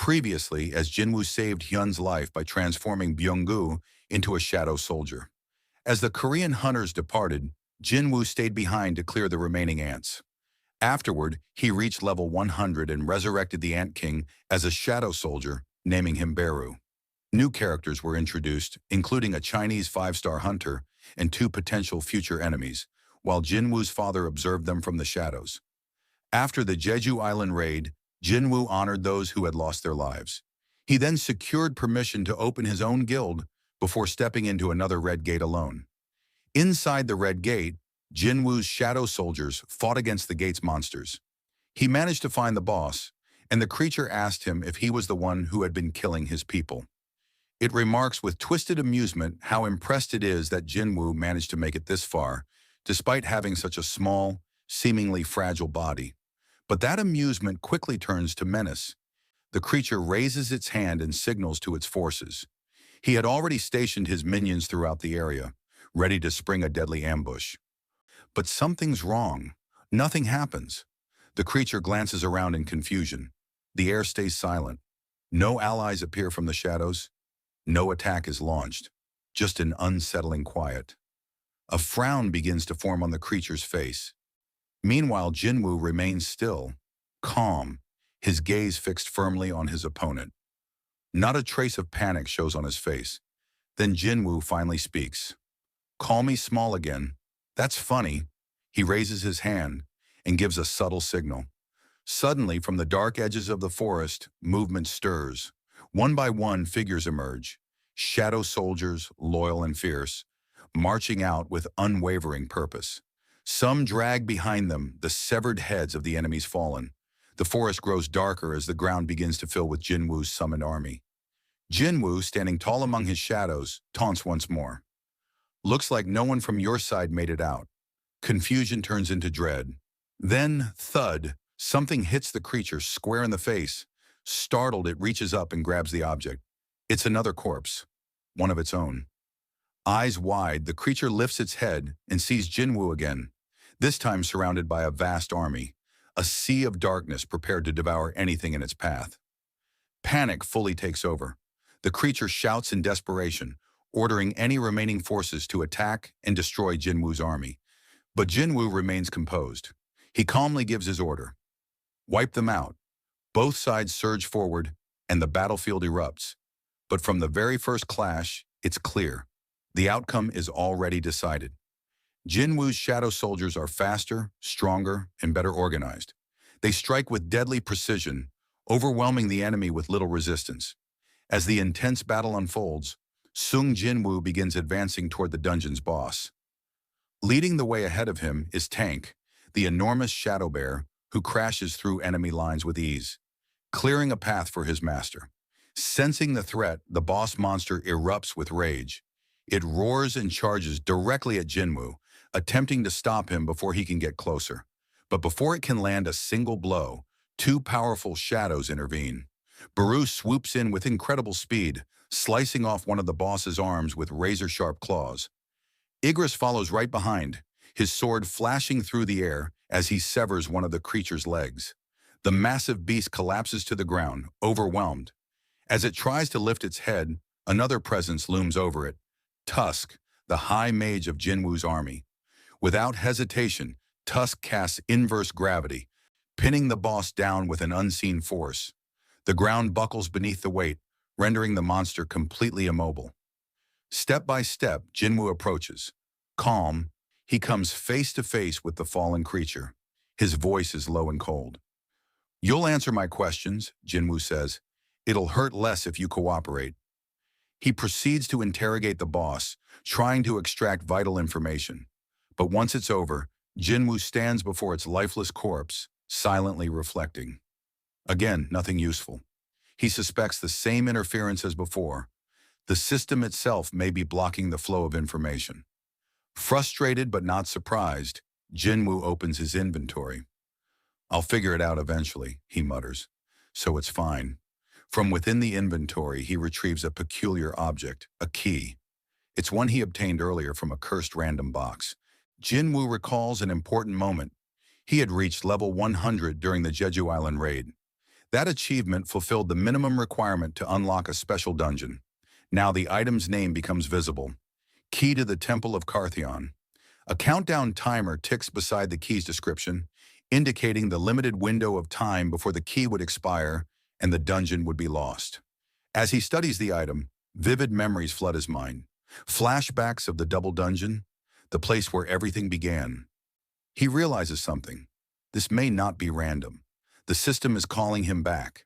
Previously, as Jinwoo saved Hyun's life by transforming Byung-gu into a shadow soldier. As the Korean hunters departed, Jinwoo stayed behind to clear the remaining ants. Afterward, he reached level 100 and resurrected the Ant King as a shadow soldier, naming him Beru. New characters were introduced, including a Chinese 5-star hunter and 2 potential future enemies, while Jinwoo's father observed them from the shadows. After the Jeju Island raid, Jinwoo honored those who had lost their lives. He then secured permission to open his own guild before stepping into another Red Gate alone. Inside the Red Gate, Jinwoo's shadow soldiers fought against the gate's monsters. He managed to find the boss, and the creature asked him if he was the one who had been killing his people. It remarks with twisted amusement how impressed it is that Jinwoo managed to make it this far, despite having such a small, seemingly fragile body. But that amusement quickly turns to menace. The creature raises its hand and signals to its forces. He had already stationed his minions throughout the area, ready to spring a deadly ambush. But something's wrong. Nothing happens. The creature glances around in confusion. The air stays silent. No allies appear from the shadows. No attack is launched. Just an unsettling quiet. A frown begins to form on the creature's face. Meanwhile, Jinwoo remains still, calm, his gaze fixed firmly on his opponent. Not a trace of panic shows on his face. Then Jinwoo finally speaks. "Call me small again. That's funny." He raises his hand and gives a subtle signal. Suddenly, from the dark edges of the forest, movement stirs. One by one, figures emerge. Shadow soldiers, loyal and fierce, marching out with unwavering purpose. Some drag behind them the severed heads of the enemies fallen. The forest grows darker as the ground begins to fill with Jinwoo's summoned army. Jinwoo, standing tall among his shadows, taunts once more. "Looks like no one from your side made it out." Confusion turns into dread. Then, thud, something hits the creature square in the face. Startled, it reaches up and grabs the object. It's another corpse, one of its own. Eyes wide, the creature lifts its head and sees Jinwoo again, this time surrounded by a vast army, a sea of darkness prepared to devour anything in its path. Panic fully takes over. The creature shouts in desperation, ordering any remaining forces to attack and destroy Jinwoo's army. But Jinwoo remains composed. He calmly gives his order. "Wipe them out." Both sides surge forward, and the battlefield erupts. But from the very first clash, it's clear. The outcome is already decided. Jinwoo's shadow soldiers are faster, stronger, and better organized. They strike with deadly precision, overwhelming the enemy with little resistance. As the intense battle unfolds, Sung Jinwoo begins advancing toward the dungeon's boss. Leading the way ahead of him is Tank, the enormous shadow bear who crashes through enemy lines with ease, clearing a path for his master. Sensing the threat, the boss monster erupts with rage. It roars and charges directly at Jinwoo, attempting to stop him before he can get closer. But before it can land a single blow, 2 powerful shadows intervene. Beru swoops in with incredible speed, slicing off one of the boss's arms with razor-sharp claws. Igris follows right behind, his sword flashing through the air as he severs one of the creature's legs. The massive beast collapses to the ground, overwhelmed. As it tries to lift its head, another presence looms over it. Tusk, the high mage of Jinwoo's army. Without hesitation, Tusk casts inverse gravity, pinning the boss down with an unseen force. The ground buckles beneath the weight, rendering the monster completely immobile. Step by step, Jinwoo approaches. Calm, he comes face to face with the fallen creature. His voice is low and cold. "You'll answer my questions," Jinwoo says. "It'll hurt less if you cooperate." He proceeds to interrogate the boss, trying to extract vital information. But once it's over, Jinwoo stands before its lifeless corpse, silently reflecting. Again, nothing useful. He suspects the same interference as before. The system itself may be blocking the flow of information. Frustrated but not surprised, Jinwoo opens his inventory. "I'll figure it out eventually," he mutters. "So it's fine." From within the inventory, he retrieves a peculiar object, a key. It's one he obtained earlier from a cursed random box. Jinwoo recalls an important moment. He had reached level 100 during the Jeju Island raid. That achievement fulfilled the minimum requirement to unlock a special dungeon. Now the item's name becomes visible. Key to the Temple of Carthen. A countdown timer ticks beside the key's description, indicating the limited window of time before the key would expire and the dungeon would be lost. As he studies the item, vivid memories flood his mind. Flashbacks of the double dungeon, the place where everything began. He realizes something. This may not be random. The system is calling him back.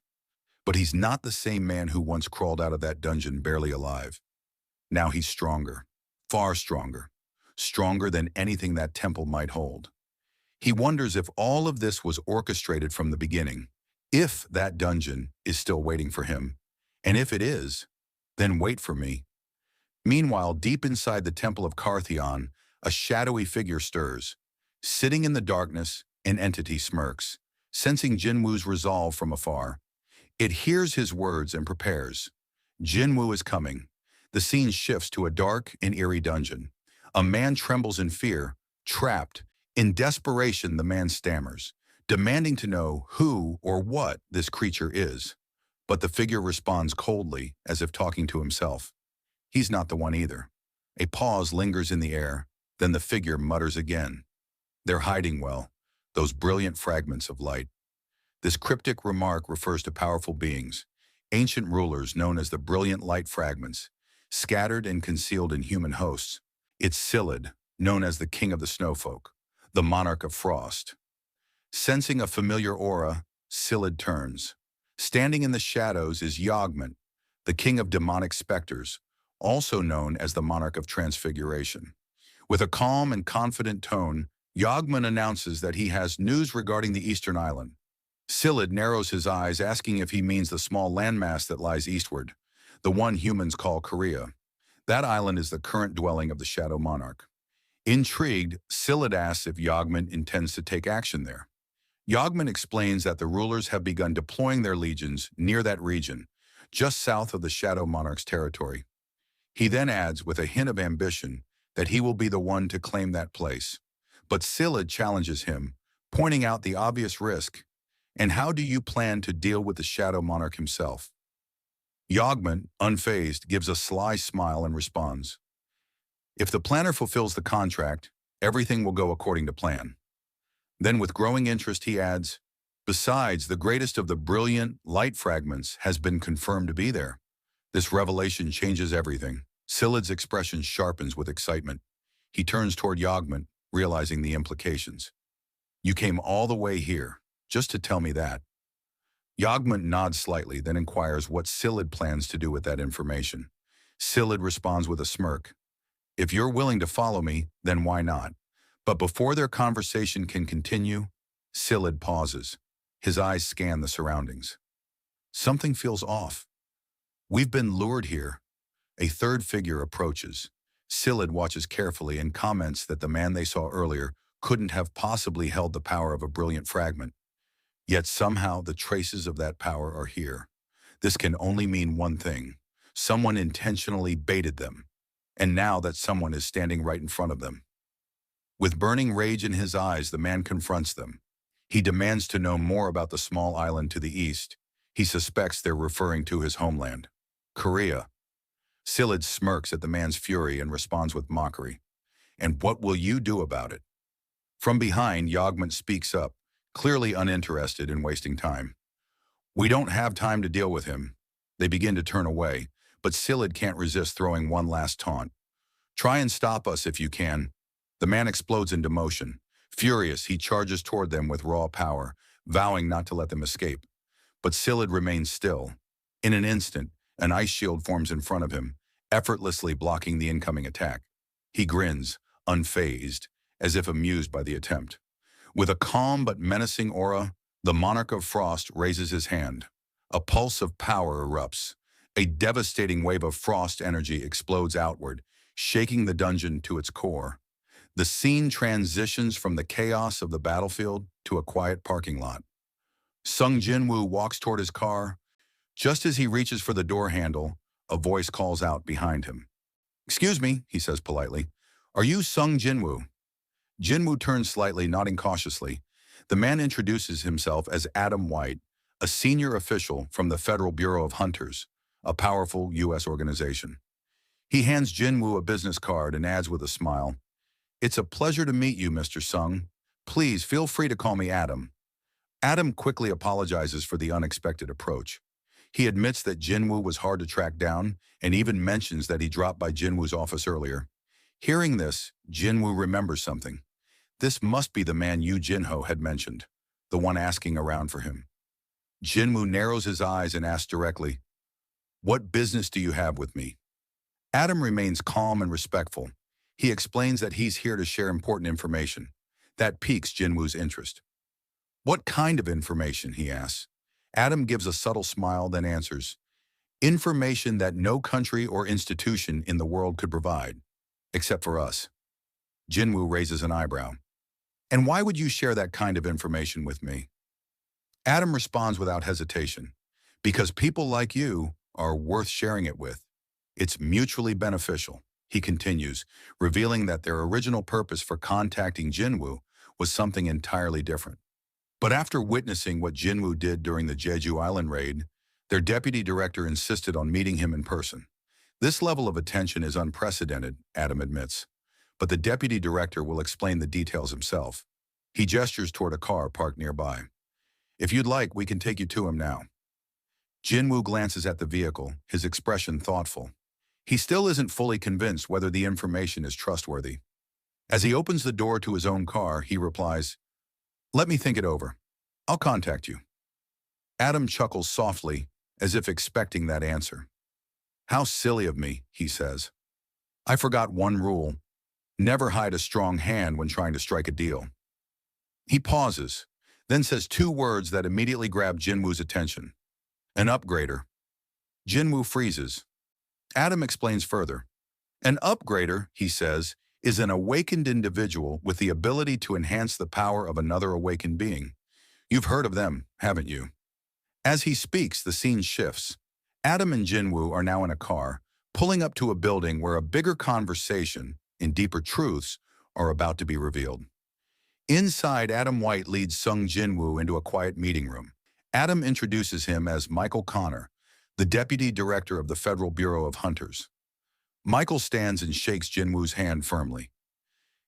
But he's not the same man who once crawled out of that dungeon barely alive. Now he's stronger, far stronger, stronger than anything that temple might hold. He wonders if all of this was orchestrated from the beginning, if that dungeon is still waiting for him. And if it is, then wait for me. Meanwhile, deep inside the Temple of Carthen, a shadowy figure stirs. Sitting in the darkness, an entity smirks, sensing Jinwoo's resolve from afar. It hears his words and prepares. Jinwoo is coming. The scene shifts to a dark and eerie dungeon. A man trembles in fear, trapped. In desperation, the man stammers, demanding to know who or what this creature is. But the figure responds coldly, as if talking to himself. He's not the one either. A pause lingers in the air, then the figure mutters again. They're hiding well, those brilliant fragments of light. This cryptic remark refers to powerful beings, ancient rulers known as the brilliant light fragments, scattered and concealed in human hosts. It's Silid, known as the king of the snowfolk, the monarch of frost. Sensing a familiar aura, Silid turns. Standing in the shadows is Yogment, the king of demonic specters, also known as the monarch of transfiguration. With a calm and confident tone, Yogment announces that he has news regarding the eastern island. Silid narrows his eyes, asking if he means the small landmass that lies eastward, the one humans call Korea. That island is the current dwelling of the Shadow Monarch. Intrigued, Silid asks if Yogment intends to take action there. Yogment explains that the rulers have begun deploying their legions near that region, just south of the Shadow Monarch's territory. He then adds, with a hint of ambition, that he will be the one to claim that place. But Silid challenges him, pointing out the obvious risk. And how do you plan to deal with the Shadow Monarch himself? Yogment, unfazed, gives a sly smile and responds, if the planner fulfills the contract, everything will go according to plan. Then with growing interest he adds, besides, the greatest of the brilliant light fragments has been confirmed to be there. This revelation changes everything. Silid's expression sharpens with excitement. He turns toward Yogment, realizing the implications. You came all the way here, just to tell me that. Yogment nods slightly, then inquires what Silid plans to do with that information. Silid responds with a smirk. If you're willing to follow me, then why not? But before their conversation can continue, Silid pauses. His eyes scan the surroundings. Something feels off. We've been lured here. A third figure approaches. Silid watches carefully and comments that the man they saw earlier couldn't have possibly held the power of a brilliant fragment. Yet somehow the traces of that power are here. This can only mean one thing. Someone intentionally baited them. And now that someone is standing right in front of them. With burning rage in his eyes, the man confronts them. He demands to know more about the small island to the east. He suspects they're referring to his homeland, Korea. Silid smirks at the man's fury and responds with mockery. And what will you do about it? From behind, Yogment speaks up, clearly uninterested in wasting time. We don't have time to deal with him. They begin to turn away, but Silid can't resist throwing one last taunt. Try and stop us if you can. The man explodes into motion. Furious, he charges toward them with raw power, vowing not to let them escape. But Silid remains still. In an instant, an ice shield forms in front of him, effortlessly blocking the incoming attack. He grins, unfazed, as if amused by the attempt. With a calm but menacing aura, the Monarch of Frost raises his hand. A pulse of power erupts. A devastating wave of frost energy explodes outward, shaking the dungeon to its core. The scene transitions from the chaos of the battlefield to a quiet parking lot. Jin Wu walks toward his car. Just as he reaches for the door handle, a voice calls out behind him. Excuse me, he says politely. Are you Jin Wu? Jinwoo turns slightly, nodding cautiously. The man introduces himself as Adam White, a senior official from the Federal Bureau of Hunters, a powerful U.S. organization. He hands Jin Wu a business card and adds with a smile, "It's a pleasure to meet you, Mr. Sung. Please feel free to call me Adam." Adam quickly apologizes for the unexpected approach. He admits that Jinwoo was hard to track down and even mentions that he dropped by Jinwoo's office earlier. Hearing this, Jinwoo remembers something. This must be the man Yu Jinho had mentioned, the one asking around for him. Jinwoo narrows his eyes and asks directly, "What business do you have with me?" Adam remains calm and respectful. He explains that he's here to share important information. That piques Jinwoo's interest. "What kind of information?" he asks. Adam gives a subtle smile, then answers, "Information that no country or institution in the world could provide, except for us." Jinwoo raises an eyebrow. "And why would you share that kind of information with me?" Adam responds without hesitation, "Because people like you are worth sharing it with. It's mutually beneficial," he continues, revealing that their original purpose for contacting Jinwoo was something entirely different. But after witnessing what Jinwoo did during the Jeju Island raid, their deputy director insisted on meeting him in person. This level of attention is unprecedented, Adam admits. But the deputy director will explain the details himself. He gestures toward a car parked nearby. "If you'd like, we can take you to him now." Jinwoo glances at the vehicle, his expression thoughtful. He still isn't fully convinced whether the information is trustworthy. As he opens the door to his own car, he replies, "Let me think it over. I'll contact you." Adam chuckles softly, as if expecting that answer. "How silly of me," he says. "I forgot one rule. Never hide a strong hand when trying to strike a deal." He pauses, then says two words that immediately grab Jinwoo's attention. "An upgrader." Jinwoo freezes. Adam explains further. "An upgrader," he says, "is an awakened individual with the ability to enhance the power of another awakened being. You've heard of them, haven't you?" As he speaks, the scene shifts. Adam and Jinwoo are now in a car, pulling up to a building where a bigger conversation and deeper truths are about to be revealed. Inside, Adam White leads Sung Jinwoo into a quiet meeting room. Adam introduces him as Michael Connor, the deputy director of the Federal Bureau of Hunters. Michael stands and shakes Jinwoo's hand firmly.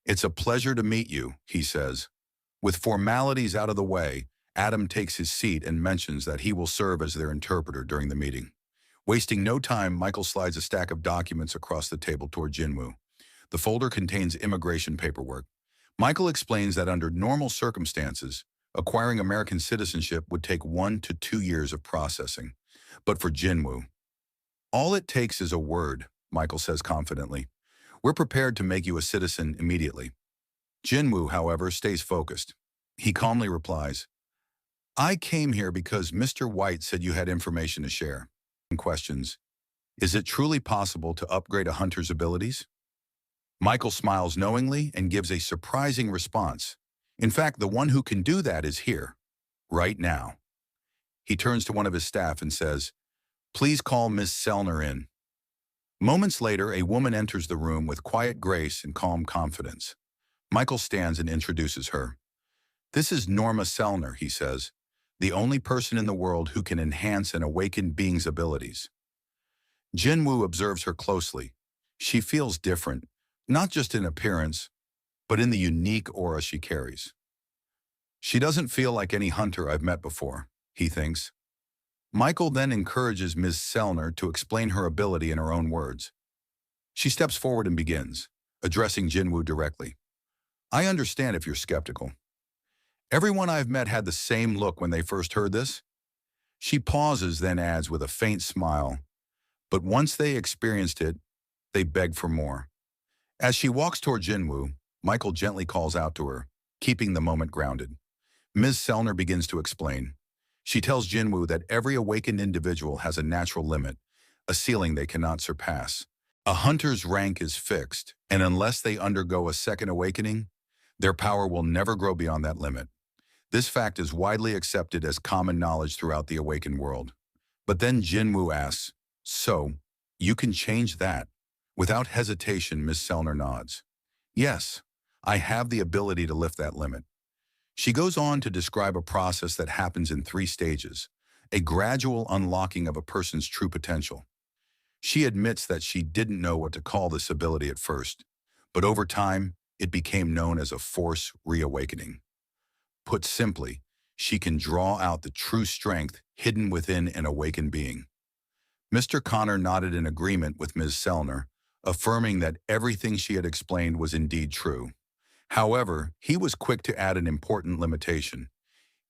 "It's a pleasure to meet you," he says. With formalities out of the way, Adam takes his seat and mentions that he will serve as their interpreter during the meeting. Wasting no time, Michael slides a stack of documents across the table toward Jinwoo. The folder contains immigration paperwork. Michael explains that under normal circumstances, acquiring American citizenship would take 1 to 2 years of processing. But for Jinwoo, all it takes is a word, Michael says confidently. "We're prepared to make you a citizen immediately." Jinwoo, however, stays focused. He calmly replies, "I came here because Mr. White said you had information to share." And questions, "Is it truly possible to upgrade a hunter's abilities?" Michael smiles knowingly and gives a surprising response. "In fact, the one who can do that is here, right now." He turns to one of his staff and says, "Please call Ms. Sellner in." Moments later, a woman enters the room with quiet grace and calm confidence. Michael stands and introduces her. "This is Norma Sellner," he says, "the only person in the world who can enhance an awakened being's abilities." Jinwoo observes her closely. She feels different, not just in appearance, but in the unique aura she carries. "She doesn't feel like any hunter I've met before," he thinks. Michael then encourages Ms. Sellner to explain her ability in her own words. She steps forward and begins, addressing Jinwoo directly. "I understand if you're skeptical. Everyone I've met had the same look when they first heard this." She pauses, then adds with a faint smile, "But once they experienced it, they begged for more." As she walks toward Jinwoo, Michael gently calls out to her, keeping the moment grounded. Ms. Sellner begins to explain. She tells Jinwoo that every awakened individual has a natural limit, a ceiling they cannot surpass. A hunter's rank is fixed, and unless they undergo a second awakening, their power will never grow beyond that limit. This fact is widely accepted as common knowledge throughout the awakened world. But then Jinwoo asks, "So, you can change that?" Without hesitation, Ms. Sellner nods. "Yes, I have the ability to lift that limit." She goes on to describe a process that happens in 3 stages. a gradual unlocking of a person's true potential. She admits that she didn't know what to call this ability at first, but over time, it became known as a force reawakening. Put simply, she can draw out the true strength hidden within an awakened being. Mr. Connor nodded in agreement with Ms. Selner, affirming that everything she had explained was indeed true. However, he was quick to add an important limitation.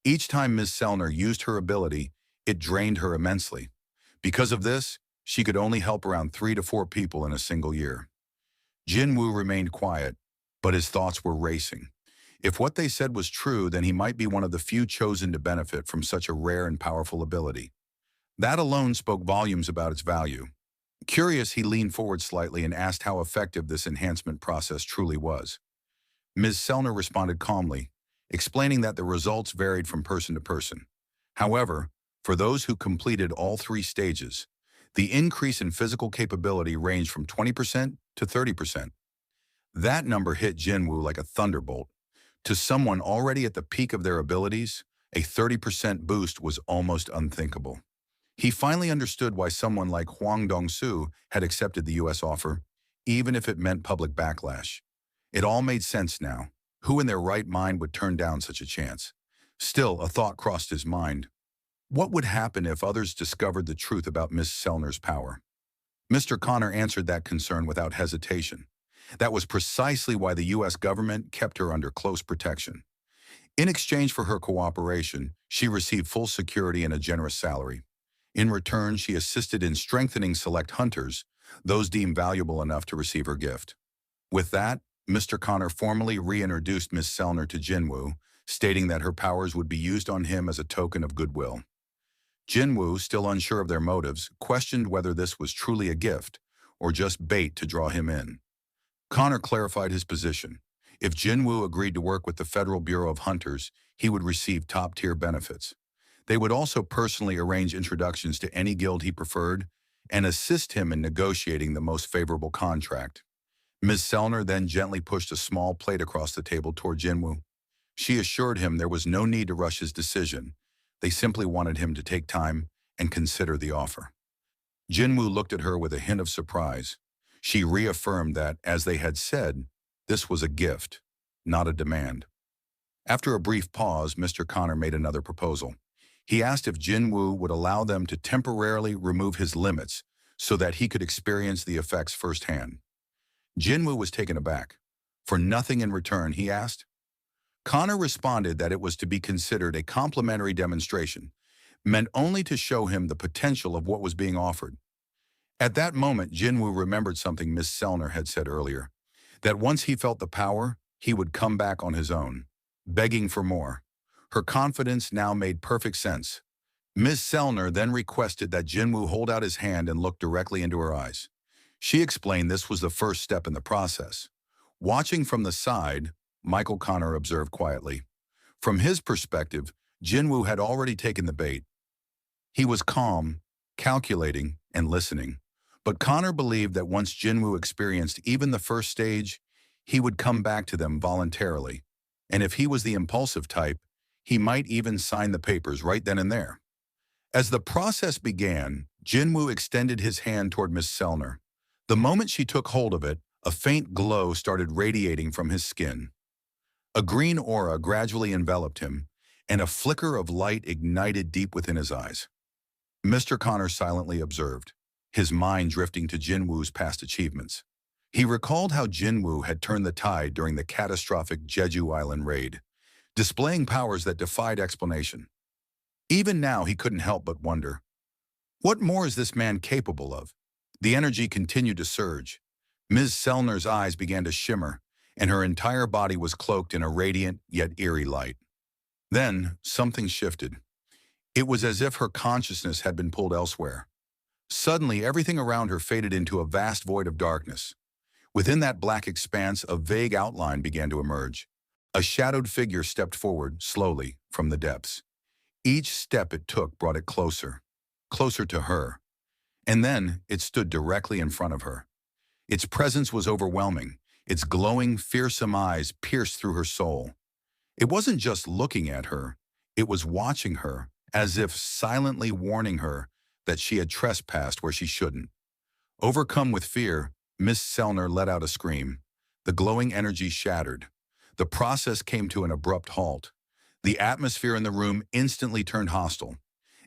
Each time Ms. Selner used her ability, it drained her immensely. Because of this, she could only help around 3 to 4 people in a single year. Jin Wu remained quiet, but his thoughts were racing. If what they said was true, then he might be one of the few chosen to benefit from such a rare and powerful ability. That alone spoke volumes about its value. Curious, he leaned forward slightly and asked how effective this enhancement process truly was. Ms. Selner responded calmly, explaining that the results varied from person to person. However, for those who completed all 3 stages, the increase in physical capability ranged from 20% to 30%. That number hit Jinwoo like a thunderbolt. To someone already at the peak of their abilities, a 30% boost was almost unthinkable. He finally understood why someone like Hwang Dong-soo had accepted the U.S. offer, even if it meant public backlash. It all made sense now. Who in their right mind would turn down such a chance? Still, a thought crossed his mind. What would happen if others discovered the truth about Miss Selner's power? Mr. Connor answered that concern without hesitation. That was precisely why the U.S. government kept her under close protection. In exchange for her cooperation, she received full security and a generous salary. In return, she assisted in strengthening select hunters, those deemed valuable enough to receive her gift. With that, Mr. Connor formally reintroduced Miss Selner to Jinwoo, stating that her powers would be used on him as a token of goodwill. Jinwoo, still unsure of their motives, questioned whether this was truly a gift or just bait to draw him in. Connor clarified his position. If Jinwoo agreed to work with the Federal Bureau of Hunters, he would receive top-tier benefits. They would also personally arrange introductions to any guild he preferred and assist him in negotiating the most favorable contract. Ms. Selner then gently pushed a small plate across the table toward Jinwoo. She assured him there was no need to rush his decision. They simply wanted him to take time and consider the offer. Jinwoo looked at her with a hint of surprise. She reaffirmed that, as they had said, this was a gift, not a demand. After a brief pause, Mr. Connor made another proposal. He asked if Jinwoo would allow them to temporarily remove his limits so that he could experience the effects firsthand. Jinwoo was taken aback. For nothing in return, he asked. Connor responded that it was to be considered a complimentary demonstration, meant only to show him the potential of what was being offered. At that moment, Jinwoo remembered something Miss Selner had said earlier, that once he felt the power, he would come back on his own, begging for more. Her confidence now made perfect sense. Ms. Selner then requested that Jinwoo hold out his hand and look directly into her eyes. She explained this was the first step in the process. Watching from the side, Michael Connor observed quietly. From his perspective, Jinwoo had already taken the bait. He was calm, calculating, and listening. But Connor believed that once Jinwoo experienced even the first stage, he would come back to them voluntarily. And if he was the impulsive type, he might even sign the papers right then and there. As the process began, Jinwoo extended his hand toward Miss Selner. The moment she took hold of it, a faint glow started radiating from his skin. A green aura gradually enveloped him, and a flicker of light ignited deep within his eyes. Mr. Connor silently observed, his mind drifting to Jinwoo's past achievements. He recalled how Jinwoo had turned the tide during the catastrophic Jeju Island raid, displaying powers that defied explanation. Even now, he couldn't help but wonder, what more is this man capable of? The energy continued to surge. Ms. Selner's eyes began to shimmer, and her entire body was cloaked in a radiant yet eerie light. Then, something shifted. It was as if her consciousness had been pulled elsewhere. Suddenly, everything around her faded into a vast void of darkness. Within that black expanse, a vague outline began to emerge. A shadowed figure stepped forward, slowly, from the depths. Each step it took brought it closer, closer to her. And then, it stood directly in front of her. Its presence was overwhelming. Its glowing, fearsome eyes pierced through her soul. It wasn't just looking at her, it was watching her, as if silently warning her that she had trespassed where she shouldn't. Overcome with fear, Miss Selner let out a scream. The glowing energy shattered. The process came to an abrupt halt. The atmosphere in the room instantly turned hostile.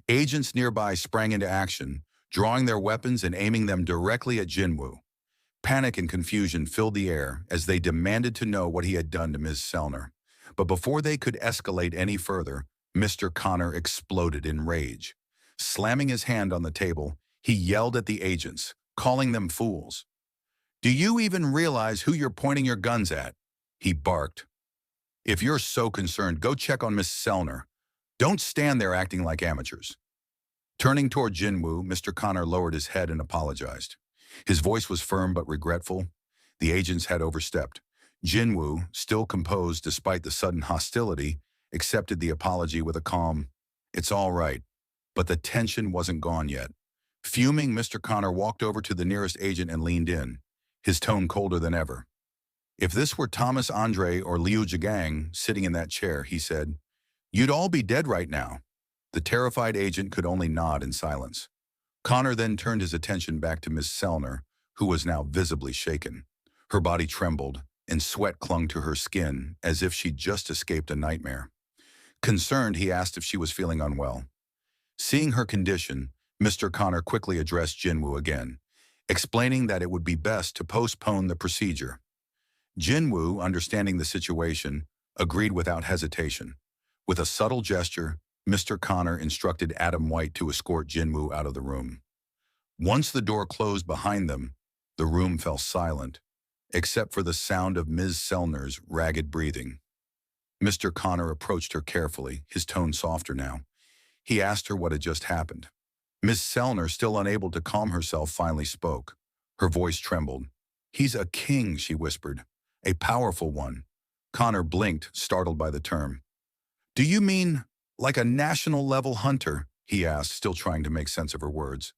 Agents nearby sprang into action, drawing their weapons and aiming them directly at Jinwoo. Panic and confusion filled the air as they demanded to know what he had done to Ms. Selner. But before they could escalate any further, Mr. Connor exploded in rage. Slamming his hand on the table, he yelled at the agents, calling them fools. "Do you even realize who you're pointing your guns at?" he barked. "If you're so concerned, go check on Miss Selner. Don't stand there acting like amateurs." Turning toward Jinwoo, Mr. Connor lowered his head and apologized. His voice was firm but regretful. The agents had overstepped. Jinwoo, still composed despite the sudden hostility, accepted the apology with a calm, "It's all right." But the tension wasn't gone yet. Fuming, Mr. Connor walked over to the nearest agent and leaned in, his tone colder than ever. "If this were Thomas Andre or Liu Jigang sitting in that chair," he said, "you'd all be dead right now." The terrified agent could only nod in silence. Connor then turned his attention back to Miss Selner, who was now visibly shaken. Her body trembled, and sweat clung to her skin as if she'd just escaped a nightmare. Concerned, he asked if she was feeling unwell. Seeing her condition, Mr. Connor quickly addressed Jinwoo again, explaining that it would be best to postpone the procedure. Jinwoo, understanding the situation, agreed without hesitation. With a subtle gesture, Mr. Connor instructed Adam White to escort Jinwoo out of the room. Once the door closed behind them, the room fell silent, except for the sound of Ms. Selner's ragged breathing. Mr. Connor approached her carefully, his tone softer now. He asked her what had just happened. Miss Selner, still unable to calm herself, finally spoke. Her voice trembled. "He's a king," she whispered. "A powerful one." Connor blinked, startled by the term. "Do you mean like a national-level hunter?" he asked, still trying to make sense of her words.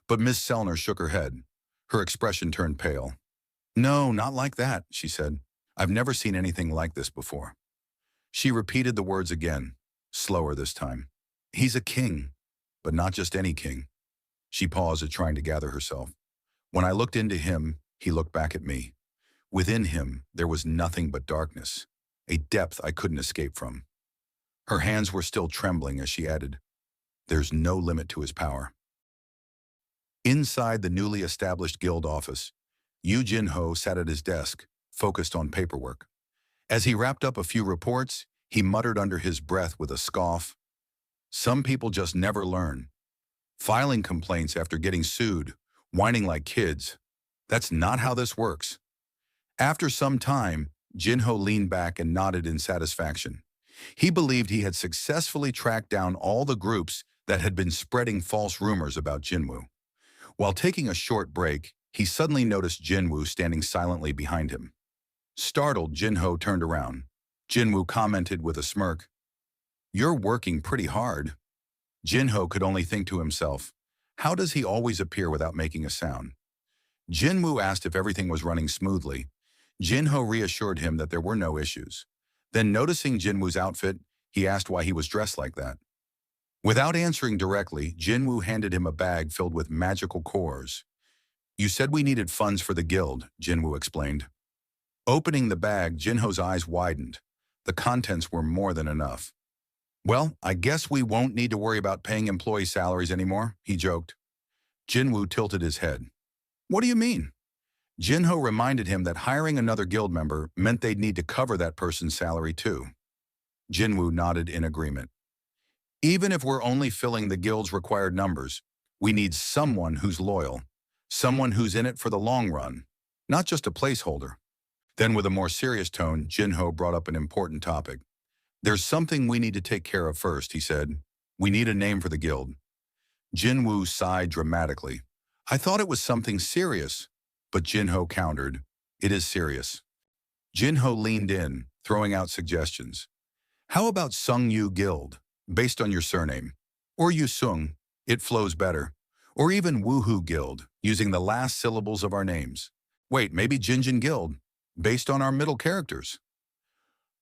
But Miss Selner shook her head. Her expression turned pale. "No, not like that," she said. "I've never seen anything like this before." She repeated the words again, slower this time. "He's a king, but not just any king." She paused, trying to gather herself. "When I looked into him, he looked back at me. Within him, there was nothing but darkness, a depth I couldn't escape from." Her hands were still trembling as she added, "There's no limit to his power." Inside the newly established guild office, Yu Jin-ho sat at his desk, focused on paperwork. As he wrapped up a few reports, he muttered under his breath with a scoff, "Some people just never learn. Filing complaints after getting sued, whining like kids. That's not how this works." After some time, Jin-ho leaned back and nodded in satisfaction. He believed he had successfully tracked down all the groups that had been spreading false rumors about Jinwoo. While taking a short break, he suddenly noticed Jinwoo standing silently behind him. Startled, Jin-ho turned around. Jinwoo commented with a smirk, "You're working pretty hard." Jin-ho could only think to himself, how does he always appear without making a sound? Jinwoo asked if everything was running smoothly. Jin-ho reassured him that there were no issues. Then, noticing Jinwoo's outfit, he asked why he was dressed like that. Without answering directly, Jinwoo handed him a bag filled with magical cores. "You said we needed funds for the guild," Jinwoo explained. Opening the bag, Jinho's eyes widened. The contents were more than enough. "Well, I guess we won't need to worry about paying employee salaries anymore," he joked. Jinwoo tilted his head. "What do you mean?" Jinho reminded him that hiring another guild member meant they'd need to cover that person's salary too. Jinwoo nodded in agreement. "Even if we're only filling the guild's required numbers, we need someone who's loyal, someone who's in it for the long run, not just a placeholder." Then, with a more serious tone, Jinho brought up an important topic. "There's something we need to take care of first," he said. "We need a name for the guild." Jinwoo sighed dramatically. "I thought it was something serious." But Jinho countered, "It is serious." Jinho leaned in, throwing out suggestions. "How about Sung Yu Guild, based on your surname? Or Yu Sung, it flows better. Or even Woohoo Guild, using the last syllables of our names. Wait, maybe Jinjin Guild, based on our middle characters."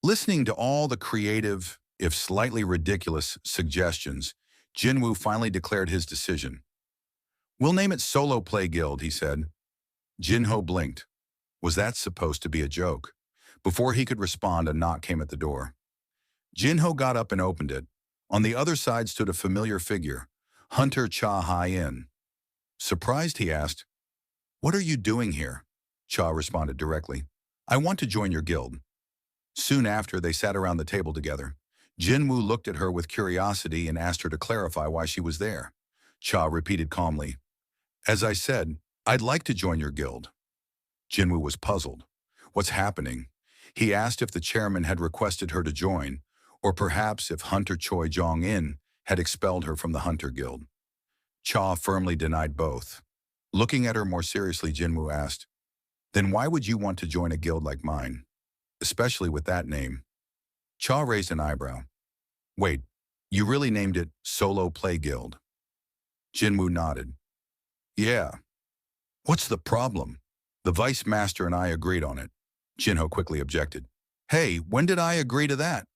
Listening to all the creative, if slightly ridiculous, suggestions, Jinwoo finally declared his decision. "We'll name it Solo Play Guild," he said. Jinho blinked. Was that supposed to be a joke? Before he could respond, a knock came at the door. Jinho got up and opened it. On the other side stood a familiar figure, Hunter Cha Hai-in. Surprised, he asked, "What are you doing here?" Cha responded directly, "I want to join your guild." Soon after, they sat around the table together. Jinwoo looked at her with curiosity and asked her to clarify why she was there. Cha repeated calmly, "As I said, I'd like to join your guild." Jinwoo was puzzled. What's happening? He asked if the chairman had requested her to join, or perhaps if Hunter Choi Jong-in had expelled her from the Hunter Guild. Cha firmly denied both. Looking at her more seriously, Jinwoo asked, "Then why would you want to join a guild like mine, especially with that name?" Cha raised an eyebrow. "Wait, you really named it Solo Play Guild?" Jinwoo nodded. "Yeah. What's the problem? The Vice Master and I agreed on it." Jinho quickly objected. "Hey, when did I agree to that?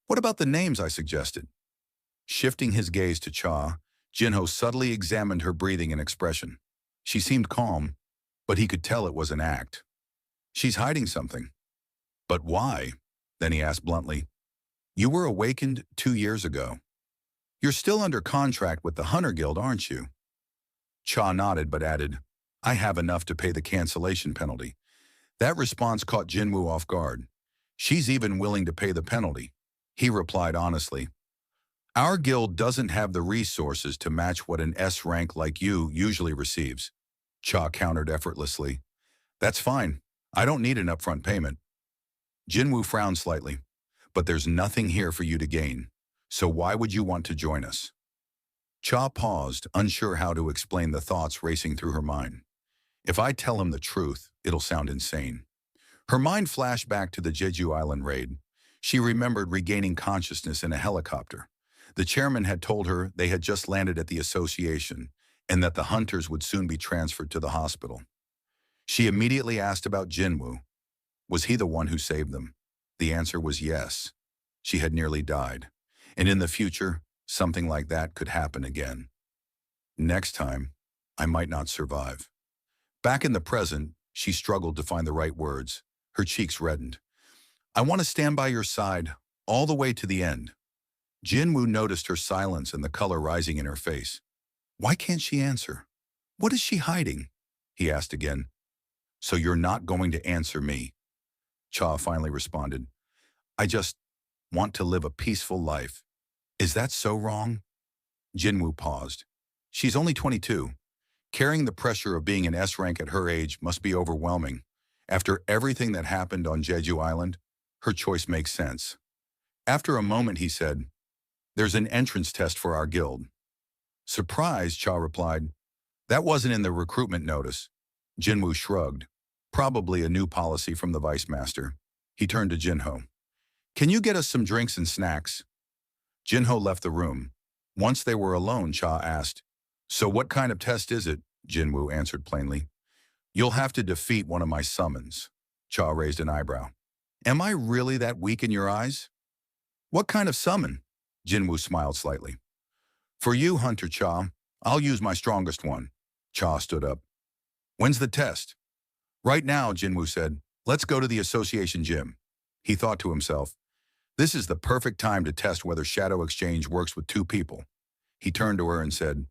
What about the names I suggested?" Shifting his gaze to Cha, Jinho subtly examined her breathing and expression. She seemed calm, but he could tell it was an act. "She's hiding something." "But why?" Then he asked bluntly, "You were awakened 2 years ago. You're still under contract with the Hunter Guild, aren't you?" Cha nodded but added, "I have enough to pay the cancellation penalty." That response caught Jinwoo off guard. "She's even willing to pay the penalty." He replied honestly, "Our guild doesn't have the resources to match what an S rank like you usually receives." Cha countered effortlessly, "That's fine. I don't need an upfront payment." Jinwoo frowned slightly. "But there's nothing here for you to gain. So why would you want to join us?" Cha paused, unsure how to explain the thoughts racing through her mind. If I tell him the truth, it'll sound insane. Her mind flashed back to the Jeju Island raid. She remembered regaining consciousness in a helicopter. The chairman had told her they had just landed at the association and that the hunters would soon be transferred to the hospital. She immediately asked about Jinwoo. Was he the one who saved them? The answer was yes. She had nearly died. And in the future, something like that could happen again. Next time, I might not survive. Back in the present, she struggled to find the right words. Her cheeks reddened. "I want to stand by your side, all the way to the end." Jinwoo noticed her silence and the color rising in her face. Why can't she answer? What is she hiding? He asked again. "So you're not going to answer me?" Cha finally responded. "I just want to live a peaceful life." "Is that so wrong?" Jinwoo paused. She's only 22. Carrying the pressure of being an S rank at her age must be overwhelming. After everything that happened on Jeju Island, her choice makes sense. After a moment, he said, "There's an entrance test for our guild." Surprised, Cha replied, "That wasn't in the recruitment notice." Jinwoo shrugged. Probably a new policy from the Vice Master. He turned to Jinho. "Can you get us some drinks and snacks?" Jinho left the room. Once they were alone, Cha asked, "So what kind of test is it?" Jinwoo answered plainly. "You'll have to defeat one of my summons." Cha raised an eyebrow. "Am I really that weak in your eyes?" "What kind of summon?" Jinwoo smiled slightly. "For you, Hunter Cha, I'll use my strongest one." Cha stood up. "When's the test?" "Right now," Jinwoo said. "Let's go to the association gym." He thought to himself, "This is the perfect time to test whether Shadow Exchange works with two people." He turned to her and said,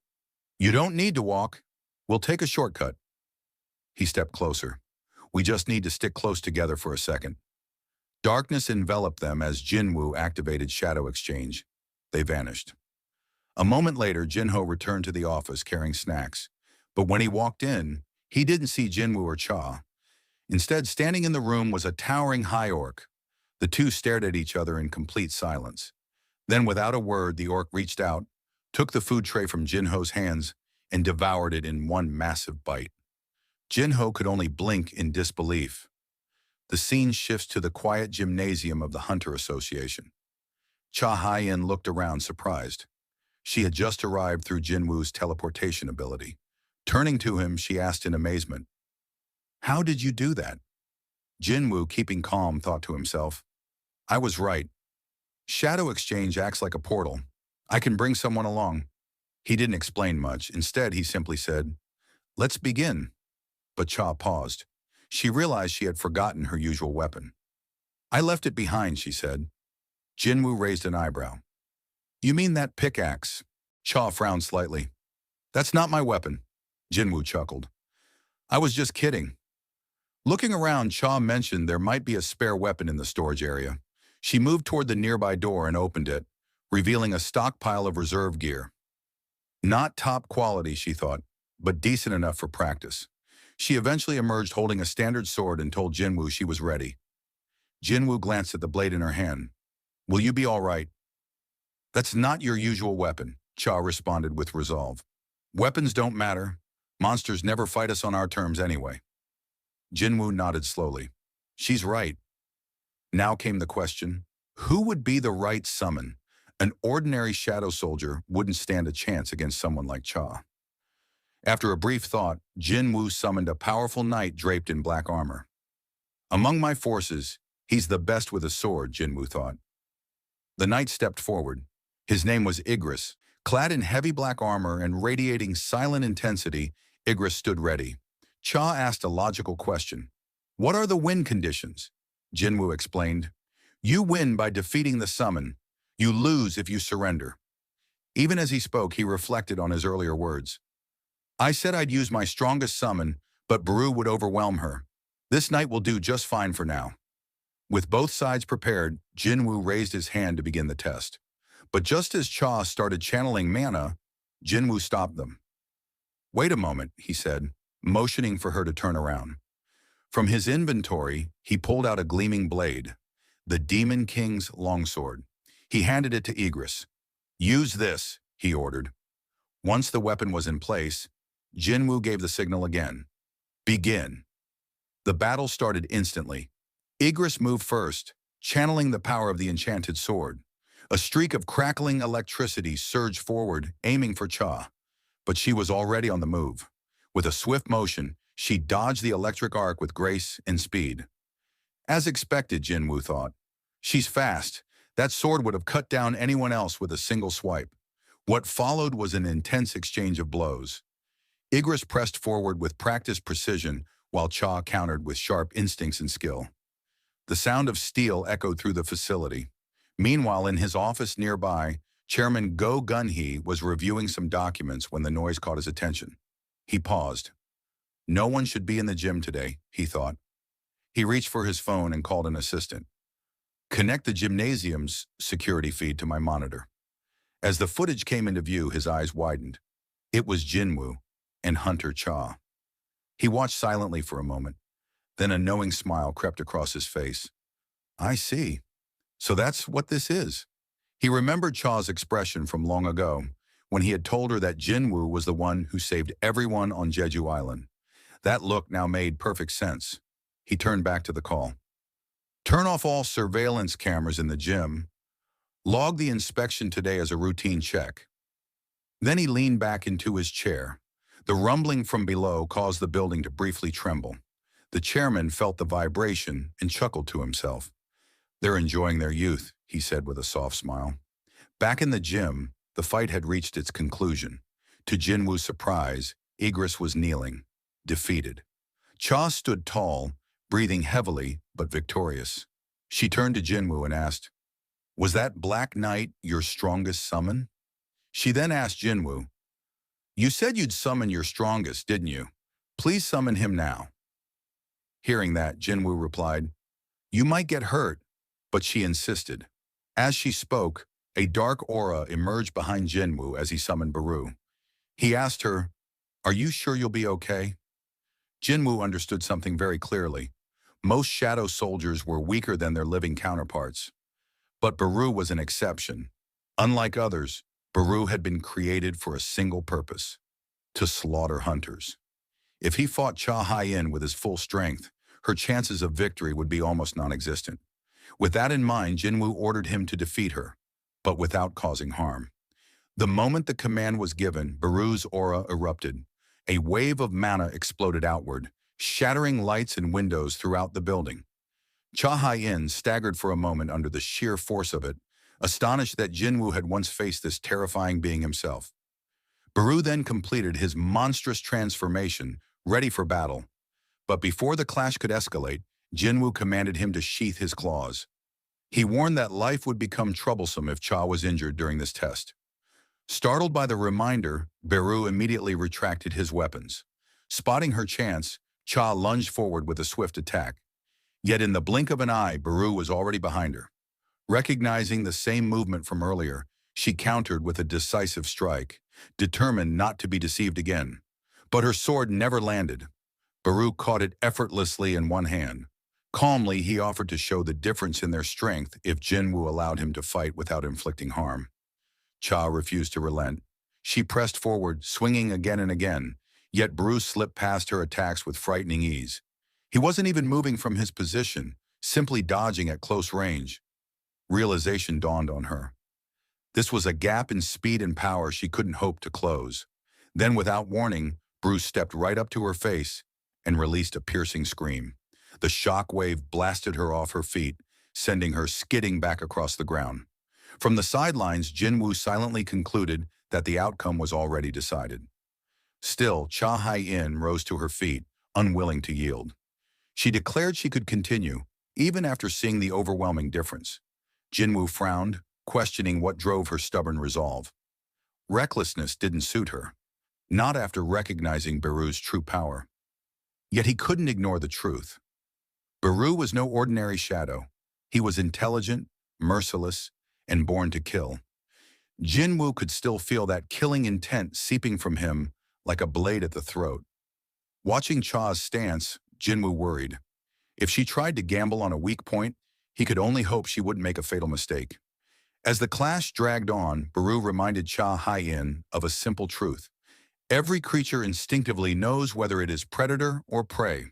"You don't need to walk. We'll take a shortcut." He stepped closer. "We just need to stick close together for a second." Darkness enveloped them as Jinwoo activated Shadow Exchange. They vanished. A moment later, Jinho returned to the office carrying snacks. But when he walked in, he didn't see Jinwoo or Cha. Instead, standing in the room was a towering high orc. The two stared at each other in complete silence. Then, without a word, the orc reached out, took the food tray from Jinho's hands, and devoured it in one massive bite. Jinho could only blink in disbelief. The scene shifts to the quiet gymnasium of the Hunter Association. Cha Hai-in looked around surprised. She had just arrived through Jinwoo's teleportation ability. Turning to him, she asked in amazement, "How did you do that?" Jinwoo, keeping calm, thought to himself, "I was right. Shadow Exchange acts like a portal. I can bring someone along. He didn't explain much. Instead, he simply said, "Let's begin." But Cha paused. She realized she had forgotten her usual weapon. "I left it behind," she said. Jinwoo raised an eyebrow. "You mean that pickaxe?" Cha frowned slightly. "That's not my weapon." Jinwoo chuckled. "I was just kidding." Looking around, Cha mentioned there might be a spare weapon in the storage area. She moved toward the nearby door and opened it, revealing a stockpile of reserve gear. Not top quality, she thought, but decent enough for practice. She eventually emerged holding a standard sword and told Jinwoo she was ready. Jinwoo glanced at the blade in her hand. "Will you be all right?" "That's not your usual weapon," Cha responded with resolve. "Weapons don't matter. Monsters never fight us on our terms anyway." Jinwoo nodded slowly. She's right. Now came the question, who would be the right summon? An ordinary shadow soldier wouldn't stand a chance against someone like Cha. After a brief thought, Jin Wu summoned a powerful knight draped in black armor. "Among my forces, he's the best with a sword," Jin Wu thought. The knight stepped forward. His name was Igris. Clad in heavy black armor and radiating silent intensity, Igris stood ready. Cha asked a logical question. "What are the win conditions?" Jin Wu explained. "You win by defeating the summon. You lose if you surrender." Even as he spoke, he reflected on his earlier words. "I said I'd use my strongest summon, but Baru would overwhelm her. This knight will do just fine for now." With both sides prepared, Jin Wu raised his hand to begin the test. But just as Cha started channeling mana, Jin Wu stopped them. "Wait a moment," he said, motioning for her to turn around. From his inventory, he pulled out a gleaming blade, the Demon King's longsword. He handed it to Igris. "Use this," he ordered. Once the weapon was in place, Jinwoo gave the signal again. "Begin." The battle started instantly. Igris moved first, channeling the power of the enchanted sword. A streak of crackling electricity surged forward, aiming for Cha. But she was already on the move. With a swift motion, she dodged the electric arc with grace and speed. As expected, Jinwoo thought. She's fast. That sword would have cut down anyone else with a single swipe. What followed was an intense exchange of blows. Igris pressed forward with practiced precision, while Cha countered with sharp instincts and skill. The sound of steel echoed through the facility. Meanwhile, in his office nearby, Chairman Go Gun-hee was reviewing some documents when the noise caught his attention. He paused. No one should be in the gym today, he thought. He reached for his phone and called an assistant. "Connect the gymnasium's security feed to my monitor." As the footage came into view, his eyes widened. It was Jinwoo and Hunter Cha. He watched silently for a moment. Then a knowing smile crept across his face. "I see. So that's what this is." He remembered Cha's expression from long ago, when he had told her that Jinwoo was the one who saved everyone on Jeju Island. That look now made perfect sense. He turned back to the call. "Turn off all surveillance cameras in the gym. Log the inspection today as a routine check." Then he leaned back into his chair. The rumbling from below caused the building to briefly tremble. The chairman felt the vibration and chuckled to himself. "They're enjoying their youth," he said with a soft smile. Back in the gym, the fight had reached its conclusion. To Jinwoo's surprise, Igris was kneeling, defeated. Cha stood tall, breathing heavily but victorious. She turned to Jinwoo and asked, "Was that Black Knight your strongest summon?" She then asked Jinwoo, "You said you'd summon your strongest, didn't you? Please summon him now." Hearing that, Jinwoo replied, "You might get hurt," but she insisted. As she spoke, a dark aura emerged behind Jinwoo as he summoned Baru. He asked her, "Are you sure you'll be okay?" Jinwoo understood something very clearly. Most shadow soldiers were weaker than their living counterparts. But Baru was an exception. Unlike others, Baru had been created for a single purpose: to slaughter hunters. If he fought Cha Hien with his full strength, her chances of victory would be almost non-existent. With that in mind, Jinwoo ordered him to defeat her, but without causing harm. The moment the command was given, Baru's aura erupted. A wave of mana exploded outward, shattering lights and windows throughout the building. Cha Hien staggered for a moment under the sheer force of it, astonished that Jinwoo had once faced this terrifying being himself. Baru then completed his monstrous transformation, ready for battle. But before the clash could escalate, Jinwoo commanded him to sheath his claws. He warned that life would become troublesome if Cha was injured during this test. Startled by the reminder, Baru immediately retracted his weapons. Spotting her chance, Cha lunged forward with a swift attack. Yet in the blink of an eye, Baru was already behind her. Recognizing the same movement from earlier, she countered with a decisive strike, determined not to be deceived again. But her sword never landed. Baru caught it effortlessly in one hand. Calmly, he offered to show the difference in their strength if Jinwoo allowed him to fight without inflicting harm. Cha refused to relent. She pressed forward, swinging again and again, yet Baru slipped past her attacks with frightening ease. He wasn't even moving from his position, simply dodging at close range. Realization dawned on her. This was a gap in speed and power she couldn't hope to close. Then, without warning, Bruce stepped right up to her face and released a piercing scream. The shock wave blasted her off her feet, sending her skidding back across the ground. From the sidelines, Jin Wu silently concluded that the outcome was already decided. Still, Cha Hai-in rose to her feet, unwilling to yield. She declared she could continue, even after seeing the overwhelming difference. Jin Wu frowned, questioning what drove her stubborn resolve. Recklessness didn't suit her, not after recognizing Baru's true power. Yet he couldn't ignore the truth. Baru was no ordinary shadow. He was intelligent, merciless, and born to kill. Jin Wu could still feel that killing intent seeping from him like a blade at the throat. Watching Cha's stance, Jin Wu worried. If she tried to gamble on a weak point, he could only hope she wouldn't make a fatal mistake. As the clash dragged on, Baru reminded Cha Hai-in of a simple truth. Every creature instinctively knows whether it is predator or prey.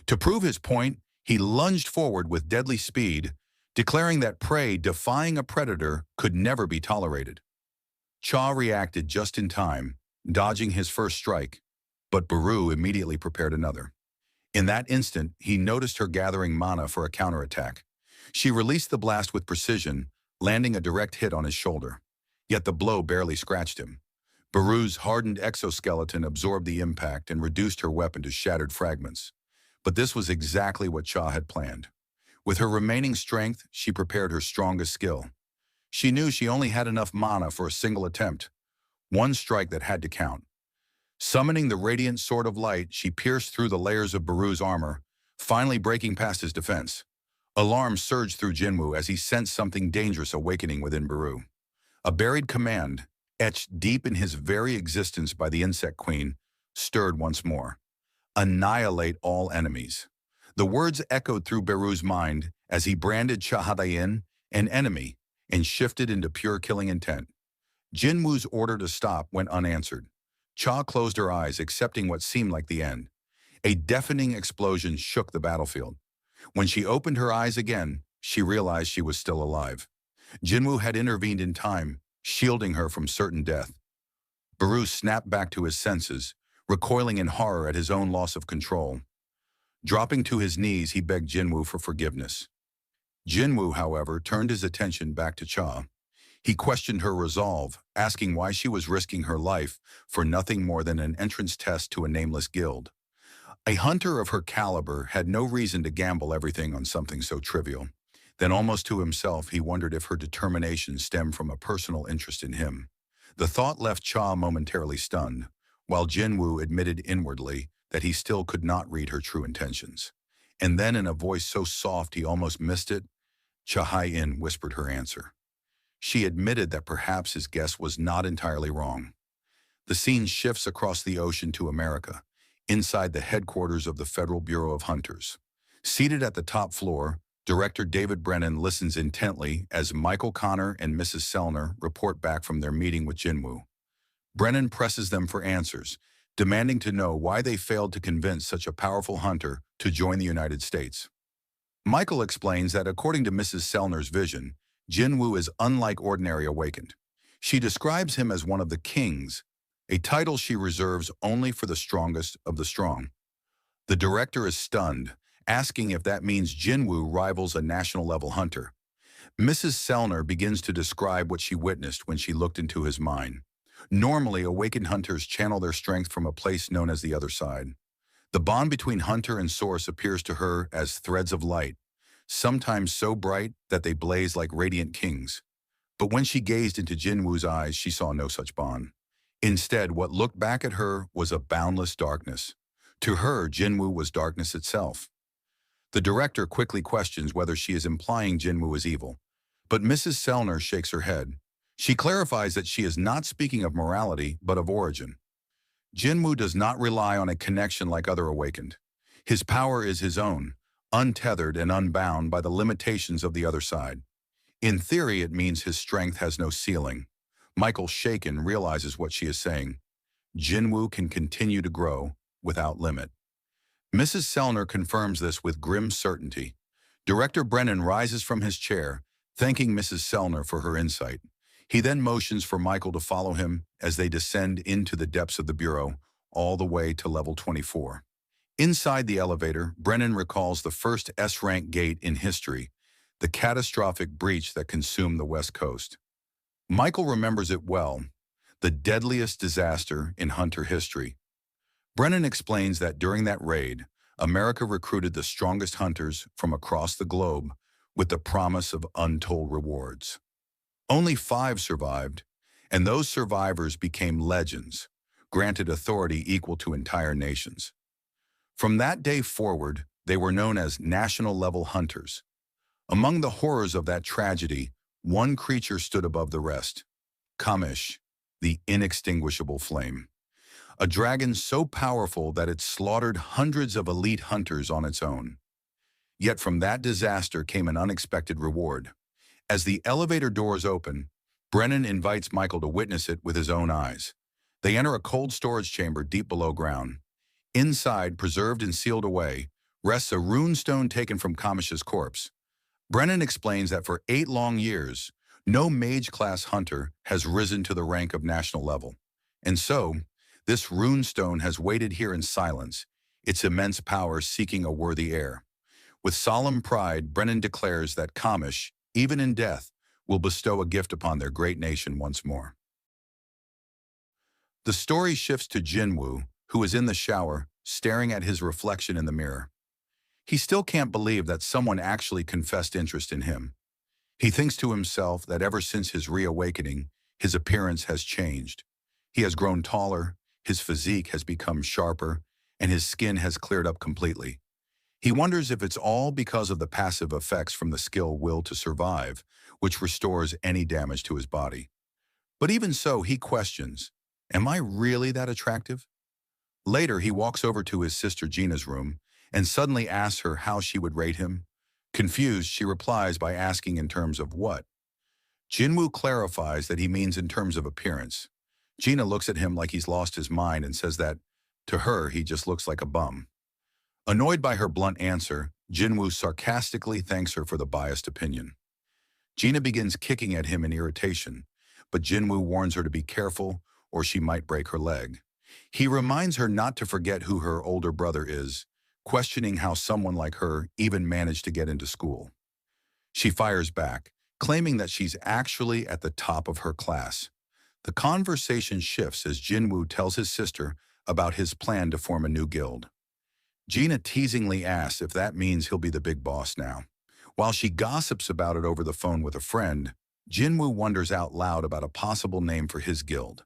To prove his point, he lunged forward with deadly speed, declaring that prey defying a predator could never be tolerated. Cha reacted just in time, dodging his first strike, but Baru immediately prepared another. In that instant, he noticed her gathering mana for a counterattack. She released the blast with precision, landing a direct hit on his shoulder. Yet the blow barely scratched him. Baru's hardened exoskeleton absorbed the impact and reduced her weapon to shattered fragments. But this was exactly what Cha had planned. With her remaining strength, she prepared her strongest skill. She knew she only had enough mana for a single attempt, one strike that had to count. Summoning the radiant sword of light, she pierced through the layers of Baru's armor, finally breaking past his defense. Alarm surged through Jinwoo as he sensed something dangerous awakening within Baru. A buried command, etched deep in his very existence by the Insect Queen, stirred once more. Annihilate all enemies. The words echoed through Baru's mind as he branded Cha Hai-in an enemy and shifted into pure killing intent. Jinwoo's order to stop went unanswered. Cha closed her eyes, accepting what seemed like the end. A deafening explosion shook the battlefield. When she opened her eyes again, she realized she was still alive. Jinwoo had intervened in time, shielding her from certain death. Baru snapped back to his senses, recoiling in horror at his own loss of control. Dropping to his knees, he begged Jinwoo for forgiveness. Jinwoo, however, turned his attention back to Cha. He questioned her resolve, asking why she was risking her life for nothing more than an entrance test to a nameless guild. A hunter of her caliber had no reason to gamble everything on something so trivial. Then, almost to himself, he wondered if her determination stemmed from a personal interest in him. The thought left Cha momentarily stunned, while Jinwoo admitted inwardly that he still could not read her true intentions. And then, in a voice so soft he almost missed it, Cha Hai-in whispered her answer. She admitted that perhaps his guess was not entirely wrong. The scene shifts across the ocean to America, inside the headquarters of the Federal Bureau of Hunters. Seated at the top floor, Director David Brennan listens intently as Michael Connor and Mrs. Sellner report back from their meeting with Jinwoo. Brennan presses them for answers, demanding to know why they failed to convince such a powerful hunter to join the United States. Michael explains that according to Mrs. Sellner's vision, Jinwoo is unlike ordinary awakened. She describes him as one of the kings, a title she reserves only for the strongest of the strong. The director is stunned, asking if that means Jinwoo rivals a national-level hunter. Mrs. Sellner begins to describe what she witnessed when she looked into his mind. Normally, awakened hunters channel their strength from a place known as the other side. The bond between hunter and source appears to her as threads of light, sometimes so bright that they blaze like radiant kings. But when she gazed into Jinwoo's eyes, she saw no such bond. Instead, what looked back at her was a boundless darkness. To her, Jinwoo was darkness itself. The director quickly questions whether she is implying Jinwoo is evil. But Mrs. Sellner shakes her head. She clarifies that she is not speaking of morality, but of origin. Jinwoo does not rely on a connection like other awakened. His power is his own, untethered and unbound by the limitations of the other side. In theory, it means his strength has no ceiling. Michael, shaken, realizes what she is saying. Jinwoo can continue to grow without limit. Mrs. Sellner confirms this with grim certainty. Director Brennan rises from his chair, thanking Mrs. Sellner for her insight. He then motions for Michael to follow him as they descend into the depths of the bureau, all the way to level 24. Inside the elevator, Brennan recalls the first S-rank gate in history, the catastrophic breach that consumed the West Coast. Michael remembers it well, the deadliest disaster in hunter history. Brennan explains that during that raid, America recruited the strongest hunters from across the globe with the promise of untold rewards. Only 5 survived, and those survivors became legends, granted authority equal to entire nations. From that day forward, they were known as national-level hunters. Among the horrors of that tragedy, one creature stood above the rest: Kamish, the inextinguishable flame. A dragon so powerful that it slaughtered hundreds of elite hunters on its own. Yet from that disaster came an unexpected reward. As the elevator doors open, Brennan invites Michael to witness it with his own eyes. They enter a cold storage chamber deep below ground. Inside, preserved and sealed away, rests a runestone taken from Kamish's corpse. Brennan explains that for 8 long years, no mage-class hunter has risen to the rank of national level. And so, this runestone has waited here in silence, its immense power seeking a worthy heir. With solemn pride, Brennan declares that Kamish, even in death, will bestow a gift upon their great nation once more. The story shifts to Jinwoo, who is in the shower, staring at his reflection in the mirror. He still can't believe that someone actually confessed interest in him. He thinks to himself that ever since his reawakening, his appearance has changed. He has grown taller, his physique has become sharper, and his skin has cleared up completely. He wonders if it's all because of the passive effects from the skill Will to Survive, which restores any damage to his body. But even so, he questions, am I really that attractive? Later, he walks over to his sister Gina's room and suddenly asks her how she would rate him. Confused, she replies by asking in terms of what? Jinwoo clarifies that he means in terms of appearance. Gina looks at him like he's lost his mind and says that, to her, he just looks like a bum. Annoyed by her blunt answer, Jinwoo sarcastically thanks her for the biased opinion. Gina begins kicking at him in irritation, but Jinwoo warns her to be careful or she might break her leg. He reminds her not to forget who her older brother is, questioning how someone like her even managed to get into school. She fires back, claiming that she's actually at the top of her class. The conversation shifts as Jinwoo tells his sister about his plan to form a new guild. Gina teasingly asks if that means he'll be the big boss now. While she gossips about it over the phone with a friend, Jinwoo wonders out loud about a possible name for his guild.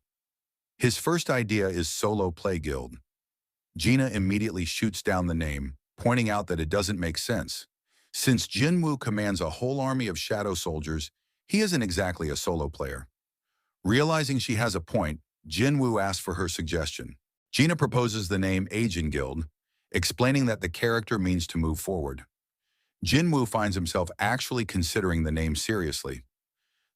His first idea is Solo Play Guild. Gina immediately shoots down the name, pointing out that it doesn't make sense. Since Jinwoo commands a whole army of shadow soldiers, he isn't exactly a solo player. Realizing she has a point, Jinwoo asks for her suggestion. Gina proposes the name Ajin Guild, explaining that the character means to move forward. Jinwoo finds himself actually considering the name seriously.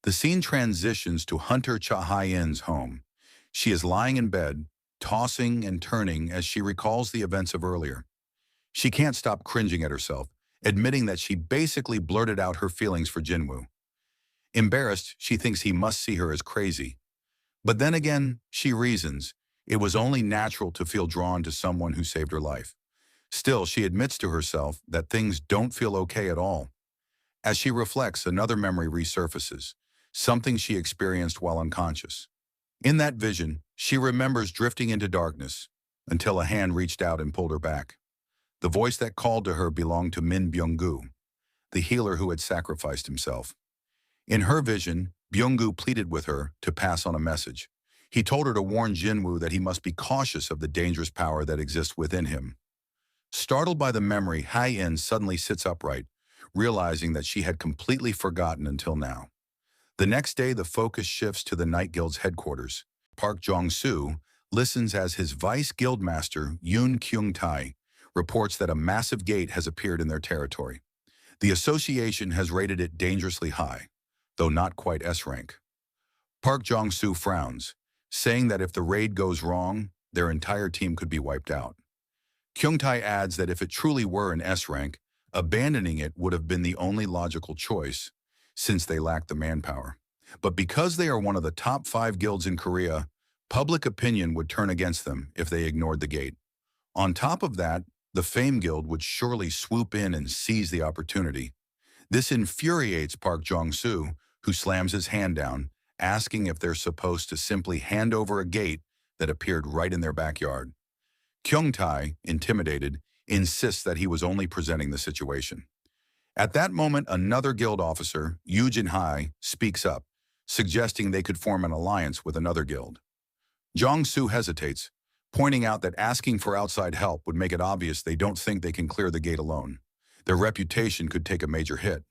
The scene transitions to Hunter Cha-Hyin's home. She is lying in bed, tossing and turning as she recalls the events of earlier. She can't stop cringing at herself, admitting that she basically blurted out her feelings for Jinwoo. Embarrassed, she thinks he must see her as crazy. But then again, she reasons, it was only natural to feel drawn to someone who saved her life. Still, she admits to herself that things don't feel okay at all. As she reflects, another memory resurfaces, something she experienced while unconscious. In that vision, she remembers drifting into darkness until a hand reached out and pulled her back. The voice that called to her belonged to Min Byung-gu, the healer who had sacrificed himself. In her vision, Byung-gu pleaded with her to pass on a message. He told her to warn Jinwoo that he must be cautious of the dangerous power that exists within him. Startled by the memory, Hai-in suddenly sits upright, realizing that she had completely forgotten until now. The next day, the focus shifts to the Night Guild's headquarters. Park Jong-soo listens as his vice guildmaster, Yoon Kyung-tae, reports that a massive gate has appeared in their territory. The association has rated it dangerously high, though not quite S-rank. Park Jong-soo frowns, saying that if the raid goes wrong, their entire team could be wiped out. Kyung-tae adds that if it truly were an S-rank, abandoning it would have been the only logical choice, since they lack the manpower. But because they are one of the top 5 guilds in Korea, public opinion would turn against them if they ignored the gate. On top of that, the Fame Guild would surely swoop in and seize the opportunity. This infuriates Park Jong-soo, who slams his hand down, asking if they're supposed to simply hand over a gate that appeared right in their backyard. Kyung-tae, intimidated, insists that he was only presenting the situation. At that moment, another guild officer, Yoo Jin-hai, speaks up, suggesting they could form an alliance with another guild. Jong-soo hesitates, pointing out that asking for outside help would make it obvious they don't think they can clear the gate alone. Their reputation could take a major hit.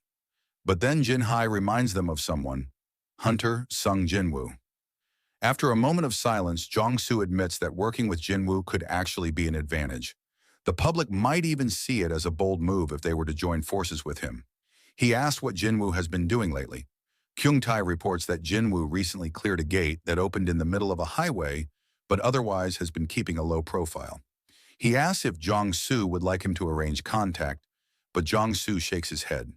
But then Jin-hai reminds them of someone, Hunter Sung Jinwoo. After a moment of silence, Jong-soo admits that working with Jinwoo could actually be an advantage. The public might even see it as a bold move if they were to join forces with him. He asks what Jinwoo has been doing lately. Kyung-tae reports that Jinwoo recently cleared a gate that opened in the middle of a highway, but otherwise has been keeping a low profile. He asks if Jong-soo would like him to arrange contact, but Jong-soo shakes his head.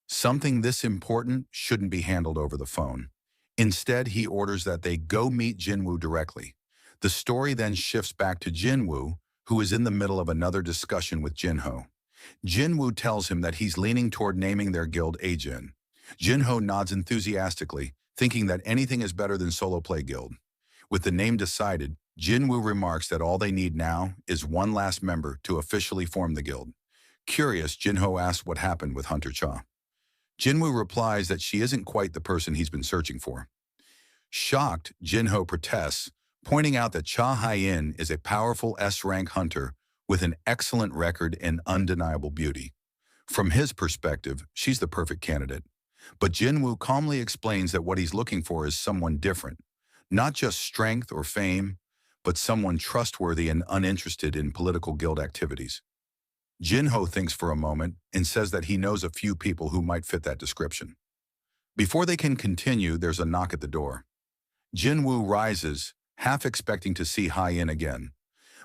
Something this important shouldn't be handled over the phone. Instead, he orders that they go meet Jinwoo directly. The story then shifts back to Jinwoo, who is in the middle of another discussion with Jinho. Jinwoo tells him that he's leaning toward naming their guild Ajin. Jinho nods enthusiastically, thinking that anything is better than solo play guild. With the name decided, Jinwoo remarks that all they need now is one last member to officially form the guild. Curious, Jinho asks what happened with Hunter Cha. Jinwoo replies that she isn't quite the person he's been searching for. Shocked, Jinho protests, pointing out that Cha Hai-in is a powerful S-rank hunter with an excellent record and undeniable beauty. From his perspective, she's the perfect candidate. But Jinwoo calmly explains that what he's looking for is someone different, not just strength or fame, but someone trustworthy and uninterested in political guild activities. Jinho thinks for a moment and says that he knows a few people who might fit that description. Before they can continue, there's a knock at the door. Jinwoo rises, half expecting to see Hai-in again.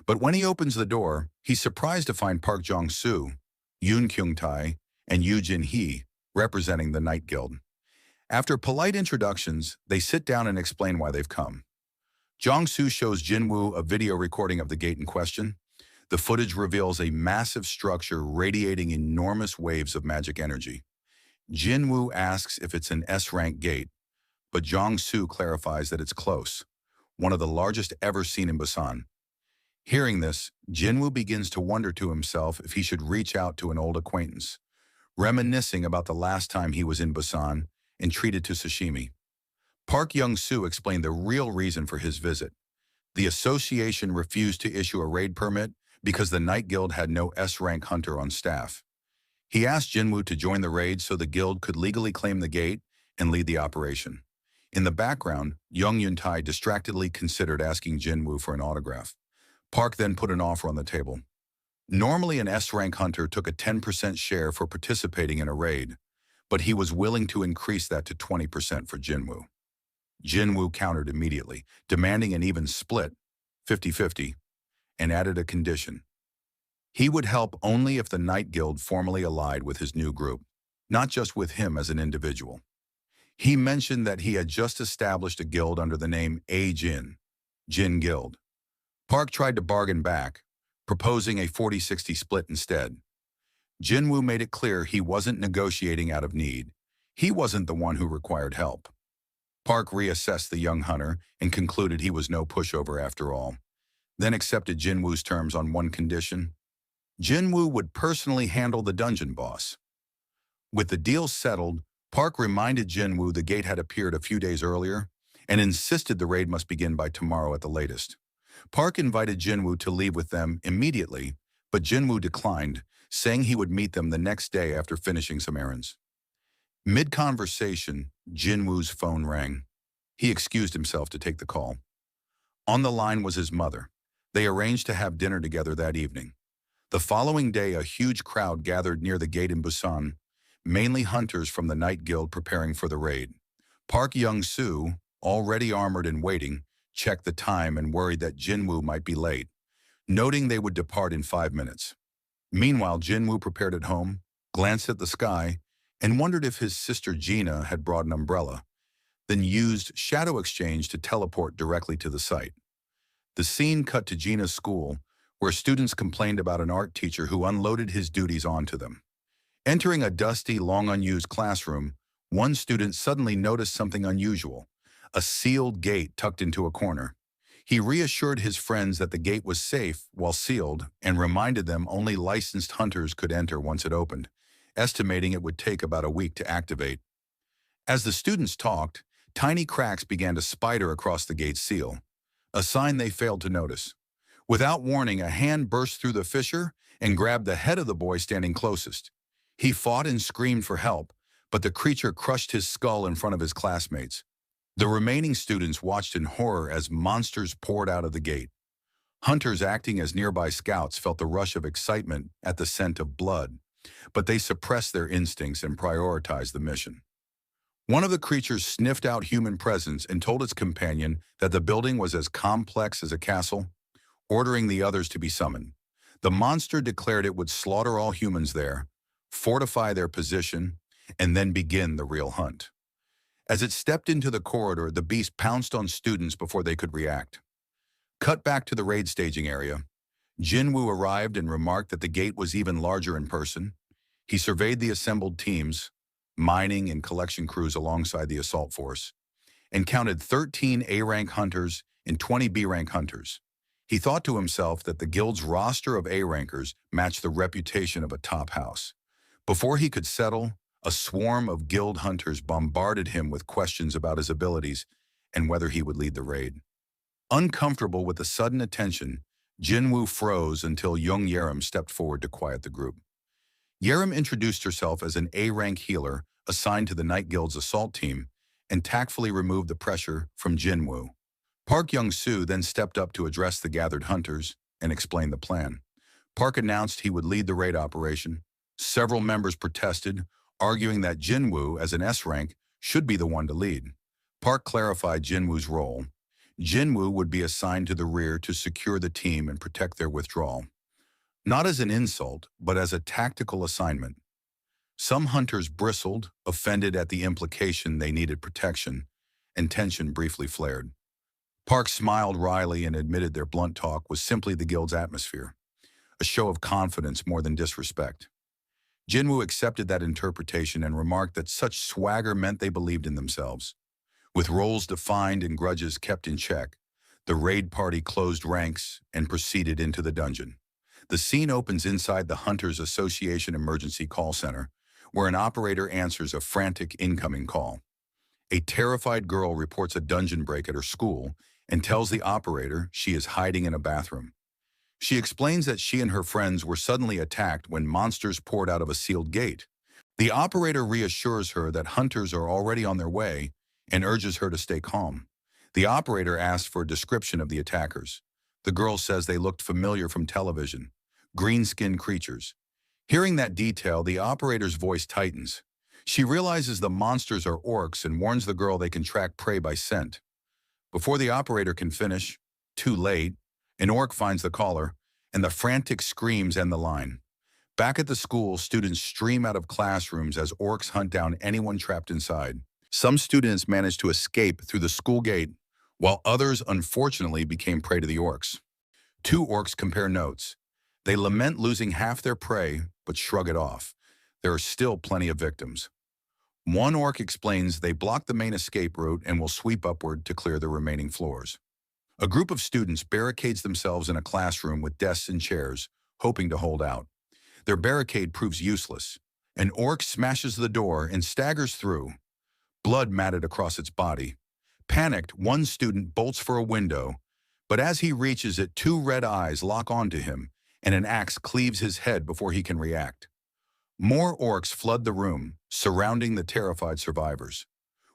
But when he opens the door, he's surprised to find Park Jong-soo, Yoon Kyung-tae, and Yoo Jin-hee representing the Night Guild. After polite introductions, they sit down and explain why they've come. Jong-soo shows Jinwoo a video recording of the gate in question. The footage reveals a massive structure radiating enormous waves of magic energy. Jinwoo asks if it's an S-rank gate, but Jong-soo clarifies that it's close, one of the largest ever seen in Busan. Hearing this, Jinwoo begins to wonder to himself if he should reach out to an old acquaintance, reminiscing about the last time he was in Busan and treated to sashimi. Park Young-soo explained the real reason for his visit. The association refused to issue a raid permit because the Night Guild had no S-rank hunter on staff. He asked Jinwoo to join the raid so the guild could legally claim the gate and lead the operation. In the background, Young Yun-tae distractedly considered asking Jinwoo for an autograph. Park then put an offer on the table. Normally, an S-rank hunter took a 10% share for participating in a raid, but he was willing to increase that to 20% for Jinwoo. Jinwoo countered immediately, demanding an even split, 50-50, and added a condition. He would help only if the Night Guild formally allied with his new group, not just with him as an individual. He mentioned that he had just established a guild under the name Ajin, Jin Guild. Park tried to bargain back, proposing a 40-60 split instead. Jinwoo made it clear he wasn't negotiating out of need. He wasn't the one who required help. Park reassessed the young hunter and concluded he was no pushover after all, then accepted Jinwoo's terms on one condition. Jinwoo would personally handle the dungeon boss. With the deal settled, Park reminded Jinwoo the gate had appeared a few days earlier and insisted the raid must begin by tomorrow at the latest. Park invited Jinwoo to leave with them immediately, but Jinwoo declined, saying he would meet them the next day after finishing some errands. Mid-conversation, Jinwoo's phone rang. He excused himself to take the call. On the line was his mother. They arranged to have dinner together that evening. The following day, a huge crowd gathered near the gate in Busan, mainly hunters from the Night Guild preparing for the raid. Park Young-soo, already armored and waiting, checked the time and worried that Jinwoo might be late, noting they would depart in 5 minutes. Meanwhile, Jinwoo prepared at home, glanced at the sky, and wondered if his sister Gina had brought an umbrella, then used Shadow Exchange to teleport directly to the site. The scene cut to Gina's school, where students complained about an art teacher who unloaded his duties onto them. Entering a dusty, long-unused classroom, one student suddenly noticed something unusual, a sealed gate tucked into a corner. He reassured his friends that the gate was safe while sealed and reminded them only licensed hunters could enter once it opened, estimating it would take about a week to activate. As the students talked, tiny cracks began to spider across the gate's seal, a sign they failed to notice. Without warning, a hand burst through the fissure and grabbed the head of the boy standing closest. He fought and screamed for help, but the creature crushed his skull in front of his classmates. The remaining students watched in horror as monsters poured out of the gate. Hunters acting as nearby scouts felt the rush of excitement at the scent of blood, but they suppressed their instincts and prioritized the mission. One of the creatures sniffed out human presence and told its companion that the building was as complex as a castle, ordering the others to be summoned. The monster declared it would slaughter all humans there, fortify their position, and then begin the real hunt. As it stepped into the corridor, the beast pounced on students before they could react. Cut back to the raid staging area. Jinwoo arrived and remarked that the gate was even larger in person. He surveyed the assembled teams, mining and collection crews alongside the assault force, and counted 13 A-rank hunters and 20 B-rank hunters. He thought to himself that the guild's roster of A-rankers matched the reputation of a top house. Before he could settle, a swarm of guild hunters bombarded him with questions about his abilities and whether he would lead the raid. Uncomfortable with the sudden attention, Jinwoo froze until young Yerim stepped forward to quiet the group. Yerim introduced herself as an A-rank healer assigned to the Night Guild's assault team and tactfully removed the pressure from Jinwoo. Park Young-soo then stepped up to address the gathered hunters and explain the plan. Park announced he would lead the raid operation. Several members protested, arguing that Jinwoo, as an S-rank, should be the one to lead. Park clarified Jinwoo's role. Jinwoo would be assigned to the rear to secure the team and protect their withdrawal. Not as an insult, but as a tactical assignment. Some hunters bristled, offended at the implication they needed protection, and tension briefly flared. Park smiled wryly and admitted their blunt talk was simply the guild's atmosphere, a show of confidence more than disrespect. Jinwoo accepted that interpretation and remarked that such swagger meant they believed in themselves. With roles defined and grudges kept in check, the raid party closed ranks and proceeded into the dungeon. The scene opens inside the Hunters Association Emergency Call Center, where an operator answers a frantic incoming call. A terrified girl reports a dungeon break at her school and tells the operator she is hiding in a bathroom. She explains that she and her friends were suddenly attacked when monsters poured out of a sealed gate. The operator reassures her that hunters are already on their way and urges her to stay calm. The operator asks for a description of the attackers. The girl says they looked familiar from television, green-skinned creatures. Hearing that detail, the operator's voice tightens. She realizes the monsters are orcs and warns the girl they can track prey by scent. Before the operator can finish, too late, an orc finds the caller, and the frantic screams end the line. Back at the school, students stream out of classrooms as orcs hunt down anyone trapped inside. Some students manage to escape through the school gate, while others unfortunately became prey to the orcs. Two orcs compare notes. They lament losing half their prey, but shrug it off. There are still plenty of victims. One orc explains they block the main escape route and will sweep upward to clear the remaining floors. A group of students barricades themselves in a classroom with desks and chairs, hoping to hold out. Their barricade proves useless. An orc smashes the door and staggers through, blood matted across its body. Panicked, one student bolts for a window, but as he reaches it, two red eyes lock onto him, and an axe cleaves his head before he can react. More orcs flood the room, surrounding the terrified survivors.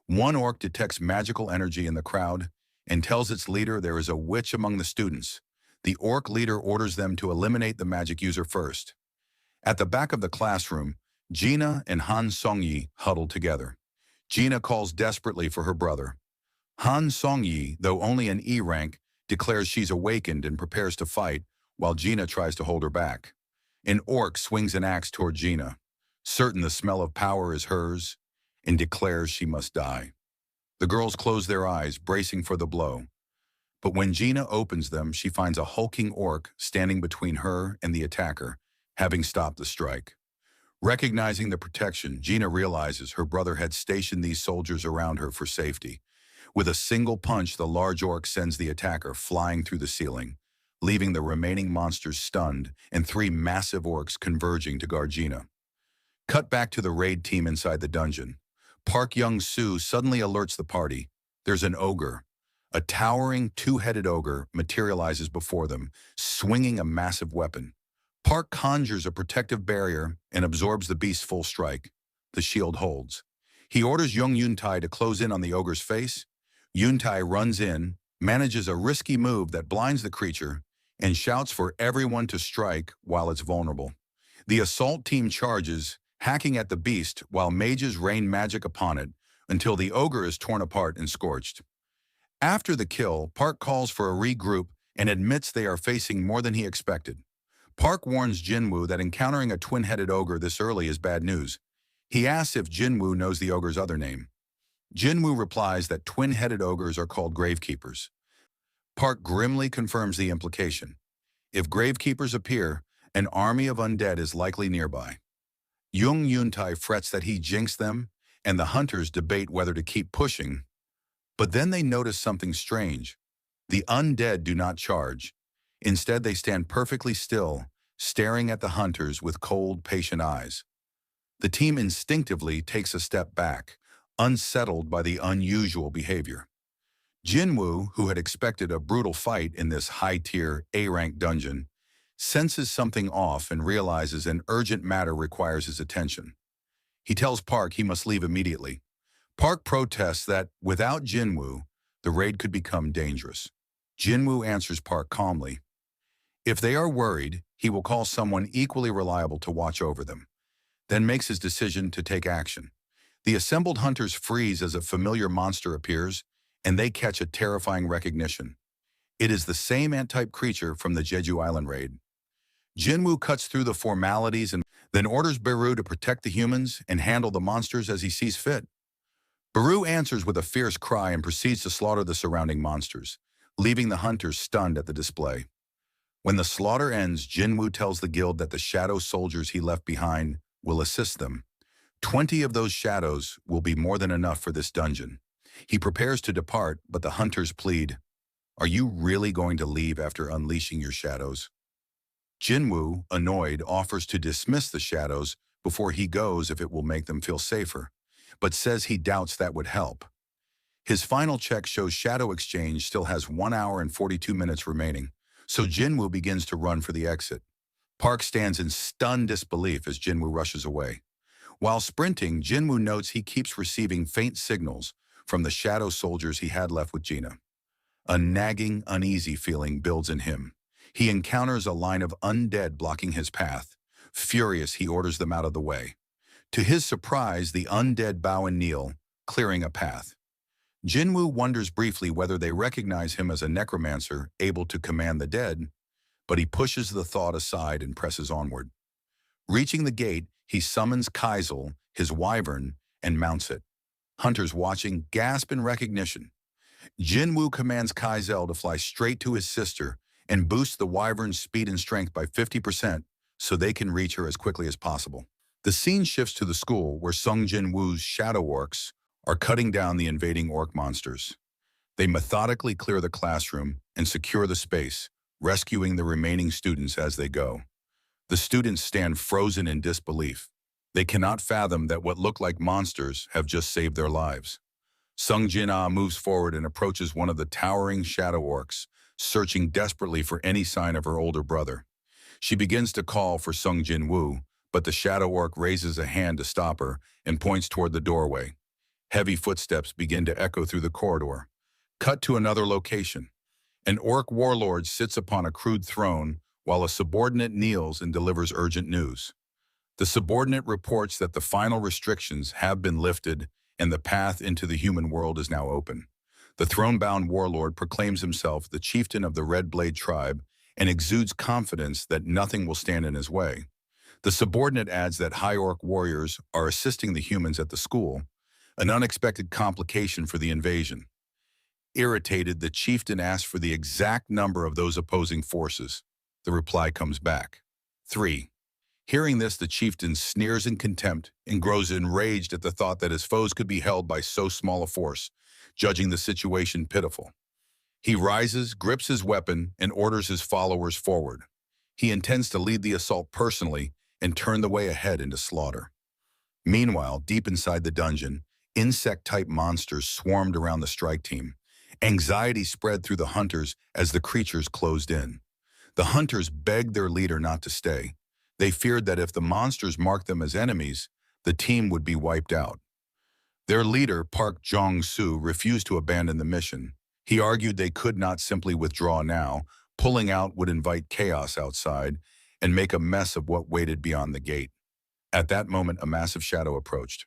One orc detects magical energy in the crowd and tells its leader there is a witch among the students. The orc leader orders them to eliminate the magic user first. At the back of the classroom, Gina and Han Songyi huddle together. Gina calls desperately for her brother. Han Songyi, though only an E rank, declares she's awakened and prepares to fight, while Gina tries to hold her back. An orc swings an axe toward Gina, certain the smell of power is hers, and declares she must die. The girls close their eyes, bracing for the blow. But when Gina opens them, she finds a hulking orc standing between her and the attacker, having stopped the strike. Recognizing the protection, Gina realizes her brother had stationed these soldiers around her for safety. With a single punch, the large orc sends the attacker flying through the ceiling, leaving the remaining monsters stunned and three massive orcs converging to guard Gina. Cut back to the raid team inside the dungeon. Park Young-soo suddenly alerts the party. There's an ogre. A towering, two-headed ogre materializes before them, swinging a massive weapon. Park conjures a protective barrier and absorbs the beast's full strike. The shield holds. He orders Young Yuntai to close in on the ogre's face. Yuntai runs in, manages a risky move that blinds the creature, and shouts for everyone to strike while it's vulnerable. The assault team charges, hacking at the beast while mages rain magic upon it until the ogre is torn apart and scorched. After the kill, Park calls for a regroup and admits they are facing more than he expected. Park warns Jinwoo that encountering a twin-headed ogre this early is bad news. He asks if Jinwoo knows the ogre's other name. Jinwoo replies that twin-headed ogres are called gravekeepers. Park grimly confirms the implication. If gravekeepers appear, an army of undead is likely nearby. Young Yuntai frets that he jinxed them, and the hunters debate whether to keep pushing. But then they notice something strange. The undead do not charge. Instead, they stand perfectly still, staring at the hunters with cold, patient eyes. The team instinctively takes a step back, unsettled by the unusual behavior. Jinwoo, who had expected a brutal fight in this high-tier, A-rank dungeon, senses something off and realizes an urgent matter requires his attention. He tells Park he must leave immediately. Park protests that, without Jinwoo, the raid could become dangerous. Jinwoo answers Park calmly. If they are worried, he will call someone equally reliable to watch over them, then makes his decision to take action. The assembled hunters freeze as a familiar monster appears, and they catch a terrifying recognition. It is the same ant-type creature from the Jeju Island raid. Jinwoo cuts through the formalities and then orders Beru to protect the humans and handle the monsters as he sees fit. Beru answers with a fierce cry and proceeds to slaughter the surrounding monsters, leaving the hunters stunned at the display. When the slaughter ends, Jinwoo tells the guild that the shadow soldiers he left behind will assist them. 20 of those shadows will be more than enough for this dungeon. He prepares to depart, but the hunters plead, "Are you really going to leave after unleashing your shadows?" Jinwoo, annoyed, offers to dismiss the shadows before he goes if it will make them feel safer, but says he doubts that would help. His final check shows Shadow Exchange still has 1 hour and 42 minutes remaining, so Jinwoo begins to run for the exit. Park stands in stunned disbelief as Jinwoo rushes away. While sprinting, Jinwoo notes he keeps receiving faint signals from the shadow soldiers he had left with Gina. A nagging, uneasy feeling builds in him. He encounters a line of undead blocking his path. Furious, he orders them out of the way. To his surprise, the undead bow and kneel, clearing a path. Jinwoo wonders briefly whether they recognize him as a necromancer able to command the dead, but he pushes the thought aside and presses onward. Reaching the gate, he summons Kaizel, his wyvern, and mounts it. Hunters watching gasp in recognition. Jinwoo commands Kaizel to fly straight to his sister and boosts the wyvern's speed and strength by 50% so they can reach her as quickly as possible. The scene shifts to the school where Jin Woo's shadow orcs are cutting down the invading orc monsters. They methodically clear the classroom and secure the space, rescuing the remaining students as they go. The students stand frozen in disbelief. They cannot fathom that what look like monsters have just saved their lives. Jin moves forward and approaches one of the towering shadow orcs, searching desperately for any sign of her older brother. She begins to call for Jin Woo, but the shadow orc raises a hand to stop her and points toward the doorway. Heavy footsteps begin to echo through the corridor. Cut to another location. An orc warlord sits upon a crude throne while a subordinate kneels and delivers urgent news. The subordinate reports that the final restrictions have been lifted and the path into the human world is now open. The throne-bound warlord proclaims himself the chieftain of the Red Blade tribe and exudes confidence that nothing will stand in his way. The subordinate adds that high orc warriors are assisting the humans at the school, an unexpected complication for the invasion. Irritated, the chieftain asks for the exact number of those opposing forces. The reply comes back: 3. Hearing this, the chieftain sneers in contempt and grows enraged at the thought that his foes could be held by so small a force, judging the situation pitiful. He rises, grips his weapon, and orders his followers forward. He intends to lead the assault personally and turn the way ahead into slaughter. Meanwhile, deep inside the dungeon, insect-type monsters swarmed around the strike team. Anxiety spread through the hunters as the creatures closed in. The hunters begged their leader not to stay. They feared that if the monsters marked them as enemies, the team would be wiped out. Their leader, Park Jong-soo, refused to abandon the mission. He argued they could not simply withdraw now. Pulling out would invite chaos outside and make a mess of what waited beyond the gate. At that moment, a massive shadow approached.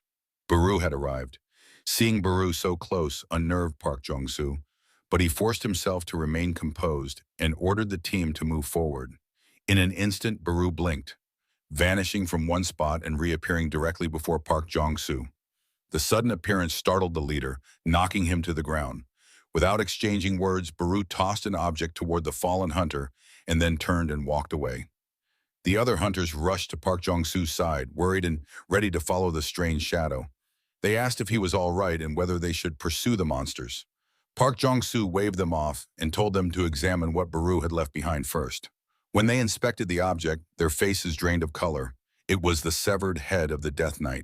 Baru had arrived. Seeing Baru so close unnerved Park Jong-soo, but he forced himself to remain composed and ordered the team to move forward. In an instant, Baru blinked, vanishing from one spot and reappearing directly before Park Jong-soo. The sudden appearance startled the leader, knocking him to the ground. Without exchanging words, Baru tossed an object toward the fallen hunter and then turned and walked away. The other hunters rushed to Park Jong-soo's side, worried and ready to follow the strange shadow. They asked if he was all right and whether they should pursue the monsters. Park Jong-soo waved them off and told them to examine what Baru had left behind first. When they inspected the object, their faces drained of color. It was the severed head of the Death Knight.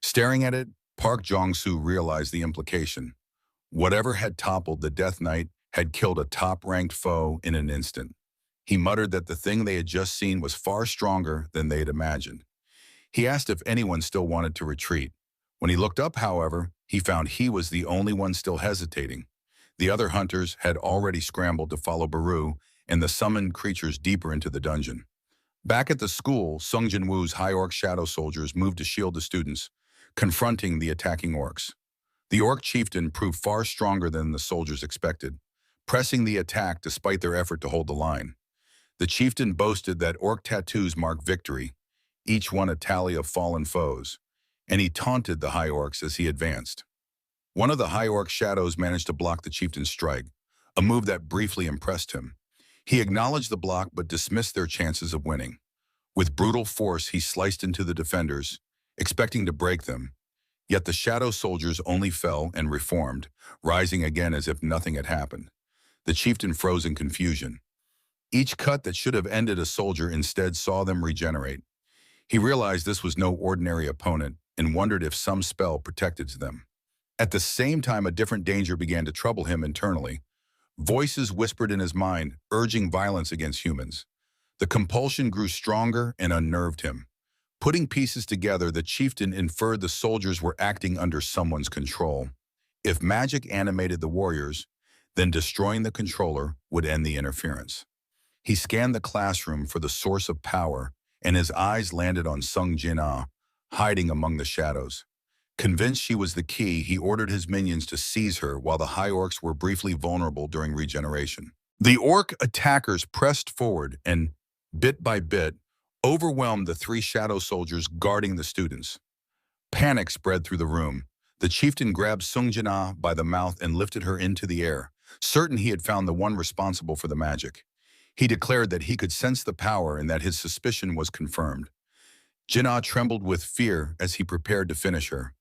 Staring at it, Park Jong-soo realized the implication. Whatever had toppled the Death Knight had killed a top-ranked foe in an instant. He muttered that the thing they had just seen was far stronger than they had imagined. He asked if anyone still wanted to retreat. When he looked up, however, he found he was the only one still hesitating. The other hunters had already scrambled to follow Baru and the summoned creatures deeper into the dungeon. Back at the school, Jin Woo's high orc shadow soldiers moved to shield the students, confronting the attacking orcs. The orc chieftain proved far stronger than the soldiers expected, pressing the attack despite their effort to hold the line. The chieftain boasted that orc tattoos mark victory, each one a tally of fallen foes, and he taunted the high orcs as he advanced. One of the high orc shadows managed to block the chieftain's strike, a move that briefly impressed him. He acknowledged the block but dismissed their chances of winning. With brutal force, he sliced into the defenders, expecting to break them. Yet the shadow soldiers only fell and reformed, rising again as if nothing had happened. The chieftain froze in confusion. Each cut that should have ended a soldier instead saw them regenerate. He realized this was no ordinary opponent and wondered if some spell protected them. At the same time, a different danger began to trouble him internally. Voices whispered in his mind, urging violence against humans. The compulsion grew stronger and unnerved him. Putting pieces together, the chieftain inferred the soldiers were acting under someone's control. If magic animated the warriors, then destroying the controller would end the interference. He scanned the classroom for the source of power, and his eyes landed on Jin Wu, hiding among the shadows. Convinced she was the key, he ordered his minions to seize her while the high orcs were briefly vulnerable during regeneration. The orc attackers pressed forward and, bit by bit, overwhelmed the three shadow soldiers guarding the students. Panic spread through the room. The chieftain grabbed Jin Wu by the mouth and lifted her into the air, certain he had found the one responsible for the magic. He declared that he could sense the power and that his suspicion was confirmed. Jinna trembled with fear as he prepared to finish her.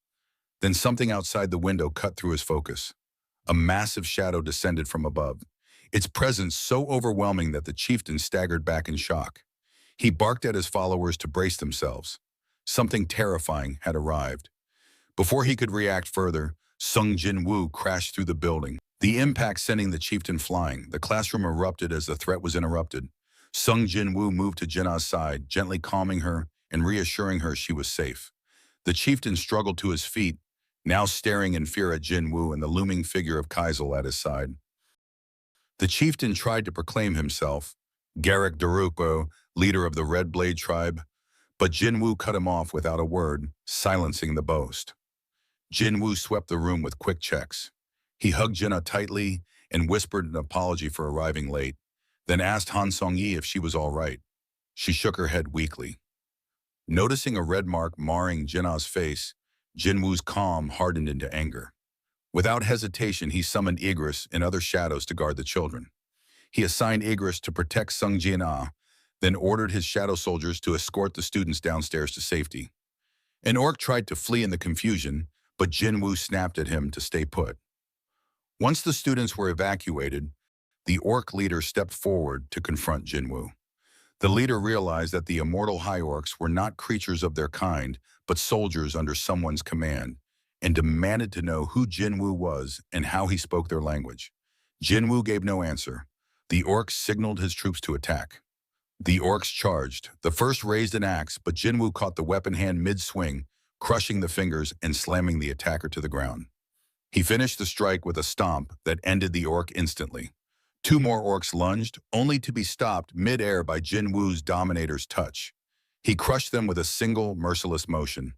Then something outside the window cut through his focus. A massive shadow descended from above, its presence so overwhelming that the chieftain staggered back in shock. He barked at his followers to brace themselves. Something terrifying had arrived. Before he could react further, Jin Wu crashed through the building, the impact sending the chieftain flying. The classroom erupted as the threat was interrupted. Jin Wu moved to Jinna's side, gently calming her and reassuring her she was safe. The chieftain struggled to his feet, now staring in fear at Jin Wu and the looming figure of Kaisel at his side. The chieftain tried to proclaim himself, Garrick Darupo, leader of the Red Blade tribe, but Jin Wu cut him off without a word, silencing the boast. Jin Wu swept the room with quick checks. He hugged Jinna tightly and whispered an apology for arriving late, then asked Han Song-yi if she was all right. She shook her head weakly. Noticing a red mark marring Jinna's face, Jin Wu's calm hardened into anger. Without hesitation, he summoned Igris and other shadows to guard the children. He assigned Igris to protect Sung Jin-ah, then ordered his shadow soldiers to escort the students downstairs to safety. An orc tried to flee in the confusion, but Jin Wu snapped at him to stay put. Once the students were evacuated, the orc leader stepped forward to confront Jin Wu. The leader realized that the immortal high orcs were not creatures of their kind, but soldiers under someone's command, and demanded to know who Jin Wu was and how he spoke their language. Jin Wu gave no answer. The orcs signaled his troops to attack. The orcs charged. The first raised an axe, but Jin Wu caught the weapon hand mid-swing, crushing the fingers and slamming the attacker to the ground. He finished the strike with a stomp that ended the orc instantly. Two more orcs lunged, only to be stopped mid-air by Jin Wu's dominator's touch. He crushed them with a single, merciless motion.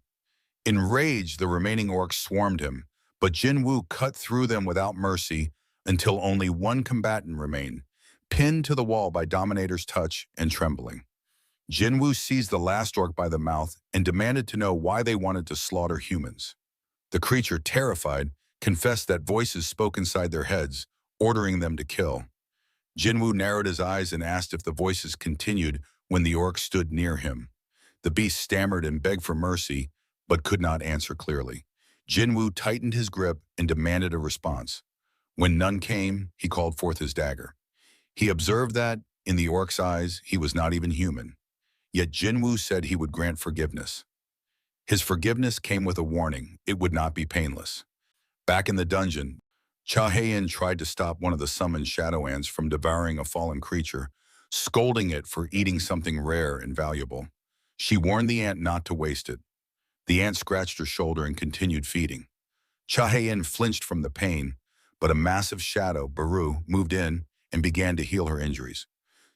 Enraged, the remaining orcs swarmed him, but Jin Wu cut through them without mercy until only one combatant remained, pinned to the wall by dominator's touch and trembling. Jin Wu seized the last orc by the mouth and demanded to know why they wanted to slaughter humans. The creature, terrified, confessed that voices spoke inside their heads, ordering them to kill. Jin Wu narrowed his eyes and asked if the voices continued when the orc stood near him. The beast stammered and begged for mercy, but could not answer clearly. Jin Wu tightened his grip and demanded a response. When none came, he called forth his dagger. He observed that, in the orc's eyes, he was not even human. Yet Jin Wu said he would grant forgiveness. His forgiveness came with a warning: it would not be painless. Back in the dungeon, Cha Hayan tried to stop one of the summoned shadow ants from devouring a fallen creature, scolding it for eating something rare and valuable. She warned the ant not to waste it. The ant scratched her shoulder and continued feeding. Cha Hayan flinched from the pain, but a massive shadow, Baru, moved in and began to heal her injuries.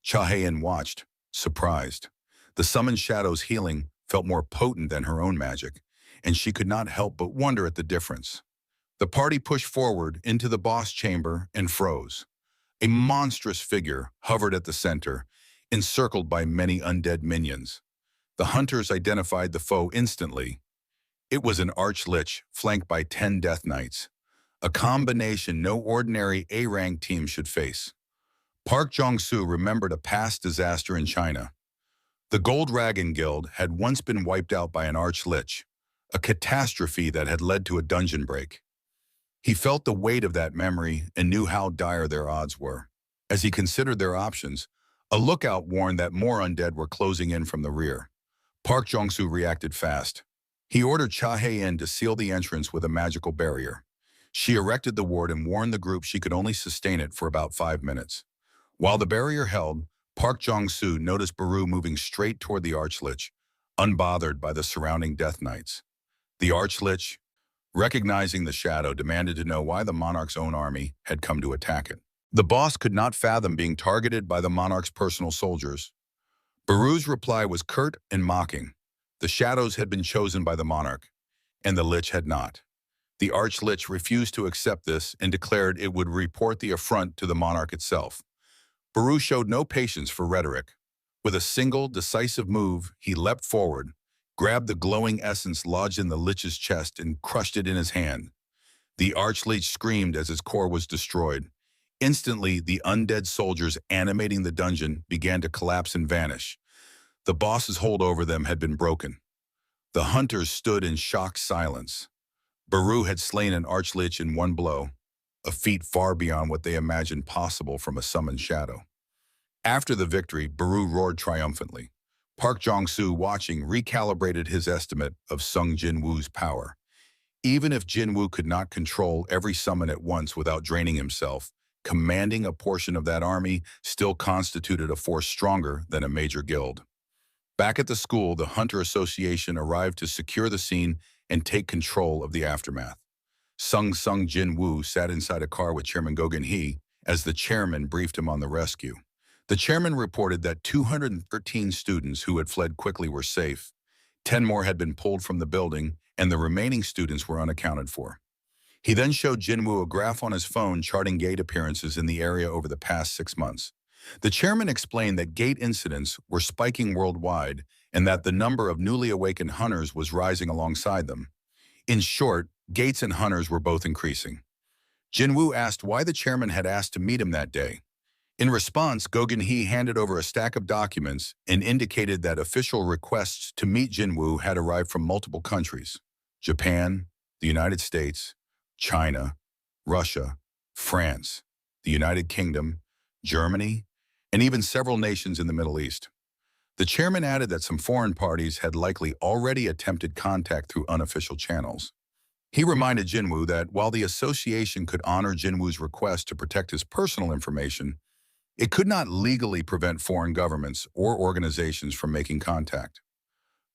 Cha Hayan watched, surprised. The summoned shadow's healing felt more potent than her own magic, and she could not help but wonder at the difference. The party pushed forward into the boss chamber and froze. A monstrous figure hovered at the center, encircled by many undead minions. The hunters identified the foe instantly. It was an arch-lich flanked by 10 death knights, a combination no ordinary A-rank team should face. Park Jong-soo remembered a past disaster in China. The Gold Dragon Guild had once been wiped out by an arch-lich, a catastrophe that had led to a dungeon break. He felt the weight of that memory and knew how dire their odds were. As he considered their options, a lookout warned that more undead were closing in from the rear. Park Jong-soo reacted fast. He ordered Cha Hayan to seal the entrance with a magical barrier. She erected the ward and warned the group she could only sustain it for about 5 minutes. While the barrier held, Park Jong-soo noticed Baru moving straight toward the arch-lich, unbothered by the surrounding death knights. The arch-lich, recognizing the shadow, demanded to know why the monarch's own army had come to attack it. The boss could not fathom being targeted by the monarch's personal soldiers. Baru's reply was curt and mocking. The shadows had been chosen by the monarch, and the lich had not. The arch-lich refused to accept this and declared it would report the affront to the monarch itself. Baru showed no patience for rhetoric. With a single, decisive move, he leapt forward, grabbed the glowing essence lodged in the lich's chest and crushed it in his hand. The arch-lich screamed as his core was destroyed. Instantly, the undead soldiers animating the dungeon began to collapse and vanish. The boss's hold over them had been broken. The hunters stood in shocked silence. Baru had slain an archlich in one blow, a feat far beyond what they imagined possible from a summoned shadow. After the victory, Baru roared triumphantly. Park Jong-soo, watching, recalibrated his estimate of Sung Jinwoo's power. Even if Jinwoo could not control every summon at once without draining himself, commanding a portion of that army still constituted a force stronger than a major guild. Back at the school, the Hunter Association arrived to secure the scene and take control of the aftermath. Sung Jin Wu sat inside a car with Chairman Go Gun-hee as the chairman briefed him on the rescue. The chairman reported that 213 students who had fled quickly were safe. 10 more had been pulled from the building, and the remaining students were unaccounted for. He then showed Jinwoo a graph on his phone charting gate appearances in the area over the past 6 months. The chairman explained that gate incidents were spiking worldwide and that the number of newly awakened hunters was rising alongside them. In short, gates and hunters were both increasing. Jinwoo asked why the chairman had asked to meet him that day. In response, Go Gun-hee handed over a stack of documents and indicated that official requests to meet Jinwoo had arrived from multiple countries: Japan, the United States, China, Russia, France, the United Kingdom, Germany, and even several nations in the Middle East. The chairman added that some foreign parties had likely already attempted contact through unofficial channels. He reminded Jinwoo that while the association could honor Jinwoo's request to protect his personal information, it could not legally prevent foreign governments or organizations from making contact.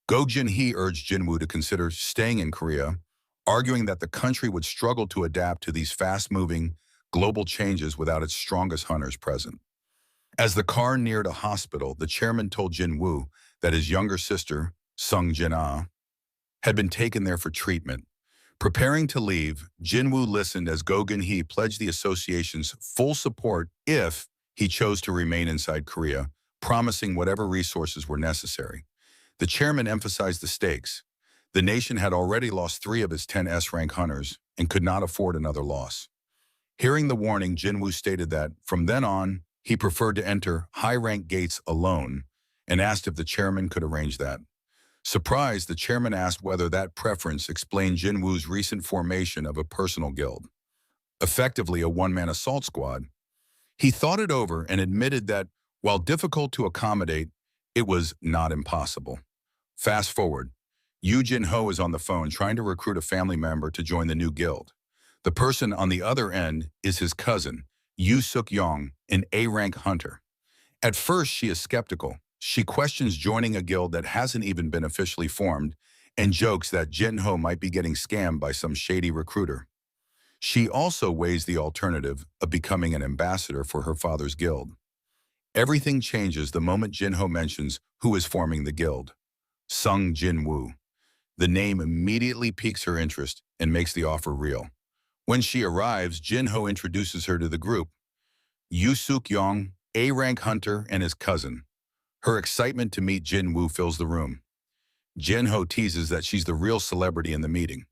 Go Gun-hee urged Jinwoo to consider staying in Korea, arguing that the country would struggle to adapt to these fast-moving, global changes without its strongest hunters present. As the car neared a hospital, the chairman told Jinwoo that his younger sister, Sung Jin-ah, had been taken there for treatment. Preparing to leave, Jinwoo listened as Go Gun-hee pledged the association's full support if he chose to remain inside Korea, promising whatever resources were necessary. The chairman emphasized the stakes. The nation had already lost 3 of its 10 S-rank hunters and could not afford another loss. Hearing the warning, Jinwoo stated that, from then on, he preferred to enter high-rank gates alone and asked if the chairman could arrange that. Surprised, the chairman asked whether that preference explained Jinwoo's recent formation of a personal guild, effectively a one-man assault squad. He thought it over and admitted that, while difficult to accommodate, it was not impossible. Fast forward, Yoo Jin-ho is on the phone trying to recruit a family member to join the new guild. The person on the other end is his cousin, Yoo Suk-yong, an A-rank hunter. At first, she is skeptical. She questions joining a guild that hasn't even been officially formed and jokes that Jin-ho might be getting scammed by some shady recruiter. She also weighs the alternative of becoming an ambassador for her father's guild. Everything changes the moment Jin-ho mentions who is forming the guild: Sung Jin Wu. The name immediately piques her interest and makes the offer real. When she arrives, Jin-ho introduces her to the group: Yoo Suk-yong, A-rank hunter, and his cousin. Her excitement to meet Jin Wu fills the room. Jin-ho teases that she's the real celebrity in the meeting.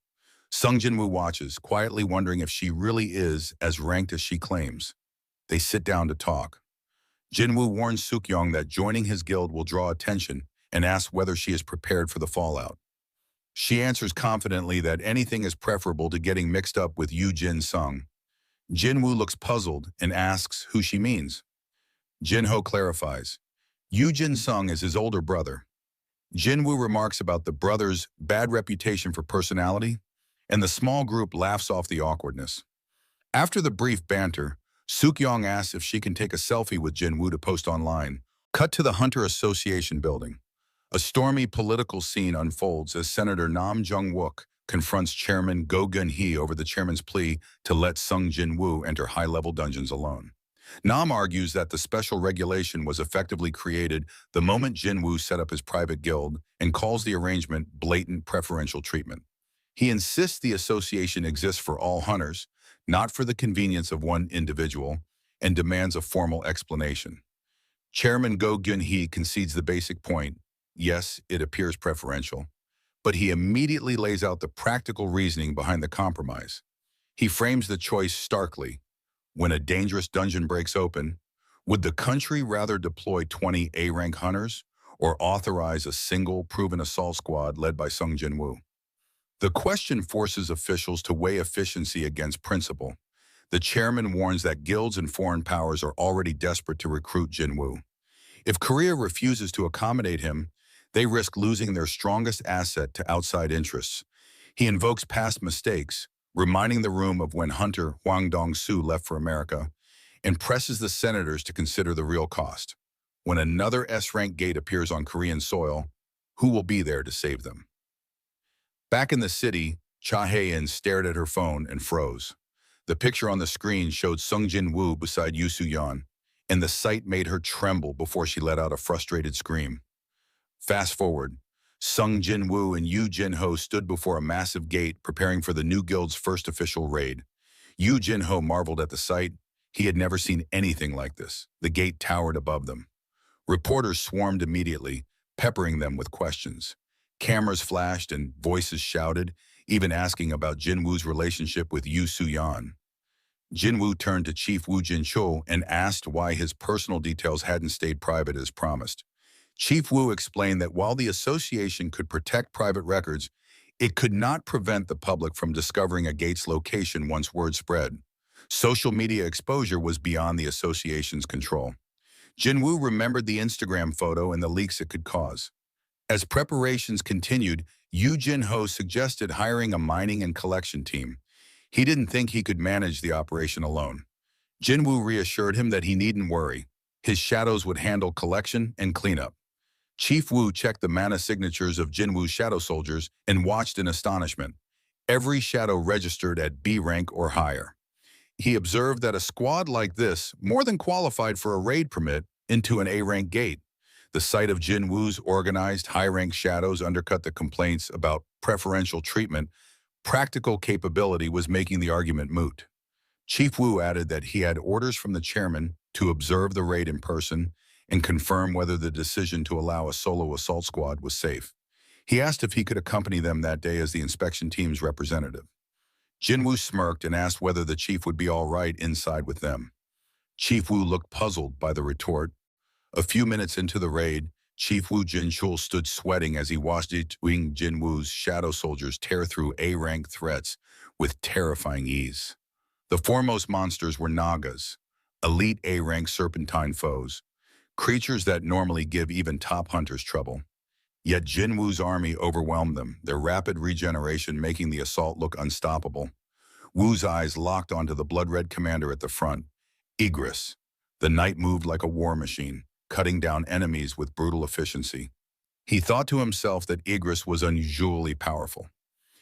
Sung Jin Wu watches, quietly wondering if she really is as ranked as she claims. They sit down to talk. Jin Wu warns Suk-yong that joining his guild will draw attention and asks whether she is prepared for the fallout. She answers confidently that anything is preferable to getting mixed up with Yoo Jin-sung. Jin Wu looks puzzled and asks who she means. Jin-ho clarifies. Yoo Jin-sung is his older brother. Jin Wu remarks about the brother's bad reputation for personality, and the small group laughs off the awkwardness. After the brief banter, Suk-yong asks if she can take a selfie with Jin Wu to post online. Cut to the Hunter Association building. A stormy political scene unfolds as Senator Nam Jung-wook confronts Chairman Go Gun-hee over the chairman's plea to let Sung Jin Wu enter high-level dungeons alone. Nam argues that the special regulation was effectively created the moment Jin Wu set up his private guild and calls the arrangement blatant preferential treatment. He insists the association exists for all hunters, not for the convenience of one individual, and demands a formal explanation. Chairman Go Gun-hee concedes the basic point: yes, it appears preferential, but he immediately lays out the practical reasoning behind the compromise. He frames the choice starkly. When a dangerous dungeon breaks open, would the country rather deploy 20 A-rank hunters or authorize a single proven assault squad led by Jin Wu. The question forces officials to weigh efficiency against principle. The chairman warns that guilds and foreign powers are already desperate to recruit Jin Wu. If Korea refuses to accommodate him, they risk losing their strongest asset to outside interests. He invokes past mistakes, reminding the room of when Hunter Hwang Dong-soo left for America, and presses the senators to consider the real cost. When another S-rank gate appears on Korean soil, who will be there to save them? Back in the city, Cha Hae-in stared at her phone and froze. The picture on the screen showed Jin Woo beside Yoo Soo-yeon, and the sight made her tremble before she let out a frustrated scream. Fast forward, Jin Woo and Yoo Jin-ho stood before a massive gate preparing for the new guild's first official raid. Yoo Jin-ho marveled at the sight. He had never seen anything like this. The gate towered above them. Reporters swarmed immediately, peppering them with questions. Cameras flashed and voices shouted, even asking about Jin Woo's relationship with Yoo Soo-yeon. Jin Woo turned to Chief Woo Jin-chul and asked why his personal details hadn't stayed private as promised. Chief Woo explained that while the association could protect private records, it could not prevent the public from discovering a gate's location once word spread. Social media exposure was beyond the association's control. Jin Woo remembered the Instagram photo and the leaks it could cause. As preparations continued, Yoo Jin-ho suggested hiring a mining and collection team. He didn't think he could manage the operation alone. Jin Woo reassured him that he needn't worry. His shadows would handle collection and cleanup. Chief Woo checked the mana signatures of Jin Woo's shadow soldiers and watched in astonishment. Every shadow registered at B rank or higher. He observed that a squad like this more than qualified for a raid permit into an A-rank gate. The sight of Jin Woo's organized high-rank shadows undercut the complaints about preferential treatment. Practical capability was making the argument moot. Chief Woo added that he had orders from the chairman to observe the raid in person and confirm whether the decision to allow a solo assault squad was safe. He asked if he could accompany them that day as the inspection team's representative. Jin Woo smirked and asked whether the chief would be all right inside with them. Chief Woo looked puzzled by the retort. A few minutes into the raid, Chief Woo Jin-chul stood sweating as he watched Jin Woo's shadow soldiers tear through A-rank threats with terrifying ease. The foremost monsters were Nagas, elite A-rank serpentine foes, creatures that normally give even top hunters trouble. Yet Jin Woo's army overwhelmed them, their rapid regeneration making the assault look unstoppable. Woo's eyes locked onto the blood-red commander at the front, Igris. The knight moved like a war machine, cutting down enemies with brutal efficiency. He thought to himself that Igris was unusually powerful.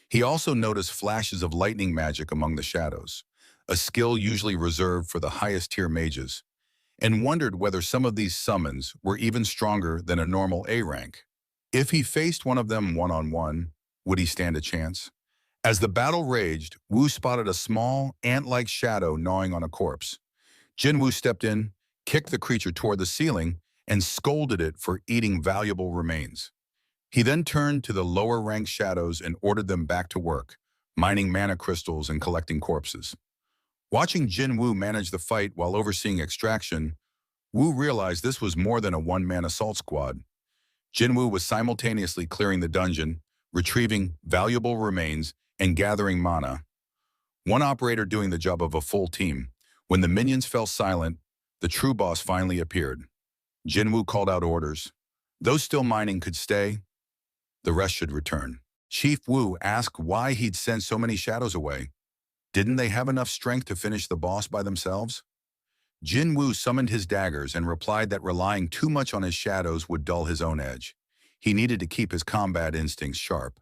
He also noticed flashes of lightning magic among the shadows, a skill usually reserved for the highest-tier mages, and wondered whether some of these summons were even stronger than a normal A-rank. If he faced one of them one-on-one, would he stand a chance? As the battle raged, Woo spotted a small, ant-like shadow gnawing on a corpse. Jin Woo stepped in, kicked the creature toward the ceiling, and scolded it for eating valuable remains. He then turned to the lower-ranked shadows and ordered them back to work, mining mana crystals and collecting corpses. Watching Jin Woo manage the fight while overseeing extraction, Woo realized this was more than a one-man assault squad. Jin Woo was simultaneously clearing the dungeon, retrieving valuable remains, and gathering mana. One operator doing the job of a full team. When the minions fell silent, the true boss finally appeared. Jin Woo called out orders. Those still mining could stay. The rest should return. Chief Woo asked why he'd sent so many shadows away. Didn't they have enough strength to finish the boss by themselves? Jin Woo summoned his daggers and replied that relying too much on his shadows would dull his own edge. He needed to keep his combat instincts sharp.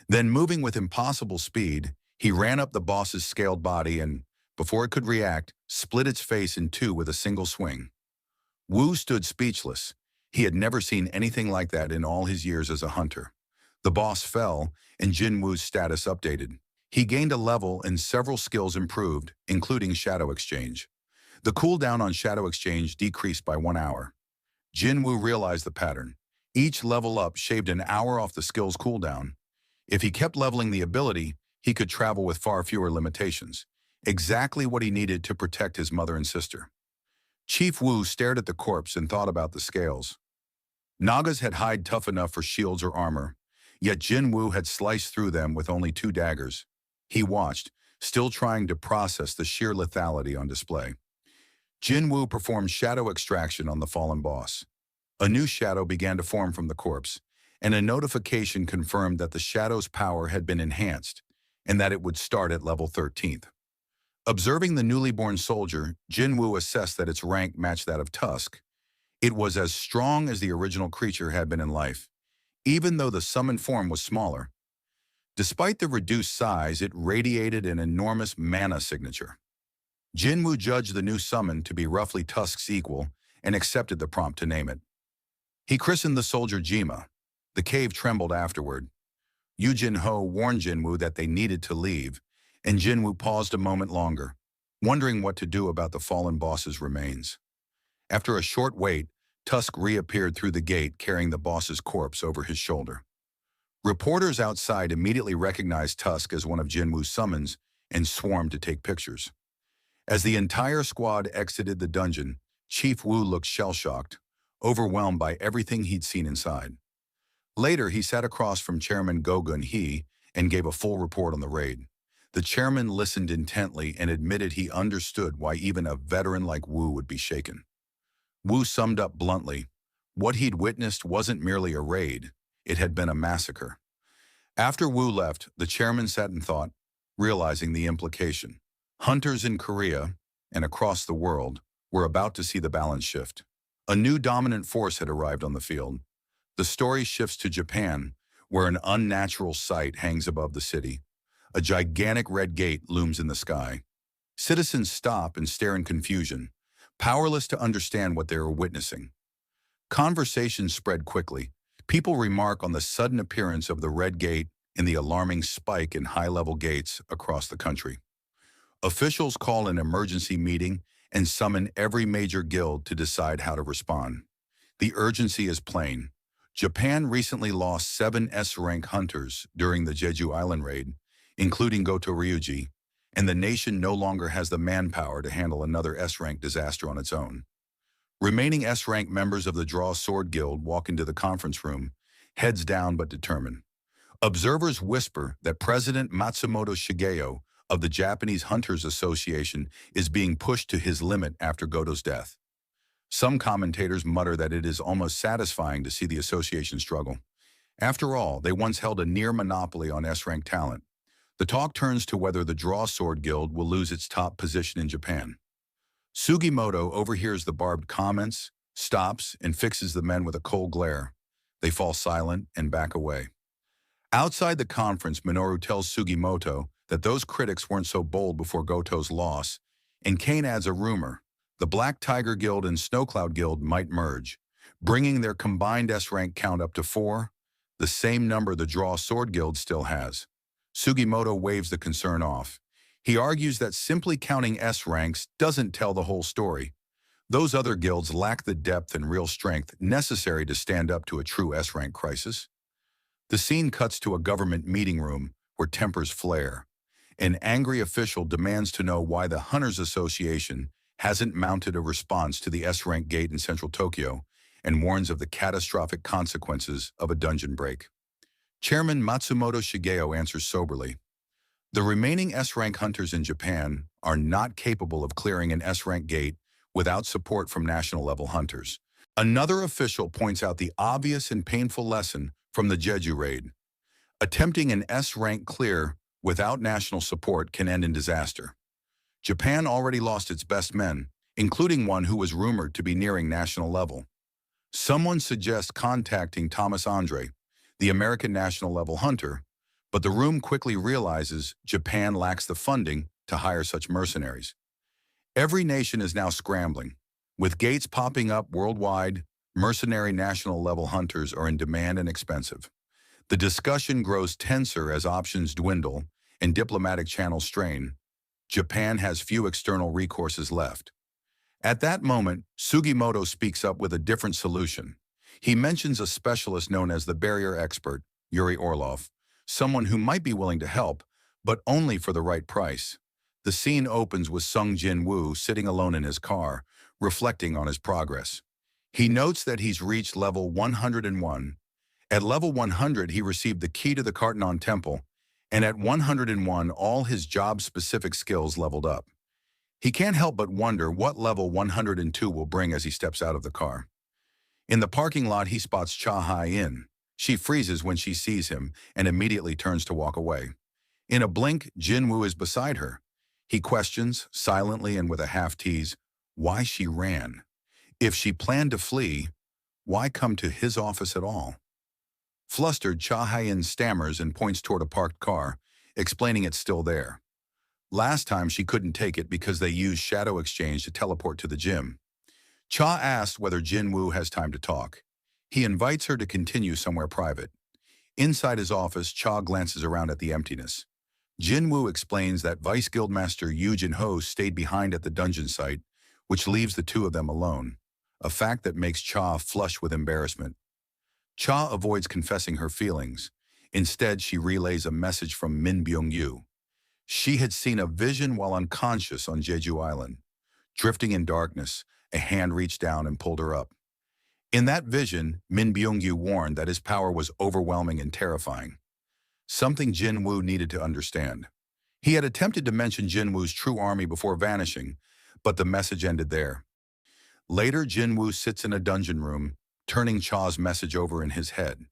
Then, moving with impossible speed, he ran up the boss's scaled body and, before it could react, split its face in two with a single swing. Woo stood speechless. He had never seen anything like that in all his years as a hunter. The boss fell, and Jin Woo's status updated. He gained a level and several skills improved, including Shadow Exchange. The cooldown on Shadow Exchange decreased by 1 hour. Jin Woo realized the pattern. Each level up shaved an hour off the skill's cooldown. If he kept leveling the ability, he could travel with far fewer limitations. Exactly what he needed to protect his mother and sister. Chief Woo stared at the corpse and thought about the scales. Nagas had hide tough enough for shields or armor, yet Jin Wu had sliced through them with only 2 daggers. He watched, still trying to process the sheer lethality on display. Jin Wu performed shadow extraction on the fallen boss. A new shadow began to form from the corpse, and a notification confirmed that the shadow's power had been enhanced, and that it would start at level 13th. Observing the newly born soldier, Jin Wu assessed that its rank matched that of Tusk. It was as strong as the original creature had been in life, even though the summoned form was smaller. Despite the reduced size, it radiated an enormous mana signature. Jin Wu judged the new summon to be roughly Tusk's equal and accepted the prompt to name it. He christened the soldier Jima. The cave trembled afterward. Yu Jin Ho warned Jin Wu that they needed to leave, and Jin Wu paused a moment longer, wondering what to do about the fallen boss's remains. After a short wait, Tusk reappeared through the gate carrying the boss's corpse over his shoulder. Reporters outside immediately recognized Tusk as one of Jin Wu's summons and swarmed to take pictures. As the entire squad exited the dungeon, Chief Wu looked shell-shocked, overwhelmed by everything he'd seen inside. Later, he sat across from Chairman Go Gun-hee and gave a full report on the raid. The chairman listened intently and admitted he understood why even a veteran like Wu would be shaken. Wu summed up bluntly, what he'd witnessed wasn't merely a raid, it had been a massacre. After Wu left, the chairman sat and thought, realizing the implication. Hunters in Korea, and across the world, were about to see the balance shift. A new dominant force had arrived on the field. The story shifts to Japan, where an unnatural sight hangs above the city. A gigantic red gate looms in the sky. Citizens stop and stare in confusion, powerless to understand what they are witnessing. Conversations spread quickly. People remark on the sudden appearance of the red gate and the alarming spike in high-level gates across the country. Officials call an emergency meeting and summon every major guild to decide how to respond. The urgency is plain. Japan recently lost 7 S-rank hunters during the Jeju Island raid, including Goto Ryuji, and the nation no longer has the manpower to handle another S-rank disaster on its own. Remaining S-rank members of the Draw Sword Guild walk into the conference room, heads down but determined. Observers whisper that President Matsumoto Shigeo of the Japanese Hunters Association is being pushed to his limit after Goto's death. Some commentators mutter that it is almost satisfying to see the association struggle. After all, they once held a near monopoly on S-rank talent. The talk turns to whether the Draw Sword Guild will lose its top position in Japan. Sugimoto overhears the barbed comments, stops, and fixes the men with a cold glare. They fall silent and back away. Outside the conference, Minoru tells Sugimoto that those critics weren't so bold before Goto's loss, and Kane adds a rumor. The Black Tiger Guild and Snowcloud Guild might merge, bringing their combined S-rank count up to 4, the same number the Draw Sword Guild still has. Sugimoto waves the concern off. He argues that simply counting S-ranks doesn't tell the whole story. Those other guilds lack the depth and real strength necessary to stand up to a true S-rank crisis. The scene cuts to a government meeting room where tempers flare. An angry official demands to know why the Hunters Association hasn't mounted a response to the S-rank gate in central Tokyo and warns of the catastrophic consequences of a dungeon break. Chairman Matsumoto Shigeo answers soberly. The remaining S-rank hunters in Japan are not capable of clearing an S-rank gate without support from national-level hunters. Another official points out the obvious and painful lesson from the Jeju raid. Attempting an S-rank clear without national support can end in disaster. Japan already lost its best men, including one who was rumored to be nearing national level. Someone suggests contacting Thomas Andre, the American national-level hunter, but the room quickly realizes Japan lacks the funding to hire such mercenaries. Every nation is now scrambling. With gates popping up worldwide, mercenary national-level hunters are in demand and expensive. The discussion grows tenser as options dwindle and diplomatic channels strain. Japan has few external recourses left. At that moment, Sugimoto speaks up with a different solution. He mentions a specialist known as the barrier expert, Yuri Orlov, someone who might be willing to help, but only for the right price. The scene opens with Sung Jin Wu sitting alone in his car, reflecting on his progress. He notes that he's reached level 101. At level 100, he received the key to the Carten temple, and at 101, all his job-specific skills leveled up. He can't help but wonder what level 102 will bring as he steps out of the car. In the parking lot, he spots Cha Hai-in. She freezes when she sees him and immediately turns to walk away. In a blink, Jin Wu is beside her. He questions, silently and with a half-tease, why she ran. If she planned to flee, why come to his office at all? Flustered, Cha Hai-in stammers and points toward a parked car, explaining it's still there. Last time she couldn't take it because they used Shadow Exchange to teleport to the gym. Cha asks whether Jin Wu has time to talk. He invites her to continue somewhere private. Inside his office, Cha glances around at the emptiness. Jin Wu explains that Vice Guildmaster Yu Jin-ho stayed behind at the dungeon site, which leaves the two of them alone, a fact that makes Cha flush with embarrassment. Cha avoids confessing her feelings. Instead, she relays a message from Min Byung-yu. She had seen a vision while unconscious on Jeju Island. Drifting in darkness, a hand reached down and pulled her up. In that vision, Min Byung-yu warned that his power was overwhelming and terrifying. Something Jin Wu needed to understand. He had attempted to mention Jin Wu's true army before vanishing, but the message ended there. Later, Jin Wu sits in a dungeon room, turning Cha's message over in his head.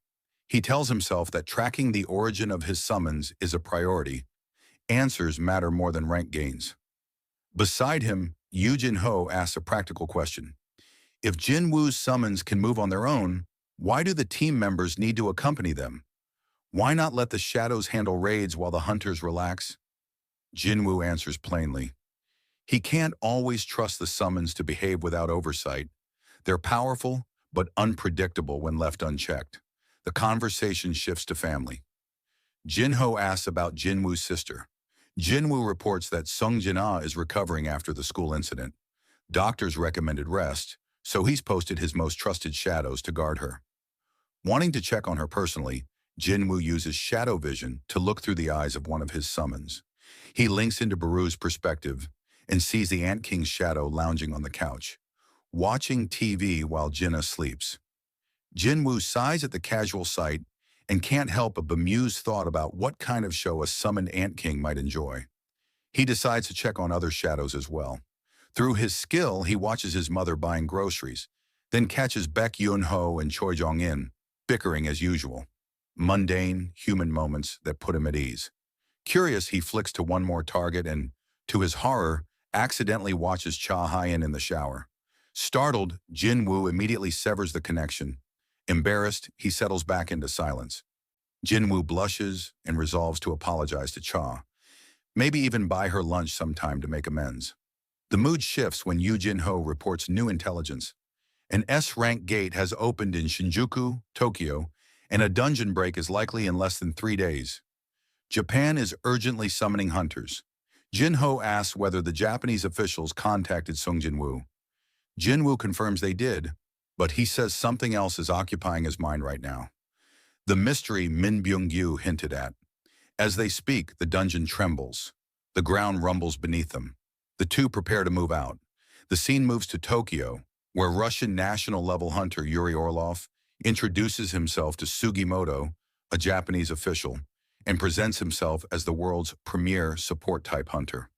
He tells himself that tracking the origin of his summons is a priority. Answers matter more than rank gains. Beside him, Yu Jin-ho asks a practical question. If Jin Wu's summons can move on their own, why do the team members need to accompany them? Why not let the shadows handle raids while the hunters relax? Jin Wu answers plainly. He can't always trust the summons to behave without oversight. They're powerful, but unpredictable when left unchecked. The conversation shifts to family. Jin-ho asks about Jin Wu's sister. Jin Wu reports that Sung Jin-ah is recovering after the school incident. Doctors recommended rest, so he's posted his most trusted shadows to guard her. Wanting to check on her personally, Jin Wu uses shadow vision to look through the eyes of one of his summons. He links into Baru's perspective and sees the Ant King's shadow lounging on the couch, watching TV while Jinna sleeps. Jin Wu sighs at the casual sight and can't help a bemused thought about what kind of show a summoned Ant King might enjoy. He decides to check on other shadows as well. Through his skill, he watches his mother buying groceries, then catches Baek Yun-ho and Choi Jong-in, bickering as usual. Mundane, human moments that put him at ease. Curious, he flicks to one more target and, to his horror, accidentally watches Cha Hai-in in the shower. Startled, Jin Wu immediately severs the connection. Embarrassed, he settles back into silence. Jin Wu blushes and resolves to apologize to Cha. Maybe even buy her lunch sometime to make amends. The mood shifts when Yu Jin-ho reports new intelligence. An S-rank gate has opened in Shinjuku, Tokyo, and a dungeon break is likely in less than 3 days. Japan is urgently summoning hunters. Jin-ho asks whether the Japanese officials contacted Sung Jin-woo. Jinwoo confirms they did, but he says something else is occupying his mind right now. The mystery Min Byung-yu hinted at. As they speak, the dungeon trembles. The ground rumbles beneath them. The two prepare to move out. The scene moves to Tokyo, where Russian national-level hunter Yuri Orlov introduces himself to Sugimoto, a Japanese official, and presents himself as the world's premier support-type hunter.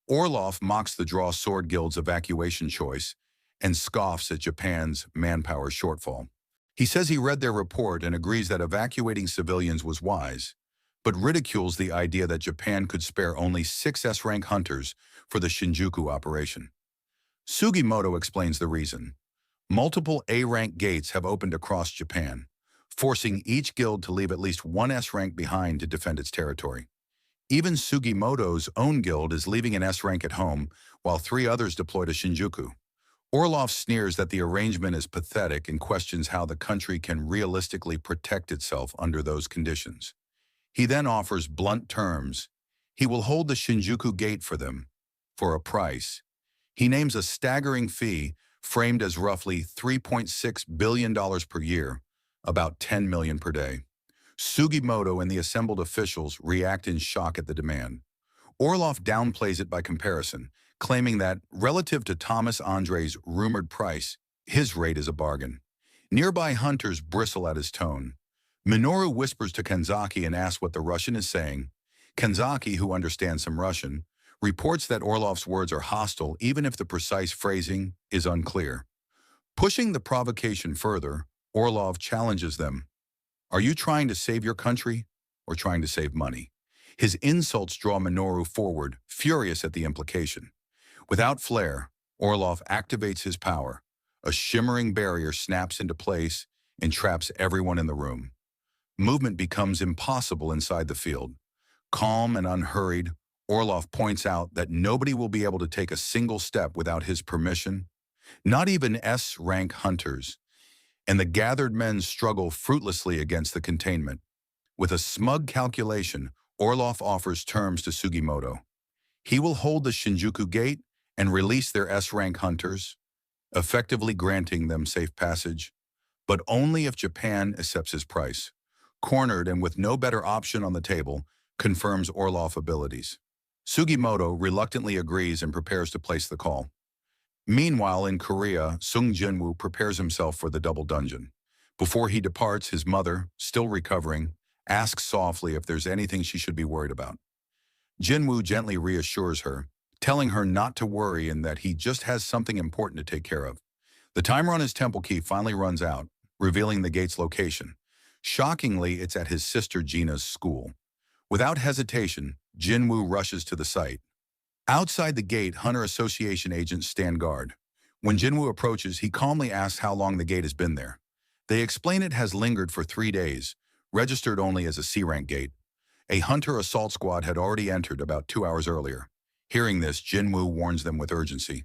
Orlov mocks the Draw Sword Guild's evacuation choice and scoffs at Japan's manpower shortfall. He says he read their report and agrees that evacuating civilians was wise, but ridicules the idea that Japan could spare only 6 S-rank hunters for the Shinjuku operation. Sugimoto explains the reason. Multiple A-rank gates have opened across Japan, forcing each guild to leave at least 1 S-rank behind to defend its territory. Even Sugimoto's own guild is leaving an S-rank at home, while 3 others deploy to Shinjuku. Orlov sneers that the arrangement is pathetic and questions how the country can realistically protect itself under those conditions. He then offers blunt terms. He will hold the Shinjuku gate for them, for a price. He names a staggering fee, framed as roughly $3.6 billion per year, about $10 million per day. Sugimoto and the assembled officials react in shock at the demand. Orlov downplays it by comparison, claiming that, relative to Thomas Andre's rumored price, His rate is a bargain. Nearby hunters bristle at his tone. Minoru whispers to Kanzaki and asks what the Russian is saying. Kanzaki, who understands some Russian, reports that Orlov's words are hostile even if the precise phrasing is unclear. Pushing the provocation further, Orlov challenges them. Are you trying to save your country or trying to save money? His insults draw Minoru forward, furious at the implication. Without flair, Orlov activates his power. A shimmering barrier snaps into place and traps everyone in the room. Movement becomes impossible inside the field. Calm and unhurried, Orlov points out that nobody will be able to take a single step without his permission, not even S-rank hunters, and the gathered men struggle fruitlessly against the containment. With a smug calculation, Orlov offers terms to Sugimoto. He will hold the Shinjuku Gate and release their S-rank hunters, effectively granting them safe passage, but only if Japan accepts his price. Cornered and with no better option on the table, confirms Orlov's abilities. Sugimoto reluctantly agrees and prepares to place the call. Meanwhile, in Korea, Jinwoo prepares himself for the double dungeon. Before he departs, his mother, still recovering, asks softly if there's anything she should be worried about. Jinwoo gently reassures her, telling her not to worry and that he just has something important to take care of. The timer on his temple key finally runs out, revealing the gate's location. Shockingly, it's at his sister Gina's school. Without hesitation, Jinwoo rushes to the site. Outside the gate, Hunter Association agents stand guard. When Jinwoo approaches, he calmly asks how long the gate has been there. They explain it has lingered for 3 days, registered only as a C-rank gate. A Hunter assault squad had already entered about 2 hours earlier. Hearing this, Jinwoo warns them with urgency.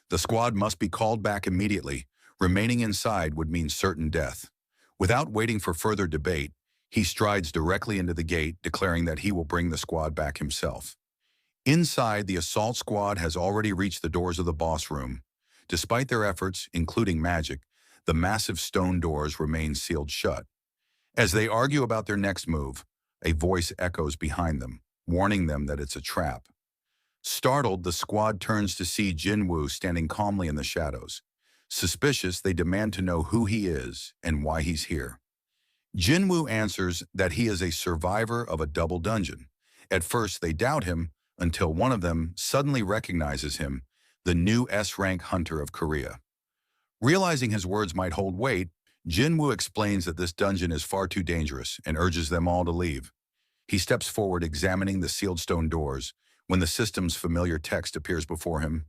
The squad must be called back immediately. Remaining inside would mean certain death. Without waiting for further debate, he strides directly into the gate, declaring that he will bring the squad back himself. Inside, the assault squad has already reached the doors of the boss room. Despite their efforts, including magic, the massive stone doors remain sealed shut. As they argue about their next move, a voice echoes behind them, warning them that it's a trap. Startled, the squad turns to see Jinwoo standing calmly in the shadows. Suspicious, they demand to know who he is and why he's here. Jinwoo answers that he is a survivor of a double dungeon. At first, they doubt him until one of them suddenly recognizes him, the new S-rank hunter of Korea. Realizing his words might hold weight, Jinwoo explains that this dungeon is far too dangerous and urges them all to leave. He steps forward, examining the sealed stone doors, when the system's familiar text appears before him.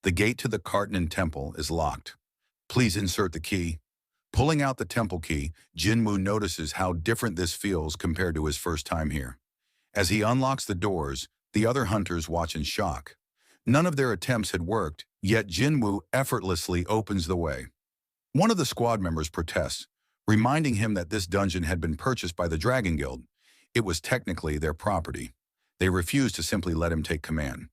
The gate to the Carten temple is locked. Please insert the key. Pulling out the temple key, Jinwoo notices how different this feels compared to his first time here. As he unlocks the doors, the other hunters watch in shock. None of their attempts had worked, yet Jinwoo effortlessly opens the way. One of the squad members protests, reminding him that this dungeon had been purchased by the Dragon Guild. It was technically their property. They refuse to simply let him take command.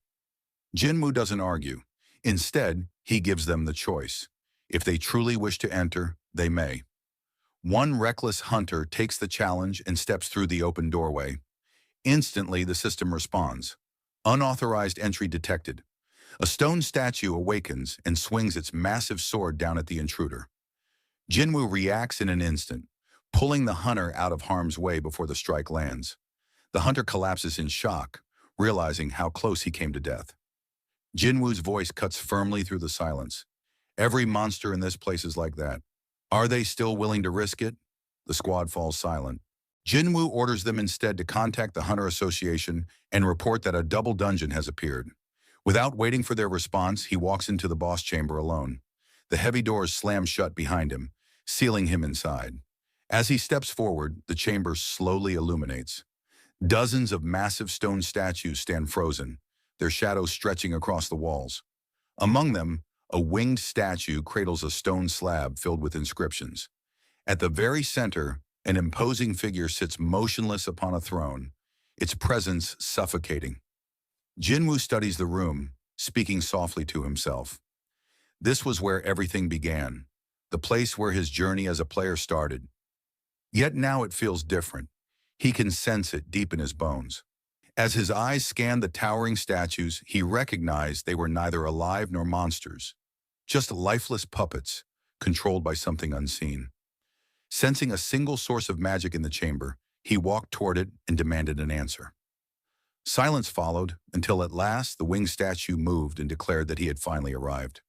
Jinwoo doesn't argue. Instead, he gives them the choice. If they truly wish to enter, they may. One reckless hunter takes the challenge and steps through the open doorway. Instantly, the system responds. Unauthorized entry detected. A stone statue awakens and swings its massive sword down at the intruder. Jinwoo reacts in an instant, pulling the hunter out of harm's way before the strike lands. The hunter collapses in shock, realizing how close he came to death. Jinwoo's voice cuts firmly through the silence. Every monster in this place is like that. Are they still willing to risk it? The squad falls silent. Jinwoo orders them instead to contact the Hunter Association and report that a double dungeon has appeared. Without waiting for their response, he walks into the boss chamber alone. The heavy doors slam shut behind him, sealing him inside. As he steps forward, the chamber slowly illuminates. Dozens of massive stone statues stand frozen, their shadows stretching across the walls. Among them, a winged statue cradles a stone slab filled with inscriptions. At the very center, an imposing figure sits motionless upon a throne, its presence suffocating. Jinwoo studies the room, speaking softly to himself. This was where everything began, the place where his journey as a player started. Yet now it feels different. He can sense it deep in his bones. As his eyes scanned the towering statues, he recognized they were neither alive nor monsters, just lifeless puppets, controlled by something unseen. Sensing a single source of magic in the chamber, he walked toward it and demanded an answer. Silence followed until at last the winged statue moved and declared that he had finally arrived.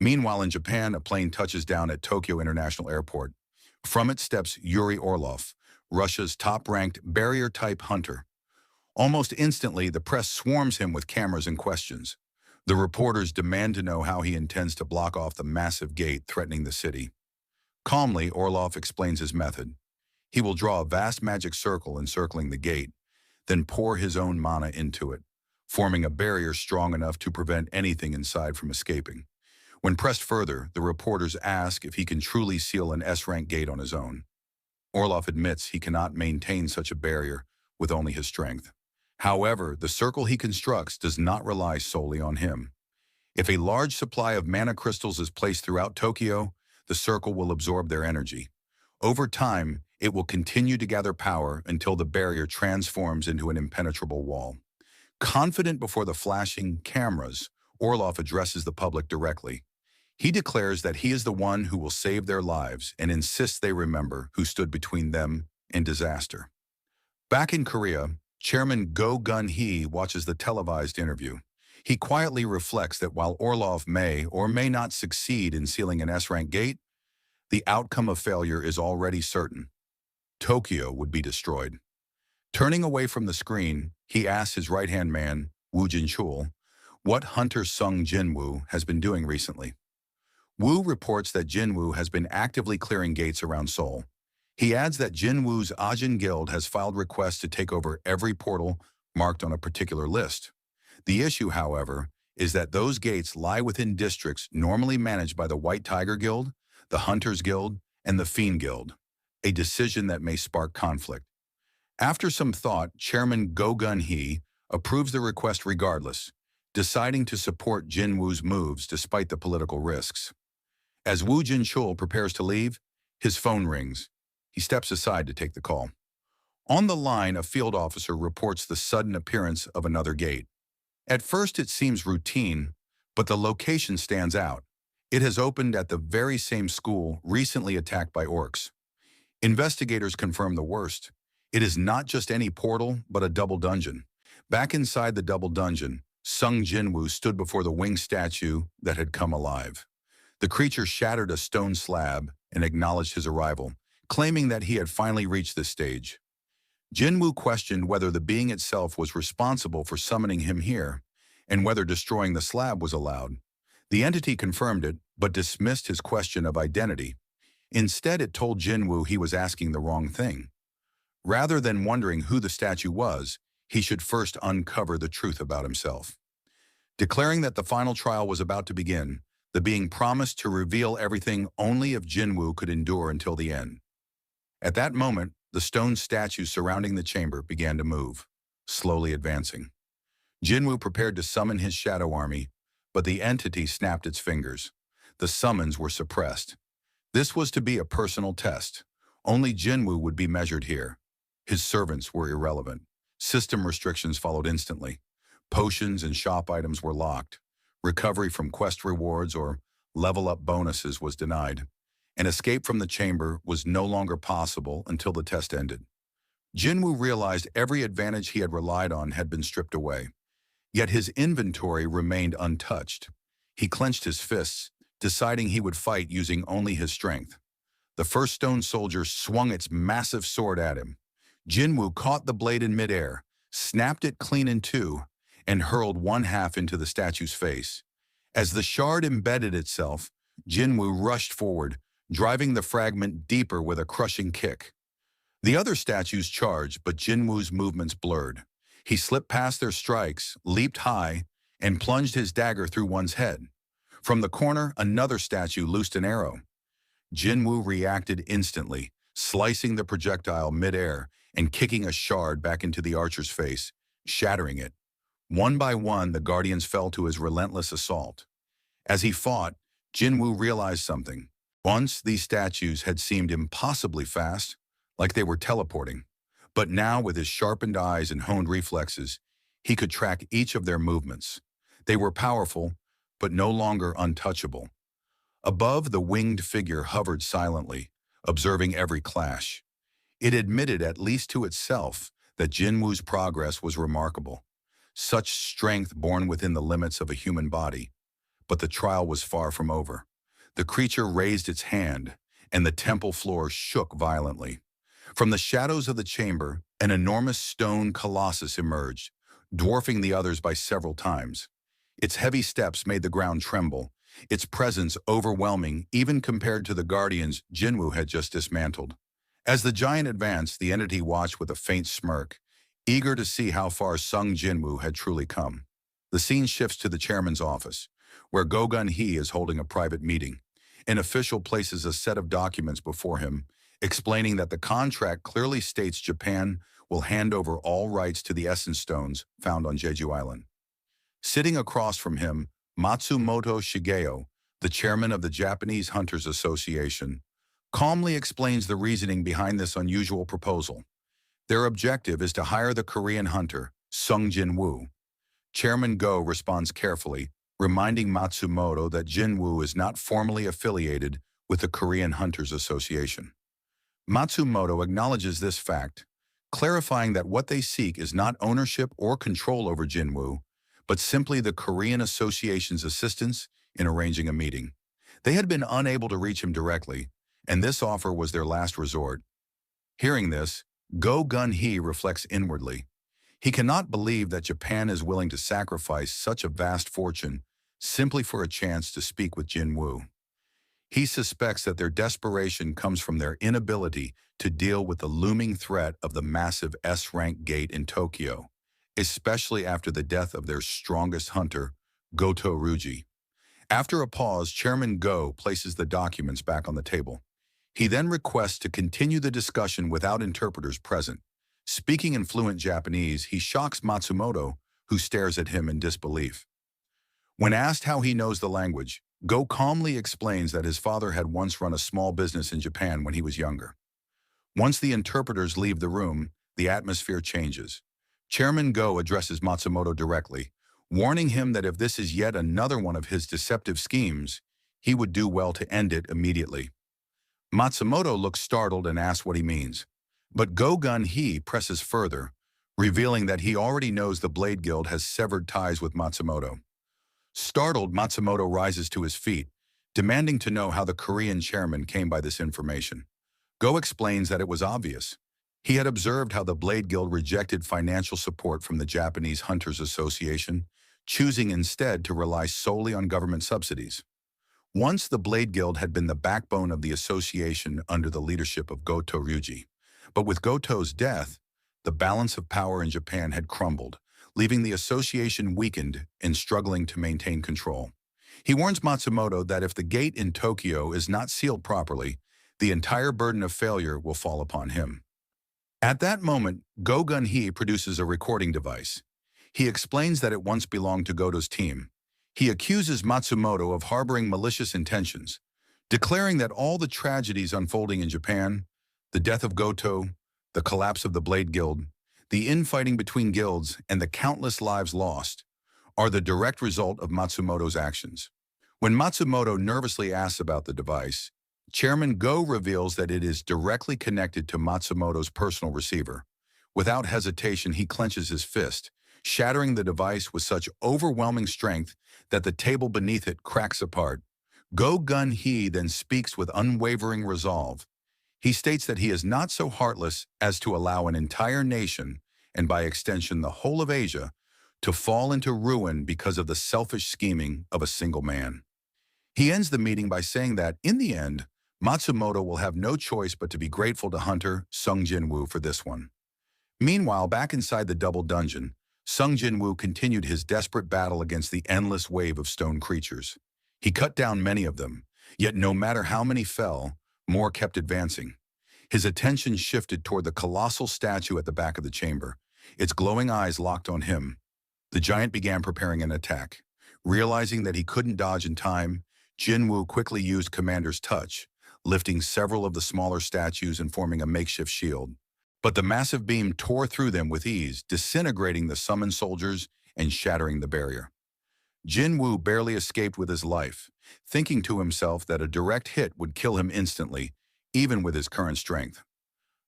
Meanwhile, in Japan, a plane touches down at Tokyo International Airport. From it steps Yuri Orlov, Russia's top-ranked barrier-type hunter. Almost instantly, the press swarms him with cameras and questions. The reporters demand to know how he intends to block off the massive gate threatening the city. Calmly, Orlov explains his method. He will draw a vast magic circle encircling the gate, then pour his own mana into it, forming a barrier strong enough to prevent anything inside from escaping. When pressed further, the reporters ask if he can truly seal an S-rank gate on his own. Orlov admits he cannot maintain such a barrier with only his strength. However, the circle he constructs does not rely solely on him. If a large supply of mana crystals is placed throughout Tokyo, the circle will absorb their energy. Over time, it will continue to gather power until the barrier transforms into an impenetrable wall. Confident before the flashing cameras, Orlov addresses the public directly. He declares that he is the one who will save their lives and insists they remember who stood between them and disaster. Back in Korea, Chairman Go Gun-hee watches the televised interview. He quietly reflects that while Orlov may or may not succeed in sealing an S-rank gate, the outcome of failure is already certain. Tokyo would be destroyed. Turning away from the screen, he asks his right-hand man, Woo Jin-chul, what Hunter Sung Jinwoo has been doing recently. Wu reports that Jinwoo has been actively clearing gates around Seoul. He adds that Jinwoo's Ajin guild has filed requests to take over every portal marked on a particular list. The issue, however, is that those gates lie within districts normally managed by the White Tiger Guild, the Hunters Guild, and the Fiend Guild, a decision that may spark conflict. After some thought, Chairman Go Gun-hee approves the request regardless, deciding to support Jinwoo's moves despite the political risks. As Woo Jin-chul prepares to leave, his phone rings. He steps aside to take the call. On the line, a field officer reports the sudden appearance of another gate. At first, it seems routine, but the location stands out. It has opened at the very same school recently attacked by orcs. Investigators confirm the worst. It is not just any portal, but a double dungeon. Back inside the double dungeon, Sung Jinwoo stood before the winged statue that had come alive. The creature shattered a stone slab and acknowledged his arrival, claiming that he had finally reached this stage. Jinwoo questioned whether the being itself was responsible for summoning him here, and whether destroying the slab was allowed. The entity confirmed it, but dismissed his question of identity. Instead, it told Jinwoo he was asking the wrong thing. Rather than wondering who the statue was, he should first uncover the truth about himself. Declaring that the final trial was about to begin, the being promised to reveal everything only if Jinwoo could endure until the end. At that moment, the stone statues surrounding the chamber began to move, slowly advancing. Jinwoo prepared to summon his shadow army, but the entity snapped its fingers. The summons were suppressed. This was to be a personal test. Only Jinwoo would be measured here. His servants were irrelevant. System restrictions followed instantly. Potions and shop items were locked. Recovery from quest rewards or level-up bonuses was denied. An escape from the chamber was no longer possible until the test ended. Jinwoo realized every advantage he had relied on had been stripped away. Yet his inventory remained untouched. He clenched his fists, deciding he would fight using only his strength. The first stone soldier swung its massive sword at him. Jinwoo caught the blade in midair, snapped it clean in two, and hurled one half into the statue's face. As the shard embedded itself, Jinwoo rushed forward, driving the fragment deeper with a crushing kick. The other statues charged, but Jinwoo's movements blurred. He slipped past their strikes, leaped high, and plunged his dagger through one's head. From the corner, another statue loosed an arrow. Jinwoo reacted instantly, slicing the projectile midair and kicking a shard back into the archer's face, shattering it. One by one, the guardians fell to his relentless assault. As he fought, Jinwoo realized something. Once, these statues had seemed impossibly fast, like they were teleporting. But now, with his sharpened eyes and honed reflexes, he could track each of their movements. They were powerful, but no longer untouchable. Above, the winged figure hovered silently, observing every clash. It admitted, at least to itself, that Jinwoo's progress was remarkable. Such strength born within the limits of a human body. But the trial was far from over. The creature raised its hand, and the temple floor shook violently. From the shadows of the chamber, an enormous stone colossus emerged, dwarfing the others by several times. Its heavy steps made the ground tremble, its presence overwhelming even compared to the guardians Jinwoo had just dismantled. As the giant advanced, the entity watched with a faint smirk, eager to see how far Sung Jinwoo had truly come. The scene shifts to the chairman's office, where Go Gun-hee is holding a private meeting. An official places a set of documents before him, explaining that the contract clearly states Japan will hand over all rights to the essence stones found on Jeju Island. Sitting across from him, Matsumoto Shigeo, the chairman of the Japanese Hunters Association, calmly explains the reasoning behind this unusual proposal. Their objective is to hire the Korean hunter, Sung Jin Wu. Chairman Go responds carefully, reminding Matsumoto that Jin Wu is not formally affiliated with the Korean Hunters Association. Matsumoto acknowledges this fact, clarifying that what they seek is not ownership or control over Jin Wu, but simply the Korean Association's assistance in arranging a meeting. They had been unable to reach him directly, and this offer was their last resort. Hearing this, Go Gun-hee reflects inwardly. He cannot believe that Japan is willing to sacrifice such a vast fortune simply for a chance to speak with Jin Wu. He suspects that their desperation comes from their inability to deal with the looming threat of the massive S-rank gate in Tokyo, especially after the death of their strongest hunter, Goto Ruji. After a pause, Chairman Go places the documents back on the table. He then requests to continue the discussion without interpreters present. Speaking in fluent Japanese, he shocks Matsumoto, who stares at him in disbelief. When asked how he knows the language, Go calmly explains that his father had once run a small business in Japan when he was younger. Once the interpreters leave the room, the atmosphere changes. Chairman Go addresses Matsumoto directly, warning him that if this is yet another one of his deceptive schemes, he would do well to end it immediately. Matsumoto looks startled and asks what he means. But Go Gun-hee presses further, revealing that he already knows the Blade Guild has severed ties with Matsumoto. Startled, Matsumoto rises to his feet, demanding to know how the Korean chairman came by this information. Go explains that it was obvious. He had observed how the Blade Guild rejected financial support from the Japanese Hunters Association, choosing instead to rely solely on government subsidies. Once the Blade Guild had been the backbone of the association under the leadership of Goto Ryuji. But with Goto's death, the balance of power in Japan had crumbled, leaving the association weakened and struggling to maintain control. He warns Matsumoto that if the gate in Tokyo is not sealed properly, the entire burden of failure will fall upon him. At that moment, Go Gun-hee produces a recording device. He explains that it once belonged to Goto's team. He accuses Matsumoto of harboring malicious intentions, declaring that all the tragedies unfolding in Japan, the death of Goto, the collapse of the Blade Guild, the infighting between guilds, and the countless lives lost, are the direct result of Matsumoto's actions. When Matsumoto nervously asks about the device, Chairman Go reveals that it is directly connected to Matsumoto's personal receiver. Without hesitation, he clenches his fist, shattering the device with such overwhelming strength that the table beneath it cracks apart. Go Gun-hee then speaks with unwavering resolve. He states that he is not so heartless as to allow an entire nation, and by extension the whole of Asia, to fall into ruin because of the selfish scheming of a single man. He ends the meeting by saying that, in the end, Matsumoto will have no choice but to be grateful to hunter Sung Jin Wu for this one. Meanwhile, back inside the double dungeon, Sung Jin Wu continued his desperate battle against the endless wave of stone creatures. He cut down many of them, yet no matter how many fell, more kept advancing. His attention shifted toward the colossal statue at the back of the chamber, its glowing eyes locked on him. The giant began preparing an attack. Realizing that he couldn't dodge in time, Jinwoo quickly used Commander's Touch, lifting several of the smaller statues and forming a makeshift shield. But the massive beam tore through them with ease, disintegrating the summoned soldiers and shattering the barrier. Jin Wu barely escaped with his life, thinking to himself that a direct hit would kill him instantly, even with his current strength.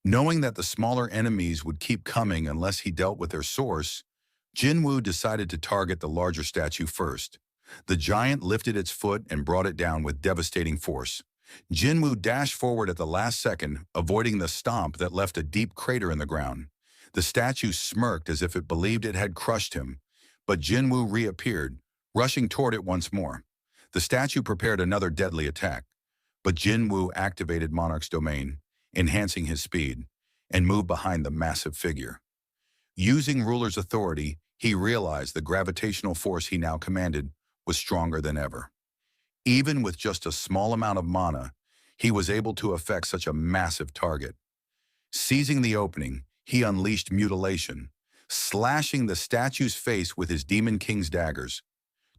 Knowing that the smaller enemies would keep coming unless he dealt with their source, Jinwoo decided to target the larger statue first. The giant lifted its foot and brought it down with devastating force. Jinwoo dashed forward at the last second, avoiding the stomp that left a deep crater in the ground. The statue smirked as if it believed it had crushed him, but Jinwoo reappeared, rushing toward it once more. The statue prepared another deadly attack, but Jinwoo activated Monarch's domain, enhancing his speed, and moved behind the massive figure. Using Ruler's authority, he realized the gravitational force he now commanded was stronger than ever. Even with just a small amount of mana, he was able to affect such a massive target. Seizing the opening, he unleashed mutilation, slashing the statue's face with his Demon King's daggers.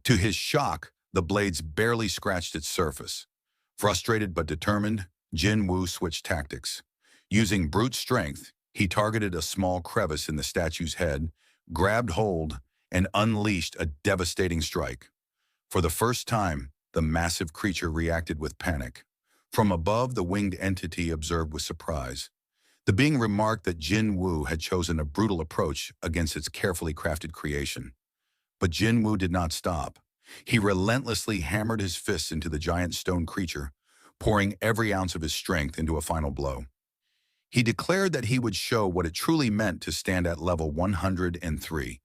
To his shock, the blades barely scratched its surface. Frustrated but determined, Jin Wu switched tactics. Using brute strength, he targeted a small crevice in the statue's head, grabbed hold, and unleashed a devastating strike. For the first time, the massive creature reacted with panic. From above, the winged entity observed with surprise. The being remarked that Jin Wu had chosen a brutal approach against its carefully crafted creation. But Jin Wu did not stop. He relentlessly hammered his fists into the giant stone creature, pouring every ounce of his strength into a final blow. He declared that he would show what it truly meant to stand at level 103.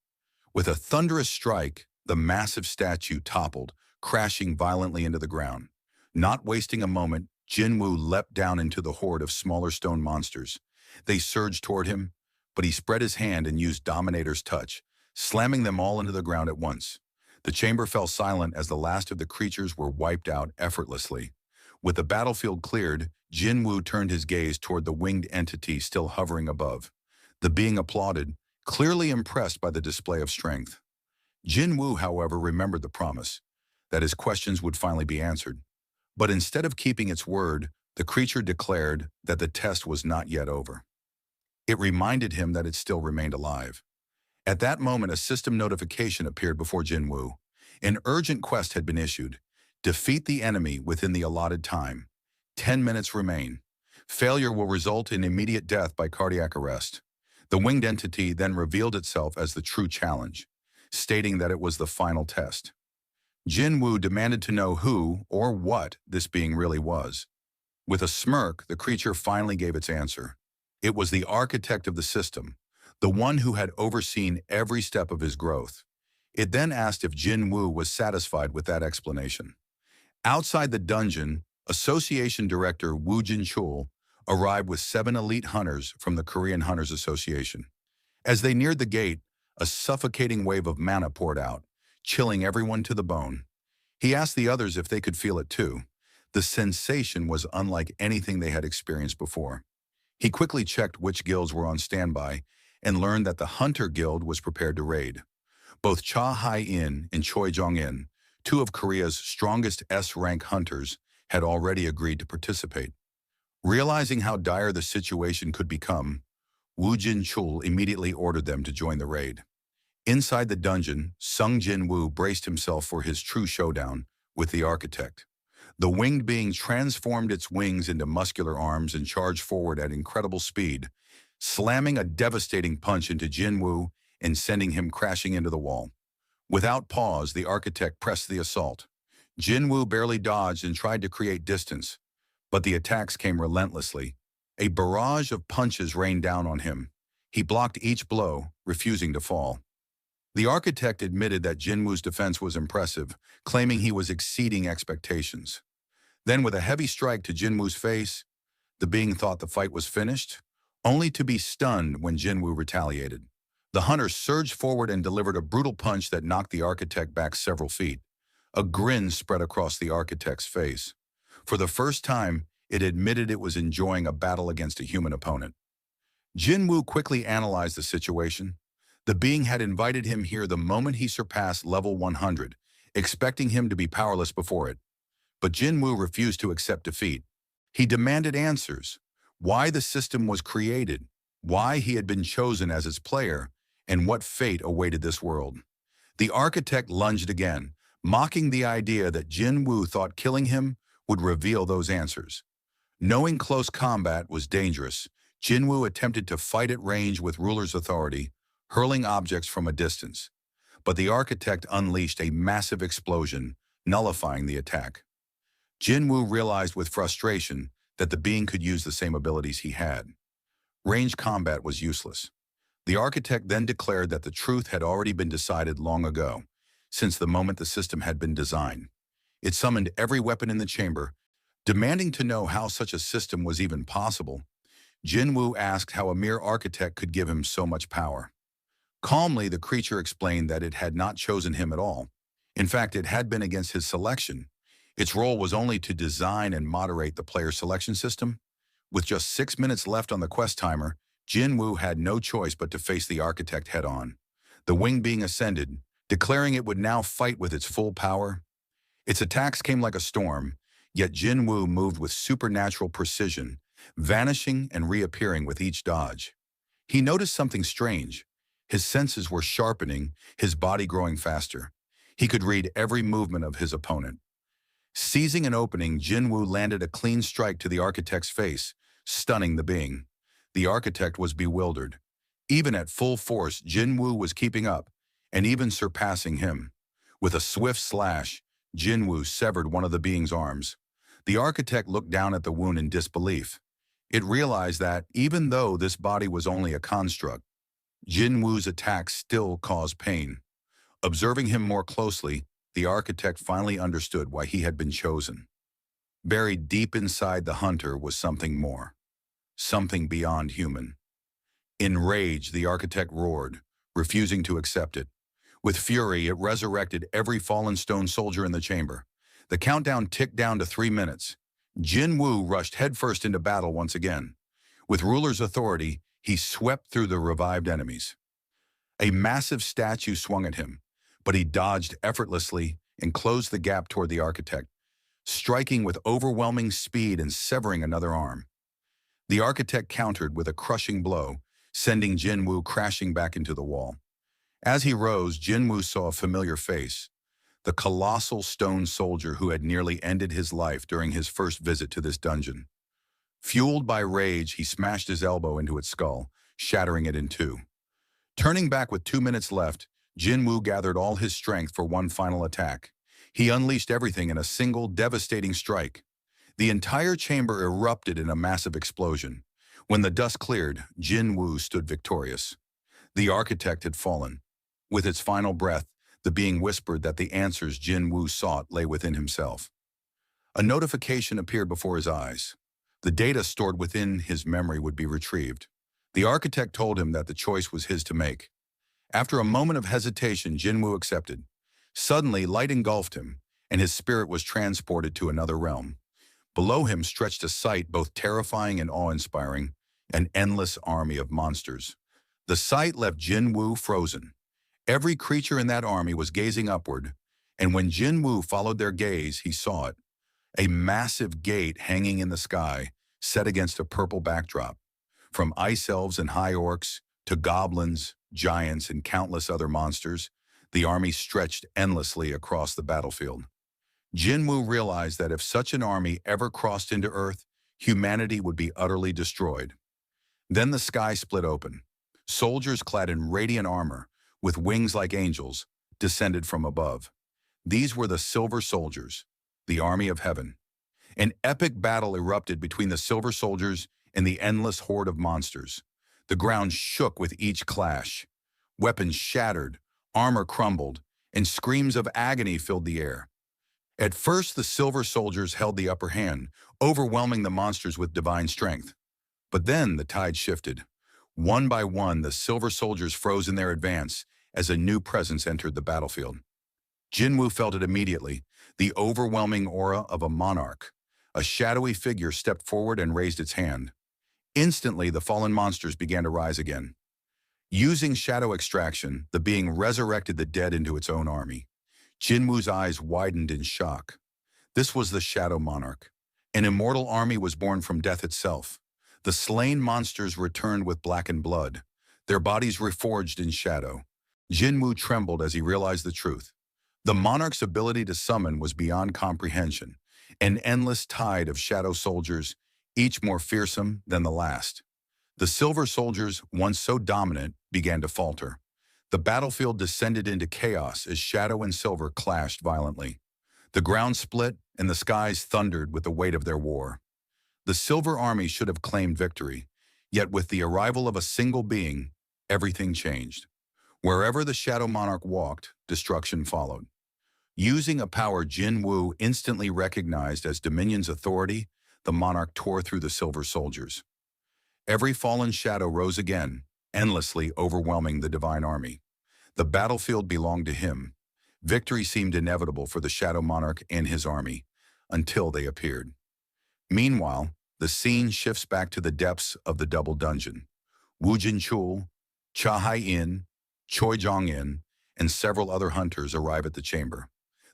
With a thunderous strike, the massive statue toppled, crashing violently into the ground. Not wasting a moment, Jin Wu leapt down into the horde of smaller stone monsters. They surged toward him, but he spread his hand and used Dominator's touch, slamming them all into the ground at once. The chamber fell silent as the last of the creatures were wiped out effortlessly. With the battlefield cleared, Jin Wu turned his gaze toward the winged entity still hovering above. The being applauded, clearly impressed by the display of strength. Jin Wu, however, remembered the promise, that his questions would finally be answered. But instead of keeping its word, the creature declared that the test was not yet over. It reminded him that it still remained alive. At that moment, a system notification appeared before Jin Wu. An urgent quest had been issued. Defeat the enemy within the allotted time. 10 minutes remain. Failure will result in immediate death by cardiac arrest. The winged entity then revealed itself as the true challenge, stating that it was the final test. Jin Wu demanded to know who or what this being really was. With a smirk, the creature finally gave its answer. It was the architect of the system, the one who had overseen every step of his growth. It then asked if Jin Wu was satisfied with that explanation. Outside the dungeon, Association Director Woo Jin-chul arrived with 7 elite hunters from the Korean Hunters Association. As they neared the gate, a suffocating wave of mana poured out, chilling everyone to the bone. He asked the others if they could feel it too. The sensation was unlike anything they had experienced before. He quickly checked which guilds were on standby and learned that the Hunter Guild was prepared to raid. Both Cha Hai-in and Choi Jong-in, 2 of Korea's strongest S-rank hunters, had already agreed to participate. Realizing how dire the situation could become, Woo Jin-chul immediately ordered them to join the raid. Inside the dungeon, Sung Jin-woo braced himself for his true showdown with the architect. The winged being transformed its wings into muscular arms and charged forward at incredible speed, slamming a devastating punch into Jinwoo and sending him crashing into the wall. Without pause, the architect pressed the assault. Jinwoo barely dodged and tried to create distance, but the attacks came relentlessly. A barrage of punches rained down on him. He blocked each blow, refusing to fall. The architect admitted that Jinwoo's defense was impressive, claiming he was exceeding expectations. Then, with a heavy strike to Jinwoo's face, the being thought the fight was finished, only to be stunned when Jinwoo retaliated. The hunter surged forward and delivered a brutal punch that knocked the architect back several feet. A grin spread across the architect's face. For the first time, it admitted it was enjoying a battle against a human opponent. Jinwoo quickly analyzed the situation. The being had invited him here the moment he surpassed level 100, expecting him to be powerless before it. But Jinwoo refused to accept defeat. He demanded answers: why the system was created, why he had been chosen as its player, and what fate awaited this world. The architect lunged again, mocking the idea that Jin Wu thought killing him would reveal those answers. Knowing close combat was dangerous, Jinwoo attempted to fight at range with ruler's authority, hurling objects from a distance. But the architect unleashed a massive explosion, nullifying the attack. Jinwoo realized with frustration that the being could use the same abilities he had. Range combat was useless. The architect then declared that the truth had already been decided long ago, since the moment the system had been designed. It summoned every weapon in the chamber, demanding to know how such a system was even possible. Jin Wu asked how a mere architect could give him so much power. Calmly, the creature explained that it had not chosen him at all. In fact, it had been against his selection. Its role was only to design and moderate the player selection system. With just 6 minutes left on the quest timer, Jin Wu had no choice but to face the architect head-on. The wing being ascended, declaring it would now fight with its full power. Its attacks came like a storm, yet Jin Wu moved with supernatural precision, vanishing and reappearing with each dodge. He noticed something strange. His senses were sharpening, his body growing faster. He could read every movement of his opponent. Seizing an opening, Jin Wu landed a clean strike to the architect's face, stunning the being. The architect was bewildered. Even at full force, Jin Wu was keeping up, and even surpassing him. With a swift slash, Jin Wu severed one of the being's arms. The architect looked down at the wound in disbelief. It realized that, even though this body was only a construct, Jin Wu's attacks still caused pain. Observing him more closely, the architect finally understood why he had been chosen. Buried deep inside the hunter was something more. Something beyond human. In rage, the architect roared, refusing to accept it. With fury, it resurrected every fallen stone soldier in the chamber. The countdown ticked down to 3 minutes. Jin Wu rushed headfirst into battle once again. With ruler's authority, he swept through the revived enemies. A massive statue swung at him, but he dodged effortlessly and closed the gap toward the architect, striking with overwhelming speed and severing another arm. The architect countered with a crushing blow, sending Jin Wu crashing back into the wall. As he rose, Jin Wu saw a familiar face, the colossal stone soldier who had nearly ended his life during his first visit to this dungeon. Fueled by rage, he smashed his elbow into its skull, shattering it in two. Turning back with 2 minutes left, Jin Wu gathered all his strength for one final attack. He unleashed everything in a single devastating strike. The entire chamber erupted in a massive explosion. When the dust cleared, Jin Wu stood victorious. The architect had fallen. With its final breath, the being whispered that the answers Jin Wu sought lay within himself. A notification appeared before his eyes. The data stored within his memory would be retrieved. The architect told him that the choice was his to make. After a moment of hesitation, Jin Wu accepted. Suddenly, light engulfed him, and his spirit was transported to another realm. Below him stretched a sight both terrifying and awe-inspiring, an endless army of monsters. The sight left Jin Wu frozen. Every creature in that army was gazing upward, and when Jin Wu followed their gaze, he saw it. A massive gate hanging in the sky, set against a purple backdrop. From ice elves and high orcs, to goblins, giants, and countless other monsters, the army stretched endlessly across the battlefield. Jin Wu realized that if such an army ever crossed into Earth, humanity would be utterly destroyed. Then the sky split open. Soldiers clad in radiant armor, with wings like angels, descended from above. These were the Silver Soldiers, the army of heaven. An epic battle erupted between the Silver Soldiers and the endless horde of monsters. The ground shook with each clash. Weapons shattered, armor crumbled, and screams of agony filled the air. At first, the Silver Soldiers held the upper hand, overwhelming the monsters with divine strength. But then the tide shifted. One by one, the Silver Soldiers froze in their advance as a new presence entered the battlefield. Jin Wu felt it immediately, the overwhelming aura of a monarch. A shadowy figure stepped forward and raised its hand. Instantly, the fallen monsters began to rise again. Using shadow extraction, the being resurrected the dead into its own army. Jin Wu's eyes widened in shock. This was the Shadow Monarch. An immortal army was born from death itself. The slain monsters returned with blackened blood, their bodies reforged in shadow. Jin Wu trembled as he realized the truth. The monarch's ability to summon was beyond comprehension, an endless tide of shadow soldiers, each more fearsome than the last. The silver soldiers, once so dominant, began to falter. The battlefield descended into chaos as shadow and silver clashed violently. The ground split and the skies thundered with the weight of their war. The Silver Army should have claimed victory, yet with the arrival of a single being, everything changed. Wherever the Shadow Monarch walked, destruction followed. Using a power Jin Wu instantly recognized as Dominion's authority, the monarch tore through the silver soldiers. Every fallen shadow rose again, endlessly overwhelming the divine army. The battlefield belonged to him. Victory seemed inevitable for the Shadow Monarch and his army, until they appeared. Meanwhile, the scene shifts back to the depths of the double dungeon. Wu Jinchul, Cha Hai-in, Choi Jong-in, and several other hunters arrive at the chamber.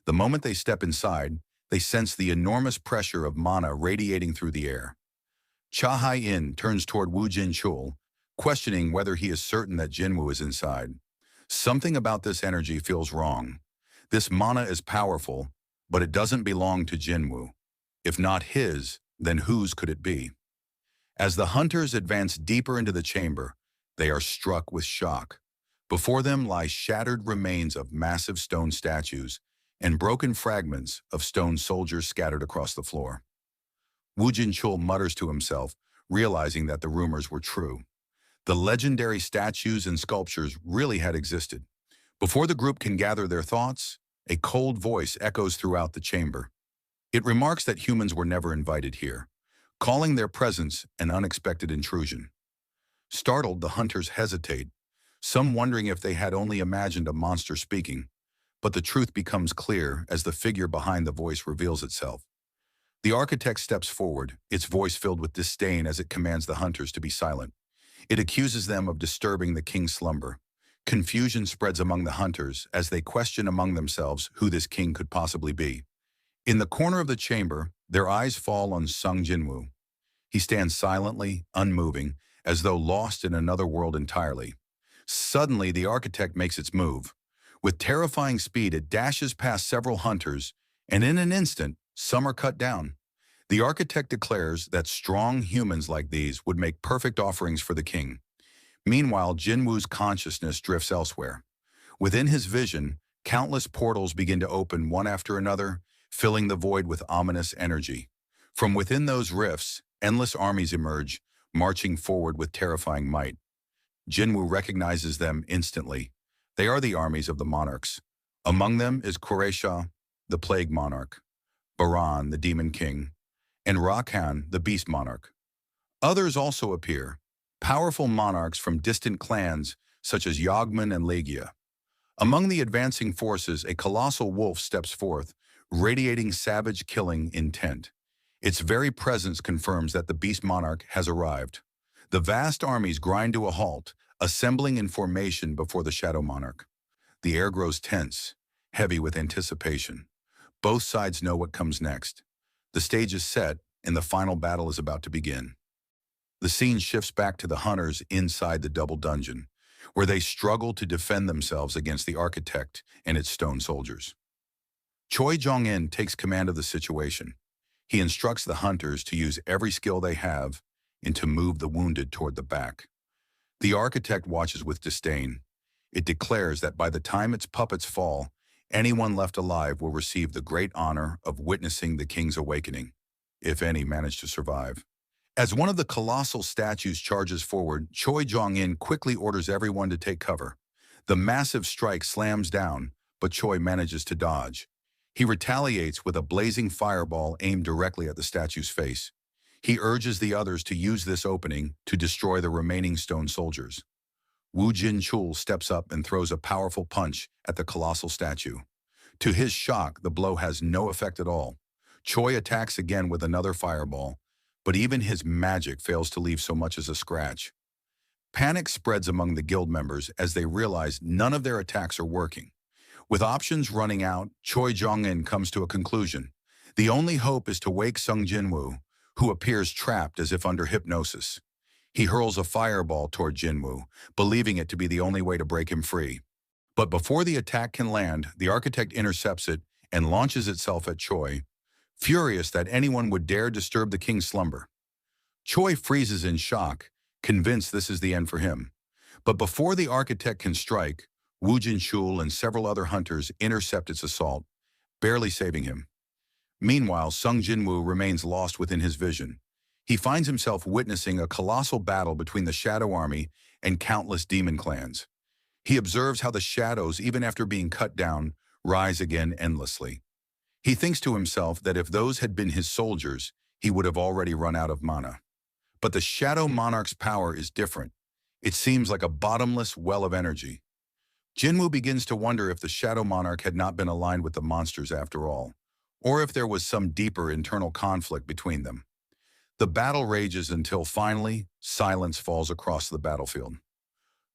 The moment they step inside, they sense the enormous pressure of mana radiating through the air. Cha Hai-in turns toward Wu Jinchul, questioning whether he is certain that Jinwoo is inside. Something about this energy feels wrong. This mana is powerful, but it doesn't belong to Jinwoo. If not his, then whose could it be? As the hunters advance deeper into the chamber, they are struck with shock. Before them lie shattered remains of massive stone statues and broken fragments of stone soldiers scattered across the floor. Wu Jinchul mutters to himself, realizing that the rumors were true. The legendary statues and sculptures really had existed. Before the group can gather their thoughts, a cold voice echoes throughout the chamber. It remarks that humans were never invited here, calling their presence an unexpected intrusion. Startled, the hunters hesitate, some wondering if they had only imagined a monster speaking, but the truth becomes clear as the figure behind the voice reveals itself. The architect steps forward, its voice filled with disdain as it commands the hunters to be silent. It accuses them of disturbing the king's slumber. Confusion spreads among the hunters as they question among themselves who this king could possibly be. In the corner of the chamber, their eyes fall on Sung Jinwoo. He stands silently, unmoving, as though lost in another world entirely. Suddenly, the architect makes its move. With terrifying speed, it dashes past several hunters, and in an instant, some are cut down. The architect declares that strong humans like these would make perfect offerings for the king. Meanwhile, Jinwoo's consciousness drifts elsewhere. Within his vision, countless portals begin to open one after another, filling the void with ominous energy. From within those rifts, endless armies emerge, marching forward with terrifying might. Jinwoo recognizes them instantly. They are the armies of the monarchs. Among them is Kureisha, the plague monarch, Baran, the demon king, and Rakan, the beast monarch. Others also appear, powerful monarchs from distant clans such as Yogman and Legia. Among the advancing forces, a colossal wolf steps forth, radiating savage killing intent. Its very presence confirms that the beast monarch has arrived. The vast armies grind to a halt, assembling in formation before the Shadow Monarch. The air grows tense, heavy with anticipation. Both sides know what comes next. The stage is set, and the final battle is about to begin. The scene shifts back to the hunters inside the double dungeon, where they struggle to defend themselves against the architect and its stone soldiers. Choi Jong-in takes command of the situation. He instructs the hunters to use every skill they have and to move the wounded toward the back. The architect watches with disdain. It declares that by the time its puppets fall, anyone left alive will receive the great honor of witnessing the king's awakening, if any manage to survive. As one of the colossal statues charges forward, Choi Jong-in quickly orders everyone to take cover. The massive strike slams down, but Choi manages to dodge. He retaliates with a blazing fireball aimed directly at the statue's face. He urges the others to use this opening to destroy the remaining stone soldiers. Wu Jinchul steps up and throws a powerful punch at the colossal statue. To his shock, the blow has no effect at all. Choi attacks again with another fireball, but even his magic fails to leave so much as a scratch. Panic spreads among the guild members as they realize none of their attacks are working. With options running out, Choi Jong-in comes to a conclusion. The only hope is to wake Sung Jinwoo, who appears trapped as if under hypnosis. He hurls a fireball toward Jinwoo, believing it to be the only way to break him free. But before the attack can land, the architect intercepts it and launches itself at Choi, furious that anyone would dare disturb the king's slumber. Choi freezes in shock, convinced this is the end for him. But before the architect can strike, Wu Jinshul and several other hunters intercept its assault, barely saving him. Meanwhile, Sung Jinwoo remains lost within his vision. He finds himself witnessing a colossal battle between the Shadow Army and countless demon clans. He observes how the shadows, even after being cut down, rise again endlessly. He thinks to himself that if those had been his soldiers, he would have already run out of mana. But the Shadow Monarch's power is different. It seems like a bottomless well of energy. Jinwoo begins to wonder if the Shadow Monarch had not been aligned with the monsters after all, or if there was some deeper internal conflict between them. The battle rages until finally, silence falls across the battlefield.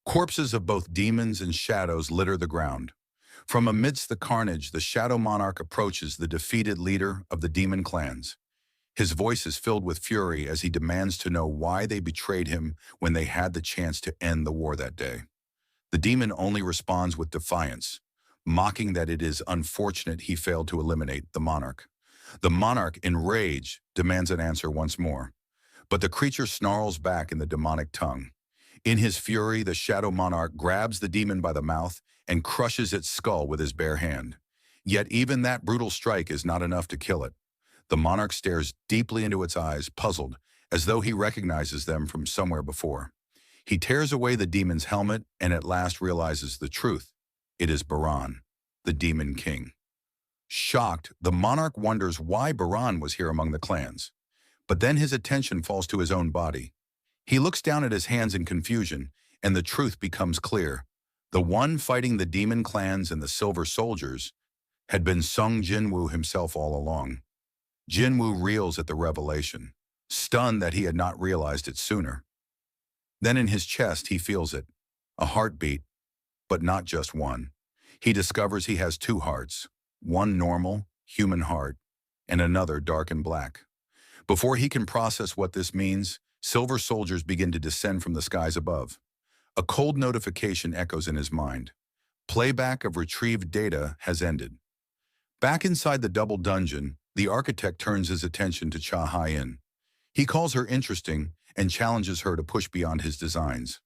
Corpses of both demons and shadows litter the ground. From amidst the carnage, the Shadow Monarch approaches the defeated leader of the demon clans. His voice is filled with fury as he demands to know why they betrayed him when they had the chance to end the war that day. The demon only responds with defiance, mocking that it is unfortunate he failed to eliminate the monarch. The monarch, in rage, demands an answer once more. But the creature snarls back in the demonic tongue. In his fury, the Shadow Monarch grabs the demon by the mouth and crushes its skull with his bare hand. Yet even that brutal strike is not enough to kill it. The monarch stares deeply into its eyes, puzzled, as though he recognizes them from somewhere before. He tears away the demon's helmet and at last realizes the truth. It is Baran, the demon king. Shocked, the monarch wonders why Baran was here among the clans. But then his attention falls to his own body. He looks down at his hands in confusion, and the truth becomes clear. The one fighting the demon clans and the silver soldiers had been Sung Jinwoo himself all along. Jinwoo reels at the revelation, stunned that he had not realized it sooner. Then in his chest he feels it, a heartbeat, but not just one. He discovers he has two hearts, one normal, human heart, and another dark and black. Before he can process what this means, silver soldiers begin to descend from the skies above. A cold notification echoes in his mind. Playback of retrieved data has ended. Back inside the double dungeon, the architect turns his attention to Cha Hyen. He calls her interesting and challenges her to push beyond his designs.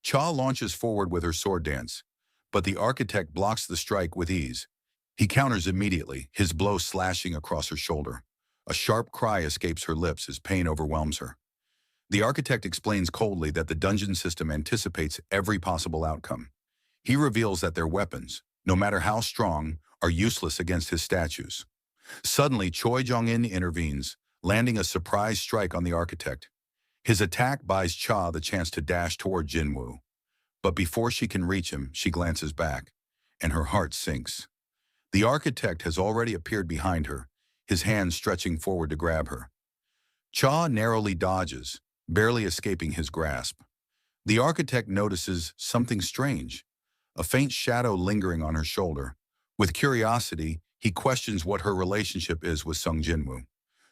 Cha launches forward with her sword dance, but the architect blocks the strike with ease. He counters immediately, his blow slashing across her shoulder. A sharp cry escapes her lips as pain overwhelms her. The architect explains coldly that the dungeon system anticipates every possible outcome. He reveals that their weapons, no matter how strong, are useless against his statues. Suddenly, Choi Jong-in intervenes, landing a surprise strike on the architect. His attack buys Cha the chance to dash toward Jinwoo. But before she can reach him, she glances back, and her heart sinks. The architect has already appeared behind her, his hand stretching forward to grab her. Cha narrowly dodges, barely escaping his grasp. The architect notices something strange, a faint shadow lingering on her shoulder. With curiosity, he questions what her relationship is with Sung Jinwoo.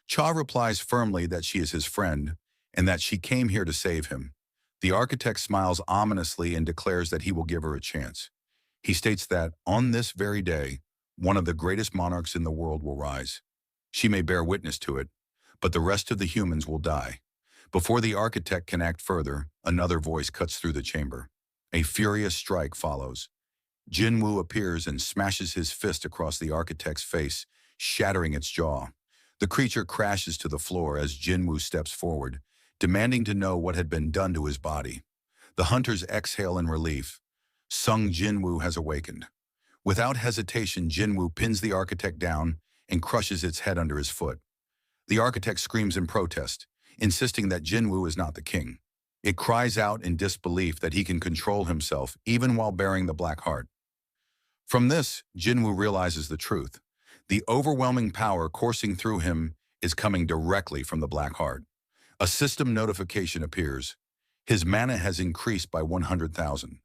Cha replies firmly that she is his friend and that she came here to save him. The architect smiles ominously and declares that he will give her a chance. He states that, on this very day, one of the greatest monarchs in the world will rise. She may bear witness to it, but the rest of the humans will die. Before the architect can act further, another voice cuts through the chamber. A furious strike follows. Jinwoo appears and smashes his fist across the architect's face, shattering its jaw. The creature crashes to the floor as Jinwoo steps forward, demanding to know what had been done to his body. The hunters exhale in relief. Sung Jinwoo has awakened. Without hesitation, Jinwoo pins the architect down and crushes its head under his foot. The architect screams in protest, insisting that Jinwoo is not the king. It cries out in disbelief that he can control himself even while bearing the black heart. From this, Jinwoo realizes the truth. The overwhelming power coursing through him is coming directly from the black heart. A system notification appears. His mana has increased by 100,000.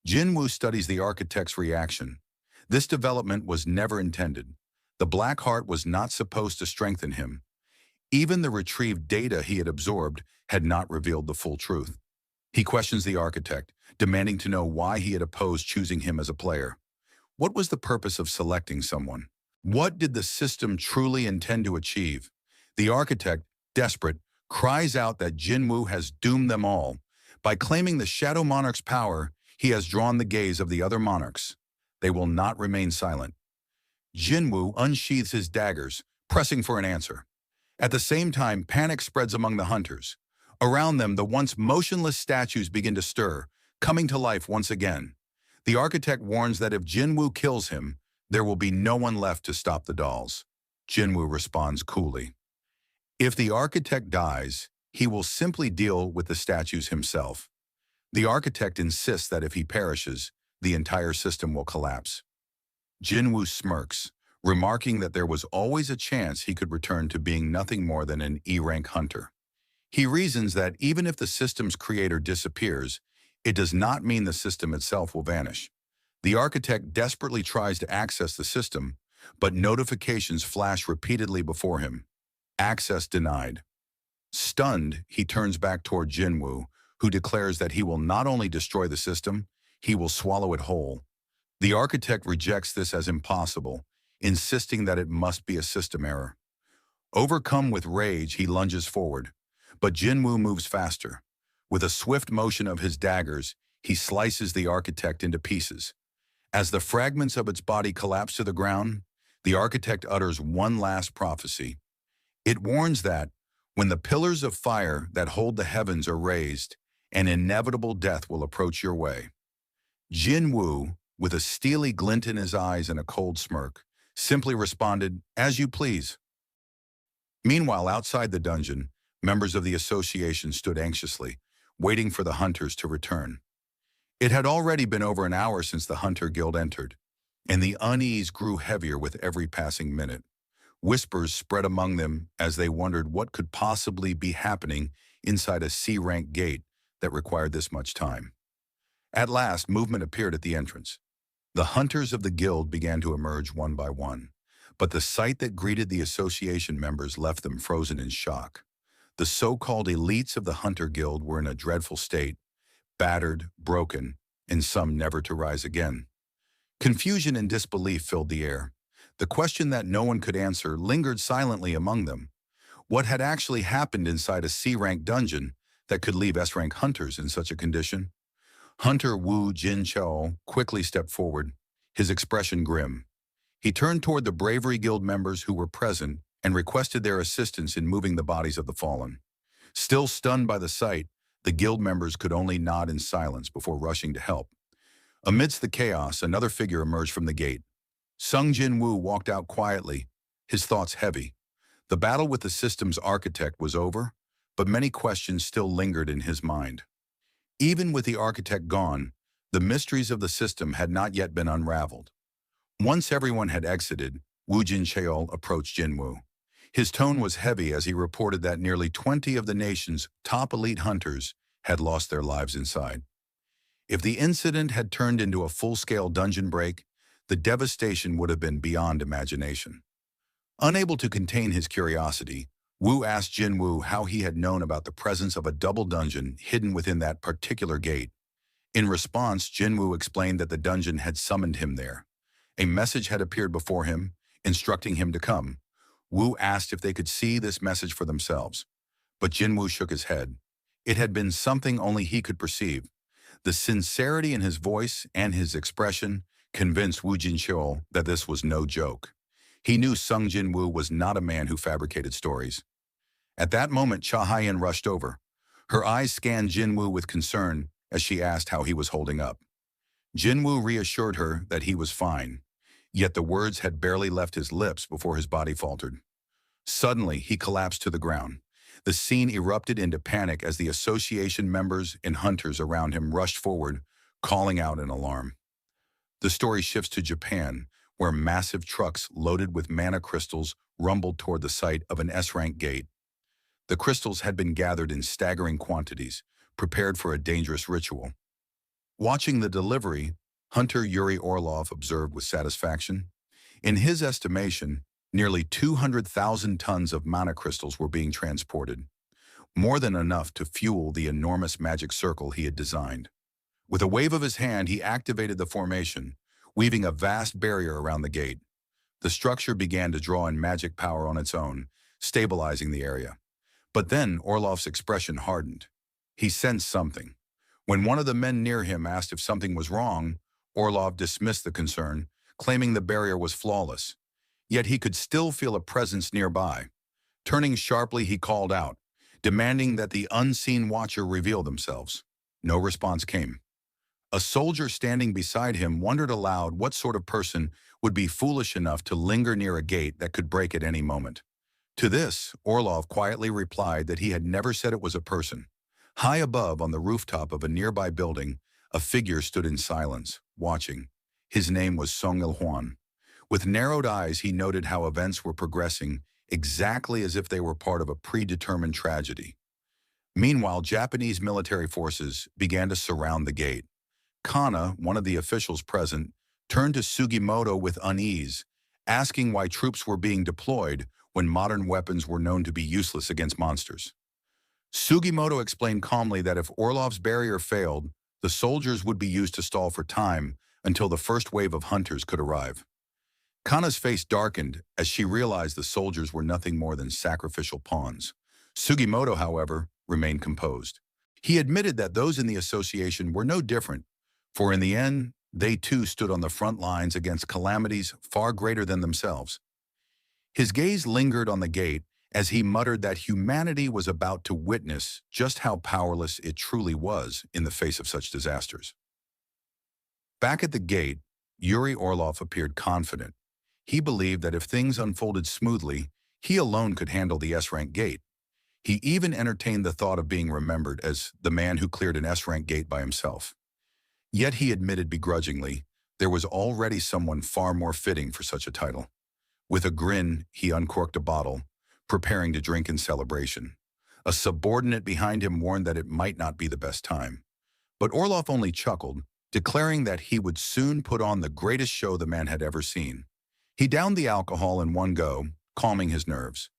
Jinwoo studies the architect's reaction. This development was never intended. The black heart was not supposed to strengthen him. Even the retrieved data he had absorbed had not revealed the full truth. He questions the architect, demanding to know why he had opposed choosing him as a player. What was the purpose of selecting someone? What did the system truly intend to achieve? The architect, desperate, cries out that Jinwoo has doomed them all. By claiming the Shadow Monarch's power, he has drawn the gaze of the other monarchs. They will not remain silent. Jinwoo unsheathes his daggers, pressing for an answer. At the same time, panic spreads among the hunters. Around them, the once motionless statues begin to stir, coming to life once again. The architect warns that if Jinwoo kills him, there will be no one left to stop the dolls. Jinwoo responds coolly. If the architect dies, he will simply deal with the statues himself. The architect insists that if he perishes, the entire system will collapse. Jinwoo smirks, remarking that there was always a chance he could return to being nothing more than an E-rank hunter. He reasons that even if the system's creator disappears, it does not mean the system itself will vanish. The architect desperately tries to access the system, but notifications flash repeatedly before him. Access denied. Stunned, he turns back toward Jinwoo, who declares that he will not only destroy the system, he will swallow it whole. The architect rejects this as impossible, insisting that it must be a system error. Overcome with rage, he lunges forward, but Jinwoo moves faster. With a swift motion of his daggers, he slices the architect into pieces. As the fragments of its body collapse to the ground, the architect utters one last prophecy. It warns that, when the pillars of fire that hold the heavens are raised, an inevitable death will approach your way. Jin Wu, with a steely glint in his eyes and a cold smirk, simply responded, "As you please." Meanwhile, outside the dungeon, members of the association stood anxiously, waiting for the hunters to return. It had already been over an hour since the Hunter Guild entered, and the unease grew heavier with every passing minute. Whispers spread among them as they wondered what could possibly be happening inside a C-rank gate that required this much time. At last, movement appeared at the entrance. The hunters of the guild began to emerge one by one, but the sight that greeted the association members left them frozen in shock. The so-called elites of the Hunter Guild were in a dreadful state, battered, broken, and some never to rise again. Confusion and disbelief filled the air. The question that no one could answer lingered silently among them. What had actually happened inside a C-rank dungeon that could leave S-rank hunters in such a condition? Hunter Wu Jinchao quickly stepped forward, his expression grim. He turned toward the Bravery Guild members who were present and requested their assistance in moving the bodies of the fallen. Still stunned by the sight, the guild members could only nod in silence before rushing to help. Amidst the chaos, another figure emerged from the gate. Sung Jin Wu walked out quietly, his thoughts heavy. The battle with the system's architect was over, but many questions still lingered in his mind. Even with the architect gone, the mysteries of the system had not yet been unraveled. Once everyone had exited, Wu Jincheol approached Jinwoo. His tone was heavy as he reported that nearly 20 of the nation's top elite hunters had lost their lives inside. If the incident had turned into a full-scale dungeon break, the devastation would have been beyond imagination. Unable to contain his curiosity, Wu asked Jinwoo how he had known about the presence of a double dungeon hidden within that particular gate. In response, Jinwoo explained that the dungeon had summoned him there. A message had appeared before him, instructing him to come. Wu asked if they could see this message for themselves, but Jinwoo shook his head. It had been something only he could perceive. The sincerity in his voice and his expression convinced Wu Jincheol that this was no joke. He knew Sung Jinwoo was not a man who fabricated stories. At that moment, Cha Haiyan rushed over. Her eyes scanned Jinwoo with concern as she asked how he was holding up. Jinwoo reassured her that he was fine, yet the words had barely left his lips before his body faltered. Suddenly, he collapsed to the ground. The scene erupted into panic as the association members and hunters around him rushed forward, calling out in alarm. The story shifts to Japan, where massive trucks loaded with mana crystals rumbled toward the site of an S-rank gate. The crystals had been gathered in staggering quantities, prepared for a dangerous ritual. Watching the delivery, Hunter Yuri Orlov observed with satisfaction. In his estimation, nearly 200,000 tons of mana crystals were being transported. more than enough to fuel the enormous magic circle he had designed. With a wave of his hand, he activated the formation, weaving a vast barrier around the gate. The structure began to draw in magic power on its own, stabilizing the area. But then Orlov's expression hardened. He sensed something. When one of the men near him asked if something was wrong, Orlov dismissed the concern, claiming the barrier was flawless. Yet he could still feel a presence nearby. Turning sharply, he called out, demanding that the unseen watcher reveal themselves. No response came. A soldier standing beside him wondered aloud what sort of person would be foolish enough to linger near a gate that could break at any moment. To this, Orlov quietly replied that he had never said it was a person. High above, on the rooftop of a nearby building, a figure stood in silence, watching. His name was Song Il-hwan. With narrowed eyes, he noted how events were progressing exactly as if they were part of a predetermined tragedy. Meanwhile, Japanese military forces began to surround the gate. Kana, one of the officials present, turned to Sugimoto with unease, asking why troops were being deployed when modern weapons were known to be useless against monsters. Sugimoto explained calmly that if Orlov's barrier failed, the soldiers would be used to stall for time until the first wave of hunters could arrive. Kana's face darkened as she realized the soldiers were nothing more than sacrificial pawns. Sugimoto, however, remained composed. He admitted that those in the association were no different, for in the end, they too stood on the front lines against calamities far greater than themselves. His gaze lingered on the gate as he muttered that humanity was about to witness just how powerless it truly was in the face of such disasters. Back at the gate, Yuri Orlov appeared confident. He believed that if things unfolded smoothly, he alone could handle the S-rank gate. He even entertained the thought of being remembered as the man who cleared an S-rank gate by himself. Yet he admitted begrudgingly, there was already someone far more fitting for such a title. With a grin, he uncorked a bottle, preparing to drink in celebration. A subordinate behind him warned that it might not be the best time. But Orlov only chuckled, declaring that he would soon put on the greatest show the man had ever seen. He downed the alcohol in one go, calming his nerves.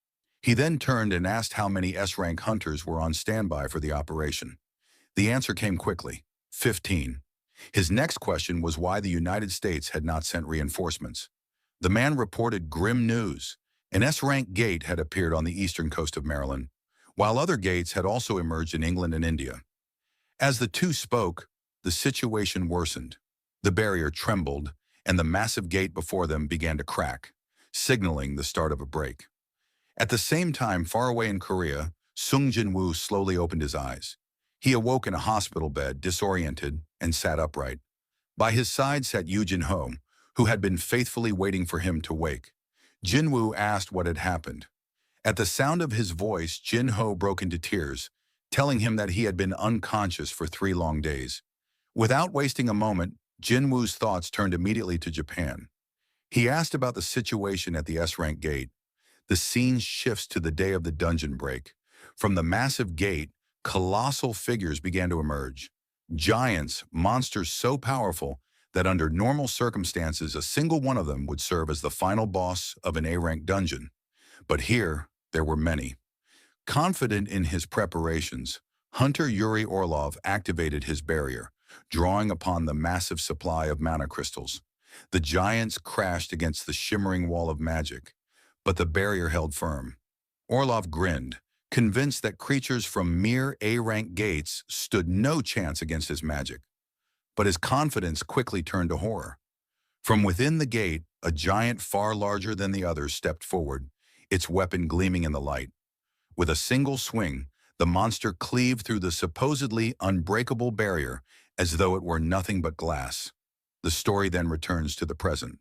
He then turned and asked how many S-rank hunters were on standby for the operation. The answer came quickly, 15. His next question was why the United States had not sent reinforcements. The man reported grim news. An S-rank gate had appeared on the eastern coast of Maryland, while other gates had also emerged in England and India. As the two spoke, the situation worsened. The barrier trembled, and the massive gate before them began to crack, signaling the start of a break. At the same time, far away in Korea, Jin Wu slowly opened his eyes. He awoke in a hospital bed, disoriented, and sat upright. By his side sat Jin Ho, who had been faithfully waiting for him to wake. Jinwoo asked what had happened. At the sound of his voice, Jin Ho broke into tears, telling him that he had been unconscious for 3 long days. Without wasting a moment, Jinwoo's thoughts turned immediately to Japan. He asked about the situation at the S-rank gate. The scene shifts to the day of the dungeon break. From the massive gate, colossal figures began to emerge. Giants, monsters so powerful that under normal circumstances a single one of them would serve as the final boss of an A-rank dungeon. But here, there were many. Confident in his preparations, Hunter Yuri Orlov activated his barrier, drawing upon the massive supply of mana crystals. The giants crashed against the shimmering wall of magic, but the barrier held firm. Orlov grinned, convinced that creatures from mere A-rank gates stood no chance against his magic. But his confidence quickly turned to horror. From within the gate, a giant far larger than the others stepped forward, its weapon gleaming in the light. With a single swing, the monster cleaved through the supposedly unbreakable barrier as though it were nothing but glass. The story then returns to the present.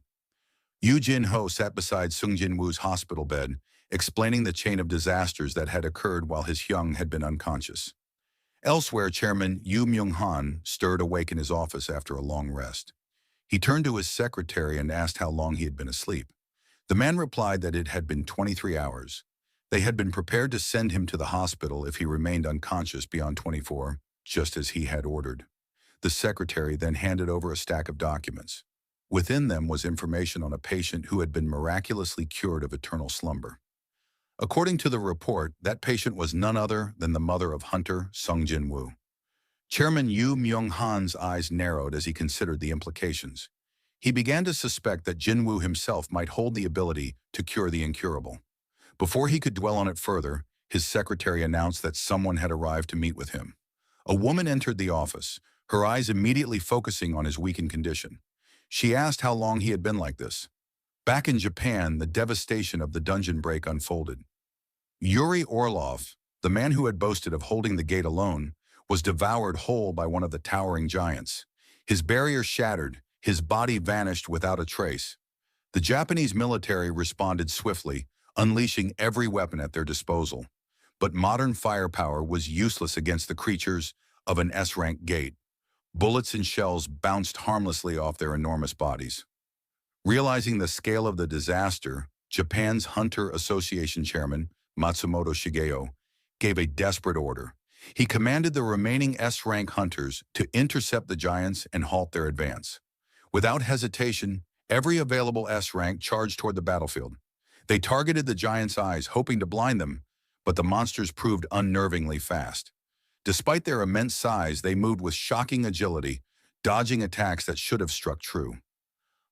Jin Ho sat beside Jin Woo's hospital bed, explaining the chain of disasters that had occurred while his Hyung had been unconscious. Elsewhere, Chairman Yu Myung-han stirred awake in his office after a long rest. He turned to his secretary and asked how long he had been asleep. The man replied that it had been 23 hours. They had been prepared to send him to the hospital if he remained unconscious beyond 24, just as he had ordered. The secretary then handed over a stack of documents. Within them was information on a patient who had been miraculously cured of eternal slumber. According to the report, that patient was none other than the mother of Hunter Jin Wu. Chairman Yu Myung-han's eyes narrowed as he considered the implications. He began to suspect that Jinwoo himself might hold the ability to cure the incurable. Before he could dwell on it further, his secretary announced that someone had arrived to meet with him. A woman entered the office, her eyes immediately focusing on his weakened condition. She asked how long he had been like this. Back in Japan, the devastation of the dungeon break unfolded. Yuri Orlov, the man who had boasted of holding the gate alone, was devoured whole by one of the towering giants. His barrier shattered, his body vanished without a trace. The Japanese military responded swiftly, unleashing every weapon at their disposal. But modern firepower was useless against the creatures of an S-rank gate. Bullets and shells bounced harmlessly off their enormous bodies. Realizing the scale of the disaster, Japan's Hunter Association chairman, Matsumoto Shigeo, gave a desperate order. He commanded the remaining S-rank hunters to intercept the giants and halt their advance. Without hesitation, every available S-rank charged toward the battlefield. They targeted the giants' eyes, hoping to blind them, but the monsters proved unnervingly fast. Despite their immense size, they moved with shocking agility, dodging attacks that should have struck true.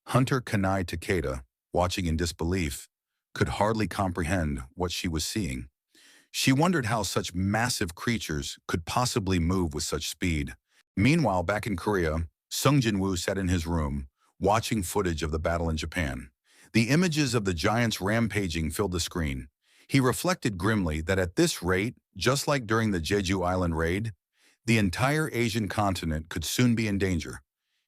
Hunter Kanai Takeda, watching in disbelief, could hardly comprehend what she was seeing. She wondered how such massive creatures could possibly move with such speed. Meanwhile, back in Korea, Jinwoo sat in his room, watching footage of the battle in Japan. The images of the giants rampaging filled the screen. He reflected grimly that at this rate, just like during the Jeju Island raid, the entire Asian continent could soon be in danger.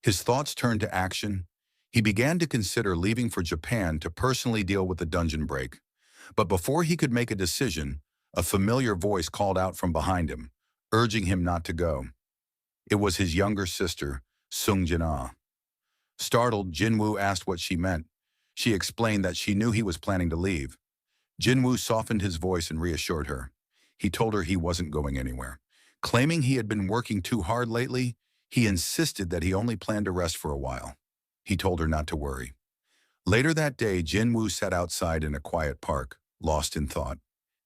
His thoughts turned to action. He began to consider leaving for Japan to personally deal with the dungeon break. But before he could make a decision, a familiar voice called out from behind him, urging him not to go. It was his younger sister, Sung Jin-ah. Startled, Jinwoo asked what she meant. She explained that she knew he was planning to leave. Jinwoo softened his voice and reassured her. He told her he wasn't going anywhere. Claiming he had been working too hard lately, he insisted that he only planned to rest for a while. He told her not to worry. Later that day, Jinwoo sat outside in a quiet park, lost in thought.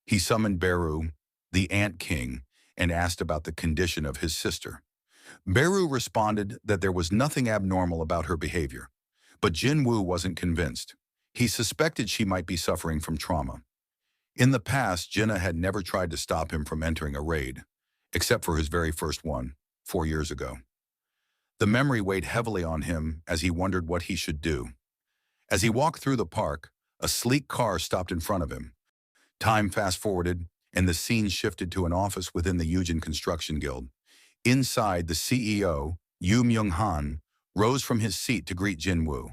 He summoned Beru, the Ant King, and asked about the condition of his sister. Beru responded that there was nothing abnormal about her behavior, but Jinwoo wasn't convinced. He suspected she might be suffering from trauma. In the past, Jinna had never tried to stop him from entering a raid, except for his very first one, 4 years ago. The memory weighed heavily on him as he wondered what he should do. As he walked through the park, a sleek car stopped in front of him. Time fast-forwarded, and the scene shifted to an office within the Yujin Construction Guild. Inside, the CEO, Yu Myung-han, rose from his seat to greet Jinwoo.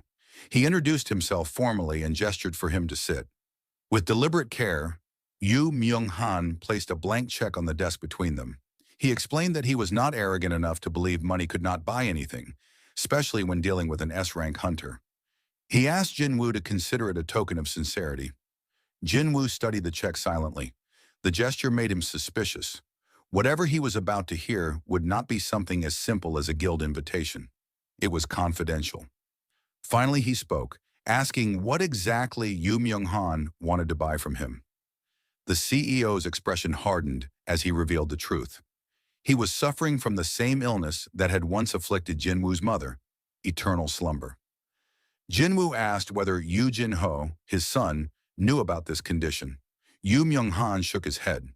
He introduced himself formally and gestured for him to sit. With deliberate care, Yu Myung-han placed a blank check on the desk between them. He explained that he was not arrogant enough to believe money could not buy anything, especially when dealing with an S-rank hunter. He asked Jinwoo to consider it a token of sincerity. Jinwoo studied the check silently. The gesture made him suspicious. Whatever he was about to hear would not be something as simple as a guild invitation. It was confidential. Finally, he spoke, asking what exactly Yu Myung-han wanted to buy from him. The CEO's expression hardened as he revealed the truth. He was suffering from the same illness that had once afflicted Jinwoo's mother, eternal slumber. Jinwoo asked whether Yu Jin-ho, his son, knew about this condition. Yu Myung-han shook his head.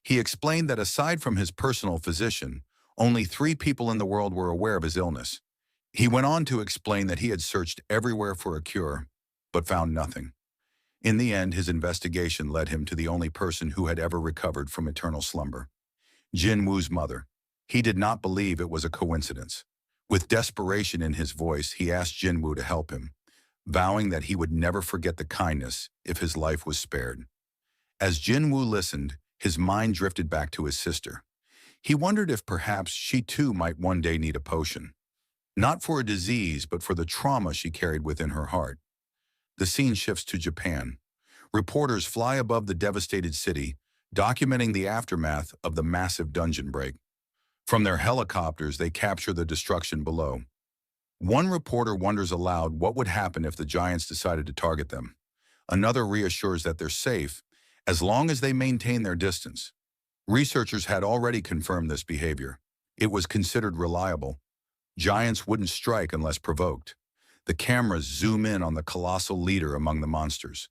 He explained that aside from his personal physician, only 3 people in the world were aware of his illness. He went on to explain that he had searched everywhere for a cure, but found nothing. In the end, his investigation led him to the only person who had ever recovered from eternal slumber, Jinwoo's mother. He did not believe it was a coincidence. With desperation in his voice, he asked Jinwoo to help him, vowing that he would never forget the kindness if his life was spared. As Jinwoo listened, his mind drifted back to his sister. He wondered if perhaps she too might one day need a potion. Not for a disease, but for the trauma she carried within her heart. The scene shifts to Japan. Reporters fly above the devastated city, documenting the aftermath of the massive dungeon break. From their helicopters, they capture the destruction below. One reporter wonders aloud what would happen if the giants decided to target them. Another reassures that they're safe, as long as they maintained their distance. Researchers had already confirmed this behavior. It was considered reliable. Giants wouldn't strike unless provoked. The cameras zoom in on the colossal leader among the monsters.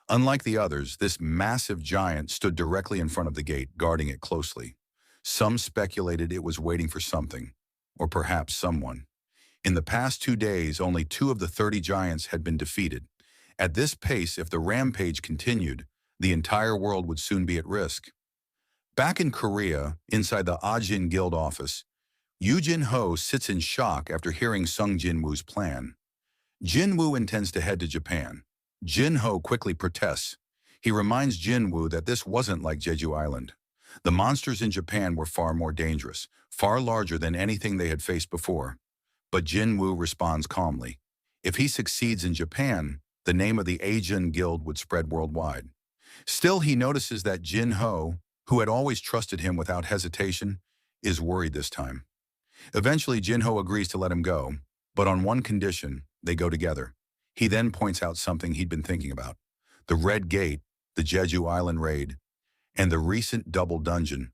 Unlike the others, this massive giant stood directly in front of the gate, guarding it closely. Some speculated it was waiting for something, or perhaps someone. In the past 2 days, only 2 of the 30 giants had been defeated. At this pace, if the rampage continued, the entire world would soon be at risk. Back in Korea, inside the Ajin guild office, Jin Ho sits in shock after hearing Jin Woo's plan. Jin Wu intends to head to Japan. Jin Ho quickly protests. He reminds Jin Wu that this wasn't like Jeju Island. The monsters in Japan were far more dangerous, far larger than anything they had faced before. But Jin Wu responds calmly. If he succeeds in Japan, the name of the Ajin guild would spread worldwide. Still, he notices that Jin Ho, who had always trusted him without hesitation, is worried this time. Eventually, Jin Ho agrees to let him go, but on one condition: they go together. He then points out something he'd been thinking about: the Red Gate, the Jeju Island raid, and the recent double dungeon.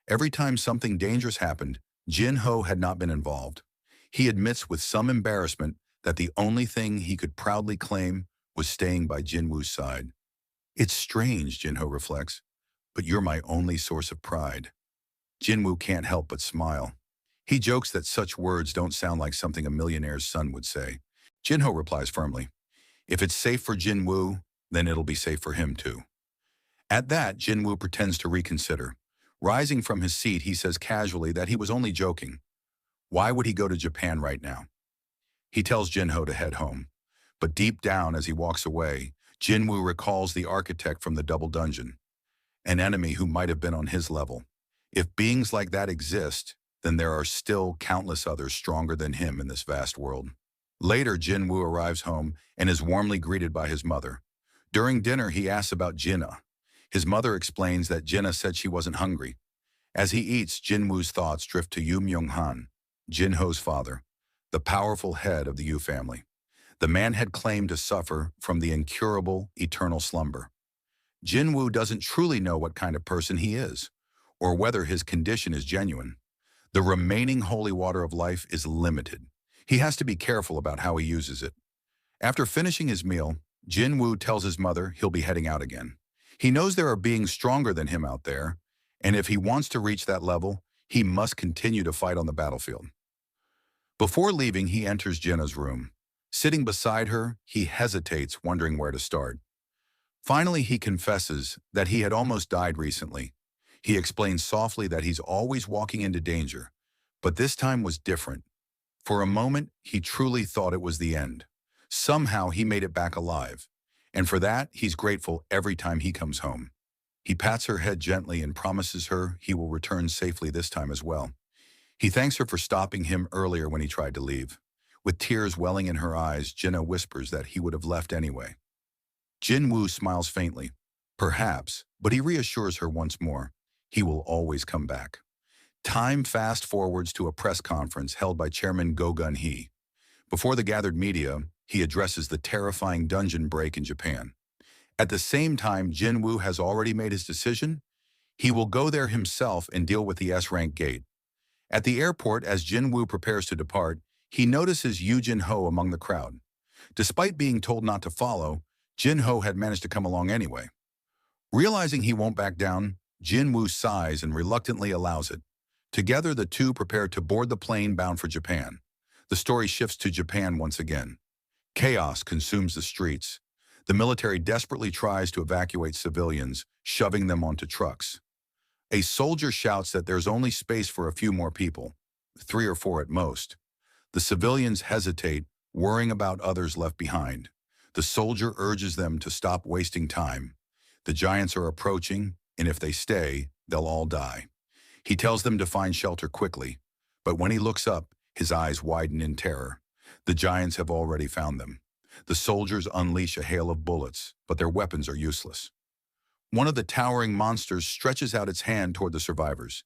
Every time something dangerous happened, Jin Ho had not been involved. He admits with some embarrassment that the only thing he could proudly claim was staying by Jin Woo's side. It's strange, Jin Ho reflects, but you're my only source of pride. Jin Woo can't help but smile. He jokes that such words don't sound like something a millionaire's son would say. Jin Ho replies firmly, if it's safe for Jin Woo, then it'll be safe for him too. At that, Jin Woo pretends to reconsider. Rising from his seat, he says casually that he was only joking. Why would he go to Japan right now? He tells Jin Ho to head home. But deep down, as he walks away, Jin Woo recalls the architect from the double dungeon, an enemy who might have been on his level. If beings like that exist, then there are still countless others stronger than him in this vast world. Later, Jin Woo arrives home and is warmly greeted by his mother. During dinner, he asks about Jinna. His mother explains that Jinna said she wasn't hungry. As he eats, Jin Woo's thoughts drift to Yu Myung-han, Jin Ho's father, the powerful head of the Yu family. The man had claimed to suffer from the incurable eternal slumber. Jin Woo doesn't truly know what kind of person he is, or whether his condition is genuine. The remaining holy water of life is limited. He has to be careful about how he uses it. After finishing his meal, Jin Woo tells his mother he'll be heading out again. He knows there are beings stronger than him out there, and if he wants to reach that level, he must continue to fight on the battlefield. Before leaving, he enters Jinna's room. Sitting beside her, he hesitates, wondering where to start. Finally, he confesses that he had almost died recently. He explains softly that he's always walking into danger, but this time was different. For a moment, he truly thought it was the end. Somehow, he made it back alive, and for that, he's grateful every time he comes home. He pats her head gently and promises her he will return safely this time as well. He thanks her for stopping him earlier when he tried to leave. With tears welling in her eyes, Jinna whispers that he would have left anyway. Jin Woo smiles faintly. Perhaps, but he reassures her once more. He will always come back. Time fast forwards to a press conference held by Chairman Go Gun-hee. Before the gathered media, he addresses the terrifying dungeon break in Japan. At the same time, Jin Woo has already made his decision. He will go there himself and deal with the S-rank gate. At the airport, as Jin Woo prepares to depart, he notices Jin Ho among the crowd. Despite being told not to follow, Jin Ho had managed to come along anyway. Realizing he won't back down, Jin Woo sighs and reluctantly allows it. Together, the two prepare to board the plane bound for Japan. The story shifts to Japan once again. Chaos consumes the streets. The military desperately tries to evacuate civilians, shoving them onto trucks. A soldier shouts that there's only space for a few more people, 3 or 4 at most. The civilians hesitate, worrying about others left behind. The soldier urges them to stop wasting time. The giants are approaching, and if they stay, they'll all die. He tells them to find shelter quickly, but when he looks up, his eyes widen in terror. The giants have already found them. The soldiers unleash a hail of bullets, but their weapons are useless. One of the towering monsters stretches out its hand toward the survivors.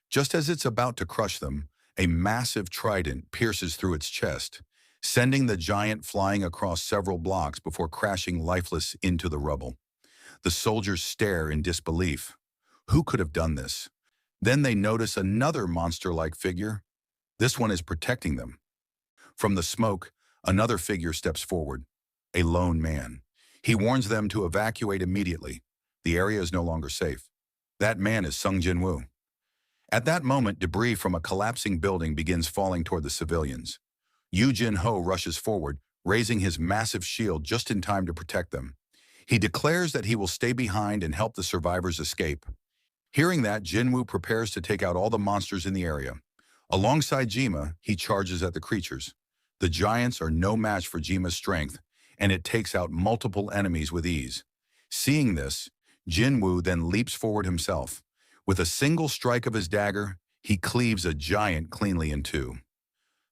Just as it's about to crush them, a massive trident pierces through its chest, sending the giant flying across several blocks before crashing lifeless into the rubble. The soldiers stare in disbelief. Who could have done this? Then they notice another monster-like figure. This one is protecting them. From the smoke, another figure steps forward, a lone man. He warns them to evacuate immediately. The area is no longer safe. That man is Jin Wu. At that moment, debris from a collapsing building begins falling toward the civilians. Jin Ho rushes forward, raising his massive shield just in time to protect them. He declares that he will stay behind and help the survivors escape. Hearing that, Jinwoo prepares to take out all the monsters in the area. Alongside Jima, he charges at the creatures. The giants are no match for Jima's strength, and it takes out multiple enemies with ease. Seeing this, Jinwoo then leaps forward himself. With a single strike of his dagger, he cleaves a giant cleanly in two.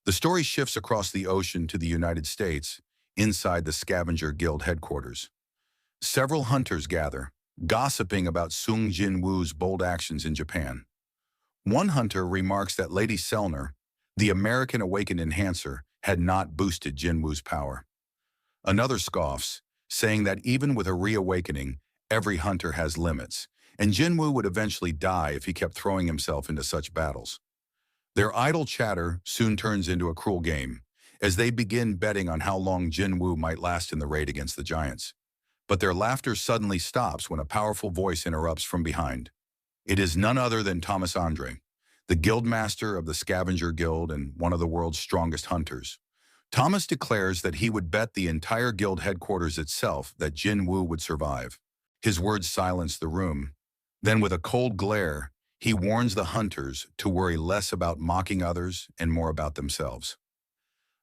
The story shifts across the ocean to the United States, inside the Scavenger Guild headquarters. Several hunters gather, gossiping about Jin Woo's bold actions in Japan. One hunter remarks that Lady Selner, the American Awakened Enhancer, had not boosted Jin Woo's power. Another scoffs, saying that even with a reawakening, every hunter has limits, and Jin Woo would eventually die if he kept throwing himself into such battles. Their idle chatter soon turns into a cruel game, as they begin betting on how long Jin Woo might last in the raid against the giants. But their laughter suddenly stops when a powerful voice interrupts from behind. It is none other than Thomas Andre, the guildmaster of the Scavenger Guild and one of the world's strongest hunters. Thomas declares that he would bet the entire guild headquarters itself that Jin Woo would survive. His words silence the room. Then with a cold glare, he warns the hunters to worry less about mocking others and more about themselves.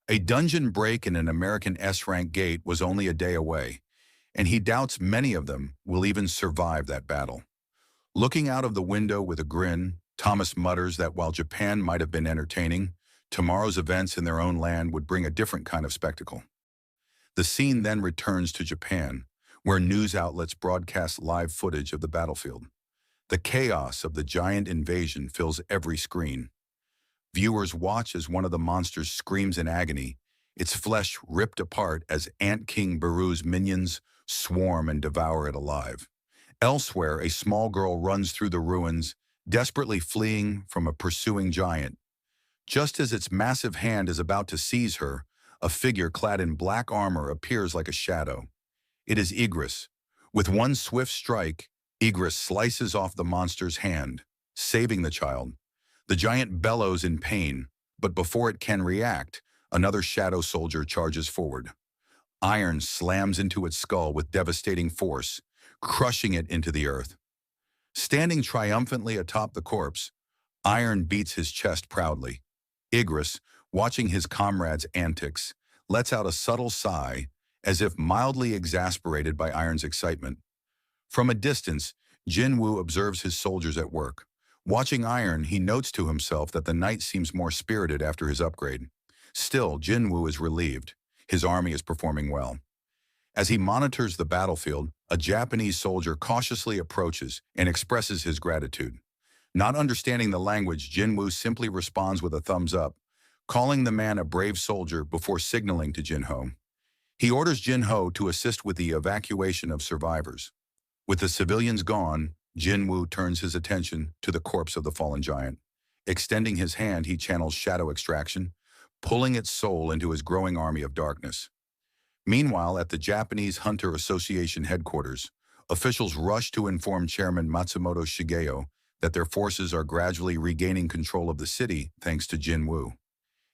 A dungeon break in an American S-rank gate was only a day away, and he doubts many of them will even survive that battle. Looking out of the window with a grin, Thomas mutters that while Japan might have been entertaining, tomorrow's events in their own land would bring a different kind of spectacle. The scene then returns to Japan, where news outlets broadcast live footage of the battlefield. The chaos of the giant invasion fills every screen. Viewers watch as one of the monsters screams in agony, its flesh ripped apart as Ant King Baru's minions swarm and devour it alive. Elsewhere, a small girl runs through the ruins, desperately fleeing from a pursuing giant. Just as its massive hand is about to seize her, a figure clad in black armor appears like a shadow. It is Igris. With one swift strike, Igris slices off the monster's hand, saving the child. The giant bellows in pain, but before it can react, another shadow soldier charges forward. Iron slams into its skull with devastating force, crushing it into the earth. Standing triumphantly atop the corpse, Iron beats his chest proudly. Igris, watching his comrades' antics, lets out a subtle sigh, as if mildly exasperated by Iron's excitement. From a distance, Jin Wu observes his soldiers at work. Watching Iron, he notes to himself that the knight seems more spirited after his upgrade. Still, Jin Wu is relieved. His army is performing well. As he monitors the battlefield, a Japanese soldier cautiously approaches and expresses his gratitude. Not understanding the language, Jin Wu simply responds with a thumbs up, calling the man a brave soldier before signaling to Jin Ho. He orders Jin Ho to assist with the evacuation of survivors. With the civilians gone, Jin Wu turns his attention to the corpse of the fallen giant. Extending his hand, he channels shadow extraction, pulling its soul into his growing army of darkness. Meanwhile, at the Japanese Hunter Association headquarters, officials rush to inform Chairman Matsumoto Shigeo that their forces are gradually regaining control of the city thanks to Jin Wu.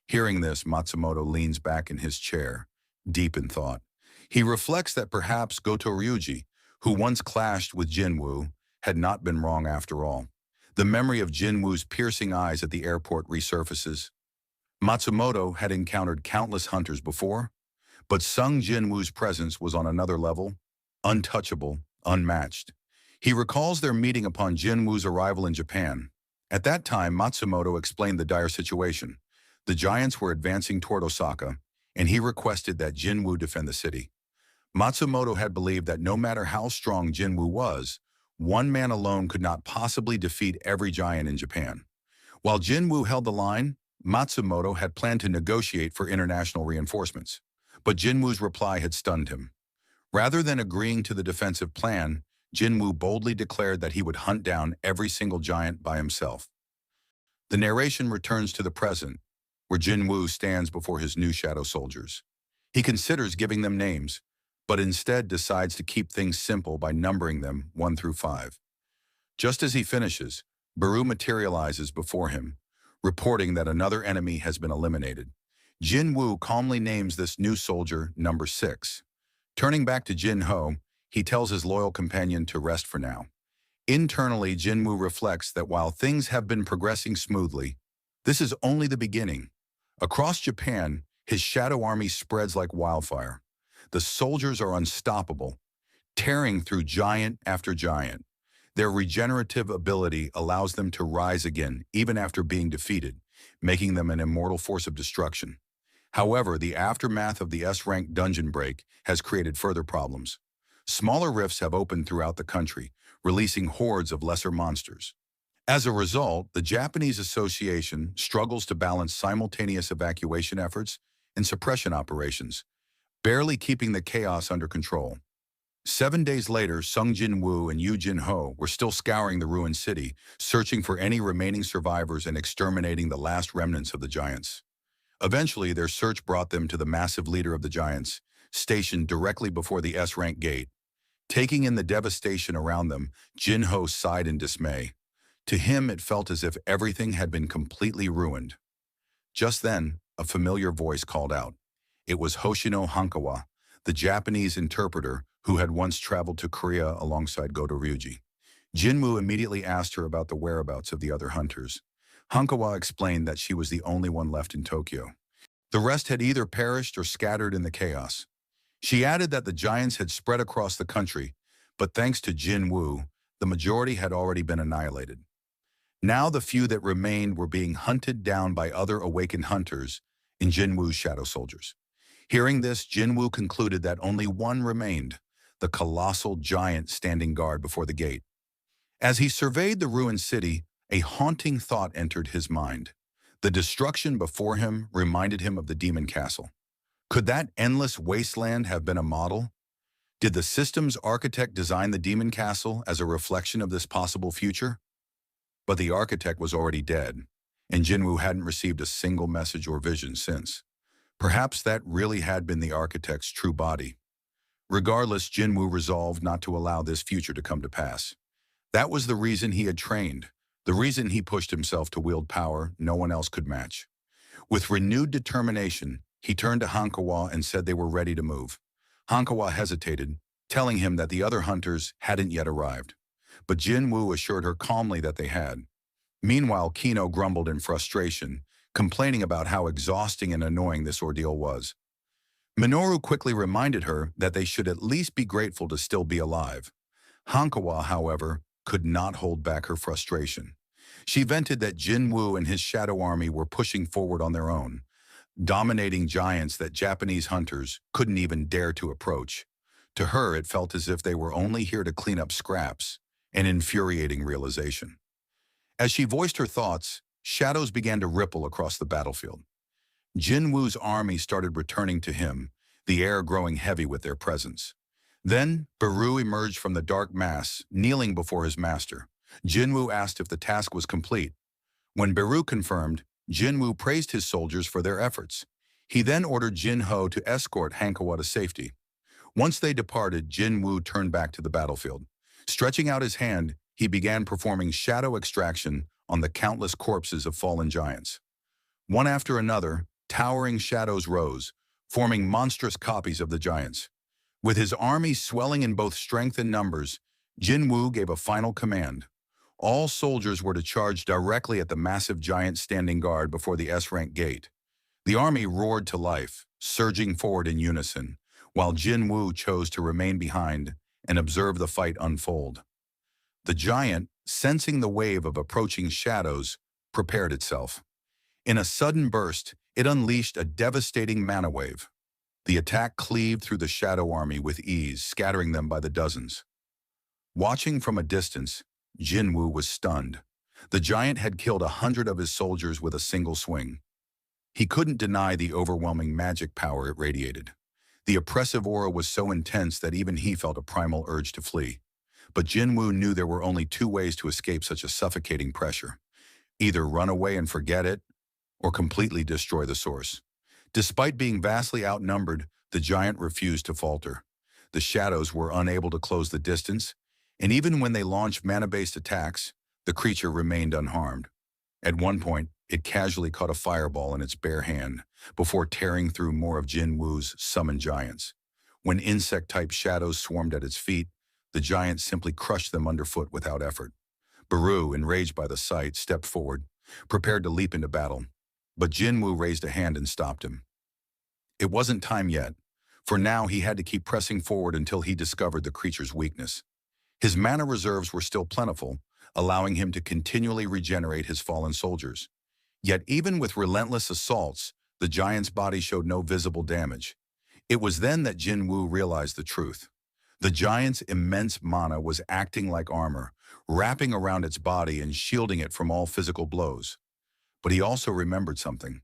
Hearing this, Matsumoto leans back in his chair, deep in thought. He reflects that perhaps Goto Ryuji, who once clashed with Jin Wu, had not been wrong after all. The memory of Jin Wu's piercing eyes at the airport resurfaces. Matsumoto had encountered countless hunters before, but Jin Wu's presence was on another level, untouchable, unmatched. He recalls their meeting upon Jin Wu's arrival in Japan. At that time, Matsumoto explained the dire situation. The giants were advancing toward Osaka, and he requested that Jin Wu defend the city. Matsumoto had believed that no matter how strong Jin Wu was, one man alone could not possibly defeat every giant in Japan. While Jin Wu held the line, Matsumoto had planned to negotiate for international reinforcements. But Jin Wu's reply had stunned him. Rather than agreeing to the defensive plan, Jinwoo boldly declared that he would hunt down every single giant by himself. The narration returns to the present, where Jinwoo stands before his new shadow soldiers. He considers giving them names, but instead decides to keep things simple by numbering them 1 through 5. Just as he finishes, Baru materializes before him, reporting that another enemy has been eliminated. Jin Wu calmly names this new soldier number 6. Turning back to Jin Ho, he tells his loyal companion to rest for now. Internally, Jin Wu reflects that while things have been progressing smoothly, this is only the beginning. Across Japan, his shadow army spreads like wildfire. The soldiers are unstoppable, tearing through giant after giant. Their regenerative ability allows them to rise again, even after being defeated, making them an immortal force of destruction. However, the aftermath of the S-rank dungeon break has created further problems. Smaller rifts have opened throughout the country, releasing hordes of lesser monsters. As a result, the Japanese Association struggles to balance simultaneous evacuation efforts and suppression operations, barely keeping the chaos under control. 7 days later, Sung Jin Woo and Yu Jin Ho were still scouring the ruined city, searching for any remaining survivors and exterminating the last remnants of the giants. Eventually, their search brought them to the massive leader of the giants, stationed directly before the S-rank gate. Taking in the devastation around them, Jin Ho sighed in dismay. To him, it felt as if everything had been completely ruined. Just then, a familiar voice called out. It was Hoshino Hankawa, the Japanese interpreter who had once traveled to Korea alongside Goto Ryuji. Jinwoo immediately asked her about the whereabouts of the other hunters. Hankawa explained that she was the only one left in Tokyo. The rest had either perished or scattered in the chaos. She added that the giants had spread across the country, but thanks to Jin Wu, the majority had already been annihilated. Now the few that remained were being hunted down by other awakened hunters and Jin Wu's shadow soldiers. Hearing this, Jin Wu concluded that only one remained, the colossal giant standing guard before the gate. As he surveyed the ruined city, a haunting thought entered his mind. The destruction before him reminded him of the demon castle. Could that endless wasteland have been a model? Did the system's architect design the demon castle as a reflection of this possible future? But the architect was already dead, and Jinwoo hadn't received a single message or vision since. Perhaps that really had been the architect's true body. Regardless, Jinwoo resolved not to allow this future to come to pass. That was the reason he had trained, the reason he pushed himself to wield power no one else could match. With renewed determination, he turned to Hankawa and said they were ready to move. Hankawa hesitated, telling him that the other hunters hadn't yet arrived. But Jin Wu assured her calmly that they had. Meanwhile, Kino grumbled in frustration, complaining about how exhausting and annoying this ordeal was. Minoru quickly reminded her that they should at least be grateful to still be alive. Hankawa, however, could not hold back her frustration. She vented that Jin Wu and his shadow army were pushing forward on their own, dominating giants that Japanese hunters couldn't even dare to approach. To her, it felt as if they were only here to clean up scraps, an infuriating realization. As she voiced her thoughts, shadows began to ripple across the battlefield. Jin Wu's army started returning to him, the air growing heavy with their presence. Then, Baru emerged from the dark mass, kneeling before his master. Jin Wu asked if the task was complete. When Baru confirmed, Jin Wu praised his soldiers for their efforts. He then ordered Jin Ho to escort Hankawa to safety. Once they departed, Jin Wu turned back to the battlefield. Stretching out his hand, he began performing shadow extraction on the countless corpses of fallen giants. One after another, towering shadows rose, forming monstrous copies of the giants. With his army swelling in both strength and numbers, Jin Wu gave a final command. All soldiers were to charge directly at the massive giant standing guard before the S-rank gate. The army roared to life, surging forward in unison, while Jin Wu chose to remain behind and observe the fight unfold. The giant, sensing the wave of approaching shadows, prepared itself. In a sudden burst, it unleashed a devastating mana wave. The attack cleaved through the shadow army with ease, scattering them by the dozens. Watching from a distance, Jin Wu was stunned. The giant had killed 100 of his soldiers with a single swing. He couldn't deny the overwhelming magic power it radiated. The oppressive aura was so intense that even he felt a primal urge to flee. But Jin Wu knew there were only two ways to escape such a suffocating pressure. Either run away and forget it, or completely destroy the source. Despite being vastly outnumbered, the giant refused to falter. The shadows were unable to close the distance, and even when they launched mana-based attacks, the creature remained unharmed. At one point, it casually caught a fireball in its bare hand, before tearing through more of Jin Wu's summoned giants. When insect-type shadows swarmed at its feet, the giant simply crushed them underfoot without effort. Baru, enraged by the sight, stepped forward, prepared to leap into battle. But Jin Wu raised a hand and stopped him. It wasn't time yet. For now, he had to keep pressing forward until he discovered the creature's weakness. His mana reserves were still plentiful, allowing him to continually regenerate his fallen soldiers. Yet even with relentless assaults, the giant's body showed no visible damage. It was then that Jin Wu realized the truth. The giant's immense mana was acting like armor, wrapping around its body and shielding it from all physical blows. But he also remembered something.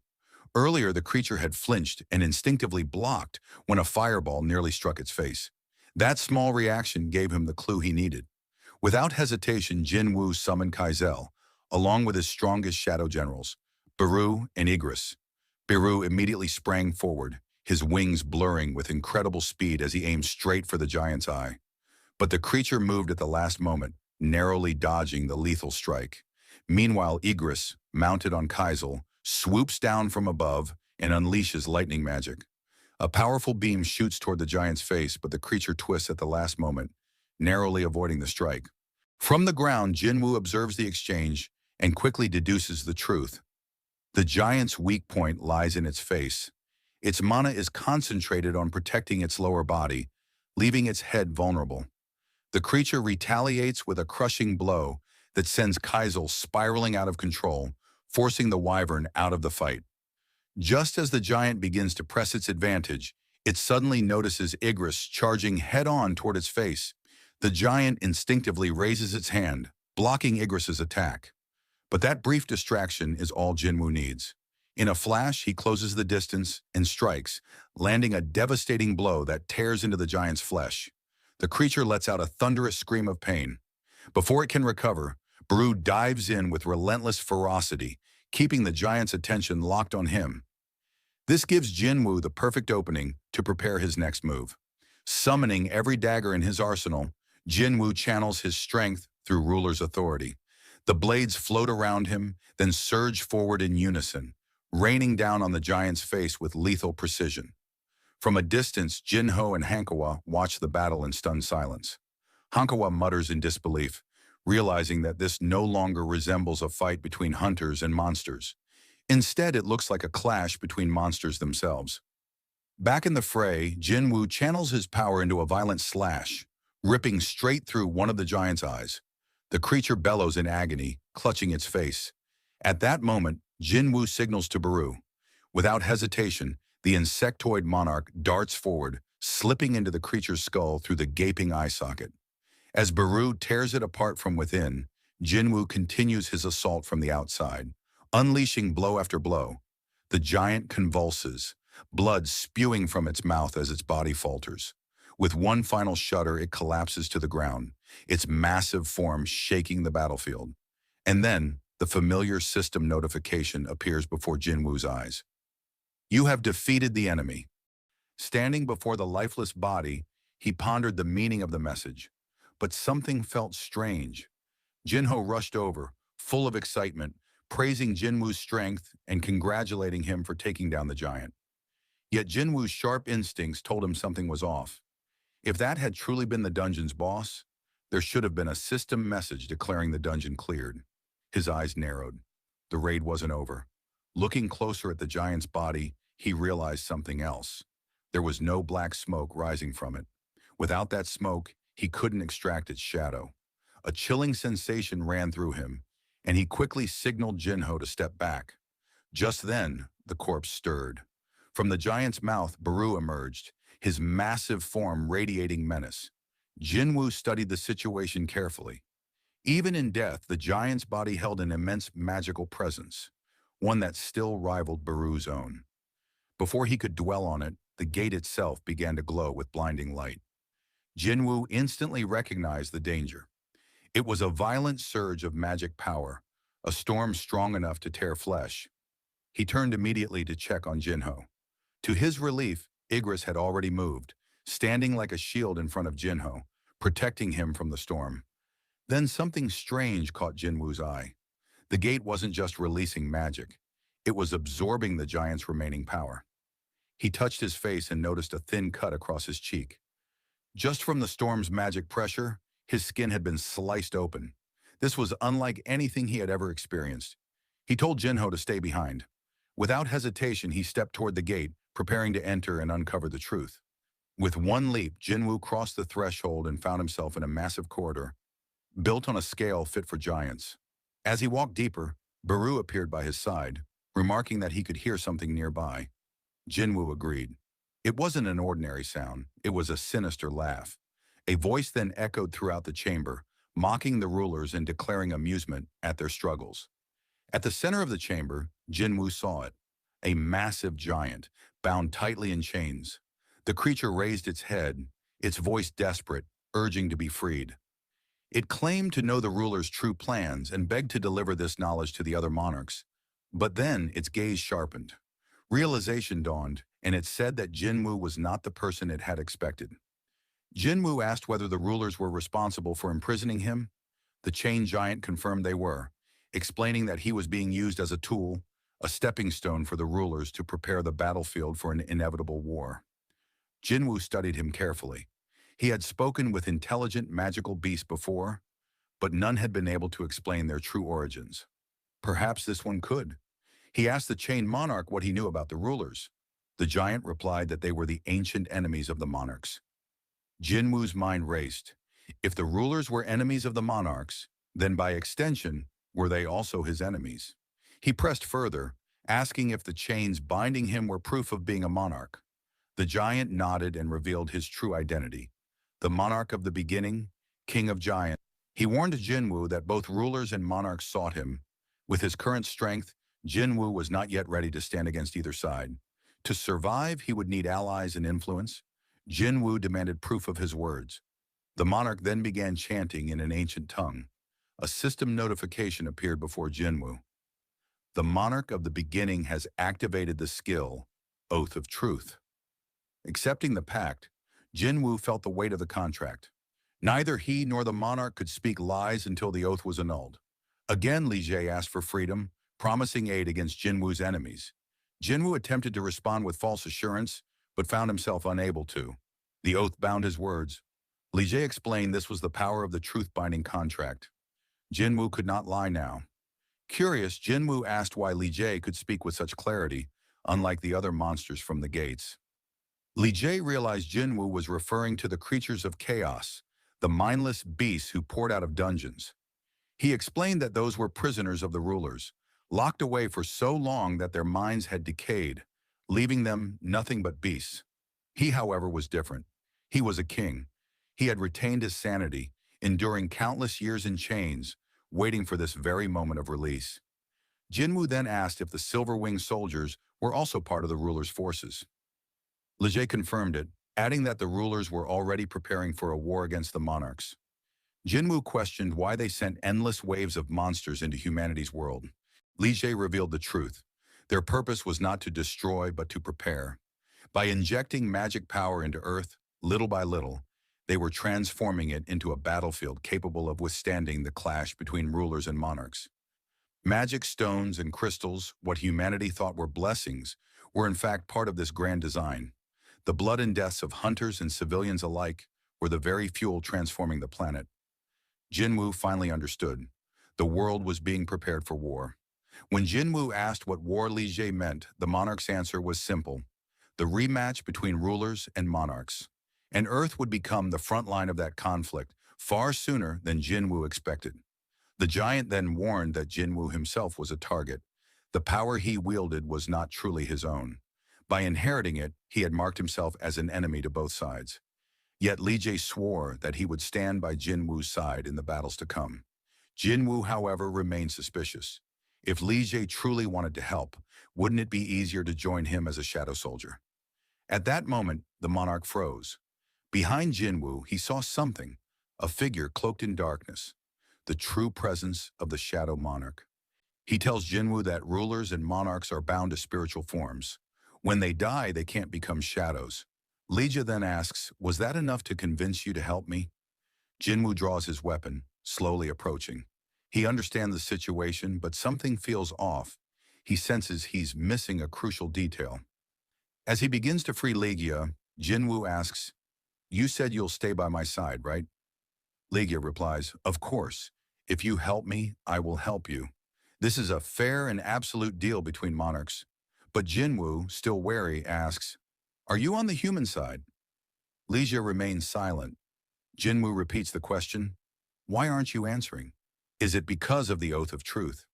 Earlier, the creature had flinched and instinctively blocked when a fireball nearly struck its face. That small reaction gave him the clue he needed. Without hesitation, Jin Wu summoned Kaizel, along with his strongest shadow generals, Baru and Igris. Baru immediately sprang forward, his wings blurring with incredible speed as he aimed straight for the giant's eye. But the creature moved at the last moment, narrowly dodging the lethal strike. Meanwhile, Igris, mounted on Kaizel, swoops down from above and unleashes lightning magic. A powerful beam shoots toward the giant's face, but the creature twists at the last moment, narrowly avoiding the strike. From the ground, Jinwoo observes the exchange and quickly deduces the truth. The giant's weak point lies in its face. Its mana is concentrated on protecting its lower body, leaving its head vulnerable. The creature retaliates with a crushing blow that sends Kaizel spiraling out of control, forcing the wyvern out of the fight. Just as the giant begins to press its advantage, it suddenly notices Igris charging head-on toward its face. The giant instinctively raises its hand, blocking Igris's attack. But that brief distraction is all Jinwoo needs. In a flash, he closes the distance and strikes, landing a devastating blow that tears into the giant's flesh. The creature lets out a thunderous scream of pain. Before it can recover, Baru dives in with relentless ferocity, keeping the giant's attention locked on him. This gives Jinwoo the perfect opening to prepare his next move. Summoning every dagger in his arsenal, Jinwoo channels his strength through Ruler's authority. The blades float around him, then surge forward in unison, raining down on the giant's face with lethal precision. From a distance, Jinho and Hankawa watch the battle in stunned silence. Hankawa mutters in disbelief, realizing that this no longer resembles a fight between hunters and monsters. Instead, it looks like a clash between monsters themselves. Back in the fray, Jinwoo channels his power into a violent slash, ripping straight through one of the giant's eyes. The creature bellows in agony, clutching its face. At that moment, Jinwoo signals to Baru. Without hesitation, the insectoid monarch darts forward, slipping into the creature's skull through the gaping eye socket. As Baru tears it apart from within, Jinwoo continues his assault from the outside, unleashing blow after blow. The giant convulses, blood spewing from its mouth as its body falters. With one final shudder, it collapses to the ground, its massive form shaking the battlefield. And then, the familiar system notification appears before Jinwoo's eyes. You have defeated the enemy. Standing before the lifeless body, he pondered the meaning of the message. But something felt strange. Jinho rushed over, full of excitement, praising Jinwoo's strength and congratulating him for taking down the giant. Yet Jinwoo's sharp instincts told him something was off. If that had truly been the dungeon's boss, there should have been a system message declaring the dungeon cleared. His eyes narrowed. The raid wasn't over. Looking closer at the giant's body, he realized something else. There was no black smoke rising from it. Without that smoke, he couldn't extract its shadow. A chilling sensation ran through him, and he quickly signaled Jinho to step back. Just then, the corpse stirred. From the giant's mouth, Baru emerged, his massive form radiating menace. Jinwoo studied the situation carefully. Even in death, the giant's body held an immense magical presence, one that still rivaled Baru's own. Before he could dwell on it, the gate itself began to glow with blinding light. Jinwoo instantly recognized the danger. It was a violent surge of magic power, a storm strong enough to tear flesh. He turned immediately to check on Jinho. To his relief, Igris had already moved, standing like a shield in front of Jinho, protecting him from the storm. Then something strange caught Jinwoo's eye. The gate wasn't just releasing magic. It was absorbing the giant's remaining power. He touched his face and noticed a thin cut across his cheek. Just from the storm's magic pressure, his skin had been sliced open. This was unlike anything he had ever experienced. He told Jinho to stay behind. Without hesitation, he stepped toward the gate, preparing to enter and uncover the truth. With one leap, Jinwoo crossed the threshold and found himself in a massive corridor, built on a scale fit for giants. As he walked deeper, Baru appeared by his side, remarking that he could hear something nearby. Jinwoo agreed. It wasn't an ordinary sound, it was a sinister laugh. A voice then echoed throughout the chamber, mocking the rulers and declaring amusement at their struggles. At the center of the chamber, Jinwoo saw it, a massive giant, bound tightly in chains. The creature raised its head, its voice desperate, urging to be freed. It claimed to know the ruler's true plans and begged to deliver this knowledge to the other monarchs. But then its gaze sharpened. Realization dawned, and it said that Jinwoo was not the person it had expected. Jinwoo asked whether the rulers were responsible for imprisoning him. The chained giant confirmed they were, explaining that he was being used as a tool, a stepping stone for the rulers to prepare the battlefield for an inevitable war. Jinwoo studied him carefully. He had spoken with intelligent magical beasts before, but none had been able to explain their true origins. Perhaps this one could. He asked the chained monarch what he knew about the rulers. The giant replied that they were the ancient enemies of the monarchs. Jinwoo's mind raced. If the rulers were enemies of the monarchs, then by extension, were they also his enemies? He pressed further, asking if the chains binding him were proof of being a monarch. The giant nodded and revealed his true identity. The monarch of the beginning, king of giants. He warned Jinwoo that both rulers and monarchs sought him. With his current strength, Jinwoo was not yet ready to stand against either side. To survive, he would need allies and influence. Jinwoo demanded proof of his words. The monarch then began chanting in an ancient tongue. A system notification appeared before Jinwoo. The monarch of the beginning has activated the skill, Oath of Truth. Accepting the pact, Jinwoo felt the weight of the contract. Neither he nor the monarch could speak lies until the oath was annulled. Again, Lich asked for freedom, promising aid against Jinwoo's enemies. Jinwoo attempted to respond with false assurance, but found himself unable to. The oath bound his words. Lich explained this was the power of the truth-binding contract. Jinwoo could not lie now. Curious, Jinwoo asked why Lich could speak with such clarity, unlike the other monsters from the gates. Lich realized Jinwoo was referring to the creatures of chaos, the mindless beasts who poured out of dungeons. He explained that those were prisoners of the rulers, locked away for so long that their minds had decayed, leaving them nothing but beasts. He, however, was different. He was a king. He had retained his sanity, enduring countless years in chains, waiting for this very moment of release. Jinwoo then asked if the silver-winged soldiers were also part of the ruler's forces. Lich confirmed it, adding that the rulers were already preparing for a war against the monarchs. Jinwoo questioned why they sent endless waves of monsters into humanity's world. Lich revealed the truth. Their purpose was not to destroy, but to prepare. By injecting magic power into Earth, little by little, they were transforming it into a battlefield capable of withstanding the clash between rulers and monarchs. Magic stones and crystals, what humanity thought were blessings, were in fact part of this grand design. The blood and deaths of hunters and civilians alike were the very fuel transforming the planet. Jinwoo finally understood. The world was being prepared for war. When Jinwoo asked what war Lich meant, the monarch's answer was simple: the rematch between rulers and monarchs. And Earth would become the front line of that conflict far sooner than Jinwoo expected. The giant then warned that Jinwoo himself was a target. The power he wielded was not truly his own. By inheriting it, he had marked himself as an enemy to both sides. Yet Lich swore that he would stand by Jinwoo's side in the battles to come. Jinwoo, however, remained suspicious. If Lich truly wanted to help, wouldn't it be easier to join him as a shadow soldier? At that moment, the monarch froze. Behind Jinwoo, he saw something, a figure cloaked in darkness, the true presence of the Shadow Monarch. He tells Jinwoo that rulers and monarchs are bound to spiritual forms. When they die, they can't become shadows. Legia then asks, "Was that enough to convince you to help me?" Jinwoo draws his weapon, slowly approaching. He understands the situation, but something feels off. He senses he's missing a crucial detail. As he begins to free Legia, Jinwoo asks, "You said you'll stay by my side, right?" Legia replies, "Of course. If you help me, I will help you. This is a fair and absolute deal between monarchs." But Jinwoo, still wary, asks, "Are you on the human side?" Legia remains silent. Jinwoo repeats the question, "Why aren't you answering? Is it because of the oath of truth?"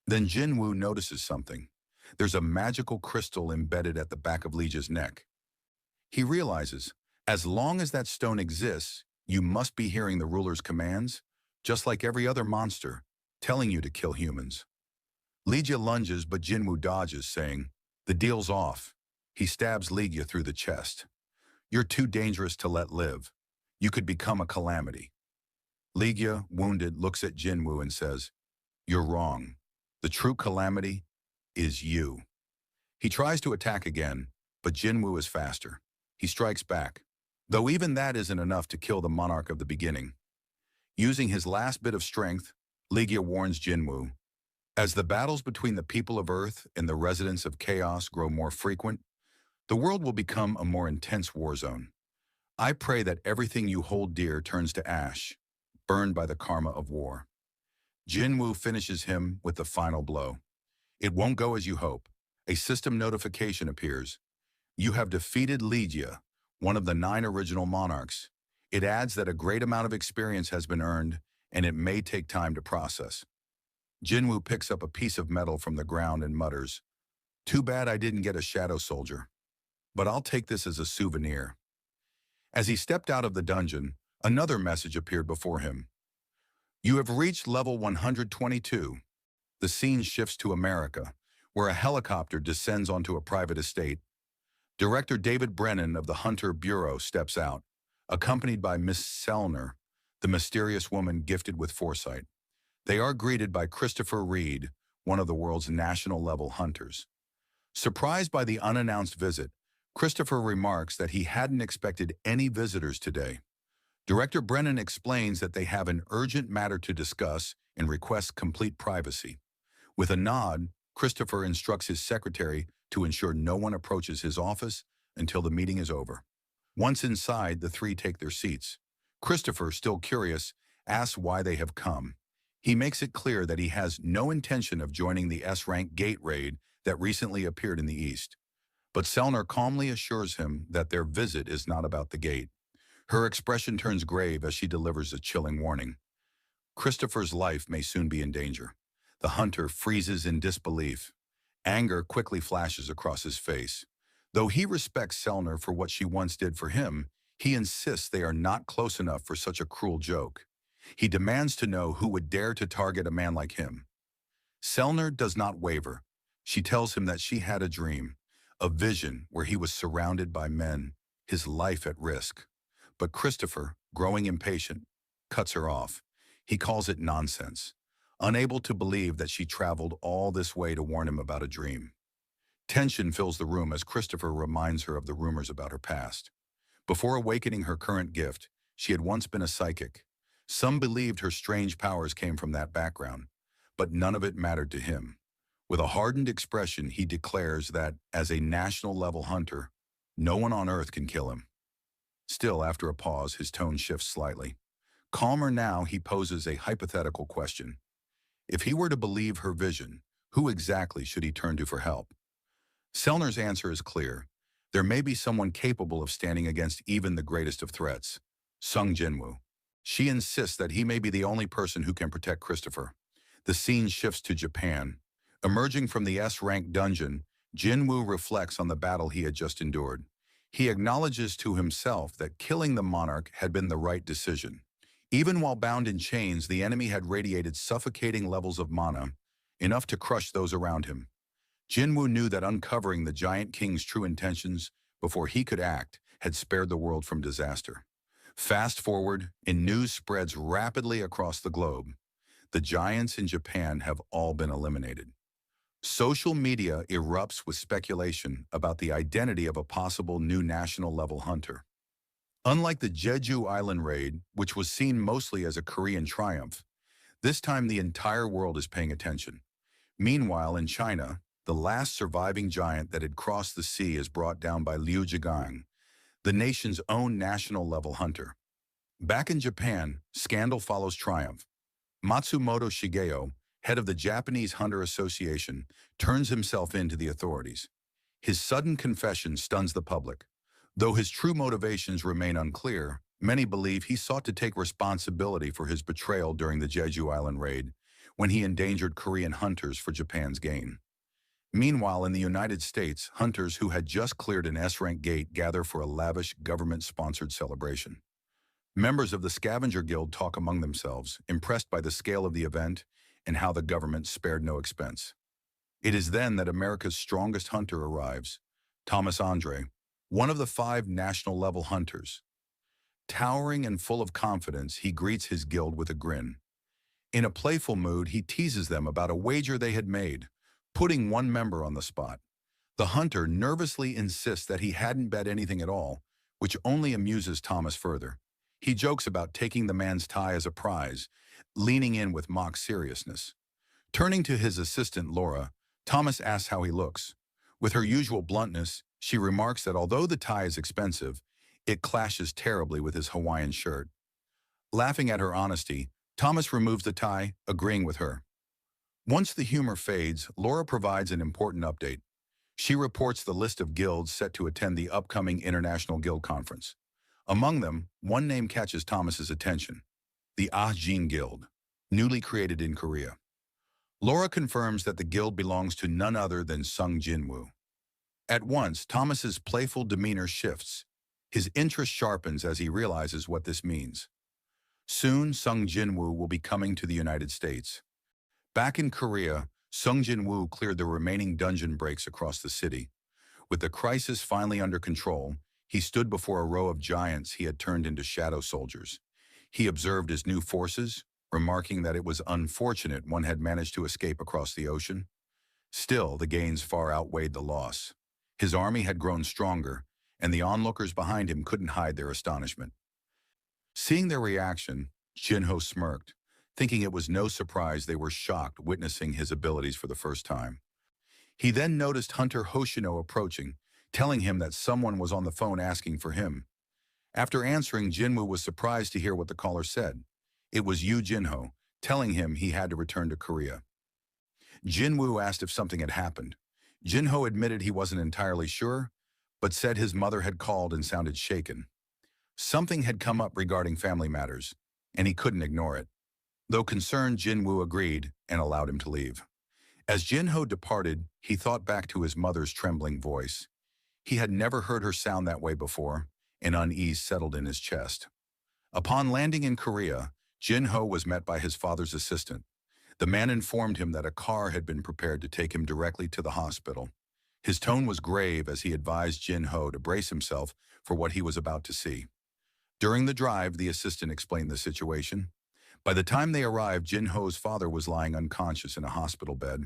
Then Jinwoo notices something. There's a magical crystal embedded at the back of Legia's neck. He realizes, as long as that stone exists, you must be hearing the ruler's commands, just like every other monster, telling you to kill humans. Legia lunges, but Jinwoo dodges, saying, "The deal's off." He stabs Legia through the chest. "You're too dangerous to let live. You could become a calamity." Legia, wounded, looks at Jinwoo and says, "You're wrong. The true calamity is you." He tries to attack again, but Jinwoo is faster. He strikes back, though even that isn't enough to kill the monarch of the beginning. Using his last bit of strength, Legia warns Jinwoo, "As the battles between the people of Earth and the residents of Chaos grow more frequent, the world will become a more intense war zone. I pray that everything you hold dear turns to ash, burned by the karma of war." Jinwoo finishes him with the final blow. It won't go as you hope. A system notification appears. "You have defeated Legia, one of the 9 original monarchs. It adds that a great amount of experience has been earned, and it may take time to process." Jinwoo picks up a piece of metal from the ground and mutters, "Too bad I didn't get a shadow soldier. But I'll take this as a souvenir." As he stepped out of the dungeon, another message appeared before him. "You have reached level 122. The scene shifts to America, where a helicopter descends onto a private estate. Director David Brennan of the Hunter Bureau steps out, accompanied by Miss Selner, the mysterious woman gifted with foresight. They are greeted by Christopher Reed, one of the world's national-level hunters. Surprised by the unannounced visit, Christopher remarks that he hadn't expected any visitors today. Director Brennan explains that they have an urgent matter to discuss and requests complete privacy. With a nod, Christopher instructs his secretary to ensure no one approaches his office until the meeting is over. Once inside, the three take their seats. Christopher, still curious, asks why they have come. He makes it clear that he has no intention of joining the S-rank gate raid that recently appeared in the East. But Selner calmly assures him that their visit is not about the gate. Her expression turns grave as she delivers a chilling warning. Christopher's life may soon be in danger. The hunter freezes in disbelief. Anger quickly flashes across his face. Though he respects Selner for what she once did for him, he insists they are not close enough for such a cruel joke. He demands to know who would dare to target a man like him. Selner does not waver. She tells him that she had a dream, a vision where he was surrounded by men, his life at risk. But Christopher, growing impatient, cuts her off. He calls it nonsense, unable to believe that she traveled all this way to warn him about a dream. Tension fills the room as Christopher reminds her of the rumors about her past. Before awakening her current gift, she had once been a psychic. Some believed her strange powers came from that background, but none of it mattered to him. With a hardened expression, he declares that, as a national-level hunter, no one on Earth can kill him. Still, after a pause, his tone shifts slightly. Calmer now, he poses a hypothetical question. If he were to believe her vision, who exactly should he turn to for help? Selner's answer is clear. There may be someone capable of standing against even the greatest of threats, Sung Jinwoo. She insists that he may be the only person who can protect Christopher. The scene shifts to Japan. Emerging from the S-rank dungeon, Jinwoo reflects on the battle he had just endured. He acknowledges to himself that killing the monarch had been the right decision. Even while bound in chains, the enemy had radiated suffocating levels of mana, enough to crush those around him. Jinwoo knew that uncovering the giant king's true intentions before he could act had spared the world from disaster. Fast forward, and news spreads rapidly across the globe. The giants in Japan have all been eliminated. Social media erupts with speculation about the identity of a possible new national-level hunter. Unlike the Jeju Island raid, which was seen mostly as a Korean triumph, this time the entire world is paying attention. Meanwhile, in China, the last surviving giant that had crossed the sea is brought down by Liu Zhigang, the nation's own national-level hunter. Back in Japan, scandal follows triumph. Matsumoto Shigeo, head of the Japanese Hunter Association, turns himself in to the authorities. His sudden confession stuns the public. Though his true motivations remain unclear, many believe he sought to take responsibility for his betrayal during the Jeju Island raid, when he endangered Korean hunters for Japan's gain. Meanwhile, in the United States, hunters who had just cleared an S-rank gate gather for a lavish government-sponsored celebration. Members of the Scavenger Guild talk among themselves, impressed by the scale of the event and how the government spared no expense. It is then that America's strongest hunter arrives, Thomas Andre, one of the 5 national-level hunters. Towering and full of confidence, he greets his guild with a grin. In a playful mood, he teases them about a wager they had made, putting one member on the spot. The hunter nervously insists that he hadn't bet anything at all, which only amuses Thomas further. He jokes about taking the man's tie as a prize, leaning in with mock seriousness. Turning to his assistant, Laura, Thomas asks how he looks. With her usual bluntness, she remarks that although the tie is expensive, it clashes terribly with his Hawaiian shirt. Laughing at her honesty, Thomas removes the tie, agreeing with her. Once the humor fades, Laura provides an important update. She reports the list of guilds set to attend the upcoming International Guild Conference. Among them, one name catches Thomas's attention: the Ajin Guild, newly created in Korea. Laura confirms that the guild belongs to none other than Jin Wu. At once, Thomas's playful demeanor shifts. His interest sharpens as he realizes what this means. Soon, Jinwoo will be coming to the United States. Back in Korea, Jinwoo cleared the remaining dungeon breaks across the city. With the crisis finally under control, he stood before a row of giants he had turned into shadow soldiers. He observed his new forces, remarking that it was unfortunate one had managed to escape across the ocean. Still, the gains far outweighed the loss. His army had grown stronger, and the onlookers behind him couldn't hide their astonishment. Seeing their reaction, Jinho smirked, thinking it was no surprise they were shocked witnessing his abilities for the first time. He then noticed Hunter Hoshino approaching, telling him that someone was on the phone asking for him. After answering, Jinwoo was surprised to hear what the caller said. It was Yu Jinho, telling him he had to return to Korea. Jinwoo asked if something had happened. Jinho admitted he wasn't entirely sure, but said his mother had called and sounded shaken. Something had come up regarding family matters, and he couldn't ignore it. Though concerned, Jinwoo agreed and allowed him to leave. As Jinho departed, he thought back to his mother's trembling voice. He had never heard her sound that way before, and unease settled in his chest. Upon landing in Korea, Jinho was met by his father's assistant. The man informed him that a car had been prepared to take him directly to the hospital. His tone was grave as he advised Jinho to brace himself for what he was about to see. During the drive, the assistant explained the situation. By the time they arrived, Jinho's father was lying unconscious in a hospital bed,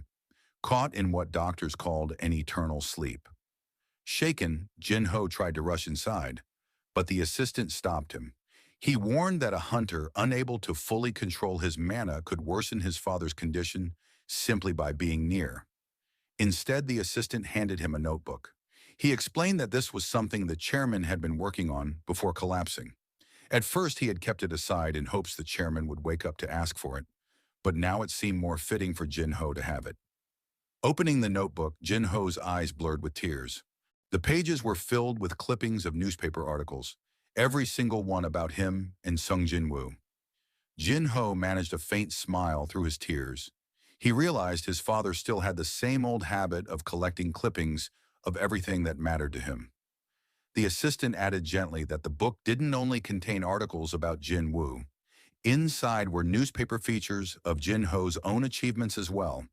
caught in what doctors called an eternal sleep. Shaken, Jinho tried to rush inside, but the assistant stopped him. He warned that a hunter unable to fully control his mana could worsen his father's condition simply by being near. Instead, the assistant handed him a notebook. He explained that this was something the chairman had been working on before collapsing. At first, he had kept it aside in hopes the chairman would wake up to ask for it, but now it seemed more fitting for Jinho to have it. Opening the notebook, Jinho's eyes blurred with tears. The pages were filled with clippings of newspaper articles, every single one about him and Jinwoo. Jinho managed a faint smile through his tears. He realized his father still had the same old habit of collecting clippings of everything that mattered to him. The assistant added gently that the book didn't only contain articles about Jin Wu. Inside were newspaper features of Jinho's own achievements as well,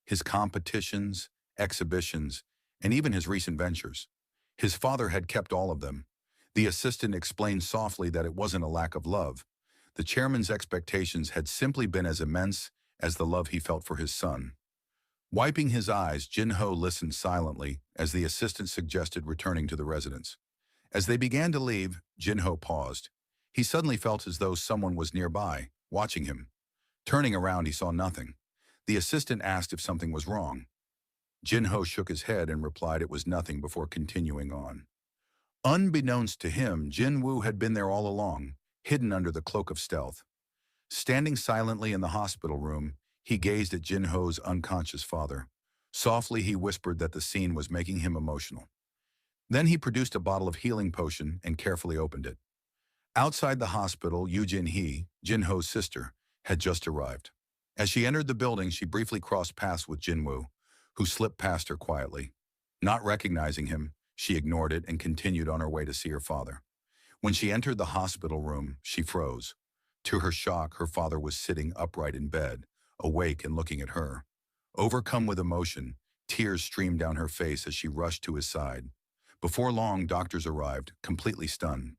his competitions, exhibitions, and even his recent ventures. His father had kept all of them. The assistant explained softly that it wasn't a lack of love. The chairman's expectations had simply been as immense as the love he felt for his son. Wiping his eyes, Jinho listened silently as the assistant suggested returning to the residence. As they began to leave, Jinho paused. He suddenly felt as though someone was nearby, watching him. Turning around, he saw nothing. The assistant asked if something was wrong. Jinho shook his head and replied it was nothing before continuing on. Unbeknownst to him, Jin Wu had been there all along, hidden under the cloak of stealth. Standing silently in the hospital room, he gazed at Jinho's unconscious father. Softly, he whispered that the scene was making him emotional. Then he produced a bottle of healing potion and carefully opened it. Outside the hospital, Yujin He, Jinho's sister, had just arrived. As she entered the building, she briefly crossed paths with Jinwoo, who slipped past her quietly. Not recognizing him, she ignored it and continued on her way to see her father. When she entered the hospital room, she froze. To her shock, her father was sitting upright in bed, awake and looking at her. Overcome with emotion, tears streamed down her face as she rushed to his side. Before long, doctors arrived, completely stunned.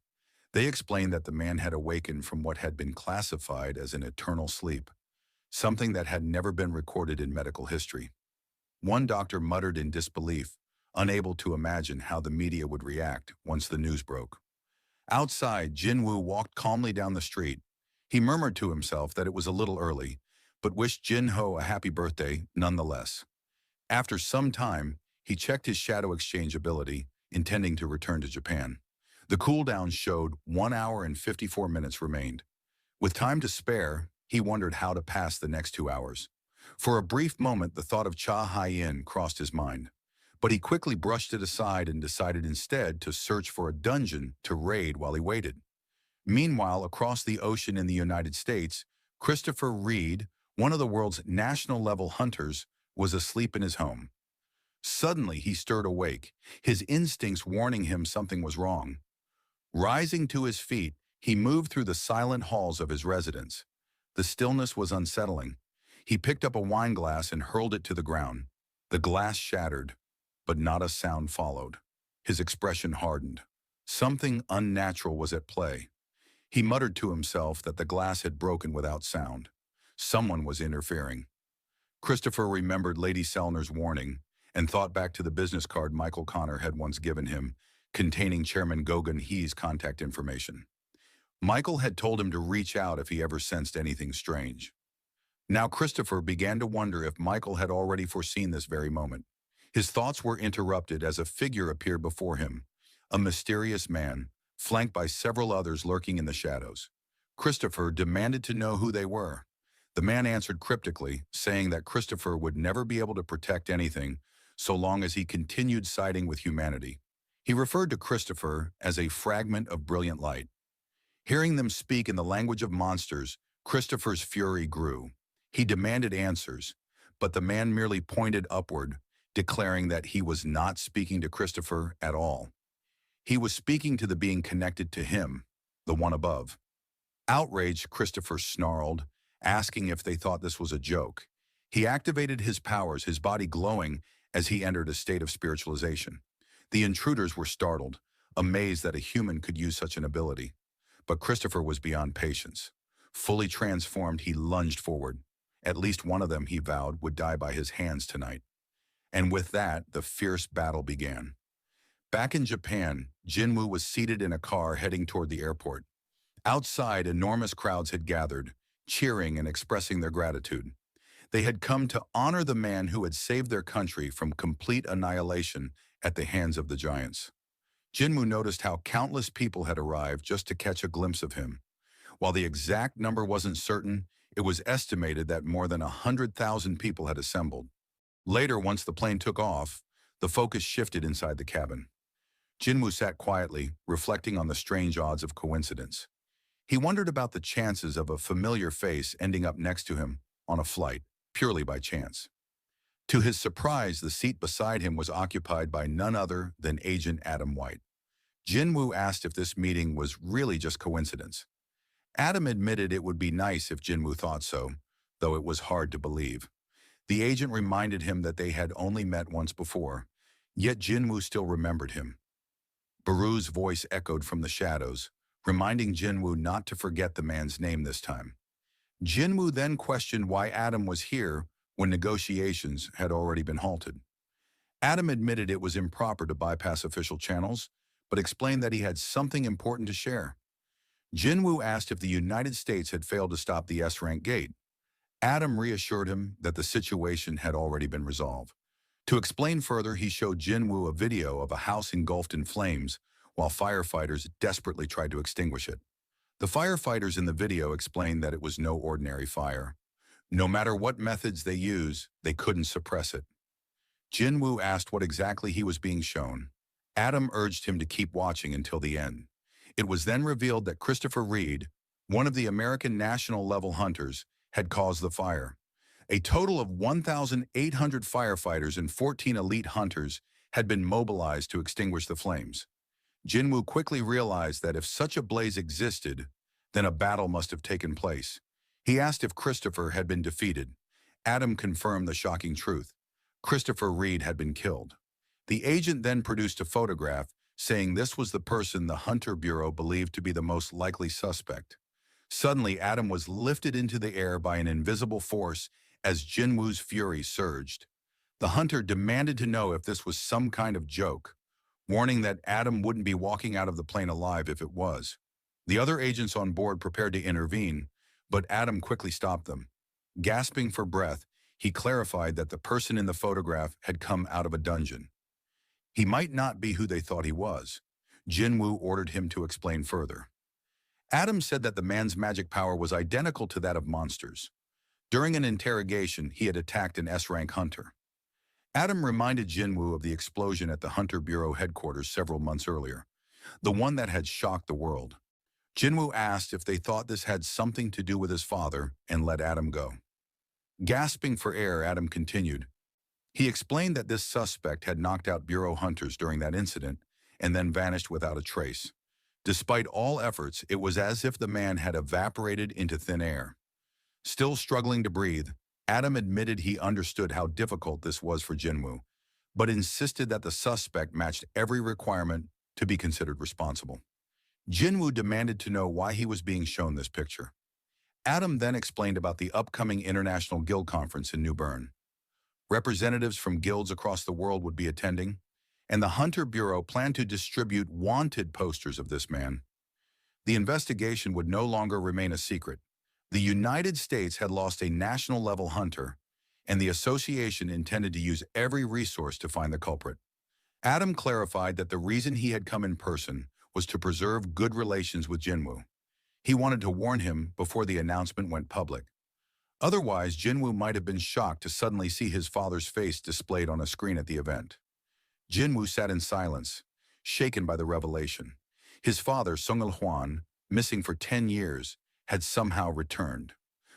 They explained that the man had awakened from what had been classified as an eternal sleep, something that had never been recorded in medical history. One doctor muttered in disbelief, unable to imagine how the media would react once the news broke. Outside, Jinwoo walked calmly down the street. He murmured to himself that it was a little early, but wished Jinho a happy birthday nonetheless. After some time, he checked his shadow exchange ability, intending to return to Japan. The cooldown showed 1 hour and 54 minutes remained. With time to spare, he wondered how to pass the next 2 hours. For a brief moment, the thought of Cha Haiyan crossed his mind, but he quickly brushed it aside and decided instead to search for a dungeon to raid while he waited. Meanwhile, across the ocean in the United States, Christopher Reed, one of the world's national-level hunters, was asleep in his home. Suddenly, he stirred awake, his instincts warning him something was wrong. Rising to his feet, he moved through the silent halls of his residence. The stillness was unsettling. He picked up a wine glass and hurled it to the ground. The glass shattered, but not a sound followed. His expression hardened. Something unnatural was at play. He muttered to himself that the glass had broken without sound. Someone was interfering. Christopher remembered Lady Selner's warning and thought back to the business card Michael Connor had once given him, containing Chairman Gogan He's contact information. Michael had told him to reach out if he ever sensed anything strange. Now Christopher began to wonder if Michael had already foreseen this very moment. His thoughts were interrupted as a figure appeared before him, a mysterious man, flanked by several others lurking in the shadows. Christopher demanded to know who they were. The man answered cryptically, saying that Christopher would never be able to protect anything so long as he continued siding with humanity. He referred to Christopher as a fragment of brilliant light. Hearing them speak in the language of monsters, Christopher's fury grew. He demanded answers, but the man merely pointed upward, declaring that he was not speaking to Christopher at all. He was speaking to the being connected to him, the one above. Outraged, Christopher snarled, asking if they thought this was a joke. He activated his powers, his body glowing as he entered a state of spiritualization. The intruders were startled, amazed that a human could use such an ability. But Christopher was beyond patience. Fully transformed, he lunged forward. At least one of them, he vowed, would die by his hands tonight. And with that, the fierce battle began. Back in Japan, Jinwoo was seated in a car heading toward the airport. Outside, enormous crowds had gathered, cheering and expressing their gratitude. They had come to honor the man who had saved their country from complete annihilation at the hands of the giants. Jinwoo noticed how countless people had arrived just to catch a glimpse of him. While the exact number wasn't certain, it was estimated that more than 100,000 people had assembled. Later, once the plane took off, the focus shifted inside the cabin. Jinwoo sat quietly, reflecting on the strange odds of coincidence. He wondered about the chances of a familiar face ending up next to him on a flight, purely by chance. To his surprise, the seat beside him was occupied by none other than Agent Adam White. Jinwoo asked if this meeting was really just coincidence. Adam admitted it would be nice if Jinwoo thought so, though it was hard to believe. The agent reminded him that they had only met once before, yet Jinwoo still remembered him. Baru's voice echoed from the shadows, reminding Jinwoo not to forget the man's name this time. Jinwoo then questioned why Adam was here when negotiations had already been halted. Adam admitted it was improper to bypass official channels, but explained that he had something important to share. Jinwoo asked if the United States had failed to stop the S-rank gate. Adam reassured him that the situation had already been resolved. To explain further, he showed Jinwoo a video of a house engulfed in flames while firefighters desperately tried to extinguish it. The firefighters in the video explained that it was no ordinary fire. No matter what methods they used, they couldn't suppress it. Jinwoo asked what exactly he was being shown. Adam urged him to keep watching until the end. It was then revealed that Christopher Reed, one of the American national-level hunters, had caused the fire. A total of 1,800 firefighters and 14 elite hunters had been mobilized to extinguish the flames. Jinwoo quickly realized that if such a blaze existed, then a battle must have taken place. He asked if Christopher had been defeated. Adam confirmed the shocking truth. Christopher Reed had been killed. The agent then produced a photograph saying this was the person the Hunter Bureau believed to be the most likely suspect. Suddenly, Adam was lifted into the air by an invisible force as Jinwoo's fury surged. The hunter demanded to know if this was some kind of joke, warning that Adam wouldn't be walking out of the plane alive if it was. The other agents on board prepared to intervene, but Adam quickly stopped them. Gasping for breath, he clarified that the person in the photograph had come out of a dungeon. He might not be who they thought he was. Jinwoo ordered him to explain further. Adam said that the man's magic power was identical to that of monsters. During an interrogation, he had attacked an S-rank hunter. Adam reminded Jinwoo of the explosion at the Hunter Bureau headquarters several months earlier, the one that had shocked the world. Jinwoo asked if they thought this had something to do with his father and let Adam go. Gasping for air, Adam continued. He explained that this suspect had knocked out Bureau hunters during that incident and then vanished without a trace. Despite all efforts, it was as if the man had evaporated into thin air. Still struggling to breathe, Adam admitted he understood how difficult this was for Jinwoo, but insisted that the suspect matched every requirement to be considered responsible. Jinwoo demanded to know why he was being shown this picture. Adam then explained about the upcoming International Guild Conference in New Bern. Representatives from guilds across the world would be attending, and the Hunter Bureau planned to distribute wanted posters of this man. The investigation would no longer remain a secret. The United States had lost a national-level hunter, and the association intended to use every resource to find the culprit. Adam clarified that the reason he had come in person was to preserve good relations with Jinwoo. He wanted to warn him before the announcement went public. Otherwise, Jinwoo might have been shocked to suddenly see his father's face displayed on a screen at the event. Jinwoo sat in silence, shaken by the revelation. His father, Sungil Hwan, missing for 10 years, had somehow returned.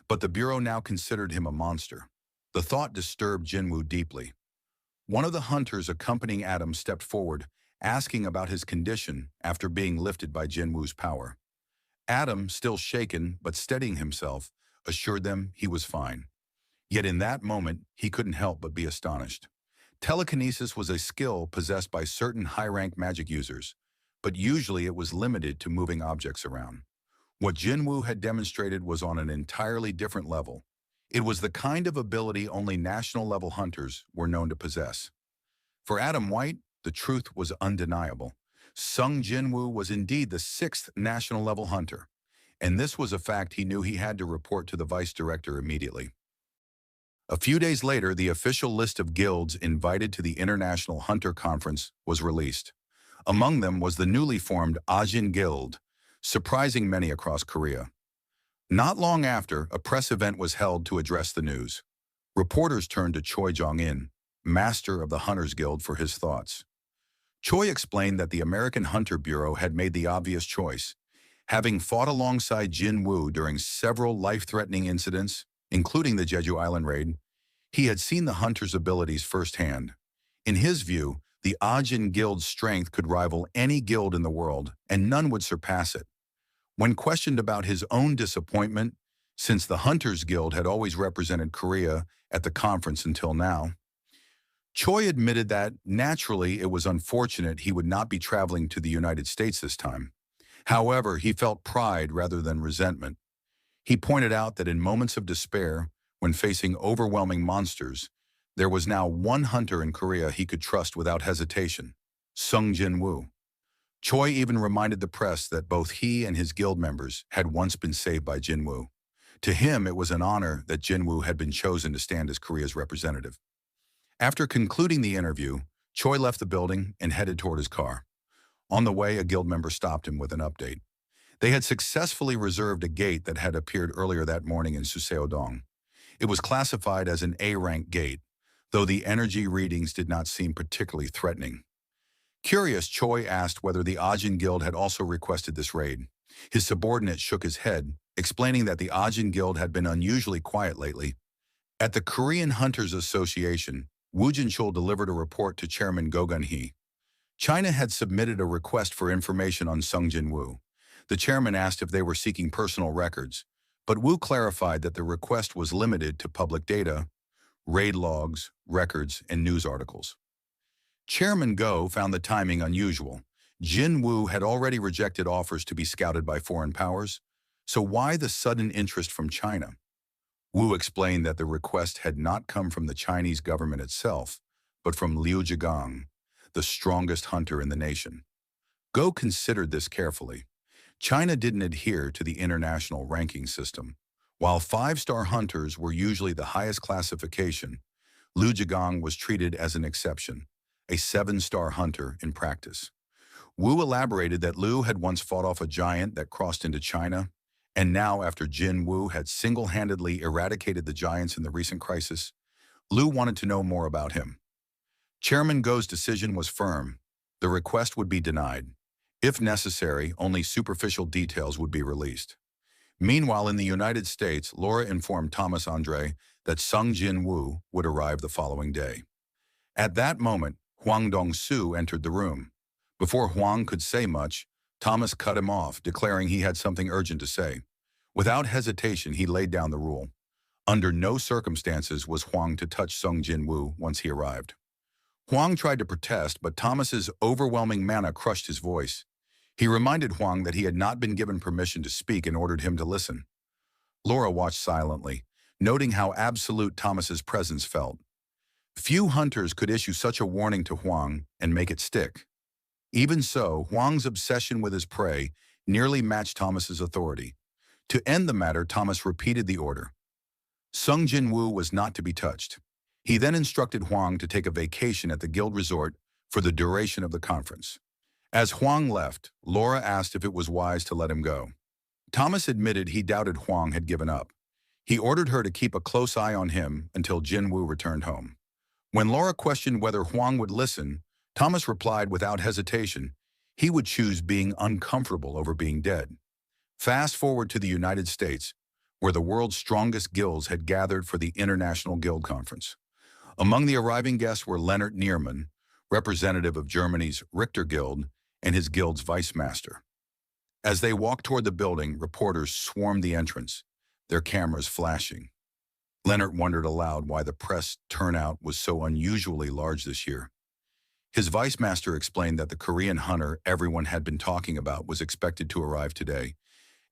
But the Bureau now considered him a monster. The thought disturbed Jinwoo deeply. One of the hunters accompanying Adam stepped forward, asking about his condition after being lifted by Jinwoo's power. Adam, still shaken but steadying himself, assured them he was fine. Yet in that moment, he couldn't help but be astonished. Telekinesis was a skill possessed by certain high-rank magic users, but usually it was limited to moving objects around. What Jinwoo had demonstrated was on an entirely different level. It was the kind of ability only national-level hunters were known to possess. For Adam White, the truth was undeniable. Sung Jinwoo was indeed the 6th national-level hunter, and this was a fact he knew he had to report to the vice director immediately. A few days later, the official list of guilds invited to the International Hunter Conference was released. Among them was the newly formed Ajin Guild, surprising many across Korea. Not long after, a press event was held to address the news. Reporters turned to Choi Jong-in, master of the Hunters Guild, for his thoughts. Choi explained that the American Hunter Bureau had made the obvious choice. Having fought alongside Jin Wu during several life-threatening incidents, including the Jeju Island raid, he had seen the hunters' abilities firsthand. In his view, the Ajin Guild's strength could rival any guild in the world, and none would surpass it. When questioned about his own disappointment, since the Hunters Guild had always represented Korea at the conference until now, Choi admitted that, naturally, it was unfortunate he would not be traveling to the United States this time. However, he felt pride rather than resentment. He pointed out that in moments of despair, when facing overwhelming monsters, there was now one hunter in Korea he could trust without hesitation, Jin Wu. Choi even reminded the press that both he and his guild members had once been saved by Jinwoo. To him, it was an honor that Jinwoo had been chosen to stand as Korea's representative. After concluding the interview, Choi left the building and headed toward his car. On the way, a guild member stopped him with an update. They had successfully reserved a gate that had appeared earlier that morning in Suseodong. It was classified as an A-rank gate, though the energy readings did not seem particularly threatening. Curious, Choi asked whether the Ajin Guild had also requested this raid. His subordinate shook his head, explaining that the Ajin Guild had been unusually quiet lately. At the Korean Hunters Association, Woo Jin-chul delivered a report to Chairman Go Gun-hee. China had submitted a request for information on Sung Jin-woo. The chairman asked if they were seeking personal records, but Woo clarified that the request was limited to public data, raid logs, records, and news articles. Chairman Go found the timing unusual. Jin Wu had already rejected offers to be scouted by foreign powers, so why the sudden interest from China? Wu explained that the request had not come from the Chinese government itself, but from Liu Zhigang, the strongest hunter in the nation. Go considered this carefully. China didn't adhere to the international ranking system. While 5-star hunters were usually the highest classification, Liu Zhigang was treated as an exception, a 7-star hunter in practice. Wu elaborated that Liu had once fought off a giant that crossed into China, and now after Jin Wu had single-handedly eradicated the giants in the recent crisis, Liu wanted to know more about him. Chairman Go's decision was firm. The request would be denied. If necessary, only superficial details would be released. Meanwhile, in the United States, Laura informed Thomas Andre that Sung Jin Wu would arrive the following day. At that moment, Huang Dong-su entered the room. Before Huang could say much, Thomas cut him off, declaring he had something urgent to say. Without hesitation, he laid down the rule. Under no circumstances was Huang to touch Sung Jin Wu once he arrived. Huang tried to protest, but Thomas's overwhelming mana crushed his voice. He reminded Huang that he had not been given permission to speak and ordered him to listen. Laura watched silently, noting how absolute Thomas's presence felt. Few hunters could issue such a warning to Huang and make it stick. Even so, Huang's obsession with his prey nearly matched Thomas's authority. To end the matter, Thomas repeated the order. Sung Jin Wu was not to be touched. He then instructed Huang to take a vacation at the guild resort for the duration of the conference. As Huang left, Laura asked if it was wise to let him go. Thomas admitted he doubted Huang had given up. He ordered her to keep a close eye on him until Jin Wu returned home. When Laura questioned whether Huang would listen, Thomas replied without hesitation he would choose being uncomfortable over being dead. Fast forward to the United States, where the world's strongest guilds had gathered for the International Guild Conference. Among the arriving guests were Leonard Nierman, representative of Germany's Richter Guild, and his guild's vice master. As they walked toward the building, reporters swarmed the entrance, their cameras flashing. Leonard wondered aloud why the press turnout was so unusually large this year. His vice master explained that the Korean hunter everyone had been talking about was expected to arrive today,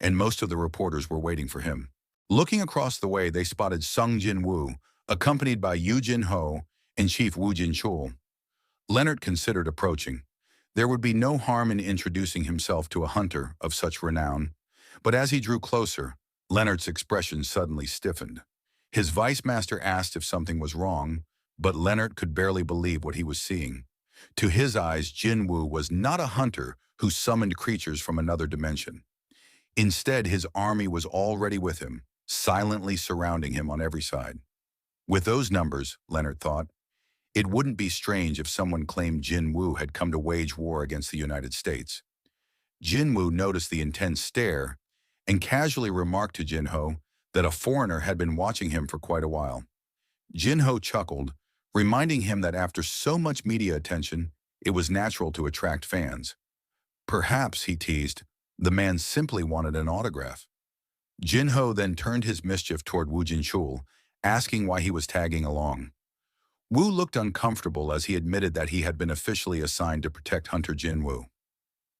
and most of the reporters were waiting for him. Looking across the way, they spotted Sung Jin Woo, accompanied by Yu Jin Ho and Chief Woo Jin Chul. Leonard considered approaching. There would be no harm in introducing himself to a hunter of such renown, but as he drew closer, Leonard's expression suddenly stiffened. His vice master asked if something was wrong, but Leonard could barely believe what he was seeing. To his eyes, Jin Wu was not a hunter who summoned creatures from another dimension. Instead, his army was already with him, silently surrounding him on every side. With those numbers, Leonard thought, it wouldn't be strange if someone claimed Jin Wu had come to wage war against the United States. Jin Wu noticed the intense stare and casually remarked to Jin Ho that a foreigner had been watching him for quite a while. Jin Ho chuckled, reminding him that after so much media attention, it was natural to attract fans. Perhaps, he teased, the man simply wanted an autograph. Jin Ho then turned his mischief toward Woo Jin Chul, asking why he was tagging along. Wu looked uncomfortable as he admitted that he had been officially assigned to protect Hunter Jin Wu.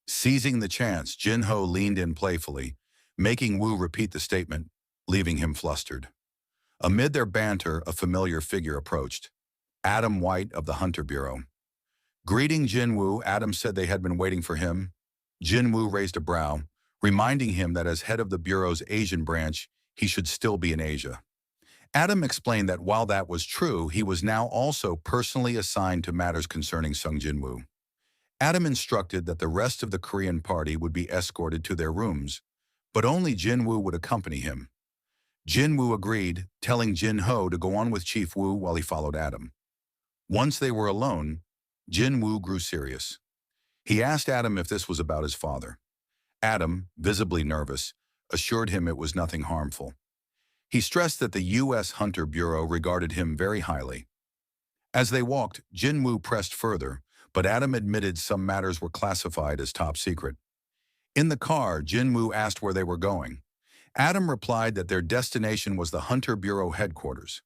Seizing the chance, Jin Ho leaned in playfully, making Wu repeat the statement, leaving him flustered. Amid their banter, a familiar figure approached. Adam White of the Hunter Bureau. Greeting Jin Wu, Adam said they had been waiting for him. Jin Wu raised a brow, reminding him that as head of the Bureau's Asian branch, he should still be in Asia. Adam explained that while that was true, he was now also personally assigned to matters concerning Sung Jin Wu. Adam instructed that the rest of the Korean party would be escorted to their rooms, but only Jin Wu would accompany him. Jin Wu agreed, telling Jin Ho to go on with Chief Wu while he followed Adam. Once they were alone, Jin Wu grew serious. He asked Adam if this was about his father. Adam, visibly nervous, assured him it was nothing harmful. He stressed that the U.S. Hunter Bureau regarded him very highly. As they walked, Jin Wu pressed further, but Adam admitted some matters were classified as top secret. In the car, Jin Wu asked where they were going. Adam replied that their destination was the Hunter Bureau headquarters.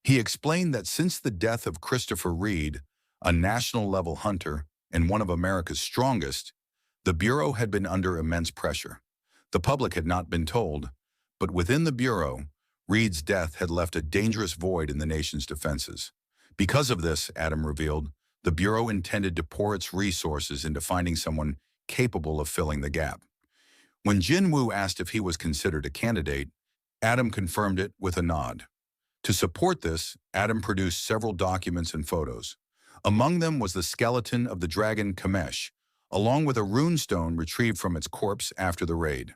He explained that since the death of Christopher Reed, a national-level hunter and one of America's strongest, the Bureau had been under immense pressure. The public had not been told, but within the Bureau, Reed's death had left a dangerous void in the nation's defenses. Because of this, Adam revealed, the Bureau intended to pour its resources into finding someone capable of filling the gap. When Jin Wu asked if he was considered a candidate, Adam confirmed it with a nod. To support this, Adam produced several documents and photos. Among them was the skeleton of the dragon Kamesh, along with a runestone retrieved from its corpse after the raid.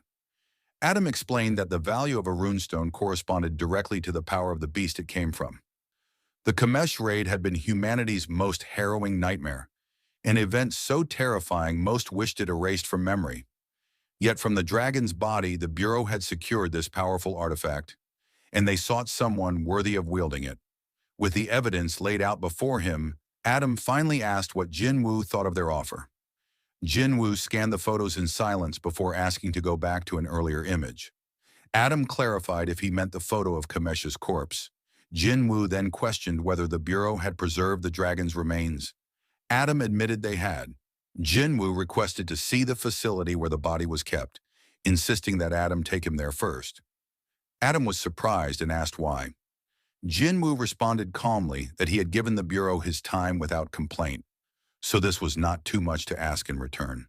Adam explained that the value of a runestone corresponded directly to the power of the beast it came from. The Kamesh raid had been humanity's most harrowing nightmare, an event so terrifying most wished it erased from memory. Yet from the dragon's body, the Bureau had secured this powerful artifact, and they sought someone worthy of wielding it. With the evidence laid out before him, Adam finally asked what Jin Wu thought of their offer. Jin Wu scanned the photos in silence before asking to go back to an earlier image. Adam clarified if he meant the photo of Kamesh's corpse. Jin Wu then questioned whether the Bureau had preserved the dragon's remains. Adam admitted they had. Jin Wu requested to see the facility where the body was kept, insisting that Adam take him there first. Adam was surprised and asked why. Jin Wu responded calmly that he had given the Bureau his time without complaint, so this was not too much to ask in return.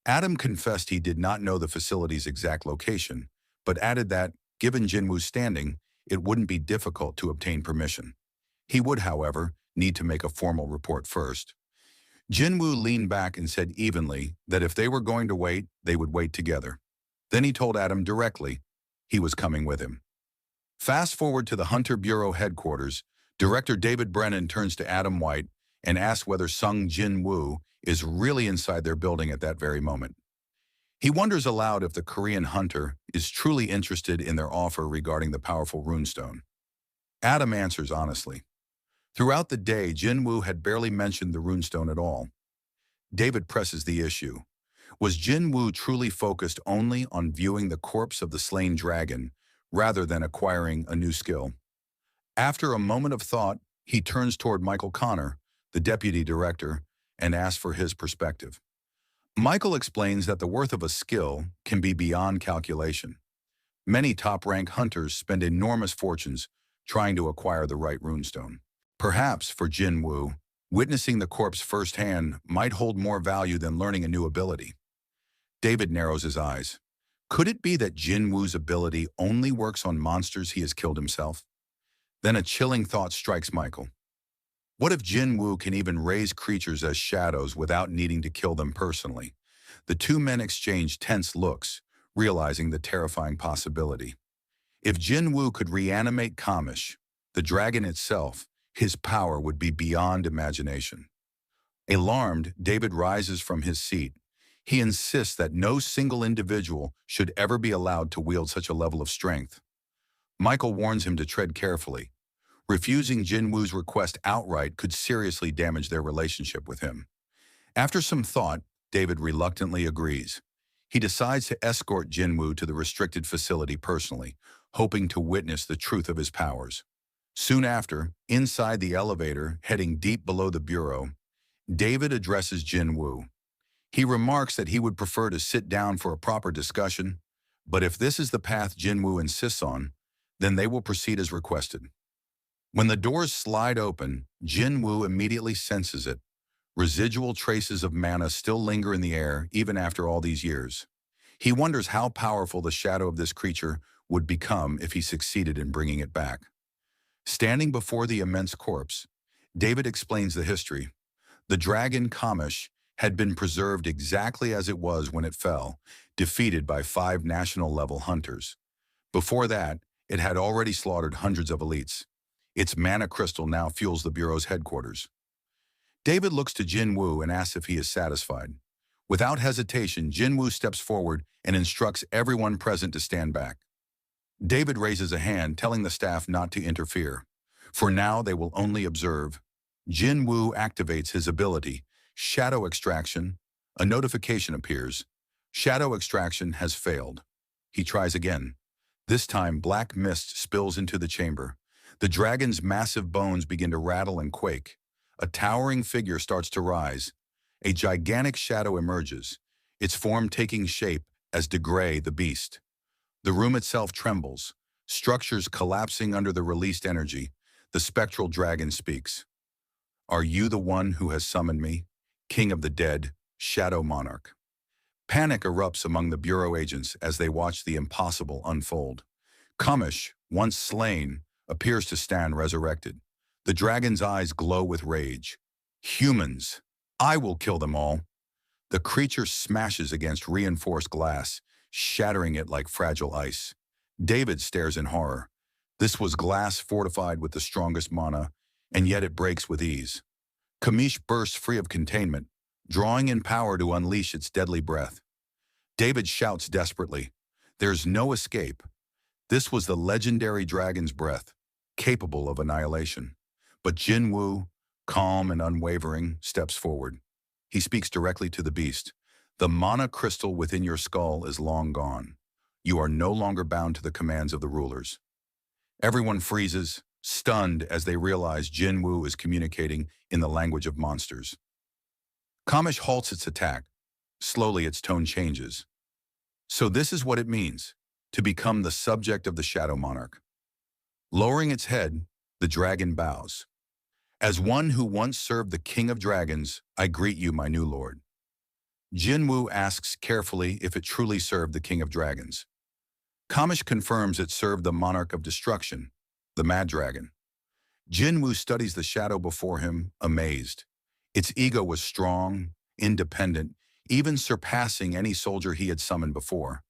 Adam confessed he did not know the facility's exact location, but added that, given Jin Wu's standing, it wouldn't be difficult to obtain permission. He would, however, need to make a formal report first. Jin Wu leaned back and said evenly that if they were going to wait, they would wait together. Then he told Adam directly he was coming with him. Fast forward to the Hunter Bureau headquarters, Director David Brennan turns to Adam White and asks whether Sung Jin Wu is really inside their building at that very moment. He wonders aloud if the Korean hunter is truly interested in their offer regarding the powerful runestone. Adam answers honestly. Throughout the day, Jin Wu had barely mentioned the runestone at all. David presses the issue. Was Jin Wu truly focused only on viewing the corpse of the slain dragon rather than acquiring a new skill? After a moment of thought, he turns toward Michael Connor, the deputy director, and asks for his perspective. Michael explains that the worth of a skill can be beyond calculation. Many top-rank hunters spend enormous fortunes trying to acquire the right runestone. Perhaps, for Jin Wu, witnessing the corpse firsthand might hold more value than learning a new ability. David narrows his eyes. Could it be that Jin Wu's ability only works on monsters he has killed himself? Then a chilling thought strikes Michael. What if Jin Wu can even raise creatures as shadows without needing to kill them personally? The two men exchange tense looks, realizing the terrifying possibility. If Jin Wu could reanimate Kamesh, the dragon itself, his power would be beyond imagination. Alarmed, David rises from his seat. He insists that no single individual should ever be allowed to wield such a level of strength. Michael warns him to tread carefully. Refusing Jin Wu's request outright could seriously damage their relationship with him. After some thought, David reluctantly agrees. He decides to escort Jin Wu to the restricted facility personally, hoping to witness the truth of his powers. Soon after, inside the elevator, heading deep below the bureau, David addresses Jin Wu. He remarks that he would prefer to sit down for a proper discussion, but if this is the path Jin Wu insists on, then they will proceed as requested. When the doors slide open, Jin Wu immediately senses it. Residual traces of mana still linger in the air even after all these years. He wonders how powerful the shadow of this creature would become if he succeeded in bringing it back. Standing before the immense corpse, David explains the history. The dragon Kamish had been preserved exactly as it was when it fell, defeated by 5 national-level hunters. Before that, it had already slaughtered hundreds of elites. Its mana crystal now fuels the Bureau's headquarters. David looks to Jin Wu and asks if he is satisfied. Without hesitation, Jin Wu steps forward and instructs everyone present to stand back. David raises a hand, telling the staff not to interfere. For now, they will only observe. Jin Wu activates his ability, Shadow Extraction. A notification appears. Shadow Extraction has failed. He tries again. This time, black mist spills into the chamber. The dragon's massive bones begin to rattle and quake. A towering figure starts to rise. A gigantic shadow emerges, its form taking shape as Degray the beast. The room itself trembles, structures collapsing under the released energy. The spectral dragon speaks. "Are you the one who has summoned me, King of the Dead, Shadow Monarch?" Panic erupts among the Bureau agents as they watch the impossible unfold. Kamish, once slain, appears to stand resurrected. The dragon's eyes glow with rage. "Humans! I will kill them all." The creature smashes against reinforced glass, shattering it like fragile ice. David stares in horror. This was glass fortified with the strongest mana, and yet it breaks with ease. Kamish bursts free of containment, drawing in power to unleash its deadly breath. David shouts desperately, "There's no escape." This was the legendary dragon's breath, capable of annihilation. But Jin Wu, calm and unwavering, steps forward. He speaks directly to the beast. "The mana crystal within your skull is long gone. You are no longer bound to the commands of the rulers." Everyone freezes, stunned as they realize Jin Wu is communicating in the language of monsters. Kamish halts its attack. Slowly its tone changes. "So this is what it means, to become the subject of the Shadow Monarch." Lowering its head, the dragon bows. "As one who once served the King of Dragons, I greet you, my new lord." Jin Wu asks carefully if it truly served the King of Dragons. Kamish confirms it served the Monarch of Destruction, the Mad Dragon. Jin Wu studies the shadow before him, amazed. Its ego was strong, independent, even surpassing any soldier he had summoned before.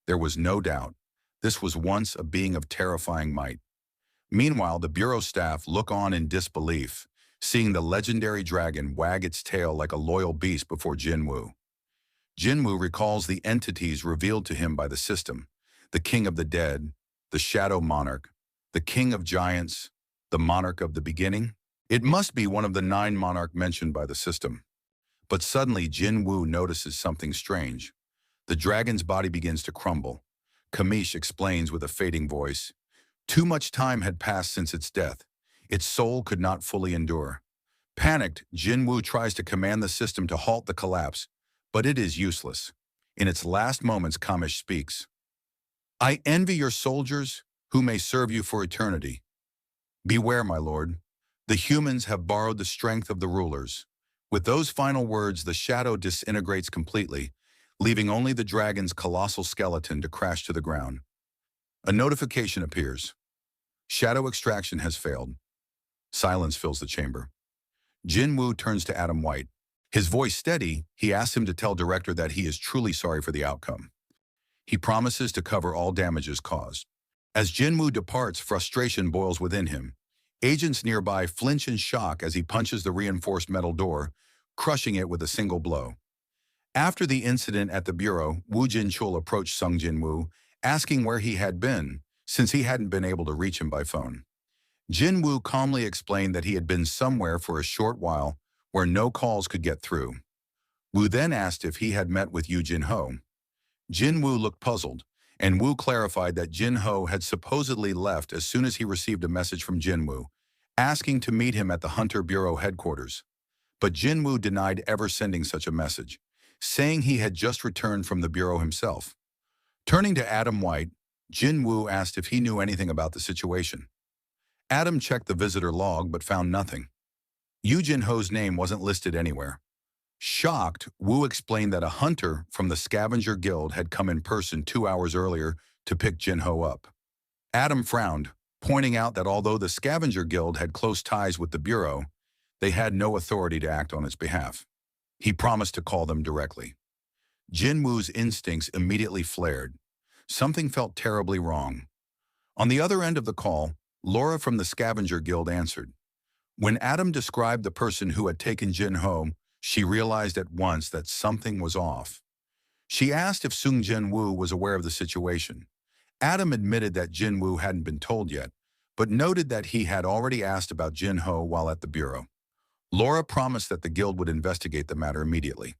There was no doubt, this was once a being of terrifying might. Meanwhile, the Bureau staff look on in disbelief, seeing the legendary dragon wag its tail like a loyal beast before Jin Wu. Jin Wu recalls the entities revealed to him by the system: the King of the Dead, the Shadow Monarch, the King of Giants, the Monarch of the Beginning. It must be one of the 9 monarch mentioned by the system. But suddenly Jin Wu notices something strange. The dragon's body begins to crumble. Kamish explains with a fading voice. Too much time had passed since its death. Its soul could not fully endure. Panicked, Jin Wu tries to command the system to halt the collapse, but it is useless. In its last moments, Kamish speaks. "I envy your soldiers, who may serve you for eternity. Beware, my lord. The humans have borrowed the strength of the rulers." With those final words, the shadow disintegrates completely, leaving only the dragon's colossal skeleton to crash to the ground. A notification appears. Shadow extraction has failed. Silence fills the chamber. Jin Wu turns to Adam White. His voice steady, he asks him to tell Director that he is truly sorry for the outcome. He promises to cover all damages caused. As Jin Wu departs, frustration boils within him. Agents nearby flinch in shock as he punches the reinforced metal door, crushing it with a single blow. After the incident at the Bureau, Wu Jinchul approached Sung Jin Wu, asking where he had been, since he hadn't been able to reach him by phone. Jin Wu calmly explained that he had been somewhere for a short while where no calls could get through. Wu then asked if he had met with Yu Jin Ho. Jin Wu looked puzzled, and Wu clarified that Jin Ho had supposedly left as soon as he received a message from Jinwoo, asking to meet him at the Hunter Bureau headquarters. But Jinwoo denied ever sending such a message, saying he had just returned from the Bureau himself. Turning to Adam White, Jinwoo asked if he knew anything about the situation. Adam checked the visitor log but found nothing. Yu Jin Ho's name wasn't listed anywhere. Shocked, Wu explained that a hunter from the Scavenger Guild had come in person 2 hours earlier to pick Jin Ho up. Adam frowned, pointing out that although the Scavenger Guild had close ties with the Bureau, they had no authority to act on its behalf. He promised to call them directly. Jin Wu's instincts immediately flared. Something felt terribly wrong. On the other end of the call, Laura from the Scavenger Guild answered. When Adam described the person who had taken Jin Ho, she realized at once that something was off. She asked if Sung Jin Wu was aware of the situation. Adam admitted that Jin Wu hadn't been told yet, but noted that he had already asked about Jin Ho while at the Bureau. Laura promised that the guild would investigate the matter immediately.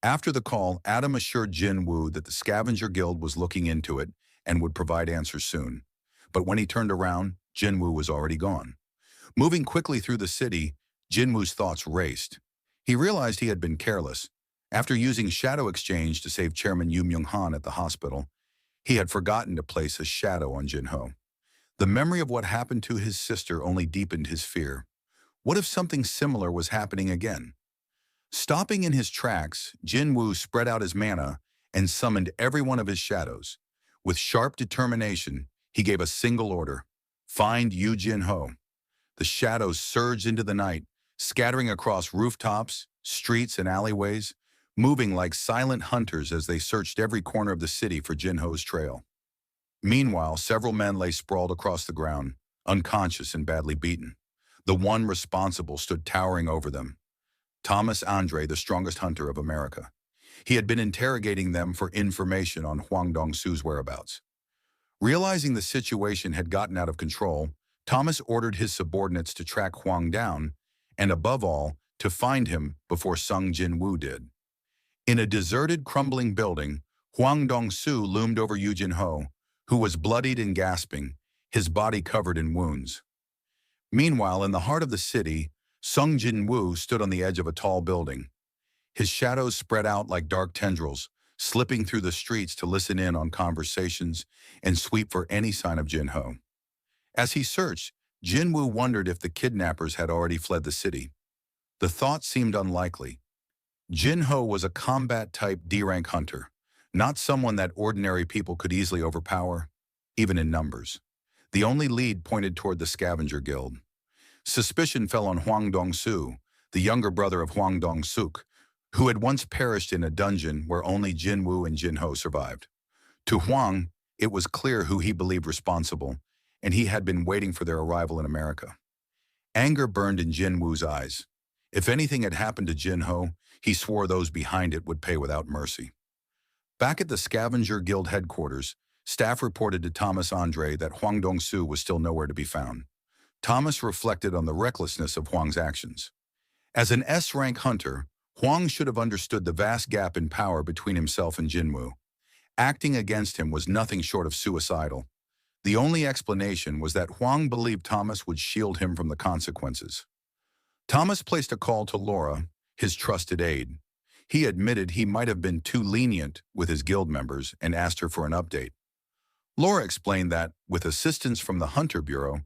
After the call, Adam assured Jin Wu that the Scavenger Guild was looking into it and would provide answers soon. But when he turned around, Jin Wu was already gone. Moving quickly through the city, Jin Wu's thoughts raced. He realized he had been careless. After using Shadow Exchange to save Chairman Yu Myung-han at the hospital, he had forgotten to place a shadow on Jin Ho. The memory of what happened to his sister only deepened his fear. What if something similar was happening again? Stopping in his tracks, Jin Wu spread out his mana and summoned every one of his shadows. With sharp determination, he gave a single order: find Yu Jin Ho. The shadows surged into the night, scattering across rooftops, streets, and alleyways, moving like silent hunters as they searched every corner of the city for Jin Ho's trail. Meanwhile, several men lay sprawled across the ground, unconscious and badly beaten. The one responsible stood towering over them. Thomas Andre, the strongest hunter of America. He had been interrogating them for information on Huang Dongsu's whereabouts. Realizing the situation had gotten out of control, Thomas ordered his subordinates to track Huang down, and above all, to find him before Sung Jin Wu did. In a deserted, crumbling building, Huang Dongsu loomed over Yu Jin Ho, who was bloodied and gasping, his body covered in wounds. Meanwhile, in the heart of the city, Sung Jin Wu stood on the edge of a tall building. His shadows spread out like dark tendrils, slipping through the streets to listen in on conversations and sweep for any sign of Jin Ho. As he searched, Jin Wu wondered if the kidnappers had already fled the city. The thought seemed unlikely. Jin Ho was a combat-type D-rank hunter, not someone that ordinary people could easily overpower, even in numbers. The only lead pointed toward the Scavenger Guild. Suspicion fell on Huang Dongsu, the younger brother of Huang Dongsuk, who had once perished in a dungeon where only Jin Wu and Jin Ho survived. To Huang, it was clear who he believed responsible, and he had been waiting for their arrival in America. Anger burned in Jin Wu's eyes. If anything had happened to Jin Ho, he swore those behind it would pay without mercy. Back at the Scavenger Guild headquarters, staff reported to Thomas Andre that Huang Dongsu was still nowhere to be found. Thomas reflected on the recklessness of Huang's actions. As an S-rank hunter, Huang should have understood the vast gap in power between himself and Jinwoo. Acting against him was nothing short of suicidal. The only explanation was that Huang believed Thomas would shield him from the consequences. Thomas placed a call to Laura, his trusted aide. He admitted he might have been too lenient with his guild members and asked her for an update. Laura explained that, with assistance from the Hunter Bureau,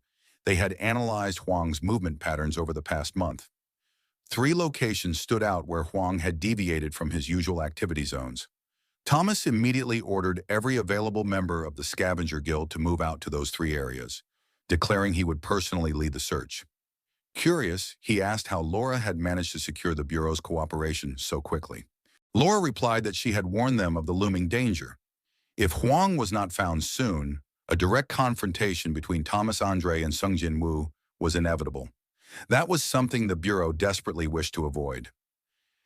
they had analyzed Huang's movement patterns over the past month. 3 locations stood out where Huang had deviated from his usual activity zones. Thomas immediately ordered every available member of the Scavenger Guild to move out to those 3 areas, declaring he would personally lead the search. Curious, he asked how Laura had managed to secure the Bureau's cooperation so quickly. Laura replied that she had warned them of the looming danger. If Huang was not found soon, a direct confrontation between Thomas Andre and Sung Jin Wu was inevitable. That was something the Bureau desperately wished to avoid.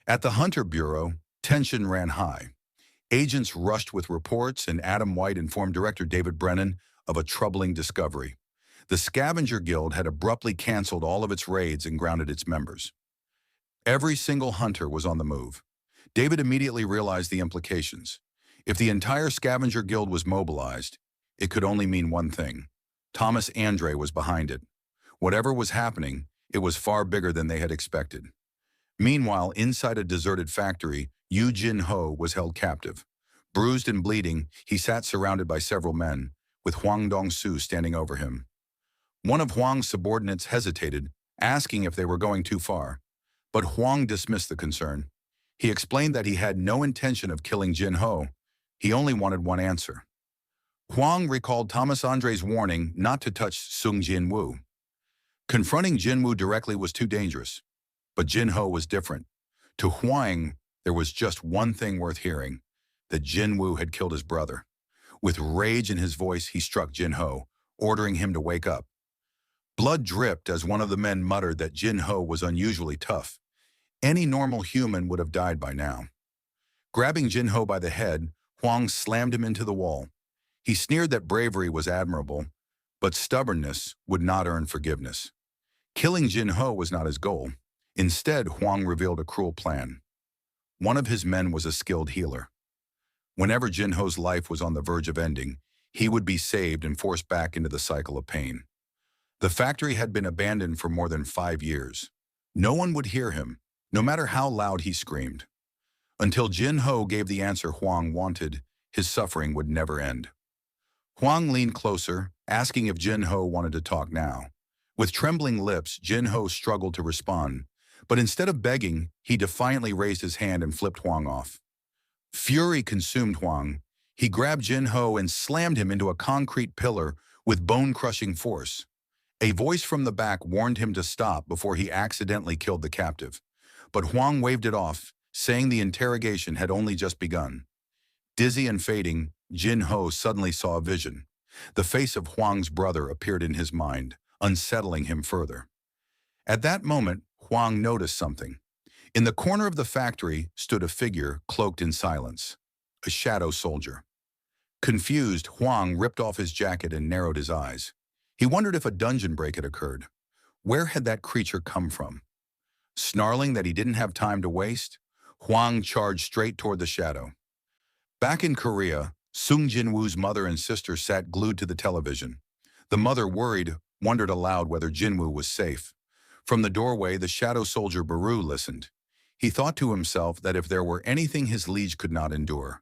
At the Hunter Bureau, tension ran high. Agents rushed with reports, and Adam White informed Director David Brennan of a troubling discovery. The Scavenger Guild had abruptly canceled all of its raids and grounded its members. Every single hunter was on the move. David immediately realized the implications. If the entire scavenger guild was mobilized, it could only mean one thing. Thomas Andre was behind it. Whatever was happening, it was far bigger than they had expected. Meanwhile, inside a deserted factory, Jin Ho was held captive. Bruised and bleeding, he sat surrounded by several men, with Huang Dongsu standing over him. One of Huang's subordinates hesitated, asking if they were going too far. But Huang dismissed the concern. He explained that he had no intention of killing Jin Ho. He only wanted one answer. Huang recalled Thomas Andre's warning not to touch Jin Wu. Confronting Jin Wu directly was too dangerous. But Jin Ho was different. To Huang, there was just one thing worth hearing, that Jin Wu had killed his brother. With rage in his voice, he struck Jin Ho, ordering him to wake up. Blood dripped as one of the men muttered that Jin Ho was unusually tough. Any normal human would have died by now. Grabbing Jin Ho by the head, Huang slammed him into the wall. He sneered that bravery was admirable, but stubbornness would not earn forgiveness. Killing Jin Ho was not his goal. Instead, Huang revealed a cruel plan. One of his men was a skilled healer. Whenever Jin Ho's life was on the verge of ending, he would be saved and forced back into the cycle of pain. The factory had been abandoned for more than 5 years. No one would hear him, no matter how loud he screamed. Until Jin Ho gave the answer Huang wanted, his suffering would never end. Huang leaned closer, asking if Jin Ho wanted to talk now. With trembling lips, Jin Ho struggled to respond, but instead of begging, he defiantly raised his hand and flipped Huang off. Fury consumed Huang. He grabbed Jin Ho and slammed him into a concrete pillar with bone-crushing force. A voice from the back warned him to stop before he accidentally killed the captive. But Huang waved it off, saying the interrogation had only just begun. Dizzy and fading, Jin Ho suddenly saw a vision. The face of Huang's brother appeared in his mind, unsettling him further. At that moment, Huang noticed something. In the corner of the factory stood a figure cloaked in silence, a shadow soldier. Confused, Huang ripped off his jacket and narrowed his eyes. He wondered if a dungeon break had occurred. Where had that creature come from? Snarling that he didn't have time to waste, Huang charged straight toward the shadow. Back in Korea, Jinwoo's mother and sister sat glued to the television. The mother, worried, wondered aloud whether Jinwoo was safe. From the doorway, the shadow soldier Baru listened. He thought to himself that if there were anything his liege could not endure,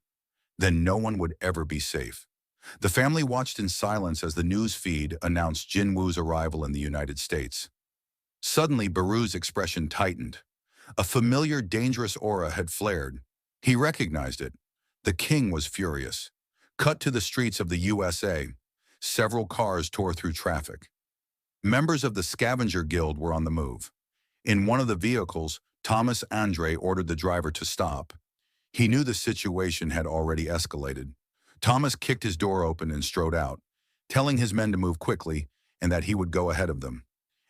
then no one would ever be safe. The family watched in silence as the news feed announced Jinwoo's arrival in the United States. Suddenly, Baru's expression tightened. A familiar, dangerous aura had flared. He recognized it. The king was furious. Cut to the streets of the USA. Several cars tore through traffic. Members of the Scavenger Guild were on the move. In one of the vehicles, Thomas Andre ordered the driver to stop. He knew the situation had already escalated. Thomas kicked his door open and strode out, telling his men to move quickly and that he would go ahead of them.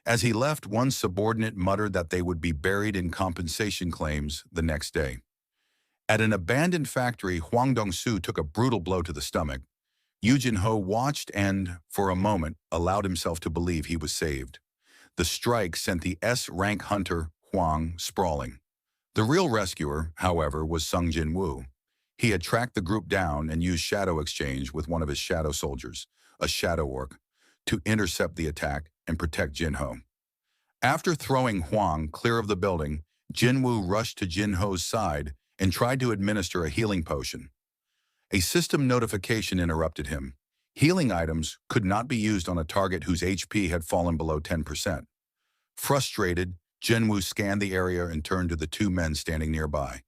As he left, one subordinate muttered that they would be buried in compensation claims the next day. At an abandoned factory, Huang Dongsu took a brutal blow to the stomach. Jin Ho watched and, for a moment, allowed himself to believe he was saved. The strike sent the S-rank hunter, Huang, sprawling. The real rescuer, however, was Jin Wu. He had tracked the group down and used shadow exchange with one of his shadow soldiers, a shadow orc, to intercept the attack and protect Jin Ho. After throwing Huang clear of the building, Jin Wu rushed to Jin Ho's side and tried to administer a healing potion. A system notification interrupted him. Healing items could not be used on a target whose HP had fallen below 10%. Frustrated, Jin Wu scanned the area and turned to the two men standing nearby.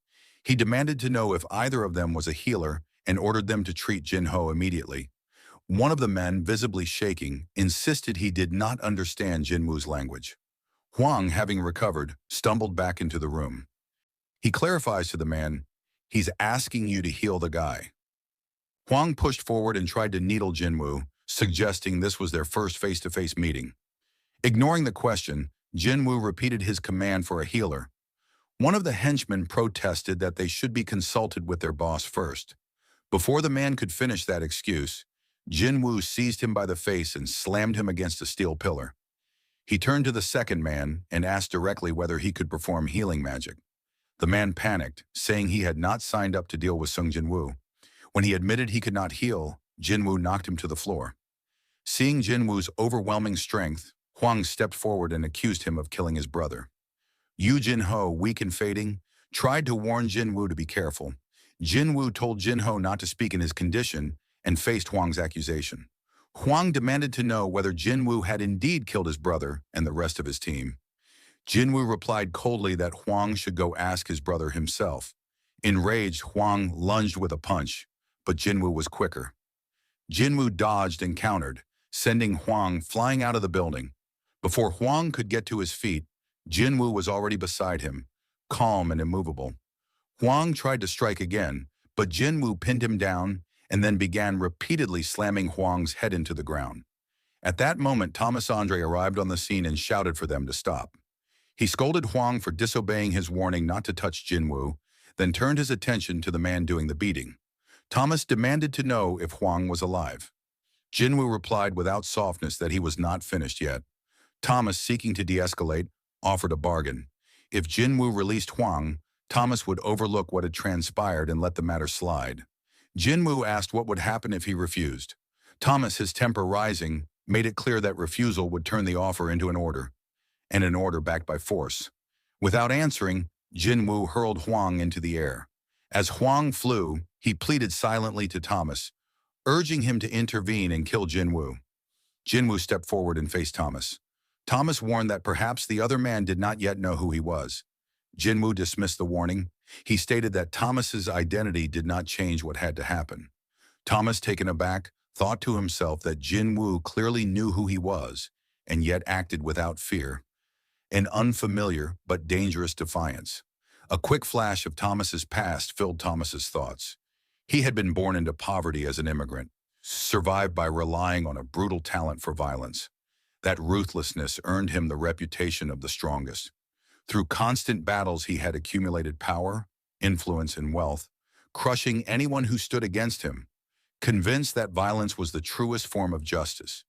He demanded to know if either of them was a healer and ordered them to treat Jin Ho immediately. One of the men, visibly shaking, insisted he did not understand Jin Wu's language. Huang, having recovered, stumbled back into the room. He clarifies to the man, "He's asking you to heal the guy." Huang pushed forward and tried to needle Jin Wu, suggesting this was their first face-to-face meeting. Ignoring the question, Jin Wu repeated his command for a healer. One of the henchmen protested that they should be consulted with their boss first. Before the man could finish that excuse, Jin Wu seized him by the face and slammed him against a steel pillar. He turned to the second man and asked directly whether he could perform healing magic. The man panicked, saying he had not signed up to deal with Jin Wu. When he admitted he could not heal, Jinwoo knocked him to the floor. Seeing Jinwoo's overwhelming strength, Huang stepped forward and accused him of killing his brother. Yu Jinho, weak and fading, tried to warn Jinwoo to be careful. Jinwoo told Jinho not to speak in his condition and faced Huang's accusation. Huang demanded to know whether Jinwoo had indeed killed his brother and the rest of his team. Jinwoo replied coldly that Huang should go ask his brother himself. Enraged, Huang lunged with a punch, but Jinwoo was quicker. Jinwoo dodged and countered, sending Huang flying out of the building. Before Huang could get to his feet, Jinwoo was already beside him, calm and immovable. Huang tried to strike again, but Jinwoo pinned him down and then began repeatedly slamming Huang's head into the ground. At that moment, Thomas Andre arrived on the scene and shouted for them to stop. He scolded Huang for disobeying his warning not to touch Jinwoo, then turned his attention to the man doing the beating. Thomas demanded to know if Huang was alive. Jinwoo replied without softness that he was not finished yet. Thomas, seeking to de-escalate, offered a bargain. If Jinwoo released Huang, Thomas would overlook what had transpired and let the matter slide. Jinwoo asked what would happen if he refused. Thomas, his temper rising, made it clear that refusal would turn the offer into an order, and an order backed by force. Without answering, Jinwoo hurled Huang into the air. As Huang flew, he pleaded silently to Thomas, urging him to intervene and kill Jinwoo. Jinwoo stepped forward and faced Thomas. Thomas warned that perhaps the other man did not yet know who he was. Jinwoo dismissed the warning. He stated that Thomas's identity did not change what had to happen. Thomas, taken aback, thought to himself that Jinwoo clearly knew who he was, and yet acted without fear. An unfamiliar but dangerous defiance. A quick flash of Thomas's past filled Thomas's thoughts. He had been born into poverty as an immigrant, survived by relying on a brutal talent for violence. That ruthlessness earned him the reputation of the strongest. Through constant battles, he had accumulated power, influence, and wealth, crushing anyone who stood against him. Convinced that violence was the truest form of justice,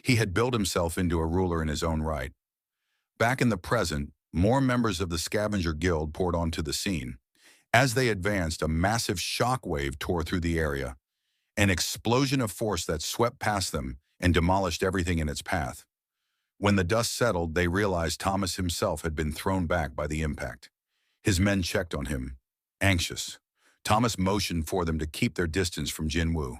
he had built himself into a ruler in his own right. Back in the present, more members of the Scavenger Guild poured onto the scene. As they advanced, a massive shockwave tore through the area, an explosion of force that swept past them and demolished everything in its path. When the dust settled, they realized Thomas himself had been thrown back by the impact. His men checked on him, anxious. Thomas motioned for them to keep their distance from Jinwoo.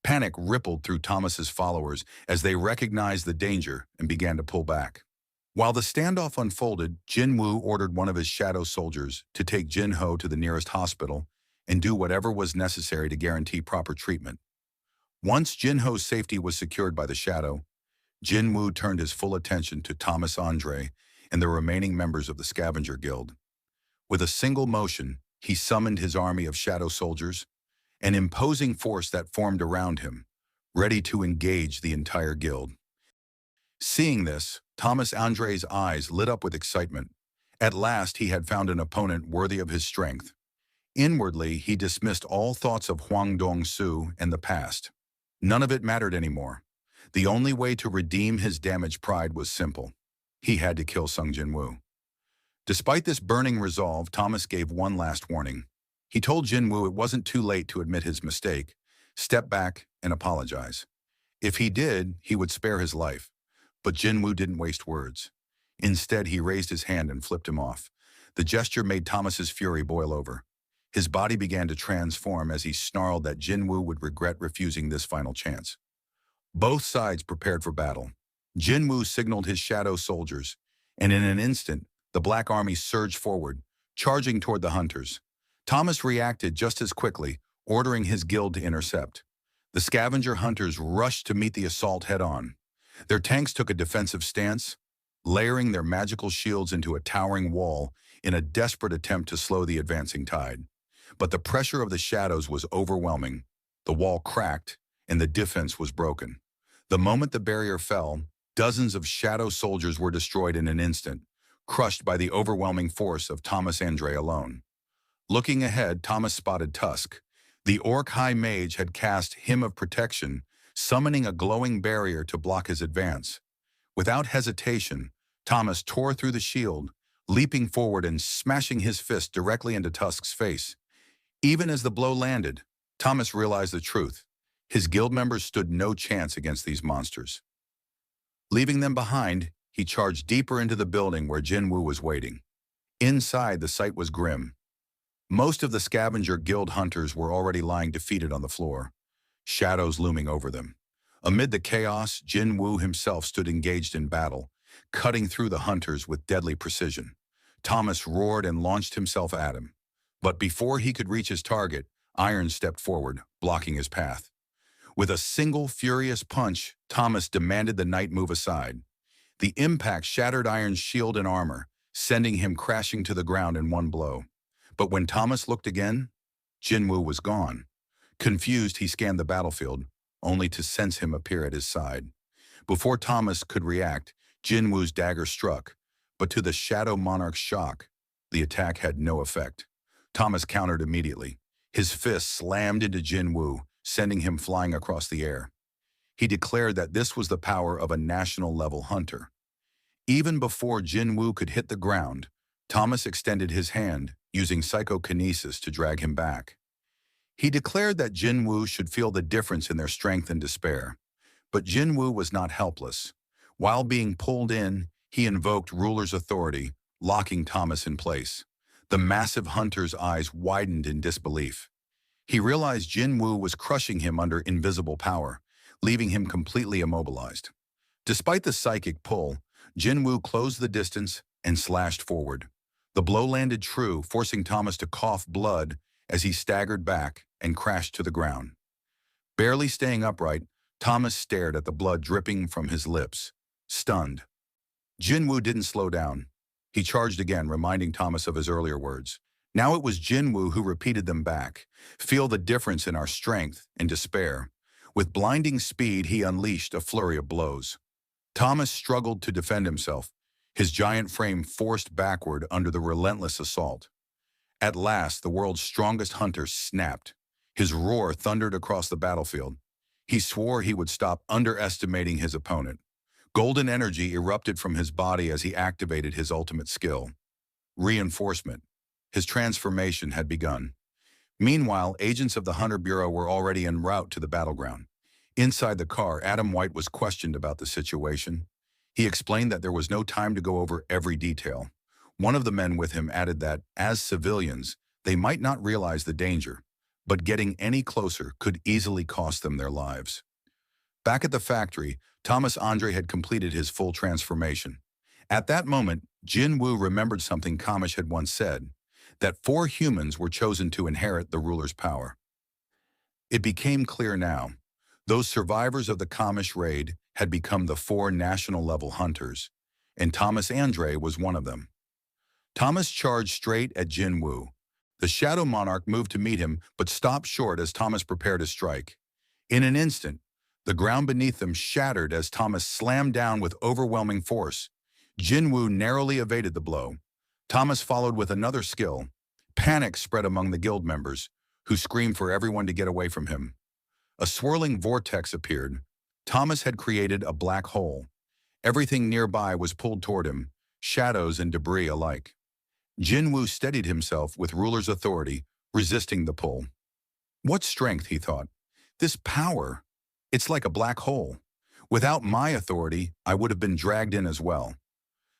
Panic rippled through Thomas's followers as they recognized the danger and began to pull back. While the standoff unfolded, Jinwoo ordered one of his shadow soldiers to take Jinho to the nearest hospital and do whatever was necessary to guarantee proper treatment. Once Jinho's safety was secured by the shadow, Jinwoo turned his full attention to Thomas Andre and the remaining members of the Scavenger Guild. With a single motion, he summoned his army of shadow soldiers, an imposing force that formed around him, ready to engage the entire guild. Seeing this, Thomas Andre's eyes lit up with excitement. At last, he had found an opponent worthy of his strength. Inwardly, he dismissed all thoughts of Huang Dong-su and the past. None of it mattered anymore. The only way to redeem his damaged pride was simple. He had to kill Sung Jinwoo. Despite this burning resolve, Thomas gave one last warning. He told Jinwoo it wasn't too late to admit his mistake, step back, and apologize. If he did, he would spare his life. But Jinwoo didn't waste words. Instead, he raised his hand and flipped him off. The gesture made Thomas's fury boil over. His body began to transform as he snarled that Jinwoo would regret refusing this final chance. Both sides prepared for battle. Jinwoo signaled his shadow soldiers, and in an instant, the Black Army surged forward, charging toward the hunters. Thomas reacted just as quickly, ordering his guild to intercept. The scavenger hunters rushed to meet the assault head-on. Their tanks took a defensive stance, layering their magical shields into a towering wall in a desperate attempt to slow the advancing tide. But the pressure of the shadows was overwhelming. The wall cracked, and the defense was broken. The moment the barrier fell, dozens of shadow soldiers were destroyed in an instant, crushed by the overwhelming force of Thomas Andre alone. Looking ahead, Thomas spotted Tusk. The Orc High Mage had cast Hymn of Protection, summoning a glowing barrier to block his advance. Without hesitation, Thomas tore through the shield, leaping forward and smashing his fist directly into Tusk's face. Even as the blow landed, Thomas realized the truth. His guild members stood no chance against these monsters. Leaving them behind, he charged deeper into the building where Jin Wu was waiting. Inside, the sight was grim. Most of the scavenger guild hunters were already lying defeated on the floor, shadows looming over them. Amid the chaos, Jin Wu himself stood engaged in battle, cutting through the hunters with deadly precision. Thomas roared and launched himself at him. But before he could reach his target, Iron stepped forward, blocking his path. With a single furious punch, Thomas demanded the knight move aside. The impact shattered Iron's shield and armor, sending him crashing to the ground in one blow. But when Thomas looked again, Jinwoo was gone. Confused, he scanned the battlefield, only to sense him appear at his side. Before Thomas could react, Jinwoo's dagger struck, but to the Shadow Monarch's shock, the attack had no effect. Thomas countered immediately. His fist slammed into Jinwoo, sending him flying across the air. He declared that this was the power of a national-level hunter. Even before Jinwoo could hit the ground, Thomas extended his hand, using psychokinesis to drag him back. He declared that Jinwoo should feel the difference in their strength and despair. But Jinwoo was not helpless. While being pulled in, he invoked ruler's authority, locking Thomas in place. The massive hunter's eyes widened in disbelief. He realized Jinwoo was crushing him under invisible power, leaving him completely immobilized. Despite the psychic pull, Jinwoo closed the distance and slashed forward. The blow landed true, forcing Thomas to cough blood as he staggered back and crashed to the ground. Barely staying upright, Thomas stared at the blood dripping from his lips, stunned. Jinwoo didn't slow down. He charged again, reminding Thomas of his earlier words. Now it was Jinwoo who repeated them back. Feel the difference in our strength and despair. With blinding speed, he unleashed a flurry of blows. Thomas struggled to defend himself, his giant frame forced backward under the relentless assault. At last, the world's strongest hunter snapped. His roar thundered across the battlefield. He swore he would stop underestimating his opponent. Golden energy erupted from his body as he activated his ultimate skill. Reinforcement. His transformation had begun. Meanwhile, agents of the Hunter Bureau were already en route to the battleground. Inside the car, Adam White was questioned about the situation. He explained that there was no time to go over every detail. One of the men with him added that, as civilians, they might not realize the danger, but getting any closer could easily cost them their lives. Back at the factory, Thomas Andre had completed his full transformation. At that moment, Jin Wu remembered something Kamish had once said, that 4 humans were chosen to inherit the ruler's power. It became clear now. Those survivors of the Kamish raid had become the 4 national-level hunters, and Thomas Andre was one of them. Thomas charged straight at Jin Wu. The Shadow Monarch moved to meet him, but stopped short as Thomas prepared to strike. In an instant, the ground beneath them shattered as Thomas slammed down with overwhelming force. Jin Wu narrowly evaded the blow. Thomas followed with another skill. Panic spread among the guild members, who screamed for everyone to get away from him. A swirling vortex appeared. Thomas had created a black hole. Everything nearby was pulled toward him, shadows and debris alike. Jin Wu steadied himself with ruler's authority, resisting the pull. What strength, he thought. This power, it's like a black hole. Without my authority, I would have been dragged in as well.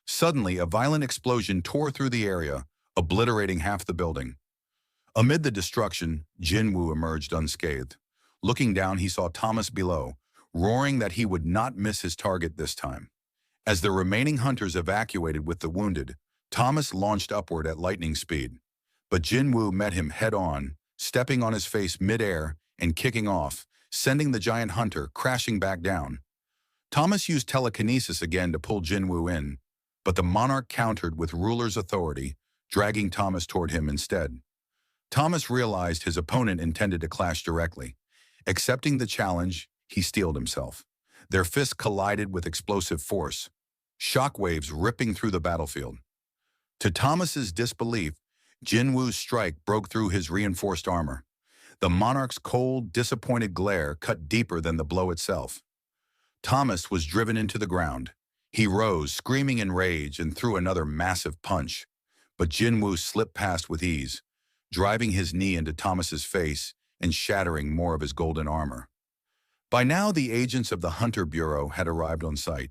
Suddenly, a violent explosion tore through the area, obliterating half the building. Amid the destruction, Jin Wu emerged unscathed. Looking down, he saw Thomas below, roaring that he would not miss his target this time. As the remaining hunters evacuated with the wounded, Thomas launched upward at lightning speed. But Jin Wu met him head-on, stepping on his face mid-air and kicking off, sending the giant hunter crashing back down. Thomas used telekinesis again to pull Jin Wu in, but the monarch countered with ruler's authority, dragging Thomas toward him instead. Thomas realized his opponent intended to clash directly. Accepting the challenge, he steeled himself. Their fists collided with explosive force, shockwaves ripping through the battlefield. To Thomas's disbelief, Jin Wu's strike broke through his reinforced armor. The monarch's cold, disappointed glare cut deeper than the blow itself. Thomas was driven into the ground. He rose, screaming in rage, and threw another massive punch. But Jin Wu slipped past with ease. Driving his knee into Thomas's face, and shattering more of his golden armor. By now, the agents of the Hunter Bureau had arrived on site.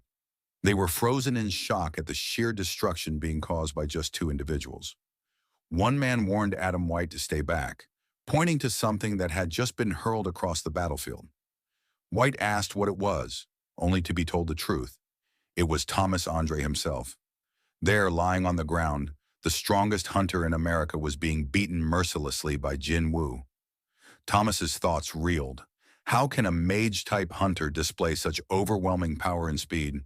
They were frozen in shock at the sheer destruction being caused by just two individuals. One man warned Adam White to stay back, pointing to something that had just been hurled across the battlefield. White asked what it was, only to be told the truth. It was Thomas Andre himself. There, lying on the ground, the strongest hunter in America was being beaten mercilessly by Jin Wu. Thomas's thoughts reeled. How can a mage-type hunter display such overwhelming power and speed?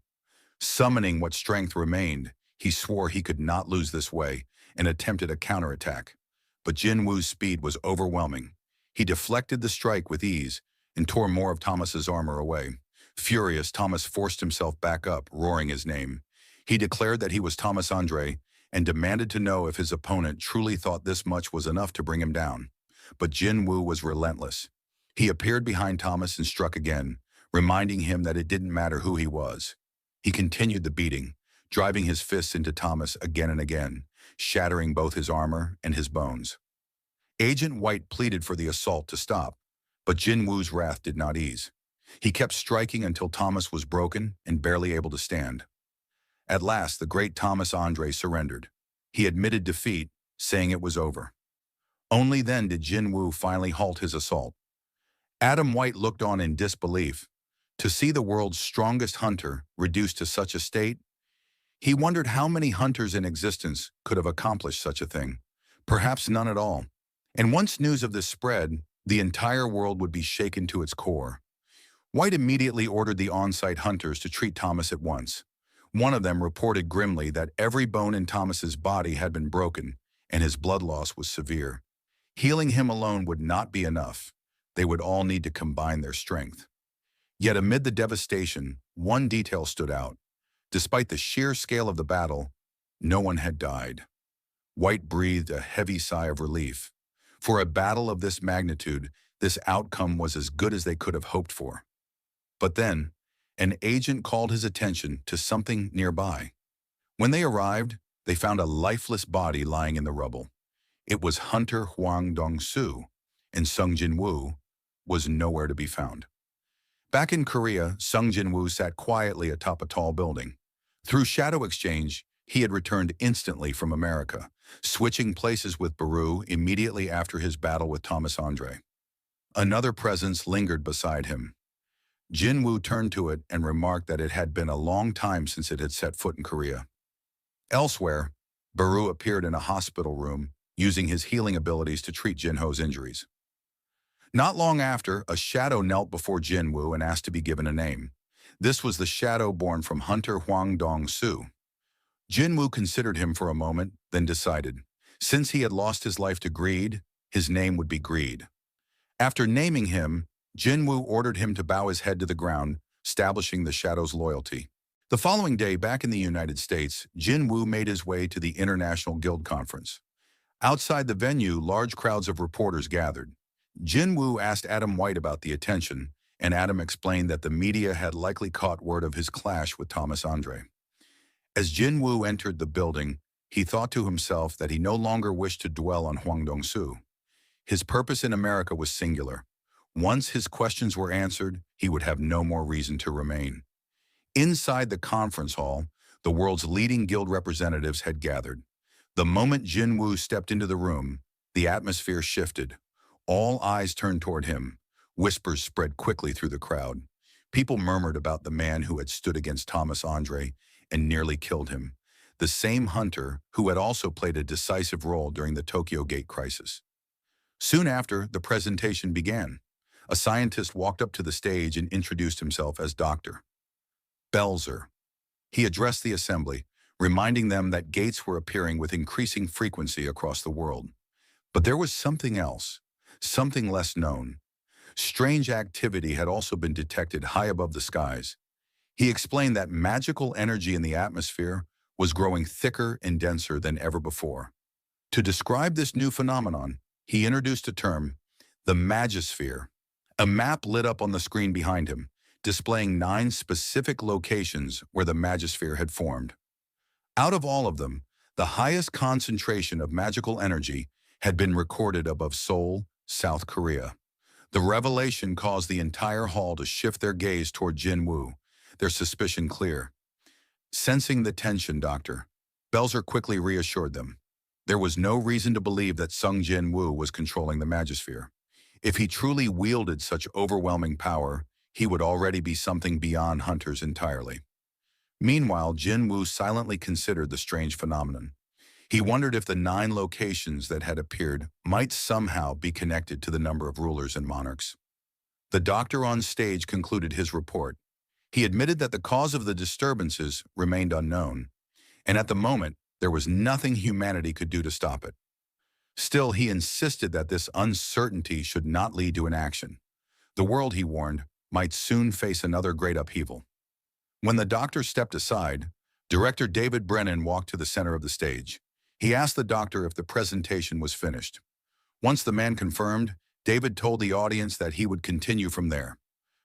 Summoning what strength remained, he swore he could not lose this way and attempted a counterattack. But Jin Wu's speed was overwhelming. He deflected the strike with ease and tore more of Thomas's armor away. Furious, Thomas forced himself back up, roaring his name. He declared that he was Thomas Andre and demanded to know if his opponent truly thought this much was enough to bring him down. But Jin Wu was relentless. He appeared behind Thomas and struck again, reminding him that it didn't matter who he was. He continued the beating, driving his fists into Thomas again and again, shattering both his armor and his bones. Agent White pleaded for the assault to stop, but Jin Wu's wrath did not ease. He kept striking until Thomas was broken and barely able to stand. At last, the great Thomas Andre surrendered. He admitted defeat, saying it was over. Only then did Jin Wu finally halt his assault. Adam White looked on in disbelief. To see the world's strongest hunter reduced to such a state, he wondered how many hunters in existence could have accomplished such a thing. Perhaps none at all. And once news of this spread, the entire world would be shaken to its core. White immediately ordered the on-site hunters to treat Thomas at once. One of them reported grimly that every bone in Thomas's body had been broken, and his blood loss was severe. Healing him alone would not be enough. They would all need to combine their strength. Yet amid the devastation, one detail stood out. Despite the sheer scale of the battle, no one had died. White breathed a heavy sigh of relief. For a battle of this magnitude, this outcome was as good as they could have hoped for. But then, an agent called his attention to something nearby. When they arrived, they found a lifeless body lying in the rubble. It was Hunter Huang Dong-su, and Sung Jinwoo was nowhere to be found. Back in Korea, Sung Jinwoo sat quietly atop a tall building. Through shadow exchange, he had returned instantly from America, switching places with Baru immediately after his battle with Thomas Andre. Another presence lingered beside him. Jinwoo turned to it and remarked that it had been a long time since it had set foot in Korea. Elsewhere, Baru appeared in a hospital room, using his healing abilities to treat Jinho's injuries. Not long after, a shadow knelt before Jinwoo and asked to be given a name. This was the shadow born from Hunter Huang Dong-su. Jinwoo considered him for a moment, then decided, since he had lost his life to greed, his name would be Greed. After naming him, Jinwoo ordered him to bow his head to the ground, establishing the shadow's loyalty. The following day, back in the United States, Jinwoo made his way to the International Guild Conference. Outside the venue, large crowds of reporters gathered. Jinwoo asked Adam White about the attention, and Adam explained that the media had likely caught word of his clash with Thomas Andre. As Jinwoo entered the building, he thought to himself that he no longer wished to dwell on Huang Dong-su. His purpose in America was singular. Once his questions were answered, he would have no more reason to remain. Inside the conference hall, the world's leading guild representatives had gathered. The moment Jinwoo stepped into the room, the atmosphere shifted. All eyes turned toward him. Whispers spread quickly through the crowd. People murmured about the man who had stood against Thomas Andre and nearly killed him, the same hunter who had also played a decisive role during the Tokyo Gate crisis. Soon after, the presentation began. A scientist walked up to the stage and introduced himself as Dr. Belzer. He addressed the assembly, reminding them that gates were appearing with increasing frequency across the world. But there was something else, something less known. Strange activity had also been detected high above the skies. He explained that magical energy in the atmosphere was growing thicker and denser than ever before. To describe this new phenomenon, he introduced a term, the Magisphere. A map lit up on the screen behind him, displaying 9 specific locations where the Magisphere had formed. Out of all of them, the highest concentration of magical energy had been recorded above Seoul, South Korea. The revelation caused the entire hall to shift their gaze toward Jin Wu, their suspicion clear. Sensing the tension, Dr. Belzer quickly reassured them. There was no reason to believe that Sung Jin Wu was controlling the Magisphere. If he truly wielded such overwhelming power, he would already be something beyond hunters entirely. Meanwhile, Jin Wu silently considered the strange phenomenon. He wondered if the 9 locations that had appeared might somehow be connected to the number of rulers and monarchs. The doctor on stage concluded his report. He admitted that the cause of the disturbances remained unknown, and at the moment, there was nothing humanity could do to stop it. Still, he insisted that this uncertainty should not lead to inaction. The world, he warned, might soon face another great upheaval. When the doctor stepped aside, director David Brennan walked to the center of the stage. He asked the doctor if the presentation was finished. Once the man confirmed, David told the audience that he would continue from there.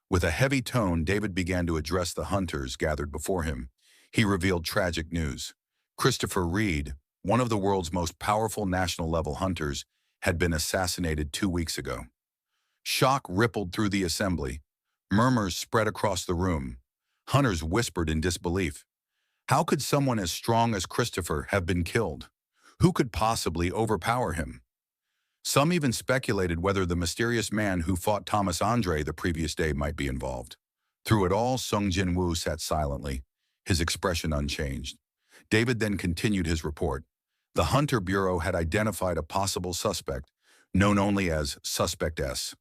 With a heavy tone, David began to address the hunters gathered before him. He revealed tragic news. Christopher Reed, one of the world's most powerful national-level hunters, had been assassinated 2 weeks ago. Shock rippled through the assembly. Murmurs spread across the room. Hunters whispered in disbelief. How could someone as strong as Christopher have been killed? Who could possibly overpower him? Some even speculated whether the mysterious man who fought Thomas Andre the previous day might be involved. Through it all, Sung Jin Wu sat silently, his expression unchanged. David then continued his report. The Hunter Bureau had identified a possible suspect, known only as Suspect S.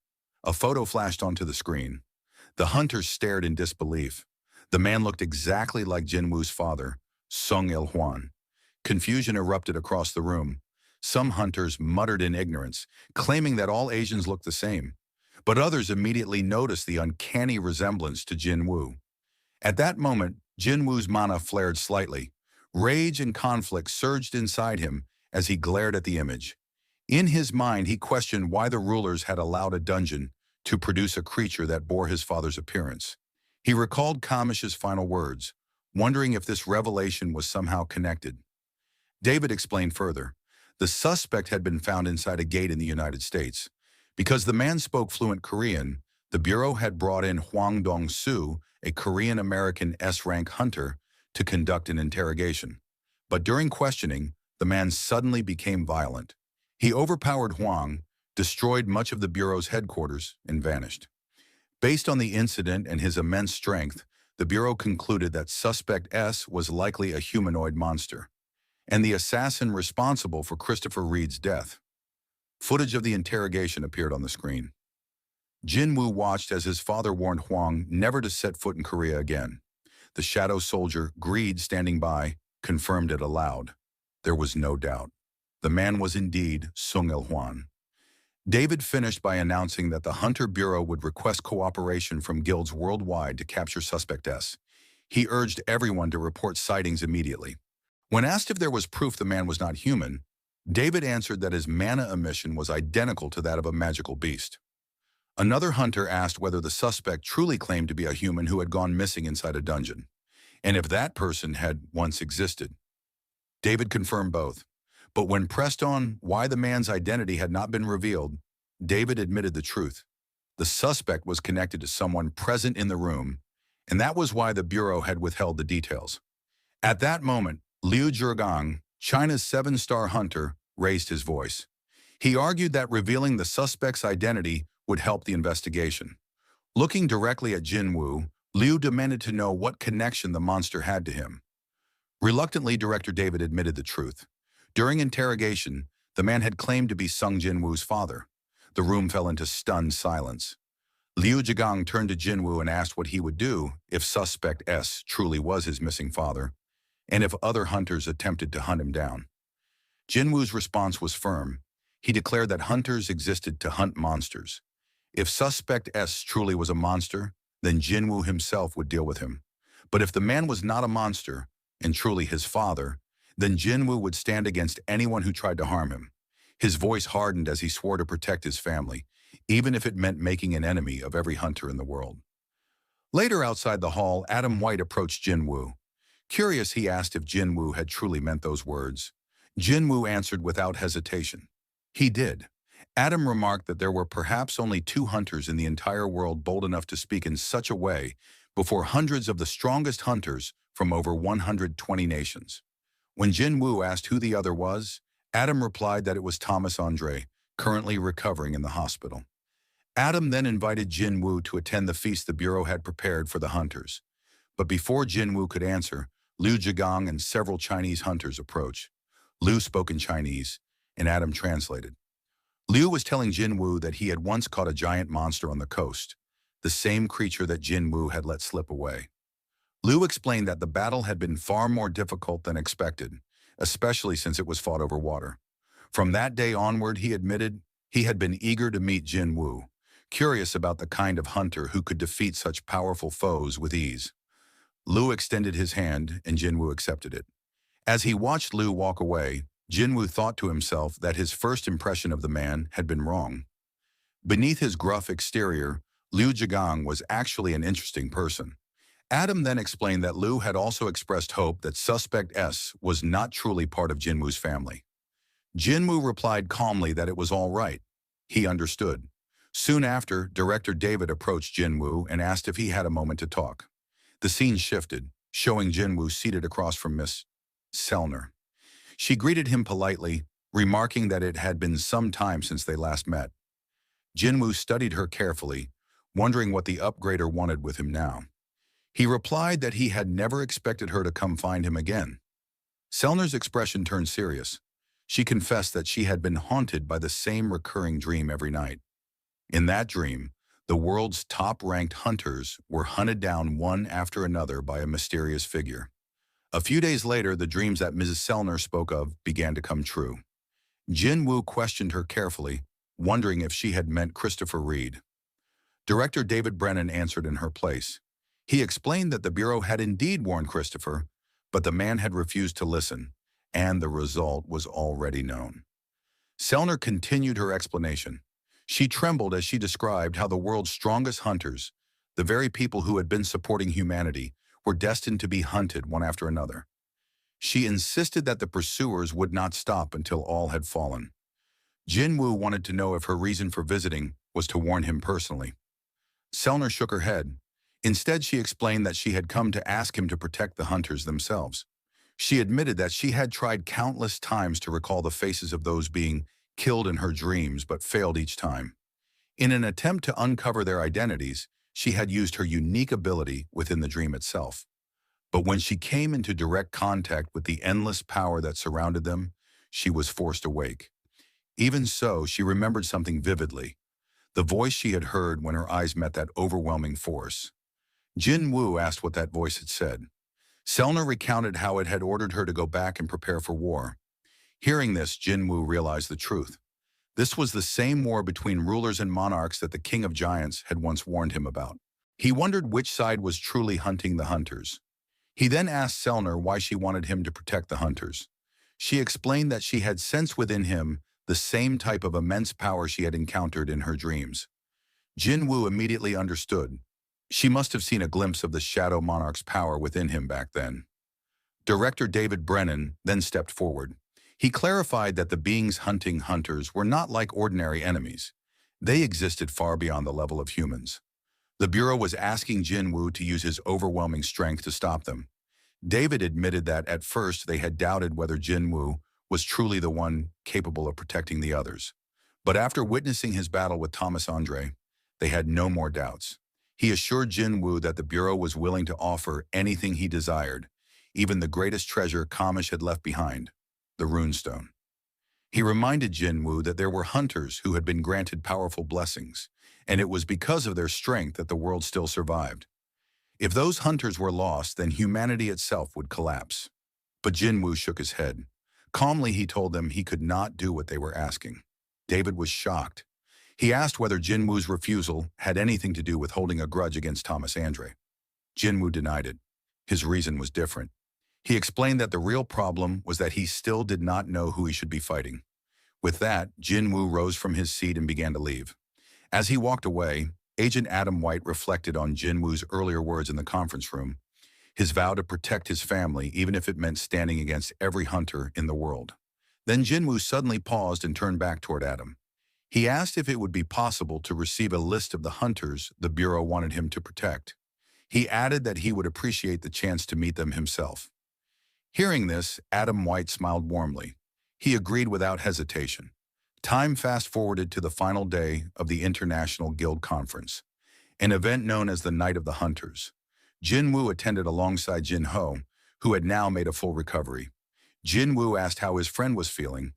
A photo flashed onto the screen. The hunters stared in disbelief. The man looked exactly like Jin Wu's father, Sung Il-hwan. Confusion erupted across the room. Some hunters muttered in ignorance, claiming that all Asians looked the same. But others immediately noticed the uncanny resemblance to Jin Wu. At that moment, Jin Wu's mana flared slightly. Rage and conflict surged inside him as he glared at the image. In his mind, he questioned why the rulers had allowed a dungeon to produce a creature that bore his father's appearance. He recalled Kamish's final words, wondering if this revelation was somehow connected. David explained further. The suspect had been found inside a gate in the United States. Because the man spoke fluent Korean, the Bureau had brought in Hwang Dong-soo, a Korean-American S-rank hunter, to conduct an interrogation. But during questioning, the man suddenly became violent. He overpowered Hwang, destroyed much of the Bureau's headquarters, and vanished. Based on the incident and his immense strength, the Bureau concluded that Suspect S was likely a humanoid monster, and the assassin responsible for Christopher Reed's death. Footage of the interrogation appeared on the screen. Jin Wu watched as his father warned Hwang never to set foot in Korea again. The shadow soldier, Greed, standing by, confirmed it aloud. There was no doubt. The man was indeed Sung Il-hwan. David finished by announcing that the Hunter Bureau would request cooperation from guilds worldwide to capture Suspect S. He urged everyone to report sightings immediately. When asked if there was proof the man was not human, David answered that his mana emission was identical to that of a magical beast. Another hunter asked whether the suspect truly claimed to be a human who had gone missing inside a dungeon, and if that person had once existed. David confirmed both. But when pressed on why the man's identity had not been revealed, David admitted the truth. The suspect was connected to someone present in the room, and that was why the Bureau had withheld the details. At that moment, Liu Zhigang, China's 7-star hunter, raised his voice. He argued that revealing the suspect's identity would help the investigation. Looking directly at Jin Wu, Liu demanded to know what connection the monster had to him. Reluctantly, Director David admitted the truth. During interrogation, the man had claimed to be Sung Jin Wu's father. The room fell into stunned silence. Liu Zhigang turned to Jin Wu and asked what he would do if Suspect S truly was his missing father, and if other hunters attempted to hunt him down. Jin Wu's response was firm. He declared that hunters existed to hunt monsters. If Suspect S truly was a monster, then Jin Wu himself would deal with him. But if the man was not a monster, and truly his father, then Jin Wu would stand against anyone who tried to harm him. His voice hardened as he swore to protect his family, even if it meant making an enemy of every hunter in the world. Later outside the hall, Adam White approached Jin Wu. Curious, he asked if Jin Wu had truly meant those words. Jin Wu answered without hesitation. He did. Adam remarked that there were perhaps only 2 hunters in the entire world bold enough to speak in such a way before hundreds of the strongest hunters from over 120 nations. When Jin Wu asked who the other was, Adam replied that it was Thomas Andre, currently recovering in the hospital. Adam then invited Jin Wu to attend the feast the Bureau had prepared for the hunters. But before Jin Wu could answer, Liu Zhigang and several Chinese hunters approached. Liu spoke in Chinese, and Adam translated. Liu was telling Jin Wu that he had once caught a giant monster on the coast, the same creature that Jin Wu had let slip away. Liu explained that the battle had been far more difficult than expected, especially since it was fought over water. From that day onward, he admitted, he had been eager to meet Jin Wu, curious about the kind of hunter who could defeat such powerful foes with ease. Liu extended his hand, and Jin Wu accepted it. As he watched Liu walk away, Jin Wu thought to himself that his first impression of the man had been wrong. Beneath his gruff exterior, Liu Zhigang was actually an interesting person. Adam then explained that Liu had also expressed hope that Suspect S was not truly part of Jin Wu's family. Jin Wu replied calmly that it was all right. He understood. Soon after, Director David approached Jin Wu and asked if he had a moment to talk. The scene shifted, showing Jin Wu seated across from Miss Selner. She greeted him politely, remarking that it had been some time since they last met. Jin Wu studied her carefully, wondering what the upgrader wanted with him now. He replied that he had never expected her to come find him again. Selner's expression turned serious. She confessed that she had been haunted by the same recurring dream every night. In that dream, the world's top-ranked hunters were hunted down one after another by a mysterious figure. A few days later, the dreams that Mrs. Selner spoke of began to come true. Jin Wu questioned her carefully, wondering if she had meant Christopher Reed. Director David Brennan answered in her place. He explained that the Bureau had indeed warned Christopher, but the man had refused to listen, and the result was already known. Selner continued her explanation. She trembled as she described how the world's strongest hunters, the very people who had been supporting humanity, were destined to be hunted one after another. She insisted that the pursuers would not stop until all had fallen. Jin Wu wanted to know if her reason for visiting was to warn him personally. Selner shook her head. Instead, she explained that she had come to ask him to protect the hunters themselves. She admitted that she had tried countless times to recall the faces of those being killed in her dreams but failed each time. In an attempt to uncover their identities, she had used her unique ability within the dream itself. But when she came into direct contact with the endless power that surrounded them, she was forced awake. Even so, she remembered something vividly, the voice she had heard when her eyes met that overwhelming force. Jin Wu asked what that voice had said. Selner recounted how it had ordered her to go back and prepare for war. Hearing this, Jin Wu realized the truth. This was the same war between rulers and monarchs that the King of Giants had once warned him about. He wondered which side was truly hunting the hunters. He then asked Selner why she wanted him to protect the hunters. She explained that she had sensed within him the same type of immense power she had encountered in her dreams. Jin Wu immediately understood. She must have seen a glimpse of the Shadow Monarch's power within him back then. Director David Brennan then stepped forward. He clarified that the beings hunting hunters were not like ordinary enemies. They existed far beyond the level of humans. The Bureau was asking Jin Wu to use his overwhelming strength to stop them. David admitted that at first they had doubted whether Jin Wu was truly the one capable of protecting the others. But after witnessing his battle with Thomas Andre, they had no more doubts. He assured Jin Wu that the Bureau was willing to offer anything he desired, even the greatest treasure Kamish had left behind, the runestone. He reminded Jin Wu that there were hunters who had been granted powerful blessings, and it was because of their strength that the world still survived. If those hunters were lost, then humanity itself would collapse. But Jin Wu shook his head. Calmly, he told them he could not do what they were asking. David was shocked. He asked whether Jin Wu's refusal had anything to do with holding a grudge against Thomas Andre. Jin Wu denied it. His reason was different. He explained that the real problem was that he still did not know who he should be fighting. With that, Jin Wu rose from his seat and began to leave. As he walked away, Agent Adam White reflected on Jin Wu's earlier words in the conference room, his vow to protect his family even if it meant standing against every hunter in the world. Then Jin Wu suddenly paused and turned back toward Adam. He asked if it would be possible to receive a list of the hunters the Bureau wanted him to protect. He added that he would appreciate the chance to meet them himself. Hearing this, Adam White smiled warmly. He agreed without hesitation. Time fast-forwarded to the final day of the International Guild Conference, an event known as the Night of the Hunters. Jin Wu attended alongside Jin Ho, who had now made a full recovery. Jin Wu asked how his friend was feeling.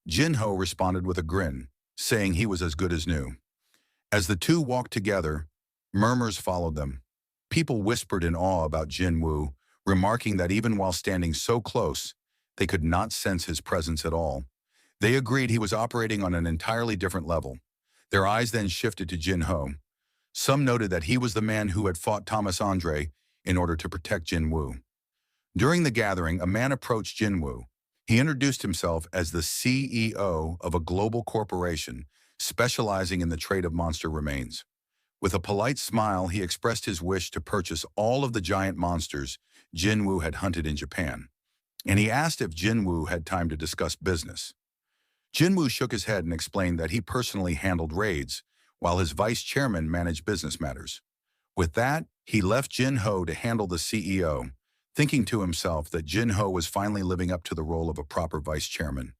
Jin Ho responded with a grin, saying he was as good as new. As the two walked together, murmurs followed them. People whispered in awe about Jin Wu, remarking that even while standing so close, they could not sense his presence at all. They agreed he was operating on an entirely different level. Their eyes then shifted to Jin Ho. Some noted that he was the man who had fought Thomas Andre in order to protect Jin Wu. During the gathering, a man approached Jin Wu. He introduced himself as the CEO of a global corporation specializing in the trade of monster remains. With a polite smile, he expressed his wish to purchase all of the giant monsters Jin Wu had hunted in Japan, and he asked if Jin Wu had time to discuss business. Jin Wu shook his head and explained that he personally handled raids, while his vice chairman managed business matters. With that, he left Jin Ho to handle the CEO, thinking to himself that Jin Ho was finally living up to the role of a proper vice chairman.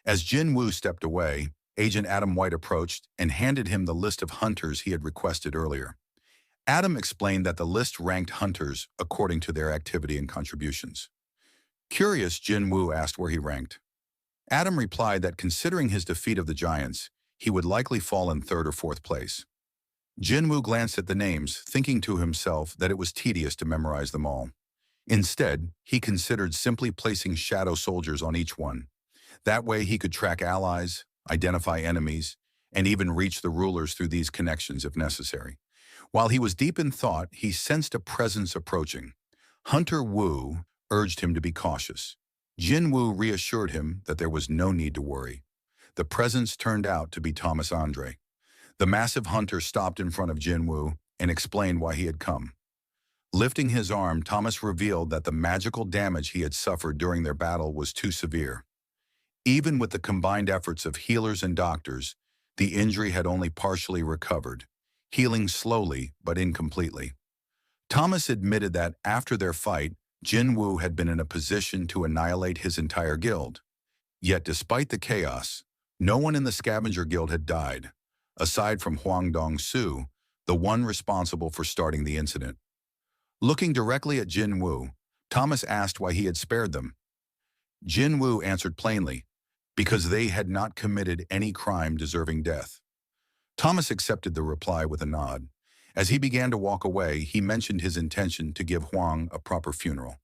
As Jin Wu stepped away, Agent Adam White approached and handed him the list of hunters he had requested earlier. Adam explained that the list ranked hunters according to their activity and contributions. Curious, Jin Wu asked where he ranked. Adam replied that considering his defeat of the giants, he would likely fall in third or fourth place. Jin Wu glanced at the names, thinking to himself that it was tedious to memorize them all. Instead, he considered simply placing shadow soldiers on each one. That way he could track allies, identify enemies, and even reach the rulers through these connections if necessary. While he was deep in thought, he sensed a presence approaching. Hunter Wu urged him to be cautious. Jin Wu reassured him that there was no need to worry. The presence turned out to be Thomas Andre. The massive hunter stopped in front of Jin Wu and explained why he had come. Lifting his arm, Thomas revealed that the magical damage he had suffered during their battle was too severe. Even with the combined efforts of healers and doctors, the injury had only partially recovered, healing slowly but incompletely. Thomas admitted that after their fight, Jin Wu had been in a position to annihilate his entire guild. Yet despite the chaos, no one in the Scavenger Guild had died, aside from Huang Dong-su, the one responsible for starting the incident. Looking directly at Jin Wu, Thomas asked why he had spared them. Jin Wu answered plainly, because they had not committed any crime deserving death. Thomas accepted the reply with a nod. As he began to walk away, he mentioned his intention to give Huang a proper funeral.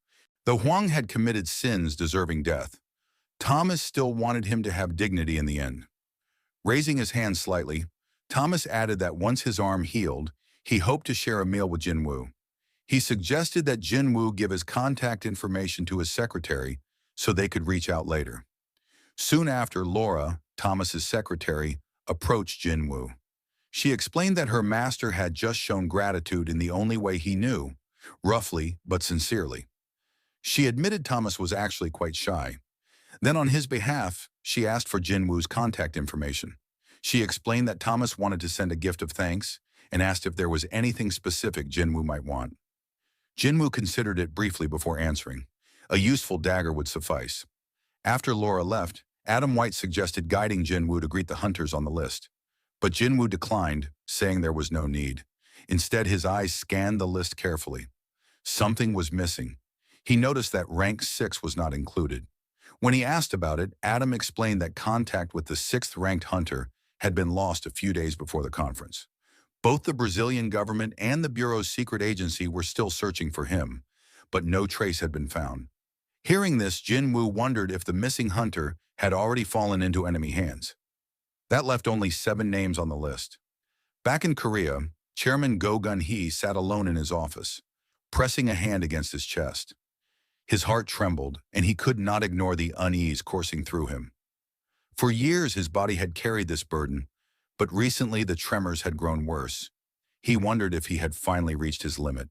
Though Huang had committed sins deserving death, Thomas still wanted him to have dignity in the end. Raising his hand slightly, Thomas added that once his arm healed, he hoped to share a meal with Jin Wu. He suggested that Jin Wu give his contact information to his secretary so they could reach out later. Soon after, Laura, Thomas's secretary, approached Jin Wu. She explained that her master had just shown gratitude in the only way he knew, roughly but sincerely. She admitted Thomas was actually quite shy. Then on his behalf, she asked for Jin Wu's contact information. She explained that Thomas wanted to send a gift of thanks and asked if there was anything specific Jin Wu might want. Jin Wu considered it briefly before answering. A useful dagger would suffice. After Laura left, Adam White suggested guiding Jin Wu to greet the hunters on the list. But Jin Wu declined, saying there was no need. Instead, his eyes scanned the list carefully. Something was missing. He noticed that rank 6 was not included. When he asked about it, Adam explained that contact with the 6th-ranked hunter had been lost a few days before the conference. Both the Brazilian government and the Bureau's secret agency were still searching for him, but no trace had been found. Hearing this, Jin Wu wondered if the missing hunter had already fallen into enemy hands. That left only 7 names on the list. Back in Korea, Chairman Go Gun-hee sat alone in his office, pressing a hand against his chest. His heart trembled, and he could not ignore the unease coursing through him. For years, his body had carried this burden, but recently the tremors had grown worse. He wondered if he had finally reached his limit.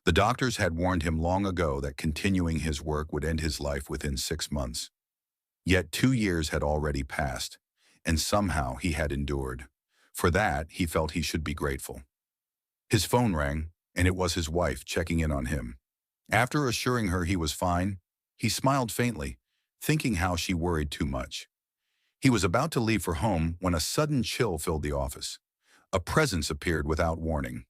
The doctors had warned him long ago that continuing his work would end his life within 6 months. Yet 2 years had already passed, and somehow he had endured. For that, he felt he should be grateful. His phone rang, and it was his wife checking in on him. After assuring her he was fine, he smiled faintly, thinking how she worried too much. He was about to leave for home when a sudden chill filled the office. A presence appeared without warning.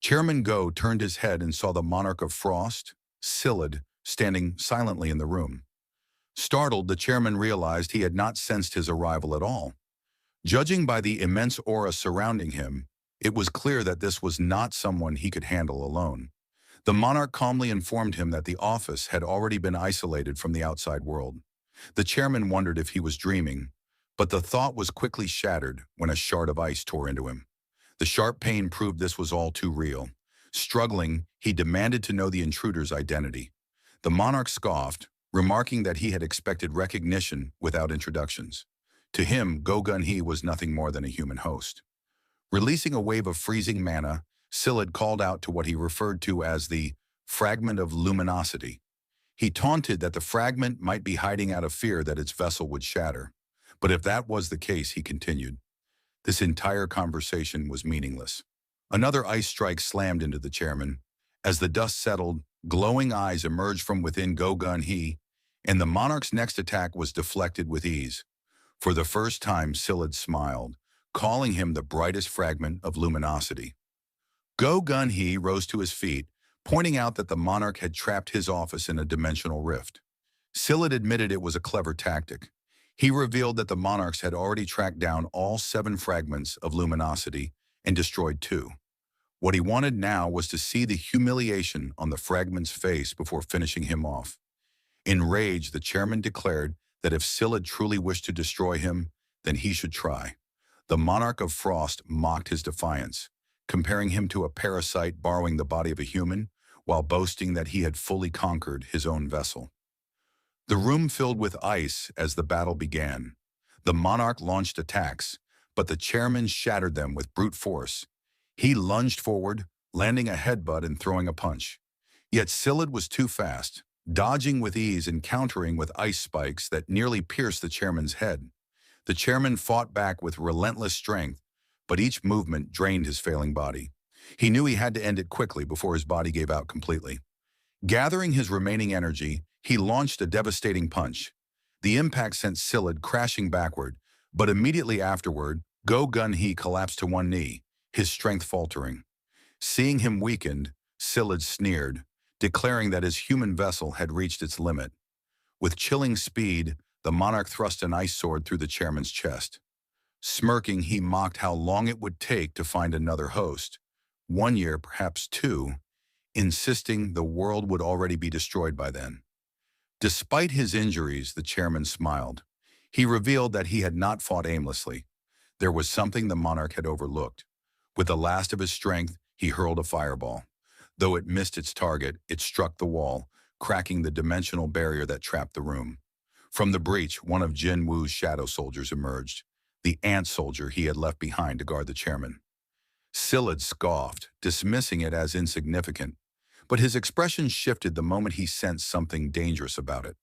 Chairman Go turned his head and saw the Monarch of Frost, Silid, standing silently in the room. Startled, the chairman realized he had not sensed his arrival at all. Judging by the immense aura surrounding him, it was clear that this was not someone he could handle alone. The monarch calmly informed him that the office had already been isolated from the outside world. The chairman wondered if he was dreaming, but the thought was quickly shattered when a shard of ice tore into him. The sharp pain proved this was all too real. Struggling, he demanded to know the intruder's identity. The monarch scoffed, remarking that he had expected recognition without introductions. To him, Go-Gun-Hee was nothing more than a human host. Releasing a wave of freezing mana, Silid called out to what he referred to as the fragment of luminosity. He taunted that the fragment might be hiding out of fear that its vessel would shatter. But if that was the case, he continued, this entire conversation was meaningless. Another ice strike slammed into the chairman. As the dust settled, glowing eyes emerged from within Go-Gun-Hee, and the monarch's next attack was deflected with ease. For the first time, Silid smiled, calling him the brightest fragment of luminosity. Go-Gun-Hee rose to his feet, pointing out that the monarch had trapped his office in a dimensional rift. Silid admitted it was a clever tactic. He revealed that the monarchs had already tracked down all 7 fragments of luminosity and destroyed 2. What he wanted now was to see the humiliation on the fragment's face before finishing him off. Enraged, the chairman declared that if Silid truly wished to destroy him, then he should try. The Monarch of Frost mocked his defiance, comparing him to a parasite borrowing the body of a human, while boasting that he had fully conquered his own vessel. The room filled with ice as the battle began. The monarch launched attacks, but the chairman shattered them with brute force. He lunged forward, landing a headbutt and throwing a punch. Yet Silid was too fast, dodging with ease and countering with ice spikes that nearly pierced the chairman's head. The chairman fought back with relentless strength, but each movement drained his failing body. He knew he had to end it quickly before his body gave out completely. Gathering his remaining energy, he launched a devastating punch. The impact sent Silid crashing backward, but immediately afterward, Go-Gun-Hee collapsed to one knee, his strength faltering. Seeing him weakened, Silid sneered, declaring that his human vessel had reached its limit. With chilling speed, the monarch thrust an ice sword through the chairman's chest. Smirking, he mocked how long it would take to find another host. 1 year, perhaps 2, insisting the world would already be destroyed by then. Despite his injuries, the chairman smiled. He revealed that he had not fought aimlessly. There was something the monarch had overlooked. With the last of his strength, he hurled a fireball. Though it missed its target, it struck the wall, cracking the dimensional barrier that trapped the room. From the breach, one of Jin Woo's shadow soldiers emerged, the ant soldier he had left behind to guard the chairman. Silid scoffed, dismissing it as insignificant, but his expression shifted the moment he sensed something dangerous about it.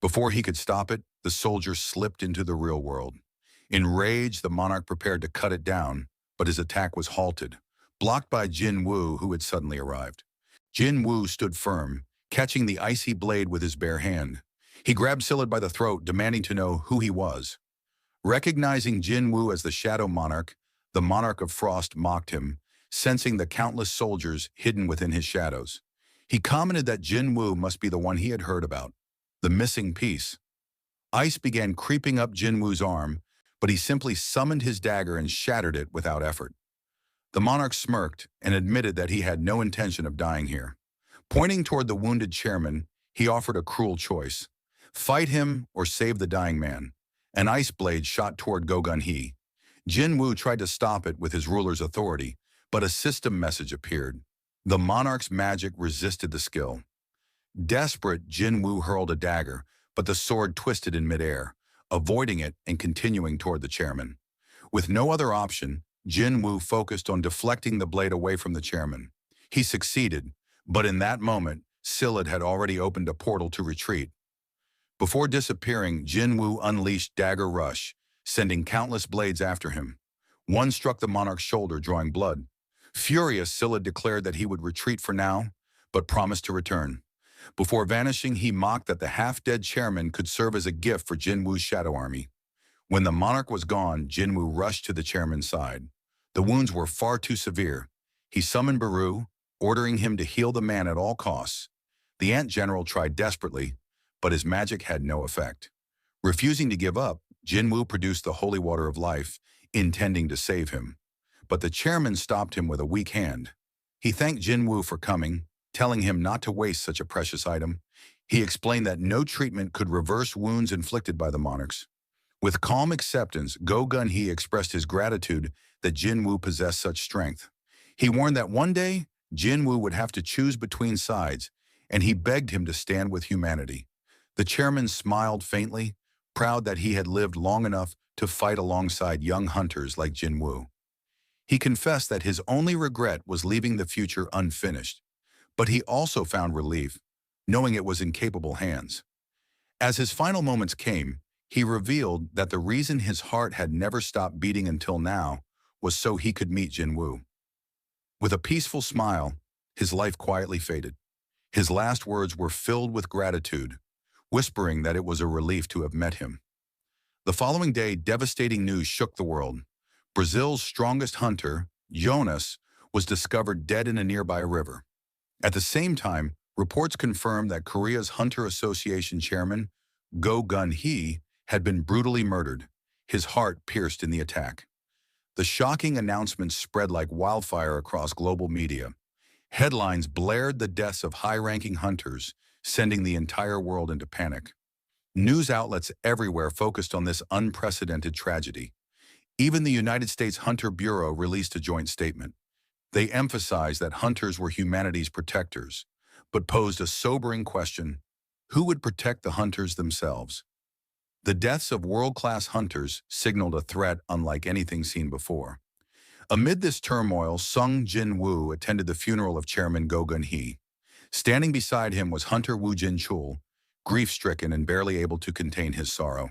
Before he could stop it, the soldier slipped into the real world. Enraged, the monarch prepared to cut it down, but his attack was halted, blocked by Jin Wu, who had suddenly arrived. Jin Wu stood firm, catching the icy blade with his bare hand. He grabbed Silid by the throat, demanding to know who he was. Recognizing Jin Wu as the Shadow Monarch, the Monarch of Frost mocked him, sensing the countless soldiers hidden within his shadows. He commented that Jin Wu must be the one he had heard about, the missing piece. Ice began creeping up Jin Wu's arm, but he simply summoned his dagger and shattered it without effort. The monarch smirked and admitted that he had no intention of dying here. Pointing toward the wounded chairman, he offered a cruel choice. Fight him or save the dying man. An ice blade shot toward Go-Gun-Hee. Jin Wu tried to stop it with his ruler's authority, but a system message appeared. The monarch's magic resisted the skill. Desperate, Jin Wu hurled a dagger, but the sword twisted in midair, avoiding it and continuing toward the chairman. With no other option, Jin Wu focused on deflecting the blade away from the chairman. He succeeded, but in that moment, Silid had already opened a portal to retreat. Before disappearing, Jin Wu unleashed Dagger Rush, sending countless blades after him. One struck the monarch's shoulder, drawing blood. Furious, Scylla declared that he would retreat for now, but promised to return. Before vanishing, he mocked that the half-dead chairman could serve as a gift for Jinwoo's shadow army. When the monarch was gone, Jinwoo rushed to the chairman's side. The wounds were far too severe. He summoned Baru, ordering him to heal the man at all costs. The ant general tried desperately, but his magic had no effect. Refusing to give up, Jinwoo produced the holy water of life, intending to save him. But the chairman stopped him with a weak hand. He thanked Jinwoo for coming, telling him not to waste such a precious item. He explained that no treatment could reverse wounds inflicted by the monarchs. With calm acceptance, Go Gun-hee expressed his gratitude that Jinwoo possessed such strength. He warned that one day, Jinwoo would have to choose between sides, and he begged him to stand with humanity. The chairman smiled faintly, proud that he had lived long enough to fight alongside young hunters like Jinwoo. He confessed that his only regret was leaving the future unfinished, but he also found relief, knowing it was in capable hands. As his final moments came, he revealed that the reason his heart had never stopped beating until now was so he could meet Jinwoo. With a peaceful smile, his life quietly faded. His last words were filled with gratitude, whispering that it was a relief to have met him. The following day, devastating news shook the world. Brazil's strongest hunter, Jonas, was discovered dead in a nearby river. At the same time, reports confirmed that Korea's Hunter Association chairman, Go Gun-hee, had been brutally murdered, his heart pierced in the attack. The shocking announcement spread like wildfire across global media. Headlines blared the deaths of high-ranking hunters, sending the entire world into panic. News outlets everywhere focused on this unprecedented tragedy. Even the United States Hunter Bureau released a joint statement. They emphasized that hunters were humanity's protectors, but posed a sobering question: who would protect the hunters themselves? The deaths of world-class hunters signaled a threat unlike anything seen before. Amid this turmoil, Jin Wu attended the funeral of Chairman Go Gun-hee. Standing beside him was Hunter Woo Jin-chul, grief-stricken and barely able to contain his sorrow.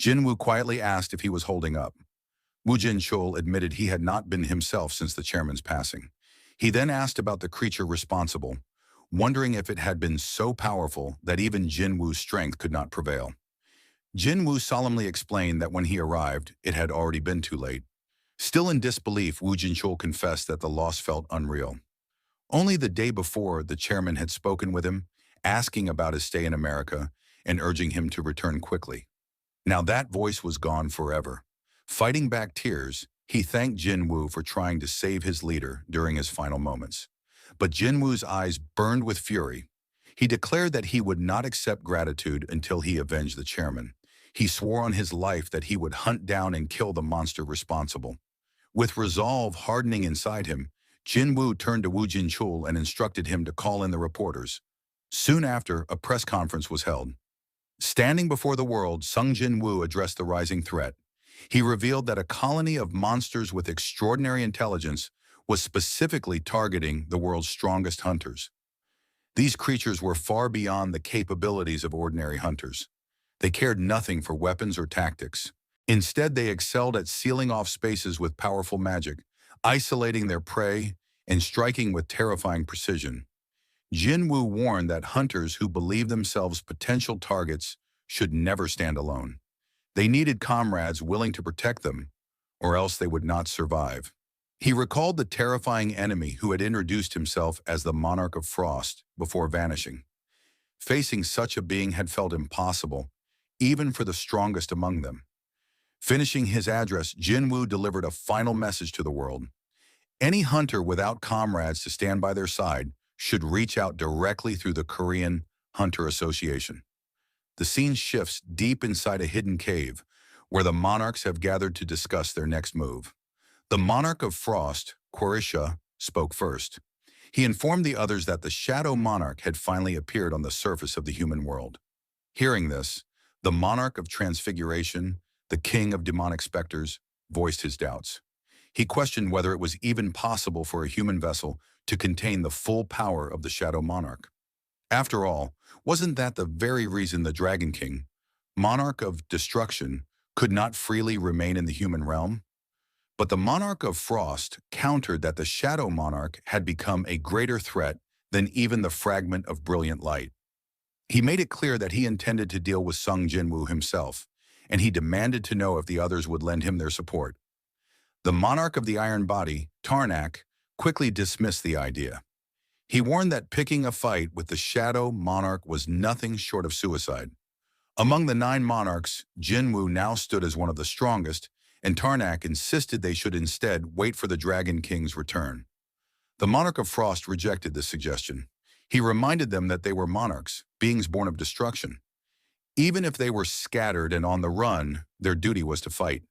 Jinwoo quietly asked if he was holding up. Woo Jin-chul admitted he had not been himself since the chairman's passing. He then asked about the creature responsible, wondering if it had been so powerful that even Jinwoo's strength could not prevail. Jinwoo solemnly explained that when he arrived, it had already been too late. Still in disbelief, Woo Jin-chul confessed that the loss felt unreal. Only the day before, the chairman had spoken with him, asking about his stay in America and urging him to return quickly. Now that voice was gone forever. Fighting back tears, he thanked Jinwoo for trying to save his leader during his final moments. But Jinwoo's eyes burned with fury. He declared that he would not accept gratitude until he avenged the chairman. He swore on his life that he would hunt down and kill the monster responsible. With resolve hardening inside him, Jinwoo turned to Woo Jin-chul and instructed him to call in the reporters. Soon after, a press conference was held. Standing before the world, Jin Wu addressed the rising threat. He revealed that a colony of monsters with extraordinary intelligence was specifically targeting the world's strongest hunters. These creatures were far beyond the capabilities of ordinary hunters. They cared nothing for weapons or tactics. Instead, they excelled at sealing off spaces with powerful magic, isolating their prey, and striking with terrifying precision. Jinwoo warned that hunters who believed themselves potential targets should never stand alone. They needed comrades willing to protect them, or else they would not survive. He recalled the terrifying enemy who had introduced himself as the Monarch of Frost before vanishing. Facing such a being had felt impossible, even for the strongest among them. Finishing his address, Jinwoo delivered a final message to the world. Any hunter without comrades to stand by their side should reach out directly through the Korean Hunter Association. The scene shifts deep inside a hidden cave, where the monarchs have gathered to discuss their next move. The Monarch of Frost, Quarisha, spoke first. He informed the others that the Shadow Monarch had finally appeared on the surface of the human world. Hearing this, the Monarch of Transfiguration, the king of demonic specters, voiced his doubts. He questioned whether it was even possible for a human vessel to contain the full power of the Shadow Monarch. After all, wasn't that the very reason the Dragon King, Monarch of Destruction, could not freely remain in the human realm. But the Monarch of Frost countered that the Shadow Monarch had become a greater threat than even the fragment of brilliant light. He made it clear that he intended to deal with Jin Wu himself, and he demanded to know if the others would lend him their support. The Monarch of the Iron Body, Tarnak, quickly dismissed the idea. He warned that picking a fight with the Shadow Monarch was nothing short of suicide. Among the 9 monarchs, Jin Wu now stood as one of the strongest, and Tarnak insisted they should instead wait for the Dragon King's return. The Monarch of Frost rejected this suggestion. He reminded them that they were monarchs, beings born of destruction. Even if they were scattered and on the run, their duty was to fight.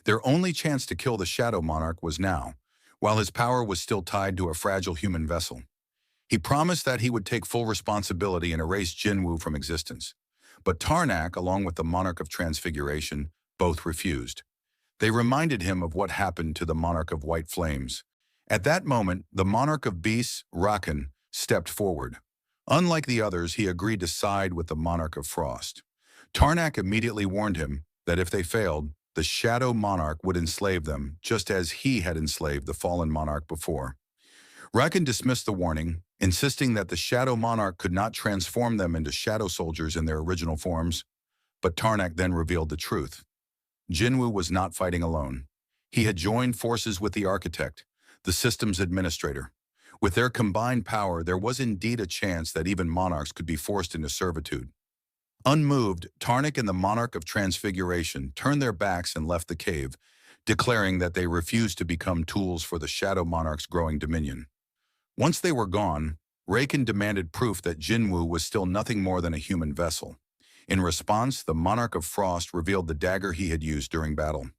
Their only chance to kill the Shadow Monarch was now, while his power was still tied to a fragile human vessel. He promised that he would take full responsibility and erase Jinwoo from existence. But Tarnak, along with the Monarch of Transfiguration, both refused. They reminded him of what happened to the Monarch of White Flames. At that moment, the Monarch of Beasts, Rakan, stepped forward. Unlike the others, he agreed to side with the Monarch of Frost. Tarnak immediately warned him that if they failed, the Shadow Monarch would enslave them, just as he had enslaved the fallen monarch before. Rakan dismissed the warning, insisting that the Shadow Monarch could not transform them into shadow soldiers in their original forms. But Tarnak then revealed the truth. Jinwoo was not fighting alone. He had joined forces with the Architect, the system's administrator. With their combined power, there was indeed a chance that even monarchs could be forced into servitude. Unmoved, Tarnak and the Monarch of Transfiguration turned their backs and left the cave, declaring that they refused to become tools for the Shadow Monarch's growing dominion. Once they were gone, Rakan demanded proof that Jinwoo was still nothing more than a human vessel. In response, the Monarch of Frost revealed the dagger he had used during battle.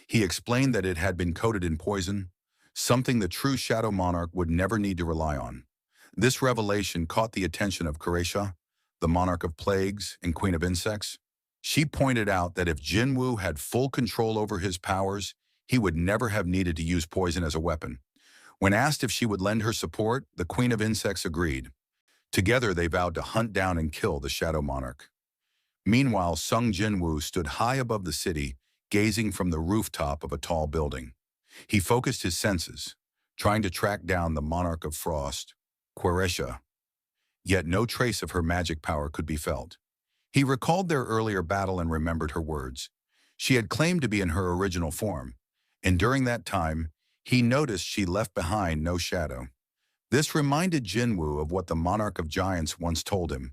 He explained that it had been coated in poison, something the true Shadow Monarch would never need to rely on. This revelation caught the attention of Kureisha, the Monarch of Plagues and Queen of Insects. She pointed out that if Jinwoo had full control over his powers, he would never have needed to use poison as a weapon. When asked if she would lend her support, the Queen of Insects agreed. Together, they vowed to hunt down and kill the Shadow Monarch. Meanwhile, Jinwoo stood high above the city, gazing from the rooftop of a tall building. He focused his senses, trying to track down the Monarch of Frost, Kureisha. Yet no trace of her magic power could be felt. He recalled their earlier battle and remembered her words. She had claimed to be in her original form, and during that time, he noticed she left behind no shadow. This reminded Jinwoo of what the Monarch of Giants once told him,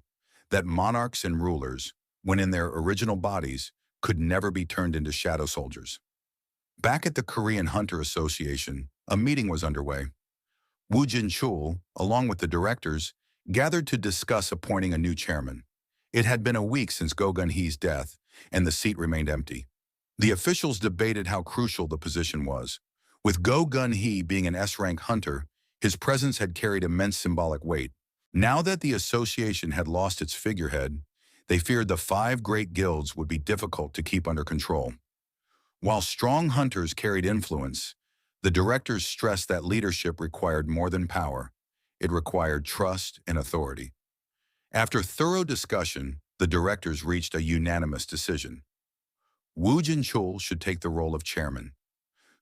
that monarchs and rulers, when in their original bodies, could never be turned into shadow soldiers. Back at the Korean Hunter Association, a meeting was underway. Woo Jin-chul, along with the directors, gathered to discuss appointing a new chairman. It had been a week since Go Gun-hee's death, and the seat remained empty. The officials debated how crucial the position was. With Go Gun-hee being an S-rank hunter, his presence had carried immense symbolic weight. Now that the association had lost its figurehead, they feared the 5 great guilds would be difficult to keep under control. While strong hunters carried influence, the directors stressed that leadership required more than power. It required trust and authority. After thorough discussion, the directors reached a unanimous decision. Woo Jin-chul should take the role of chairman.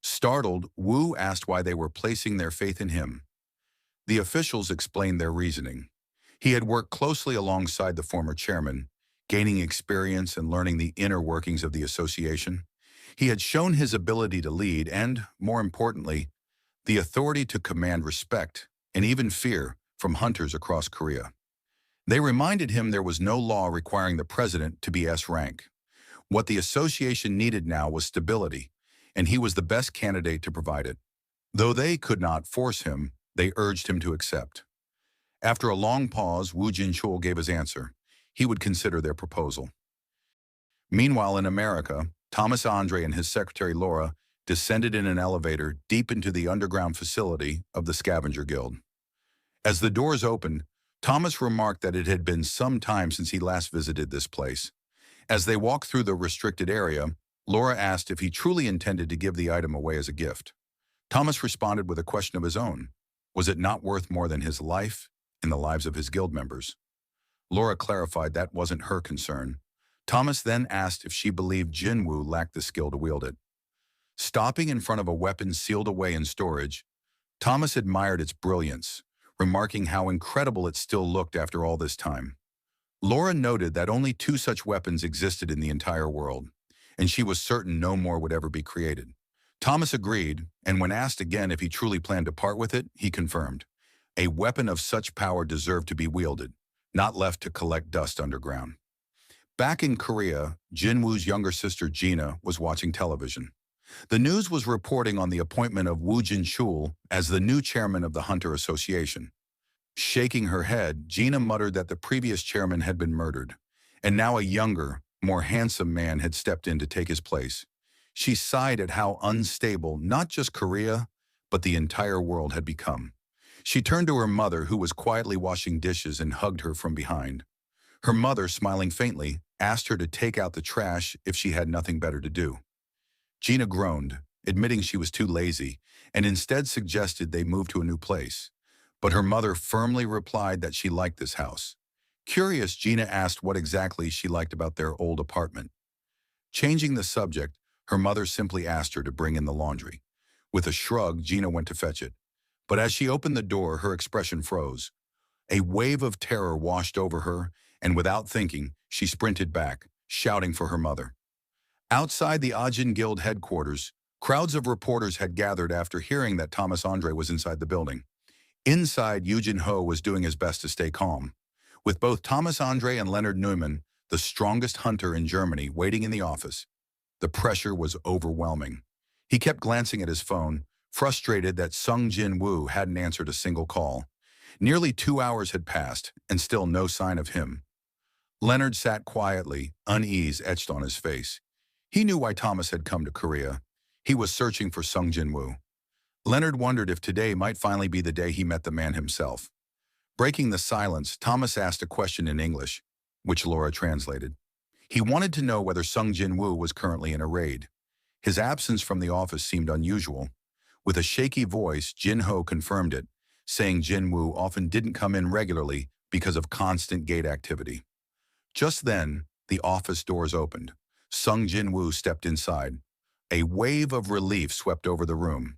Startled, Woo asked why they were placing their faith in him. The officials explained their reasoning. He had worked closely alongside the former chairman, gaining experience and learning the inner workings of the association. He had shown his ability to lead and, more importantly, the authority to command respect and even fear from hunters across Korea. They reminded him there was no law requiring the president to be S-rank. What the association needed now was stability, and he was the best candidate to provide it. Though they could not force him, they urged him to accept. After a long pause, Woo Jin-chul gave his answer. He would consider their proposal. Meanwhile, in America, Thomas Andre and his secretary Laura descended in an elevator deep into the underground facility of the Scavenger Guild. As the doors opened, Thomas remarked that it had been some time since he last visited this place. As they walked through the restricted area, Laura asked if he truly intended to give the item away as a gift. Thomas responded with a question of his own. Was it not worth more than his life and the lives of his guild members? Laura clarified that wasn't her concern. Thomas then asked if she believed Jin Wu lacked the skill to wield it. Stopping in front of a weapon sealed away in storage, Thomas admired its brilliance, remarking how incredible it still looked after all this time. Laura noted that only 2 such weapons existed in the entire world, and she was certain no more would ever be created. Thomas agreed, and when asked again if he truly planned to part with it, he confirmed. A weapon of such power deserved to be wielded, not left to collect dust underground. Back in Korea, Jin Woo's younger sister Gina was watching television. The news was reporting on the appointment of Woo Jin-chul as the new chairman of the Hunter Association. Shaking her head, Gina muttered that the previous chairman had been murdered, and now a younger, more handsome man had stepped in to take his place. She sighed at how unstable not just Korea, but the entire world had become. She turned to her mother, who was quietly washing dishes, and hugged her from behind. Her mother, smiling faintly, asked her to take out the trash if she had nothing better to do. Gina groaned, admitting she was too lazy, and instead suggested they move to a new place. But her mother firmly replied that she liked this house. Curious, Gina asked what exactly she liked about their old apartment. Changing the subject, her mother simply asked her to bring in the laundry. With a shrug, Gina went to fetch it. But as she opened the door, her expression froze. A wave of terror washed over her, and without thinking, she sprinted back, shouting for her mother. Outside the Ajin Guild headquarters, crowds of reporters had gathered after hearing that Thomas Andre was inside the building. Inside, Eugene Ho was doing his best to stay calm. With both Thomas Andre and Leonard Neumann, the strongest hunter in Germany, waiting in the office, the pressure was overwhelming. He kept glancing at his phone, frustrated that Sung Jin Woo hadn't answered a single call. Nearly 2 hours had passed, and still no sign of him. Leonard sat quietly, unease etched on his face. He knew why Thomas had come to Korea. He was searching for Sung Jin Woo. Leonard wondered if today might finally be the day he met the man himself. Breaking the silence, Thomas asked a question in English, which Laura translated. He wanted to know whether Sung Jin Woo was currently in a raid. His absence from the office seemed unusual. With a shaky voice, Jin Ho confirmed it, saying Jin Woo often didn't come in regularly because of constant gate activity. Just then, the office doors opened. Sung Jin Woo stepped inside. A wave of relief swept over the room.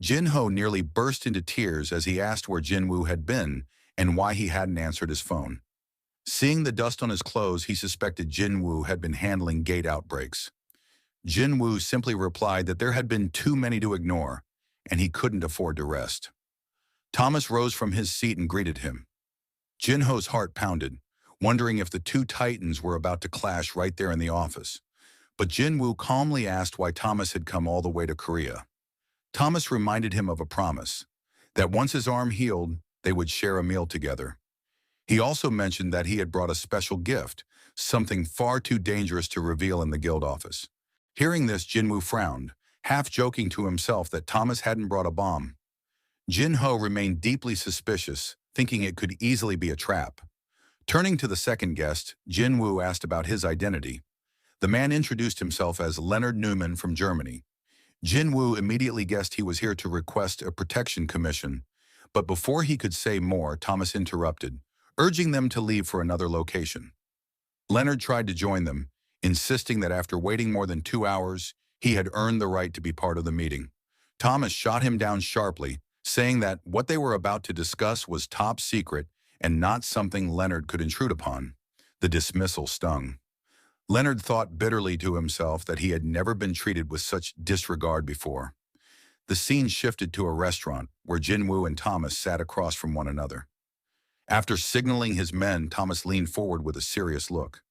Jin Ho nearly burst into tears as he asked where Jin Woo had been and why he hadn't answered his phone. Seeing the dust on his clothes, he suspected Jin Woo had been handling gate outbreaks. Jin Woo simply replied that there had been too many to ignore, and he couldn't afford to rest. Thomas rose from his seat and greeted him. Jin Ho's heart pounded, wondering if the 2 titans were about to clash right there in the office. But Jin Woo calmly asked why Thomas had come all the way to Korea. Thomas reminded him of a promise, that once his arm healed, they would share a meal together. He also mentioned that he had brought a special gift, something far too dangerous to reveal in the guild office. Hearing this, Jin Woo frowned, half joking to himself that Thomas hadn't brought a bomb. Jin Ho remained deeply suspicious, thinking it could easily be a trap. Turning to the second guest, Jin Woo asked about his identity. The man introduced himself as Leonard Neumann from Germany. Jin Woo immediately guessed he was here to request a protection commission, but before he could say more, Thomas interrupted, urging them to leave for another location. Leonard tried to join them, insisting that after waiting more than 2 hours, he had earned the right to be part of the meeting. Thomas shot him down sharply, saying that what they were about to discuss was top secret and not something Leonard could intrude upon. The dismissal stung. Leonard thought bitterly to himself that he had never been treated with such disregard before. The scene shifted to a restaurant where Jin Woo and Thomas sat across from one another. After signaling his men, Thomas leaned forward with a serious look.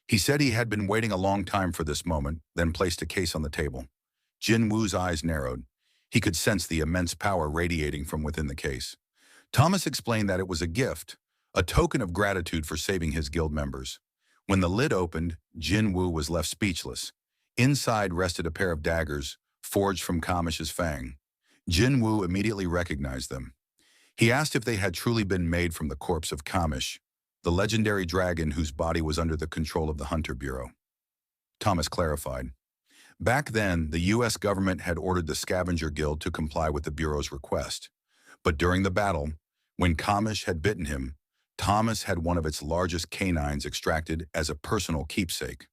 He said he had been waiting a long time for this moment, then placed a case on the table. Jin Woo's eyes narrowed. He could sense the immense power radiating from within the case. Thomas explained that it was a gift, a token of gratitude for saving his guild members. When the lid opened, Jin Woo was left speechless. Inside rested a pair of daggers, forged from Kamish's fang. Jin Woo immediately recognized them. He asked if they had truly been made from the corpse of Kamish, the legendary dragon whose body was under the control of the Hunter Bureau. Thomas clarified. Back then, the U.S. government had ordered the Scavenger Guild to comply with the Bureau's request. But during the battle, when Kamish had bitten him, Thomas had one of its largest canines extracted as a personal keepsake.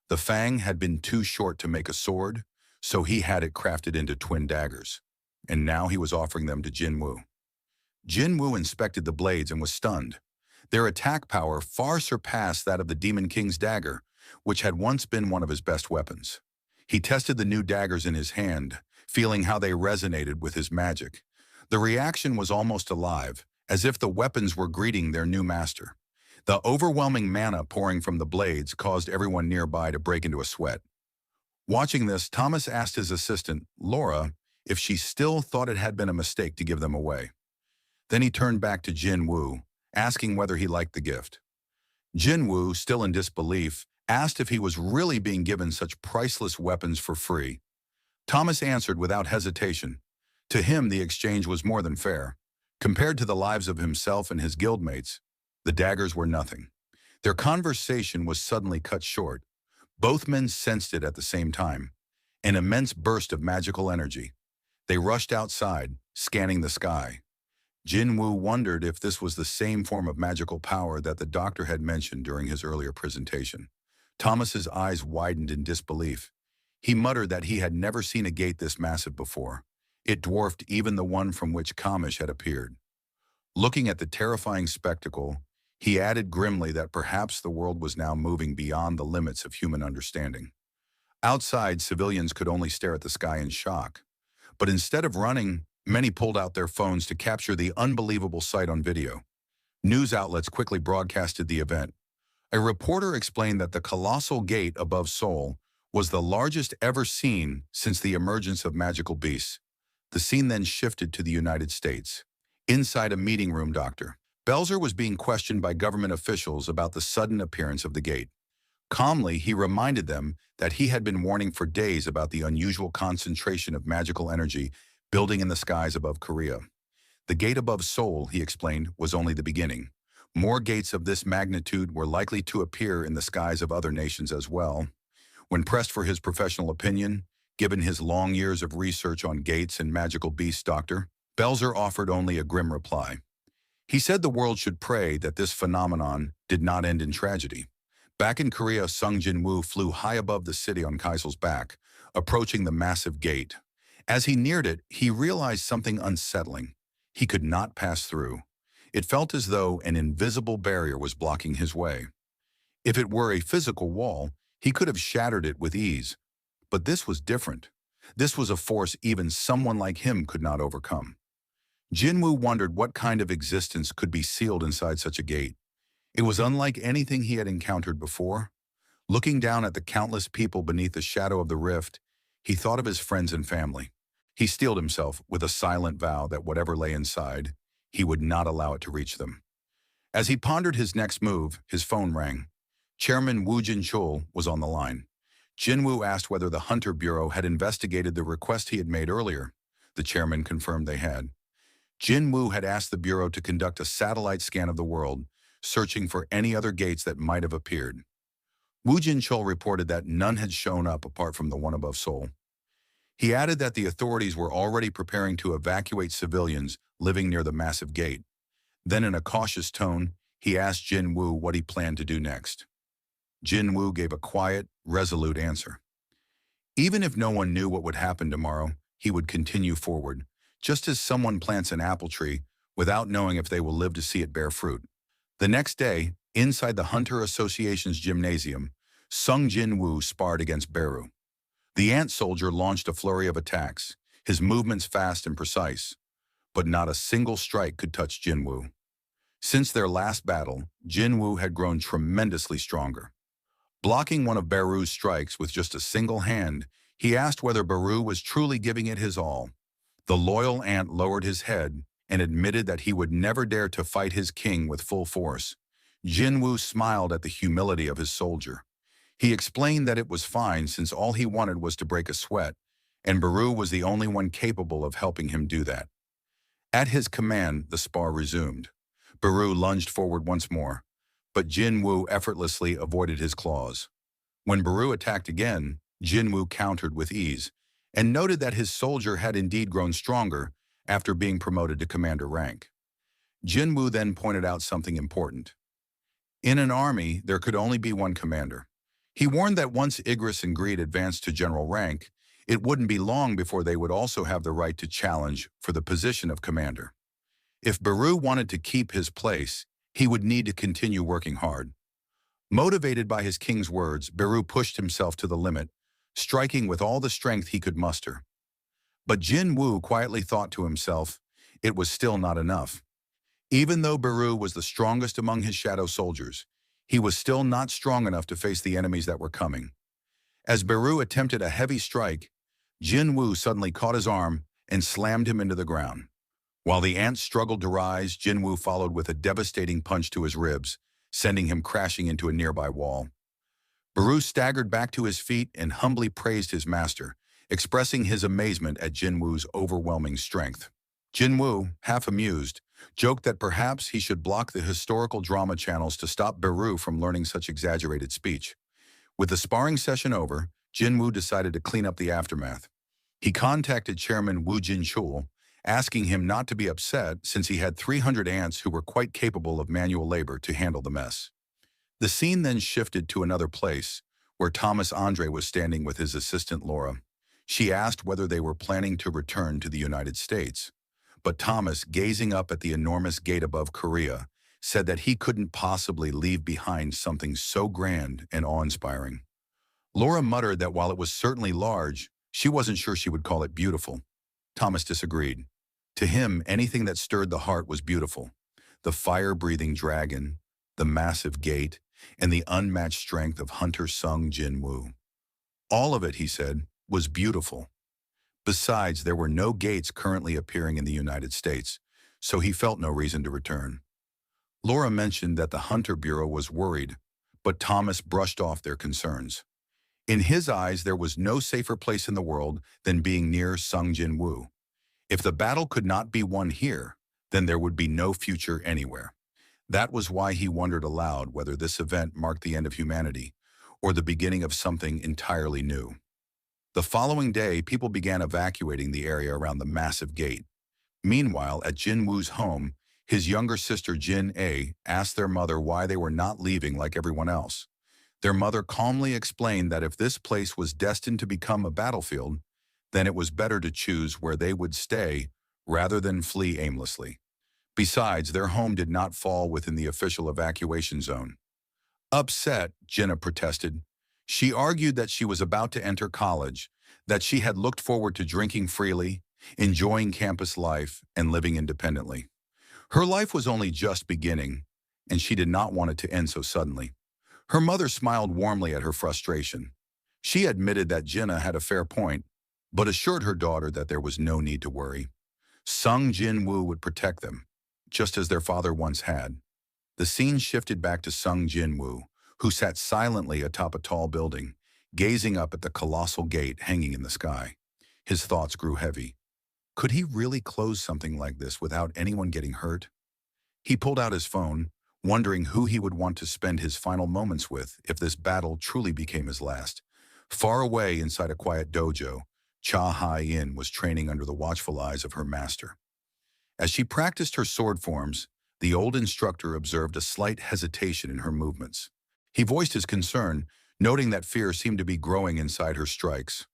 The fang had been too short to make a sword, so he had it crafted into twin daggers. And now he was offering them to Jin Wu. Jin Wu inspected the blades and was stunned. Their attack power far surpassed that of the Demon King's dagger, which had once been one of his best weapons. He tested the new daggers in his hand, feeling how they resonated with his magic. The reaction was almost alive, as if the weapons were greeting their new master. The overwhelming mana pouring from the blades caused everyone nearby to break into a sweat. Watching this, Thomas asked his assistant, Laura, if she still thought it had been a mistake to give them away. Then he turned back to Jin Wu, asking whether he liked the gift. Jin Wu, still in disbelief, asked if he was really being given such priceless weapons for free. Thomas answered without hesitation. To him, the exchange was more than fair. Compared to the lives of himself and his guildmates, the daggers were nothing. Their conversation was suddenly cut short. Both men sensed it at the same time, an immense burst of magical energy. They rushed outside, scanning the sky. Jin Wu wondered if this was the same form of magical power that the doctor had mentioned during his earlier presentation. Thomas's eyes widened in disbelief. He muttered that he had never seen a gate this massive before. It dwarfed even the one from which Kamish had appeared. Looking at the terrifying spectacle, he added grimly that perhaps the world was now moving beyond the limits of human understanding. Outside, civilians could only stare at the sky in shock. But instead of running, many pulled out their phones to capture the unbelievable sight on video. News outlets quickly broadcasted the event. A reporter explained that the colossal gate above Seoul was the largest ever seen since the emergence of magical beasts. The scene then shifted to the United States. Inside a meeting room, Dr. Belzer was being questioned by government officials about the sudden appearance of the gate. Calmly, he reminded them that he had been warning for days about the unusual concentration of magical energy building in the skies above Korea. The gate above Seoul, he explained, was only the beginning. More gates of this magnitude were likely to appear in the skies of other nations as well. When pressed for his professional opinion, given his long years of research on gates and magical beasts, Dr. Belzer offered only a grim reply. He said the world should pray that this phenomenon did not end in tragedy. Back in Korea, Sung Jinwoo flew high above the city on Kaisel's back, approaching the massive gate. As he neared it, he realized something unsettling. He could not pass through. It felt as though an invisible barrier was blocking his way. If it were a physical wall, he could have shattered it with ease. But this was different. This was a force even someone like him could not overcome. Jinwoo wondered what kind of existence could be sealed inside such a gate. It was unlike anything he had encountered before. Looking down at the countless people beneath the shadow of the rift, he thought of his friends and family. He steeled himself with a silent vow that whatever lay inside, he would not allow it to reach them. As he pondered his next move, his phone rang. Chairman Woo Jin-chul was on the line. Jinwoo asked whether the Hunter Bureau had investigated the request he had made earlier. The chairman confirmed they had. Jinwoo had asked the Bureau to conduct a satellite scan of the world, searching for any other gates that might have appeared. Woo Jin-chul reported that none had shown up apart from the one above Seoul. He added that the authorities were already preparing to evacuate civilians living near the massive gate. Then in a cautious tone, he asked Jinwoo what he planned to do next. Jinwoo gave a quiet, resolute answer. Even if no one knew what would happen tomorrow, he would continue forward, just as someone plants an apple tree without knowing if they will live to see it bear fruit. The next day, inside the Hunter Association's gymnasium, Sung Jinwoo sparred against Beru. The ant soldier launched a flurry of attacks, his movements fast and precise, but not a single strike could touch Jinwoo. Since their last battle, Jinwoo had grown tremendously stronger. Blocking one of Beru's strikes with just a single hand, he asked whether Beru was truly giving it his all. The loyal ant lowered his head and admitted that he would never dare to fight his king with full force. Jinwoo smiled at the humility of his soldier. He explained that it was fine since all he wanted was to break a sweat, and Beru was the only one capable of helping him do that. At his command, the spar resumed. Beru lunged forward once more, but Jinwoo effortlessly avoided his claws. When Beru attacked again, Jinwoo countered with ease, and noted that his soldier had indeed grown stronger after being promoted to commander rank. Jinwoo then pointed out something important. In an army, there could only be one commander. He warned that once Igris and Greed advanced to general rank, it wouldn't be long before they would also have the right to challenge for the position of commander. If Baru wanted to keep his place, he would need to continue working hard. Motivated by his king's words, Baru pushed himself to the limit, striking with all the strength he could muster. But Jin Wu quietly thought to himself, it was still not enough. Even though Baru was the strongest among his shadow soldiers, he was still not strong enough to face the enemies that were coming. As Baru attempted a heavy strike, Jin Wu suddenly caught his arm and slammed him into the ground. While the ant struggled to rise, Jin Wu followed with a devastating punch to his ribs, sending him crashing into a nearby wall. Baru staggered back to his feet and humbly praised his master, expressing his amazement at Jin Wu's overwhelming strength. Jin Wu, half amused, joked that perhaps he should block the historical drama channels to stop Baru from learning such exaggerated speech. With the sparring session over, Jin Wu decided to clean up the aftermath. He contacted Chairman Wu Jinchul, asking him not to be upset since he had 300 ants who were quite capable of manual labor to handle the mess. The scene then shifted to another place, where Thomas Andre was standing with his assistant Laura. She asked whether they were planning to return to the United States. But Thomas, gazing up at the enormous gate above Korea, said that he couldn't possibly leave behind something so grand and awe-inspiring. Laura muttered that while it was certainly large, she wasn't sure she would call it beautiful. Thomas disagreed. To him, anything that stirred the heart was beautiful. The fire-breathing dragon, the massive gate, and the unmatched strength of Hunter Sung Jin Wu. All of it, he said, was beautiful. Besides, there were no gates currently appearing in the United States, so he felt no reason to return. Laura mentioned that the Hunter Bureau was worried, but Thomas brushed off their concerns. In his eyes, there was no safer place in the world than being near Sung Jin Wu. If the battle could not be won here, then there would be no future anywhere. That was why he wondered aloud whether this event marked the end of humanity or the beginning of something entirely new. The following day, people began evacuating the area around the massive gate. Meanwhile, at Jin Woo's home, his younger sister Jin A asked their mother why they were not leaving like everyone else. Their mother calmly explained that if this place was destined to become a battlefield, then it was better to choose where they would stay rather than flee aimlessly. Besides, their home did not fall within the official evacuation zone. Upset, Jenna protested. She argued that she was about to enter college, that she had looked forward to drinking freely, enjoying campus life, and living independently. Her life was only just beginning, and she did not want it to end so suddenly. Her mother smiled warmly at her frustration. She admitted that Jenna had a fair point, but assured her daughter that there was no need to worry. Sung Jin Wu would protect them, just as their father once had. The scene shifted back to Sung Jin Wu, who sat silently atop a tall building, gazing up at the colossal gate hanging in the sky. His thoughts grew heavy. Could he really close something like this without anyone getting hurt? He pulled out his phone, wondering who he would want to spend his final moments with if this battle truly became his last. Far away inside a quiet dojo, Cha Hai-in was training under the watchful eyes of her master. As she practiced her sword forms, the old instructor observed a slight hesitation in her movements. He voiced his concern, noting that fear seemed to be growing inside her strikes.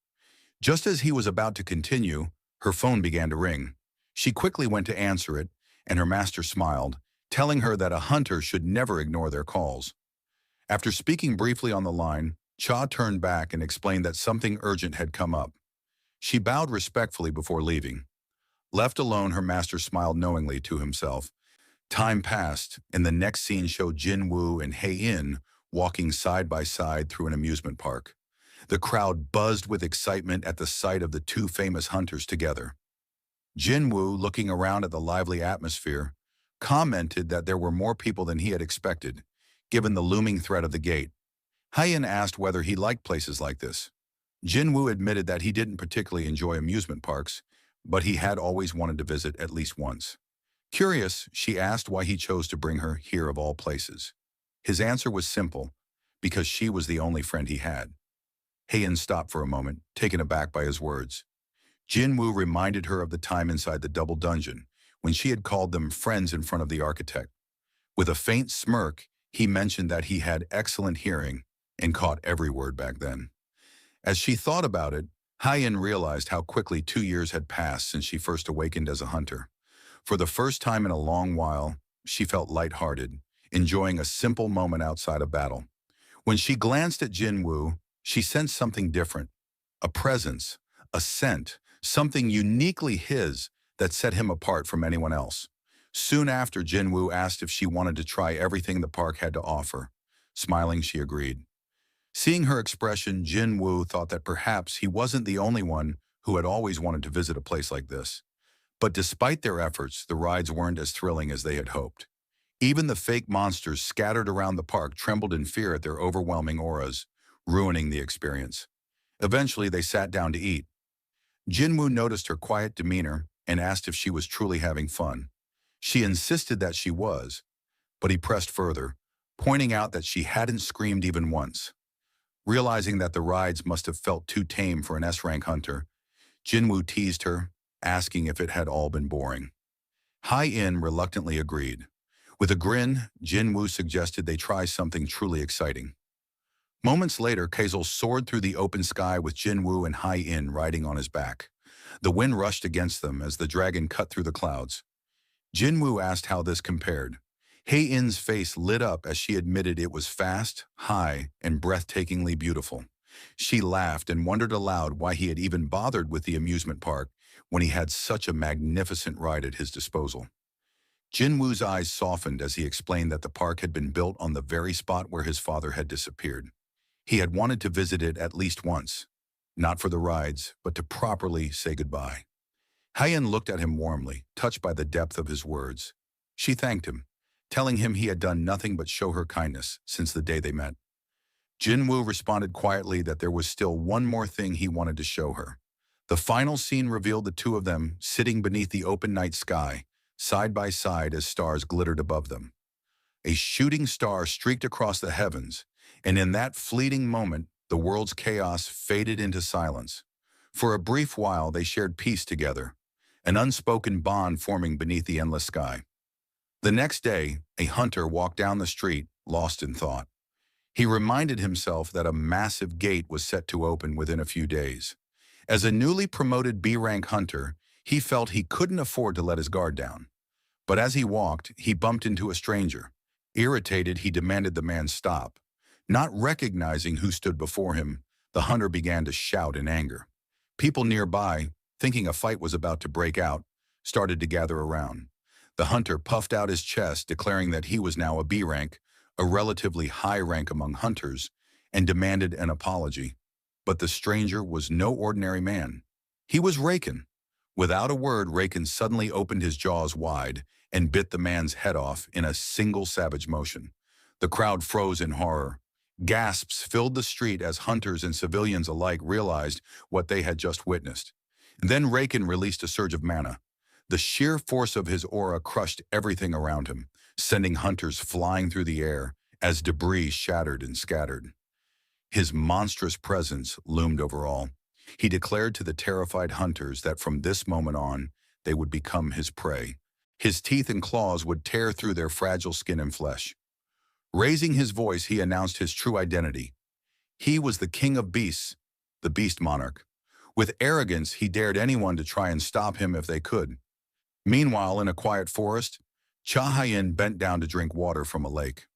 Just as he was about to continue, her phone began to ring. She quickly went to answer it, and her master smiled, telling her that a hunter should never ignore their calls. After speaking briefly on the line, Cha turned back and explained that something urgent had come up. She bowed respectfully before leaving. Left alone, her master smiled knowingly to himself. Time passed, and the next scene showed Jin Wu and Hei-in walking side by side through an amusement park. The crowd buzzed with excitement at the sight of the two famous hunters together. Jin Wu, looking around at the lively atmosphere, commented that there were more people than he had expected, given the looming threat of the gate. Hei-in asked whether he liked places like this. Jin Wu admitted that he didn't particularly enjoy amusement parks, but he had always wanted to visit at least once. Curious, she asked why he chose to bring her here of all places. His answer was simple, because she was the only friend he had. Hei-in stopped for a moment, taken aback by his words. Jin Wu reminded her of the time inside the double dungeon, when she had called them friends in front of the architect. With a faint smirk, he mentioned that he had excellent hearing and caught every word back then. As she thought about it, Hyen realized how quickly 2 years had passed since she first awakened as a hunter. For the first time in a long while, she felt lighthearted, enjoying a simple moment outside of battle. When she glanced at Jin Wu, she sensed something different, a presence, a scent, something uniquely his that set him apart from anyone else. Soon after, Jin Wu asked if she wanted to try everything the park had to offer. Smiling, she agreed. Seeing her expression, Jin Wu thought that perhaps he wasn't the only one who had always wanted to visit a place like this. But despite their efforts, the rides weren't as thrilling as they had hoped. Even the fake monsters scattered around the park trembled in fear at their overwhelming auras, ruining the experience. Eventually, they sat down to eat. Jinwoo noticed her quiet demeanor and asked if she was truly having fun. She insisted that she was, but he pressed further, pointing out that she hadn't screamed even once. Realizing that the rides must have felt too tame for an S-rank hunter, Jinwoo teased her, asking if it had all been boring. Hyen reluctantly agreed. With a grin, Jinwoo suggested they try something truly exciting. Moments later, Kazel soared through the open sky with Jinwoo and Hyen riding on his back. The wind rushed against them as the dragon cut through the clouds. Jinwoo asked how this compared. Hyen's face lit up as she admitted it was fast, high, and breathtakingly beautiful. She laughed and wondered aloud why he had even bothered with the amusement park when he had such a magnificent ride at his disposal. Jinwoo's eyes softened as he explained that the park had been built on the very spot where his father had disappeared. He had wanted to visit it at least once, not for the rides, but to properly say goodbye. Hyen looked at him warmly, touched by the depth of his words. She thanked him, telling him he had done nothing but show her kindness since the day they met. Jinwoo responded quietly that there was still one more thing he wanted to show her. The final scene revealed the two of them sitting beneath the open night sky, side by side as stars glittered above them. A shooting star streaked across the heavens, and in that fleeting moment, the world's chaos faded into silence. For a brief while, they shared peace together, an unspoken bond forming beneath the endless sky. The next day, a hunter walked down the street, lost in thought. He reminded himself that a massive gate was set to open within a few days. As a newly promoted B-rank hunter, he felt he couldn't afford to let his guard down. But as he walked, he bumped into a stranger. Irritated, he demanded the man stop. Not recognizing who stood before him, the hunter began to shout in anger. People nearby, thinking a fight was about to break out, started to gather around. The hunter puffed out his chest, declaring that he was now a B rank, a relatively high rank among hunters, and demanded an apology. But the stranger was no ordinary man. He was Raken. Without a word, Raken suddenly opened his jaws wide and bit the man's head off in a single savage motion. The crowd froze in horror. Gasps filled the street as hunters and civilians alike realized what they had just witnessed. Then Raken released a surge of mana. The sheer force of his aura crushed everything around him, sending hunters flying through the air as debris shattered and scattered. His monstrous presence loomed over all. He declared to the terrified hunters that from this moment on, they would become his prey. His teeth and claws would tear through their fragile skin and flesh. Raising his voice, he announced his true identity. He was the king of beasts, the beast monarch. With arrogance, he dared anyone to try and stop him if they could. Meanwhile, in a quiet forest, Cha Hyen bent down to drink water from a lake.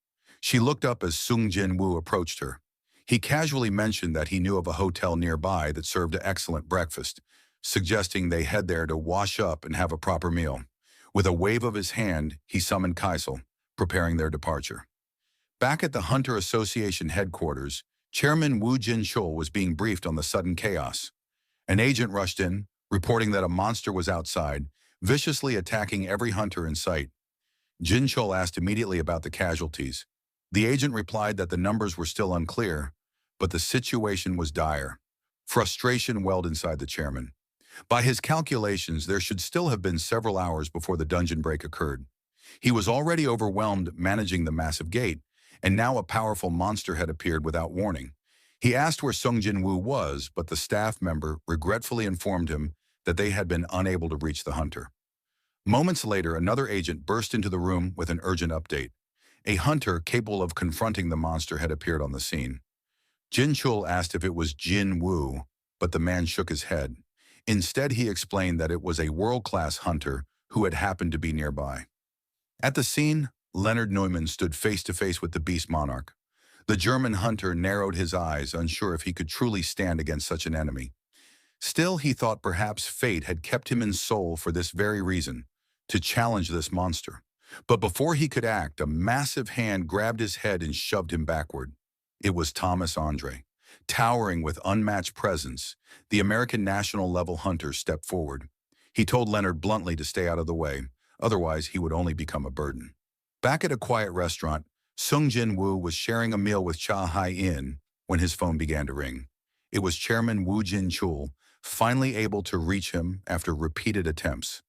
She looked up as Jin Wu approached her. He casually mentioned that he knew of a hotel nearby that served an excellent breakfast, suggesting they head there to wash up and have a proper meal. With a wave of his hand, he summoned Kaisel, preparing their departure. Back at the Hunter Association headquarters, Chairman Wu Jinchul was being briefed on the sudden chaos. An agent rushed in, reporting that a monster was outside, viciously attacking every hunter in sight. Jinchul asked immediately about the casualties. The agent replied that the numbers were still unclear, but the situation was dire. Frustration welled inside the chairman. By his calculations, there should still have been several hours before the dungeon break occurred. He was already overwhelmed managing the massive gate, and now a powerful monster had appeared without warning. He asked where Jin Wu was, but the staff member regretfully informed him that they had been unable to reach the hunter. Moments later, another agent burst into the room with an urgent update. A hunter capable of confronting the monster had appeared on the scene. Jin Chul asked if it was Jin Wu, but the man shook his head. Instead, he explained that it was a world-class hunter who had happened to be nearby. At the scene, Leonard Neumann stood face-to-face with the beast monarch. The German hunter narrowed his eyes, unsure if he could truly stand against such an enemy. Still, he thought perhaps fate had kept him in Seoul for this very reason, to challenge this monster. But before he could act, a massive hand grabbed his head and shoved him backward. It was Thomas Andre. Towering with unmatched presence, the American national-level hunter stepped forward. He told Leonard bluntly to stay out of the way, otherwise he would only become a burden. Back at a quiet restaurant, Sung Jin Wu was sharing a meal with Cha Hai-in when his phone began to ring. It was Chairman Wu Jin-chul, finally able to reach him after repeated attempts.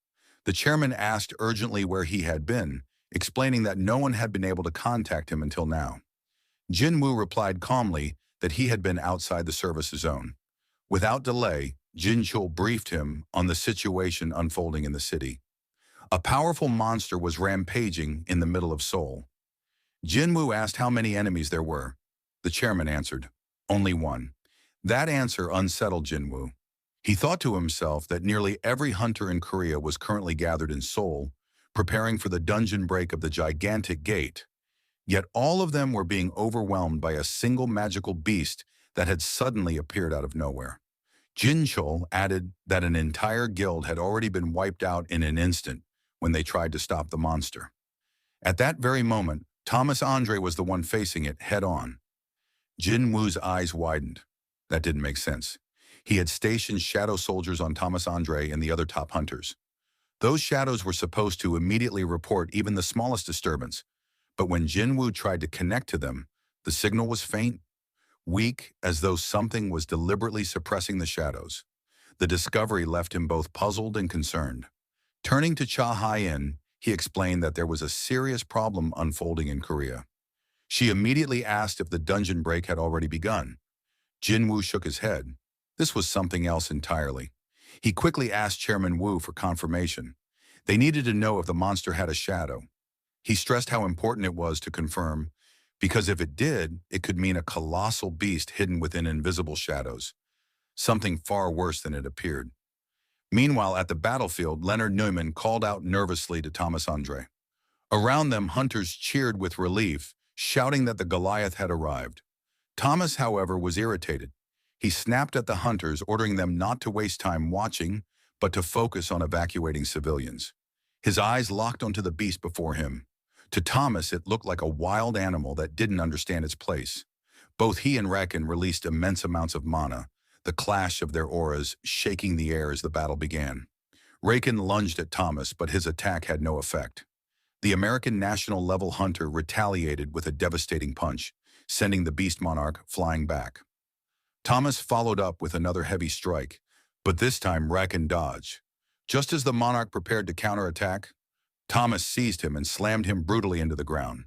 The chairman asked urgently where he had been, explaining that no one had been able to contact him until now. Jinwoo replied calmly that he had been outside the service zone. Without delay, Jin-chul briefed him on the situation unfolding in the city. A powerful monster was rampaging in the middle of Seoul. Jinwoo asked how many enemies there were. The chairman answered, "Only one." That answer unsettled Jinwoo. He thought to himself that nearly every hunter in Korea was currently gathered in Seoul, preparing for the dungeon break of the gigantic gate. Yet all of them were being overwhelmed by a single magical beast that had suddenly appeared out of nowhere. Jin-chul added that an entire guild had already been wiped out in an instant when they tried to stop the monster. At that very moment, Thomas Andre was the one facing it head-on. Jin-woo's eyes widened. That didn't make sense. He had stationed shadow soldiers on Thomas Andre and the other top hunters. Those shadows were supposed to immediately report even the smallest disturbance, but when Jinwoo tried to connect to them, the signal was faint, weak, as though something was deliberately suppressing the shadows. The discovery left him both puzzled and concerned. Turning to Cha Hai-in, he explained that there was a serious problem unfolding in Korea. She immediately asked if the dungeon break had already begun. Jinwoo shook his head. This was something else entirely. He quickly asked Chairman Wu for confirmation. They needed to know if the monster had a shadow. He stressed how important it was to confirm, because if it did, it could mean a colossal beast hidden within invisible shadows, something far worse than it appeared. Meanwhile, at the battlefield, Leonard Neumann called out nervously to Thomas Andre. Around them, hunters cheered with relief, shouting that the Goliath had arrived. Thomas, however, was irritated. He snapped at the hunters, ordering them not to waste time watching, but to focus on evacuating civilians. His eyes locked onto the beast before him. To Thomas, it looked like a wild animal that didn't understand its place. Both he and Raken released immense amounts of mana, the clash of their auras shaking the air as the battle began. Raken lunged at Thomas, but his attack had no effect. The American national-level hunter retaliated with a devastating punch, sending the beast monarch flying back. Thomas followed up with another heavy strike, but this time Raken dodged. Just as the monarch prepared to counterattack, Thomas seized him and slammed him brutally into the ground.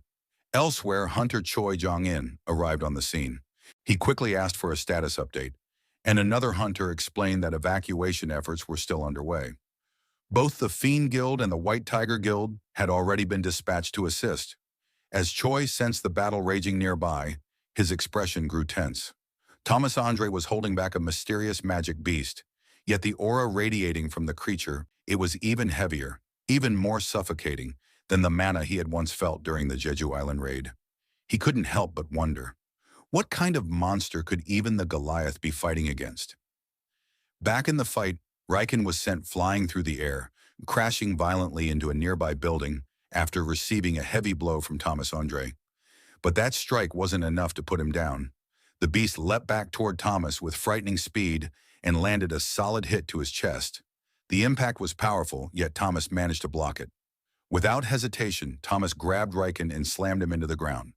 Elsewhere, Hunter Choi Jong-in arrived on the scene. He quickly asked for a status update, and another hunter explained that evacuation efforts were still underway. Both the Fiend Guild and the White Tiger Guild had already been dispatched to assist. As Choi sensed the battle raging nearby, his expression grew tense. Thomas Andre was holding back a mysterious magic beast, yet the aura radiating from the creature, it was even heavier, even more suffocating than the mana he had once felt during the Jeju Island raid. He couldn't help but wonder, what kind of monster could even the Goliath be fighting against? Back in the fight, Raken was sent flying through the air, crashing violently into a nearby building after receiving a heavy blow from Thomas Andre. But that strike wasn't enough to put him down. The beast leapt back toward Thomas with frightening speed and landed a solid hit to his chest. The impact was powerful, yet Thomas managed to block it. Without hesitation, Thomas grabbed Raken and slammed him into the ground.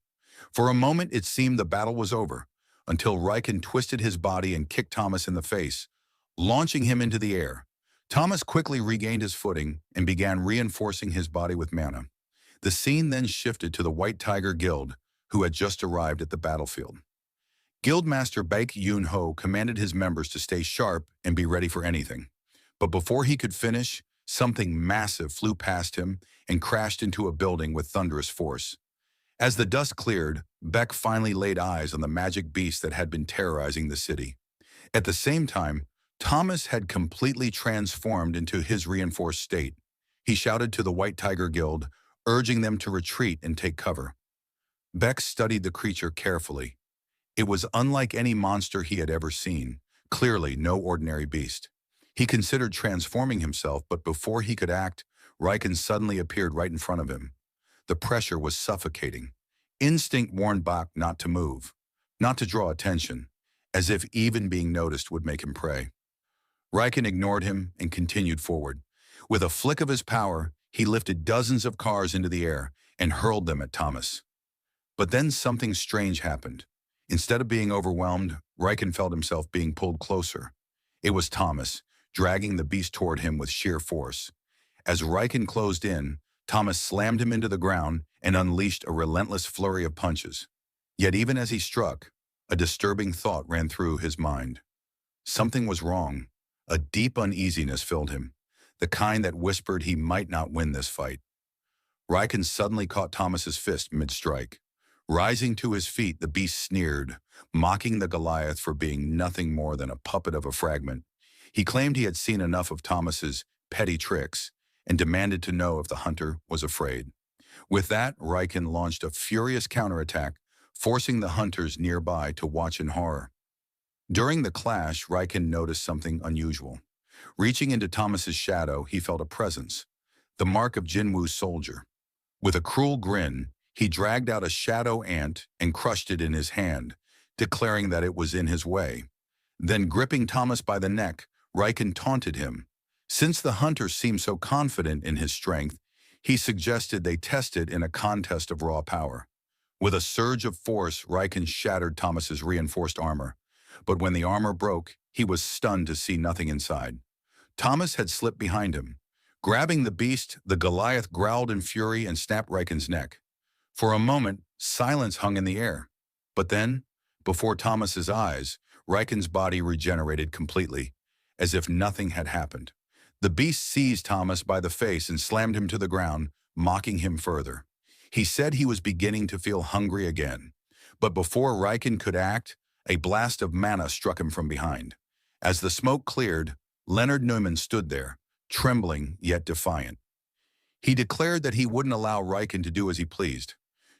For a moment, it seemed the battle was over, until Raken twisted his body and kicked Thomas in the face, launching him into the air. Thomas quickly regained his footing and began reinforcing his body with mana. The scene then shifted to the White Tiger Guild, who had just arrived at the battlefield. Guildmaster Baek Yoon-ho commanded his members to stay sharp and be ready for anything. But before he could finish, Something massive flew past him and crashed into a building with thunderous force. As the dust cleared, Beck finally laid eyes on the magic beast that had been terrorizing the city. At the same time, Thomas had completely transformed into his reinforced state. He shouted to the White Tiger Guild, urging them to retreat and take cover. Beck studied the creature carefully. It was unlike any monster he had ever seen, clearly no ordinary beast. He considered transforming himself, but before he could act, Riken suddenly appeared right in front of him. The pressure was suffocating. Instinct warned Bach not to move, not to draw attention, as if even being noticed would make him prey. Riken ignored him and continued forward. With a flick of his power, he lifted dozens of cars into the air and hurled them at Thomas. But then something strange happened. Instead of being overwhelmed, Riken felt himself being pulled closer. It was Thomas, dragging the beast toward him with sheer force. As Riken closed in, Thomas slammed him into the ground and unleashed a relentless flurry of punches. Yet even as he struck, a disturbing thought ran through his mind. Something was wrong. A deep uneasiness filled him, the kind that whispered he might not win this fight. Riken suddenly caught Thomas's fist mid-strike. Rising to his feet, the beast sneered, mocking the Goliath for being nothing more than a puppet of a fragment. He claimed he had seen enough of Thomas's petty tricks and demanded to know if the hunter was afraid. With that, Riken launched a furious counterattack, forcing the hunters nearby to watch in horror. During the clash, Riken noticed something unusual. Reaching into Thomas's shadow, he felt a presence, the mark of Jin Wu's soldier. With a cruel grin, he dragged out a shadow ant and crushed it in his hand, declaring that it was in his way. Then, gripping Thomas by the neck, Riken taunted him. Since the hunter seemed so confident in his strength, he suggested they test it in a contest of raw power. With a surge of force, Riken shattered Thomas's reinforced armor. But when the armor broke, he was stunned to see nothing inside. Thomas had slipped behind him. Grabbing the beast, the Goliath growled in fury and snapped Riken's neck. For a moment, silence hung in the air. But then, before Thomas's eyes, Riken's body regenerated completely, as if nothing had happened. The beast seized Thomas by the face and slammed him to the ground, mocking him further. He said he was beginning to feel hungry again. But before Riken could act, a blast of mana struck him from behind. As the smoke cleared, Leonard Neumann stood there, trembling yet defiant. He declared that he wouldn't allow Riken to do as he pleased.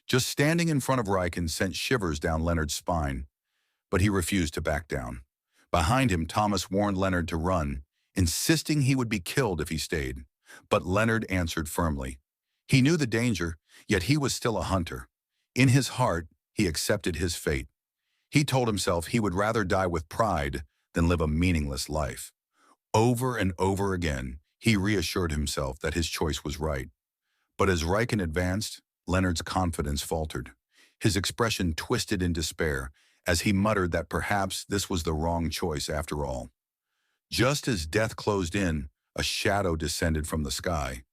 Just standing in front of Riken sent shivers down Leonard's spine, but he refused to back down. Behind him, Thomas warned Leonard to run, insisting he would be killed if he stayed. But Leonard answered firmly. He knew the danger, yet he was still a hunter. In his heart, he accepted his fate. He told himself he would rather die with pride than live a meaningless life. Over and over again, he reassured himself that his choice was right. But as Riken advanced, Leonard's confidence faltered. His expression twisted in despair as he muttered that perhaps this was the wrong choice after all. Just as death closed in, a shadow descended from the sky.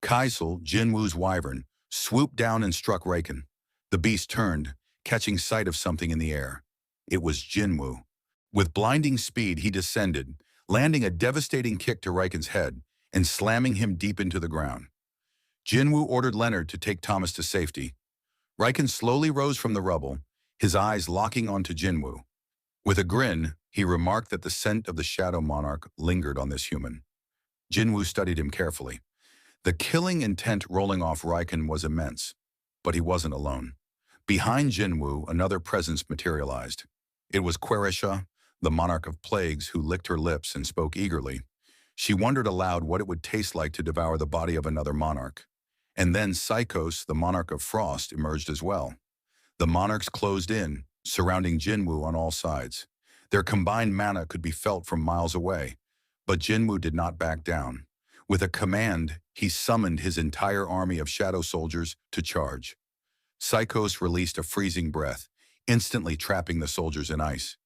Kaisel, Jin Wu's wyvern, swooped down and struck Riken. The beast turned, catching sight of something in the air. It was Jin Wu. With blinding speed, he descended, landing a devastating kick to Riken's head and slamming him deep into the ground. Jin Wu ordered Leonard to take Thomas to safety. Riken slowly rose from the rubble, his eyes locking onto Jin Wu. With a grin, he remarked that the scent of the Shadow Monarch lingered on this human. Jin Wu studied him carefully. The killing intent rolling off Riken was immense, but he wasn't alone. Behind Jin Wu, another presence materialized. It was Queresha, the monarch of plagues, who licked her lips and spoke eagerly. She wondered aloud what it would taste like to devour the body of another monarch. And then Psychos, the monarch of frost, emerged as well. The monarchs closed in, surrounding Jin Wu on all sides. Their combined mana could be felt from miles away, but Jin Wu did not back down. With a command, he summoned his entire army of shadow soldiers to charge. Psychos released a freezing breath, instantly trapping the soldiers in ice.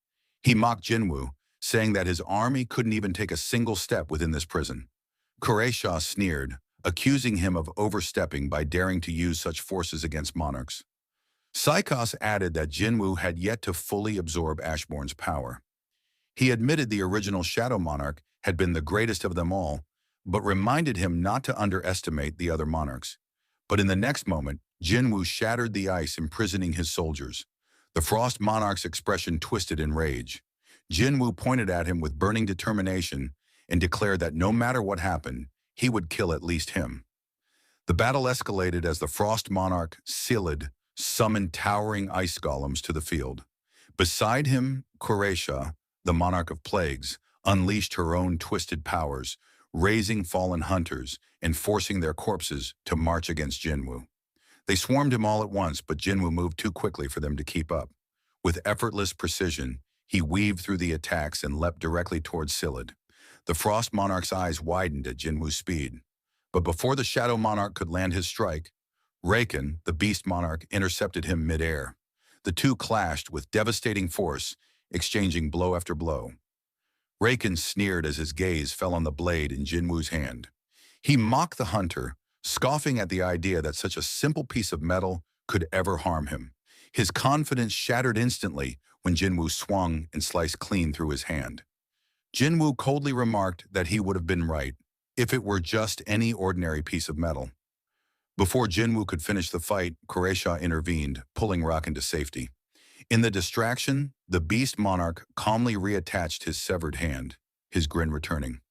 He mocked Jin Wu, saying that his army couldn't even take a single step within this prison. Queresha sneered, accusing him of overstepping by daring to use such forces against monarchs. Psychos added that Jin Wu had yet to fully absorb Ashbourne's power. He admitted the original Shadow Monarch had been the greatest of them all, but reminded him not to underestimate the other monarchs. But in the next moment, Jinwoo shattered the ice, imprisoning his soldiers. The Frost Monarch's expression twisted in rage. Jinwoo pointed at him with burning determination and declared that no matter what happened, he would kill at least him. The battle escalated as the Frost Monarch, Silid, summoned towering ice golems to the field. Beside him, Quretia, the Monarch of Plagues, unleashed her own twisted powers, raising fallen hunters and forcing their corpses to march against Jinwoo. They swarmed him all at once, but Jinwoo moved too quickly for them to keep up. With effortless precision, he weaved through the attacks and leapt directly towards Silid. The Frost Monarch's eyes widened at Jinwoo's speed. But before the Shadow Monarch could land his strike, Raken, the Beast Monarch, intercepted him mid-air. The two clashed with devastating force, exchanging blow after blow. Raken sneered as his gaze fell on the blade in Jinwoo's hand. He mocked the hunter, scoffing at the idea that such a simple piece of metal could ever harm him. His confidence shattered instantly when Jinwoo swung and sliced clean through his hand. Jinwoo coldly remarked that he would have been right if it were just any ordinary piece of metal. Before Jinwoo could finish the fight, Quretia intervened, pulling Raken to safety. In the distraction, the Beast Monarch calmly reattached his severed hand, his grin returning.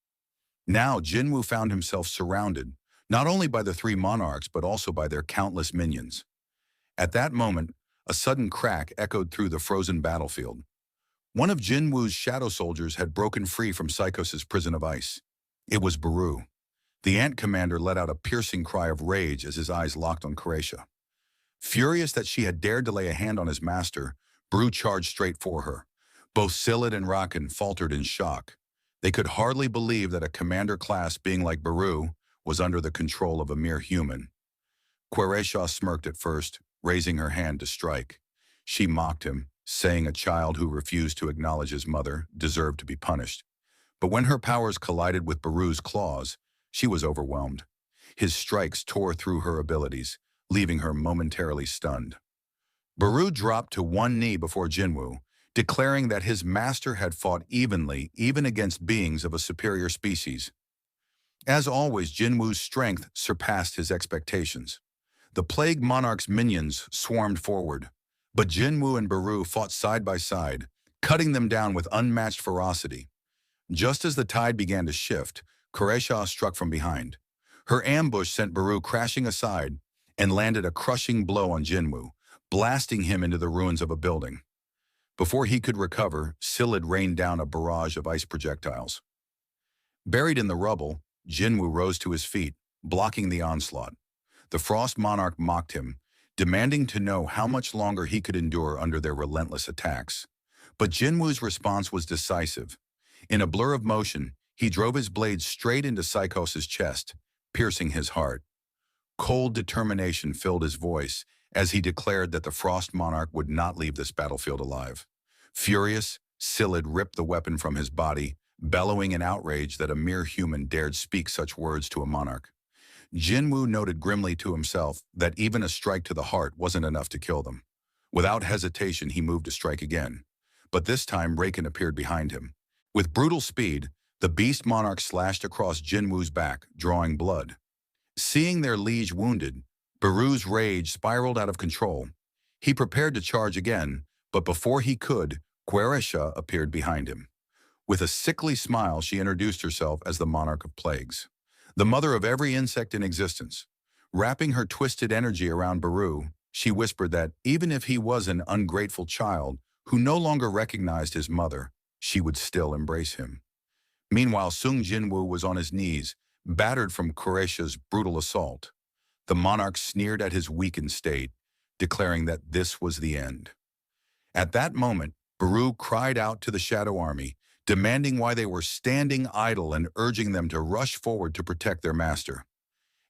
Now Jinwoo found himself surrounded, not only by the three monarchs but also by their countless minions. At that moment, a sudden crack echoed through the frozen battlefield. One of Jinwoo's shadow soldiers had broken free from Psychos' prison of ice. It was Baru. The ant commander let out a piercing cry of rage as his eyes locked on Quretia. Furious that she had dared to lay a hand on his master, Baru charged straight for her. Both Silid and Raken faltered in shock. They could hardly believe that a commander-class being like Baru was under the control of a mere human. Quretia smirked at first, raising her hand to strike. She mocked him, saying a child who refused to acknowledge his mother deserved to be punished. But when her powers collided with Baru's claws, she was overwhelmed. His strikes tore through her abilities, leaving her momentarily stunned. Baru dropped to one knee before Jinwoo, declaring that his master had fought evenly even against beings of a superior species. As always, Jinwoo's strength surpassed his expectations. The Plague Monarch's minions swarmed forward, but Jinwoo and Baru fought side by side, cutting them down with unmatched ferocity. Just as the tide began to shift, Quretia struck from behind. Her ambush sent Baru crashing aside and landed a crushing blow on Jinwoo, blasting him into the ruins of a building. Before he could recover, Silid rained down a barrage of ice projectiles. Buried in the rubble, Jinwoo rose to his feet, blocking the onslaught. The Frost Monarch mocked him, demanding to know how much longer he could endure under their relentless attacks. But Jinwoo's response was decisive. In a blur of motion, he drove his blade straight into Psychos' chest, piercing his heart. Cold determination filled his voice as he declared that the Frost Monarch would not leave this battlefield alive. Furious, Silid ripped the weapon from his body, bellowing in outrage that a mere human dared speak such words to a monarch. Jinwoo noted grimly to himself that even a strike to the heart wasn't enough to kill them. Without hesitation, he moved to strike again. But this time, Raken appeared behind him. With brutal speed, the Beast Monarch slashed across Jinwoo's back, drawing blood. Seeing their liege wounded, Baru's rage spiraled out of control. He prepared to charge again, but before he could, Quretia appeared behind him. With a sickly smile, she introduced herself as the Monarch of Plagues, the mother of every insect in existence. Wrapping her twisted energy around Baru, she whispered that even if he was an ungrateful child who no longer recognized his mother, she would still embrace him. Meanwhile, Sung Jinwoo was on his knees, battered from Queretia's brutal assault. The monarch sneered at his weakened state, declaring that this was the end. At that moment, Baru cried out to the Shadow Army, demanding why they were standing idle and urging them to rush forward to protect their master.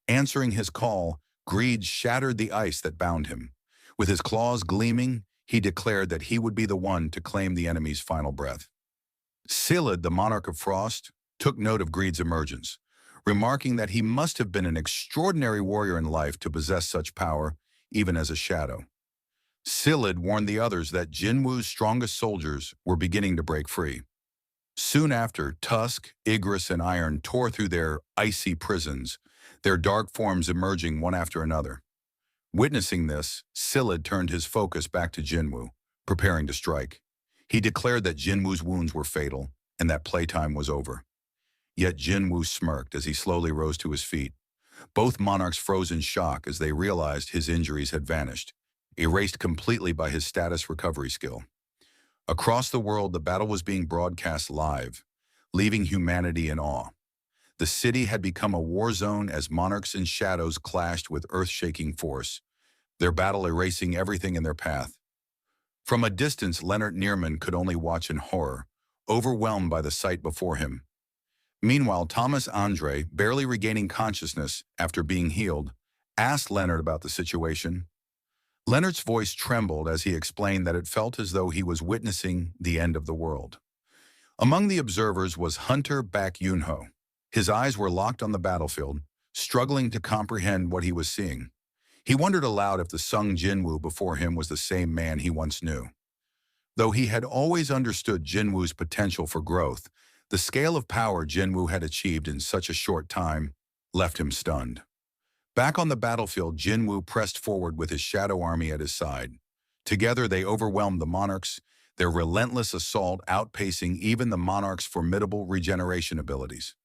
Answering his call, Greed shattered the ice that bound him. With his claws gleaming, he declared that he would be the one to claim the enemy's final breath. Silid, the Monarch of Frost, took note of Greed's emergence, remarking that he must have been an extraordinary warrior in life to possess such power, even as a shadow. Silid warned the others that Jinwoo's strongest soldiers were beginning to break free. Soon after, Tusk, Igris, and Iron tore through their icy prisons, their dark forms emerging one after another. Witnessing this, Silid turned his focus back to Jinwoo, preparing to strike. He declared that Jinwoo's wounds were fatal and that playtime was over. Yet Jinwoo smirked as he slowly rose to his feet. Both monarchs froze in shock as they realized his injuries had vanished, erased completely by his status recovery skill. Across the world, the battle was being broadcast live, leaving humanity in awe. The city had become a war zone as monarchs and shadows clashed with earth-shaking force, their battle erasing everything in their path. From a distance, Leonard Neerman could only watch in horror, overwhelmed by the sight before him. Meanwhile, Thomas Andre, barely regaining consciousness after being healed, asked Leonard about the situation. Leonard's voice trembled as he explained that it felt as though he was witnessing the end of the world. Among the observers was Hunter Bak Yunho. His eyes were locked on the battlefield, struggling to comprehend what he was seeing. He wondered aloud if the Sung Jinwoo before him was the same man he once knew. Though he had always understood Jinwoo's potential for growth, the scale of power Jinwoo had achieved in such a short time left him stunned. Back on the battlefield, Jinwoo pressed forward with his shadow army at his side. Together they overwhelmed the monarchs, their relentless assault outpacing even the monarchs' formidable regeneration abilities.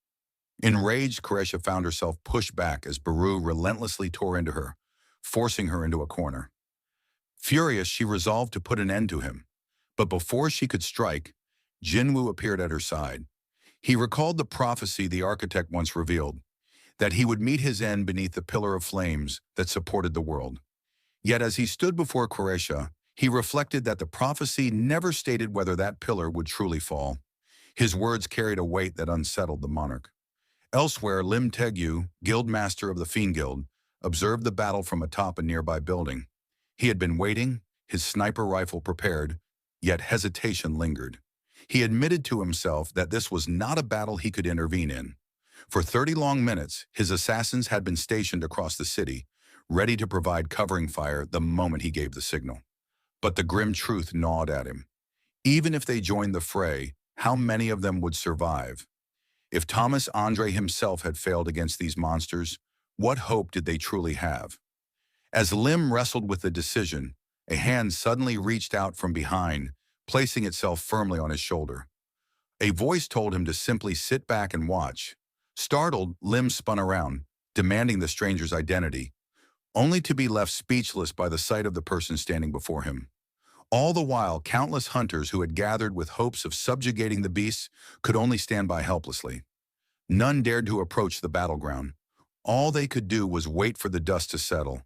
Enraged, Koresha found herself pushed back as Baru relentlessly tore into her, forcing her into a corner. Furious, she resolved to put an end to him. But before she could strike, Jinwoo appeared at her side. He recalled the prophecy the architect once revealed, that he would meet his end beneath the pillar of flames that supported the world. Yet as he stood before Koresha, he reflected that the prophecy never stated whether that pillar would truly fall. His words carried a weight that unsettled the monarch. Elsewhere, Lim Tegyu, guildmaster of the Fiend Guild, observed the battle from atop a nearby building. He had been waiting, his sniper rifle prepared, yet hesitation lingered. He admitted to himself that this was not a battle he could intervene in. For 30 long minutes, his assassins had been stationed across the city, ready to provide covering fire the moment he gave the signal. But the grim truth gnawed at him. Even if they joined the fray, how many of them would survive? If Thomas Andre himself had failed against these monsters, what hope did they truly have? As Lim wrestled with the decision, a hand suddenly reached out from behind, placing itself firmly on his shoulder. A voice told him to simply sit back and watch. Startled, Lim spun around, demanding the stranger's identity, only to be left speechless by the sight of the person standing before him. All the while, countless hunters who had gathered with hopes of subjugating the beasts could only stand by helplessly. None dared to approach the battleground. All they could do was wait for the dust to settle,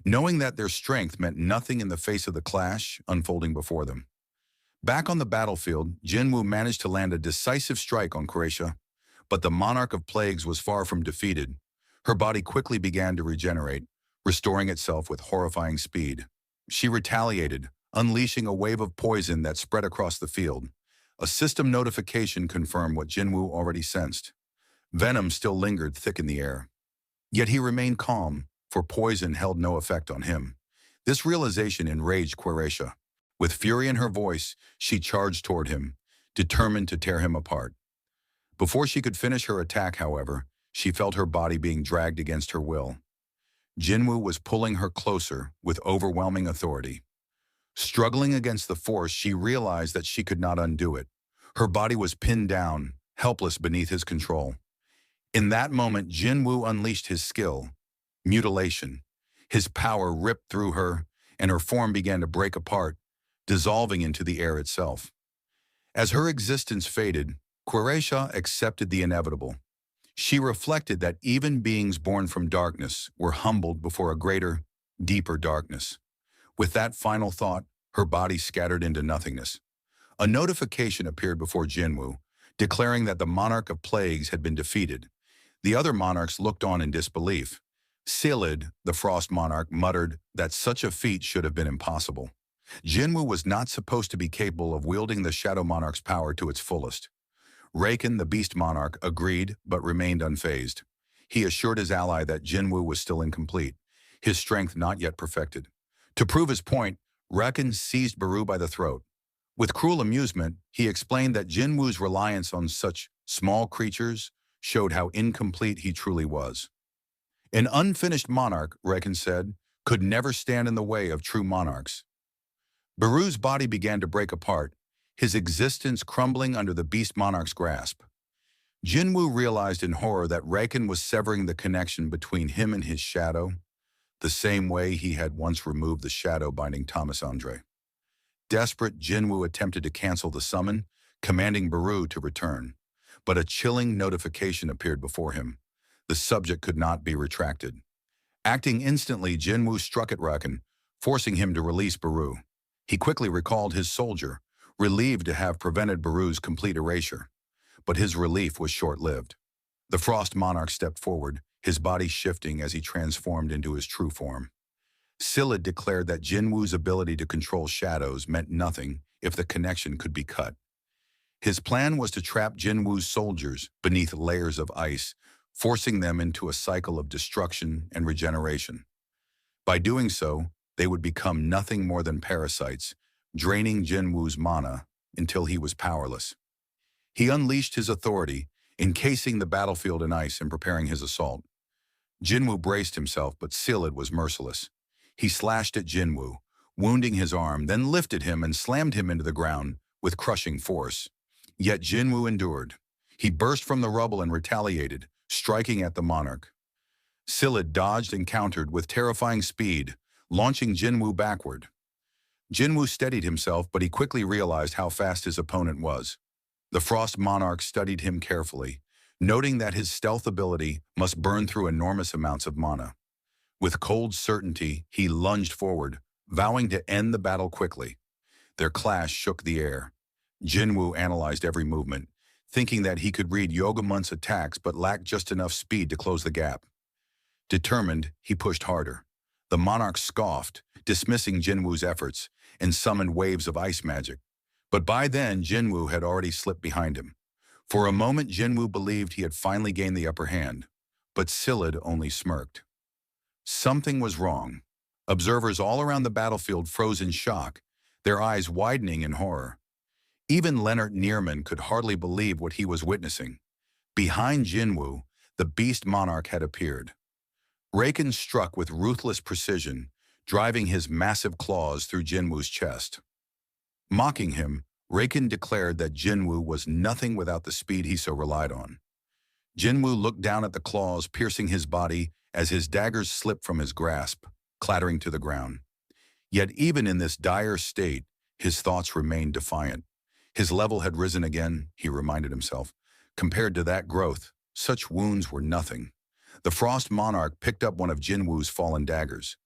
knowing that their strength meant nothing in the face of the clash unfolding before them. Back on the battlefield, Jinwoo managed to land a decisive strike on Koresha, but the Monarch of Plagues was far from defeated. Her body quickly began to regenerate, restoring itself with horrifying speed. She retaliated, unleashing a wave of poison that spread across the field. A system notification confirmed what Jinwoo already sensed. Venom still lingered thick in the air. Yet he remained calm, for poison held no effect on him. This realization enraged Koresha. With fury in her voice, she charged toward him, determined to tear him apart. Before she could finish her attack, however, she felt her body being dragged against her will. Jinwoo was pulling her closer with overwhelming authority. Struggling against the force, she realized that she could not undo it. Her body was pinned down, helpless beneath his control. In that moment, Jinwoo unleashed his skill, mutilation. His power ripped through her, and her form began to break apart, dissolving into the air itself. As her existence faded, Koresha accepted the inevitable. She reflected that even beings born from darkness were humbled before a greater, deeper darkness. With that final thought, her body scattered into nothingness. A notification appeared before Jinwoo, declaring that the Monarch of Plagues had been defeated. The other monarchs looked on in disbelief. Silid, the Frost Monarch, muttered that such a feat should have been impossible. Jinwoo was not supposed to be capable of wielding the Shadow Monarch's power to its fullest. Raken, the Beast Monarch, agreed but remained unfazed. He assured his ally that Jinwoo was still incomplete, his strength not yet perfected. To prove his point, Raken seized Baru by the throat. With cruel amusement, he explained that Jinwoo's reliance on such small creatures showed how incomplete he truly was. An unfinished monarch, Reckon said, could never stand in the way of true monarchs. Baru's body began to break apart, his existence crumbling under the beast monarch's grasp. Jinwoo realized in horror that Reckon was severing the connection between him and his shadow, the same way he had once removed the shadow binding Thomas Andre. Desperate, Jinwoo attempted to cancel the summon, commanding Baru to return. But a chilling notification appeared before him. The subject could not be retracted. Acting instantly, Jinwoo struck at Reckon, forcing him to release Baru. He quickly recalled his soldier, relieved to have prevented Baru's complete erasure. But his relief was short-lived. The Frost Monarch stepped forward, his body shifting as he transformed into his true form. Scylla declared that Jinwoo's ability to control shadows meant nothing if the connection could be cut. His plan was to trap Jinwoo's soldiers beneath layers of ice, forcing them into a cycle of destruction and regeneration. By doing so, they would become nothing more than parasites, draining Jinwoo's mana until he was powerless. He unleashed his authority, encasing the battlefield in ice and preparing his assault. Jinwoo braced himself, but Scylla was merciless. He slashed at Jinwoo, wounding his arm, then lifted him and slammed him into the ground with crushing force. Yet Jinwoo endured. He burst from the rubble and retaliated, striking at the monarch. Scylla dodged and countered with terrifying speed, launching Jinwoo backward. Jinwoo steadied himself, but he quickly realized how fast his opponent was. The Frost Monarch studied him carefully, noting that his stealth ability must burn through enormous amounts of mana. With cold certainty, he lunged forward, vowing to end the battle quickly. Their clash shook the air. Jinwoo analyzed every movement, thinking that he could read Yogamun's attacks but lacked just enough speed to close the gap. Determined, he pushed harder. The monarch scoffed, dismissing Jinwoo's efforts, and summoned waves of ice magic. But by then, Jinwoo had already slipped behind him. For a moment, Jinwoo believed he had finally gained the upper hand, but Scylla only smirked. Something was wrong. Observers all around the battlefield froze in shock, their eyes widening in horror. Even Leonard Neerman could hardly believe what he was witnessing. Behind Jinwoo, the beast monarch had appeared. Reckon struck with ruthless precision, driving his massive claws through Jinwoo's chest. Mocking him, Reckon declared that Jinwoo was nothing without the speed he so relied on. Jinwoo looked down at the claws piercing his body as his daggers slipped from his grasp, clattering to the ground. Yet even in this dire state, his thoughts remained defiant. His level had risen again, he reminded himself. Compared to that growth, such wounds were nothing. The Frost Monarch picked up one of Jinwoo's fallen daggers.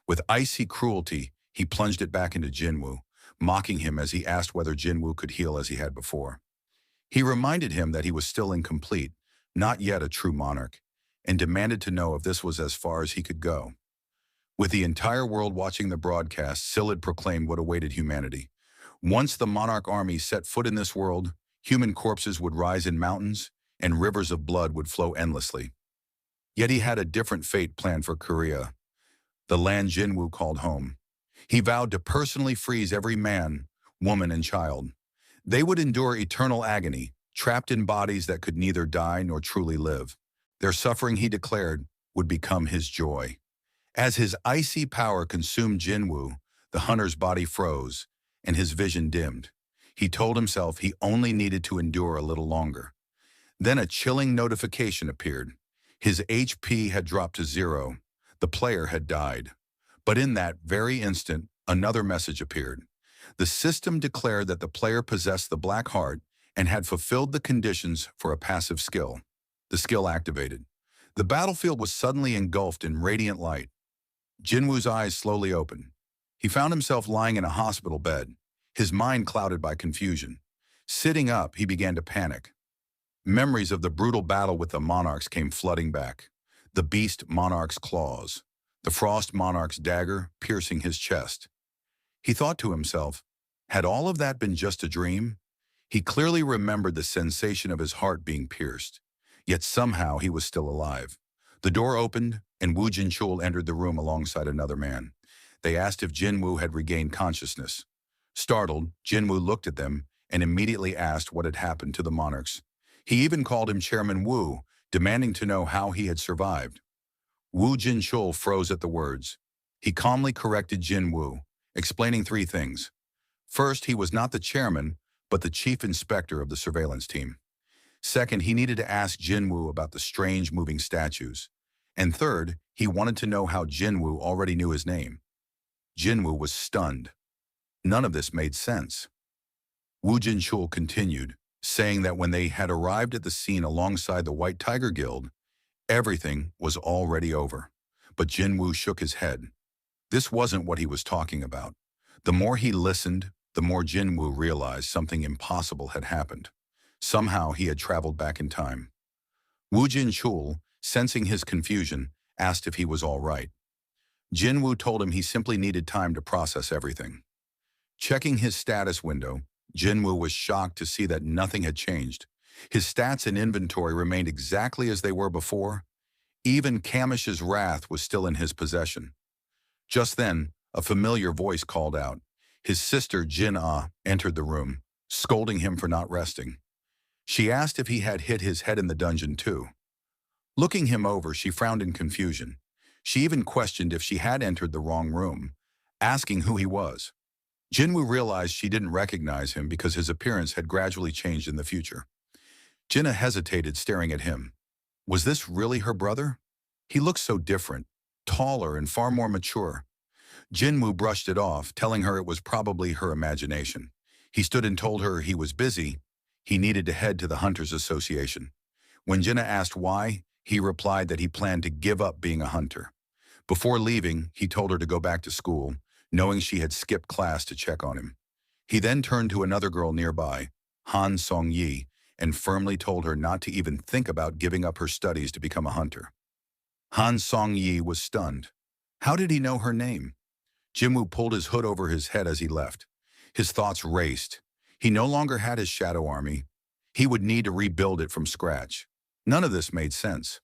With icy cruelty, he plunged it back into Jinwoo, mocking him as he asked whether Jinwoo could heal as he had before. He reminded him that he was still incomplete, not yet a true monarch, and demanded to know if this was as far as he could go. With the entire world watching the broadcast, Scylla proclaimed what awaited humanity. Once the monarch army set foot in this world, human corpses would rise in mountains, and rivers of blood would flow endlessly. Yet he had a different fate planned for Korea, the land Jinwoo called home. He vowed to personally freeze every man, woman, and child. They would endure eternal agony, trapped in bodies that could neither die nor truly live. Their suffering, he declared, would become his joy. As his icy power consumed Jinwoo, the hunter's body froze, and his vision dimmed. He told himself he only needed to endure a little longer. Then a chilling notification appeared. His HP had dropped to 0. The player had died. But in that very instant, another message appeared. The system declared that the player possessed the Black Heart and had fulfilled the conditions for a passive skill. The skill activated. The battlefield was suddenly engulfed in radiant light. Jinwoo's eyes slowly opened. He found himself lying in a hospital bed, his mind clouded by confusion. Sitting up, he began to panic. Memories of the brutal battle with the Monarchs came flooding back. The beast Monarch's claws, the Frost Monarch's dagger piercing his chest. He thought to himself, had all of that been just a dream? He clearly remembered the sensation of his heart being pierced. Yet somehow he was still alive. The door opened, and Wu Jinchul entered the room alongside another man. They asked if Jinwoo had regained consciousness. Startled, Jinwoo looked at them and immediately asked what had happened to the monarchs. He even called him Chairman Wu, demanding to know how he had survived. Wu Jinchul froze at the words. He calmly corrected Jin Wu, explaining three things. First, he was not the chairman, but the chief inspector of the surveillance team. Second, he needed to ask Jin Wu about the strange moving statues. And third, he wanted to know how Jin Wu already knew his name. Jin Wu was stunned. None of this made sense. Wu Jinchul continued, saying that when they had arrived at the scene alongside the White Tiger Guild, everything was already over. But Jin Wu shook his head. This wasn't what he was talking about. The more he listened, the more Jin Wu realized something impossible had happened. Somehow he had traveled back in time. Wu Jinchul, sensing his confusion, asked if he was all right. Jin Wu told him he simply needed time to process everything. Checking his status window, Jin Wu was shocked to see that nothing had changed. His stats and inventory remained exactly as they were before. Even Kamish's wrath was still in his possession. Just then, a familiar voice called out. His sister Jin Ah entered the room, scolding him for not resting. She asked if he had hit his head in the dungeon too. Looking him over, she frowned in confusion. She even questioned if she had entered the wrong room, asking who he was. Jinwoo realized she didn't recognize him because his appearance had gradually changed in the future. Jinna hesitated, staring at him. Was this really her brother? He looked so different, taller and far more mature. Jinwoo brushed it off, telling her it was probably her imagination. He stood and told her he was busy. He needed to head to the Hunters Association. When Jinna asked why, he replied that he planned to give up being a hunter. Before leaving, he told her to go back to school, knowing she had skipped class to check on him. He then turned to another girl nearby, Han Song-yi, and firmly told her not to even think about giving up her studies to become a hunter. Han Song-yi was stunned. How did he know her name? Jinwoo pulled his hood over his head as he left. His thoughts raced. He no longer had his shadow army. He would need to rebuild it from scratch. None of this made sense.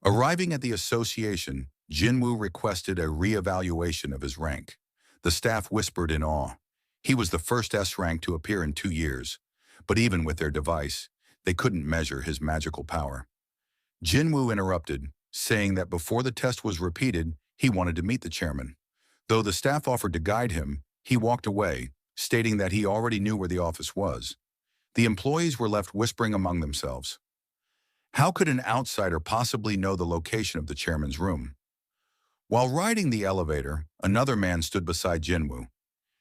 Arriving at the association, Jinwoo requested a re-evaluation of his rank. The staff whispered in awe. He was the first S rank to appear in 2 years, but even with their device, they couldn't measure his magical power. Jinwoo interrupted, saying that before the test was repeated, he wanted to meet the chairman. Though the staff offered to guide him, he walked away, stating that he already knew where the office was. The employees were left whispering among themselves. How could an outsider possibly know the location of the chairman's room? While riding the elevator, another man stood beside Jinwoo.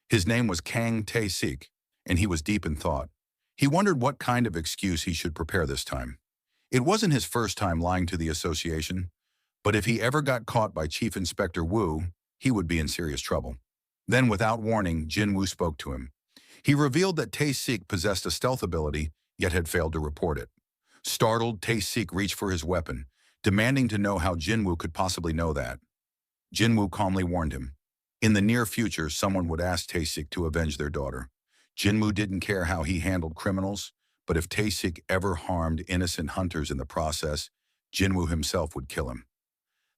His name was Kang Tae-sik, and he was deep in thought. He wondered what kind of excuse he should prepare this time. It wasn't his first time lying to the association, but if he ever got caught by Chief Inspector Wu, he would be in serious trouble. Then, without warning, Jinwoo spoke to him. He revealed that Tae-sik possessed a stealth ability, yet had failed to report it. Startled, Tae-sik reached for his weapon, demanding to know how Jinwoo could possibly know that. Jinwoo calmly warned him. In the near future, someone would ask Tae-sik to avenge their daughter. Jinwoo didn't care how he handled criminals, but if Tae-sik ever harmed innocent hunters in the process, Jinwoo himself would kill him.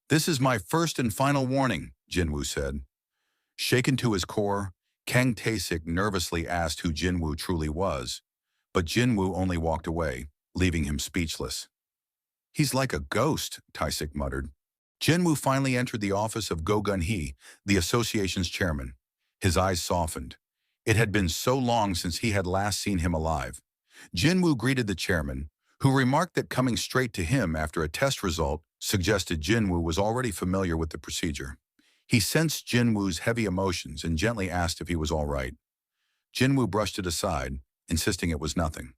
"This is my first and final warning," Jinwoo said. Shaken to his core, Kang Tae-sik nervously asked who Jinwoo truly was, but Jinwoo only walked away, leaving him speechless. "He's like a ghost," Tae-sik muttered. Jinwoo finally entered the office of Go Gun-hee, the association's chairman. His eyes softened. It had been so long since he had last seen him alive. Jinwoo greeted the chairman, who remarked that coming straight to him after a test result suggested Jinwoo was already familiar with the procedure. He sensed Jinwoo's heavy emotions and gently asked if he was all right. Jinwoo brushed it aside, insisting it was nothing.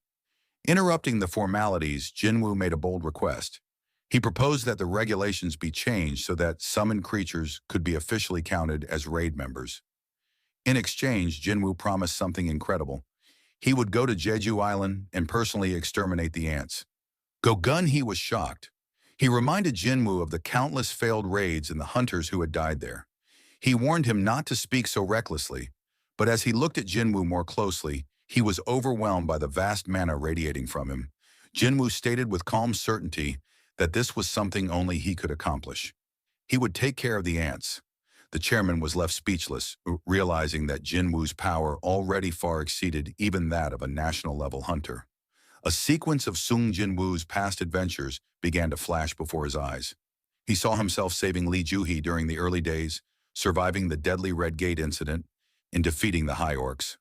Interrupting the formalities, Jinwoo made a bold request. He proposed that the regulations be changed so that summoned creatures could be officially counted as raid members. In exchange, Jinwoo promised something incredible. He would go to Jeju Island and personally exterminate the ants. Go Gun-hee was shocked. He reminded Jinwoo of the countless failed raids and the hunters who had died there. He warned him not to speak so recklessly, but as he looked at Jinwoo more closely, he was overwhelmed by the vast mana radiating from him. Jinwoo stated with calm certainty that this was something only he could accomplish. He would take care of the ants. The chairman was left speechless, realizing that Jinwoo's power already far exceeded even that of a national-level hunter. A sequence of Sung Jinwoo's past adventures began to flash before his eyes. He saw himself saving Li Juhi during the early days, surviving the deadly Red Gate incident, and defeating the High Orcs.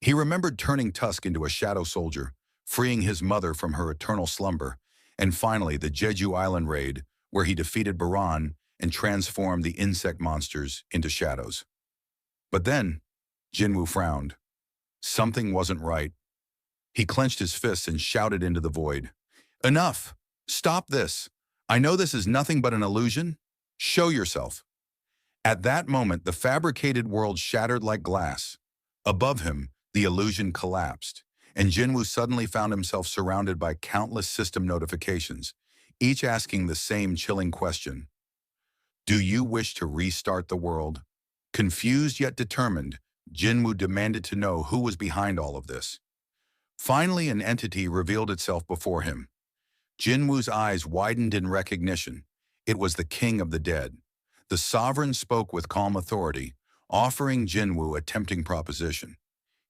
He remembered turning Tusk into a shadow soldier, freeing his mother from her eternal slumber, and finally the Jeju Island raid, where he defeated Baran and transformed the insect monsters into shadows. But then, Jinwoo frowned. Something wasn't right. He clenched his fists and shouted into the void. "Enough! Stop this! I know this is nothing but an illusion. Show yourself." At that moment, the fabricated world shattered like glass. Above him, the illusion collapsed, and Jinwoo suddenly found himself surrounded by countless system notifications, each asking the same chilling question. Do you wish to restart the world? Confused yet determined, Jinwoo demanded to know who was behind all of this. Finally, an entity revealed itself before him. Jinwoo's eyes widened in recognition. It was the King of the Dead. The sovereign spoke with calm authority, offering Jinwoo a tempting proposition.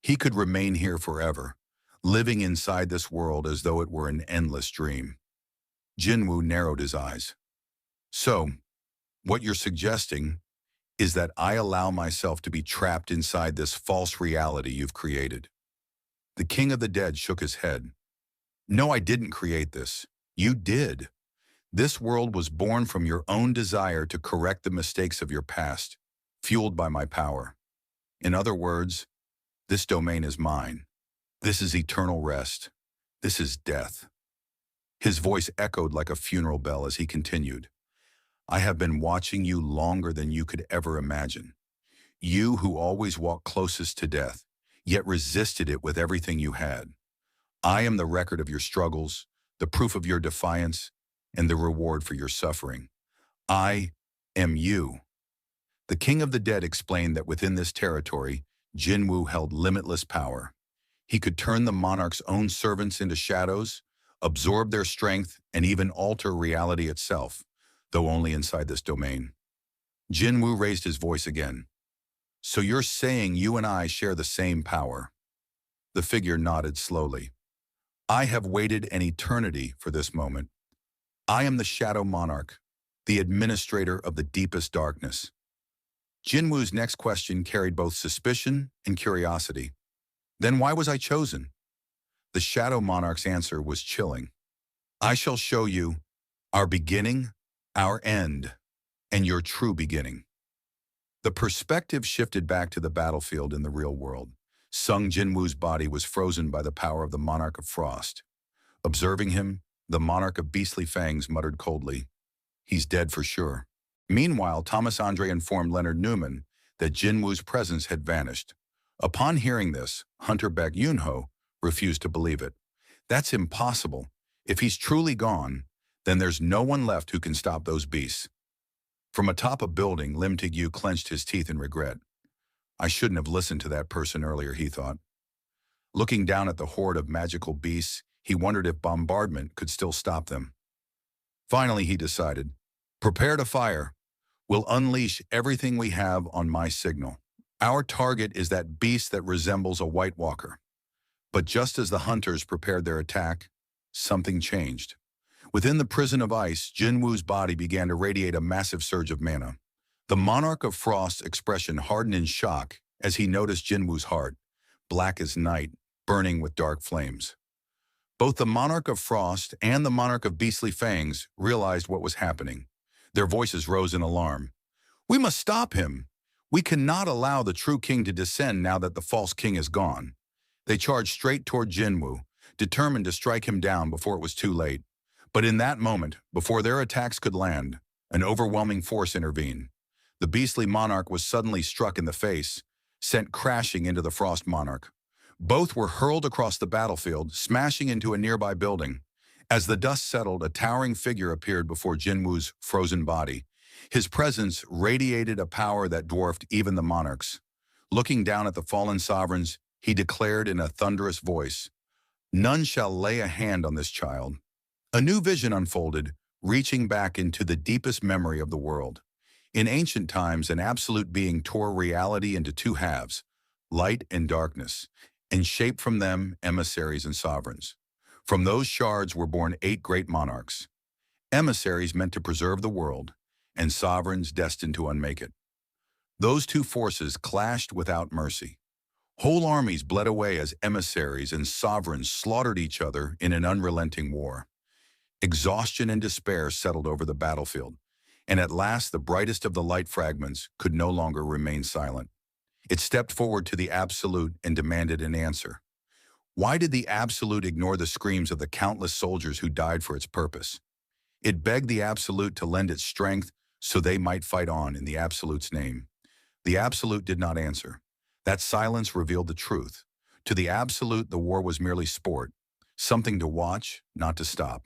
He could remain here forever, living inside this world as though it were an endless dream. Jinwoo narrowed his eyes. So, what you're suggesting is that I allow myself to be trapped inside this false reality you've created. The King of the Dead shook his head. No, I didn't create this. You did. This world was born from your own desire to correct the mistakes of your past, fueled by my power. In other words, this domain is mine. This is eternal rest. This is death. His voice echoed like a funeral bell as he continued. I have been watching you longer than you could ever imagine. You who always walked closest to death, yet resisted it with everything you had. I am the record of your struggles, the proof of your defiance, and the reward for your suffering. I am you. The King of the Dead explained that within this territory, Jinwoo held limitless power. He could turn the monarch's own servants into shadows, absorb their strength, and even alter reality itself, though only inside this domain. Jinwoo raised his voice again. So you're saying you and I share the same power? The figure nodded slowly. I have waited an eternity for this moment. I am the Shadow Monarch, the administrator of the deepest darkness. Jinwoo's next question carried both suspicion and curiosity. Then why was I chosen? The Shadow Monarch's answer was chilling. I shall show you our beginning, our end, and your true beginning. The perspective shifted back to the battlefield in the real world. Sung Jinwoo's body was frozen by the power of the Monarch of Frost. Observing him, the Monarch of Beastly Fangs muttered coldly, he's dead for sure. Meanwhile, Thomas Andre informed Leonard Newman that Jinwoo's presence had vanished. Upon hearing this, Hunter Baek Yunho refused to believe it. That's impossible. If he's truly gone, then there's no one left who can stop those beasts. From atop a building, Lim Tigyu clenched his teeth in regret. I shouldn't have listened to that person earlier, he thought. Looking down at the horde of magical beasts, he wondered if bombardment could still stop them. Finally, he decided, prepare to fire. We'll unleash everything we have on my signal. Our target is that beast that resembles a White Walker. But just as the hunters prepared their attack, something changed. Within the prison of ice, Jinwoo's body began to radiate a massive surge of mana. The Monarch of Frost's expression hardened in shock as he noticed Jinwoo's heart, black as night, burning with dark flames. Both the Monarch of Frost and the Monarch of Beastly Fangs realized what was happening. Their voices rose in alarm. We must stop him. We cannot allow the true king to descend now that the false king is gone. They charged straight toward Jinwoo, determined to strike him down before it was too late. But in that moment, before their attacks could land, an overwhelming force intervened. The beastly monarch was suddenly struck in the face, sent crashing into the Frost Monarch. Both were hurled across the battlefield, smashing into a nearby building. As the dust settled, a towering figure appeared before Jinwoo's frozen body. His presence radiated a power that dwarfed even the monarchs. Looking down at the fallen sovereigns, he declared in a thunderous voice, "None shall lay a hand on this child." A new vision unfolded, reaching back into the deepest memory of the world. In ancient times, an absolute being tore reality into two halves, light and darkness, and shaped from them emissaries and sovereigns. From those shards were born 8 great monarchs, emissaries meant to preserve the world, and sovereigns destined to unmake it. Those two forces clashed without mercy. Whole armies bled away as emissaries and sovereigns slaughtered each other in an unrelenting war. Exhaustion and despair settled over the battlefield, and at last the brightest of the light fragments could no longer remain silent. It stepped forward to the Absolute and demanded an answer. Why did the Absolute ignore the screams of the countless soldiers who died for its purpose? It begged the Absolute to lend its strength so they might fight on in the Absolute's name. The Absolute did not answer. That silence revealed the truth. To the Absolute, the war was merely sport, something to watch, not to stop.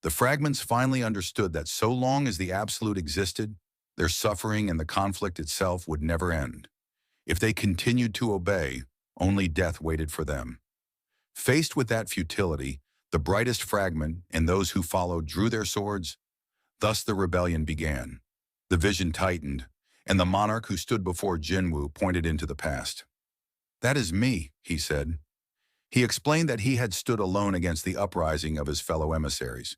The fragments finally understood that so long as the Absolute existed, their suffering and the conflict itself would never end. If they continued to obey, only death waited for them. Faced with that futility, the brightest fragment and those who followed drew their swords. Thus the rebellion began. The vision tightened, and the monarch who stood before Jin Wu pointed into the past. "That is me," he said. He explained that he had stood alone against the uprising of his fellow emissaries.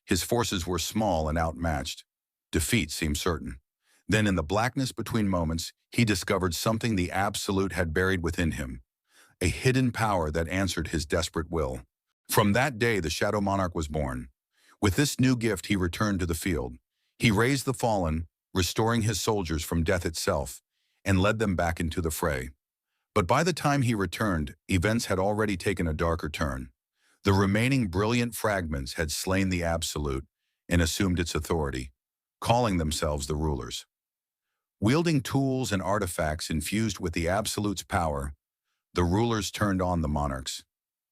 His forces were small and outmatched. Defeat seemed certain. Then in the blackness between moments, he discovered something the Absolute had buried within him, a hidden power that answered his desperate will. From that day, the Shadow Monarch was born. With this new gift, he returned to the field. He raised the fallen, restoring his soldiers from death itself, and led them back into the fray. But by the time he returned, events had already taken a darker turn. The remaining brilliant fragments had slain the Absolute and assumed its authority, calling themselves the rulers. Wielding tools and artifacts infused with the Absolute's power, the rulers turned on the monarchs.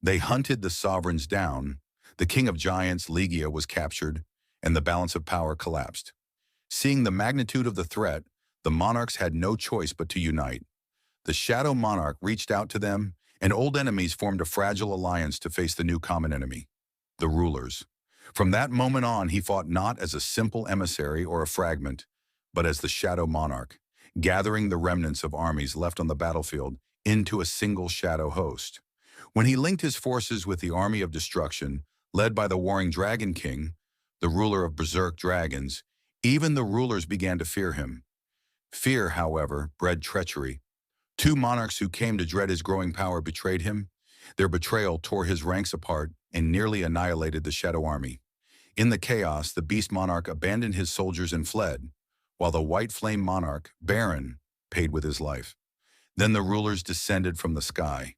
They hunted the sovereigns down. The king of giants, Ligia, was captured, and the balance of power collapsed. Seeing the magnitude of the threat, the monarchs had no choice but to unite. The Shadow Monarch reached out to them, and old enemies formed a fragile alliance to face the new common enemy, the rulers. From that moment on, he fought not as a simple emissary or a fragment, but as the Shadow Monarch, gathering the remnants of armies left on the battlefield into a single shadow host. When he linked his forces with the army of destruction, led by the warring Dragon King, the ruler of berserk dragons, even the rulers began to fear him. Fear, however, bred treachery. 2 monarchs who came to dread his growing power betrayed him. Their betrayal tore his ranks apart and nearly annihilated the Shadow Army. In the chaos, the Beast Monarch abandoned his soldiers and fled, while the White Flame Monarch, Baron, paid with his life. Then the rulers descended from the sky.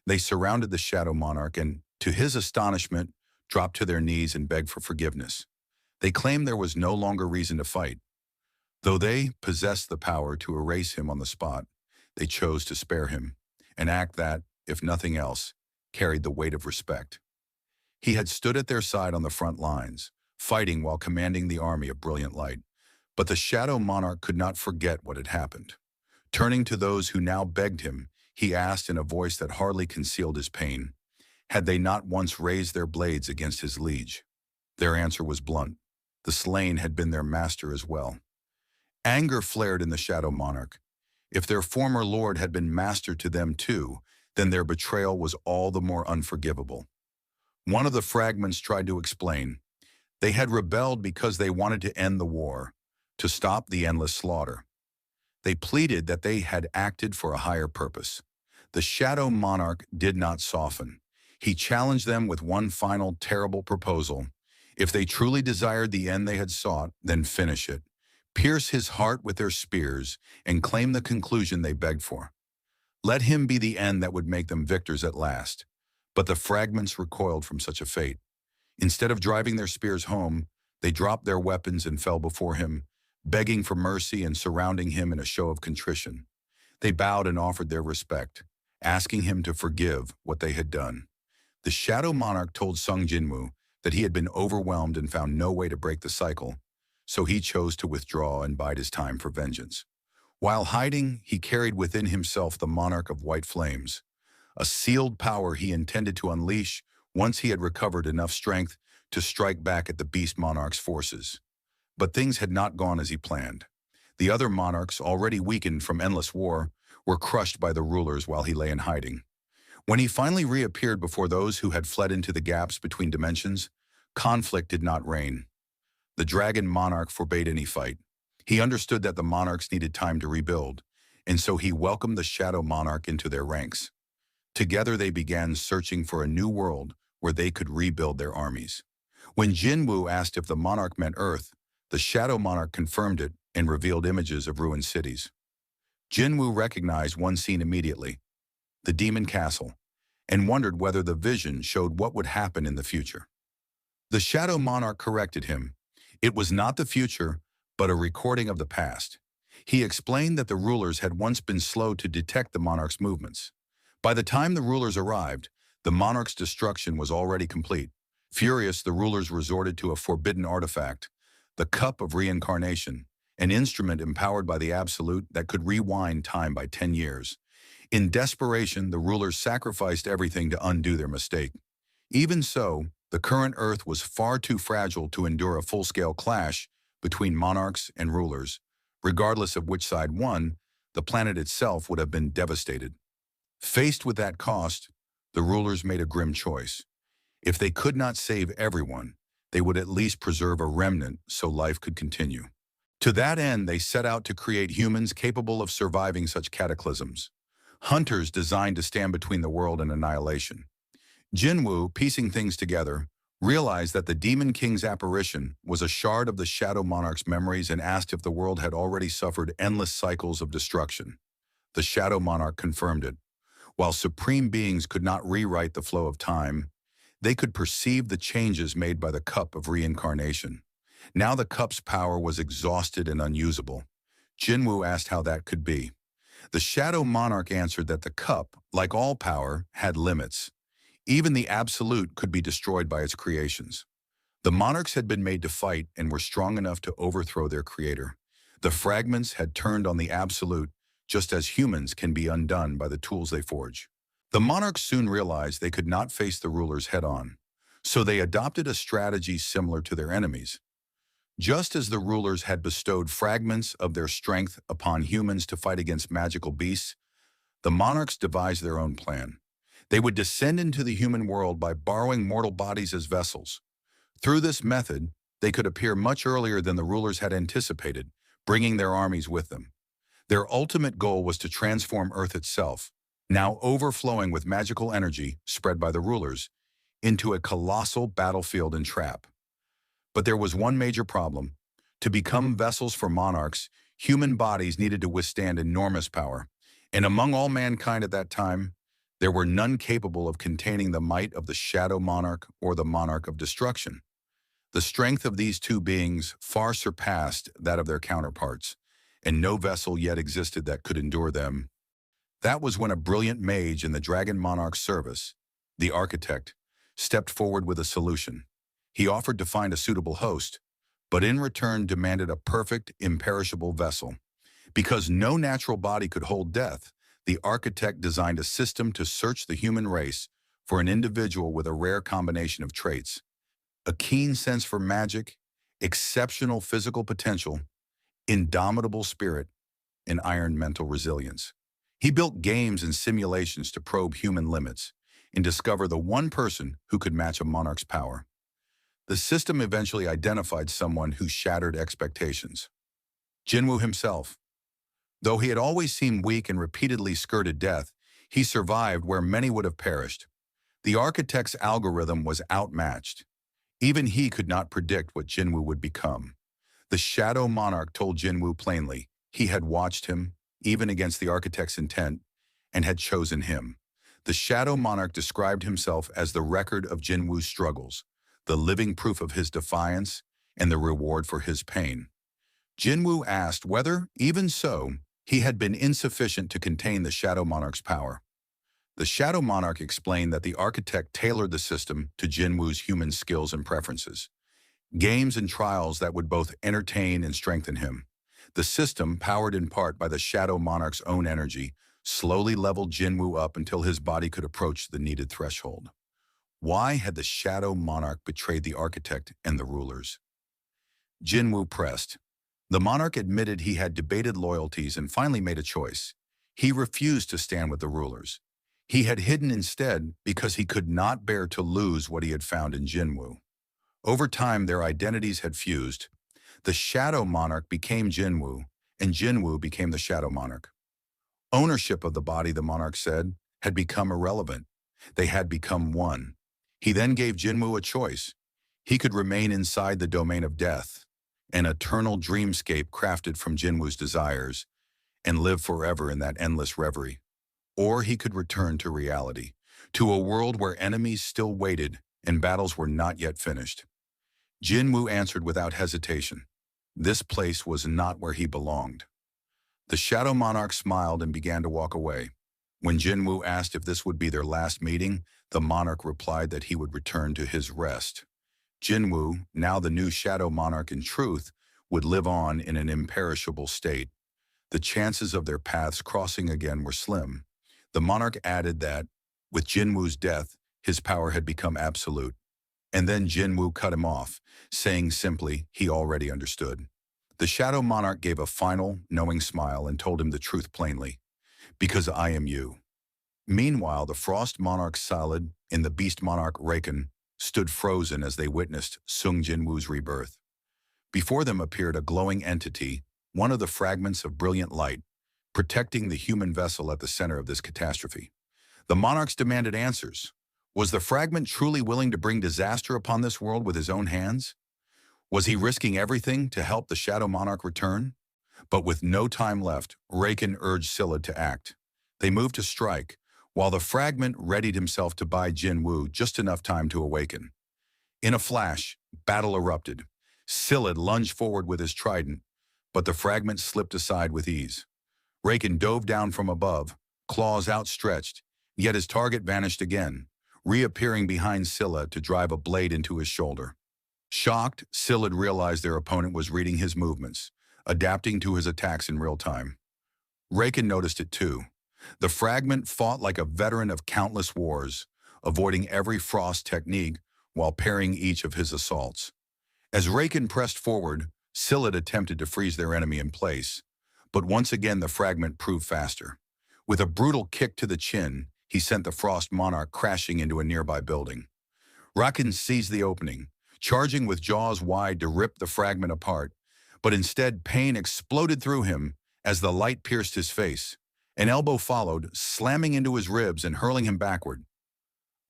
They surrounded the Shadow Monarch and, to his astonishment, dropped to their knees and begged for forgiveness. They claimed there was no longer reason to fight. Though they possessed the power to erase him on the spot, they chose to spare him, an act that, if nothing else, carried the weight of respect. He had stood at their side on the front lines, fighting while commanding the army of brilliant light. But the Shadow Monarch could not forget what had happened. Turning to those who now begged him, he asked in a voice that hardly concealed his pain, had they not once raised their blades against his liege? Their answer was blunt. The slain had been their master as well. Anger flared in the Shadow Monarch. If their former lord had been master to them too, then their betrayal was all the more unforgivable. One of the fragments tried to explain. They had rebelled because they wanted to end the war, to stop the endless slaughter. They pleaded that they had acted for a higher purpose. The Shadow Monarch did not soften. He challenged them with one final terrible proposal. If they truly desired the end they had sought, then finish it. Pierce his heart with their spears and claim the conclusion they begged for. Let him be the end that would make them victors at last. But the fragments recoiled from such a fate. Instead of driving their spears home, they dropped their weapons and fell before him, begging for mercy and surrounding him in a show of contrition. They bowed and offered their respect, asking him to forgive what they had done. The Shadow Monarch told Jinwoo that he had been overwhelmed and found no way to break the cycle, so he chose to withdraw and bide his time for vengeance. While hiding, he carried within himself the Monarch of White Flames, a sealed power he intended to unleash once he had recovered enough strength to strike back at the Beast Monarch's forces. But things had not gone as he planned. The other monarchs, already weakened from endless war, were crushed by the rulers while he lay in hiding. When he finally reappeared before those who had fled into the gaps between dimensions, conflict did not reign. The Dragon Monarch forbade any fight. He understood that the monarchs needed time to rebuild, and so he welcomed the Shadow Monarch into their ranks. Together they began searching for a new world where they could rebuild their armies. When Jin Wu asked if the monarch meant Earth, the Shadow Monarch confirmed it and revealed images of ruined cities. Jin Wu recognized one scene immediately, the Demon Castle, and wondered whether the vision showed what would happen in the future. The Shadow Monarch corrected him. It was not the future, but a recording of the past. He explained that the rulers had once been slow to detect the monarch's movements. By the time the rulers arrived, the monarch's destruction was already complete. Furious, the rulers resorted to a forbidden artifact, the Cup of Reincarnation, an instrument empowered by the Absolute that could rewind time by 10 years. In desperation, the rulers sacrificed everything to undo their mistake. Even so, the current Earth was far too fragile to endure a full-scale clash between monarchs and rulers. Regardless of which side won, the planet itself would have been devastated. Faced with that cost, the rulers made a grim choice. If they could not save everyone, they would at least preserve a remnant so life could continue. To that end, they set out to create humans capable of surviving such cataclysms. Hunters designed to stand between the world and annihilation. Jinwoo, piecing things together, realized that the Demon King's apparition was a shard of the Shadow Monarch's memories and asked if the world had already suffered endless cycles of destruction. The Shadow Monarch confirmed it. While supreme beings could not rewrite the flow of time, they could perceive the changes made by the Cup of Reincarnation. Now the Cup's power was exhausted and unusable. Jinwoo asked how that could be. The Shadow Monarch answered that the Cup, like all power, had limits. Even the Absolute could be destroyed by its creations. The monarchs had been made to fight and were strong enough to overthrow their creator. The fragments had turned on the Absolute, just as humans can be undone by the tools they forge. The monarchs soon realized they could not face the rulers head-on, so they adopted a strategy similar to their enemies. Just as the rulers had bestowed fragments of their strength upon humans to fight against magical beasts, the monarchs devised their own plan. They would descend into the human world by borrowing mortal bodies as vessels. Through this method, they could appear much earlier than the rulers had anticipated, bringing their armies with them. Their ultimate goal was to transform Earth itself, now overflowing with magical energy spread by the rulers, into a colossal battlefield and trap. But there was one major problem. To become vessels for monarchs, human bodies needed to withstand enormous power, and among all mankind at that time, there were none capable of containing the might of the Shadow Monarch or the Monarch of Destruction. The strength of these two beings far surpassed that of their counterparts, and no vessel yet existed that could endure them. That was when a brilliant mage in the Dragon Monarch's service, the Architect, stepped forward with a solution. He offered to find a suitable host, but in return demanded a perfect, imperishable vessel. Because no natural body could hold death, the Architect designed a system to search the human race for an individual with a rare combination of traits: a keen sense for magic, exceptional physical potential, indomitable spirit, and iron mental resilience. He built games and simulations to probe human limits and discover the one person who could match a monarch's power. The system eventually identified someone who shattered expectations: Jinwoo himself. Though he had always seemed weak and repeatedly skirted death, he survived where many would have perished. The Architect's algorithm was outmatched. Even he could not predict what Jinwoo would become. The Shadow Monarch told Jinwoo plainly he had watched him, even against the Architect's intent, and had chosen him. The Shadow Monarch described himself as the record of Jinwoo's struggles, the living proof of his defiance, and the reward for his pain. Jinwoo asked whether, even so, he had been insufficient to contain the Shadow Monarch's power. The Shadow Monarch explained that the Architect tailored the system to Jinwoo's human skills and preferences, games and trials that would both entertain and strengthen him. The system, powered in part by the Shadow Monarch's own energy, slowly leveled Jinwoo up until his body could approach the needed threshold. Why had the Shadow Monarch betrayed the Architect and the rulers? Jinwoo pressed. The monarch admitted he had debated loyalties and finally made a choice. He refused to stand with the rulers. He had hidden instead because he could not bear to lose what he had found in Jinwoo. Over time, their identities had fused. The Shadow Monarch became Jinwoo, and Jinwoo became the Shadow Monarch. Ownership of the body, the monarch said, had become irrelevant. They had become one. He then gave Jinwoo a choice. He could remain inside the domain of death, an eternal dreamscape crafted from Jinwoo's desires, and live forever in that endless reverie. Or he could return to reality, to a world where enemies still waited and battles were not yet finished. Jinwoo answered without hesitation. This place was not where he belonged. The Shadow Monarch smiled and began to walk away. When Jinwoo asked if this would be their last meeting, the monarch replied that he would return to his rest. Jinwoo, now the new Shadow Monarch in truth, would live on in an imperishable state. The chances of their paths crossing again were slim. The monarch added that, with Jinwoo's death, his power had become absolute. And then Jinwoo cut him off, saying simply he already understood. The Shadow Monarch gave a final, knowing smile and told him the truth plainly. Because I am you. Meanwhile, the Frost Monarch Salad and the Beast Monarch Raken stood frozen as they witnessed Sung Jinwoo's rebirth. Before them appeared a glowing entity, one of the fragments of brilliant light, protecting the human vessel at the center of this catastrophe. The monarchs demanded answers. Was the fragment truly willing to bring disaster upon this world with his own hands? Was he risking everything to help the Shadow Monarch return? But with no time left, Raken urged Scylla to act. They moved to strike, while the fragment readied himself to buy Jinwoo just enough time to awaken. In a flash, battle erupted. Scylla lunged forward with his trident, but the fragment slipped aside with ease. Raken dove down from above, claws outstretched, yet his target vanished again, reappearing behind Scylla to drive a blade into his shoulder. Shocked, Scylla realized their opponent was reading his movements, adapting to his attacks in real time. Raken noticed it too. The fragment fought like a veteran of countless wars, avoiding every frost technique while parrying each of his assaults. As Raken pressed forward, Scylla attempted to freeze their enemy in place, but once again the fragment proved faster. With a brutal kick to the chin, he sent the Frost Monarch crashing into a nearby building. Raken seized the opening, charging with jaws wide to rip the fragment apart, but instead pain exploded through him as the light pierced his face. An elbow followed, slamming into his ribs and hurling him backward.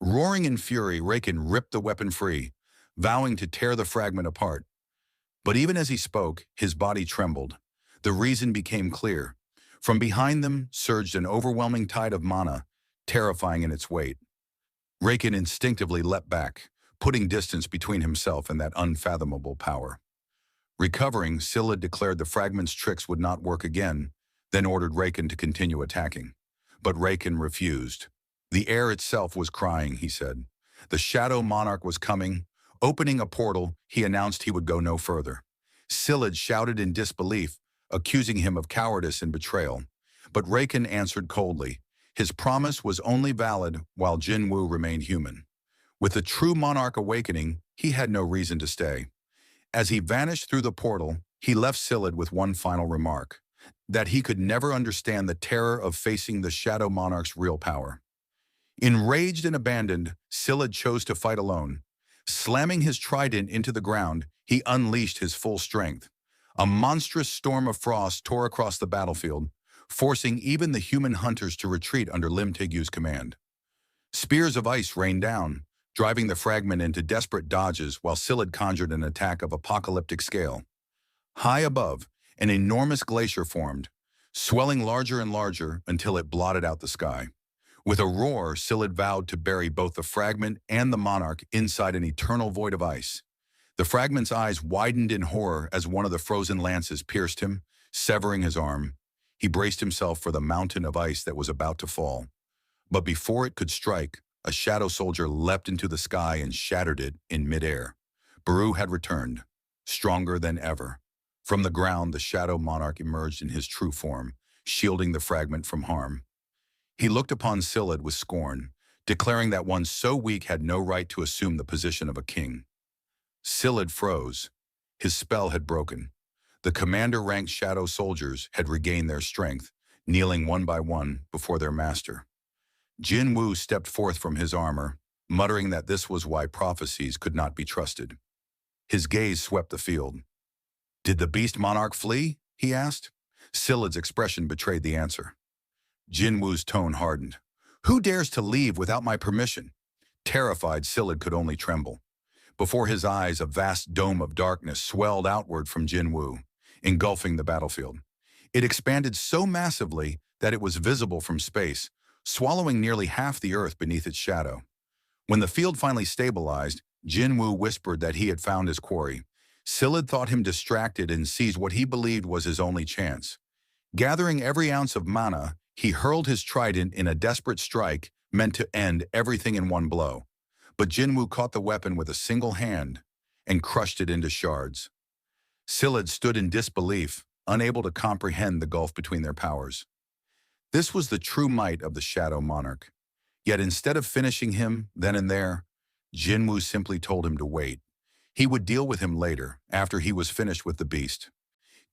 Roaring in fury, Raken ripped the weapon free, vowing to tear the fragment apart. But even as he spoke, his body trembled. The reason became clear. From behind them surged an overwhelming tide of mana, terrifying in its weight. Raken instinctively leapt back, putting distance between himself and that unfathomable power. Recovering, Scylla declared the fragment's tricks would not work again, then ordered Raken to continue attacking. But Raken refused. The air itself was crying, he said. The Shadow Monarch was coming. Opening a portal, he announced he would go no further. Scylla shouted in disbelief, accusing him of cowardice and betrayal. But Raken answered coldly. His promise was only valid while Jinwoo remained human. With the true monarch awakening, he had no reason to stay. As he vanished through the portal, he left Scylla with one final remark, that he could never understand the terror of facing the Shadow Monarch's real power. Enraged and abandoned, Scylla chose to fight alone. Slamming his trident into the ground, he unleashed his full strength. A monstrous storm of frost tore across the battlefield, forcing even the human hunters to retreat under Lim Tigu's command. Spears of ice rained down, driving the fragment into desperate dodges while Scylla conjured an attack of apocalyptic scale. High above, an enormous glacier formed, swelling larger and larger until it blotted out the sky. With a roar, Scylla vowed to bury both the fragment and the monarch inside an eternal void of ice. The fragment's eyes widened in horror as one of the frozen lances pierced him, severing his arm. He braced himself for the mountain of ice that was about to fall. But before it could strike, a shadow soldier leapt into the sky and shattered it in midair. Baru had returned, stronger than ever. From the ground, the Shadow Monarch emerged in his true form, shielding the fragment from harm. He looked upon Scylla with scorn, declaring that one so weak had no right to assume the position of a king. Scylla froze. His spell had broken. The commander-ranked shadow soldiers had regained their strength, kneeling one by one before their master. Jin Wu stepped forth from his armor, muttering that this was why prophecies could not be trusted. His gaze swept the field. "Did the beast monarch flee?" he asked. Silad's expression betrayed the answer. Jin Wu's tone hardened. "Who dares to leave without my permission?" Terrified, Silad could only tremble. Before his eyes, a vast dome of darkness swelled outward from Jin Wu, engulfing the battlefield. It expanded so massively that it was visible from space, swallowing nearly half the earth beneath its shadow. When the field finally stabilized, Jin Wu whispered that he had found his quarry. Silad thought him distracted and seized what he believed was his only chance. Gathering every ounce of mana, he hurled his trident in a desperate strike meant to end everything in one blow. But Jin Wu caught the weapon with a single hand and crushed it into shards. Silad stood in disbelief, unable to comprehend the gulf between their powers. This was the true might of the Shadow Monarch. Yet instead of finishing him then and there, Jin Wu simply told him to wait. He would deal with him later, after he was finished with the beast.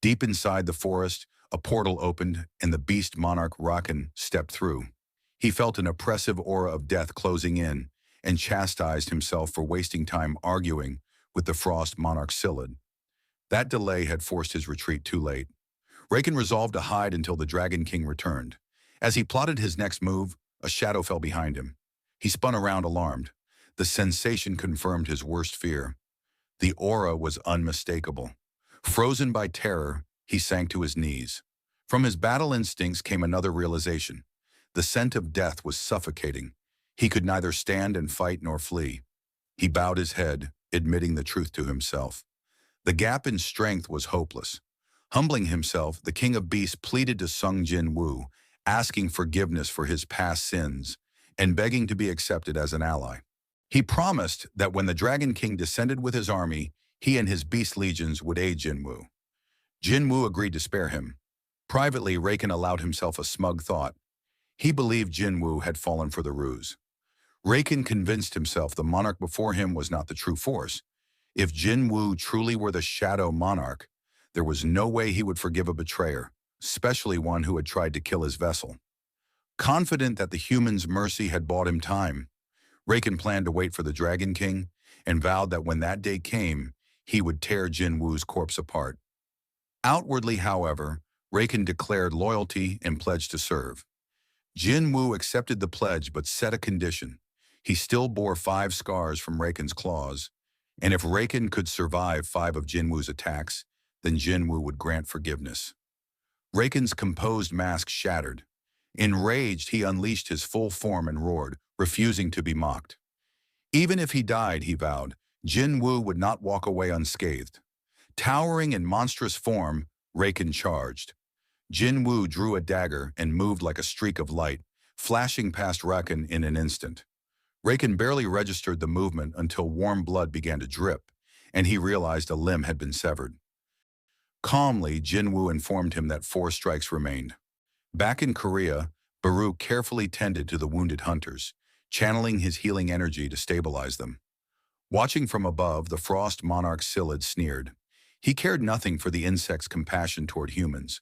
Deep inside the forest, a portal opened, and the beast monarch Rakan stepped through. He felt an oppressive aura of death closing in, and chastised himself for wasting time arguing with the frost monarch Silad. That delay had forced his retreat too late. Rakan resolved to hide until the Dragon King returned. As he plotted his next move, a shadow fell behind him. He spun around alarmed. The sensation confirmed his worst fear. The aura was unmistakable. Frozen by terror, he sank to his knees. From his battle instincts came another realization. The scent of death was suffocating. He could neither stand and fight nor flee. He bowed his head, admitting the truth to himself. The gap in strength was hopeless. Humbling himself, the King of Beasts pleaded to Sung Jin Wu, asking forgiveness for his past sins and begging to be accepted as an ally. He promised that when the Dragon King descended with his army, he and his beast legions would aid Jin Wu. Jin Wu agreed to spare him. Privately, Rakan allowed himself a smug thought. He believed Jin Wu had fallen for the ruse. Rakan convinced himself the monarch before him was not the true force. If Jin Wu truly were the Shadow Monarch, there was no way he would forgive a betrayer, especially one who had tried to kill his vessel. Confident that the human's mercy had bought him time, Rakan planned to wait for the Dragon King and vowed that when that day came, he would tear Jin Wu's corpse apart. Outwardly, however, Rakan declared loyalty and pledged to serve. Jin Wu accepted the pledge but set a condition. He still bore 5 scars from Rakan's claws, and if Rakan could survive 5 of Jin Wu's attacks, then Jin Wu would grant forgiveness. Rakan's composed mask shattered. Enraged, he unleashed his full form and roared, refusing to be mocked. Even if he died, he vowed, Jin Wu would not walk away unscathed. Towering in monstrous form, Rakan charged. Jin Wu drew a dagger and moved like a streak of light, flashing past Rakan in an instant. Rakan barely registered the movement until warm blood began to drip, and he realized a limb had been severed. Calmly, Jin Wu informed him that 4 strikes remained. Back in Korea, Baru carefully tended to the wounded hunters, channeling his healing energy to stabilize them. Watching from above, the frost monarch Silad sneered. He cared nothing for the insect's compassion toward humans,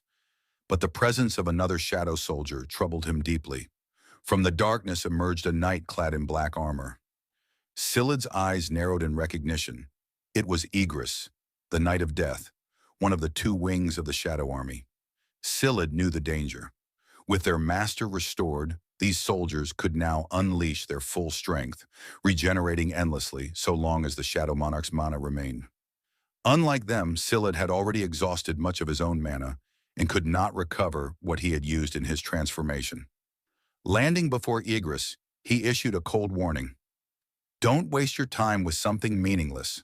but the presence of another shadow soldier troubled him deeply. From the darkness emerged a knight clad in black armor. Silad's eyes narrowed in recognition. It was Igris, the Knight of Death, one of the 2 wings of the Shadow Army. Silad knew the danger. With their master restored, these soldiers could now unleash their full strength, regenerating endlessly so long as the Shadow Monarch's mana remained. Unlike them, Silad had already exhausted much of his own mana and could not recover what he had used in his transformation. Landing before Igris, he issued a cold warning. "Don't waste your time with something meaningless.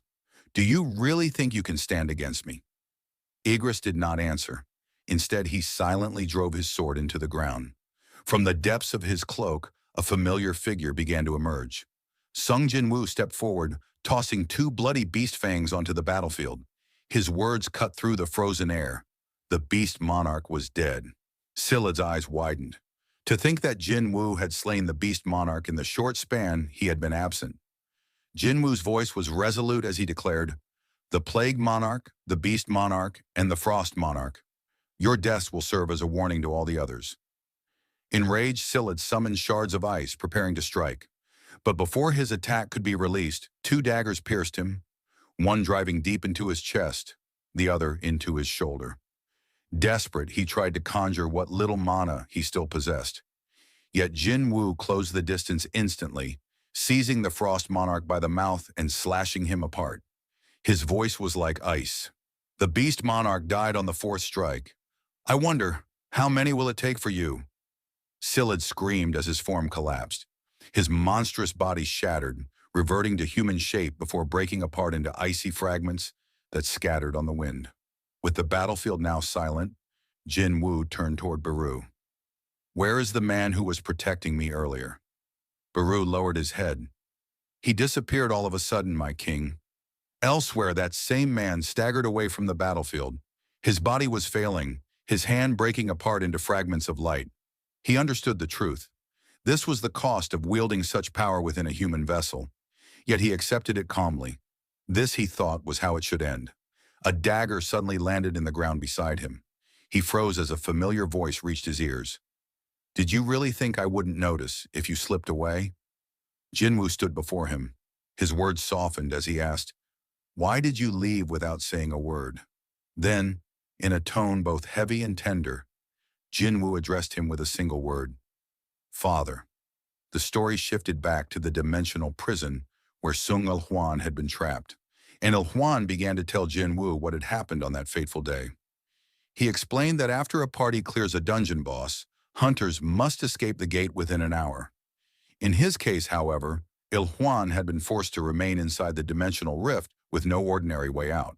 Do you really think you can stand against me?" Igris did not answer. Instead, he silently drove his sword into the ground. From the depths of his cloak, a familiar figure began to emerge. Sung Jin Wu stepped forward, tossing 2 bloody beast fangs onto the battlefield. His words cut through the frozen air. The beast monarch was dead. Silad's eyes widened. To think that Jin Wu had slain the beast monarch in the short span he had been absent. Jin Wu's voice was resolute as he declared, The Plague Monarch, the Beast Monarch, and the Frost Monarch. Your deaths will serve as a warning to all the others. Enraged, Silid summoned shards of ice, preparing to strike. But before his attack could be released, two daggers pierced him, one driving deep into his chest, the other into his shoulder. Desperate, he tried to conjure what little mana he still possessed. Yet Jin Wu closed the distance instantly, seizing the Frost Monarch by the mouth and slashing him apart. His voice was like ice. The Beast Monarch died on the fourth strike. I wonder, how many will it take for you? Silid screamed as his form collapsed. His monstrous body shattered, reverting to human shape before breaking apart into icy fragments that scattered on the wind. With the battlefield now silent, Jin Wu turned toward Baru. Where is the man who was protecting me earlier? Baru lowered his head. He disappeared all of a sudden, my king. Elsewhere, that same man staggered away from the battlefield. His body was failing, his hand breaking apart into fragments of light. He understood the truth. This was the cost of wielding such power within a human vessel. Yet he accepted it calmly. This, he thought, was how it should end. A dagger suddenly landed in the ground beside him. He froze as a familiar voice reached his ears. Did you really think I wouldn't notice if you slipped away? Jinwoo stood before him. His words softened as he asked, why did you leave without saying a word? Then, in a tone both heavy and tender, Jinwoo addressed him with a single word. Father. The story shifted back to the dimensional prison where Sung Il-hwan had been trapped, and Il-hwan began to tell Jinwoo what had happened on that fateful day. He explained that after a party clears a dungeon boss, hunters must escape the gate within an hour. In his case, however, Il-hwan had been forced to remain inside the dimensional rift with no ordinary way out.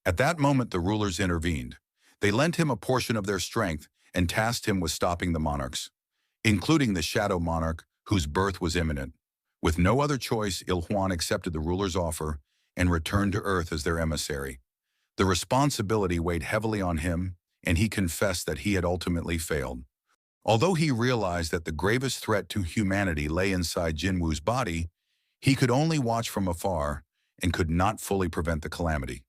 At that moment, the rulers intervened. They lent him a portion of their strength and tasked him with stopping the monarchs, including the Shadow Monarch, whose birth was imminent. With no other choice, Il-hwan accepted the ruler's offer and returned to Earth as their emissary. The responsibility weighed heavily on him, and he confessed that he had ultimately failed. Although he realized that the gravest threat to humanity lay inside Jinwoo's body, he could only watch from afar and could not fully prevent the calamity.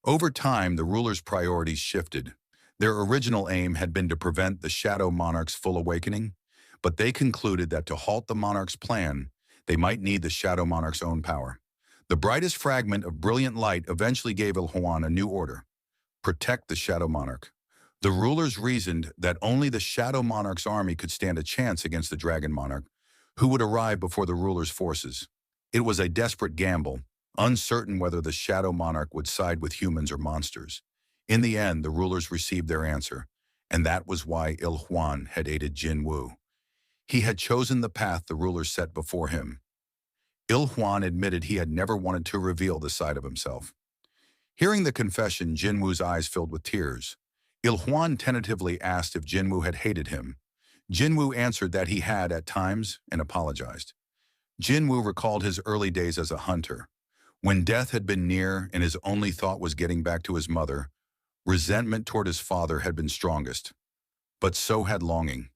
Over time, the ruler's priorities shifted. Their original aim had been to prevent the Shadow Monarch's full awakening, but they concluded that to halt the Monarch's plan, they might need the Shadow Monarch's own power. The brightest fragment of brilliant light eventually gave Il-hwan a new order: protect the Shadow Monarch. The rulers reasoned that only the Shadow Monarch's army could stand a chance against the Dragon Monarch, who would arrive before the ruler's forces. It was a desperate gamble, uncertain whether the Shadow Monarch would side with humans or monsters. In the end, the rulers received their answer, and that was why Il-hwan had aided Jin Wu. He had chosen the path the rulers set before him. Il-hwan admitted he had never wanted to reveal this side of himself. Hearing the confession, Jin Wu's eyes filled with tears. Il-hwan tentatively asked if Jin Wu had hated him. Jin Wu answered that he had at times and apologized. Jin Wu recalled his early days as a hunter. When death had been near and his only thought was getting back to his mother, resentment toward his father had been strongest. But so had longing.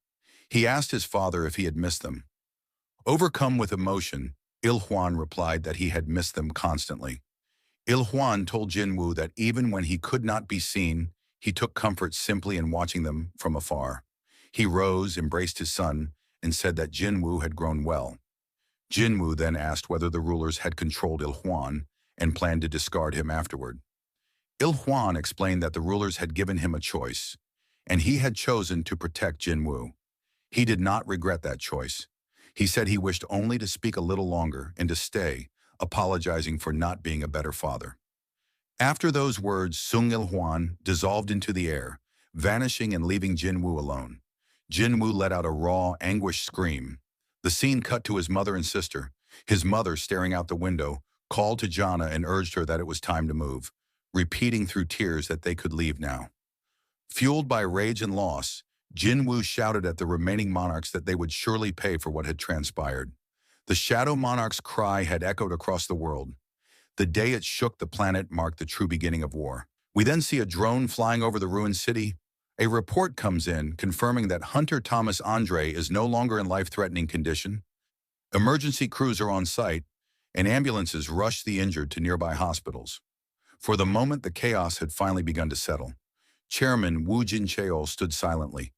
He asked his father if he had missed them. Overcome with emotion, Il-hwan replied that he had missed them constantly. Il-hwan told Jin Wu that even when he could not be seen, he took comfort simply in watching them from afar. He rose, embraced his son, and said that Jin Wu had grown well. Jin Wu then asked whether the rulers had controlled Il-hwan and planned to discard him afterward. Il-hwan explained that the rulers had given him a choice, and he had chosen to protect Jin Wu. He did not regret that choice. He said he wished only to speak a little longer and to stay, apologizing for not being a better father. After those words, Sung Il-hwan dissolved into the air, vanishing and leaving Jin Wu alone. Jin Wu let out a raw, anguished scream. The scene cut to his mother and sister. His mother, staring out the window, called to Jana and urged her that it was time to move, repeating through tears that they could leave now. Fueled by rage and loss, Jin Wu shouted at the remaining monarchs that they would surely pay for what had transpired. The Shadow Monarch's cry had echoed across the world. The day it shook the planet marked the true beginning of war. We then see a drone flying over the ruined city. A report comes in confirming that Hunter Thomas Andre is no longer in life-threatening condition. Emergency crews are on site, and ambulances rush the injured to nearby hospitals. For the moment, the chaos had finally begun to settle. Chairman Wu Jin-cheol stood silently,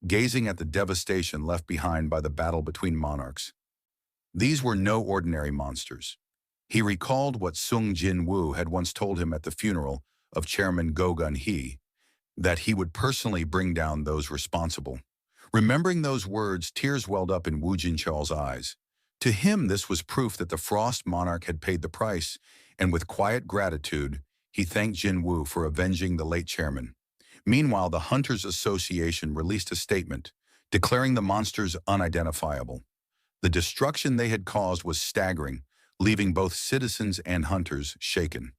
gazing at the devastation left behind by the battle between monarchs. These were no ordinary monsters. He recalled what Jin Wu had once told him at the funeral of Chairman Go Gun-hee, that he would personally bring down those responsible. Remembering those words, tears welled up in Wu Jin-cheol's eyes. To him, this was proof that the Frost Monarch had paid the price, and with quiet gratitude, he thanked Jin Wu for avenging the late chairman. Meanwhile, the Hunters Association released a statement, declaring the monsters unidentifiable. The destruction they had caused was staggering, leaving both citizens and hunters shaken.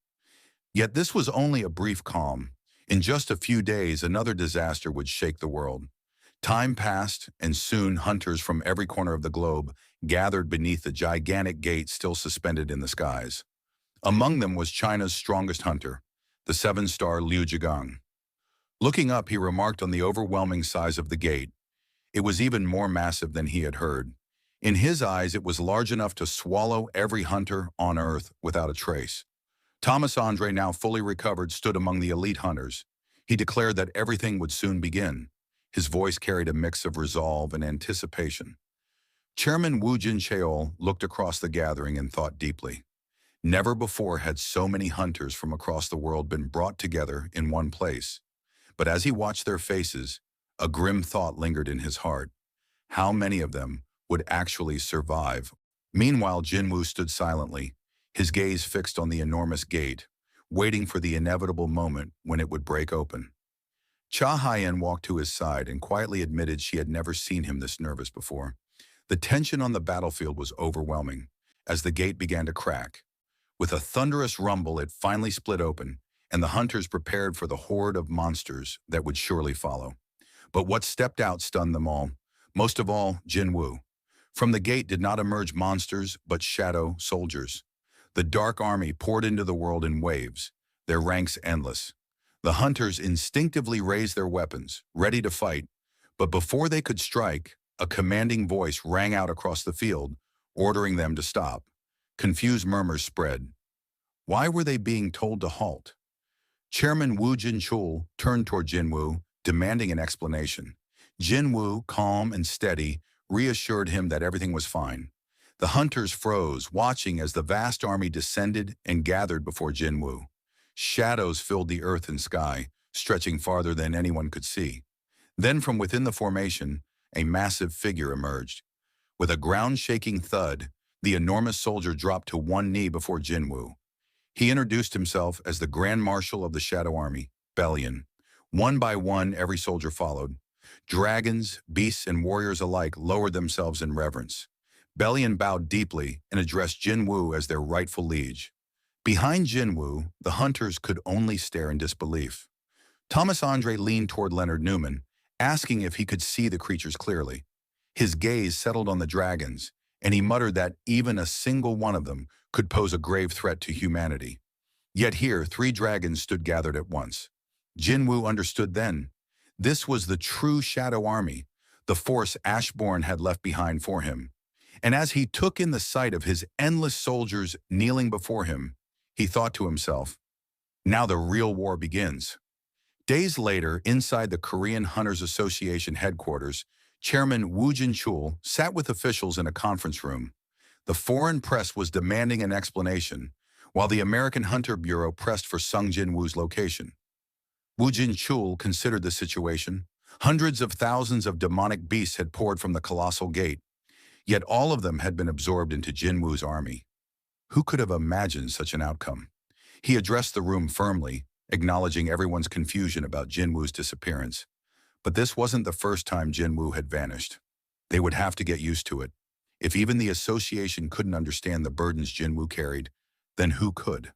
Yet this was only a brief calm. In just a few days, another disaster would shake the world. Time passed, and soon hunters from every corner of the globe gathered beneath the gigantic gate still suspended in the skies. Among them was China's strongest hunter, the seven-star Liu Zhigang. Looking up, he remarked on the overwhelming size of the gate. It was even more massive than he had heard. In his eyes, it was large enough to swallow every hunter on Earth without a trace. Thomas Andre, now fully recovered, stood among the elite hunters. He declared that everything would soon begin. His voice carried a mix of resolve and anticipation. Chairman Wu Jin-cheol looked across the gathering and thought deeply. Never before had so many hunters from across the world been brought together in one place. But as he watched their faces, a grim thought lingered in his heart. How many of them would actually survive? Meanwhile, Jinwoo stood silently, his gaze fixed on the enormous gate, waiting for the inevitable moment when it would break open. Cha Hien walked to his side and quietly admitted she had never seen him this nervous before. The tension on the battlefield was overwhelming as the gate began to crack. With a thunderous rumble, it finally split open, and the hunters prepared for the horde of monsters that would surely follow. But what stepped out stunned them all, most of all Jin Wu. From the gate did not emerge monsters, but shadow soldiers. The dark army poured into the world in waves, their ranks endless. The hunters instinctively raised their weapons, ready to fight, but before they could strike, a commanding voice rang out across the field, ordering them to stop. Confused murmurs spread. Why were they being told to halt? Chairman Wu Jin-cheol turned toward Jinwoo, demanding an explanation. Jinwoo, calm and steady, reassured him that everything was fine. The hunters froze, watching as the vast army descended and gathered before Jinwoo. Shadows filled the earth and sky, stretching farther than anyone could see. Then from within the formation, a massive figure emerged. With a ground-shaking thud, the enormous soldier dropped to one knee before Jinwoo. He introduced himself as the Grand Marshal of the Shadow Army, Bellion. One by one, every soldier followed. Dragons, beasts, and warriors alike lowered themselves in reverence. Bellion bowed deeply and addressed Jinwoo as their rightful liege. Behind Jinwoo, the hunters could only stare in disbelief. Thomas Andre leaned toward Leonard Newman, asking if he could see the creatures clearly. His gaze settled on the dragons, and he muttered that even a single one of them could pose a grave threat to humanity. Yet here, 3 dragons stood gathered at once. Jinwoo understood then. This was the true Shadow Army, the force Ashbourne had left behind for him. And as he took in the sight of his endless soldiers kneeling before him, he thought to himself, now the real war begins. Days later, inside the Korean Hunters Association headquarters, Chairman Wu Jin-cheol sat with officials in a conference room. The foreign press was demanding an explanation, while the American Hunter Bureau pressed for Sung Jin-woo's location. Wu Jin-cheol considered the situation. Hundreds of thousands of demonic beasts had poured from the colossal gate, yet all of them had been absorbed into Jinwoo's army. Who could have imagined such an outcome? He addressed the room firmly, acknowledging everyone's confusion about Jinwoo's disappearance. But this wasn't the first time Jinwoo had vanished. They would have to get used to it. If even the association couldn't understand the burdens Jinwoo carried, then who could?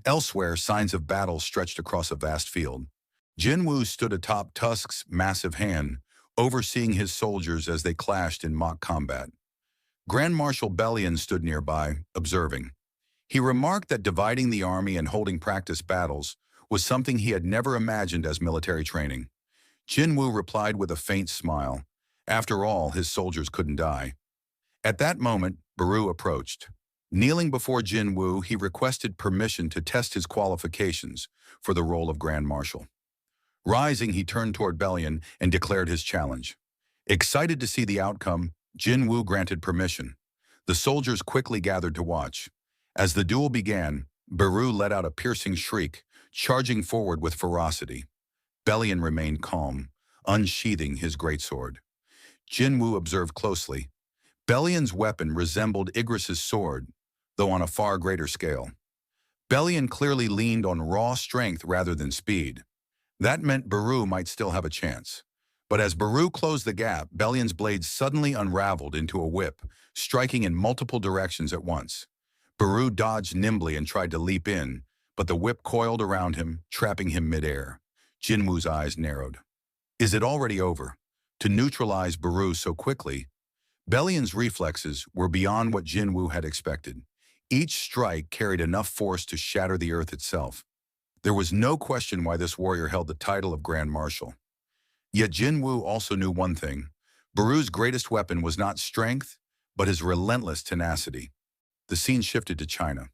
Elsewhere, signs of battle stretched across a vast field. Jinwoo stood atop Tusk's massive hand, overseeing his soldiers as they clashed in mock combat. Grand Marshal Bellion stood nearby, observing. He remarked that dividing the army and holding practice battles was something he had never imagined as military training. Jinwoo replied with a faint smile. After all, his soldiers couldn't die. At that moment, Baru approached. Kneeling before Jin Wu, he requested permission to test his qualifications for the role of Grand Marshal. Rising, he turned toward Bellion and declared his challenge. Excited to see the outcome, Jin Wu granted permission. The soldiers quickly gathered to watch. As the duel began, Beru let out a piercing shriek, charging forward with ferocity. Bellion remained calm, unsheathing his greatsword. Jin Wu observed closely. Bellion's weapon resembled Igris's sword, though on a far greater scale. Bellion clearly leaned on raw strength rather than speed. That meant Beru might still have a chance. But as Beru closed the gap, Bellion's blade suddenly unraveled into a whip, striking in multiple directions at once. Beru dodged nimbly and tried to leap in, but the whip coiled around him, trapping him midair. Jinwoo's eyes narrowed. Is it already over? To neutralize Beru so quickly, Bellion's reflexes were beyond what Jinwoo had expected. Each strike carried enough force to shatter the earth itself. There was no question why this warrior held the title of Grand Marshal. Yet Jinwoo also knew one thing. Beru's greatest weapon was not strength, but his relentless tenacity. The scene shifted to China.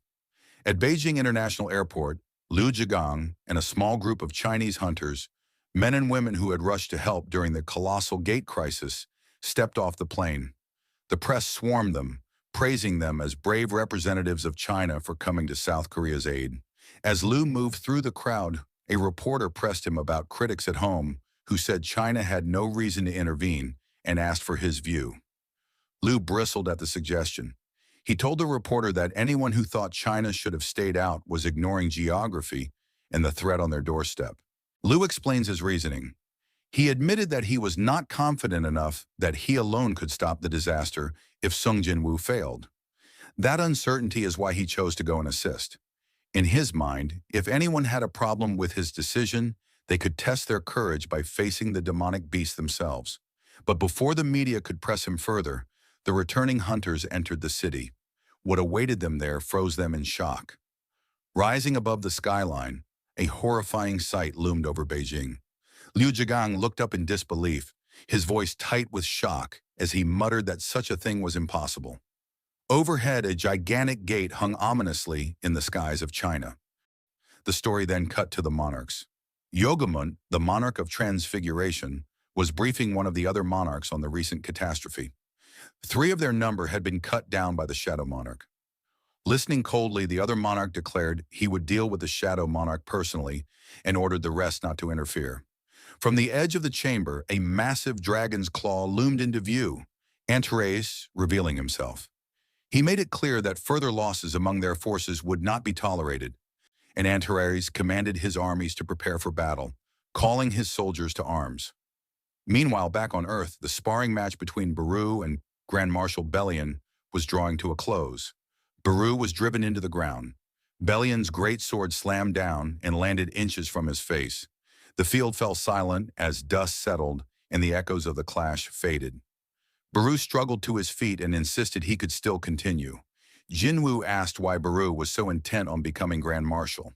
At Beijing International Airport, Liu Zhigang and a small group of Chinese hunters, men and women who had rushed to help during the colossal gate crisis, stepped off the plane. The press swarmed them, praising them as brave representatives of China for coming to South Korea's aid. As Liu moved through the crowd, a reporter pressed him about critics at home who said China had no reason to intervene and asked for his view. Liu bristled at the suggestion. He told the reporter that anyone who thought China should have stayed out was ignoring geography and the threat on their doorstep. Liu explains his reasoning. He admitted that he was not confident enough that he alone could stop the disaster if Sung Jinwoo failed. That uncertainty is why he chose to go and assist. In his mind, if anyone had a problem with his decision, they could test their courage by facing the demonic beast themselves. But before the media could press him further, the returning hunters entered the city. What awaited them there froze them in shock. Rising above the skyline, a horrifying sight loomed over Beijing. Liu Zhigang looked up in disbelief, his voice tight with shock as he muttered that such a thing was impossible. Overhead, a gigantic gate hung ominously in the skies of China. The story then cut to the monarchs. Yogamut, the monarch of Transfiguration, was briefing one of the other monarchs on the recent catastrophe. 3 of their number had been cut down by the Shadow Monarch. Listening coldly, the other monarch declared he would deal with the Shadow Monarch personally and ordered the rest not to interfere. From the edge of the chamber, a massive dragon's claw loomed into view, Antares revealing himself. He made it clear that further losses among their forces would not be tolerated, and Antares commanded his armies to prepare for battle, calling his soldiers to arms. Meanwhile, back on Earth, the sparring match between Beru and Grand Marshal Bellion was drawing to a close. Beru was driven into the ground. Bellion's great sword slammed down and landed inches from his face. The field fell silent as dust settled and the echoes of the clash faded. Beru struggled to his feet and insisted he could still continue. Jinwoo asked why Beru was so intent on becoming Grand Marshal.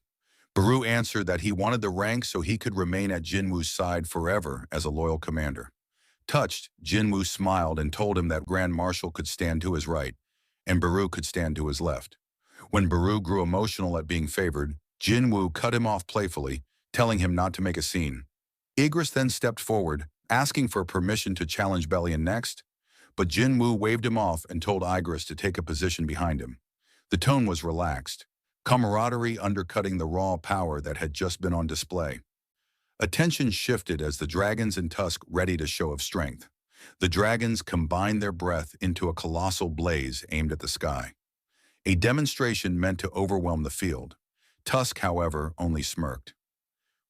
Beru answered that he wanted the rank so he could remain at Jinwoo's side forever as a loyal commander. Touched, Jinwoo smiled and told him that Grand Marshal could stand to his right, and Beru could stand to his left. When Beru grew emotional at being favored, Jinwoo cut him off playfully, telling him not to make a scene. Igris then stepped forward, asking for permission to challenge Bellion next, but Jinwoo waved him off and told Igris to take a position behind him. The tone was relaxed, camaraderie undercutting the raw power that had just been on display. Attention shifted as the dragons and Tusk readied a show of strength. The dragons combined their breath into a colossal blaze aimed at the sky. A demonstration meant to overwhelm the field. Tusk, however, only smirked.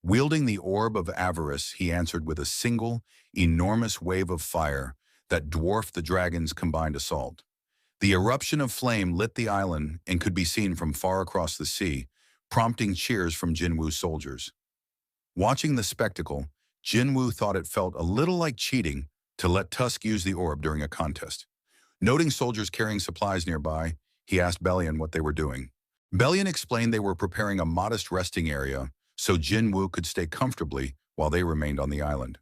Wielding the orb of avarice, he answered with a single, enormous wave of fire that dwarfed the dragon's combined assault. The eruption of flame lit the island and could be seen from far across the sea, prompting cheers from Jinwoo's soldiers. Watching the spectacle, Jinwoo thought it felt a little like cheating to let Tusk use the orb during a contest. Noting soldiers carrying supplies nearby, he asked Bellion what they were doing. Bellion explained they were preparing a modest resting area so Jinwoo could stay comfortably while they remained on the island.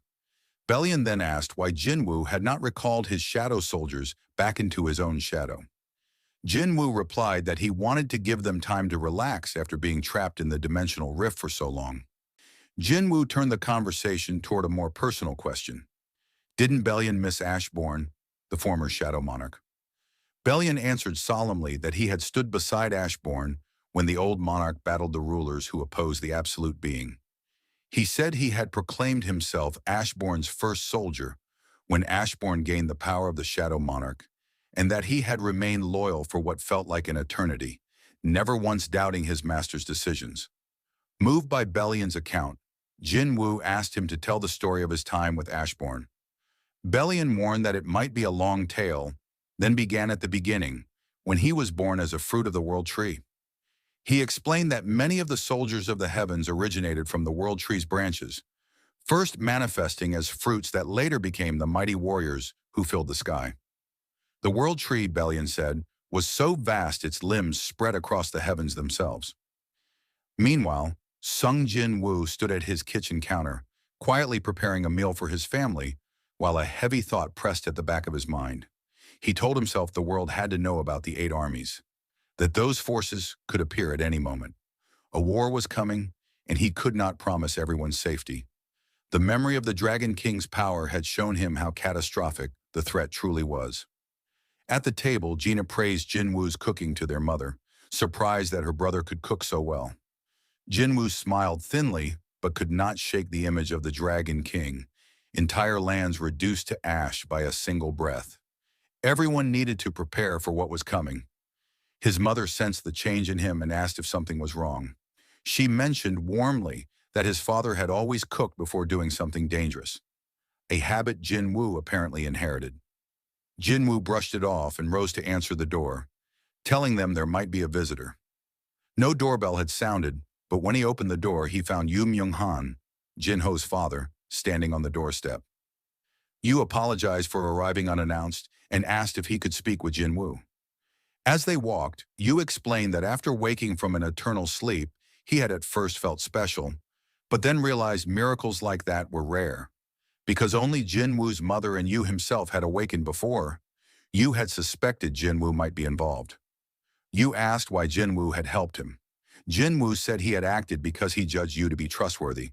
Bellion then asked why Jinwoo had not recalled his shadow soldiers back into his own shadow. Jin Wu replied that he wanted to give them time to relax after being trapped in the dimensional rift for so long. Jin Wu turned the conversation toward a more personal question. Didn't Bellion miss Ashbourne, the former Shadow Monarch? Bellion answered solemnly that he had stood beside Ashbourne when the old monarch battled the rulers who opposed the absolute being. He said he had proclaimed himself Ashbourne's first soldier when Ashbourne gained the power of the Shadow Monarch, and that he had remained loyal for what felt like an eternity, never once doubting his master's decisions. Moved by Bellion's account, Jin Wu asked him to tell the story of his time with Ashbourne. Bellion warned that it might be a long tale, then began at the beginning, when he was born as a fruit of the world tree. He explained that many of the soldiers of the heavens originated from the world tree's branches, first manifesting as fruits that later became the mighty warriors who filled the sky. The world tree, Bellion said, was so vast its limbs spread across the heavens themselves. Meanwhile, Sung Jin Wu stood at his kitchen counter, quietly preparing a meal for his family, while a heavy thought pressed at the back of his mind. He told himself the world had to know about the 8 armies, that those forces could appear at any moment. A war was coming, and he could not promise everyone's safety. The memory of the Dragon King's power had shown him how catastrophic the threat truly was. At the table, Gina praised Jin Wu's cooking to their mother, surprised that her brother could cook so well. Jin Wu smiled thinly, but could not shake the image of the Dragon King, entire lands reduced to ash by a single breath. Everyone needed to prepare for what was coming. His mother sensed the change in him and asked if something was wrong. She mentioned warmly that his father had always cooked before doing something dangerous, a habit Jin Wu apparently inherited. Jin Wu brushed it off and rose to answer the door, telling them there might be a visitor. No doorbell had sounded, but when he opened the door, he found Yu Myung-han, Jin Ho's father, standing on the doorstep. Yu apologized for arriving unannounced and asked if he could speak with Jin Wu. As they walked, Yu explained that after waking from an eternal sleep, he had at first felt special, but then realized miracles like that were rare. Because only Jin Wu's mother and Yu himself had awakened before, Yu had suspected Jin Wu might be involved. Yu asked why Jin Wu had helped him. Jin Wu said he had acted because he judged Yu to be trustworthy.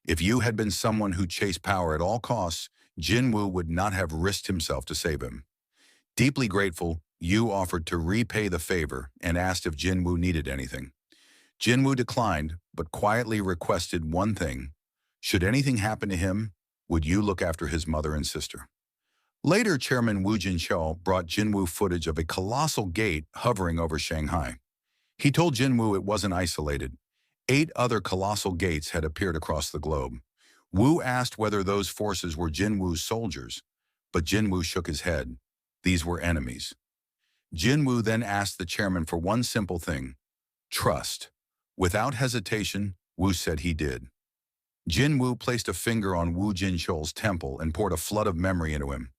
If Yu had been someone who chased power at all costs, Jin Wu would not have risked himself to save him. Deeply grateful, Yu offered to repay the favor and asked if Jin Wu needed anything. Jin Wu declined, but quietly requested one thing. Should anything happen to him, would Yu look after his mother and sister? Later, Chairman Wu Jinchou brought Jin Wu footage of a colossal gate hovering over Shanghai. He told Jin Wu it wasn't isolated. 8 other colossal gates had appeared across the globe. Wu asked whether those forces were Jin Wu's soldiers, but Jin Wu shook his head. These were enemies. Jin Wu then asked the chairman for one simple thing: trust. Without hesitation, Wu said he did. Jin Wu placed a finger on Wu Jinchou's temple and poured a flood of memory into him.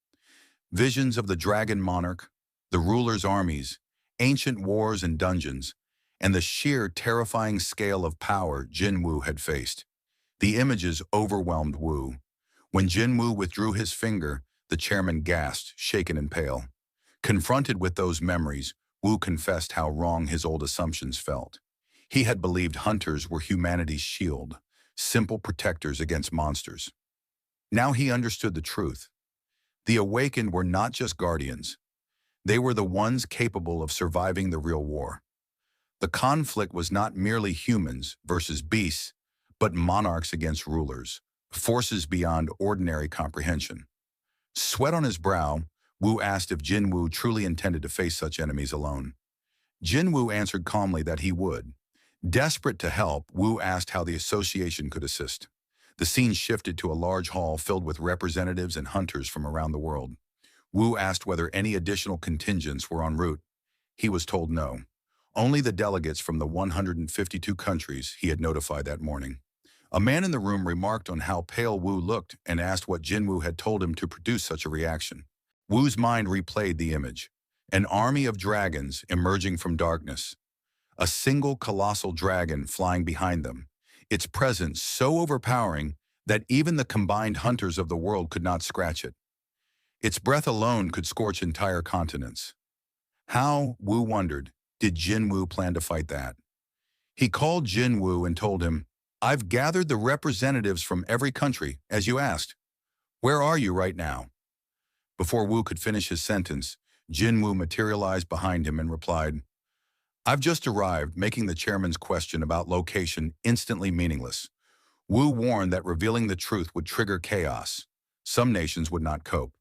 Visions of the Dragon Monarch, the ruler's armies, ancient wars and dungeons, and the sheer terrifying scale of power Jin Wu had faced. The images overwhelmed Wu. When Jin Wu withdrew his finger, the chairman gasped, shaken and pale. Confronted with those memories, Wu confessed how wrong his old assumptions felt. He had believed hunters were humanity's shield, simple protectors against monsters. Now he understood the truth. The awakened were not just guardians. They were the ones capable of surviving the real war. The conflict was not merely humans versus beasts, but monarchs against rulers, forces beyond ordinary comprehension. Sweat on his brow, Wu asked if Jin Wu truly intended to face such enemies alone. Jin Wu answered calmly that he would. Desperate to help, Wu asked how the association could assist. The scene shifted to a large hall filled with representatives and hunters from around the world. Wu asked whether any additional contingents were en route. He was told no. Only the delegates from the 152 countries he had notified that morning. A man in the room remarked on how pale Wu looked and asked what Jin Wu had told him to produce such a reaction. Wu's mind replayed the image. An army of dragons emerging from darkness. A single colossal dragon flying behind them, its presence so overpowering that even the combined hunters of the world could not scratch it. Its breath alone could scorch entire continents. How, Wu wondered, did Jin Wu plan to fight that? He called Jin Wu and told him, "I've gathered the representatives from every country, as you asked. Where are you right now?" Before Wu could finish his sentence, Jin Wu materialized behind him and replied, "I've just arrived," making the chairman's question about location instantly meaningless. Wu warned that revealing the truth would trigger chaos. Some nations would not cope.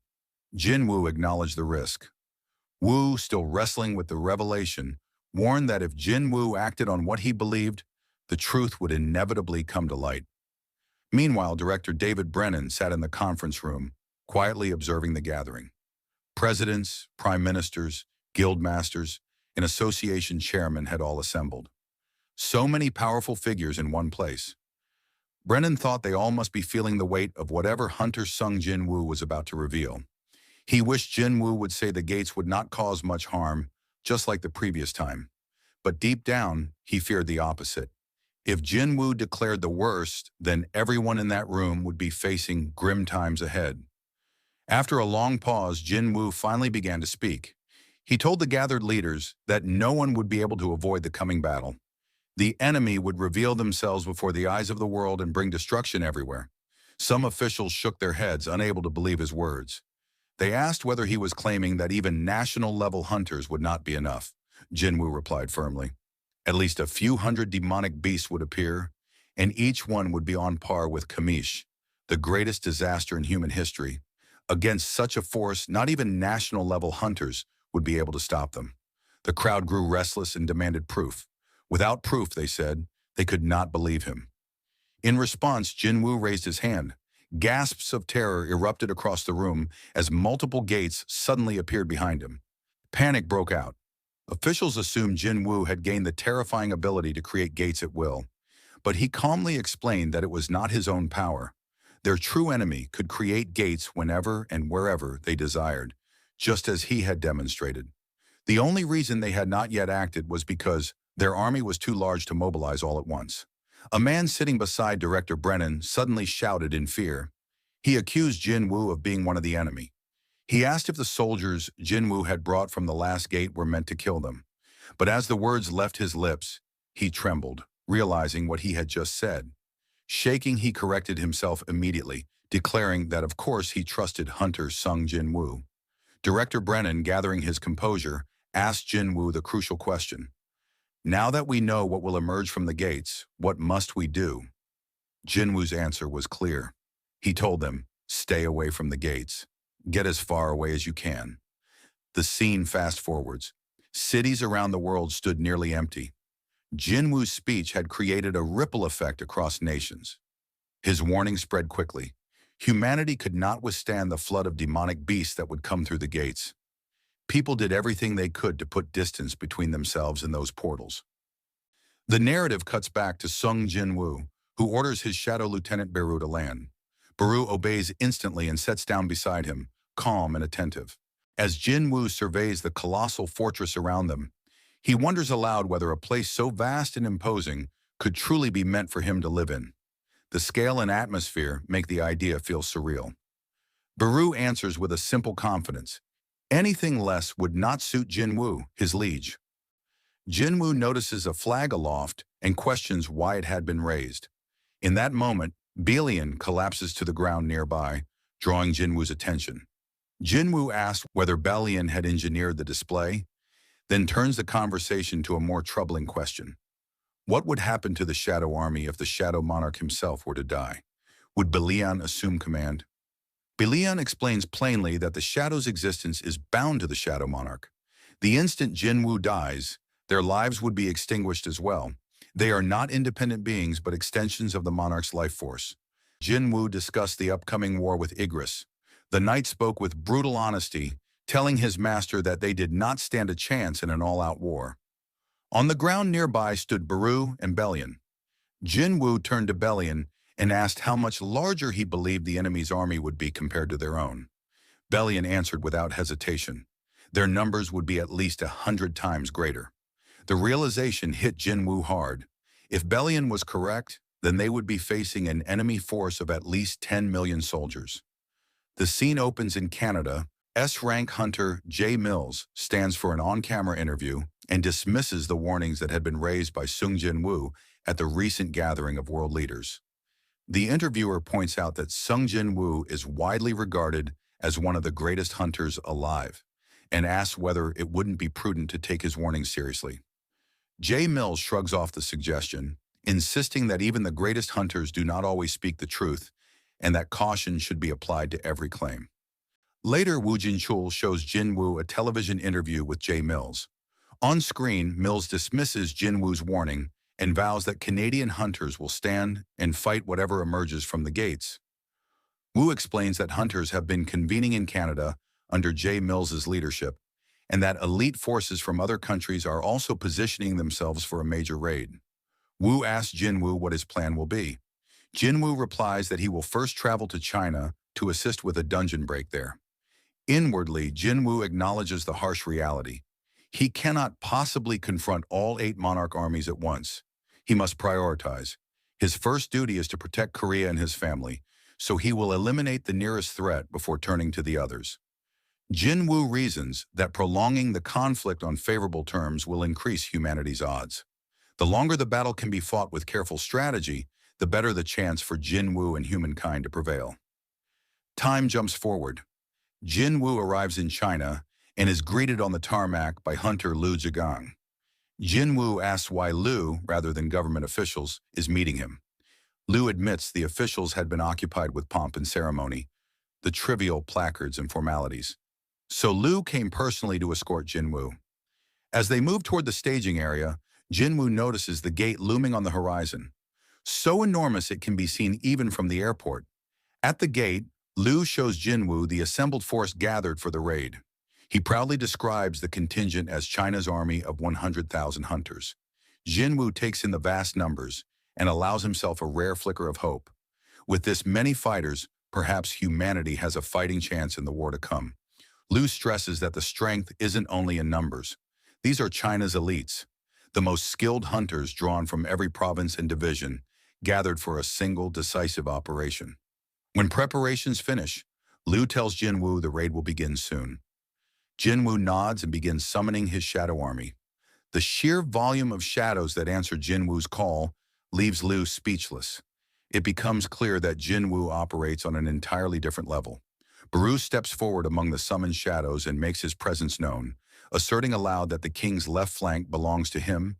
Jin Wu acknowledged the risk. Wu, still wrestling with the revelation, warned that if Jin Wu acted on what he believed, the truth would inevitably come to light. Meanwhile, Director David Brennan sat in the conference room, quietly observing the gathering. Presidents, prime ministers, guild masters, and association chairmen had all assembled. So many powerful figures in one place. Brennan thought they all must be feeling the weight of whatever Hunter Sung Jin Wu was about to reveal. He wished Jin Wu would say the gates would not cause much harm, just like the previous time. But deep down, he feared the opposite. If Jin Wu declared the worst, then everyone in that room would be facing grim times ahead. After a long pause, Jin Wu finally began to speak. He told the gathered leaders that no one would be able to avoid the coming battle. The enemy would reveal themselves before the eyes of the world and bring destruction everywhere. Some officials shook their heads, unable to believe his words. They asked whether he was claiming that even national-level hunters would not be enough. Jin Wu replied firmly. At least a few hundred demonic beasts would appear, and each one would be on par with Kamish, the greatest disaster in human history. Against such a force, not even national-level hunters would be able to stop them. The crowd grew restless and demanded proof. Without proof, they said, they could not believe him. In response, Jin Wu raised his hand. Gasps of terror erupted across the room as multiple gates suddenly appeared behind him. Panic broke out. Officials assumed Jin Wu had gained the terrifying ability to create gates at will, but he calmly explained that it was not his own power. Their true enemy could create gates whenever and wherever they desired, just as he had demonstrated. The only reason they had not yet acted was because their army was too large to mobilize all at once. A man sitting beside Director Brennan suddenly shouted in fear. He accused Jin Wu of being one of the enemy. He asked if the soldiers Jin Wu had brought from the last gate were meant to kill them. But as the words left his lips, he trembled, realizing what he had just said. Shaking, he corrected himself immediately, declaring that of course he trusted Hunter Sung Jin Wu. Director Brennan, gathering his composure, asked Jin Wu the crucial question. "Now that we know what will emerge from the gates, what must we do?" Jin Wu's answer was clear. He told them, "Stay away from the gates. Get as far away as you can." The scene fast forwards. Cities around the world stood nearly empty. Jin Wu's speech had created a ripple effect across nations. His warning spread quickly. Humanity could not withstand the flood of demonic beasts that would come through the gates. People did everything they could to put distance between themselves and those portals. The narrative cuts back to Sung Jin Wu, who orders his shadow lieutenant Beru to land. Beru obeys instantly and sits down beside him, calm and attentive. As Jin Wu surveys the colossal fortress around them, he wonders aloud whether a place so vast and imposing could truly be meant for him to live in. The scale and atmosphere make the idea feel surreal. Beru answers with a simple confidence. Anything less would not suit Jin Wu, his liege. Jin Wu notices a flag aloft and questions why it had been raised. In that moment, Belian collapses to the ground nearby, drawing Jin Wu's attention. Jin Wu asks whether Belian had engineered the display, then turns the conversation to a more troubling question. What would happen to the Shadow Army if the Shadow Monarch himself were to die? Would Belian assume command? Belian explains plainly that the Shadow's existence is bound to the Shadow Monarch. The instant Jin Wu dies, their lives would be extinguished as well. They are not independent beings, but extensions of the Monarch's life force. Jin Wu discussed the upcoming war with Igris. The knight spoke with brutal honesty, telling his master that they did not stand a chance in an all-out war. On the ground nearby stood Beru and Belian. Jin Wu turned to Belian and asked how much larger he believed the enemy's army would be compared to their own. Belian answered without hesitation. Their numbers would be at least 100 times greater. The realization hit Jin Wu hard. If Belian was correct, then they would be facing an enemy force of at least 10 million soldiers. The scene opens in Canada, S-rank hunter Jay Mills stands for an on-camera interview and dismisses the warnings that had been raised by Jin Wu at the recent gathering of world leaders. The interviewer points out that Jin Wu is widely regarded as one of the greatest hunters alive, and asks whether it wouldn't be prudent to take his warnings seriously. Jay Mills shrugs off the suggestion, insisting that even the greatest hunters do not always speak the truth, and that caution should be applied to every claim. Later, Wu Jinchul shows Jin Wu a television interview with Jay Mills. On screen, Mills dismisses Jin Wu's warning and vows that Canadian hunters will stand and fight whatever emerges from the gates. Wu explains that hunters have been convening in Canada under Jay Mills's leadership, and that elite forces from other countries are also positioning themselves for a major raid. Wu asks Jin Wu what his plan will be. Jin Wu replies that he will first travel to China to assist with a dungeon break there. Inwardly, Jin Wu acknowledges the harsh reality. He cannot possibly confront all 8 monarch armies at once. He must prioritize. His first duty is to protect Korea and his family, so he will eliminate the nearest threat before turning to the others. Jin Wu reasons that prolonging the conflict on favorable terms will increase humanity's odds. The longer the battle can be fought with careful strategy, the better the chance for Jin Wu and humankind to prevail. Time jumps forward. Jin Wu arrives in China and is greeted on the tarmac by hunter Lu Zhigang. Jin Wu asks why Lu, rather than government officials, is meeting him. Lu admits the officials had been occupied with pomp and ceremony, the trivial placards and formalities. So Lu came personally to escort Jin Wu. As they move toward the staging area, Jin Wu notices the gate looming on the horizon. So enormous it can be seen even from the airport. At the gate, Lu shows Jin Wu the assembled force gathered for the raid. He proudly describes the contingent as China's army of 100,000 hunters. Jin Wu takes in the vast numbers and allows himself a rare flicker of hope. With this many fighters, perhaps humanity has a fighting chance in the war to come. Lu stresses that the strength isn't only in numbers. These are China's elites, the most skilled hunters drawn from every province and division, gathered for a single decisive operation. When preparations finish, Lu tells Jin Wu the raid will begin soon. Jin Wu nods and begins summoning his shadow army. The sheer volume of shadows that answer Jin Wu's call leaves Lu speechless. It becomes clear that Jin Wu operates on an entirely different level. Baru steps forward among the summoned shadows and makes his presence known, asserting aloud that the king's left flank belongs to him.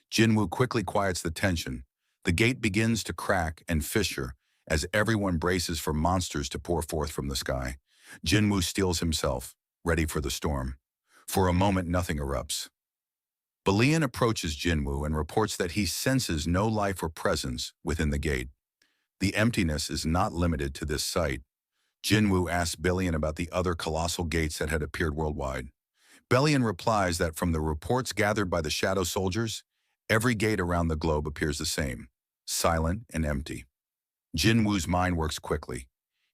Jin Wu quickly quiets the tension. The gate begins to crack and fissure as everyone braces for monsters to pour forth from the sky. Jin Wu steels himself, ready for the storm. For a moment, nothing erupts. Belian approaches Jin Wu and reports that he senses no life or presence within the gate. The emptiness is not limited to this site. Jin Wu asks Belian about the other colossal gates that had appeared worldwide. Belian replies that from the reports gathered by the shadow soldiers, every gate around the globe appears the same, silent and empty. Jin Wu's mind works quickly.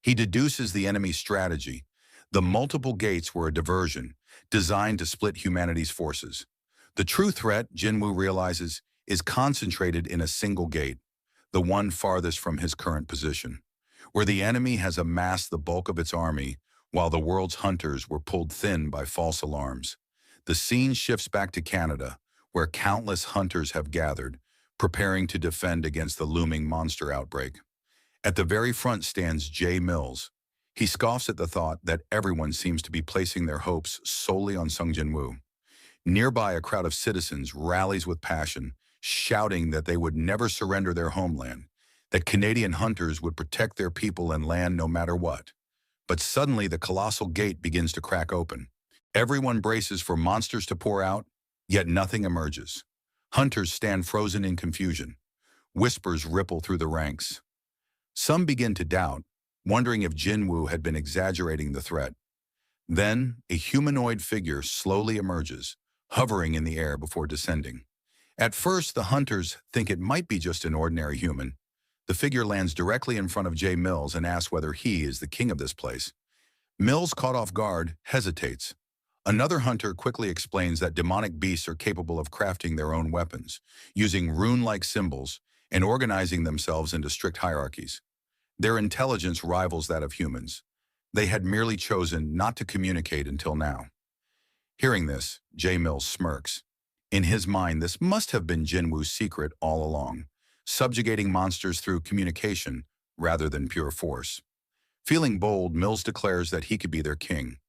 He deduces the enemy's strategy. The multiple gates were a diversion, designed to split humanity's forces. The true threat, Jin Wu realizes, is concentrated in a single gate, the one farthest from his current position, where the enemy has amassed the bulk of its army, while the world's hunters were pulled thin by false alarms. The scene shifts back to Canada, where countless hunters have gathered, preparing to defend against the looming monster outbreak. At the very front stands Jay Mills. He scoffs at the thought that everyone seems to be placing their hopes solely on Jin Wu. Nearby, a crowd of citizens rallies with passion, shouting that they would never surrender their homeland, that Canadian hunters would protect their people and land no matter what. But suddenly, the colossal gate begins to crack open. Everyone braces for monsters to pour out, yet nothing emerges. Hunters stand frozen in confusion. Whispers ripple through the ranks. Some begin to doubt, wondering if Jin Wu had been exaggerating the threat. Then, a humanoid figure slowly emerges, hovering in the air before descending. At first, the hunters think it might be just an ordinary human. The figure lands directly in front of Jay Mills and asks whether he is the king of this place. Mills, caught off guard, hesitates. Another hunter quickly explains that demonic beasts are capable of crafting their own weapons, using rune-like symbols, and organizing themselves into strict hierarchies. Their intelligence rivals that of humans. They had merely chosen not to communicate until now. Hearing this, J. Mills smirks. In his mind, this must have been Jinwoo's secret all along, subjugating monsters through communication rather than pure force. Feeling bold, Mills declares that he could be their king.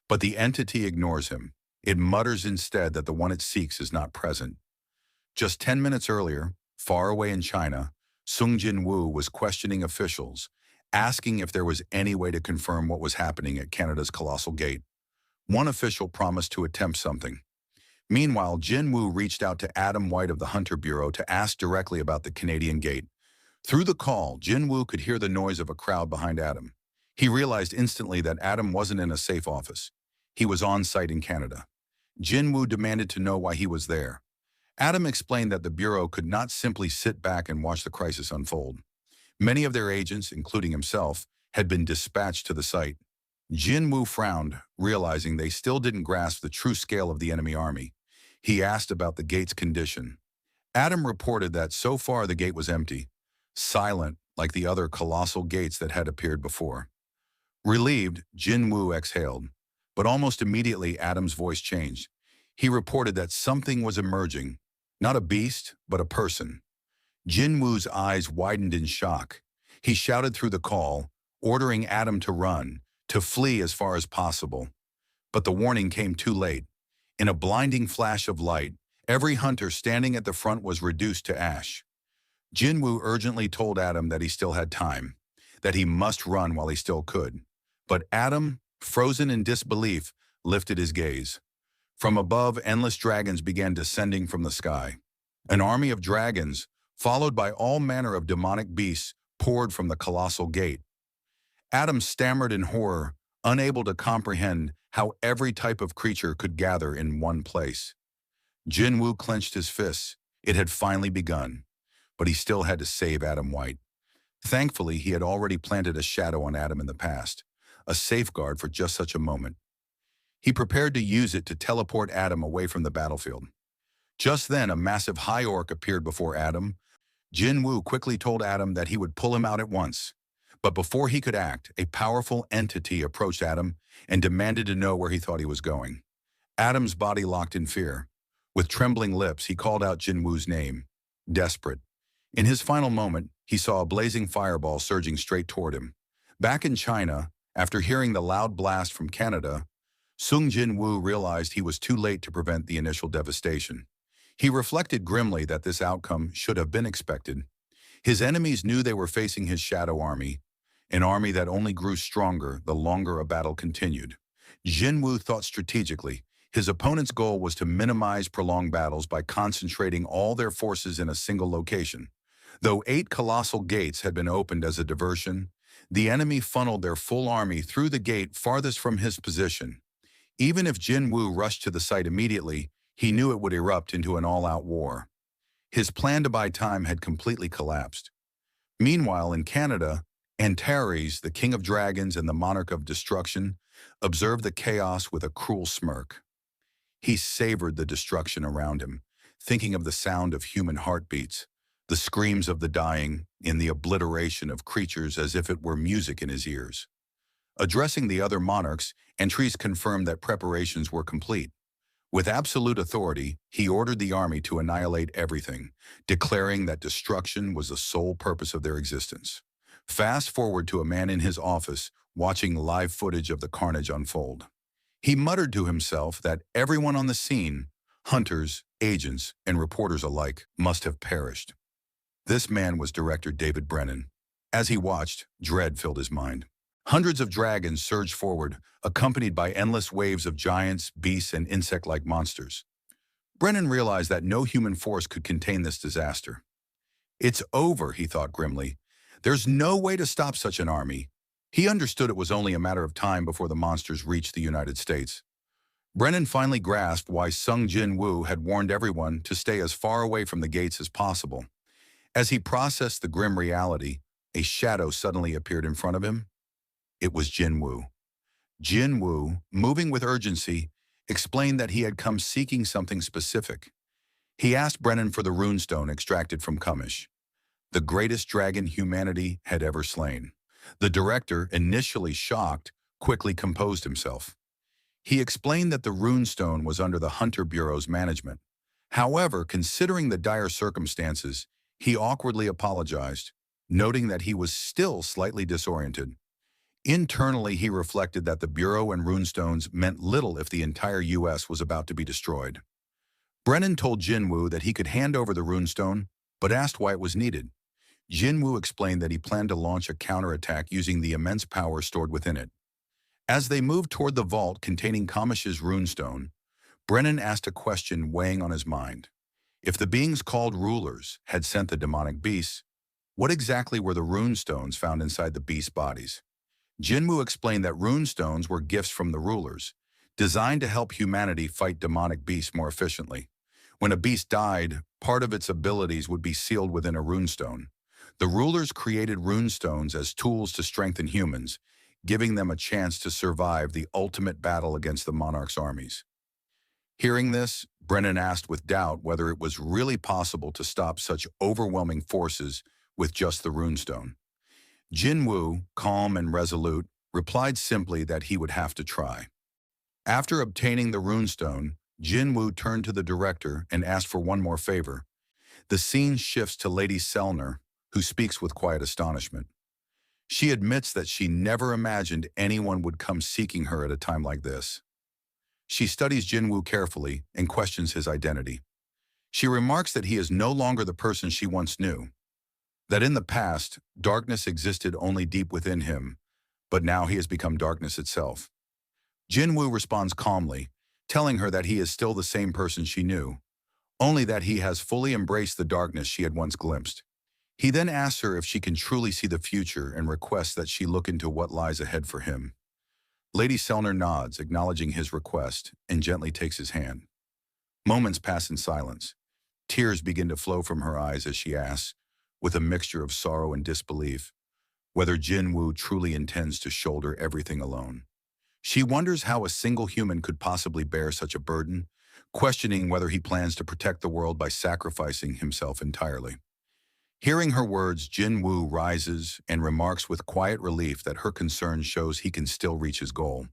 But the entity ignores him. It mutters instead that the one it seeks is not present. Just 10 minutes earlier, far away in China, Jin Wu was questioning officials, asking if there was any way to confirm what was happening at Canada's Colossal Gate. One official promised to attempt something. Meanwhile, Jin Wu reached out to Adam White of the Hunter Bureau to ask directly about the Canadian Gate. Through the call, Jin Wu could hear the noise of a crowd behind Adam. He realized instantly that Adam wasn't in a safe office. He was on site in Canada. Jin Wu demanded to know why he was there. Adam explained that the Bureau could not simply sit back and watch the crisis unfold. Many of their agents, including himself, had been dispatched to the site. Jin Wu frowned, realizing they still didn't grasp the true scale of the enemy army. He asked about the gate's condition. Adam reported that so far the gate was empty, silent like the other colossal gates that had appeared before. Relieved, Jin Wu exhaled, but almost immediately Adam's voice changed. He reported that something was emerging, not a beast, but a person. Jin Wu's eyes widened in shock. He shouted through the call, ordering Adam to run, to flee as far as possible. But the warning came too late. In a blinding flash of light, every hunter standing at the front was reduced to ash. Jin Wu urgently told Adam that he still had time, that he must run while he still could. But Adam, frozen in disbelief, lifted his gaze. From above, endless dragons began descending from the sky. An army of dragons, followed by all manner of demonic beasts, poured from the colossal gate. Adam stammered in horror, unable to comprehend how every type of creature could gather in one place. Jin Wu clenched his fists. It had finally begun, but he still had to save Adam White. Thankfully, he had already planted a shadow on Adam in the past, a safeguard for just such a moment. He prepared to use it to teleport Adam away from the battlefield. Just then, a massive high orc appeared before Adam. Jin Wu quickly told Adam that he would pull him out at once. But before he could act, a powerful entity approached Adam and demanded to know where he thought he was going. Adam's body locked in fear. With trembling lips, he called out Jin Wu's name. Desperate. In his final moment, he saw a blazing fireball surging straight toward him. Back in China, after hearing the loud blast from Canada, Jin Wu realized he was too late to prevent the initial devastation. He reflected grimly that this outcome should have been expected. His enemies knew they were facing his shadow army, an army that only grew stronger the longer a battle continued. Jin Wu thought strategically. His opponent's goal was to minimize prolonged battles by concentrating all their forces in a single location. Though 8 colossal gates had been opened as a diversion, the enemy funneled their full army through the gate farthest from his position. Even if Jin Wu rushed to the site immediately, he knew it would erupt into an all-out war. His plan to buy time had completely collapsed. Meanwhile, in Canada, Antares, the king of dragons and the monarch of destruction, observed the chaos with a cruel smirk. He savored the destruction around him, thinking of the sound of human heartbeats, the screams of the dying, and the obliteration of creatures as if it were music in his ears. Addressing the other monarchs, Antares confirmed that preparations were complete. With absolute authority, he ordered the army to annihilate everything, declaring that destruction was the sole purpose of their existence. Fast forward to a man in his office, watching live footage of the carnage unfold. He muttered to himself that everyone on the scene, hunters, agents, and reporters alike, must have perished. This man was Director David Brennan. As he watched, dread filled his mind. Hundreds of dragons surged forward, accompanied by endless waves of giants, beasts, and insect-like monsters. Brennan realized that no human force could contain this disaster. It's over, he thought grimly. There's no way to stop such an army. He understood it was only a matter of time before the monsters reached the United States. Brennan finally grasped why Jin Wu had warned everyone to stay as far away from the gates as possible. As he processed the grim reality, a shadow suddenly appeared in front of him. It was Jin Wu. Jin Wu, moving with urgency, explained that he had come seeking something specific. He asked Brennan for the runestone extracted from Kumish, the greatest dragon humanity had ever slain. The director, initially shocked, quickly composed himself. He explained that the runestone was under the Hunter Bureau's management. However, considering the dire circumstances, he awkwardly apologized, noting that he was still slightly disoriented. Internally, he reflected that the Bureau and runestones meant little if the entire U.S. was about to be destroyed. Brennan told Jinwoo that he could hand over the runestone, but asked why it was needed. Jinwoo explained that he planned to launch a counterattack using the immense power stored within it. As they moved toward the vault containing Kamish's runestone, Brennan asked a question weighing on his mind. If the beings called rulers had sent the demonic beasts, what exactly were the runestones found inside the beasts' bodies? Jinwoo explained that runestones were gifts from the rulers, designed to help humanity fight demonic beasts more efficiently. When a beast died, part of its abilities would be sealed within a runestone. The rulers created runestones as tools to strengthen humans, giving them a chance to survive the ultimate battle against the Monarchs' armies. Hearing this, Brennan asked with doubt whether it was really possible to stop such overwhelming forces with just the runestone. Jinwoo, calm and resolute, replied simply that he would have to try. After obtaining the runestone, Jinwoo turned to the director and asked for one more favor. The scene shifts to Lady Selner, who speaks with quiet astonishment. She admits that she never imagined anyone would come seeking her at a time like this. She studies Jinwoo carefully and questions his identity. She remarks that he is no longer the person she once knew, that in the past, darkness existed only deep within him, but now he has become darkness itself. Jinwoo responds calmly, telling her that he is still the same person she knew, only that he has fully embraced the darkness she had once glimpsed. He then asks her if she can truly see the future and requests that she look into what lies ahead for him. Lady Selner nods, acknowledging his request, and gently takes his hand. Moments pass in silence. Tears begin to flow from her eyes as she asks, with a mixture of sorrow and disbelief, whether Jinwoo truly intends to shoulder everything alone. She wonders how a single human could possibly bear such a burden, questioning whether he plans to protect the world by sacrificing himself entirely. Hearing her words, Jinwoo rises and remarks with quiet relief that her concern shows he can still reach his goal,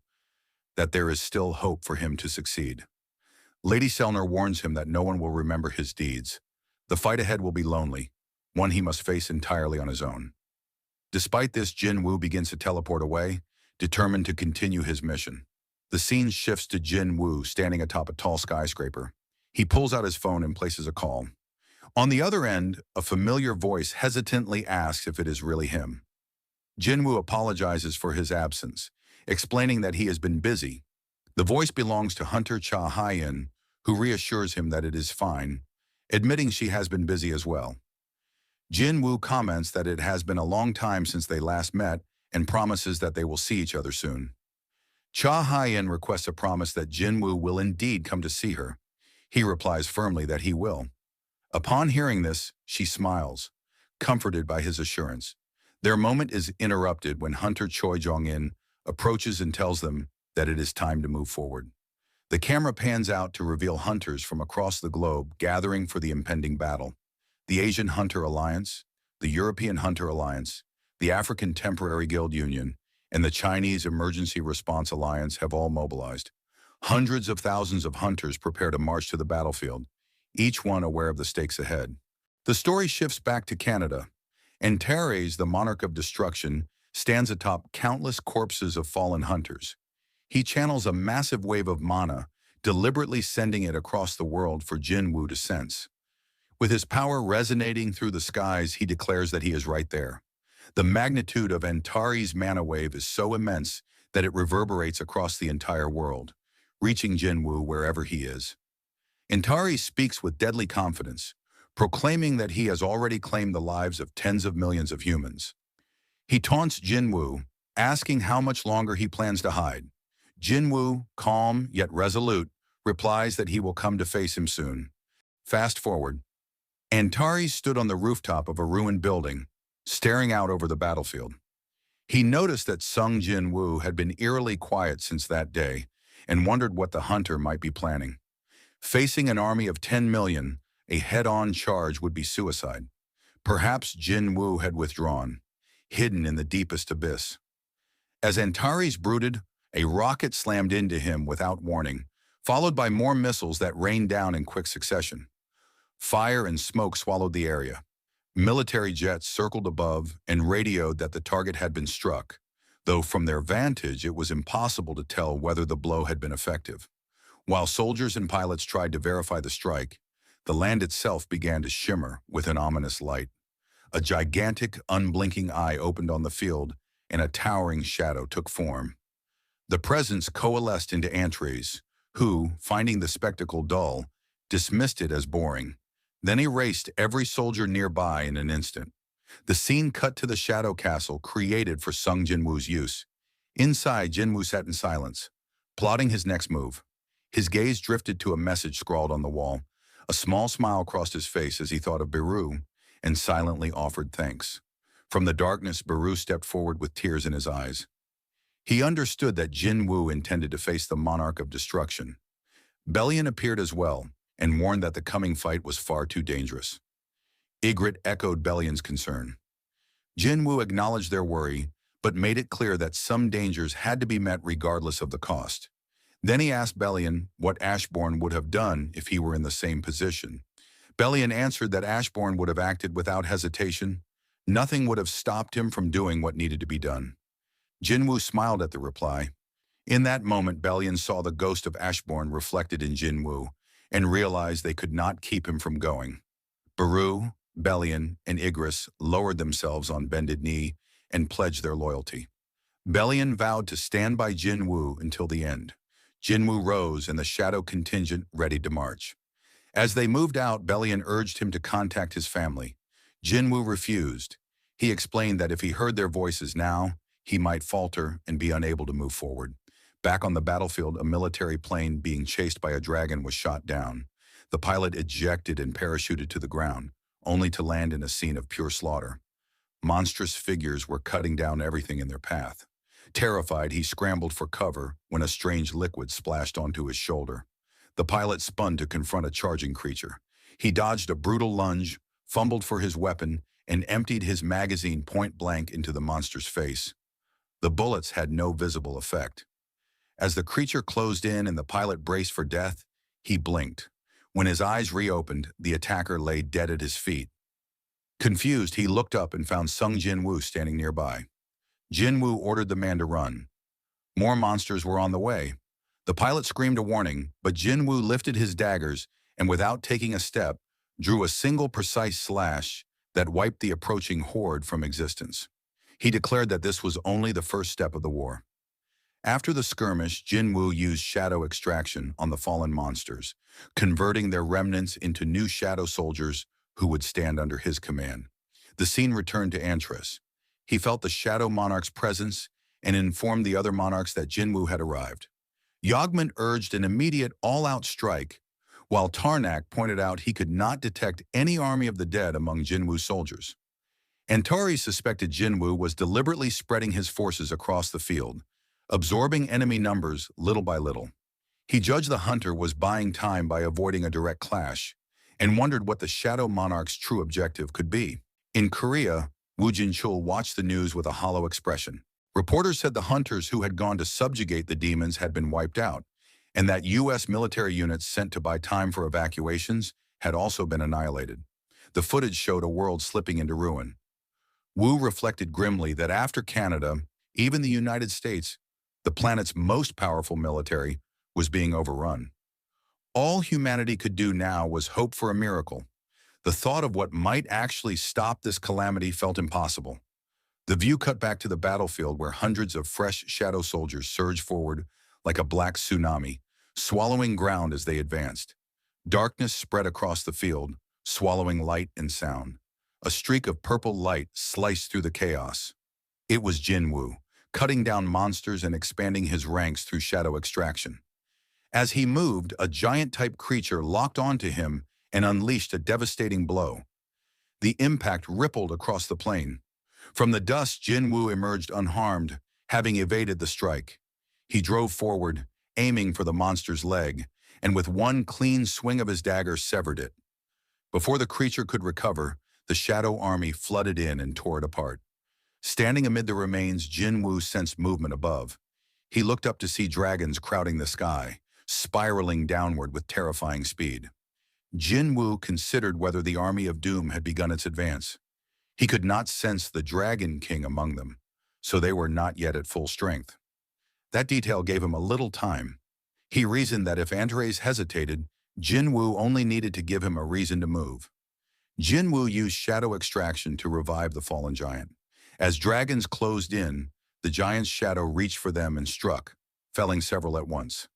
that there is still hope for him to succeed. Lady Selner warns him that no one will remember his deeds. The fight ahead will be lonely, one he must face entirely on his own. Despite this, Jinwoo begins to teleport away, determined to continue his mission. The scene shifts to Jinwoo standing atop a tall skyscraper. He pulls out his phone and places a call. On the other end, a familiar voice hesitantly asks if it is really him. Jinwoo apologizes for his absence, explaining that he has been busy. The voice belongs to Hunter Cha Hyen, who reassures him that it is fine, admitting she has been busy as well. Jinwoo comments that it has been a long time since they last met and promises that they will see each other soon. Cha Hyen requests a promise that Jinwoo will indeed come to see her. He replies firmly that he will. Upon hearing this, she smiles, comforted by his assurance. Their moment is interrupted when Hunter Choi Jong-in approaches and tells them that it is time to move forward. The camera pans out to reveal hunters from across the globe gathering for the impending battle. The Asian Hunter Alliance, the European Hunter Alliance, the African Temporary Guild Union, and the Chinese Emergency Response Alliance have all mobilized. Hundreds of thousands of hunters prepare to march to the battlefield, each one aware of the stakes ahead. The story shifts back to Canada. Antares, the monarch of destruction, stands atop countless corpses of fallen hunters. He channels a massive wave of mana, deliberately sending it across the world for Jinwoo to sense. With his power resonating through the skies, he declares that he is right there. The magnitude of Antares' mana wave is so immense that it reverberates across the entire world, reaching Jinwoo wherever he is. Antares speaks with deadly confidence, proclaiming that he has already claimed the lives of tens of millions of humans. He taunts Jinwoo, asking how much longer he plans to hide. Jinwoo, calm yet resolute, replies that he will come to face him soon. Fast forward. Antares stood on the rooftop of a ruined building, staring out over the battlefield. He noticed that Sung Jinwoo had been eerily quiet since that day and wondered what the hunter might be planning. Facing an army of 10 million, a head-on charge would be suicide. Perhaps Jinwoo had withdrawn, hidden in the deepest abyss. As Antares brooded, a rocket slammed into him without warning, followed by more missiles that rained down in quick succession. Fire and smoke swallowed the area. Military jets circled above and radioed that the target had been struck, though from their vantage it was impossible to tell whether the blow had been effective. While soldiers and pilots tried to verify the strike, the land itself began to shimmer with an ominous light. A gigantic, unblinking eye opened on the field, and a towering shadow took form. The presence coalesced into Antares, who, finding the spectacle dull, dismissed it as boring, then erased every soldier nearby in an instant. The scene cut to the shadow castle created for Jinwoo's use. Inside, Jinwoo sat in silence, plotting his next move. His gaze drifted to a message scrawled on the wall. A small smile crossed his face as he thought of Beru and silently offered thanks. From the darkness, Beru stepped forward with tears in his eyes. He understood that Jin Wu intended to face the Monarch of Destruction. Bellion appeared as well, and warned that the coming fight was far too dangerous. Ygritte echoed Bellion's concern. Jin Wu acknowledged their worry, but made it clear that some dangers had to be met regardless of the cost. Then he asked Bellion what Ashbourne would have done if he were in the same position. Bellion answered that Ashbourne would have acted without hesitation. Nothing would have stopped him from doing what needed to be done. Jinwoo smiled at the reply. In that moment, Bellion saw the ghost of Ashbourne reflected in Jinwoo, and realized they could not keep him from going. Beru, Bellion, and Ygritte lowered themselves on bended knee and pledged their loyalty. Bellion vowed to stand by Jinwoo until the end. Jinwoo rose and the shadow contingent readied to march. As they moved out, Bellion urged him to contact his family. Jinwoo refused. He explained that if he heard their voices now, he might falter and be unable to move forward. Back on the battlefield, a military plane being chased by a dragon was shot down. The pilot ejected and parachuted to the ground, only to land in a scene of pure slaughter. Monstrous figures were cutting down everything in their path. Terrified, he scrambled for cover when a strange liquid splashed onto his shoulder. The pilot spun to confront a charging creature. He dodged a brutal lunge, fumbled for his weapon, and emptied his magazine point blank into the monster's face. The bullets had no visible effect. As the creature closed in and the pilot braced for death, he blinked. When his eyes reopened, the attacker lay dead at his feet. Confused, he looked up and found Jin Wu standing nearby. Jin Wu ordered the man to run. More monsters were on the way. The pilot screamed a warning, but Jin Wu lifted his daggers and, without taking a step, drew a single precise slash that wiped the approaching horde from existence. He declared that this was only the first step of the war. After the skirmish, Jin Wu used shadow extraction on the fallen monsters, converting their remnants into new shadow soldiers who would stand under his command. The scene returned to Antares. He felt the Shadow Monarch's presence and informed the other monarchs that Jin Wu had arrived. Yogman urged an immediate all-out strike, while Tarnak pointed out he could not detect any army of the dead among Jin Wu's soldiers. Antares suspected Jin Wu was deliberately spreading his forces across the field, absorbing enemy numbers little by little. He judged the hunter was buying time by avoiding a direct clash, and wondered what the Shadow Monarch's true objective could be. In Korea, Woo Jin-chul watched the news with a hollow expression. Reporters said the hunters who had gone to subjugate the demons had been wiped out, and that U.S. military units sent to buy time for evacuations had also been annihilated. The footage showed a world slipping into ruin. Wu reflected grimly that after Canada, even the United States, the planet's most powerful military, was being overrun. All humanity could do now was hope for a miracle. The thought of what might actually stop this calamity felt impossible. The view cut back to the battlefield where hundreds of fresh shadow soldiers surged forward like a black tsunami, swallowing ground as they advanced. Darkness spread across the field, swallowing light and sound. A streak of purple light sliced through the chaos. It was Jin Wu, cutting down monsters and expanding his ranks through shadow extraction. As he moved, a giant-type creature locked onto him and unleashed a devastating blow. The impact rippled across the plain. From the dust, Jin Wu emerged unharmed, having evaded the strike. He drove forward, aiming for the monster's leg, and with one clean swing of his dagger severed it. Before the creature could recover, the shadow army flooded in and tore it apart. Standing amid the remains, Jin Wu sensed movement above. He looked up to see dragons crowding the sky, spiraling downward with terrifying speed. Jin Wu considered whether the army of doom had begun its advance. He could not sense the Dragon King among them, so they were not yet at full strength. That detail gave him a little time. He reasoned that if Antares hesitated, Jin Wu only needed to give him a reason to move. Jin Wu used shadow extraction to revive the fallen giant. As dragons closed in, the giant's shadow reached for them and struck, felling several at once.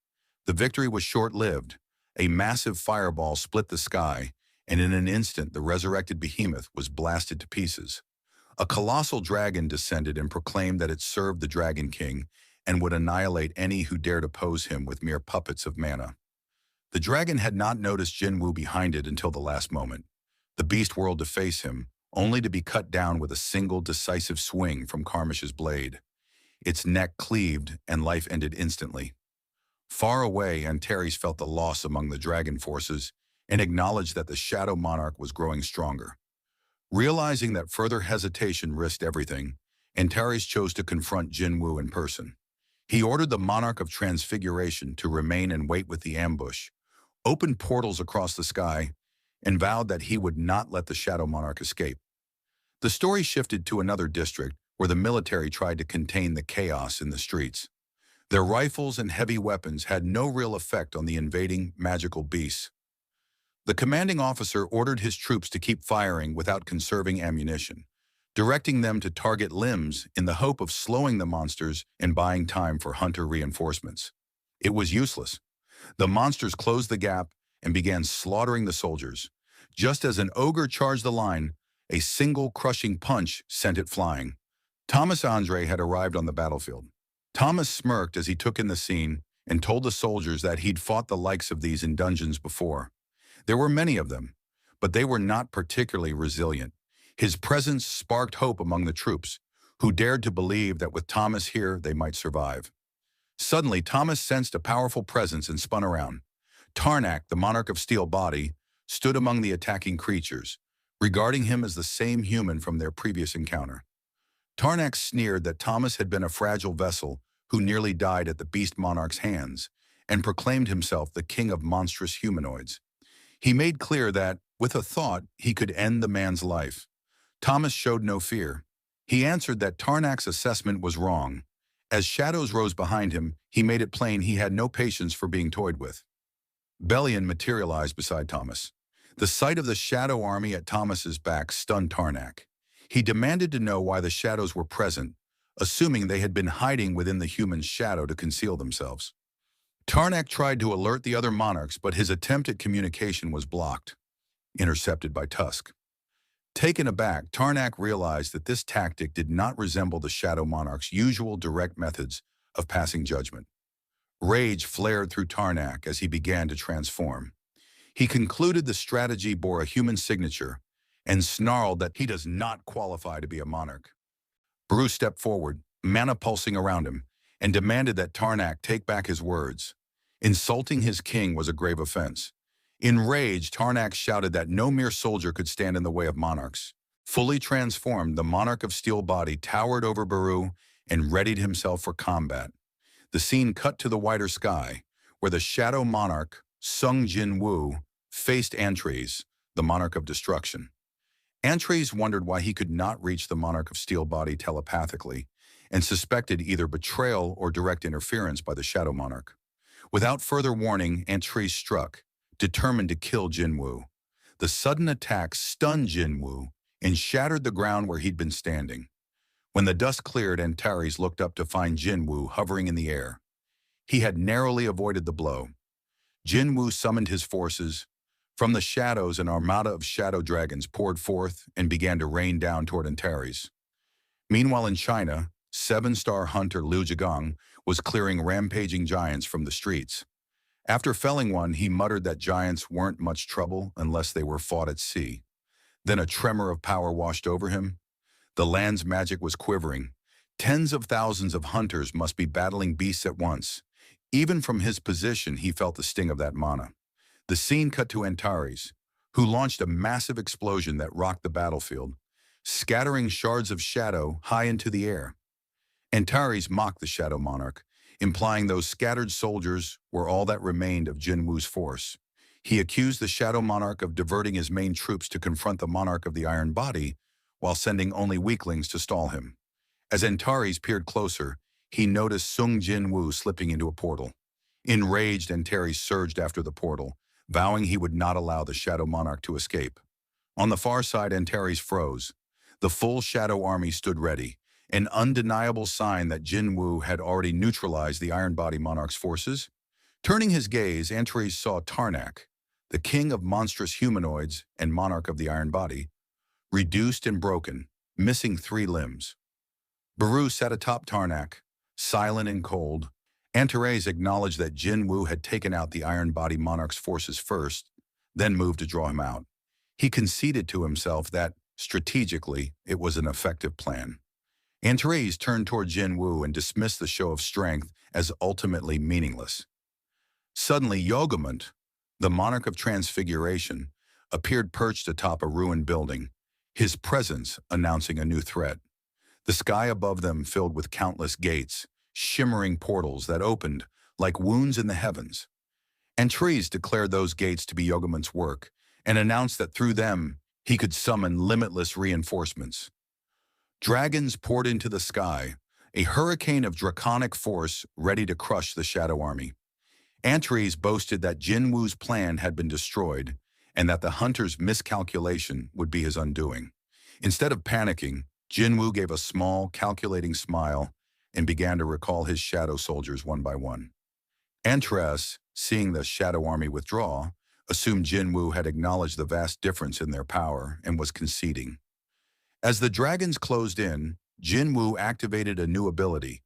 The victory was short-lived. A massive fireball split the sky, and in an instant the resurrected behemoth was blasted to pieces. A colossal dragon descended and proclaimed that it served the Dragon King and would annihilate any who dared oppose him with mere puppets of mana. The dragon had not noticed Jin Wu behind it until the last moment. The beast whirled to face him, only to be cut down with a single decisive swing from Karmash's blade. Its neck cleaved, and life ended instantly. Far away, Antares felt the loss among the dragon forces and acknowledged that the Shadow Monarch was growing stronger. Realizing that further hesitation risked everything, Antares chose to confront Jin Wu in person. He ordered the Monarch of Transfiguration to remain and wait with the ambush, opened portals across the sky, and vowed that he would not let the Shadow Monarch escape. The story shifted to another district where the military tried to contain the chaos in the streets. Their rifles and heavy weapons had no real effect on the invading magical beasts. The commanding officer ordered his troops to keep firing without conserving ammunition, directing them to target limbs in the hope of slowing the monsters and buying time for hunter reinforcements. It was useless. The monsters closed the gap and began slaughtering the soldiers. Just as an ogre charged the line, a single crushing punch sent it flying. Thomas Andre had arrived on the battlefield. Thomas smirked as he took in the scene and told the soldiers that he'd fought the likes of these in dungeons before. There were many of them, but they were not particularly resilient. His presence sparked hope among the troops, who dared to believe that with Thomas here, they might survive. Suddenly, Thomas sensed a powerful presence and spun around. Tarnak, the monarch of steel body, stood among the attacking creatures, regarding him as the same human from their previous encounter. Tarnak sneered that Thomas had been a fragile vessel who nearly died at the beast monarch's hands, and proclaimed himself the king of monstrous humanoids. He made clear that, with a thought, he could end the man's life. Thomas showed no fear. He answered that Tarnak's assessment was wrong. As shadows rose behind him, he made it plain he had no patience for being toyed with. Belian materialized beside Thomas. The sight of the shadow army at Thomas's back stunned Tarnak. He demanded to know why the shadows were present, assuming they had been hiding within the human's shadow to conceal themselves. Tarnak tried to alert the other monarchs, but his attempt at communication was blocked, intercepted by Tusk. Taken aback, Tarnak realized that this tactic did not resemble the Shadow Monarch's usual direct methods of passing judgment. Rage flared through Tarnak as he began to transform. He concluded the strategy bore a human signature and snarled that he does not qualify to be a monarch. Bruce stepped forward, mana pulsing around him, and demanded that Tarnak take back his words. Insulting his king was a grave offense. Enraged, Tarnak shouted that no mere soldier could stand in the way of monarchs. Fully transformed, the monarch of steel body towered over Baru and readied himself for combat. The scene cut to the wider sky, where the Shadow Monarch, Sung Jin Wu, faced Antares, the monarch of destruction. Antares wondered why he could not reach the monarch of steel body telepathically, and suspected either betrayal or direct interference by the Shadow Monarch. Without further warning, Antares struck, determined to kill Jin Wu. The sudden attack stunned Jin Wu and shattered the ground where he'd been standing. When the dust cleared, Antares looked up to find Jin Wu hovering in the air. He had narrowly avoided the blow. Jin Wu summoned his forces. From the shadows, an armada of shadow dragons poured forth and began to rain down toward Antares. Meanwhile in China, seven-star hunter Liu Zhigang was clearing rampaging giants from the streets. After felling one, he muttered that giants weren't much trouble unless they were fought at sea. Then a tremor of power washed over him. The land's magic was quivering. Tens of thousands of hunters must be battling beasts at once. Even from his position, he felt the sting of that mana. The scene cut to Antares, who launched a massive explosion that rocked the battlefield. scattering shards of shadow high into the air. Antares mocked the Shadow Monarch, implying those scattered soldiers were all that remained of Jin Wu's force. He accused the Shadow Monarch of diverting his main troops to confront the Monarch of the Iron Body, while sending only weaklings to stall him. As Antares peered closer, he noticed Jin Wu slipping into a portal. Enraged, Antares surged after the portal, vowing he would not allow the Shadow Monarch to escape. On the far side, Antares froze. The full Shadow army stood ready, an undeniable sign that Jin Wu had already neutralized the Iron Body Monarch's forces. Turning his gaze, Antares saw Tarnak, the king of monstrous humanoids and monarch of the Iron Body, reduced and broken, missing 3 limbs. Baru sat atop Tarnak, silent and cold. Antares acknowledged that Jin Wu had taken out the Iron Body Monarch's forces first, then moved to draw him out. He conceded to himself that, strategically, it was an effective plan. Antares turned toward Jin Wu and dismissed the show of strength as ultimately meaningless. Suddenly, Yogamont, the monarch of transfiguration, appeared perched atop a ruined building, his presence announcing a new threat. The sky above them filled with countless gates, shimmering portals that opened like wounds in the heavens. Antares declared those gates to be Yogamont's work and announced that through them he could summon limitless reinforcements. Dragons poured into the sky, a hurricane of draconic force ready to crush the Shadow Army. Antares boasted that Jin Wu's plan had been destroyed and that the hunter's miscalculation would be his undoing. Instead of panicking, Jin Wu gave a small, calculating smile and began to recall his shadow soldiers one by one. Antares, seeing the Shadow Army withdraw, assumed Jin Wu had acknowledged the vast difference in their power and was conceding. As the dragons closed in, Jin Wu activated a new ability,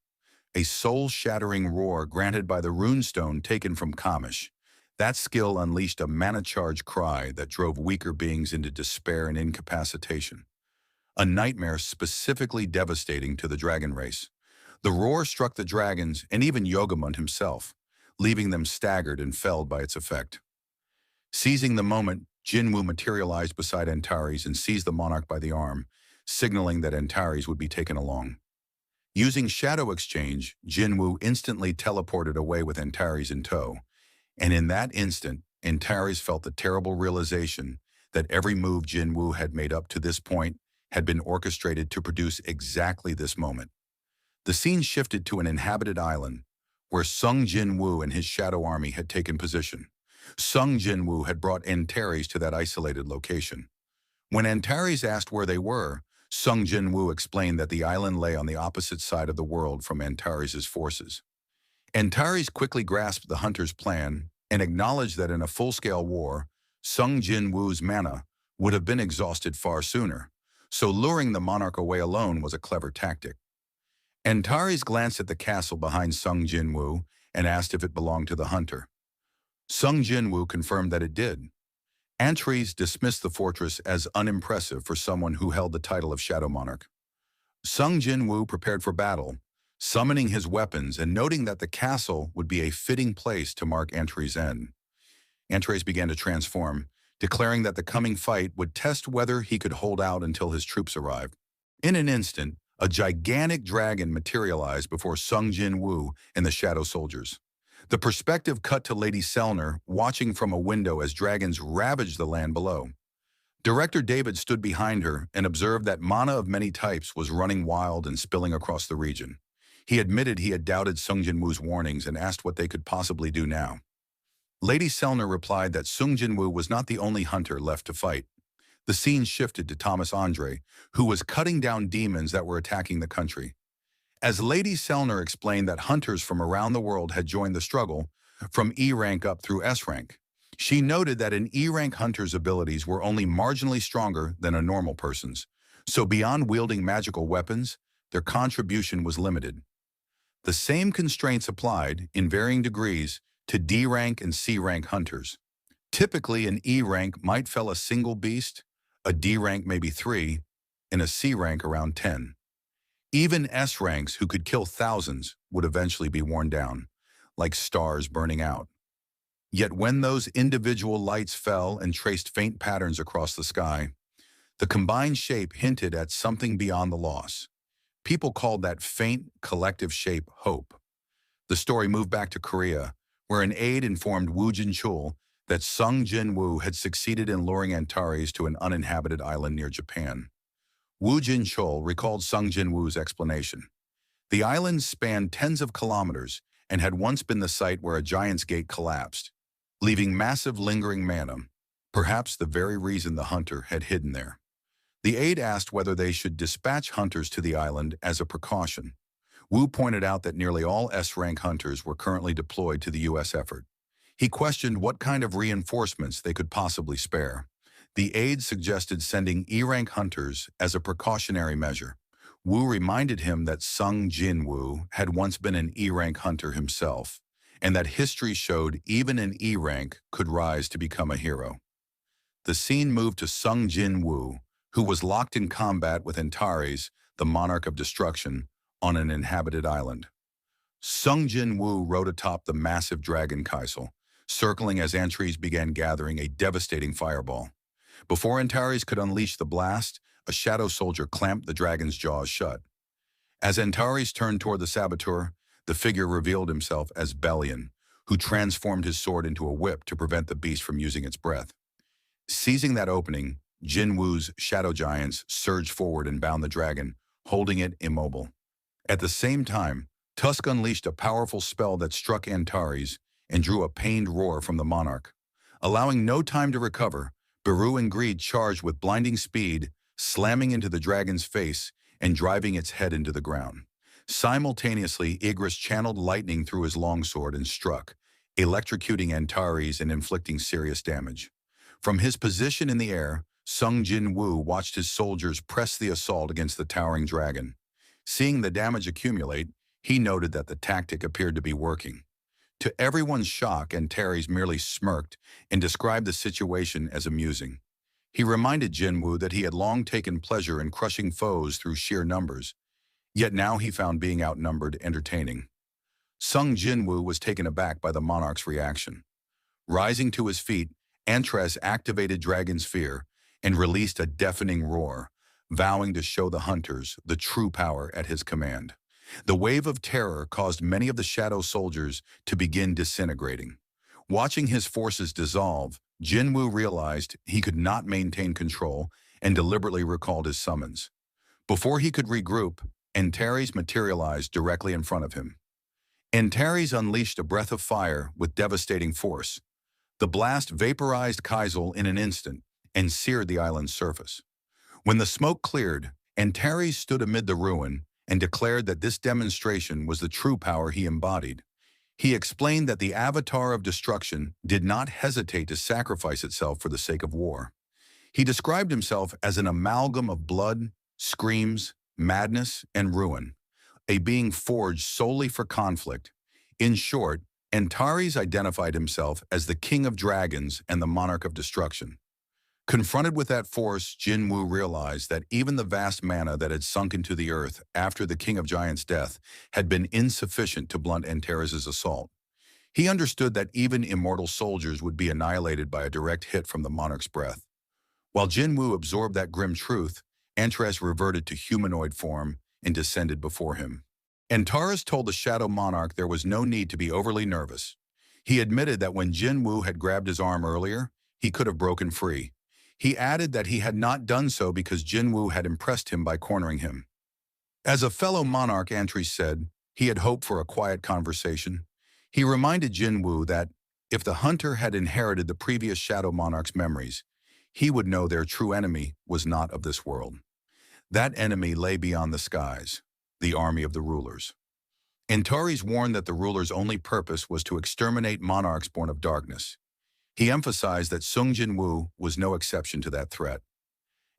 a soul-shattering roar granted by the runestone taken from Kamish. That skill unleashed a mana-charged cry that drove weaker beings into despair and incapacitation. A nightmare specifically devastating to the dragon race. The roar struck the dragons and even Yogamont himself, leaving them staggered and felled by its effect. Seizing the moment, Jin Wu materialized beside Antares and seized the monarch by the arm, signaling that Antares would be taken along. Using Shadow Exchange, Jin Wu instantly teleported away with Antares in tow, and in that instant, Antares felt the terrible realization that every move Jin Wu had made up to this point had been orchestrated to produce exactly this moment. The scene shifted to an inhabited island, where Jin Wu and his Shadow Army had taken position. Jin Wu had brought Antares to that isolated location. When Antares asked where they were, Jin Wu explained that the island lay on the opposite side of the world from Antares' forces. Antares quickly grasped the hunter's plan and acknowledged that in a full-scale war, Jin Wu's mana would have been exhausted far sooner, so luring the monarch away alone was a clever tactic. Antares glanced at the castle behind Jin Wu and asked if it belonged to the hunter. Jin Wu confirmed that it did. Antares dismissed the fortress as unimpressive for someone who held the title of Shadow Monarch. Jin Wu prepared for battle, summoning his weapons and noting that the castle would be a fitting place to mark Antares' end. Antares began to transform, declaring that the coming fight would test whether he could hold out until his troops arrived. In an instant, a gigantic dragon materialized before Jin Wu and the Shadow Soldiers. The perspective cut to Lady Selner, watching from a window as dragons ravaged the land below. Director David stood behind her and observed that mana of many types was running wild and spilling across the region. He admitted he had doubted Jin Wu's warnings and asked what they could possibly do now. Lady Selner replied that Jin Wu was not the only hunter left to fight. The scene shifted to Thomas Andre, who was cutting down demons that were attacking the country. As Lady Selner explained that hunters from around the world had joined the struggle, from E rank up through S rank. She noted that an E rank hunter's abilities were only marginally stronger than a normal person's, so beyond wielding magical weapons, their contribution was limited. The same constraints applied, in varying degrees, to D rank and C rank hunters. Typically, an E rank might fell a single beast, a D rank maybe 3, and a C rank around 10. Even S ranks who could kill thousands would eventually be worn down, like stars burning out. Yet when those individual lights fell and traced faint patterns across the sky, The combined shape hinted at something beyond the loss. People called that faint, collective shape hope. The story moved back to Korea, where an aide informed Woo Jin-chul that Jin Wu had succeeded in luring Antares to an uninhabited island near Japan. Woo Jin-chul recalled Jin Wu's explanation. The island spanned tens of kilometers and had once been the site where a giant's gate collapsed, leaving massive lingering mana, perhaps the very reason the hunter had hidden there. The aide asked whether they should dispatch hunters to the island as a precaution. Wu pointed out that nearly all S-rank hunters were currently deployed to the U.S. effort. He questioned what kind of reinforcements they could possibly spare. The aide suggested sending E-rank hunters as a precautionary measure. Wu reminded him that Jin Wu had once been an E-rank hunter himself, and that history showed even an E-rank could rise to become a hero. The scene moved to Jin Wu, who was locked in combat with Antares, the monarch of destruction, on an inhabited island. Jin Wu rode atop the massive dragon Kaisel, circling as Antares began gathering a devastating fireball. Before Antares could unleash the blast, a shadow soldier clamped the dragon's jaws shut. As Antares turned toward the saboteur, the figure revealed himself as Belian, who transformed his sword into a whip to prevent the beast from using its breath. Seizing that opening, Jin Wu's shadow giants surged forward and bound the dragon, holding it immobile. At the same time, Tusk unleashed a powerful spell that struck Antares and drew a pained roar from the monarch. Allowing no time to recover, Beru and Greed charged with blinding speed, slamming into the dragon's face and driving its head into the ground. Simultaneously, Igris channeled lightning through his longsword and struck, electrocuting Antares and inflicting serious damage. From his position in the air, Jin Wu watched his soldiers press the assault against the towering dragon. Seeing the damage accumulate, he noted that the tactic appeared to be working. To everyone's shock, Antares merely smirked and described the situation as amusing. He reminded Jin Wu that he had long taken pleasure in crushing foes through sheer numbers, yet now he found being outnumbered entertaining. Jin Wu was taken aback by the monarch's reaction. Rising to his feet, Antares activated Dragon's Fear and released a deafening roar, vowing to show the hunters the true power at his command. The wave of terror caused many of the shadow soldiers to begin disintegrating. Watching his forces dissolve, Jin Wu realized he could not maintain control and deliberately recalled his summons. Before he could regroup, Antares materialized directly in front of him. Antares unleashed a breath of fire with devastating force. The blast vaporized Kaisel in an instant and seared the island's surface. When the smoke cleared, Antares stood amid the ruin and declared that this demonstration was the true power he embodied. He explained that the avatar of destruction did not hesitate to sacrifice itself for the sake of war. He described himself as an amalgam of blood, screams, madness, and ruin, a being forged solely for conflict. In short, Antares identified himself as the king of dragons and the monarch of destruction. Confronted with that force, Jin Wu realized that even the vast mana that had sunk into the earth after the King of Giants' death had been insufficient to blunt Antares' assault. He understood that even immortal soldiers would be annihilated by a direct hit from the monarch's breath. While Jin Wu absorbed that grim truth, Antares reverted to humanoid form and descended before him. Antares told the Shadow Monarch there was no need to be overly nervous. He admitted that when Jin Wu had grabbed his arm earlier, he could have broken free. He added that he had not done so because Jin Wu had impressed him by cornering him. As a fellow monarch, Antares said, he had hoped for a quiet conversation. He reminded Jin Wu that, if the hunter had inherited the previous Shadow Monarch's memories, he would know their true enemy was not of this world. That enemy lay beyond the skies, the army of the rulers. Antares warned that the rulers' only purpose was to exterminate monarchs born of darkness. He emphasized that Jin Wu was no exception to that threat.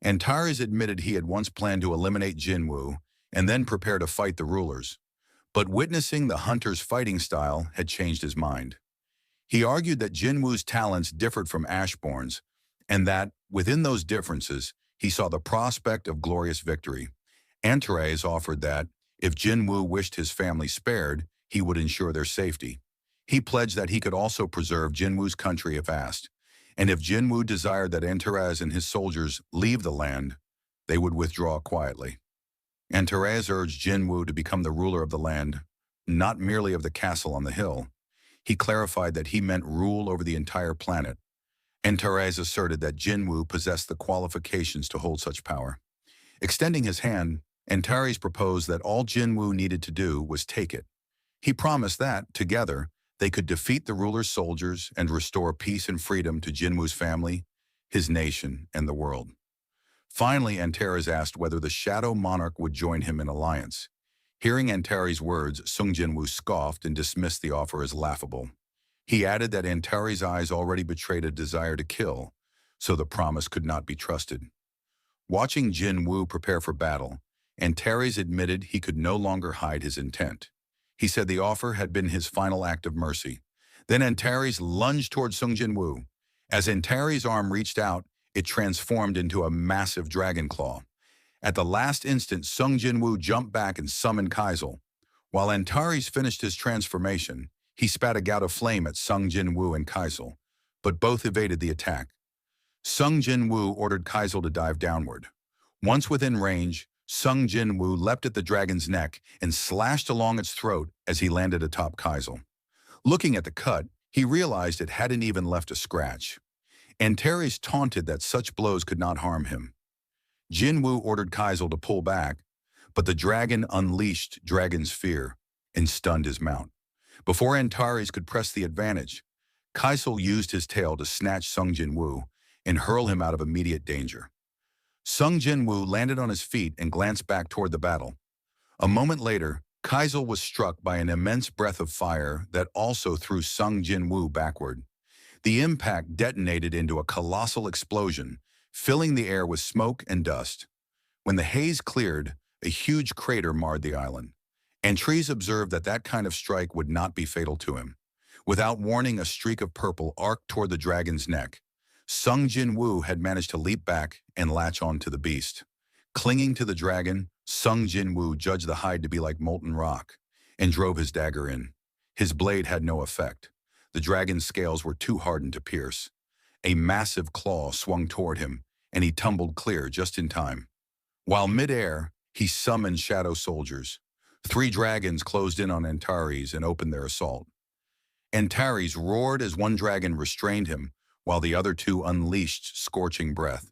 Antares admitted he had once planned to eliminate Jin Wu and then prepare to fight the rulers, but witnessing the hunter's fighting style had changed his mind. He argued that Jin Wu's talents differed from Ashbourne's, and that, within those differences, he saw the prospect of glorious victory. Antares offered that, if Jin Wu wished his family spared, he would ensure their safety. He pledged that he could also preserve Jinwoo's country if asked. and if Jin Wu desired that Antares and his soldiers leave the land, they would withdraw quietly. Antares urged Jin Wu to become the ruler of the land, not merely of the castle on the hill. He clarified that he meant rule over the entire planet. Antares asserted that Jin Wu possessed the qualifications to hold such power. Extending his hand, Antares proposed that all Jin Wu needed to do was take it. He promised that, together, they could defeat the ruler's soldiers and restore peace and freedom to Jin Wu's family, his nation, and the world. Finally, Antares asked whether the Shadow Monarch would join him in alliance. Hearing Antares' words, Jin Wu scoffed and dismissed the offer as laughable. He added that Antares' eyes already betrayed a desire to kill, so the promise could not be trusted. Watching Jin Wu prepare for battle, Antares admitted he could no longer hide his intent. He said the offer had been his final act of mercy. Then Antares lunged toward Jin Wu. As Antares' arm reached out, it transformed into a massive dragon claw. At the last instant, Jin Wu jumped back and summoned Kaisel. While Antares finished his transformation, he spat a gout of flame at Jin Wu and Kaisel, but both evaded the attack. Jin Wu ordered Kaisel to dive downward. Once within range, Jin Wu leapt at the dragon's neck and slashed along its throat as he landed atop Kaisel. Looking at the cut, he realized it hadn't even left a scratch. Antares taunted that such blows could not harm him. Jin Wu ordered Kaisel to pull back, but the dragon unleashed dragon's fear and stunned his mount. Before Antares could press the advantage, Kaisel used his tail to snatch Jin Wu and hurl him out of immediate danger. Jin Wu landed on his feet and glanced back toward the battle. A moment later, Kaisel was struck by an immense breath of fire that also threw Jin Wu backward. The impact detonated into a colossal explosion, filling the air with smoke and dust. When the haze cleared, a huge crater marred the island. Antares observed that that kind of strike would not be fatal to him. Without warning, a streak of purple arced toward the dragon's neck. Jin Wu had managed to leap back and latch on to the beast. Clinging to the dragon, Jin Wu judged the hide to be like molten rock and drove his dagger in. His blade had no effect. The dragon's scales were too hardened to pierce. A massive claw swung toward him, and he tumbled clear just in time. While midair, he summoned shadow soldiers. 3 dragons closed in on Antares and opened their assault. Antares roared as one dragon restrained him, while the other 2 unleashed scorching breath.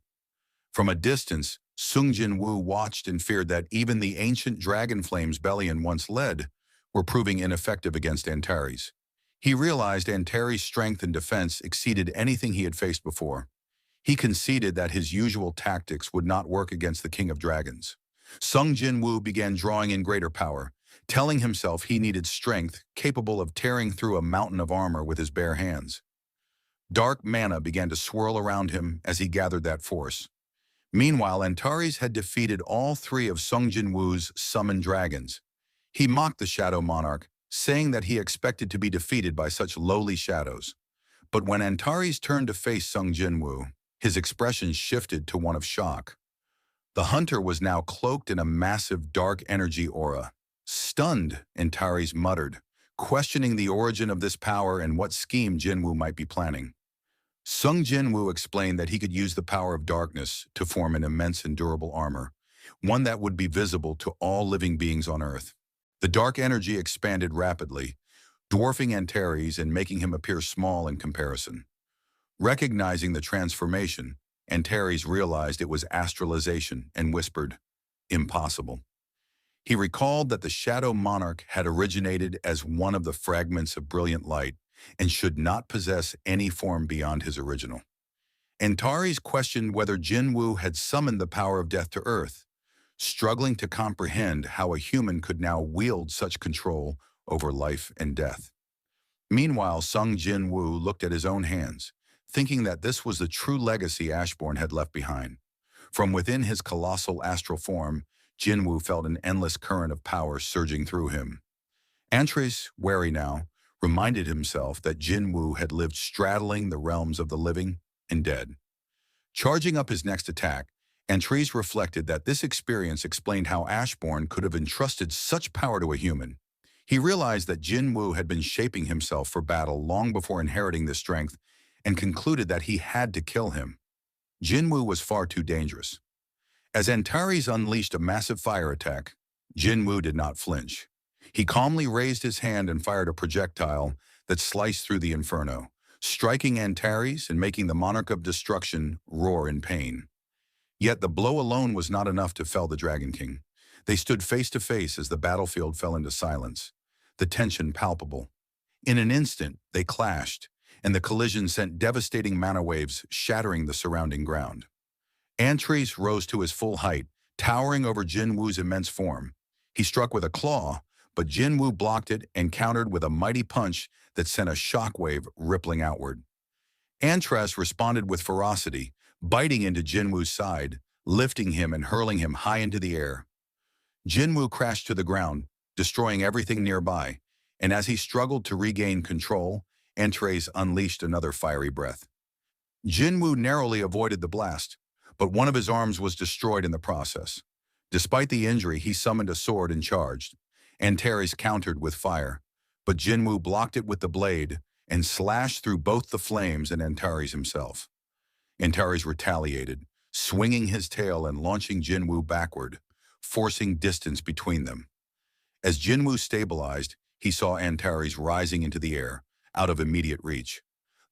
From a distance, Jin Wu watched and feared that even the ancient dragon flames Belian once led were proving ineffective against Antares. He realized Antares' strength and defense exceeded anything he had faced before. He conceded that his usual tactics would not work against the King of Dragons. Jin Wu began drawing in greater power, telling himself he needed strength capable of tearing through a mountain of armor with his bare hands. Dark mana began to swirl around him as he gathered that force. Meanwhile, Antares had defeated all 3 of Jin Wu's summoned dragons. He mocked the Shadow Monarch, saying that he expected to be defeated by such lowly shadows. But when Antares turned to face Jin Wu, his expression shifted to one of shock. The hunter was now cloaked in a massive dark energy aura. Stunned, Antares muttered, questioning the origin of this power and what scheme Jin Wu might be planning. Jin Wu explained that he could use the power of darkness to form an immense and durable armor, one that would be visible to all living beings on Earth. The dark energy expanded rapidly, dwarfing Antares and making him appear small in comparison. Recognizing the transformation, Antares realized it was astralization and whispered, "Impossible." He recalled that the Shadow Monarch had originated as one of the fragments of brilliant light and should not possess any form beyond his original. Antares questioned whether Jin Wu had summoned the power of death to Earth, struggling to comprehend how a human could now wield such control over life and death. Meanwhile, Jin Wu looked at his own hands, thinking that this was the true legacy Ashbourne had left behind. From within his colossal astral form, Jin Wu felt an endless current of power surging through him. Antares, wary now, reminded himself that Jin Wu had lived straddling the realms of the living and dead. Charging up his next attack, Antares reflected that this experience explained how Ashbourne could have entrusted such power to a human. He realized that Jin Wu had been shaping himself for battle long before inheriting this strength, and concluded that he had to kill him. Jinwoo was far too dangerous. As Antares unleashed a massive fire attack, Jinwoo did not flinch. He calmly raised his hand and fired a projectile that sliced through the inferno, striking Antares and making the Monarch of Destruction roar in pain. Yet the blow alone was not enough to fell the Dragon King. They stood face to face as the battlefield fell into silence, the tension palpable. In an instant, they clashed, and the collision sent devastating mana waves shattering the surrounding ground. Antares rose to his full height, towering over Jinwoo's immense form. He struck with a claw, but Jinwoo blocked it and countered with a mighty punch that sent a shockwave rippling outward. Antares responded with ferocity, biting into Jinwoo's side, lifting him and hurling him high into the air. Jinwoo crashed to the ground, destroying everything nearby, and as he struggled to regain control, Antares unleashed another fiery breath. Jinwoo narrowly avoided the blast, but one of his arms was destroyed in the process. Despite the injury, he summoned a sword and charged. Antares countered with fire, but Jinwoo blocked it with the blade and slashed through both the flames and Antares himself. Antares retaliated, swinging his tail and launching Jinwoo backward, forcing distance between them. As Jinwoo stabilized, he saw Antares rising into the air, out of immediate reach.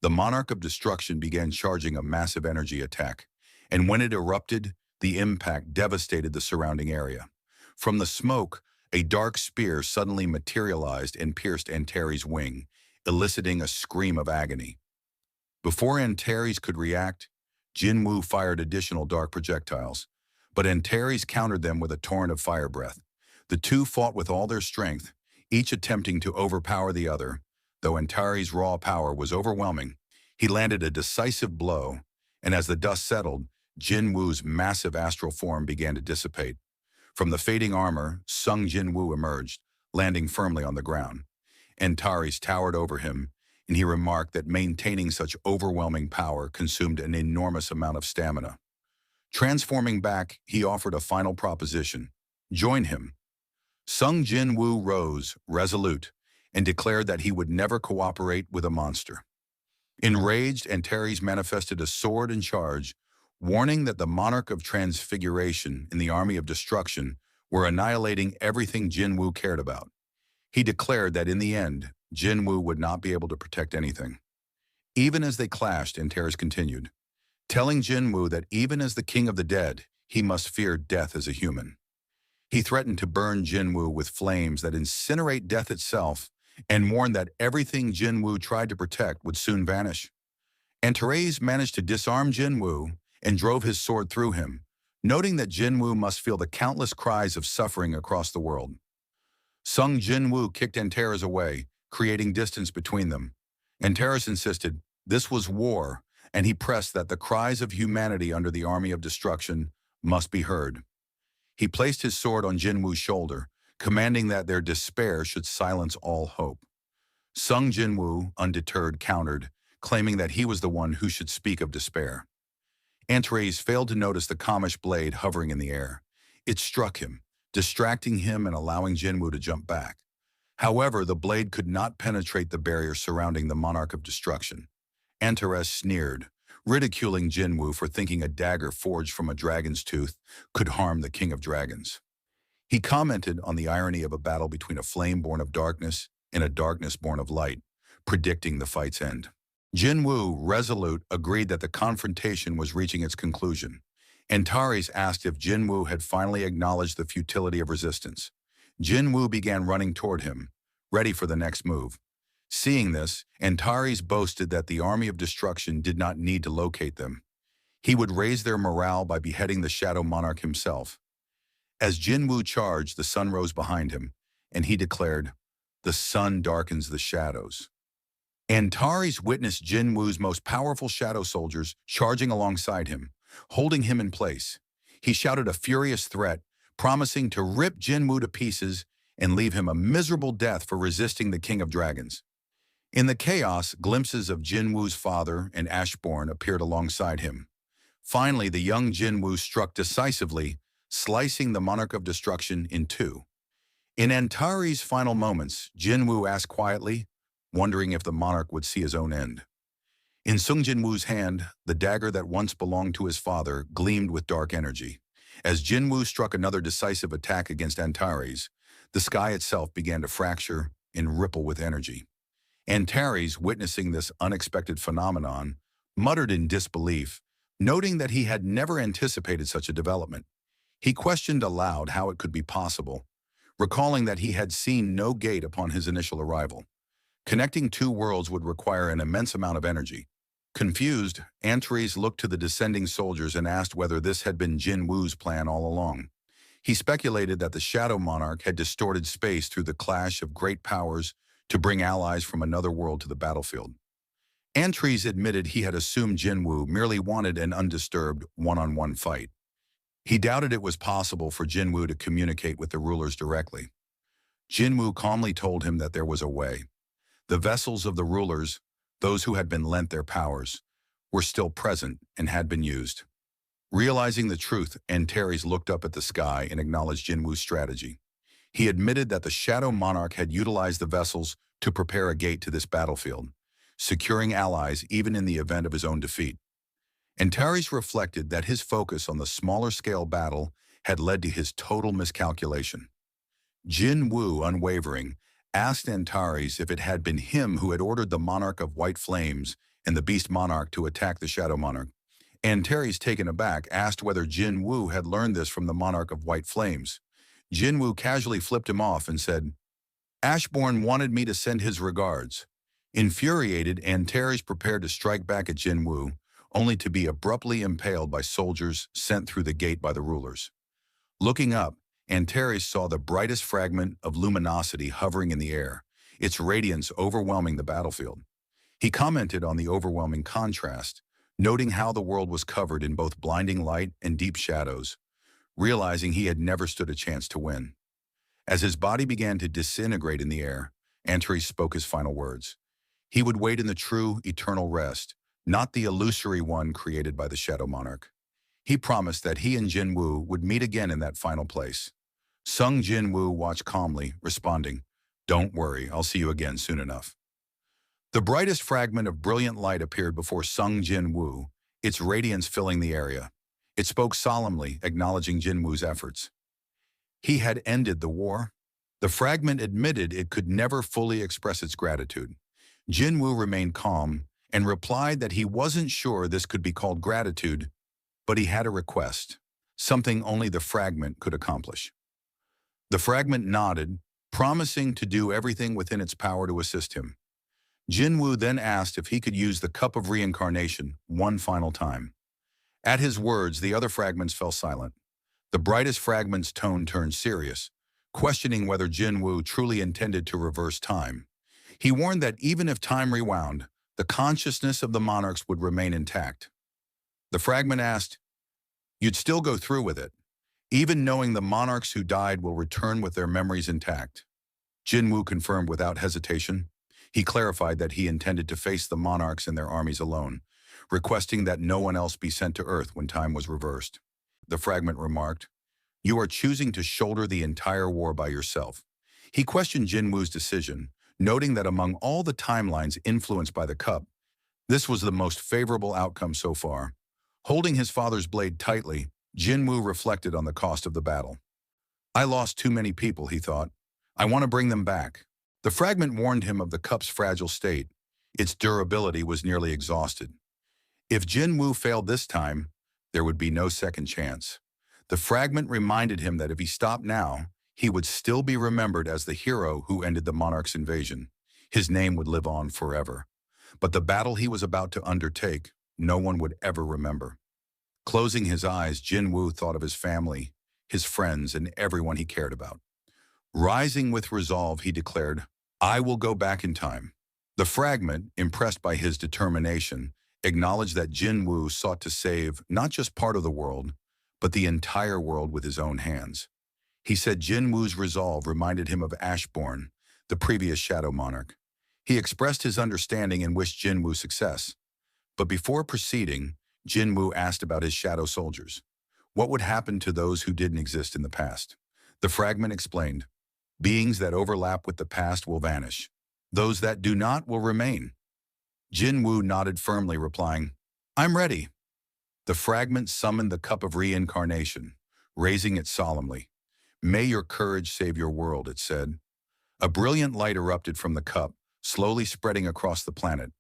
The Monarch of Destruction began charging a massive energy attack, and when it erupted, the impact devastated the surrounding area. From the smoke, a dark spear suddenly materialized and pierced Antares' wing, eliciting a scream of agony. Before Antares could react, Jinwoo fired additional dark projectiles, but Antares countered them with a torrent of fire breath. The two fought with all their strength, each attempting to overpower the other. Though Antares' raw power was overwhelming, he landed a decisive blow, and as the dust settled, Jinwoo's massive astral form began to dissipate. From the fading armor, Sung Jinwoo emerged, landing firmly on the ground. Antares towered over him, and he remarked that maintaining such overwhelming power consumed an enormous amount of stamina. Transforming back, he offered a final proposition: join him. Sung Jinwoo rose, resolute, and declared that he would never cooperate with a monster. Enraged, Antares manifested a sword and charge, warning that the Monarch of Transfiguration and the Army of Destruction were annihilating everything Jinwoo cared about. He declared that in the end, Jinwoo would not be able to protect anything. Even as they clashed, Antares continued, telling Jinwoo that even as the king of the dead, he must fear death as a human. He threatened to burn Jinwoo with flames that incinerate death itself, and warned that everything Jinwoo tried to protect would soon vanish. Antares managed to disarm Jinwoo and drove his sword through him, noting that Jinwoo must feel the countless cries of suffering across the world. Sung Jinwoo kicked Antares away, creating distance between them. Antares insisted this was war, and he pressed that the cries of humanity under the Army of Destruction must be heard. He placed his sword on Jinwoo's shoulder, commanding that their despair should silence all hope. Sung Jinwoo, undeterred, countered, claiming that he was the one who should speak of despair. Antares failed to notice the Kamish blade hovering in the air. It struck him, distracting him and allowing Jinwoo to jump back. However, the blade could not penetrate the barrier surrounding the Monarch of Destruction. Antares sneered, ridiculing Jinwoo for thinking a dagger forged from a dragon's tooth could harm the King of Dragons. He commented on the irony of a battle between a flame born of darkness and a darkness born of light, predicting the fight's end. Jinwoo, resolute, agreed that the confrontation was reaching its conclusion. Antares asked if Jinwoo had finally acknowledged the futility of resistance. Jinwoo began running toward him, ready for the next move. Seeing this, Antares boasted that the Army of Destruction did not need to locate them. He would raise their morale by beheading the Shadow Monarch himself. As Jinwoo charged, the sun rose behind him, and he declared, "The sun darkens the shadows." Antares witnessed Jinwoo's most powerful shadow soldiers charging alongside him, holding him in place. He shouted a furious threat, promising to rip Jinwoo to pieces and leave him a miserable death for resisting the King of Dragons. In the chaos, glimpses of Jinwoo's father and Ashbourne appeared alongside him. Finally, the young Jinwoo struck decisively, slicing the Monarch of Destruction in two. In Antares' final moments, Jinwoo asked quietly, wondering if the monarch would see his own end. In Jin Wu's hand, the dagger that once belonged to his father gleamed with dark energy. As Jin Wu struck another decisive attack against Antares, the sky itself began to fracture and ripple with energy. Antares, witnessing this unexpected phenomenon, muttered in disbelief, noting that he had never anticipated such a development. He questioned aloud how it could be possible, recalling that he had seen no gate upon his initial arrival. Connecting two worlds would require an immense amount of energy. Confused, Antares looked to the descending soldiers and asked whether this had been Jin Wu's plan all along. He speculated that the Shadow Monarch had distorted space through the clash of great powers to bring allies from another world to the battlefield. Antares admitted he had assumed Jin Wu merely wanted an undisturbed one-on-one fight. He doubted it was possible for Jin Wu to communicate with the rulers directly. Jin Wu calmly told him that there was a way. The vessels of the rulers, those who had been lent their powers, were still present and had been used. Realizing the truth, Antares looked up at the sky and acknowledged Jin Wu's strategy. He admitted that the Shadow Monarch had utilized the vessels to prepare a gate to this battlefield, securing allies even in the event of his own defeat. Antares reflected that his focus on the smaller-scale battle had led to his total miscalculation. Jin Wu, unwavering, asked Antares if it had been him who had ordered the Monarch of White Flames and the Beast Monarch to attack the Shadow Monarch. Antares, taken aback, asked whether Jin Wu had learned this from the Monarch of White Flames. Jin Wu casually flipped him off and said, "Ashbourne wanted me to send his regards." Infuriated, Antares prepared to strike back at Jin Wu, only to be abruptly impaled by soldiers sent through the gate by the rulers. Looking up, Antares saw the brightest fragment of luminosity hovering in the air, its radiance overwhelming the battlefield. He commented on the overwhelming contrast, noting how the world was covered in both blinding light and deep shadows, realizing he had never stood a chance to win. As his body began to disintegrate in the air, Antares spoke his final words. He would wait in the true, eternal rest, not the illusory one created by the Shadow Monarch. He promised that he and Jin Wu would meet again in that final place. Jin Wu watched calmly, responding, "Don't worry, I'll see you again soon enough." The brightest fragment of brilliant light appeared before Jin Wu, its radiance filling the area. It spoke solemnly, acknowledging Jin Wu's efforts. He had ended the war. The fragment admitted it could never fully express its gratitude. Jin Wu remained calm and replied that he wasn't sure this could be called gratitude, but he had a request, something only the fragment could accomplish. The fragment nodded, promising to do everything within its power to assist him. Jin Wu then asked if he could use the cup of reincarnation one final time. At his words, the other fragments fell silent. The brightest fragment's tone turned serious, questioning whether Jin Wu truly intended to reverse time. He warned that even if time rewound, the consciousness of the monarchs would remain intact. The fragment asked, "You'd still go through with it, even knowing the monarchs who died will return with their memories intact?" Jin Wu confirmed without hesitation. He clarified that he intended to face the monarchs and their armies alone, requesting that no one else be sent to Earth when time was reversed. The fragment remarked, "You are choosing to shoulder the entire war by yourself." He questioned Jin Wu's decision, noting that among all the timelines influenced by the cup, this was the most favorable outcome so far. Holding his father's blade tightly, Jin Wu reflected on the cost of the battle. "I lost too many people," he thought. "I want to bring them back." The fragment warned him of the cup's fragile state. Its durability was nearly exhausted. If Jin Wu failed this time, there would be no second chance. The fragment reminded him that if he stopped now, he would still be remembered as the hero who ended the monarch's invasion. His name would live on forever. But the battle he was about to undertake, no one would ever remember. Closing his eyes, Jin Wu thought of his family, his friends, and everyone he cared about. Rising with resolve, he declared, "I will go back in time." The fragment, impressed by his determination, acknowledged that Jin Wu sought to save not just part of the world, but the entire world with his own hands. He said Jin Wu's resolve reminded him of Ashbourne, the previous Shadow Monarch. He expressed his understanding and wished Jin Wu success. But before proceeding, Jin Wu asked about his shadow soldiers. What would happen to those who didn't exist in the past? The fragment explained, "Beings that overlap with the past will vanish. Those that do not will remain." Jin Wu nodded firmly, replying, I'm ready. The fragment summoned the cup of reincarnation, raising it solemnly. May your courage save your world, it said. A brilliant light erupted from the cup, slowly spreading across the planet.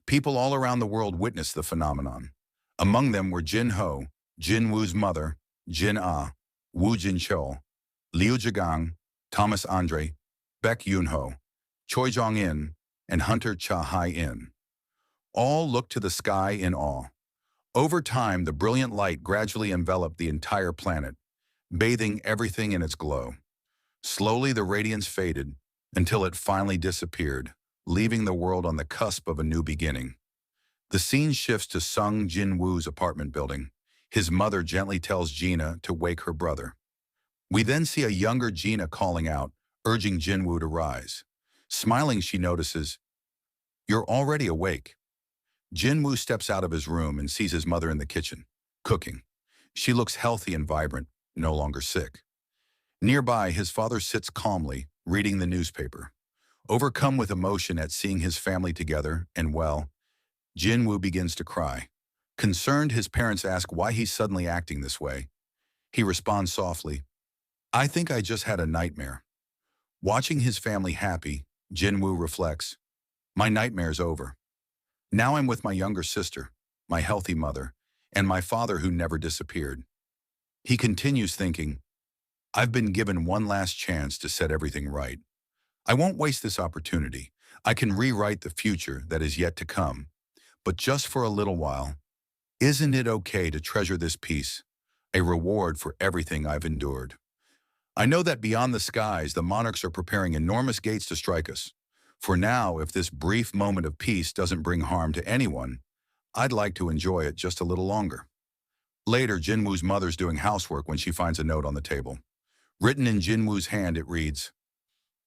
People all around the world witnessed the phenomenon. Among them were Jin Ho, Jin Wu's mother, Jin Ah, Wu Jinchou, Liu Zhigang, Thomas Andre, Baek Yunho, Choi Jong-in, and Hunter Cha Hai-in. All looked to the sky in awe. Over time, the brilliant light gradually enveloped the entire planet, bathing everything in its glow. Slowly, the radiance faded until it finally disappeared, leaving the world on the cusp of a new beginning. The scene shifts to Sung Jin Woo's apartment building. His mother gently tells Gina to wake her brother. We then see a younger Gina calling out, urging Jin Woo to rise. Smiling, she notices, You're already awake. Jin Woo steps out of his room and sees his mother in the kitchen, cooking. She looks healthy and vibrant, no longer sick. Nearby, his father sits calmly, reading the newspaper. Overcome with emotion at seeing his family together, and well, Jin Woo begins to cry. Concerned, his parents ask why he's suddenly acting this way. He responds softly, I think I just had a nightmare. Watching his family happy, Jin Woo reflects, my nightmare's over. Now I'm with my younger sister, my healthy mother, and my father who never disappeared. He continues thinking, I've been given one last chance to set everything right. I won't waste this opportunity. I can rewrite the future that is yet to come. But just for a little while, isn't it okay to treasure this peace, a reward for everything I've endured? I know that beyond the skies, the monarchs are preparing enormous gates to strike us. For now, if this brief moment of peace doesn't bring harm to anyone, I'd like to enjoy it just a little longer. Later, Jin Woo's mother's doing housework when she finds a note on the table. Written in Jin Woo's hand, it reads,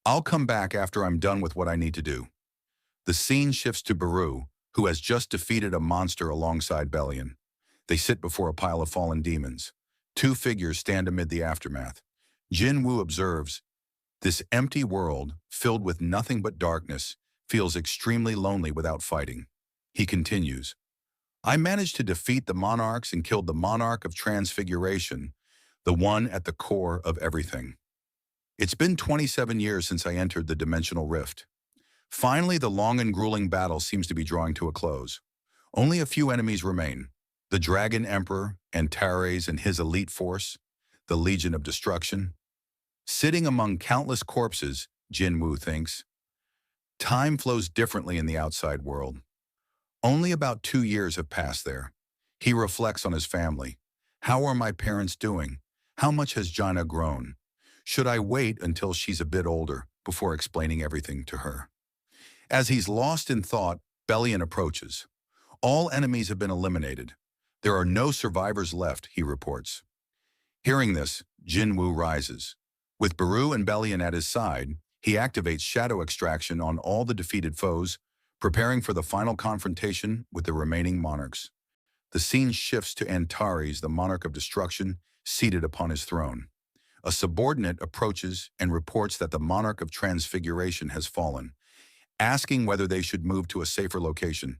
I'll come back after I'm done with what I need to do. The scene shifts to Baru, who has just defeated a monster alongside Belian. They sit before a pile of fallen demons. Two figures stand amid the aftermath. Jin Woo observes, this empty world, filled with nothing but darkness, feels extremely lonely without fighting. He continues, I managed to defeat the monarchs and killed the monarch of transfiguration, the one at the core of everything. It's been 27 years since I entered the dimensional rift. Finally, the long and grueling battle seems to be drawing to a close. Only a few enemies remain. The Dragon Emperor, Antares and his elite force, the Legion of Destruction. Sitting among countless corpses, Jin Woo thinks, time flows differently in the outside world. Only about 2 years have passed there. He reflects on his family. How are my parents doing? How much has Jina grown? Should I wait until she's a bit older before explaining everything to her? As he's lost in thought, Belian approaches. All enemies have been eliminated. There are no survivors left, he reports. Hearing this, Jin Woo rises. With Baru and Belian at his side, he activates shadow extraction on all the defeated foes, preparing for the final confrontation with the remaining monarchs. The scene shifts to Antares, the monarch of destruction, seated upon his throne. A subordinate approaches and reports that the monarch of transfiguration has fallen, asking whether they should move to a safer location.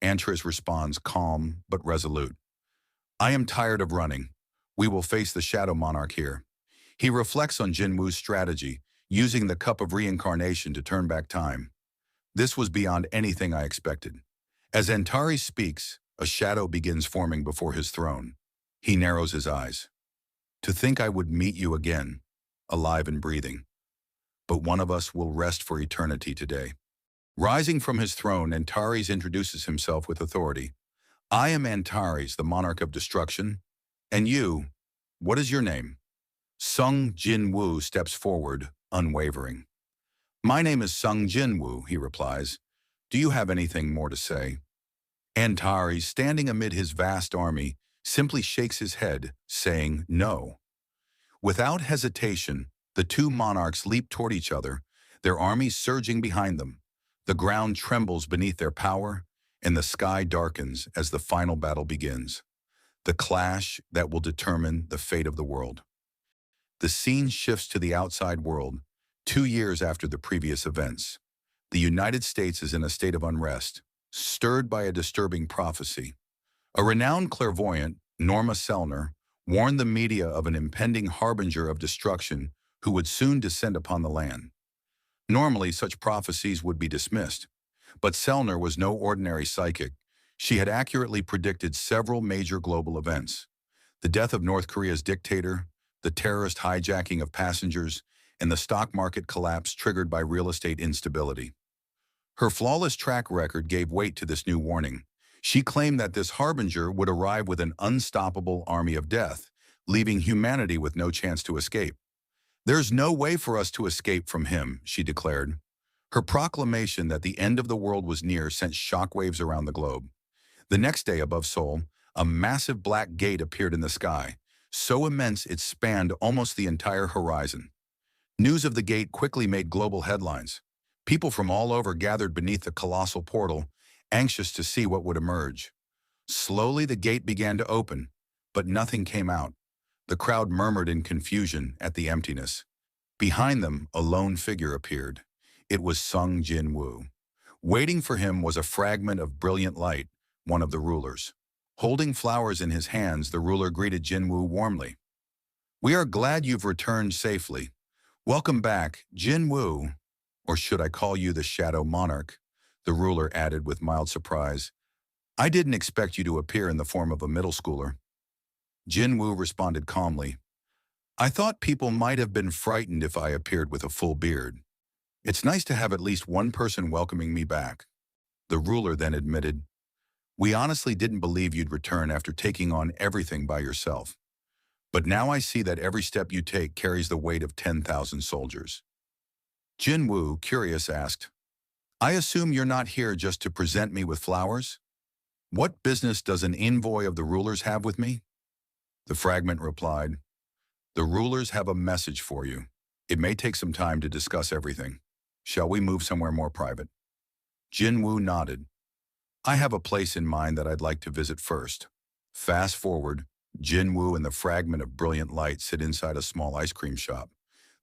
Antares responds calm but resolute. I am tired of running. We will face the Shadow Monarch here. He reflects on Jin Woo's strategy, using the cup of reincarnation to turn back time. This was beyond anything I expected. As Antares speaks, a shadow begins forming before his throne. He narrows his eyes. To think I would meet you again, alive and breathing. But one of us will rest for eternity today. Rising from his throne, Antares introduces himself with authority. I am Antares, the monarch of destruction. And you, what is your name? Sung Jin Woo steps forward, unwavering. My name is Sung Jin Woo, he replies. Do you have anything more to say? Antares, standing amid his vast army, simply shakes his head, saying no. Without hesitation, the two monarchs leap toward each other, their armies surging behind them. The ground trembles beneath their power, and the sky darkens as the final battle begins. The clash that will determine the fate of the world. The scene shifts to the outside world, 2 years after the previous events. The United States is in a state of unrest. stirred by a disturbing prophecy. A renowned clairvoyant, Norma Selner, warned the media of an impending harbinger of destruction who would soon descend upon the land. Normally, such prophecies would be dismissed, but Selner was no ordinary psychic. She had accurately predicted several major global events: the death of North Korea's dictator, the terrorist hijacking of passengers, and the stock market collapse triggered by real estate instability. Her flawless track record gave weight to this new warning. She claimed that this harbinger would arrive with an unstoppable army of death, leaving humanity with no chance to escape. "There's no way for us to escape from him," she declared. Her proclamation that the end of the world was near sent shockwaves around the globe. The next day above Seoul, a massive black gate appeared in the sky, so immense it spanned almost the entire horizon. News of the gate quickly made global headlines. People from all over gathered beneath the colossal portal, anxious to see what would emerge. Slowly the gate began to open, but nothing came out. The crowd murmured in confusion at the emptiness. Behind them, a lone figure appeared. It was Jin Wu. Waiting for him was a fragment of brilliant light, one of the rulers. Holding flowers in his hands, the ruler greeted Jin Wu warmly. "We are glad you've returned safely. Welcome back, Jin Wu, or should I call you the Shadow Monarch?" the ruler added with mild surprise. "I didn't expect you to appear in the form of a middle schooler." Jin Wu responded calmly, "I thought people might have been frightened if I appeared with a full beard. It's nice to have at least one person welcoming me back." The ruler then admitted, "We honestly didn't believe you'd return after taking on everything by yourself. But now I see that every step you take carries the weight of 10,000 soldiers." Jin Wu, curious, asked, "I assume you're not here just to present me with flowers? What business does an envoy of the rulers have with me?" The fragment replied, "The rulers have a message for you. It may take some time to discuss everything. Shall we move somewhere more private?" Jin Wu nodded. "I have a place in mind that I'd like to visit first." Fast forward, Jin Wu and the fragment of brilliant light sit inside a small ice cream shop.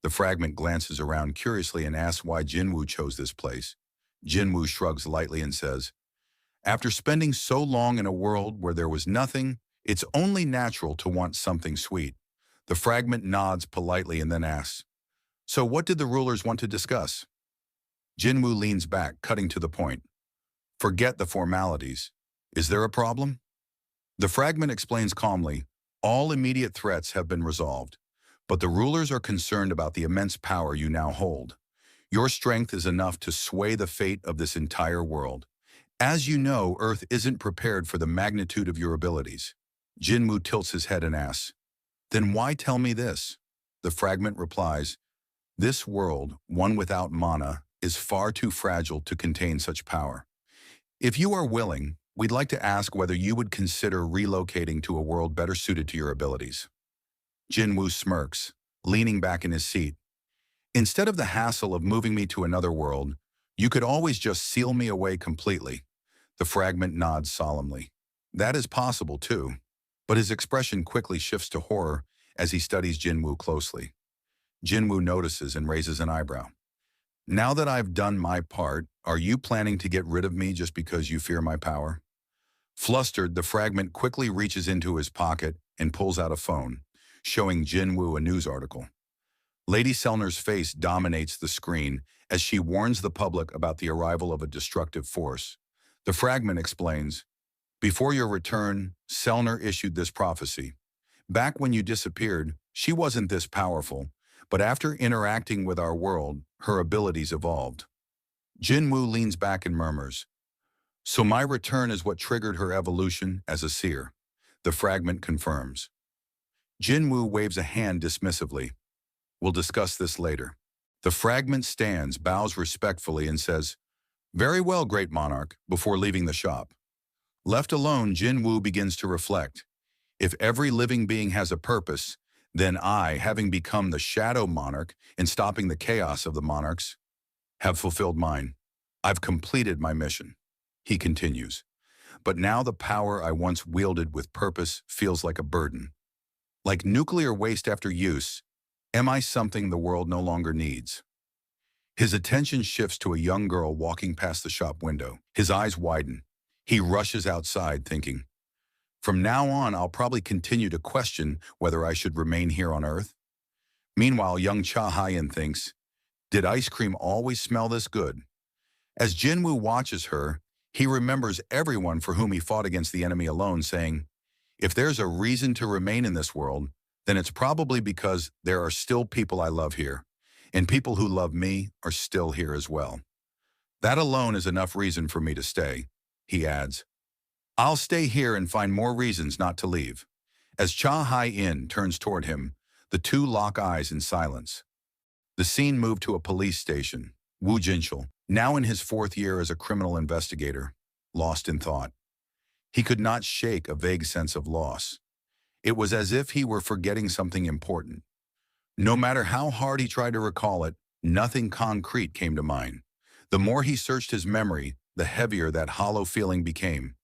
The fragment glances around curiously and asks why Jin Wu chose this place. Jin Wu shrugs lightly and says, "After spending so long in a world where there was nothing, it's only natural to want something sweet." The fragment nods politely and then asks, "So what did the rulers want to discuss?" Jin Wu leans back, cutting to the point. "Forget the formalities. Is there a problem?" The fragment explains calmly, "All immediate threats have been resolved, but the rulers are concerned about the immense power you now hold. Your strength is enough to sway the fate of this entire world. As you know, Earth isn't prepared for the magnitude of your abilities." Jin Wu tilts his head and asks, "Then why tell me this?" The fragment replies, "This world, one without mana, is far too fragile to contain such power. If you are willing, we'd like to ask whether you would consider relocating to a world better suited to your abilities." Jin Wu smirks, leaning back in his seat. "Instead of the hassle of moving me to another world, you could always just seal me away completely." The fragment nods solemnly. "That is possible too." But his expression quickly shifts to horror as he studies Jin Wu closely. Jin Wu notices and raises an eyebrow. "Now that I've done my part, are you planning to get rid of me just because you fear my power?" Flustered, the fragment quickly reaches into his pocket and pulls out a phone, showing Jin Wu a news article. Lady Selner's face dominates the screen as she warns the public about the arrival of a destructive force. The fragment explains, "Before your return, Selner issued this prophecy. Back when you disappeared, she wasn't this powerful, but after interacting with our world, her abilities evolved." Jin Wu leans back and murmurs, "So my return is what triggered her evolution as a seer." The fragment confirms. Jin Wu waves a hand dismissively. "We'll discuss this later." The fragment stands, bows respectfully, and says, "Very well, great monarch," before leaving the shop. Left alone, Jin Wu begins to reflect. If every living being has a purpose, then I, having become the Shadow Monarch and stopping the chaos of the monarchs, have fulfilled mine. I've completed my mission." He continues, "But now the power I once wielded with purpose feels like a burden. Like nuclear waste after use, am I something the world no longer needs?" His attention shifts to a young girl walking past the shop window. His eyes widen. He rushes outside, thinking, from now on, I'll probably continue to question whether I should remain here on Earth. Meanwhile, young Cha Hyen thinks, did ice cream always smell this good? As Jinwoo watches her, he remembers everyone for whom he fought against the enemy alone, saying, if there's a reason to remain in this world, then it's probably because there are still people I love here, and people who love me are still here as well. That alone is enough reason for me to stay, he adds. I'll stay here and find more reasons not to leave. As Cha Hyen turns toward him, the two lock eyes in silence. The scene moved to a police station. Wu Jinshul, now in his 4th year as a criminal investigator, lost in thought. He could not shake a vague sense of loss. It was as if he were forgetting something important. No matter how hard he tried to recall it, nothing concrete came to mind. The more he searched his memory, the heavier that hollow feeling became.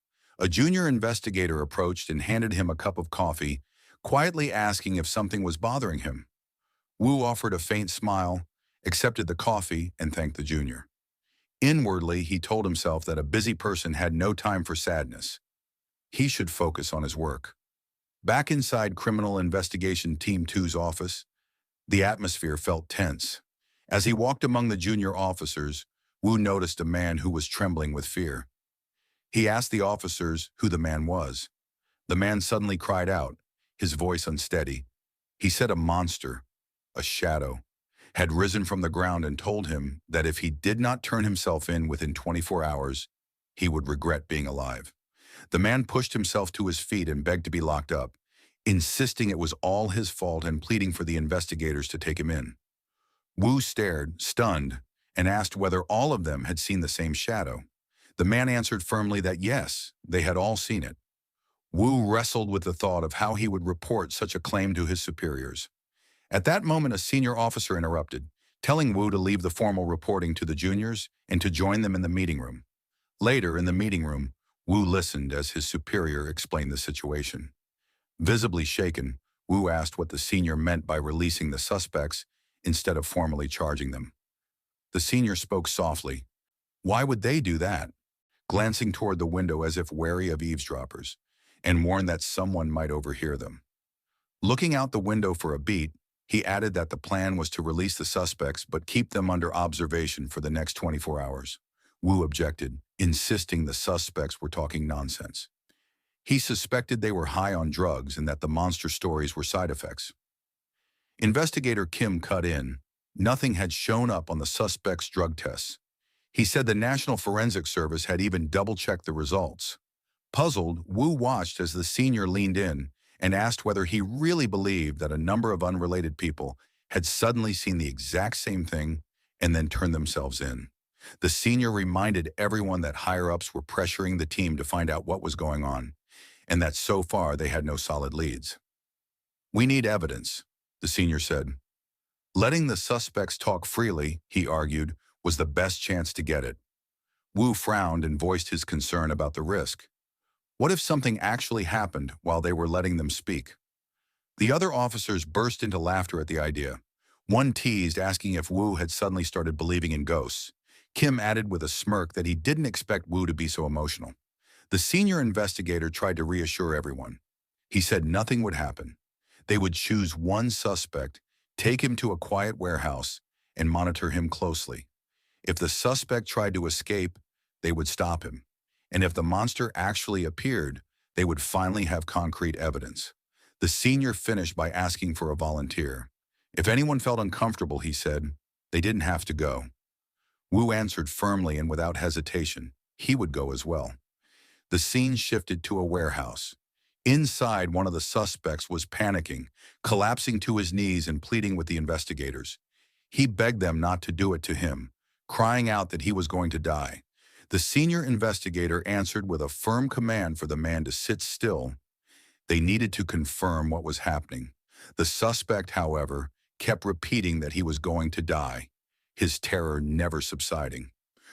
A junior investigator approached and handed him a cup of coffee, quietly asking if something was bothering him. Wu offered a faint smile, accepted the coffee, and thanked the junior. Inwardly, he told himself that a busy person had no time for sadness. He should focus on his work. Back inside Criminal Investigation Team 2's office, the atmosphere felt tense. As he walked among the junior officers, Wu noticed a man who was trembling with fear. He asked the officers who the man was. The man suddenly cried out, his voice unsteady. He said a monster, a shadow, had risen from the ground and told him that if he did not turn himself in within 24 hours, he would regret being alive. The man pushed himself to his feet and begged to be locked up, insisting it was all his fault and pleading for the investigators to take him in. Wu stared, stunned, and asked whether all of them had seen the same shadow. The man answered firmly that yes, they had all seen it. Wu wrestled with the thought of how he would report such a claim to his superiors. At that moment, a senior officer interrupted, telling Wu to leave the formal reporting to the juniors and to join them in the meeting room. Later, in the meeting room, Wu listened as his superior explained the situation. Visibly shaken, Wu asked what the senior meant by releasing the suspects instead of formally charging them. The senior spoke softly. Why would they do that? Glancing toward the window as if wary of eavesdroppers, and warned that someone might overhear them. Looking out the window for a beat, he added that the plan was to release the suspects but keep them under observation for the next 24 hours. Wu objected, insisting the suspects were talking nonsense. He suspected they were high on drugs and that the monster stories were side effects. Investigator Kim cut in. Nothing had shown up on the suspects' drug tests. He said the National Forensic Service had even double-checked the results. Puzzled, Wu watched as the senior leaned in and asked whether he really believed that a number of unrelated people had suddenly seen the exact same thing and then turned themselves in. The senior reminded everyone that higher-ups were pressuring the team to find out what was going on, and that so far they had no solid leads. We need evidence, the senior said. Letting the suspects talk freely, he argued, was the best chance to get it. Wu frowned and voiced his concern about the risk. What if something actually happened while they were letting them speak? The other officers burst into laughter at the idea. One teased, asking if Wu had suddenly started believing in ghosts. Kim added with a smirk that he didn't expect Wu to be so emotional. The senior investigator tried to reassure everyone. He said nothing would happen. They would choose one suspect, take him to a quiet warehouse, and monitor him closely. If the suspect tried to escape, they would stop him. And if the monster actually appeared, they would finally have concrete evidence. The senior finished by asking for a volunteer. If anyone felt uncomfortable, he said, they didn't have to go. Wu answered firmly and without hesitation. He would go as well. The scene shifted to a warehouse. Inside, one of the suspects was panicking, collapsing to his knees and pleading with the investigators. He begged them not to do it to him, crying out that he was going to die. The senior investigator answered with a firm command for the man to sit still. They needed to confirm what was happening. The suspect, however, kept repeating that he was going to die, his terror never subsiding.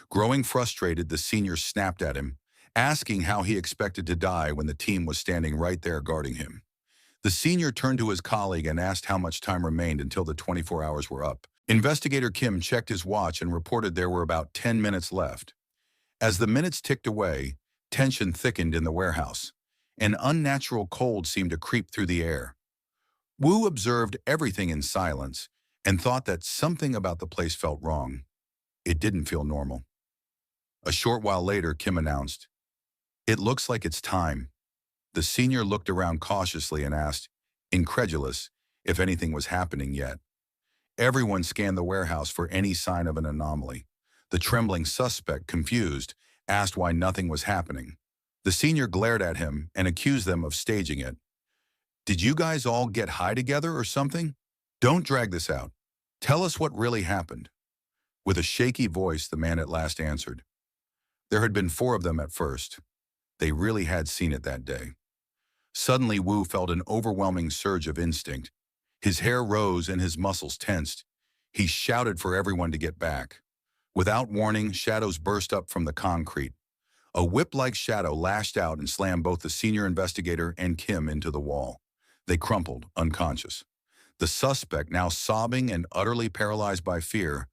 Growing frustrated, the senior snapped at him, asking how he expected to die when the team was standing right there guarding him. The senior turned to his colleague and asked how much time remained until the 24 hours were up. Investigator Kim checked his watch and reported there were about 10 minutes left. As the minutes ticked away, tension thickened in the warehouse. An unnatural cold seemed to creep through the air. Wu observed everything in silence and thought that something about the place felt wrong. It didn't feel normal. A short while later, Kim announced, "It looks like it's time." The senior looked around cautiously and asked, incredulous, if anything was happening yet. Everyone scanned the warehouse for any sign of an anomaly. The trembling suspect, confused, asked why nothing was happening. The senior glared at him and accused them of staging it. "Did you guys all get high together or something? Don't drag this out. Tell us what really happened." With a shaky voice, the man at last answered. There had been 4 of them at first. They really had seen it that day. Suddenly, Wu felt an overwhelming surge of instinct. His hair rose and his muscles tensed. He shouted for everyone to get back. Without warning, shadows burst up from the concrete. A whip-like shadow lashed out and slammed both the senior investigator and Kim into the wall. They crumpled, unconscious. The suspect, now sobbing and utterly paralyzed by fear,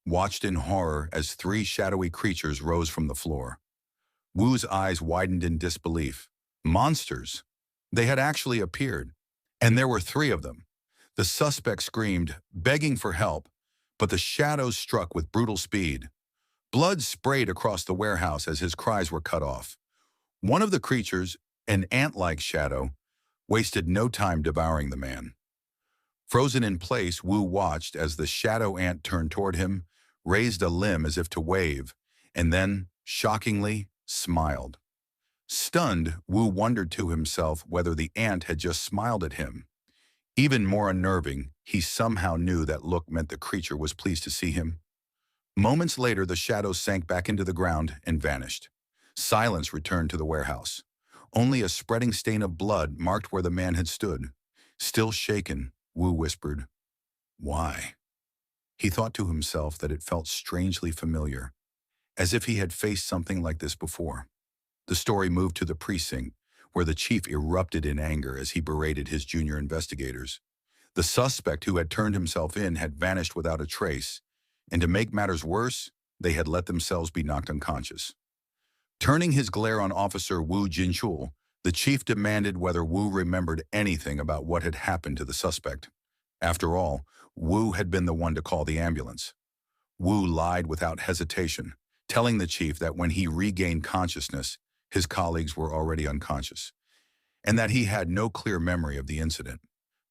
watched in horror as 3 shadowy creatures rose from the floor. Wu's eyes widened in disbelief. Monsters! They had actually appeared, and there were 3 of them. The suspect screamed, begging for help, but the shadows struck with brutal speed. Blood sprayed across the warehouse as his cries were cut off. One of the creatures, an ant-like shadow, wasted no time devouring the man. Frozen in place, Wu watched as the shadow ant turned toward him, raised a limb as if to wave, and then, shockingly, smiled. Stunned, Wu wondered to himself whether the ant had just smiled at him. Even more unnerving, he somehow knew that look meant the creature was pleased to see him. Moments later, the shadow sank back into the ground and vanished. Silence returned to the warehouse. Only a spreading stain of blood marked where the man had stood. Still shaken, Wu whispered, "Why?" He thought to himself that it felt strangely familiar, as if he had faced something like this before. The story moved to the precinct, where the chief erupted in anger as he berated his junior investigators. The suspect who had turned himself in had vanished without a trace, and to make matters worse, they had let themselves be knocked unconscious. Turning his glare on Officer Wu Jinchul, the chief demanded whether Wu remembered anything about what had happened to the suspect. After all, Wu had been the one to call the ambulance. Wu lied without hesitation, telling the chief that when he regained consciousness, his colleagues were already unconscious, and that he had no clear memory of the incident.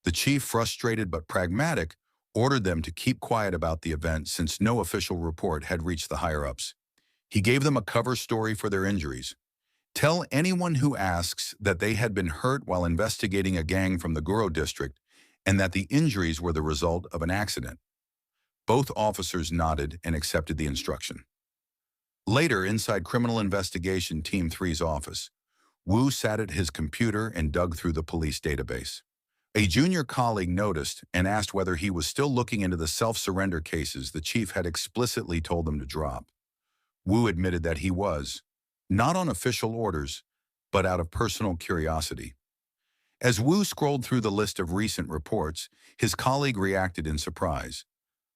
The chief, frustrated but pragmatic, ordered them to keep quiet about the event since no official report had reached the higher-ups. He gave them a cover story for their injuries. Tell anyone who asks that they had been hurt while investigating a gang from the Guro district and that the injuries were the result of an accident. Both officers nodded and accepted the instruction. Later, inside Criminal Investigation Team 3's office, Wu sat at his computer and dug through the police database. A junior colleague noticed and asked whether he was still looking into the self-surrender cases the chief had explicitly told them to drop. Wu admitted that he was, not on official orders, but out of personal curiosity. As Wu scrolled through the list of recent reports, his colleague reacted in surprise.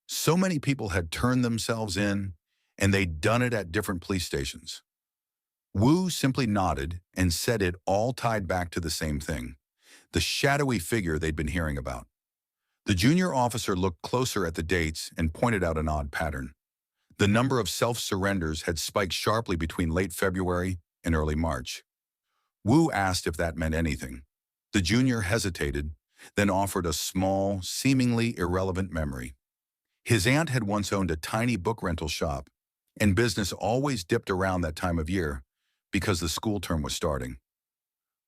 So many people had turned themselves in, and they'd done it at different police stations. Wu simply nodded and said it all tied back to the same thing, the shadowy figure they'd been hearing about. The junior officer looked closer at the dates and pointed out an odd pattern. The number of self-surrenders had spiked sharply between late February and early March. Wu asked if that meant anything. The junior hesitated, then offered a small, seemingly irrelevant memory. His aunt had once owned a tiny book rental shop, and business always dipped around that time of year because the school term was starting.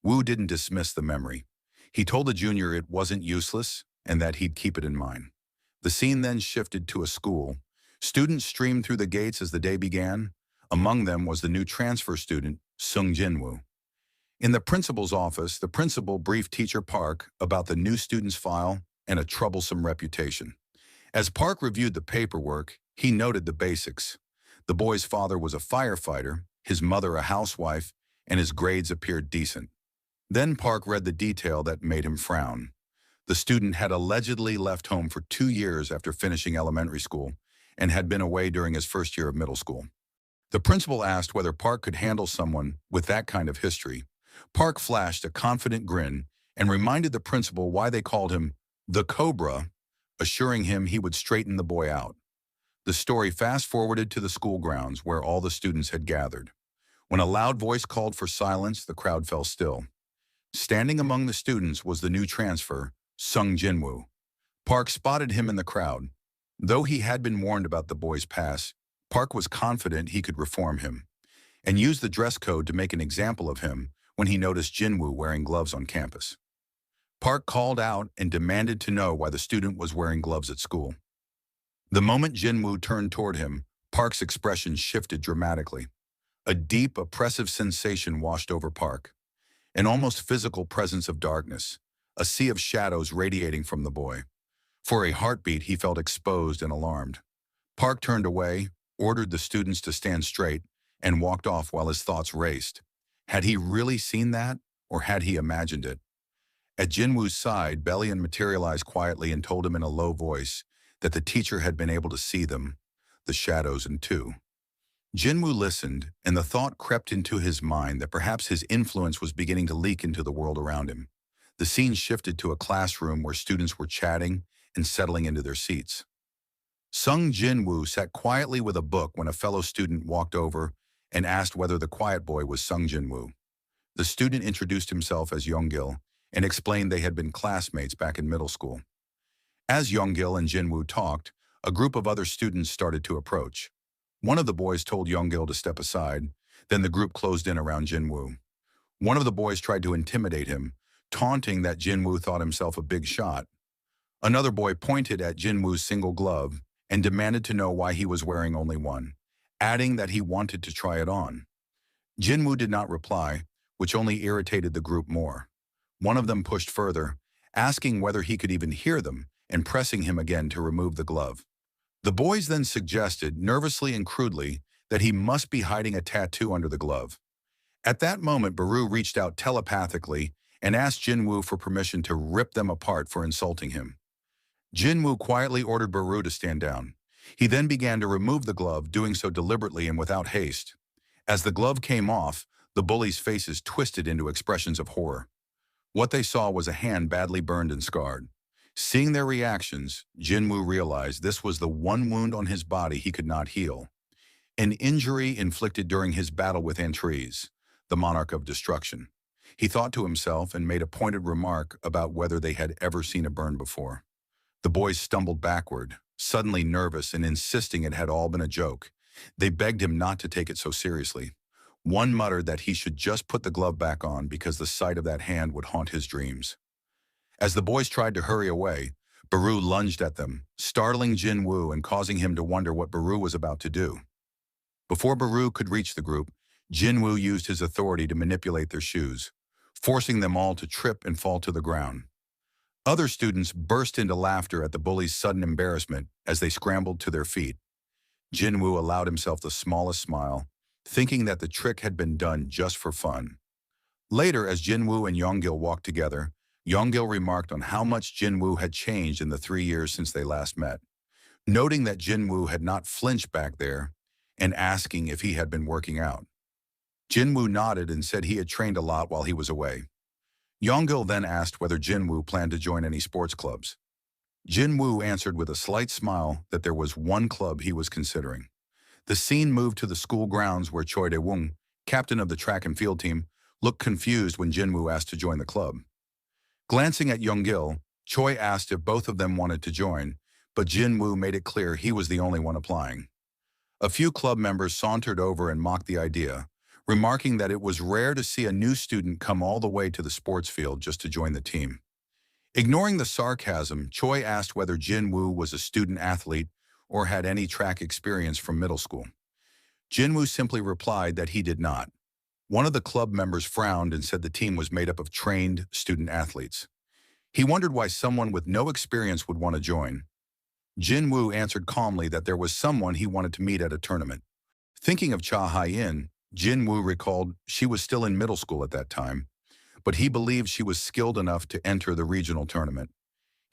Wu didn't dismiss the memory. He told the junior it wasn't useless and that he'd keep it in mind. The scene then shifted to a school. Students streamed through the gates as the day began. Among them was the new transfer student, Jin Wu. In the principal's office, the principal briefed teacher Park about the new student's file and a troublesome reputation. As Park reviewed the paperwork, he noted the basics. The boy's father was a firefighter, his mother a housewife, and his grades appeared decent. Then Park read the detail that made him frown. The student had allegedly left home for 2 years after finishing elementary school and had been away during his first year of middle school. The principal asked whether Park could handle someone with that kind of history. Park flashed a confident grin and reminded the principal why they called him the Cobra, assuring him he would straighten the boy out. The story fast-forwarded to the school grounds where all the students had gathered. When a loud voice called for silence, the crowd fell still. Standing among the students was the new transfer, Jin Wu. Park spotted him in the crowd. Though he had been warned about the boy's past, Park was confident he could reform him, and used the dress code to make an example of him when he noticed Jinwoo wearing gloves on campus. Park called out and demanded to know why the student was wearing gloves at school. The moment Jinwoo turned toward him, Park's expression shifted dramatically. A deep, oppressive sensation washed over Park, an almost physical presence of darkness, a sea of shadows radiating from the boy. For a heartbeat, he felt exposed and alarmed. Park turned away, ordered the students to stand straight, and walked off while his thoughts raced. Had he really seen that, or had he imagined it? At Jinwoo's side, Bellion materialized quietly and told him in a low voice that the teacher had been able to see them, the shadows, and two. Jinwoo listened, and the thought crept into his mind that perhaps his influence was beginning to leak into the world around him. The scene shifted to a classroom where students were chatting and settling into their seats. Jin Wu sat quietly with a book when a fellow student walked over and asked whether the quiet boy was Jin Wu. The student introduced himself as Yonggil and explained they had been classmates back in middle school. As Yonggil and Jinwoo talked, a group of other students started to approach. One of the boys told Yonggil to step aside, then the group closed in around Jinwoo. One of the boys tried to intimidate him, taunting that Jinwoo thought himself a big shot. Another boy pointed at Jinwoo's single glove and demanded to know why he was wearing only one, adding that he wanted to try it on. Jinwoo did not reply, which only irritated the group more. One of them pushed further, asking whether he could even hear them, and pressing him again to remove the glove. The boys then suggested, nervously and crudely, that he must be hiding a tattoo under the glove. At that moment, Baru reached out telepathically and asked Jinwoo for permission to rip them apart for insulting him. Jinwoo quietly ordered Baru to stand down. He then began to remove the glove, doing so deliberately and without haste. As the glove came off, the bullies' faces twisted into expressions of horror. What they saw was a hand badly burned and scarred. Seeing their reactions, Jinwoo realized this was the one wound on his body he could not heal. An injury inflicted during his battle with Antares, the Monarch of Destruction. He thought to himself and made a pointed remark about whether they had ever seen a burn before. The boys stumbled backward, suddenly nervous and insisting it had all been a joke. They begged him not to take it so seriously. One muttered that he should just put the glove back on because the sight of that hand would haunt his dreams. As the boys tried to hurry away, Baru lunged at them, startling Jin Wu and causing him to wonder what Baru was about to do. Before Baru could reach the group, Jin Wu used his authority to manipulate their shoes, forcing them all to trip and fall to the ground. Other students burst into laughter at the bullies' sudden embarrassment as they scrambled to their feet. Jin Wu allowed himself the smallest smile, thinking that the trick had been done just for fun. Later, as Jin Wu and Yonggil walked together, Yonggil remarked on how much Jin Wu had changed in the 3 years since they last met, noting that Jin Wu had not flinched back there and asking if he had been working out. Jin Wu nodded and said he had trained a lot while he was away. Yonggil then asked whether Jin Wu planned to join any sports clubs. Jin Wu answered with a slight smile that there was one club he was considering. The scene moved to the school grounds where Choi Dae-woong, captain of the track and field team, looked confused when Jin Wu asked to join the club. Glancing at Yonggil, Choi asked if both of them wanted to join, but Jin Wu made it clear he was the only one applying. A few club members sauntered over and mocked the idea, remarking that it was rare to see a new student come all the way to the sports field just to join the team. Ignoring the sarcasm, Choi asked whether Jin Wu was a student athlete or had any track experience from middle school. Jin Wu simply replied that he did not. One of the club members frowned and said the team was made up of trained student athletes. He wondered why someone with no experience would want to join. Jin Wu answered calmly that there was someone he wanted to meet at a tournament. Thinking of Cha Hai-in, Jin Wu recalled she was still in middle school at that time, but he believed she was skilled enough to enter the regional tournament.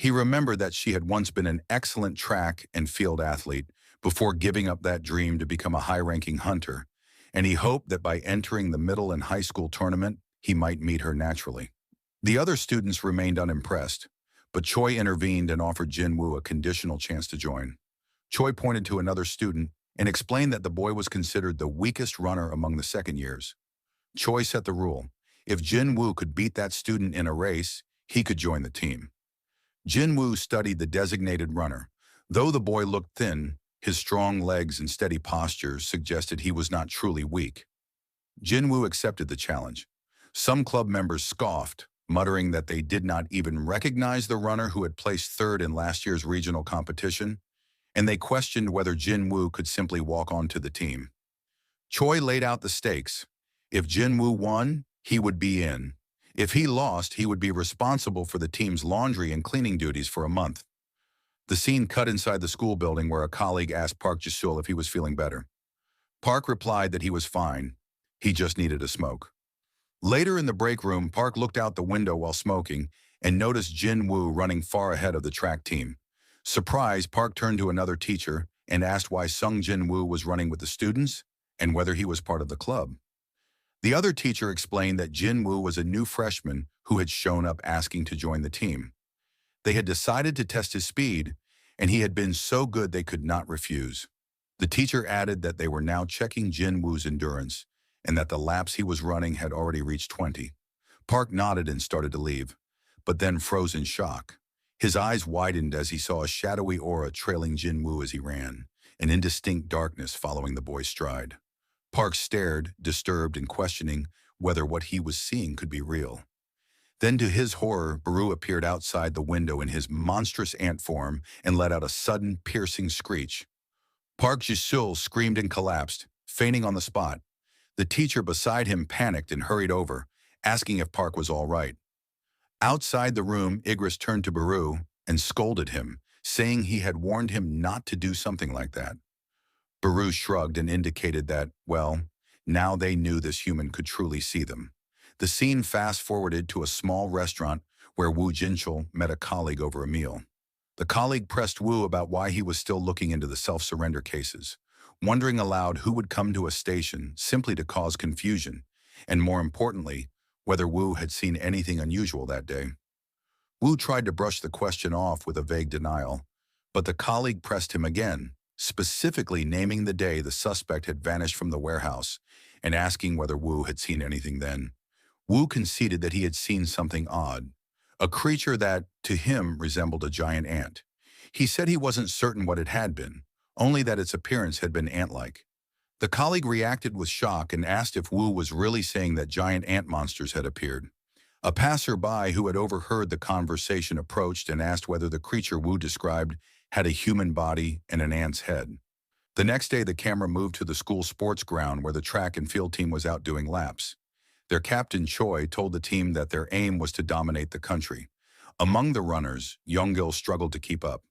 He remembered that she had once been an excellent track and field athlete before giving up that dream to become a high-ranking hunter, and he hoped that by entering the middle and high school tournament, he might meet her naturally. The other students remained unimpressed, but Choi intervened and offered Jin Wu a conditional chance to join. Choi pointed to another student and explained that the boy was considered the weakest runner among the second years. Choi set the rule. If Jin Wu could beat that student in a race, he could join the team. Jin Wu studied the designated runner. Though the boy looked thin, his strong legs and steady posture suggested he was not truly weak. Jin Wu accepted the challenge. Some club members scoffed, muttering that they did not even recognize the runner who had placed third in last year's regional competition, and they questioned whether Jin Wu could simply walk onto the team. Choi laid out the stakes. If Jin Wu won, he would be in. If he lost, he would be responsible for the team's laundry and cleaning duties for a month. The scene cut inside the school building where a colleague asked Park Ji-sul if he was feeling better. Park replied that he was fine. He just needed a smoke. Later in the break room, Park looked out the window while smoking and noticed Jin Wu running far ahead of the track team. Surprised, Park turned to another teacher and asked why Sung Jin Wu was running with the students and whether he was part of the club. The other teacher explained that Jin Wu was a new freshman who had shown up asking to join the team. They had decided to test his speed, and he had been so good they could not refuse. The teacher added that they were now checking Jin Wu's endurance and that the laps he was running had already reached 20. Park nodded and started to leave, but then froze in shock. His eyes widened as he saw a shadowy aura trailing Jin Wu as he ran, an indistinct darkness following the boy's stride. Park stared, disturbed and questioning whether what he was seeing could be real. Then to his horror, Baru appeared outside the window in his monstrous ant form and let out a sudden, piercing screech. Park Ji-sul screamed and collapsed, fainting on the spot. The teacher beside him panicked and hurried over, asking if Park was all right. Outside the room, Igris turned to Baru and scolded him, saying he had warned him not to do something like that. Baru shrugged and indicated that, well, now they knew this human could truly see them. The scene fast-forwarded to a small restaurant where Wu Jinchul met a colleague over a meal. The colleague pressed Wu about why he was still looking into the self-surrender cases, wondering aloud who would come to a station simply to cause confusion, and more importantly, whether Wu had seen anything unusual that day. Wu tried to brush the question off with a vague denial, but the colleague pressed him again, specifically naming the day the suspect had vanished from the warehouse and asking whether Wu had seen anything then. Wu conceded that he had seen something odd, a creature that, to him, resembled a giant ant. He said he wasn't certain what it had been, only that its appearance had been ant-like. The colleague reacted with shock and asked if Wu was really saying that giant ant monsters had appeared. A passerby who had overheard the conversation approached and asked whether the creature Wu described had a human body and an ant's head. The next day, the camera moved to the school sports ground where the track and field team was out doing laps. Their captain, Choi, told the team that their aim was to dominate the country. Among the runners, Young-gil struggled to keep up.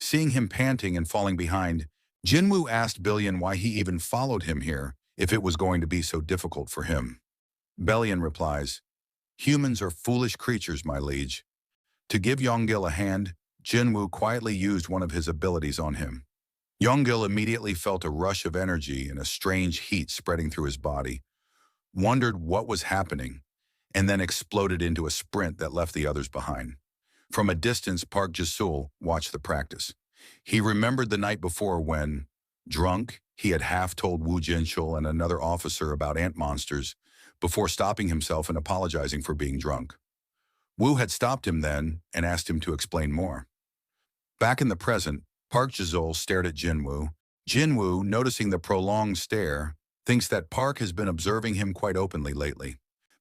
Seeing him panting and falling behind, Jinwoo asked Billion why he even followed him here if it was going to be so difficult for him. Billion replies, "Humans are foolish creatures, my liege." To give Young-gil a hand, Jinwoo quietly used one of his abilities on him. Young-gil immediately felt a rush of energy and a strange heat spreading through his body, wondered what was happening, and then exploded into a sprint that left the others behind. From a distance, Park Ji-sul watched the practice. He remembered the night before when, drunk, he had half told Wu Jinchul and another officer about ant monsters before stopping himself and apologizing for being drunk. Wu had stopped him then and asked him to explain more. Back in the present, Park Ji-sul stared at Jinwoo. Jinwoo, noticing the prolonged stare, thinks that Park has been observing him quite openly lately.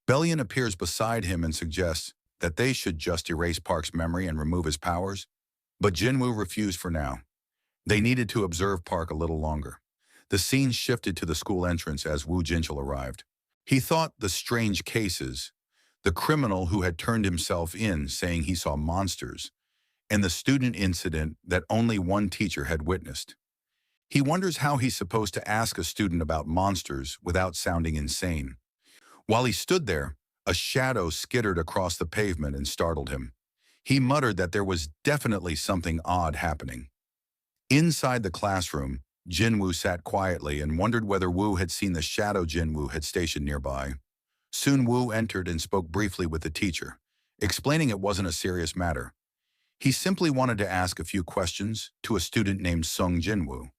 Bellion appears beside him and suggests that they should just erase Park's memory and remove his powers, but Jinwoo refused for now. They needed to observe Park a little longer. The scene shifted to the school entrance as Wu Jinchul arrived. He thought the strange cases, the criminal who had turned himself in saying he saw monsters, and the student incident that only one teacher had witnessed. He wonders how he's supposed to ask a student about monsters without sounding insane. While he stood there, a shadow skittered across the pavement and startled him. He muttered that there was definitely something odd happening. Inside the classroom, Jinwoo sat quietly and wondered whether Wu had seen the shadow Jinwoo had stationed nearby. Soon Wu entered and spoke briefly with the teacher, explaining it wasn't a serious matter. He simply wanted to ask a few questions to a student named Sung Jinwoo.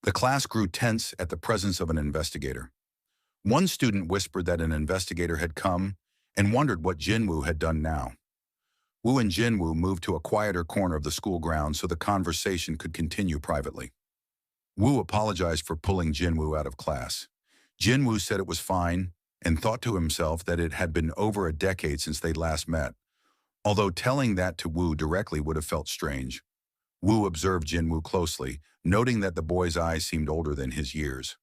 The class grew tense at the presence of an investigator. One student whispered that an investigator had come and wondered what Jinwoo had done now. Wu and Jinwoo moved to a quieter corner of the school grounds so the conversation could continue privately. Wu apologized for pulling Jinwoo out of class. Jinwoo said it was fine and thought to himself that it had been over a decade since they last met, although telling that to Wu directly would have felt strange. Wu observed Jinwoo closely, noting that the boy's eyes seemed older than his years.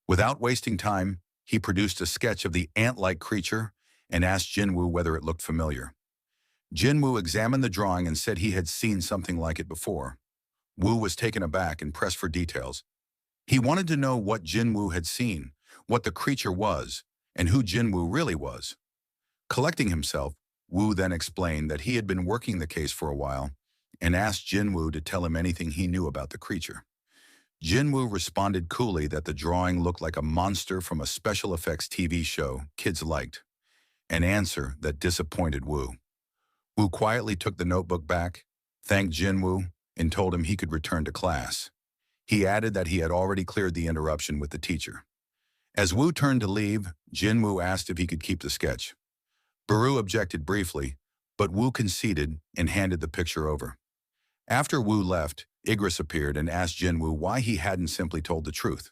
Without wasting time, he produced a sketch of the ant-like creature and asked Jinwoo whether it looked familiar. Jinwoo examined the drawing and said he had seen something like it before. Wu was taken aback and pressed for details. He wanted to know what Jinwoo had seen, what the creature was, and who Jinwoo really was. Collecting himself, Wu then explained that he had been working the case for a while and asked Jinwoo to tell him anything he knew about the creature. Jinwoo responded coolly that the drawing looked like a monster from a special effects TV show kids liked, an answer that disappointed Wu. Wu quietly took the notebook back, thanked Jinwoo, and told him he could return to class. He added that he had already cleared the interruption with the teacher. As Wu turned to leave, Jinwoo asked if he could keep the sketch. Baru objected briefly, but Wu conceded and handed the picture over. After Wu left, Igris appeared and asked Jinwoo why he hadn't simply told the truth.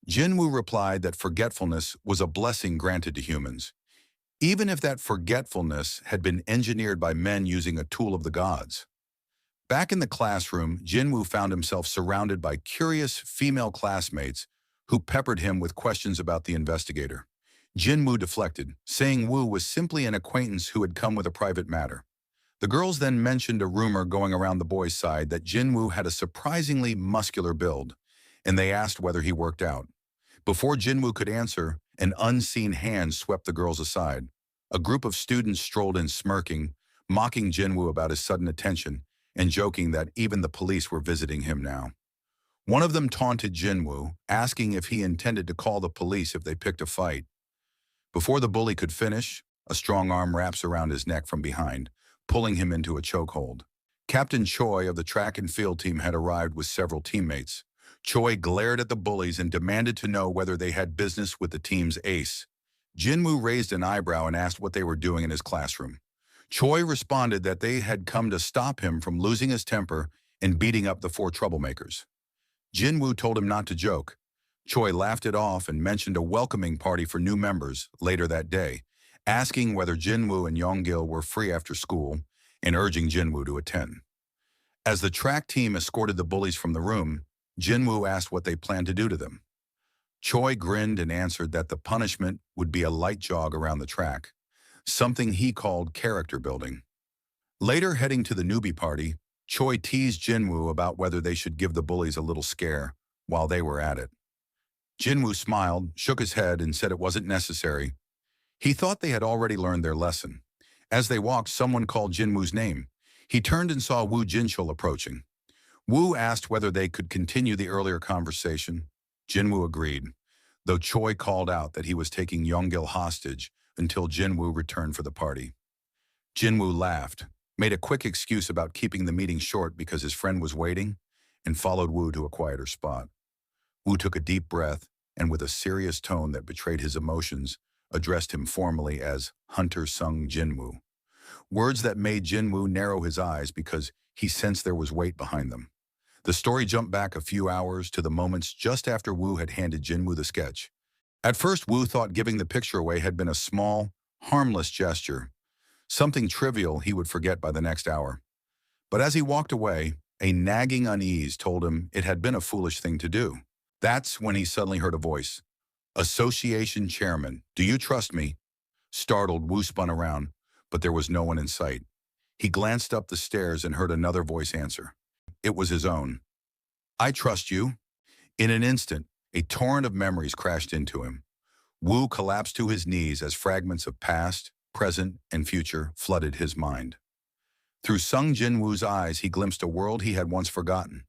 Jinwoo replied that forgetfulness was a blessing granted to humans, even if that forgetfulness had been engineered by men using a tool of the gods. Back in the classroom, Jinwoo found himself surrounded by curious female classmates who peppered him with questions about the investigator. Jinwoo deflected, saying Wu was simply an acquaintance who had come with a private matter. The girls then mentioned a rumor going around the boys' side that Jinwoo had a surprisingly muscular build, and they asked whether he worked out. Before Jinwoo could answer, an unseen hand swept the girls aside. A group of students strolled in smirking, mocking Jinwoo about his sudden attention, and joking that even the police were visiting him now. One of them taunted Jinwoo, asking if he intended to call the police if they picked a fight. Before the bully could finish, a strong arm wraps around his neck from behind, pulling him into a chokehold. Captain Choi of the track and field team had arrived with several teammates. Choi glared at the bullies and demanded to know whether they had business with the team's ace. Jinwoo raised an eyebrow and asked what they were doing in his classroom. Choi responded that they had come to stop him from losing his temper and beating up the four troublemakers. Jinwoo told him not to joke. Choi laughed it off and mentioned a welcoming party for new members later that day, asking whether Jinwoo and Yonggil were free after school and urging Jinwoo to attend. As the track team escorted the bullies from the room, Jinwoo asked what they planned to do to them. Choi grinned and answered that the punishment would be a light jog around the track, something he called character building. Later, heading to the newbie party, Choi teased Jinwoo about whether they should give the bullies a little scare while they were at it. Jinwoo smiled, shook his head, and said it wasn't necessary. He thought they had already learned their lesson. As they walked, someone called Jinwoo's name. He turned and saw Wu Jinchul approaching. Wu asked whether they could continue the earlier conversation. Jinwoo agreed, though Choi called out that he was taking Yonggil hostage until Jinwoo returned for the party. Jinwoo laughed, made a quick excuse about keeping the meeting short because his friend was waiting, and followed Wu to a quieter spot. Wu took a deep breath and, with a serious tone that betrayed his emotions, addressed him formally as Hunter Sung Jinwoo, words that made Jinwoo narrow his eyes because he sensed there was weight behind them. The story jumped back a few hours to the moments just after Wu had handed Jinwoo the sketch. At first, Wu thought giving the picture away had been a small, harmless gesture, something trivial he would forget by the next hour. But as he walked away, a nagging unease told him it had been a foolish thing to do. That's when he suddenly heard a voice. "Association Chairman, do you trust me?" Startled, Wu spun around, but there was no one in sight. He glanced up the stairs and heard another voice answer. It was his own. "I trust you." In an instant, a torrent of memories crashed into him. Wu collapsed to his knees as fragments of past, present, and future flooded his mind. Through Sung Jinwoo's eyes, he glimpsed a world he had once forgotten.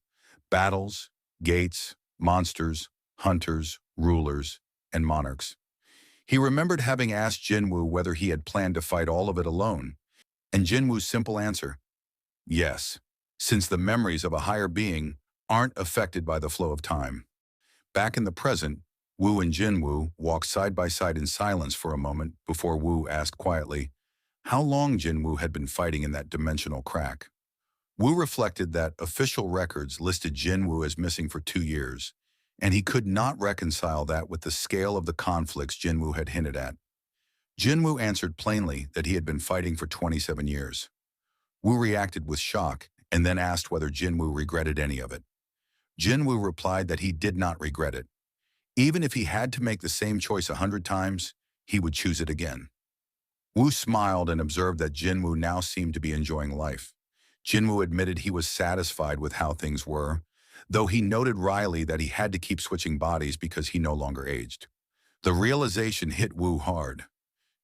Battles, gates, monsters, hunters, rulers, and monarchs. He remembered having asked Jinwoo whether he had planned to fight all of it alone, and Jinwoo's simple answer, yes, since the memories of a higher being aren't affected by the flow of time. Back in the present, Wu and Jinwoo walked side by side in silence for a moment before Wu asked quietly how long Jinwoo had been fighting in that dimensional crack. Wu reflected that official records listed Jinwoo as missing for 2 years, and he could not reconcile that with the scale of the conflicts Jinwoo had hinted at. Jinwoo answered plainly that he had been fighting for 27 years. Wu reacted with shock and then asked whether Jinwoo regretted any of it. Jinwoo replied that he did not regret it. Even if he had to make the same choice 100 times, he would choose it again. Wu smiled and observed that Jinwoo now seemed to be enjoying life. Jinwoo admitted he was satisfied with how things were, though he noted wryly that he had to keep switching bodies because he no longer aged. The realization hit Wu hard.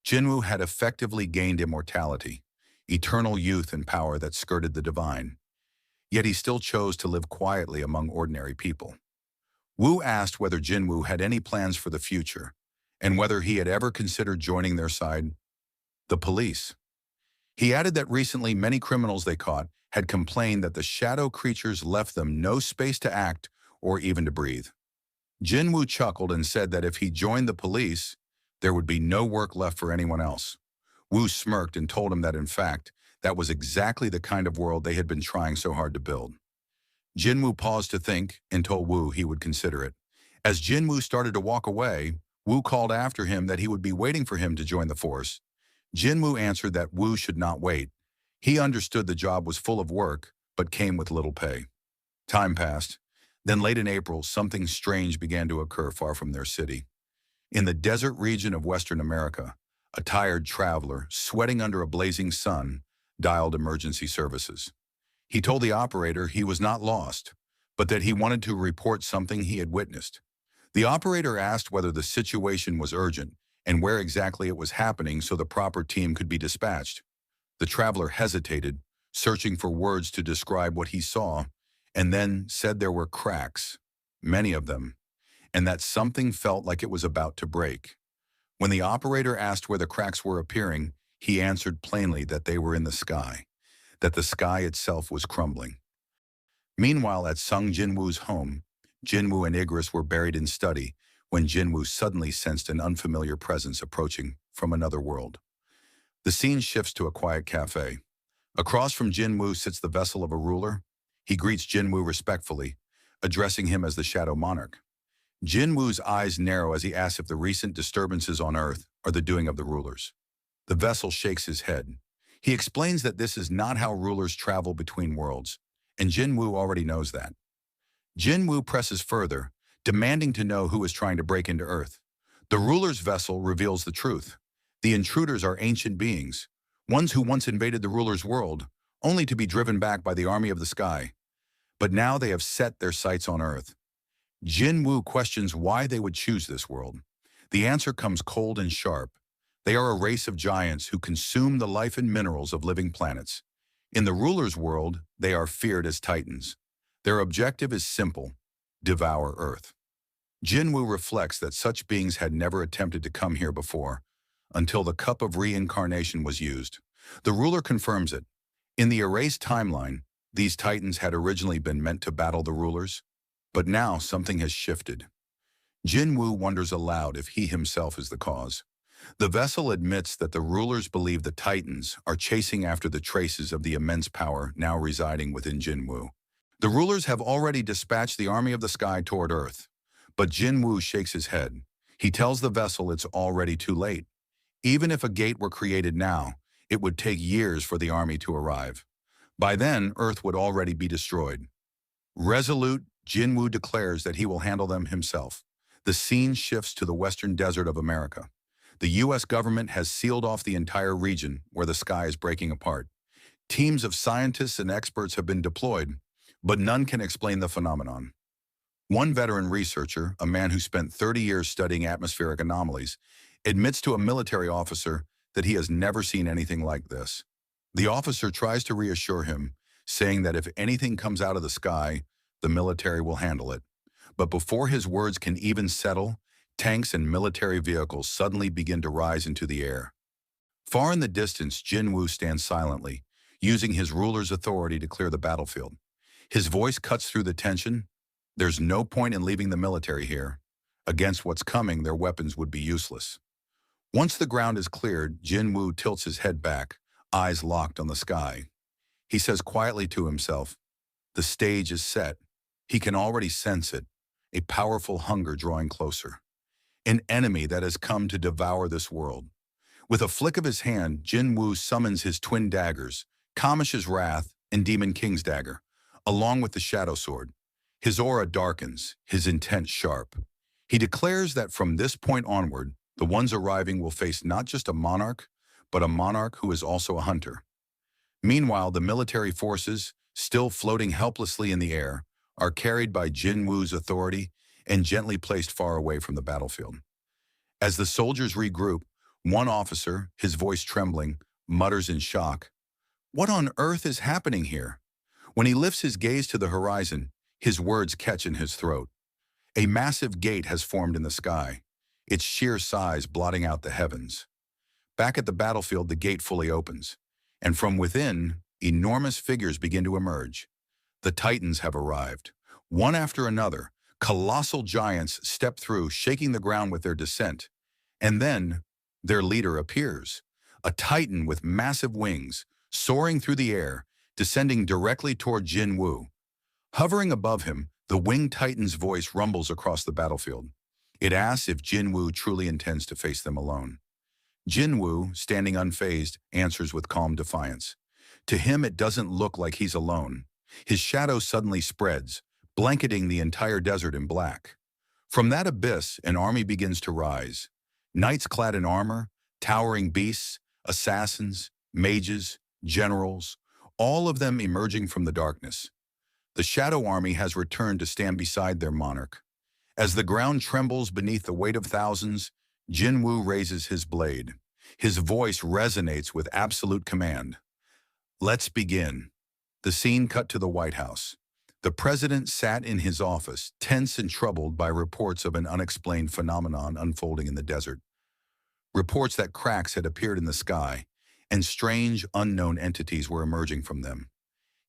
Jinwoo had effectively gained immortality, eternal youth and power that skirted the divine. Yet he still chose to live quietly among ordinary people. Wu asked whether Jinwoo had any plans for the future, and whether he had ever considered joining their side, the police. He added that recently many criminals they caught had complained that the shadow creatures left them no space to act or even to breathe. Jinwoo chuckled and said that if he joined the police, there would be no work left for anyone else. Wu smirked and told him that in fact, that was exactly the kind of world they had been trying so hard to build. Jinwoo paused to think and told Wu he would consider it. As Jinwoo started to walk away, Wu called after him that he would be waiting for him to join the force. Jinwoo answered that Wu should not wait. He understood the job was full of work, but came with little pay. Time passed. Then late in April, something strange began to occur far from their city. In the desert region of Western America, a tired traveler, sweating under a blazing sun, dialed emergency services. He told the operator he was not lost, but that he wanted to report something he had witnessed. The operator asked whether the situation was urgent and where exactly it was happening so the proper team could be dispatched. The traveler hesitated, searching for words to describe what he saw, and then said there were cracks, many of them, and that something felt like it was about to break. When the operator asked where the cracks were appearing, he answered plainly that they were in the sky, that the sky itself was crumbling. Meanwhile, at Sung Jinwoo's home, Jinwoo and Igris were buried in study when Jinwoo suddenly sensed an unfamiliar presence approaching from another world. The scene shifts to a quiet cafe. Across from Jinwoo sits the vessel of a ruler. He greets Jinwoo respectfully, addressing him as the Shadow Monarch. Jinwoo's eyes narrow as he asks if the recent disturbances on Earth are the doing of the rulers. The vessel shakes his head. He explains that this is not how rulers travel between worlds, and Jinwoo already knows that. Jinwoo presses further, demanding to know who is trying to break into Earth. The ruler's vessel reveals the truth. The intruders are ancient beings, ones who once invaded the ruler's world, only to be driven back by the army of the sky. But now they have set their sights on Earth. Jinwoo questions why they would choose this world. The answer comes cold and sharp. They are a race of giants who consume the life and minerals of living planets. In the ruler's world, they are feared as titans. Their objective is simple: devour Earth. Jinwoo reflects that such beings had never attempted to come here before, until the cup of reincarnation was used. The ruler confirms it. In the erased timeline, these titans had originally been meant to battle the rulers, but now something has shifted. Jinwoo wonders aloud if he himself is the cause. The vessel admits that the rulers believe the titans are chasing after the traces of the immense power now residing within Jinwoo. The rulers have already dispatched the army of the sky toward Earth, but Jinwoo shakes his head. He tells the vessel it's already too late. Even if a gate were created now, it would take years for the army to arrive. By then, Earth would already be destroyed. Resolute, Jinwoo declares that he will handle them himself. The scene shifts to the western desert of America. The U.S. government has sealed off the entire region where the sky is breaking apart. Teams of scientists and experts have been deployed, but none can explain the phenomenon. One veteran researcher, a man who spent 30 years studying atmospheric anomalies, admits to a military officer that he has never seen anything like this. The officer tries to reassure him, saying that if anything comes out of the sky, the military will handle it. But before his words can even settle, tanks and military vehicles suddenly begin to rise into the air. Far in the distance, Jin Wu stands silently, using his ruler's authority to clear the battlefield. His voice cuts through the tension. There's no point in leaving the military here. Against what's coming, their weapons would be useless. Once the ground is cleared, Jin Wu tilts his head back, eyes locked on the sky. He says quietly to himself, the stage is set. He can already sense it, a powerful hunger drawing closer. An enemy that has come to devour this world. With a flick of his hand, Jin Wu summons his twin daggers, Kamish's Wrath and Demon King's Dagger, along with the Shadow Sword. His aura darkens, his intent sharp. He declares that from this point onward, the ones arriving will face not just a monarch, but a monarch who is also a hunter. Meanwhile, the military forces, still floating helplessly in the air, are carried by Jin Wu's authority and gently placed far away from the battlefield. As the soldiers regroup, one officer, his voice trembling, mutters in shock, "What on earth is happening here?" When he lifts his gaze to the horizon, his words catch in his throat. A massive gate has formed in the sky, its sheer size blotting out the heavens. Back at the battlefield, the gate fully opens, and from within, enormous figures begin to emerge. The Titans have arrived. One after another, colossal giants step through, shaking the ground with their descent. And then, their leader appears, a Titan with massive wings, soaring through the air, descending directly toward Jin Wu. Hovering above him, the winged Titan's voice rumbles across the battlefield. It asks if Jin Wu truly intends to face them alone. Jin Wu, standing unfazed, answers with calm defiance. To him, it doesn't look like he's alone. His shadow suddenly spreads, blanketing the entire desert in black. From that abyss, an army begins to rise. Knights clad in armor, towering beasts, assassins, mages, generals, all of them emerging from the darkness. The Shadow Army has returned to stand beside their monarch. As the ground trembles beneath the weight of thousands, Jin Wu raises his blade. His voice resonates with absolute command. Let's begin. The scene cut to the White House. The president sat in his office, tense and troubled by reports of an unexplained phenomenon unfolding in the desert. Reports that cracks had appeared in the sky, and strange, unknown entities were emerging from them.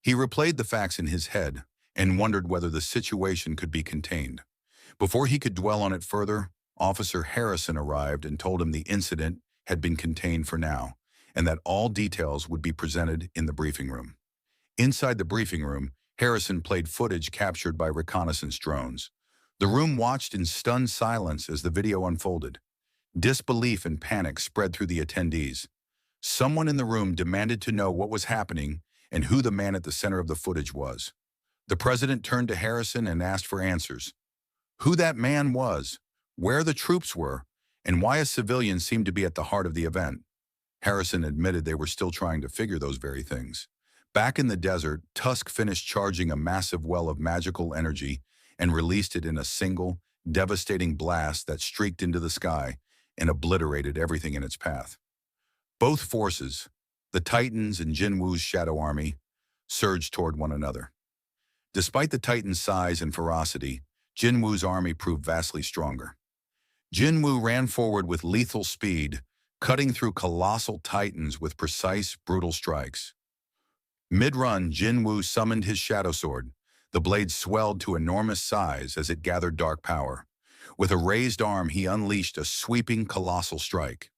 He replayed the facts in his head and wondered whether the situation could be contained. Before he could dwell on it further, Officer Harrison arrived and told him the incident had been contained for now, and that all details would be presented in the briefing room. Inside the briefing room, Harrison played footage captured by reconnaissance drones. The room watched in stunned silence as the video unfolded. Disbelief and panic spread through the attendees. Someone in the room demanded to know what was happening and who the man at the center of the footage was. The president turned to Harrison and asked for answers. Who that man was, where the troops were, and why a civilian seemed to be at the heart of the event. Harrison admitted they were still trying to figure those very things. Back in the desert, Tusk finished charging a massive well of magical energy and released it in a single, devastating blast that streaked into the sky and obliterated everything in its path. Both forces, the Titans and Jin Wu's Shadow Army, surged toward one another. Despite the Titans' size and ferocity, Jin Wu's army proved vastly stronger. Jin Wu ran forward with lethal speed, cutting through colossal Titans with precise, brutal strikes. Mid-run, Jin Wu summoned his Shadow Sword. The blade swelled to enormous size as it gathered dark power. With a raised arm, he unleashed a sweeping, colossal strike.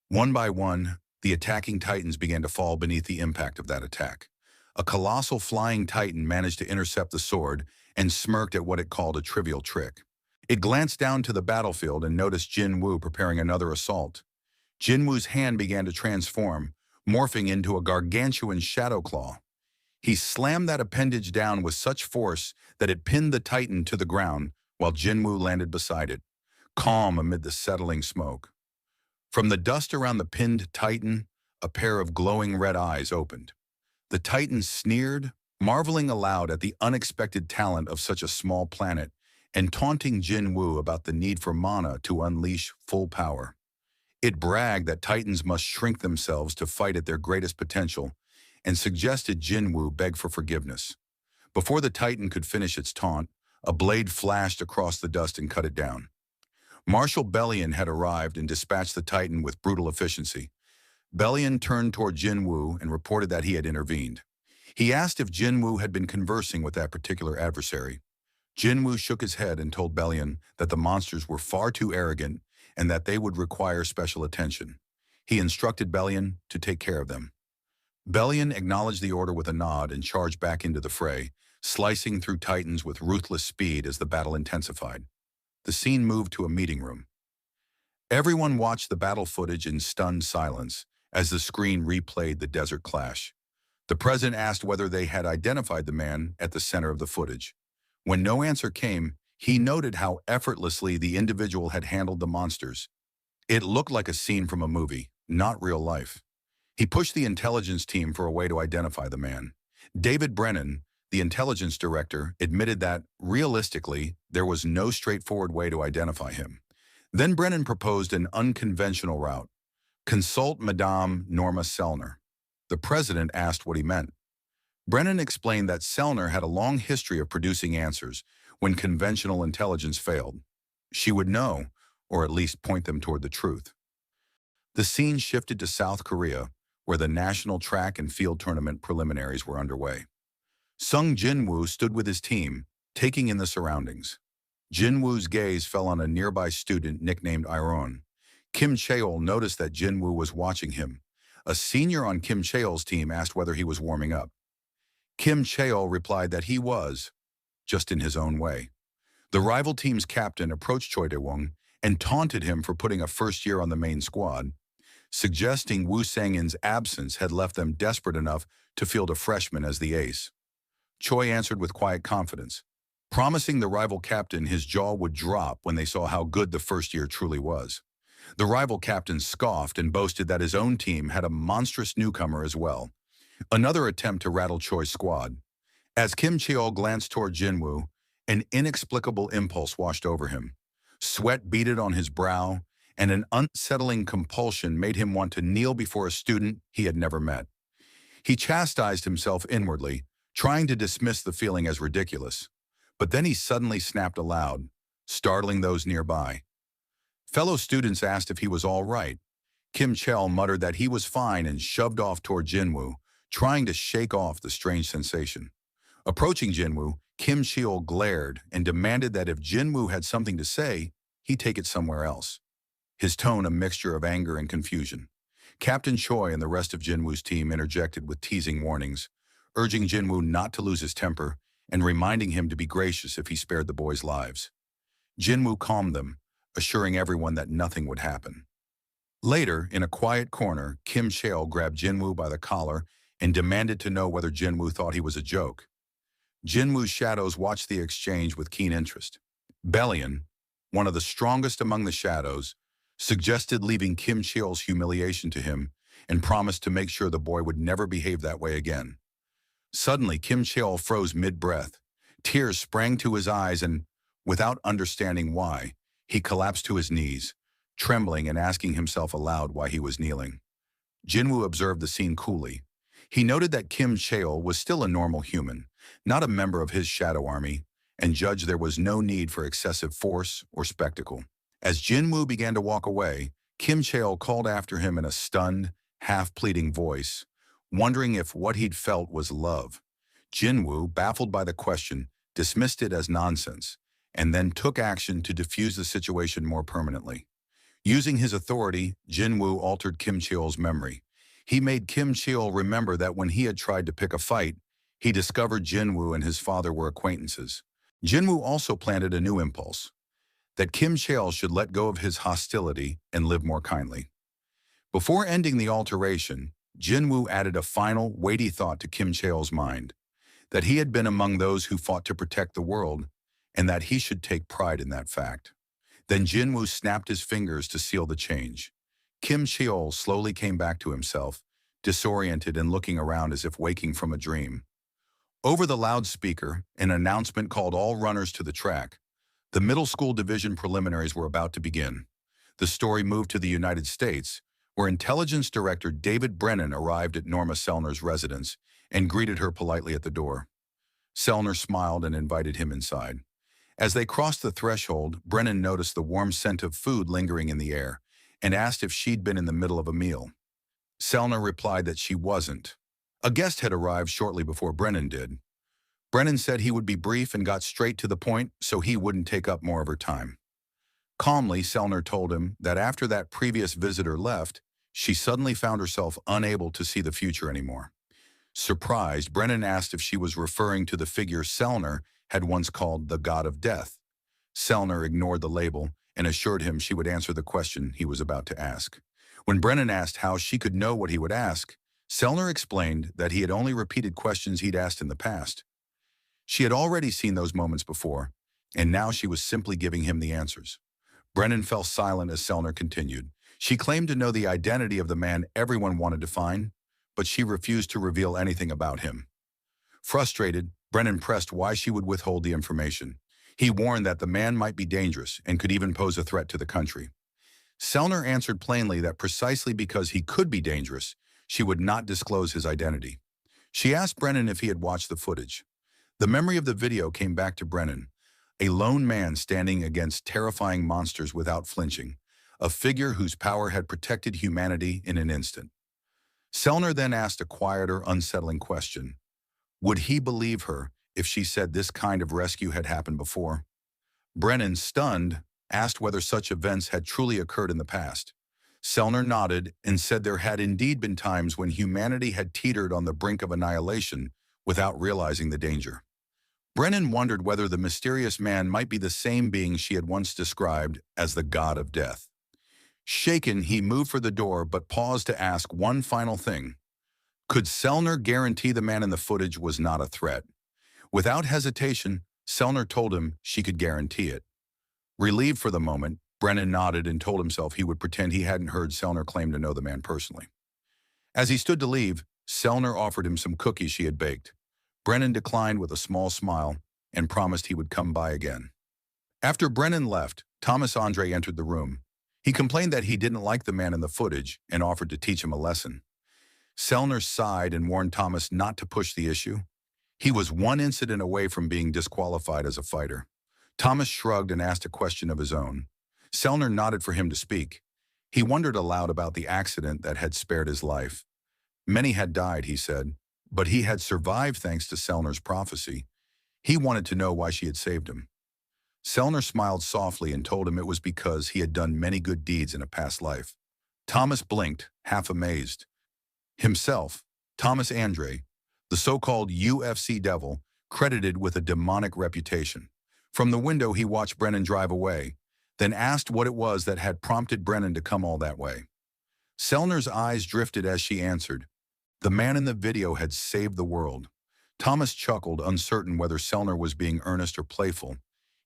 One by one, the attacking Titans began to fall beneath the impact of that attack. A colossal flying Titan managed to intercept the sword and smirked at what it called a trivial trick. It glanced down to the battlefield and noticed Jin Wu preparing another assault. Jin Wu's hand began to transform, morphing into a gargantuan shadow claw. He slammed that appendage down with such force that it pinned the Titan to the ground while Jin Wu landed beside it, calm amid the settling smoke. From the dust around the pinned Titan, a pair of glowing red eyes opened. The Titan sneered, marveling aloud at the unexpected talent of such a small planet and taunting Jin Wu about the need for mana to unleash full power. It bragged that Titans must shrink themselves to fight at their greatest potential, and suggested Jin Wu beg for forgiveness. Before the Titan could finish its taunt, a blade flashed across the dust and cut it down. Marshal Bellion had arrived and dispatched the Titan with brutal efficiency. Bellion turned toward Jin Wu and reported that he had intervened. He asked if Jin Wu had been conversing with that particular adversary. Jin Wu shook his head and told Bellion that the monsters were far too arrogant and that they would require special attention. He instructed Bellion to take care of them. Bellion acknowledged the order with a nod and charged back into the fray, slicing through Titans with ruthless speed as the battle intensified. The scene moved to a meeting room. Everyone watched the battle footage in stunned silence as the screen replayed the desert clash. The president asked whether they had identified the man at the center of the footage. When no answer came, he noted how effortlessly the individual had handled the monsters. It looked like a scene from a movie, not real life. He pushed the intelligence team for a way to identify the man. David Brennan, the intelligence director, admitted that, realistically, there was no straightforward way to identify him. Then Brennan proposed an unconventional route. Consult Madame Norma Sellner. The president asked what he meant. Brennan explained that Sellner had a long history of producing answers when conventional intelligence failed. She would know, or at least point them toward the truth. The scene shifted to South Korea, where the national track and field tournament preliminaries were underway. Sung Jinwoo stood with his team, taking in the surroundings. Jinwoo's gaze fell on a nearby student nicknamed Iron. Kim Cheol noticed that Jinwoo was watching him. A senior on Kim Cheol's team asked whether he was warming up. Kim Cheol replied that he was, just in his own way. The rival team's captain approached Choi Dae-won and taunted him for putting a first year on the main squad, suggesting Woo Sang-in's absence had left them desperate enough to field a freshman as the ace. Choi answered with quiet confidence, promising the rival captain his jaw would drop when they saw how good the first year truly was. The rival captain scoffed and boasted that his own team had a monstrous newcomer as well. Another attempt to rattle Choi's squad. As Kim Cheol glanced toward Jinwoo, an inexplicable impulse washed over him. Sweat beaded on his brow, and an unsettling compulsion made him want to kneel before a student he had never met. He chastised himself inwardly, trying to dismiss the feeling as ridiculous. But then he suddenly snapped aloud, startling those nearby. Fellow students asked if he was all right. Kim Cheol muttered that he was fine and shoved off toward Jinwoo, trying to shake off the strange sensation. Approaching Jinwoo, Kim Cheol glared and demanded that if Jinwoo had something to say, he take it somewhere else. His tone a mixture of anger and confusion. Captain Choi and the rest of Jinwoo's team interjected with teasing warnings, urging Jinwoo not to lose his temper and reminding him to be gracious if he spared the boys' lives. Jinwoo calmed them, assuring everyone that nothing would happen. Later, in a quiet corner, Kim Cheol grabbed Jinwoo by the collar and demanded to know whether Jinwoo thought he was a joke. Jinwoo's shadows watched the exchange with keen interest. Bellion, one of the strongest among the shadows, suggested leaving Kim Cheol's humiliation to him and promised to make sure the boy would never behave that way again. Suddenly, Kim Cheol froze mid-breath. Tears sprang to his eyes and, without understanding why, he collapsed to his knees, trembling and asking himself aloud why he was kneeling. Jinwoo observed the scene coolly. He noted that Kim Cheol was still a normal human, not a member of his shadow army, and judged there was no need for excessive force or spectacle. As Jinwoo began to walk away, Kim Cheol called after him in a stunned, half-pleading voice, wondering if what he'd felt was love. Jinwoo, baffled by the question, dismissed it as nonsense, and then took action to defuse the situation more permanently. Using his authority, Jinwoo altered Kim Cheol's memory. He made Kim Cheol remember that when he had tried to pick a fight, he discovered Jinwoo and his father were acquaintances. Jinwoo also planted a new impulse, that Kim Cheol should let go of his hostility and live more kindly. Before ending the alteration, Jinwoo added a final, weighty thought to Kim Cheol's mind, that he had been among those who fought to protect the world, and that he should take pride in that fact. Then Jinwoo snapped his fingers to seal the change. Kim Cheol slowly came back to himself, disoriented and looking around as if waking from a dream. Over the loudspeaker, an announcement called all runners to the track. The middle school division preliminaries were about to begin. The story moved to the United States, where Intelligence Director David Brennan arrived at Norma Selner's residence and greeted her politely at the door. Selner smiled and invited him inside. As they crossed the threshold, Brennan noticed the warm scent of food lingering in the air and asked if she'd been in the middle of a meal. Selner replied that she wasn't. A guest had arrived shortly before Brennan did. Brennan said he would be brief and got straight to the point so he wouldn't take up more of her time. Calmly, Selner told him that after that previous visitor left, she suddenly found herself unable to see the future anymore. Surprised, Brennan asked if she was referring to the figure Selner had once called the God of Death. Selner ignored the label and assured him she would answer the question he was about to ask. When Brennan asked how she could know what he would ask, Selner explained that he had only repeated questions he'd asked in the past. She had already seen those moments before, and now she was simply giving him the answers. Brennan fell silent as Selner continued. She claimed to know the identity of the man everyone wanted to find, but she refused to reveal anything about him. Frustrated, Brennan pressed why she would withhold the information. He warned that the man might be dangerous and could even pose a threat to the country. Selner answered plainly that precisely because he could be dangerous, she would not disclose his identity. She asked Brennan if he had watched the footage. The memory of the video came back to Brennan, a lone man standing against terrifying monsters without flinching, a figure whose power had protected humanity in an instant. Selner then asked a quieter, unsettling question. Would he believe her if she said this kind of rescue had happened before? Brennan, stunned, asked whether such events had truly occurred in the past. Selner nodded and said there had indeed been times when humanity had teetered on the brink of annihilation without realizing the danger. Brennan wondered whether the mysterious man might be the same being she had once described as the God of Death. Shaken, he moved for the door but paused to ask one final thing. Could Selner guarantee the man in the footage was not a threat? Without hesitation, Selner told him she could guarantee it. Relieved for the moment, Brennan nodded and told himself he would pretend he hadn't heard Selner claim to know the man personally. As he stood to leave, Selner offered him some cookies she had baked. Brennan declined with a small smile and promised he would come by again. After Brennan left, Thomas Andre entered the room. He complained that he didn't like the man in the footage and offered to teach him a lesson. Selner sighed and warned Thomas not to push the issue. He was one incident away from being disqualified as a fighter. Thomas shrugged and asked a question of his own. Selner nodded for him to speak. He wondered aloud about the accident that had spared his life. Many had died, he said, but he had survived thanks to Selner's prophecy. He wanted to know why she had saved him. Selner smiled softly and told him it was because he had done many good deeds in a past life. Thomas blinked, half amazed. Himself, Thomas Andre, the so-called UFC devil, credited with a demonic reputation. From the window he watched Brennan drive away, then asked what it was that had prompted Brennan to come all that way. Selner's eyes drifted as she answered. The man in the video had saved the world. Thomas chuckled, uncertain whether Selner was being earnest or playful.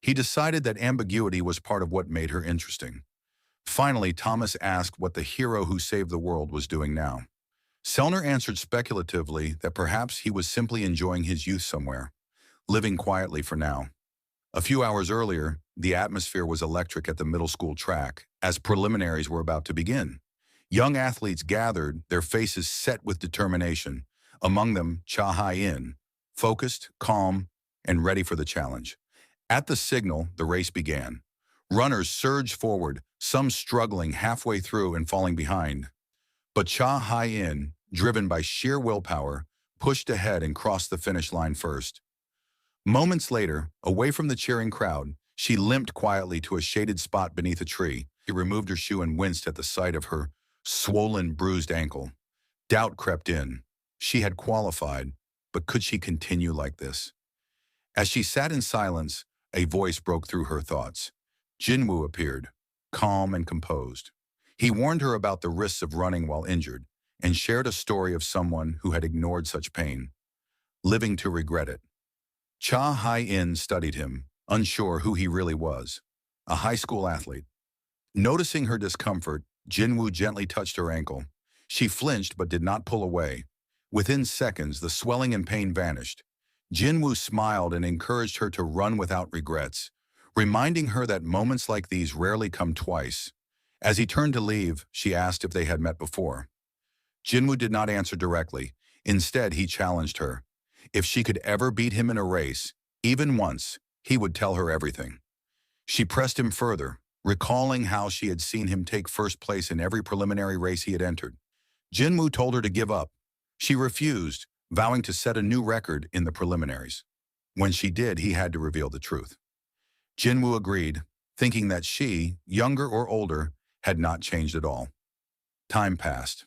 He decided that ambiguity was part of what made her interesting. Finally, Thomas asked what the hero who saved the world was doing now. Selner answered speculatively that perhaps he was simply enjoying his youth somewhere, living quietly for now. A few hours earlier, the atmosphere was electric at the middle school track as preliminaries were about to begin. Young athletes gathered, their faces set with determination, among them Cha Hai-in, focused, calm, and ready for the challenge. At the signal, the race began. Runners surged forward, some struggling halfway through and falling behind. But Cha Hai-in, driven by sheer willpower, pushed ahead and crossed the finish line first. Moments later, away from the cheering crowd, she limped quietly to a shaded spot beneath a tree. She removed her shoe and winced at the sight of her swollen, bruised ankle. Doubt crept in. She had qualified, but could she continue like this? As she sat in silence, a voice broke through her thoughts. Jinwoo appeared, calm and composed. He warned her about the risks of running while injured and shared a story of someone who had ignored such pain, living to regret it. Cha Hai-in studied him, unsure who he really was, a high school athlete. Noticing her discomfort, Jinwoo gently touched her ankle. She flinched but did not pull away. Within seconds, the swelling and pain vanished. Jinwoo smiled and encouraged her to run without regrets, reminding her that moments like these rarely come twice. As he turned to leave, she asked if they had met before. Jinwoo did not answer directly. Instead, he challenged her. If she could ever beat him in a race, even once, he would tell her everything. She pressed him further, recalling how she had seen him take first place in every preliminary race he had entered. Jinwoo told her to give up. She refused, vowing to set a new record in the preliminaries. When she did, he had to reveal the truth. Jinwoo agreed, thinking that she, younger or older, had not changed at all. Time passed.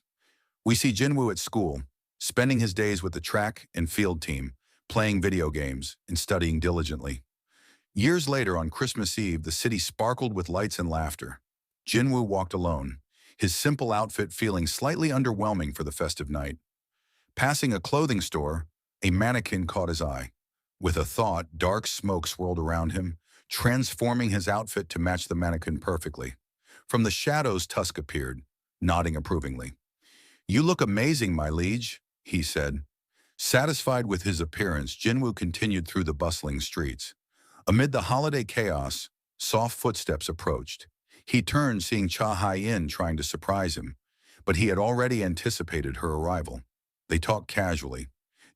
We see Jinwoo at school, spending his days with the track and field team, playing video games and studying diligently. Years later, on Christmas Eve, the city sparkled with lights and laughter. Jinwoo walked alone, his simple outfit feeling slightly underwhelming for the festive night. Passing a clothing store, a mannequin caught his eye. With a thought, dark smoke swirled around him, transforming his outfit to match the mannequin perfectly. From the shadows, Tusk appeared, nodding approvingly. "You look amazing, my liege," he said. Satisfied with his appearance, Jinwoo continued through the bustling streets. Amid the holiday chaos, soft footsteps approached. He turned, seeing Cha Hai-in trying to surprise him, but he had already anticipated her arrival. They talked casually.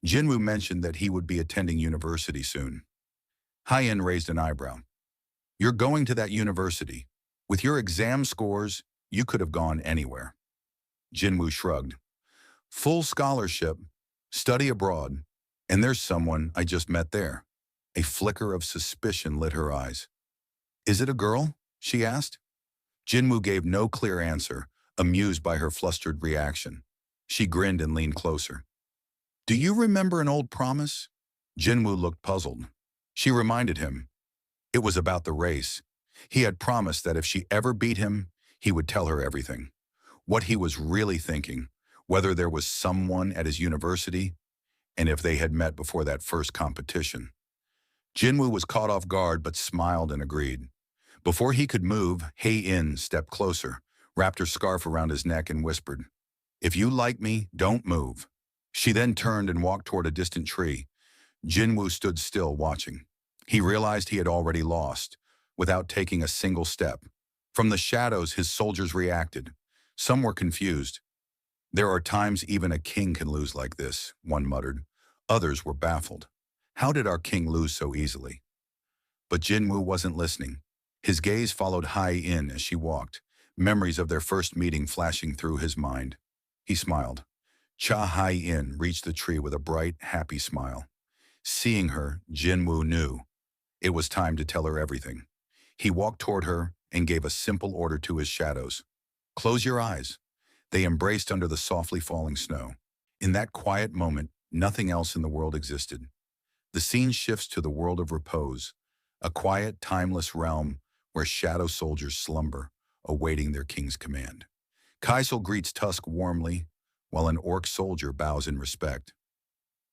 Jinwoo mentioned that he would be attending university soon. Hai-in raised an eyebrow. "You're going to that university. With your exam scores, you could have gone anywhere." Jinwoo shrugged. "Full scholarship, study abroad, and there's someone I just met there." A flicker of suspicion lit her eyes. "Is it a girl?" she asked. Jinwoo gave no clear answer, amused by her flustered reaction. She grinned and leaned closer. "Do you remember an old promise?" Jinwoo looked puzzled. She reminded him. It was about the race. He had promised that if she ever beat him, he would tell her everything. What he was really thinking, whether there was someone at his university, and if they had met before that first competition. Jinwoo was caught off guard but smiled and agreed. Before he could move, Hai-in stepped closer, wrapped her scarf around his neck and whispered, "If you like me, don't move." She then turned and walked toward a distant tree. Jinwoo stood still, watching. He realized he had already lost, without taking a single step. From the shadows, his soldiers reacted. Some were confused. "There are times even a king can lose like this," one muttered. Others were baffled. How did our king lose so easily? But Jinwoo wasn't listening. His gaze followed Hai-in as she walked, memories of their first meeting flashing through his mind. He smiled. Cha Hai-in reached the tree with a bright, happy smile. Seeing her, Jinwoo knew. It was time to tell her everything. He walked toward her and gave a simple order to his shadows. "Close your eyes." They embraced under the softly falling snow. In that quiet moment, nothing else in the world existed. The scene shifts to the world of repose, a quiet, timeless realm where shadow soldiers slumber, awaiting their king's command. Kaisel greets Tusk warmly, while an orc soldier bows in respect.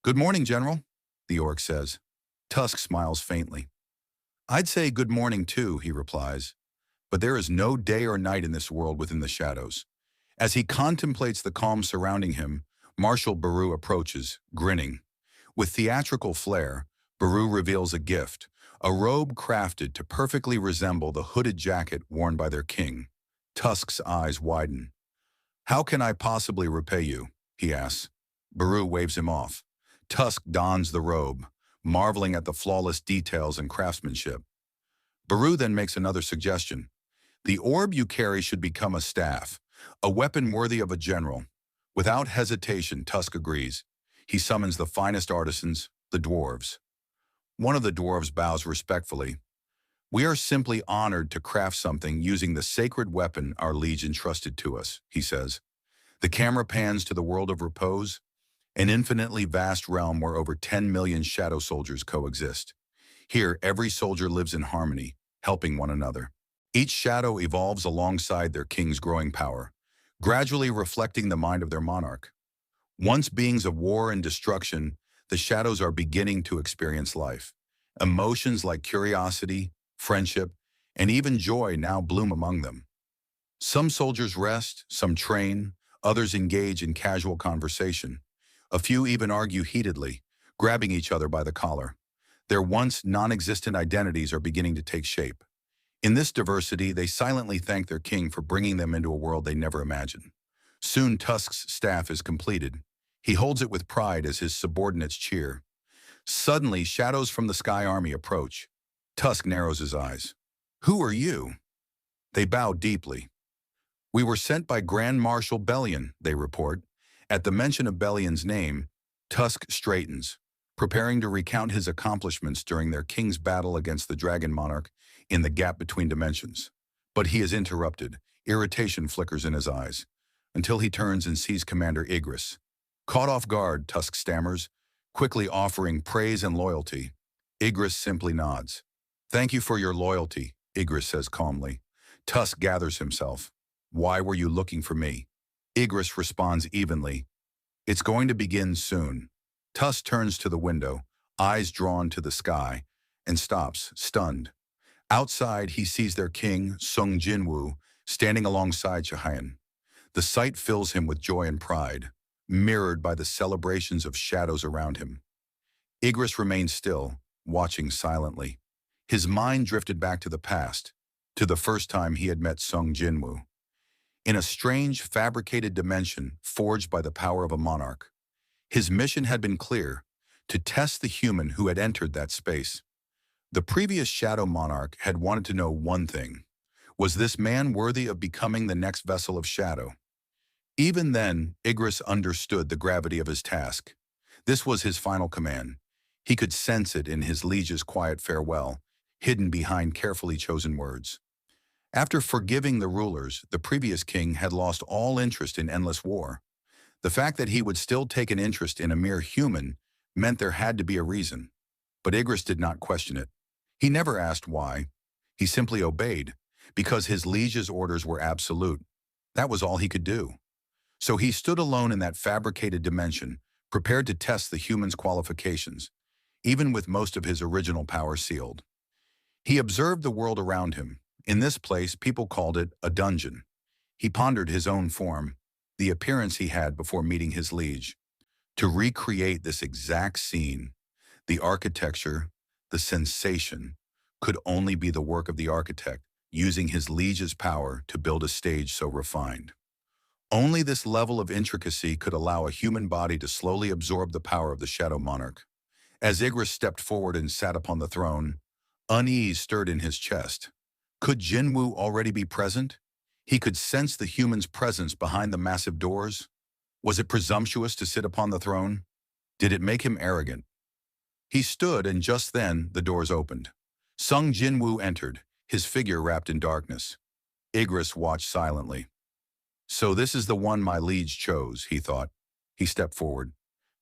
"Good morning, General," the orc says. Tusk smiles faintly. "I'd say good morning too," he replies. But there is no day or night in this world within the shadows. As he contemplates the calm surrounding him, Marshal Baru approaches, grinning. With theatrical flair, Baru reveals a gift, a robe crafted to perfectly resemble the hooded jacket worn by their king. Tusk's eyes widen. "How can I possibly repay you?" he asks. Baru waves him off. Tusk dons the robe, marveling at the flawless details and craftsmanship. Baru then makes another suggestion. "The orb you carry should become a staff, a weapon worthy of a general." Without hesitation, Tusk agrees. He summons the finest artisans, the dwarves. One of the dwarves bows respectfully. "We are simply honored to craft something using the sacred weapon our liege entrusted to us," he says. The camera pans to the world of repose, an infinitely vast realm where over 10 million shadow soldiers coexist. Here, every soldier lives in harmony, helping one another. Each shadow evolves alongside their king's growing power, gradually reflecting the mind of their monarch. Once beings of war and destruction, the shadows are beginning to experience life. Emotions like curiosity, friendship, and even joy now bloom among them. Some soldiers rest, some train, others engage in casual conversation. A few even argue heatedly, grabbing each other by the collar. Their once non-existent identities are beginning to take shape. In this diversity, they silently thank their king for bringing them into a world they never imagined. Soon Tusk's staff is completed. He holds it with pride as his subordinates cheer. Suddenly, shadows from the Sky Army approach. Tusk narrows his eyes. "Who are you?" They bow deeply. "We were sent by Grand Marshal Bellion," they report. At the mention of Bellion's name, Tusk straightens, preparing to recount his accomplishments during their king's battle against the Dragon Monarch in the gap between dimensions. But he is interrupted. Irritation flickers in his eyes, until he turns and sees Commander Igris. Caught off guard, Tusk stammers, quickly offering praise and loyalty. Igris simply nods. "Thank you for your loyalty," Igris says calmly. Tusk gathers himself. "Why were you looking for me?" Igris responds evenly. "It's going to begin soon." Tusk turns to the window, eyes drawn to the sky, and stops, stunned. Outside, he sees their king, Jin Wu, standing alongside Shahan. The sight fills him with joy and pride, mirrored by the celebrations of shadows around him. Igris remained still, watching silently. His mind drifted back to the past, to the first time he had met Jinwoo. In a strange, fabricated dimension forged by the power of a monarch. His mission had been clear, to test the human who had entered that space. The previous Shadow Monarch had wanted to know one thing. Was this man worthy of becoming the next vessel of Shadow? Even then, Igris understood the gravity of his task. This was his final command. He could sense it in his liege's quiet farewell, hidden behind carefully chosen words. After forgiving the rulers, the previous king had lost all interest in endless war. The fact that he would still take an interest in a mere human meant there had to be a reason. But Igris did not question it. He never asked why. He simply obeyed, because his liege's orders were absolute. That was all he could do. So he stood alone in that fabricated dimension, prepared to test the human's qualifications, even with most of his original power sealed. He observed the world around him. In this place, people called it a dungeon. He pondered his own form, the appearance he had before meeting his liege. To recreate this exact scene, the architecture, the sensation, could only be the work of the architect, using his liege's power to build a stage so refined. Only this level of intricacy could allow a human body to slowly absorb the power of the Shadow Monarch. As Igris stepped forward and sat upon the throne, unease stirred in his chest. Could Jinwoo already be present? He could sense the human's presence behind the massive doors. Was it presumptuous to sit upon the throne? Did it make him arrogant? He stood, and just then the doors opened. Jinwoo entered, his figure wrapped in darkness. Igris watched silently. "So this is the one my liege chose," he thought. He stepped forward.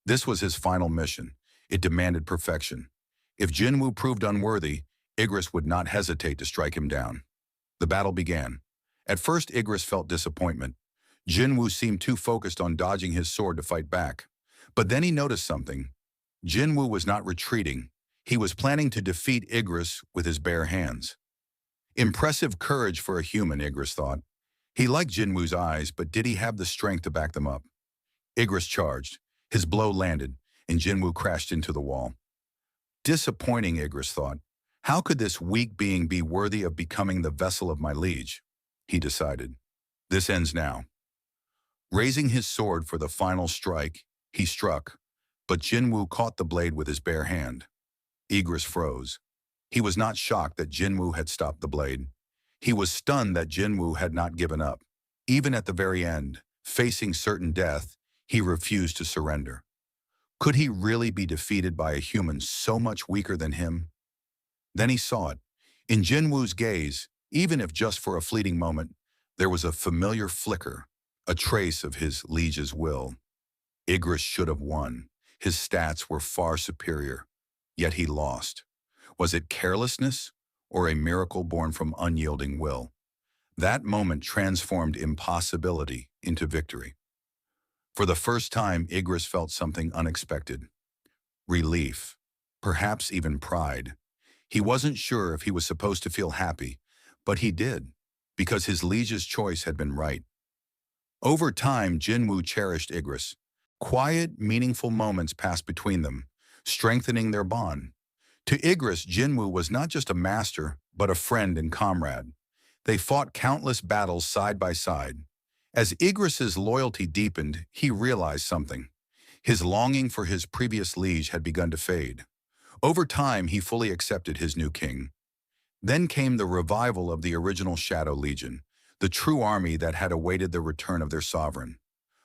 This was his final mission. It demanded perfection. If Jinwoo proved unworthy, Igris would not hesitate to strike him down. The battle began. At first, Igris felt disappointment. Jinwoo seemed too focused on dodging his sword to fight back. But then he noticed something. Jinwoo was not retreating. He was planning to defeat Igris with his bare hands. Impressive courage for a human, Igris thought. He liked Jinwoo's eyes, but did he have the strength to back them up? Igris charged. His blow landed, and Jinwoo crashed into the wall. Disappointing, Igris thought. How could this weak being be worthy of becoming the vessel of my liege? He decided. This ends now. Raising his sword for the final strike, he struck, but Jinwoo caught the blade with his bare hand. Igris froze. He was not shocked that Jinwoo had stopped the blade. He was stunned that Jinwoo had not given up. Even at the very end, facing certain death, he refused to surrender. Could he really be defeated by a human so much weaker than him? Then he saw it. In Jinwoo's gaze, even if just for a fleeting moment, there was a familiar flicker, a trace of his liege's will. Igris should have won. His stats were far superior, yet he lost. Was it carelessness or a miracle born from unyielding will? That moment transformed impossibility into victory. For the first time, Igris felt something unexpected. Relief, perhaps even pride. He wasn't sure if he was supposed to feel happy, but he did, because his liege's choice had been right. Over time, Jinwoo cherished Igris. Quiet, meaningful moments passed between them, strengthening their bond. To Igris, Jinwoo was not just a master, but a friend and comrade. They fought countless battles side by side. As Igris's loyalty deepened, he realized something. His longing for his previous liege had begun to fade. Over time, he fully accepted his new king. Then came the revival of the original Shadow Legion, the true army that had awaited the return of their sovereign.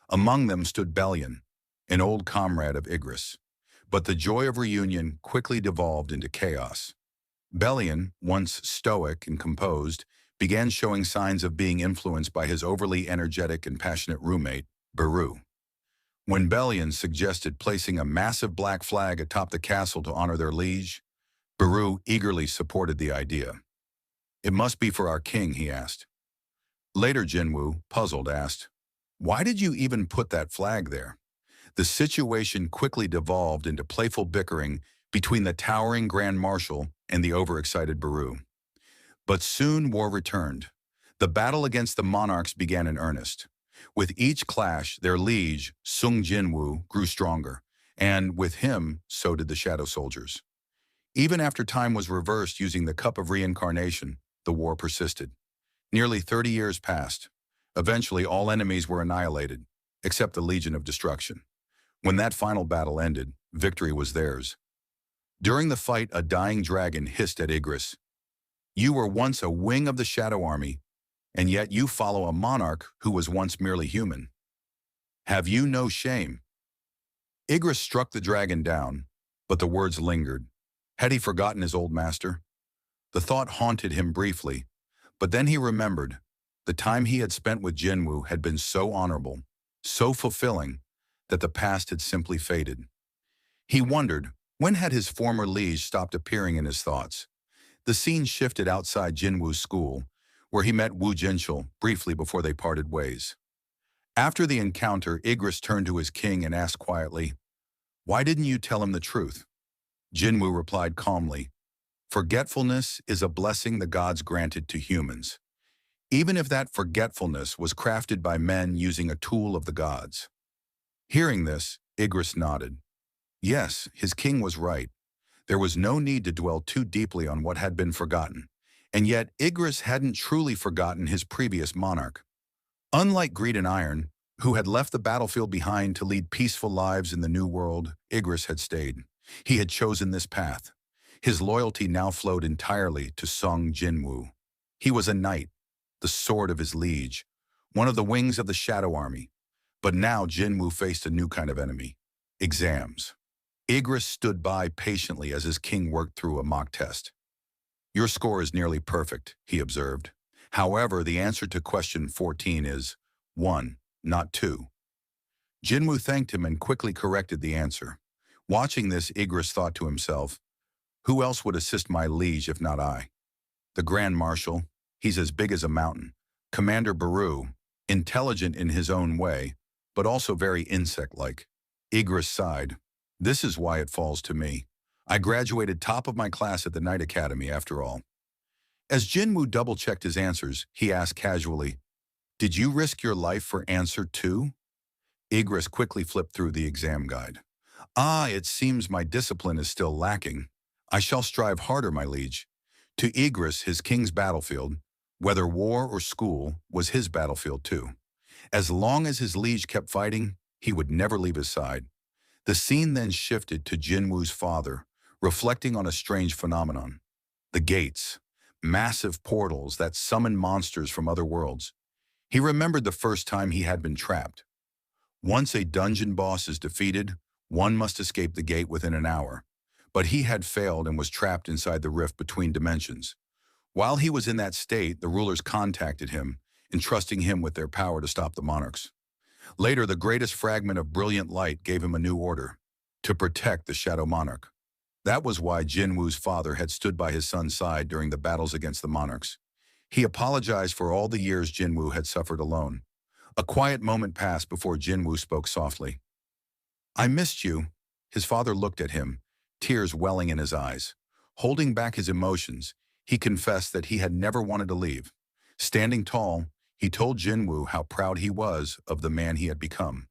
Among them stood Bellion, an old comrade of Igris. But the joy of reunion quickly devolved into chaos. Bellion, once stoic and composed, began showing signs of being influenced by his overly energetic and passionate roommate, Beru. When Bellion suggested placing a massive black flag atop the castle to honor their liege, Beru eagerly supported the idea. "It must be for our king," he asked. Later, Jinwoo, puzzled, asked, "Why did you even put that flag there?" The situation quickly devolved into playful bickering between the towering Grand Marshal and the overexcited Beru. But soon war returned. The battle against the Monarchs began in earnest. With each clash, their liege, Jin Wu, grew stronger, and with him, so did the Shadow Soldiers. Even after time was reversed using the Cup of Reincarnation, the war persisted. Nearly 30 years passed. Eventually, all enemies were annihilated, except the Legion of Destruction. When that final battle ended, victory was theirs. During the fight, a dying dragon hissed at Igris. "You were once a wing of the Shadow Army, and yet you follow a monarch who was once merely human. Have you no shame?" Igris struck the dragon down, but the words lingered. Had he forgotten his old master? The thought haunted him briefly, but then he remembered. The time he had spent with Jinwoo had been so honorable, so fulfilling, that the past had simply faded. He wondered, when had his former liege stopped appearing in his thoughts? The scene shifted outside Jinwoo's school, where he met Wu Jinshul briefly before they parted ways. After the encounter, Igris turned to his king and asked quietly, "Why didn't you tell him the truth?" Jinwoo replied calmly, "Forgetfulness is a blessing the gods granted to humans, even if that forgetfulness was crafted by men using a tool of the gods." Hearing this, Igris nodded. Yes, his king was right. There was no need to dwell too deeply on what had been forgotten, and yet Igris hadn't truly forgotten his previous monarch. Unlike Greed and Iron, who had left the battlefield behind to lead peaceful lives in the New World, Igris had stayed. He had chosen this path. His loyalty now flowed entirely to Jinwoo. He was a knight, the sword of his liege, one of the wings of the Shadow Army. But now Jinwoo faced a new kind of enemy: exams. Igris stood by patiently as his king worked through a mock test. "Your score is nearly perfect," he observed. "However, the answer to question 14 is 1, not 2. Jinwoo thanked him and quickly corrected the answer. Watching this, Igris thought to himself, "Who else would assist my liege if not I?" The Grand Marshal, he's as big as a mountain. Commander Beru, intelligent in his own way, but also very insect-like. Igris sighed. "This is why it falls to me. I graduated top of my class at the Knight Academy, after all." As Jinwoo double-checked his answers, he asked casually, "Did you risk your life for answer 2? Igris quickly flipped through the exam guide. "Ah, it seems my discipline is still lacking. I shall strive harder, my liege." To Igris, his king's battlefield, whether war or school, was his battlefield too. As long as his liege kept fighting, he would never leave his side. The scene then shifted to Jinwoo's father, reflecting on a strange phenomenon. The gates, massive portals that summon monsters from other worlds. He remembered the first time he had been trapped. Once a dungeon boss is defeated, one must escape the gate within an hour. But he had failed and was trapped inside the rift between dimensions. While he was in that state, the rulers contacted him, entrusting him with their power to stop the monarchs. Later, the greatest fragment of brilliant light gave him a new order: to protect the Shadow Monarch. That was why Jinwoo's father had stood by his son's side during the battles against the monarchs. He apologized for all the years Jinwoo had suffered alone. A quiet moment passed before Jinwoo spoke softly. "I missed you." His father looked at him, tears welling in his eyes. Holding back his emotions, he confessed that he had never wanted to leave. Standing tall, he told Jinwoo how proud he was of the man he had become.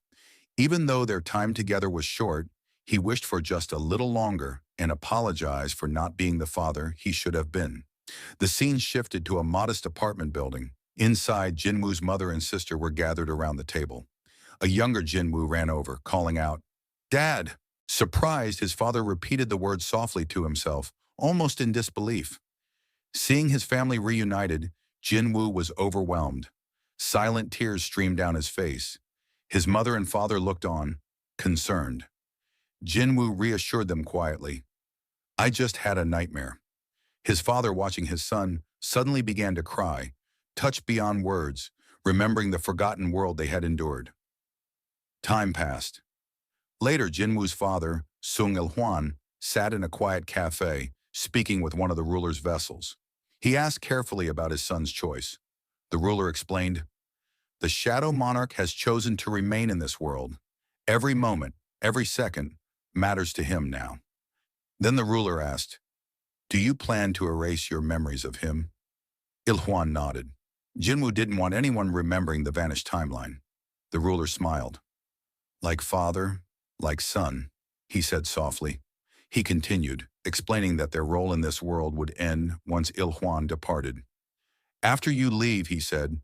Even though their time together was short, he wished for just a little longer and apologize for not being the father he should have been. The scene shifted to a modest apartment building. Inside, Jinwoo's mother and sister were gathered around the table. A younger Jinwoo ran over, calling out, "Dad!" Surprised, his father repeated the word softly to himself, almost in disbelief. Seeing his family reunited, Jinwoo was overwhelmed. Silent tears streamed down his face. His mother and father looked on, concerned. Jinwoo reassured them quietly, "I just had a nightmare." His father, watching his son, suddenly began to cry, touched beyond words, remembering the forgotten world they had endured. Time passed. Later, Jinwoo's father, Sung Il-hwan, sat in a quiet cafe, speaking with one of the ruler's vessels. He asked carefully about his son's choice. The ruler explained, "The Shadow Monarch has chosen to remain in this world. Every moment, every second, matters to him now." Then the ruler asked, "Do you plan to erase your memories of him?" Il-hwan nodded. Jinwoo didn't want anyone remembering the vanished timeline. The ruler smiled. "Like father, like son," he said softly. He continued, explaining that their role in this world would end once Il-hwan departed. "After you leave," he said,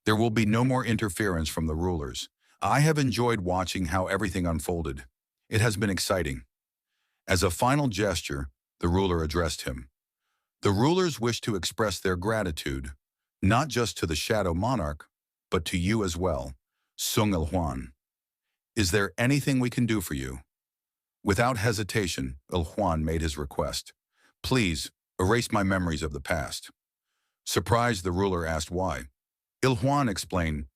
"there will be no more interference from the rulers. I have enjoyed watching how everything unfolded. It has been exciting." As a final gesture, the ruler addressed him. "The rulers wish to express their gratitude, not just to the Shadow Monarch, but to you as well, Sung Il-hwan. Is there anything we can do for you?" Without hesitation, Il-hwan made his request. "Please, erase my memories of the past." Surprised, the ruler asked why. Il-hwan explained,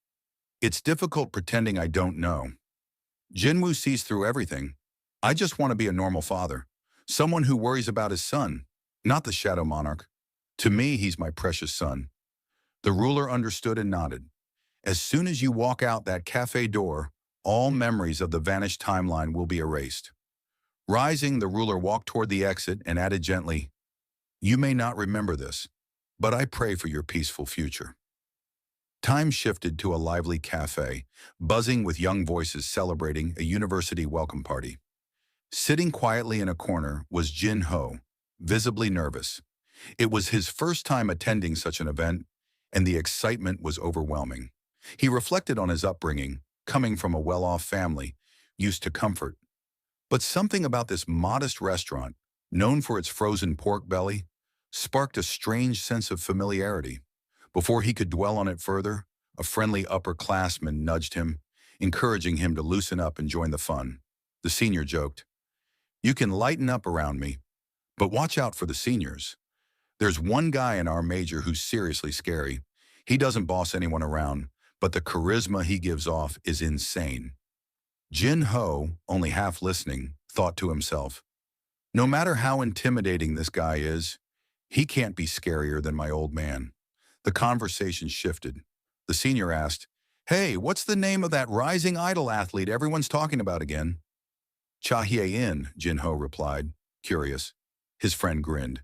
"It's difficult pretending I don't know. Jinwoo sees through everything. I just want to be a normal father, someone who worries about his son, not the Shadow Monarch. To me, he's my precious son." The ruler understood and nodded. "As soon as you walk out that cafe door, all memories of the vanished timeline will be erased." Rising, the ruler walked toward the exit and added gently, "You may not remember this, but I pray for your peaceful future." Time shifted to a lively cafe, buzzing with young voices celebrating a university welcome party. Sitting quietly in a corner was Jin Ho, visibly nervous. It was his first time attending such an event, and the excitement was overwhelming. He reflected on his upbringing, coming from a well-off family, used to comfort. But something about this modest restaurant, known for its frozen pork belly, sparked a strange sense of familiarity. Before he could dwell on it further, a friendly upperclassman nudged him, encouraging him to loosen up and join the fun. The senior joked, "You can lighten up around me, but watch out for the seniors. There's one guy in our major who's seriously scary. He doesn't boss anyone around, but the charisma he gives off is insane." Jin Ho, only half listening, thought to himself, "No matter how intimidating this guy is, he can't be scarier than my old man." The conversation shifted. The senior asked, "Hey, what's the name of that rising idol athlete everyone's talking about again?" "Cha Hye-in," Jin Ho replied, curious. His friend grinned.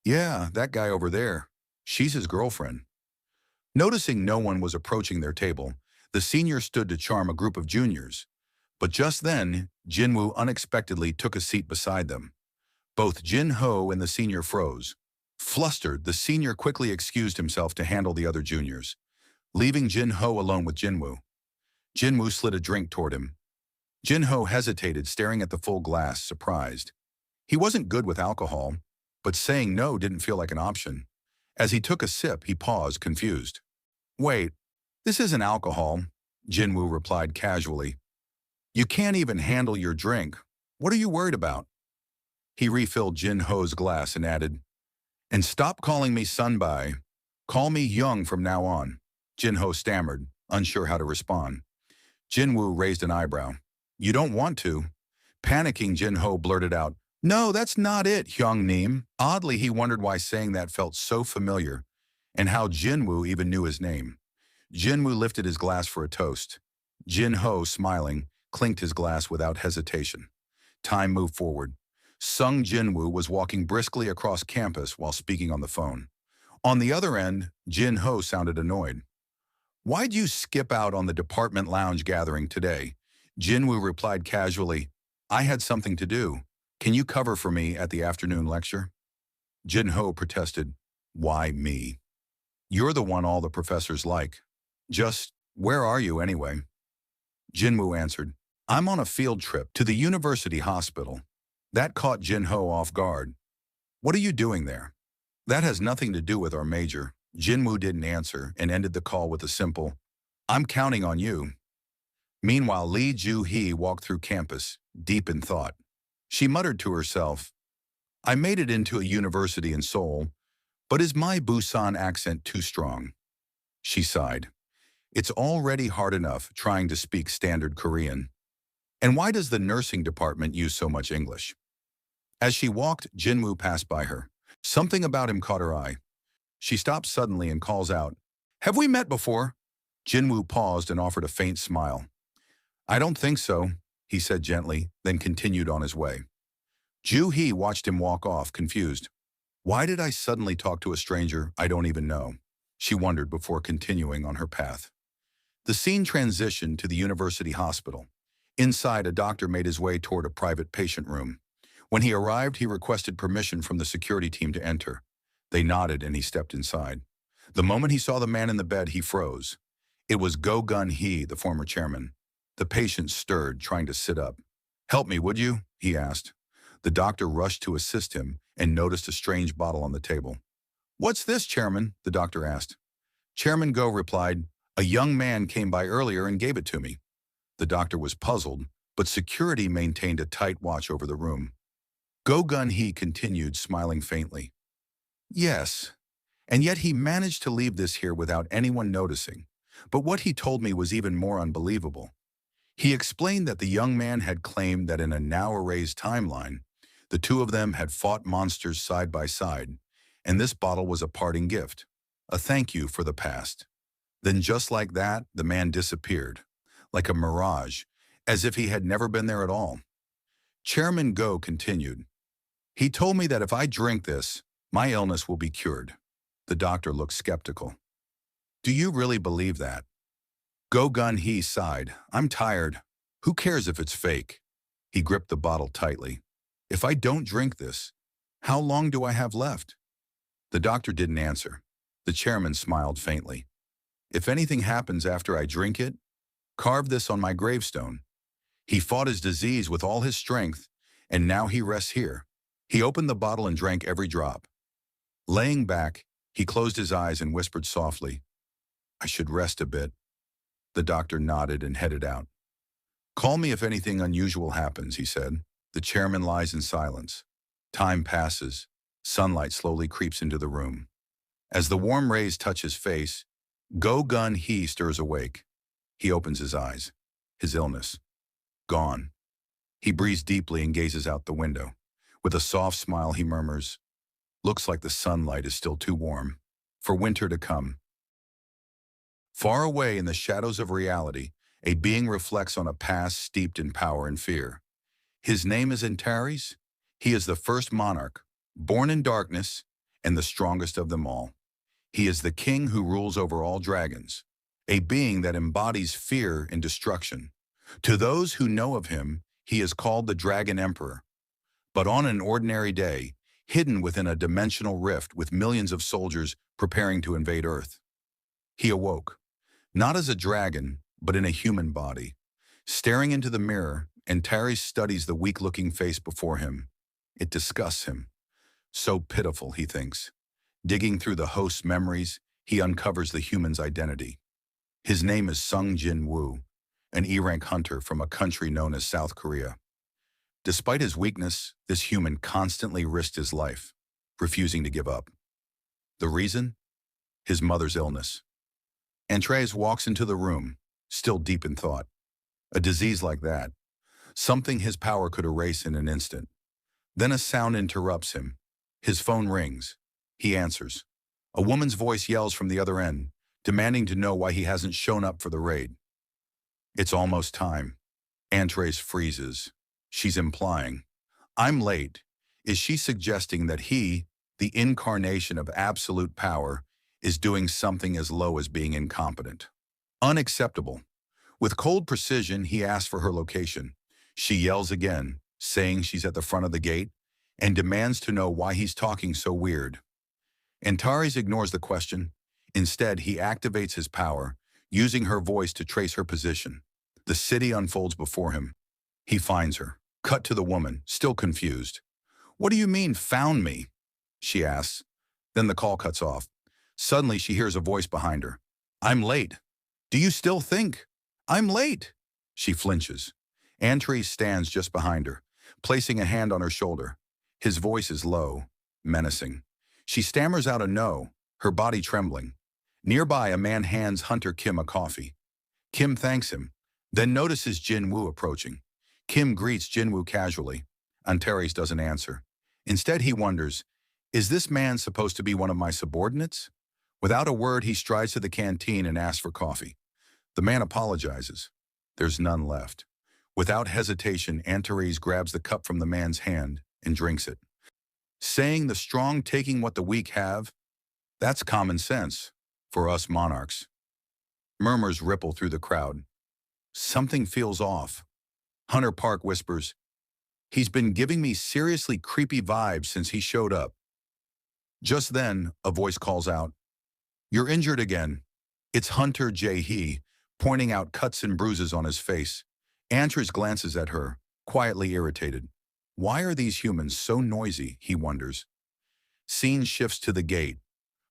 "Yeah, that guy over there. She's his girlfriend." Noticing no one was approaching their table, the senior stood to charm a group of juniors. But just then, Jinwoo unexpectedly took a seat beside them. Both Jin Ho and the senior froze. Flustered, the senior quickly excused himself to handle the other juniors, leaving Jin Ho alone with Jinwoo. Jinwoo slid a drink toward him. Jin Ho hesitated, staring at the full glass, surprised. He wasn't good with alcohol, but saying no didn't feel like an option. As he took a sip, he paused, confused. "Wait, this isn't alcohol," Jinwoo replied casually. "You can't even handle your drink. What are you worried about?" He refilled Jin Ho's glass and added, "And stop calling me Sunbai. Call me Young from now on." Jin Ho stammered, unsure how to respond. Jinwoo raised an eyebrow. "You don't want to?" Panicking, Jin Ho blurted out, "No, that's not it, Hyung Neem." Oddly, he wondered why saying that felt so familiar, and how Jinwoo even knew his name. Jinwoo lifted his glass for a toast. Jin Ho, smiling, clinked his glass without hesitation. Time moved forward. Sung Jinwoo was walking briskly across campus while speaking on the phone. On the other end, Jin Ho sounded annoyed. "Why'd you skip out on the department lounge gathering today?" Jinwoo replied casually, "I had something to do. Can you cover for me at the afternoon lecture? Jinho protested. Why me? You're the one all the professors like. Just, where are you anyway? Jinwoo answered, I'm on a field trip to the university hospital. That caught Jinho off guard. What are you doing there? That has nothing to do with our major. Jinwoo didn't answer and ended the call with a simple, I'm counting on you. Meanwhile, Lee Ju-hee walked through campus, deep in thought. She muttered to herself, I made it into a university in Seoul, but is my Busan accent too strong? She sighed. It's already hard enough trying to speak standard Korean. And why does the nursing department use so much English? As she walked, Jinwoo passed by her. Something about him caught her eye. She stops suddenly and calls out, Have we met before? Jinwoo paused and offered a faint smile. I don't think so, he said gently, then continued on his way. Ju-hee watched him walk off, confused. Why did I suddenly talk to a stranger I don't even know? She wondered before continuing on her path. The scene transitioned to the university hospital. Inside, a doctor made his way toward a private patient room. When he arrived, he requested permission from the security team to enter. They nodded and he stepped inside. The moment he saw the man in the bed, he froze. It was Go Gun-hee, the former chairman. The patient stirred, trying to sit up. Help me, would you? He asked. The doctor rushed to assist him and noticed a strange bottle on the table. What's this, Chairman? The doctor asked. Chairman Go replied, A young man came by earlier and gave it to me. The doctor was puzzled, but security maintained a tight watch over the room. Go Gun-hee continued, smiling faintly. Yes, and yet he managed to leave this here without anyone noticing. But what he told me was even more unbelievable. He explained that the young man had claimed that in a now-erased timeline, the two of them had fought monsters side by side, and this bottle was a parting gift, a thank you for the past. Then just like that, the man disappeared, like a mirage, as if he had never been there at all. Chairman Go continued, He told me that if I drink this, my illness will be cured. The doctor looked skeptical. Do you really believe that? Go Gun-hee sighed. I'm tired. Who cares if it's fake? He gripped the bottle tightly. If I don't drink this, how long do I have left? The doctor didn't answer. The chairman smiled faintly. If anything happens after I drink it, carve this on my gravestone. He fought his disease with all his strength, and now he rests here. He opened the bottle and drank every drop. Laying back, he closed his eyes and whispered softly, I should rest a bit. The doctor nodded and headed out. Call me if anything unusual happens, he said. The chairman lies in silence. Time passes. Sunlight slowly creeps into the room. As the warm rays touch his face, Go Gun-hee stirs awake. He opens his eyes. His illness. Gone. He breathes deeply and gazes out the window. With a soft smile, he murmurs, Looks like the sunlight is still too warm for winter to come. Far away in the shadows of reality, a being reflects on a past steeped in power and fear. His name is Antares. He is the first monarch, born in darkness, and the strongest of them all. He is the king who rules over all dragons, a being that embodies fear and destruction. To those who know of him, he is called the Dragon Emperor. But on an ordinary day, hidden within a dimensional rift with millions of soldiers preparing to invade Earth, he awoke, not as a dragon, but in a human body. Staring into the mirror, Antares studies the weak-looking face before him. It disgusts him. So pitiful, he thinks. Digging through the host's memories, he uncovers the human's identity. His name is Jin Wu, an E-rank hunter from a country known as South Korea. Despite his weakness, this human constantly risked his life, refusing to give up. The reason? His mother's illness. Antares walks into the room, still deep in thought. A disease like that, something his power could erase in an instant. Then a sound interrupts him. His phone rings. He answers. A woman's voice yells from the other end, demanding to know why he hasn't shown up for the raid. It's almost time. Antares freezes. She's implying, I'm late. Is she suggesting that he, the incarnation of absolute power, is doing something as low as being incompetent? Unacceptable. With cold precision, he asks for her location. She yells again, saying she's at the front of the gate, and demands to know why he's talking so weird. Antares ignores the question. Instead, he activates his power, using her voice to trace her position. The city unfolds before him. He finds her. Cut to the woman, still confused. "What do you mean, found me?" she asks. Then the call cuts off. Suddenly, she hears a voice behind her. "I'm late. Do you still think I'm late?" She flinches. Antares stands just behind her, placing a hand on her shoulder. His voice is low, menacing. She stammers out a no, her body trembling. Nearby, a man hands Hunter Kim a coffee. Kim thanks him, then notices Jin Wu approaching. Kim greets Jin Wu casually. Antares doesn't answer. Instead, he wonders, is this man supposed to be one of my subordinates? Without a word, he strides to the canteen and asks for coffee. The man apologizes. There's none left. Without hesitation, Antares grabs the cup from the man's hand and drinks it. Saying the strong taking what the weak have, that's common sense for us monarchs. Murmurs ripple through the crowd. Something feels off. Hunter Park whispers, "He's been giving me seriously creepy vibes since he showed up." Just then, a voice calls out, "You're injured again." It's Hunter J. He, pointing out cuts and bruises on his face. Antares glances at her, quietly irritated. Why are these humans so noisy, he wonders. Scene shifts to the gate.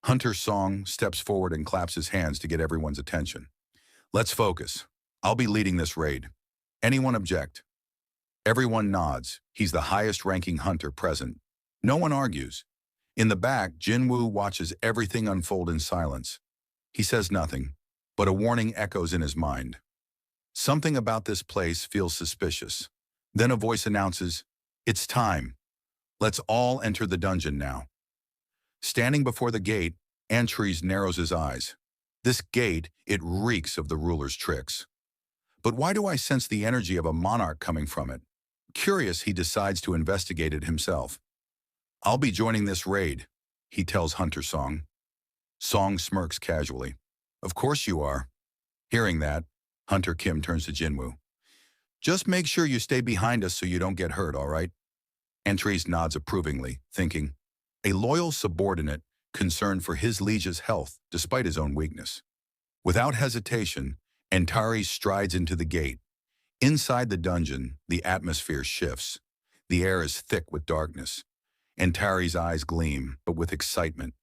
Hunter Song steps forward and claps his hands to get everyone's attention. "Let's focus. I'll be leading this raid. Anyone object?" Everyone nods. He's the highest-ranking hunter present. No one argues. In the back, Jinwoo watches everything unfold in silence. He says nothing, but a warning echoes in his mind. Something about this place feels suspicious. Then a voice announces, "It's time. Let's all enter the dungeon now." Standing before the gate, Antares narrows his eyes. This gate, it reeks of the ruler's tricks. But why do I sense the energy of a monarch coming from it? Curious, he decides to investigate it himself. "I'll be joining this raid," he tells Hunter Song. Song smirks casually. "Of course you are." Hearing that, Hunter Kim turns to Jinwoo. "Just make sure you stay behind us so you don't get hurt, all right?" Antares nods approvingly, thinking, a loyal subordinate concerned for his liege's health despite his own weakness. Without hesitation, Antares strides into the gate. Inside the dungeon, the atmosphere shifts. The air is thick with darkness. Antares' eyes gleam, but with excitement.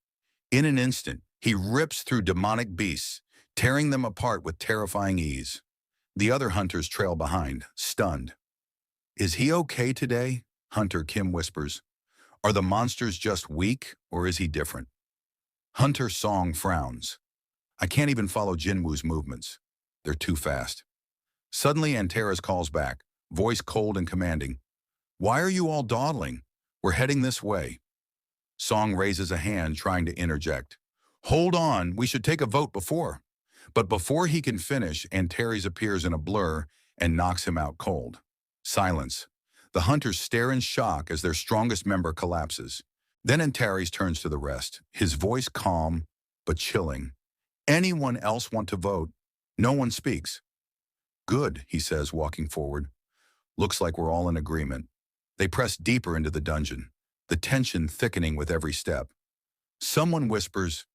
In an instant, he rips through demonic beasts, tearing them apart with terrifying ease. The other hunters trail behind, stunned. "Is he okay today?" Hunter Kim whispers. "Are the monsters just weak, or is he different?" Hunter Song frowns. "I can't even follow Jinwoo's movements. They're too fast." Suddenly, Antares calls back, voice cold and commanding. "Why are you all dawdling? We're heading this way." Song raises a hand, trying to interject. "Hold on, we should take a vote before." But before he can finish, Antares appears in a blur and knocks him out cold. Silence. The hunters stare in shock as their strongest member collapses. Then Antares turns to the rest, his voice calm but chilling. "Anyone else want to vote?" No one speaks. "Good," he says, walking forward. "Looks like we're all in agreement." They press deeper into the dungeon, the tension thickening with every step. Someone whispers,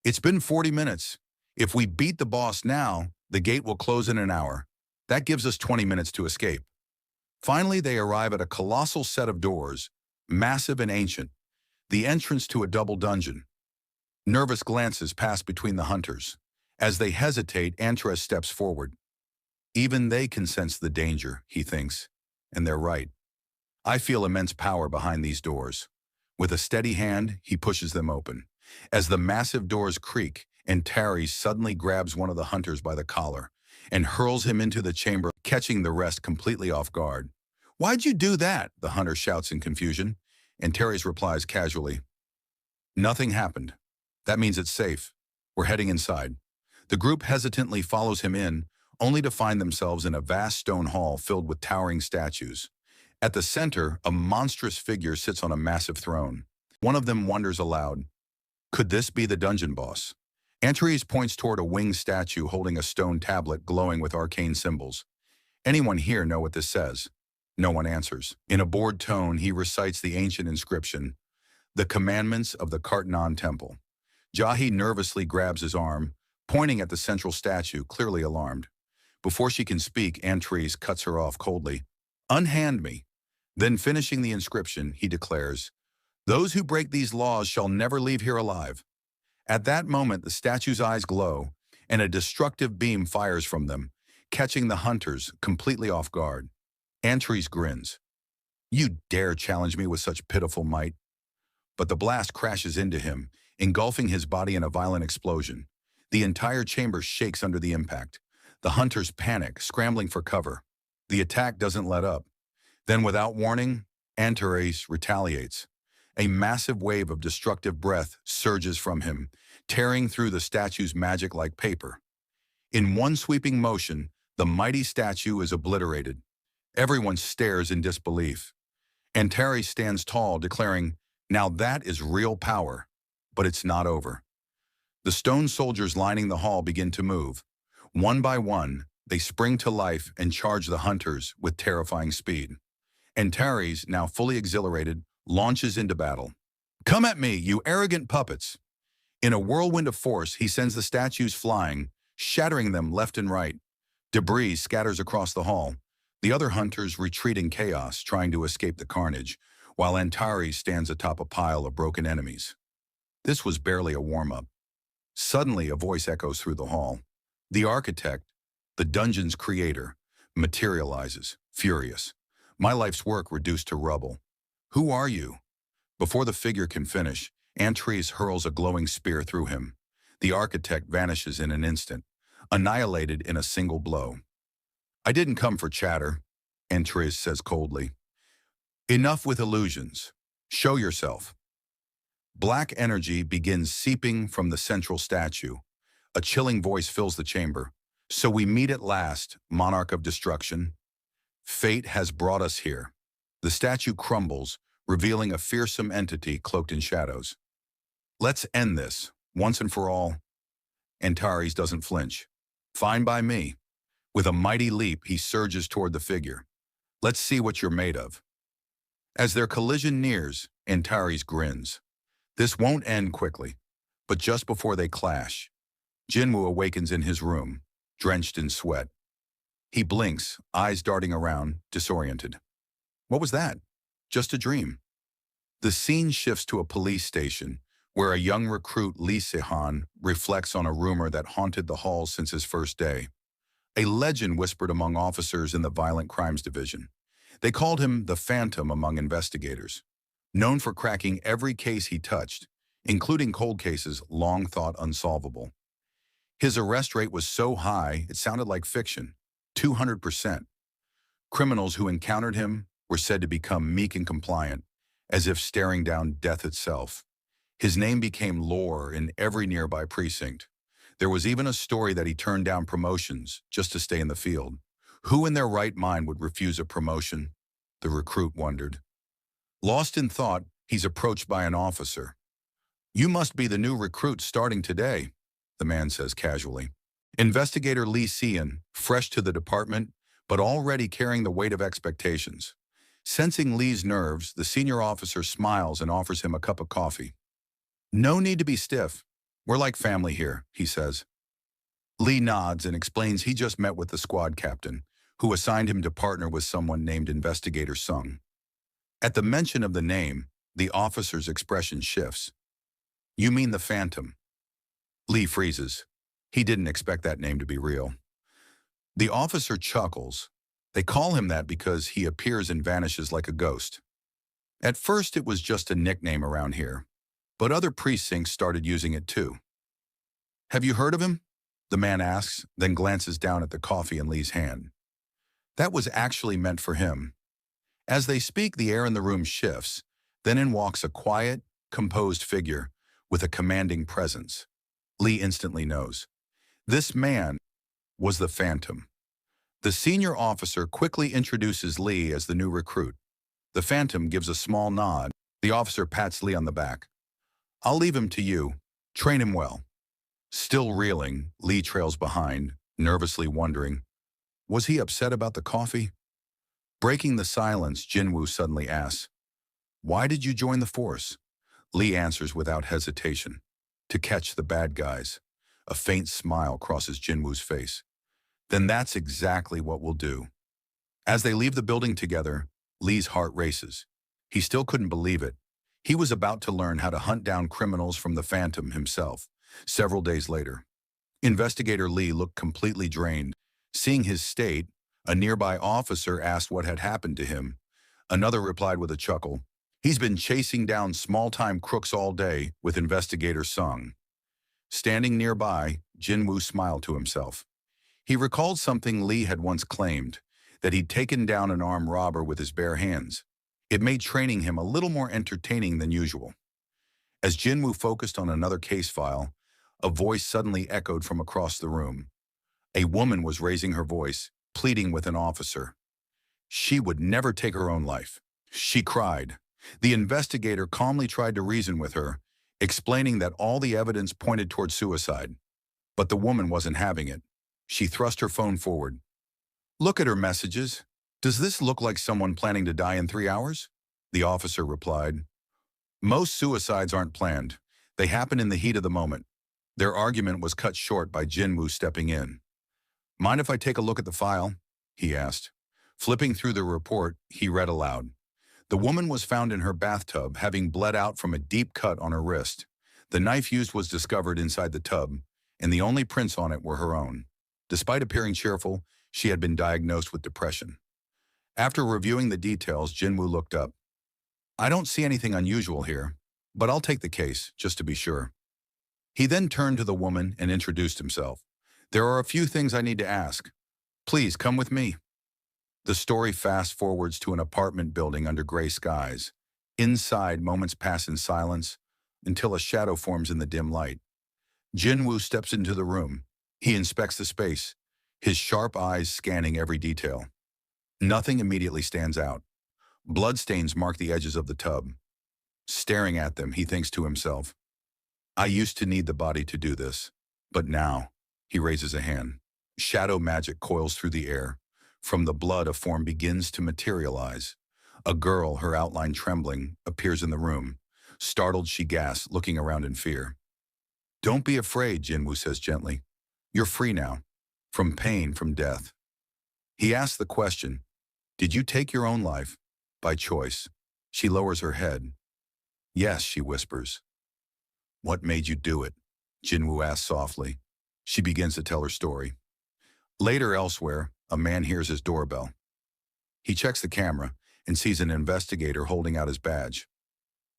"It's been 40 minutes. If we beat the boss now, the gate will close in an hour. That gives us 20 minutes to escape." Finally, they arrive at a colossal set of doors, massive and ancient, the entrance to a double dungeon. Nervous glances pass between the hunters. As they hesitate, Antares steps forward. Even they can sense the danger, he thinks, and they're right. "I feel immense power behind these doors." With a steady hand, he pushes them open. As the massive doors creak, Antares suddenly grabs one of the hunters by the collar and hurls him into the chamber, catching the rest completely off guard. "Why'd you do that?" the hunter shouts in confusion. Antares replies casually, "Nothing happened. That means it's safe. We're heading inside." The group hesitantly follows him in, only to find themselves in a vast stone hall filled with towering statues. At the center, a monstrous figure sits on a massive throne. One of them wonders aloud, "Could this be the dungeon boss?" Antares points toward a winged statue holding a stone tablet glowing with arcane symbols. "Anyone here know what this says?" No one answers. In a bored tone, he recites the ancient inscription, the commandments of the Carten temple. Jahi nervously grabs his arm, pointing at the central statue, clearly alarmed. Before she can speak, Antares cuts her off coldly. Unhand me. Then finishing the inscription, he declares, those who break these laws shall never leave here alive. At that moment, the statue's eyes glow, and a destructive beam fires from them, catching the hunters completely off guard. Antares grins. You dare challenge me with such pitiful might? But the blast crashes into him, engulfing his body in a violent explosion. The entire chamber shakes under the impact. The hunters panic, scrambling for cover. The attack doesn't let up. Then, without warning, Antares retaliates. A massive wave of destructive breath surges from him, tearing through the statue's magic like paper. In one sweeping motion, the mighty statue is obliterated. Everyone stares in disbelief. Antares stands tall, declaring, now that is real power. But it's not over. The stone soldiers lining the hall begin to move. One by one, they spring to life and charge the hunters with terrifying speed. Antares, now fully exhilarated, launches into battle. Come at me, you arrogant puppets! In a whirlwind of force, he sends the statues flying, shattering them left and right. Debris scatters across the hall. The other hunters retreat in chaos, trying to escape the carnage, while Antares stands atop a pile of broken enemies. This was barely a warm-up. Suddenly, a voice echoes through the hall. The architect, the dungeon's creator, materializes, furious. My life's work reduced to rubble. Who are you? Before the figure can finish, Antares hurls a glowing spear through him. The architect vanishes in an instant, annihilated in a single blow. I didn't come for chatter, Antares says coldly. Enough with illusions. Show yourself. Black energy begins seeping from the central statue. A chilling voice fills the chamber. So we meet at last, monarch of destruction. Fate has brought us here. The statue crumbles, revealing a fearsome entity cloaked in shadows. Let's end this, once and for all. Antares doesn't flinch. Fine by me. With a mighty leap, he surges toward the figure. Let's see what you're made of. As their collision nears, Antares grins. This won't end quickly, but just before they clash, Jinwoo awakens in his room, drenched in sweat. He blinks, eyes darting around, disoriented. What was that? Just a dream. The scene shifts to a police station, where a young recruit, Lee Se-han, reflects on a rumor that haunted the halls since his first day. A legend whispered among officers in the Violent Crimes Division. They called him the Phantom among investigators, known for cracking every case he touched, including cold cases long thought unsolvable. His arrest rate was so high, it sounded like fiction, 200%. Criminals who encountered him were said to become meek and compliant, as if staring down death itself. His name became lore in every nearby precinct. There was even a story that he turned down promotions just to stay in the field. Who in their right mind would refuse a promotion? The recruit wondered. Lost in thought, he's approached by an officer. You must be the new recruit starting today, the man says casually. Investigator Lee Se-han, fresh to the department, but already carrying the weight of expectations. Sensing Lee's nerves, the senior officer smiles and offers him a cup of coffee. No need to be stiff. We're like family here, he says. Lee nods and explains he just met with the squad captain, who assigned him to partner with someone named Investigator Sung. At the mention of the name, the officer's expression shifts. You mean the Phantom? Lee freezes. He didn't expect that name to be real. The officer chuckles. They call him that because he appears and vanishes like a ghost. At first, it was just a nickname around here, but other precincts started using it too. Have you heard of him? The man asks, then glances down at the coffee in Lee's hand. That was actually meant for him. As they speak, the air in the room shifts. Then in walks a quiet, composed figure with a commanding presence. Lee instantly knows. This man was the Phantom. The senior officer quickly introduces Lee as the new recruit. The Phantom gives a small nod. The officer pats Lee on the back. I'll leave him to you. Train him well. Still reeling, Lee trails behind, nervously wondering, was he upset about the coffee? Breaking the silence, Jinwoo suddenly asks, "Why did you join the force?" Lee answers without hesitation, "To catch the bad guys." A faint smile crosses Jinwoo's face. "Then that's exactly what we'll do." As they leave the building together, Lee's heart races. He still couldn't believe it. He was about to learn how to hunt down criminals from the Phantom himself. Several days later, Investigator Lee looked completely drained. Seeing his state, a nearby officer asked what had happened to him. Another replied with a chuckle, "He's been chasing down small-time crooks all day," with Investigator Sung. Standing nearby, Jin Wu smiled to himself. He recalled something Lee had once claimed, that he'd taken down an armed robber with his bare hands. It made training him a little more entertaining than usual. As Jinwoo focused on another case file, a voice suddenly echoed from across the room. A woman was raising her voice, pleading with an officer. She would never take her own life. She cried. The investigator calmly tried to reason with her, explaining that all the evidence pointed toward suicide. But the woman wasn't having it. She thrust her phone forward. "Look at her messages. Does this look like someone planning to die in 3 hours?" The officer replied. "Most suicides aren't planned. They happen in the heat of the moment." Their argument was cut short by Jinwoo stepping in. "Mind if I take a look at the file?" he asked. Flipping through the report, he read aloud. The woman was found in her bathtub, having bled out from a deep cut on her wrist. The knife used was discovered inside the tub, and the only prints on it were her own. Despite appearing cheerful, she had been diagnosed with depression. After reviewing the details, Jinwoo looked up. "I don't see anything unusual here, but I'll take the case, just to be sure." He then turned to the woman and introduced himself. "There are a few things I need to ask. Please come with me." The story fast-forwards to an apartment building under gray skies. Inside, moments pass in silence until a shadow forms in the dim light. Jinwoo steps into the room. He inspects the space, his sharp eyes scanning every detail. Nothing immediately stands out. Bloodstains mark the edges of the tub. Staring at them, he thinks to himself, "I used to need the body to do this, but now," he raises a hand. Shadow magic coils through the air. From the blood, a form begins to materialize. A girl, her outline trembling, appears in the room. Startled, she gasps, looking around in fear. "Don't be afraid," Jinwoo says gently. "You're free now. From pain, from death." He asks the question, "Did you take your own life? By choice?" She lowers her head. "Yes," she whispers. "What made you do it?" Jinwoo asks softly. She begins to tell her story. Later, elsewhere, a man hears his doorbell. He checks the camera and sees an investigator holding out his badge.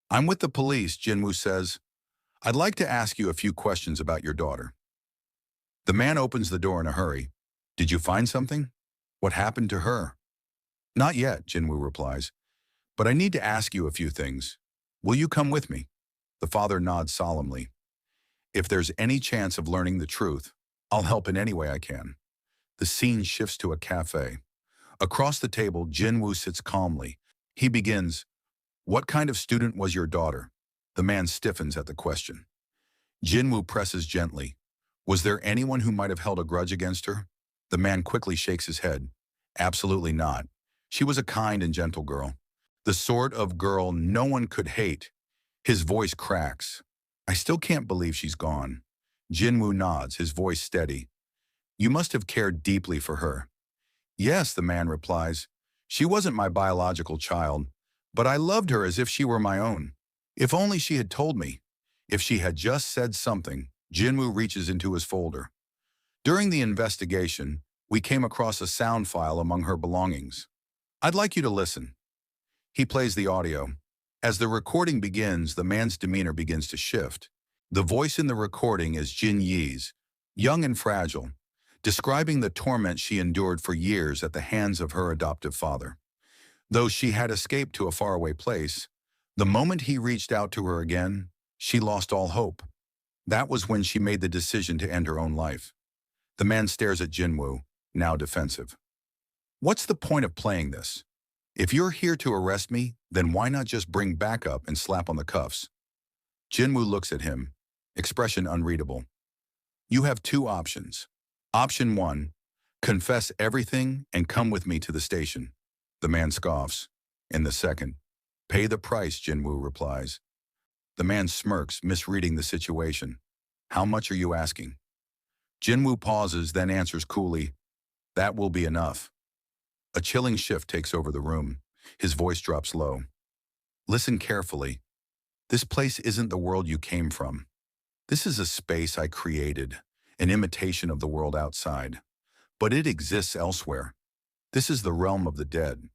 "I'm with the police," Jinwoo says. "I'd like to ask you a few questions about your daughter." The man opens the door in a hurry. "Did you find something? What happened to her?" "Not yet," Jinwoo replies. "But I need to ask you a few things. Will you come with me?" The father nods solemnly. "If there's any chance of learning the truth, I'll help in any way I can." The scene shifts to a cafe. Across the table, Jinwoo sits calmly. He begins, "What kind of student was your daughter?" The man stiffens at the question. Jinwoo presses gently. "Was there anyone who might have held a grudge against her?" The man quickly shakes his head. "Absolutely not. She was a kind and gentle girl. The sort of girl no one could hate." His voice cracks. "I still can't believe she's gone." Jinwoo nods, his voice steady. "You must have cared deeply for her." "Yes," the man replies. "She wasn't my biological child, but I loved her as if she were my own. If only she had told me. If she had just said something." Jinwoo reaches into his folder. "During the investigation, we came across a sound file among her belongings. I'd like you to listen." He plays the audio. As the recording begins, the man's demeanor begins to shift. The voice in the recording is Jin Yi's, young and fragile, describing the torment she endured for years at the hands of her adoptive father. Though she had escaped to a faraway place, the moment he reached out to her again, she lost all hope. That was when she made the decision to end her own life. The man stares at Jinwoo, now defensive. "What's the point of playing this? If you're here to arrest me, then why not just bring backup and slap on the cuffs?" Jinwoo looks at him, expression unreadable. "You have two options. Option 1, confess everything and come with me to the station. The man scoffs. In the second, pay the price, Jinwoo replies. The man smirks, misreading the situation. How much are you asking? Jinwoo pauses, then answers coolly, that will be enough. A chilling shift takes over the room. His voice drops low. Listen carefully. This place isn't the world you came from. This is a space I created, an imitation of the world outside. But it exists elsewhere. This is the realm of the dead.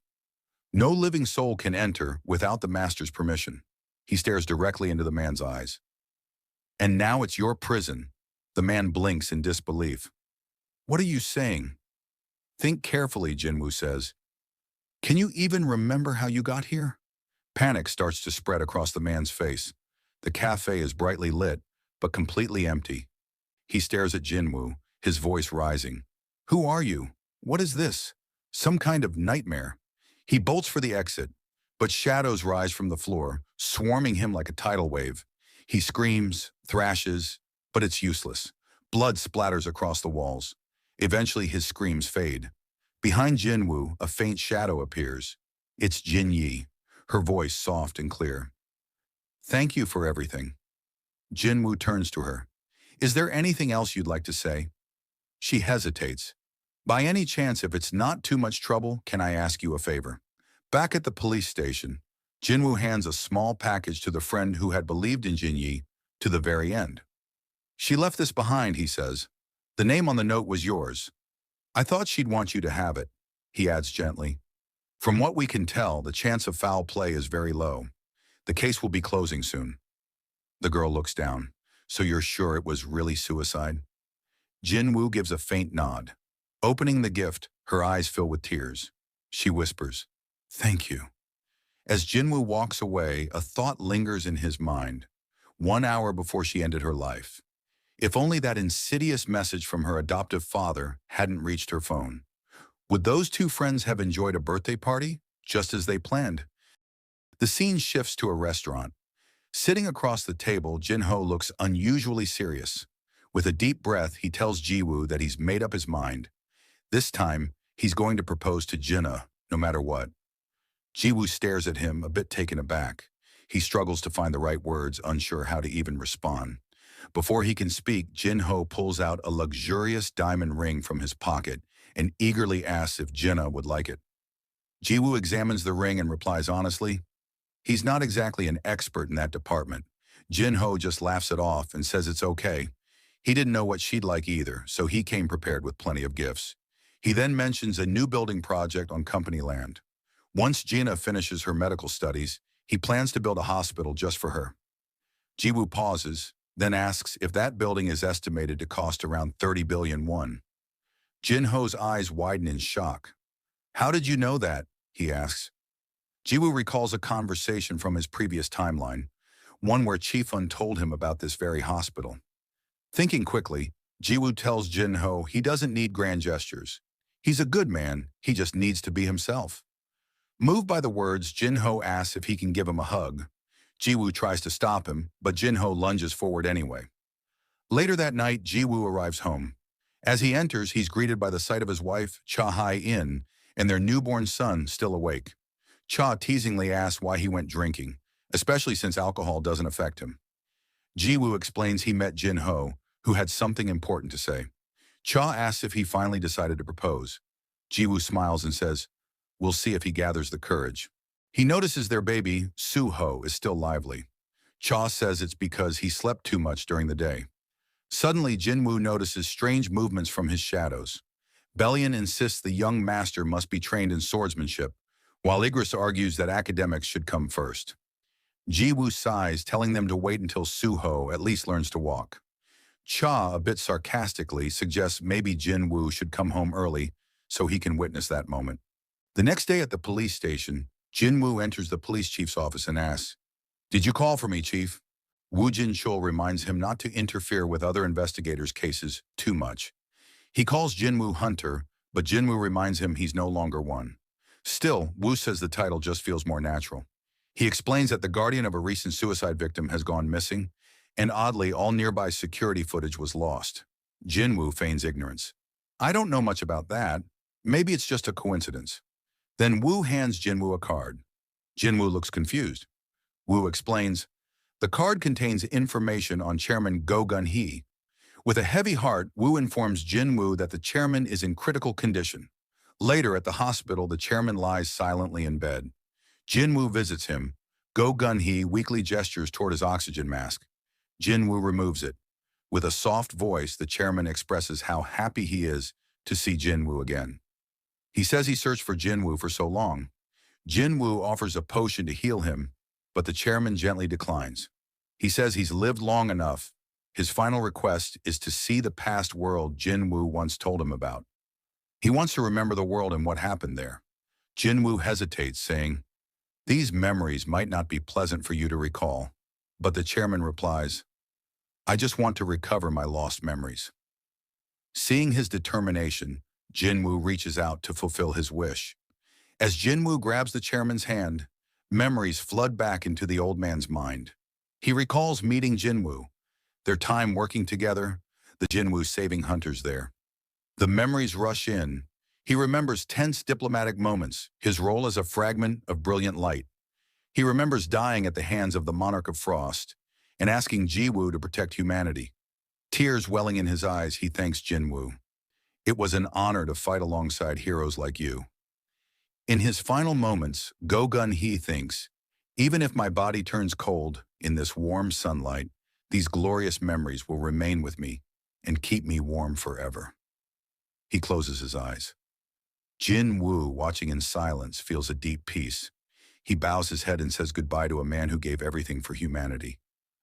No living soul can enter without the master's permission. He stares directly into the man's eyes. And now it's your prison. The man blinks in disbelief. What are you saying? Think carefully, Jinwoo says. Can you even remember how you got here? Panic starts to spread across the man's face. The cafe is brightly lit, but completely empty. He stares at Jinwoo, his voice rising. Who are you? What is this? Some kind of nightmare. He bolts for the exit, but shadows rise from the floor, swarming him like a tidal wave. He screams, thrashes, but it's useless. Blood splatters across the walls. Eventually his screams fade. Behind Jinwoo, a faint shadow appears. It's Jin Yi, her voice soft and clear. Thank you for everything. Jinwoo turns to her. Is there anything else you'd like to say? She hesitates. By any chance, if it's not too much trouble, can I ask you a favor? Back at the police station, Jinwoo hands a small package to the friend who had believed in Jin Yi to the very end. She left this behind, he says. The name on the note was yours. I thought she'd want you to have it, he adds gently. From what we can tell, the chance of foul play is very low. The case will be closing soon. The girl looks down. So you're sure it was really suicide? Jinwoo gives a faint nod. Opening the gift, her eyes fill with tears. She whispers, thank you. As Jinwoo walks away, a thought lingers in his mind. 1 hour before she ended her life. If only that insidious message from her adoptive father hadn't reached her phone. Would those two friends have enjoyed a birthday party, just as they planned? The scene shifts to a restaurant. Sitting across the table, Jin-ho looks unusually serious. With a deep breath, he tells Ji-woo that he's made up his mind. This time, he's going to propose to Jinna, no matter what. Ji-woo stares at him, a bit taken aback. He struggles to find the right words, unsure how to even respond. Before he can speak, Jin-ho pulls out a luxurious diamond ring from his pocket and eagerly asks if Jinna would like it. Ji-woo examines the ring and replies honestly, he's not exactly an expert in that department. Jin-ho just laughs it off and says it's okay. He didn't know what she'd like either, so he came prepared with plenty of gifts. He then mentions a new building project on company land. Once Jinna finishes her medical studies, he plans to build a hospital just for her. Ji-woo pauses, then asks if that building is estimated to cost around 30 billion won. Jin-ho's eyes widen in shock. How did you know that? He asks. Ji-woo recalls a conversation from his previous timeline, one where Chieftain told him about this very hospital. Thinking quickly, Ji-woo tells Jin-ho he doesn't need grand gestures. He's a good man, he just needs to be himself. Moved by the words, Jin-ho asks if he can give him a hug. Ji-woo tries to stop him, but Jin-ho lunges forward anyway. Later that night, Ji-woo arrives home. As he enters, he's greeted by the sight of his wife, Cha-hai-in, and their newborn son still awake. Cha teasingly asks why he went drinking, especially since alcohol doesn't affect him. Ji-woo explains he met Jin-ho, who had something important to say. Cha asks if he finally decided to propose. Ji-woo smiles and says, we'll see if he gathers the courage. He notices their baby, Soo-ho, is still lively. Cha says it's because he slept too much during the day. Suddenly, Jinwoo notices strange movements from his shadows. Bellion insists the young master must be trained in swordsmanship, while Igris argues that academics should come first. Ji-woo sighs, telling them to wait until Soo-ho at least learns to walk. Cha, a bit sarcastically, suggests maybe Jinwoo should come home early so he can witness that moment. The next day at the police station, Jinwoo enters the police chief's office and asks, "Did you call for me, chief?" Woo Jin-chul reminds him not to interfere with other investigators' cases too much. He calls Jinwoo Hunter, but Jinwoo reminds him he's no longer one. Still, Woo says the title just feels more natural. He explains that the guardian of a recent suicide victim has gone missing, and oddly, all nearby security footage was lost. Jinwoo feigns ignorance. I don't know much about that. Maybe it's just a coincidence. Then Wu hands Jinwoo a card. Jinwoo looks confused. Wu explains, the card contains information on Chairman Go Gun-hee. With a heavy heart, Wu informs Jinwoo that the chairman is in critical condition. Later at the hospital, the chairman lies silently in bed. Jinwoo visits him. Go Gun-hee weakly gestures toward his oxygen mask. Jinwoo removes it. With a soft voice, the chairman expresses how happy he is to see Jinwoo again. He says he searched for Jinwoo for so long. Jinwoo offers a potion to heal him, but the chairman gently declines. He says he's lived long enough. His final request is to see the past world Jinwoo once told him about. He wants to remember the world and what happened there. Jinwoo hesitates, saying, these memories might not be pleasant for you to recall, but the chairman replies, I just want to recover my lost memories. Seeing his determination, Jinwoo reaches out to fulfill his wish. As Jinwoo grabs the chairman's hand, memories flood back into the old man's mind. He recalls meeting Jinwoo, their time working together, the Jinwoo saving hunters there. The memories rush in. He remembers tense diplomatic moments, his role as a fragment of brilliant light. He remembers dying at the hands of the Monarch of Frost and asking Jinwoo to protect humanity. Tears welling in his eyes, he thanks Jinwoo. It was an honor to fight alongside heroes like you. In his final moments, Go Gun-hee thinks, even if my body turns cold in this warm sunlight, these glorious memories will remain with me and keep me warm forever. He closes his eyes. Jin Wu, watching in silence, feels a deep peace. He bows his head and says goodbye to a man who gave everything for humanity.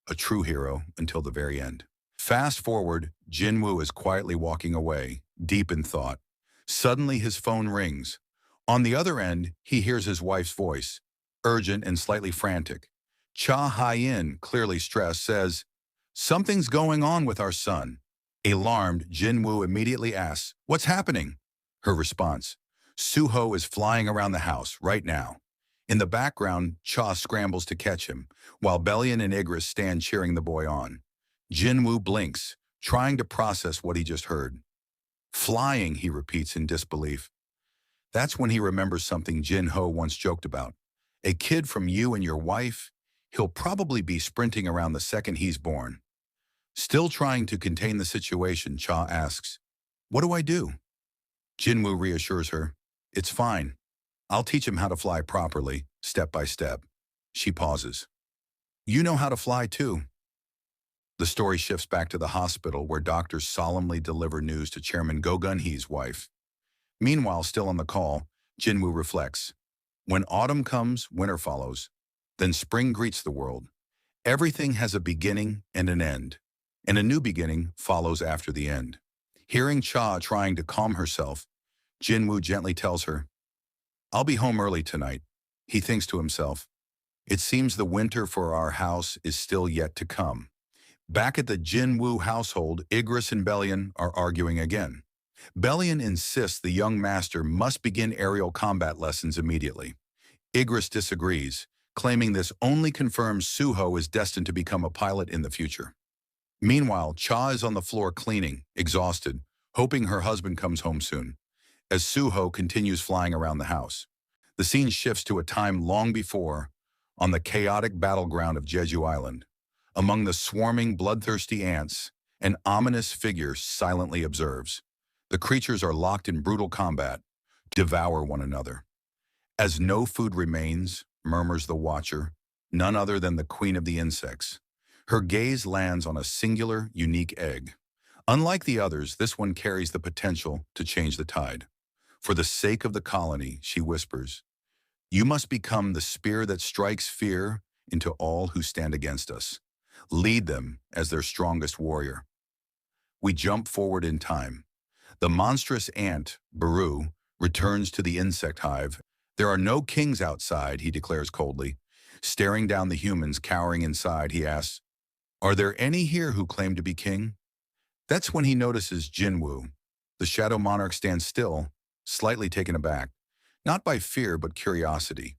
A true hero until the very end. Fast forward, Jin Wu is quietly walking away, deep in thought. Suddenly his phone rings. On the other end, he hears his wife's voice, urgent and slightly frantic. Cha Hai-in, clearly stressed, says, something's going on with our son. Alarmed, Jin Wu immediately asks, what's happening? Her response, Suho is flying around the house right now. In the background, Cha scrambles to catch him, while Bellion and Igris stand cheering the boy on. Jin Wu blinks, trying to process what he just heard. Flying, he repeats in disbelief. That's when he remembers something Jin Ho once joked about. A kid from you and your wife, he'll probably be sprinting around the second he's born. Still trying to contain the situation, Cha asks, what do I do? Jinwoo reassures her, it's fine. I'll teach him how to fly properly, step by step. She pauses. You know how to fly too. The story shifts back to the hospital where doctors solemnly deliver news to Chairman Go Gun-hee's wife. Meanwhile, still on the call, Jinwoo reflects. When autumn comes, winter follows. Then spring greets the world. Everything has a beginning and an end, and a new beginning follows after the end. Hearing Cha trying to calm herself, Jinwoo gently tells her, I'll be home early tonight. He thinks to himself, it seems the winter for our house is still yet to come. Back at the Jinwoo household, Igris and Bellion are arguing again. Bellion insists the young master must begin aerial combat lessons immediately. Igris disagrees, claiming this only confirms Suho is destined to become a pilot in the future. Meanwhile, Cha is on the floor cleaning, exhausted, hoping her husband comes home soon. As Suho continues flying around the house, the scene shifts to a time long before, on the chaotic battleground of Jeju Island. Among the swarming, bloodthirsty ants, an ominous figure silently observes. The creatures are locked in brutal combat, devour one another. As no food remains, murmurs the watcher, none other than the queen of the insects. Her gaze lands on a singular, unique egg. Unlike the others, this one carries the potential to change the tide. For the sake of the colony, she whispers, you must become the spear that strikes fear into all who stand against us. Lead them as their strongest warrior. We jump forward in time. The monstrous ant, Baru, returns to the insect hive. There are no kings outside, he declares coldly. Staring down the humans cowering inside, he asks, are there any here who claim to be king? That's when he notices Jinwoo. The Shadow Monarch stands still, slightly taken aback, not by fear but curiosity.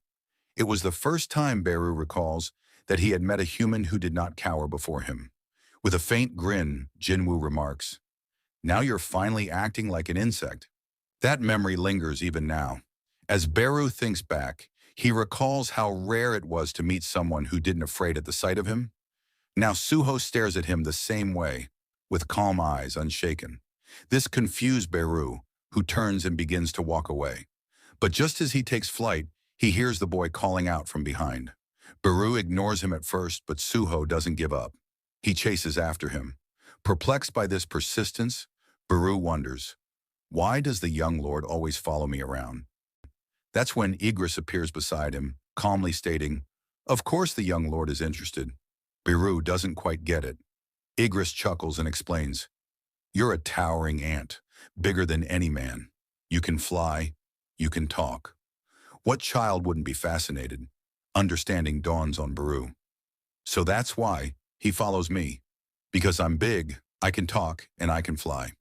It was the first time, Baru recalls, that he had met a human who did not cower before him. With a faint grin, Jinwoo remarks, now you're finally acting like an insect. That memory lingers even now. As Beru thinks back, he recalls how rare it was to meet someone who didn't afraid at the sight of him. Now Suho stares at him the same way, with calm eyes, unshaken. This confused Beru, who turns and begins to walk away. But just as he takes flight, he hears the boy calling out from behind. Beru ignores him at first, but Suho doesn't give up. He chases after him. Perplexed by this persistence, Beru wonders, why does the young lord always follow me around? That's when Igris appears beside him, calmly stating, of course the young lord is interested. Beru doesn't quite get it. Igris chuckles and explains, you're a towering ant, bigger than any man. You can fly, you can talk. What child wouldn't be fascinated? Understanding dawns on Beru. So that's why he follows me. Because I'm big, I can talk, and I can fly.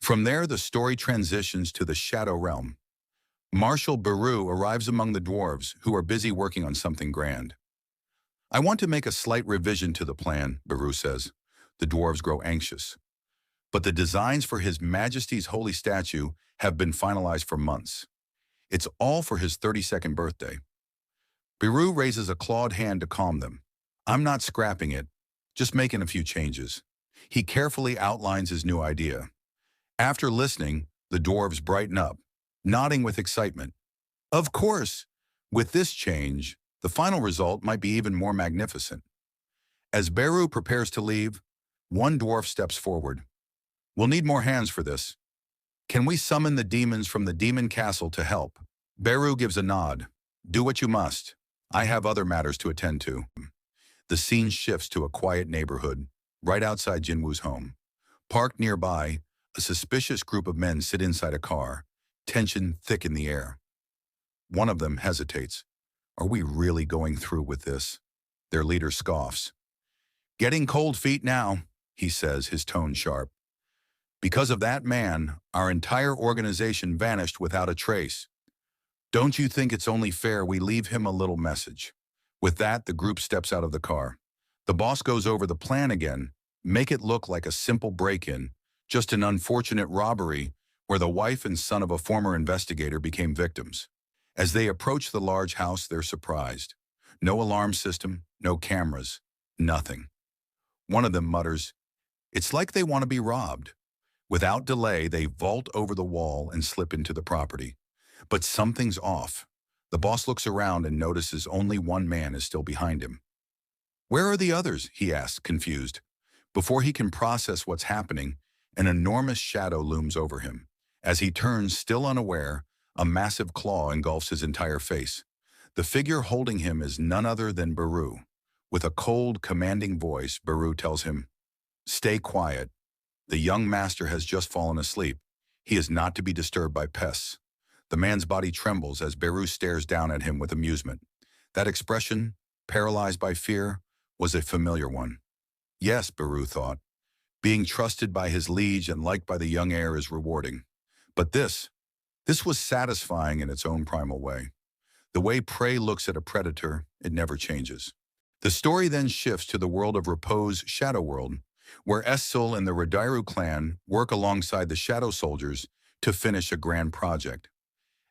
From there, the story transitions to the Shadow Realm. Marshal Beru arrives among the dwarves, who are busy working on something grand. I want to make a slight revision to the plan, Beru says. The dwarves grow anxious. But the designs for His Majesty's holy statue have been finalized for months. It's all for his 32nd birthday. Beru raises a clawed hand to calm them. I'm not scrapping it, just making a few changes. He carefully outlines his new idea. After listening, the dwarves brighten up, nodding with excitement. Of course, with this change, the final result might be even more magnificent. As Beru prepares to leave, one dwarf steps forward. We'll need more hands for this. Can we summon the demons from the demon castle to help? Beru gives a nod. Do what you must. I have other matters to attend to. The scene shifts to a quiet neighborhood, right outside Jinwoo's home. Parked nearby, a suspicious group of men sit inside a car, tension thick in the air. One of them hesitates. Are we really going through with this? Their leader scoffs. Getting cold feet now, he says, his tone sharp. Because of that man, our entire organization vanished without a trace. Don't you think it's only fair we leave him a little message? With that, the group steps out of the car. The boss goes over the plan again, make it look like a simple break-in, just an unfortunate robbery where the wife and son of a former investigator became victims. As they approach the large house, they're surprised. No alarm system, no cameras, nothing. One of them mutters, "It's like they want to be robbed." Without delay, they vault over the wall and slip into the property. But something's off. The boss looks around and notices only one man is still behind him. "Where are the others?" he asks, confused. Before he can process what's happening, an enormous shadow looms over him. As he turns, still unaware, a massive claw engulfs his entire face. The figure holding him is none other than Beru. With a cold, commanding voice, Beru tells him, "Stay quiet. The young master has just fallen asleep. He is not to be disturbed by pests." The man's body trembles as Beru stares down at him with amusement. That expression, paralyzed by fear, was a familiar one. Yes, Beru thought. Being trusted by his liege and liked by the young heir is rewarding. But this was satisfying in its own primal way. The way prey looks at a predator, it never changes. The story then shifts to the world of Repose, Shadow World, where Essul and the Radairu clan work alongside the Shadow Soldiers to finish a grand project.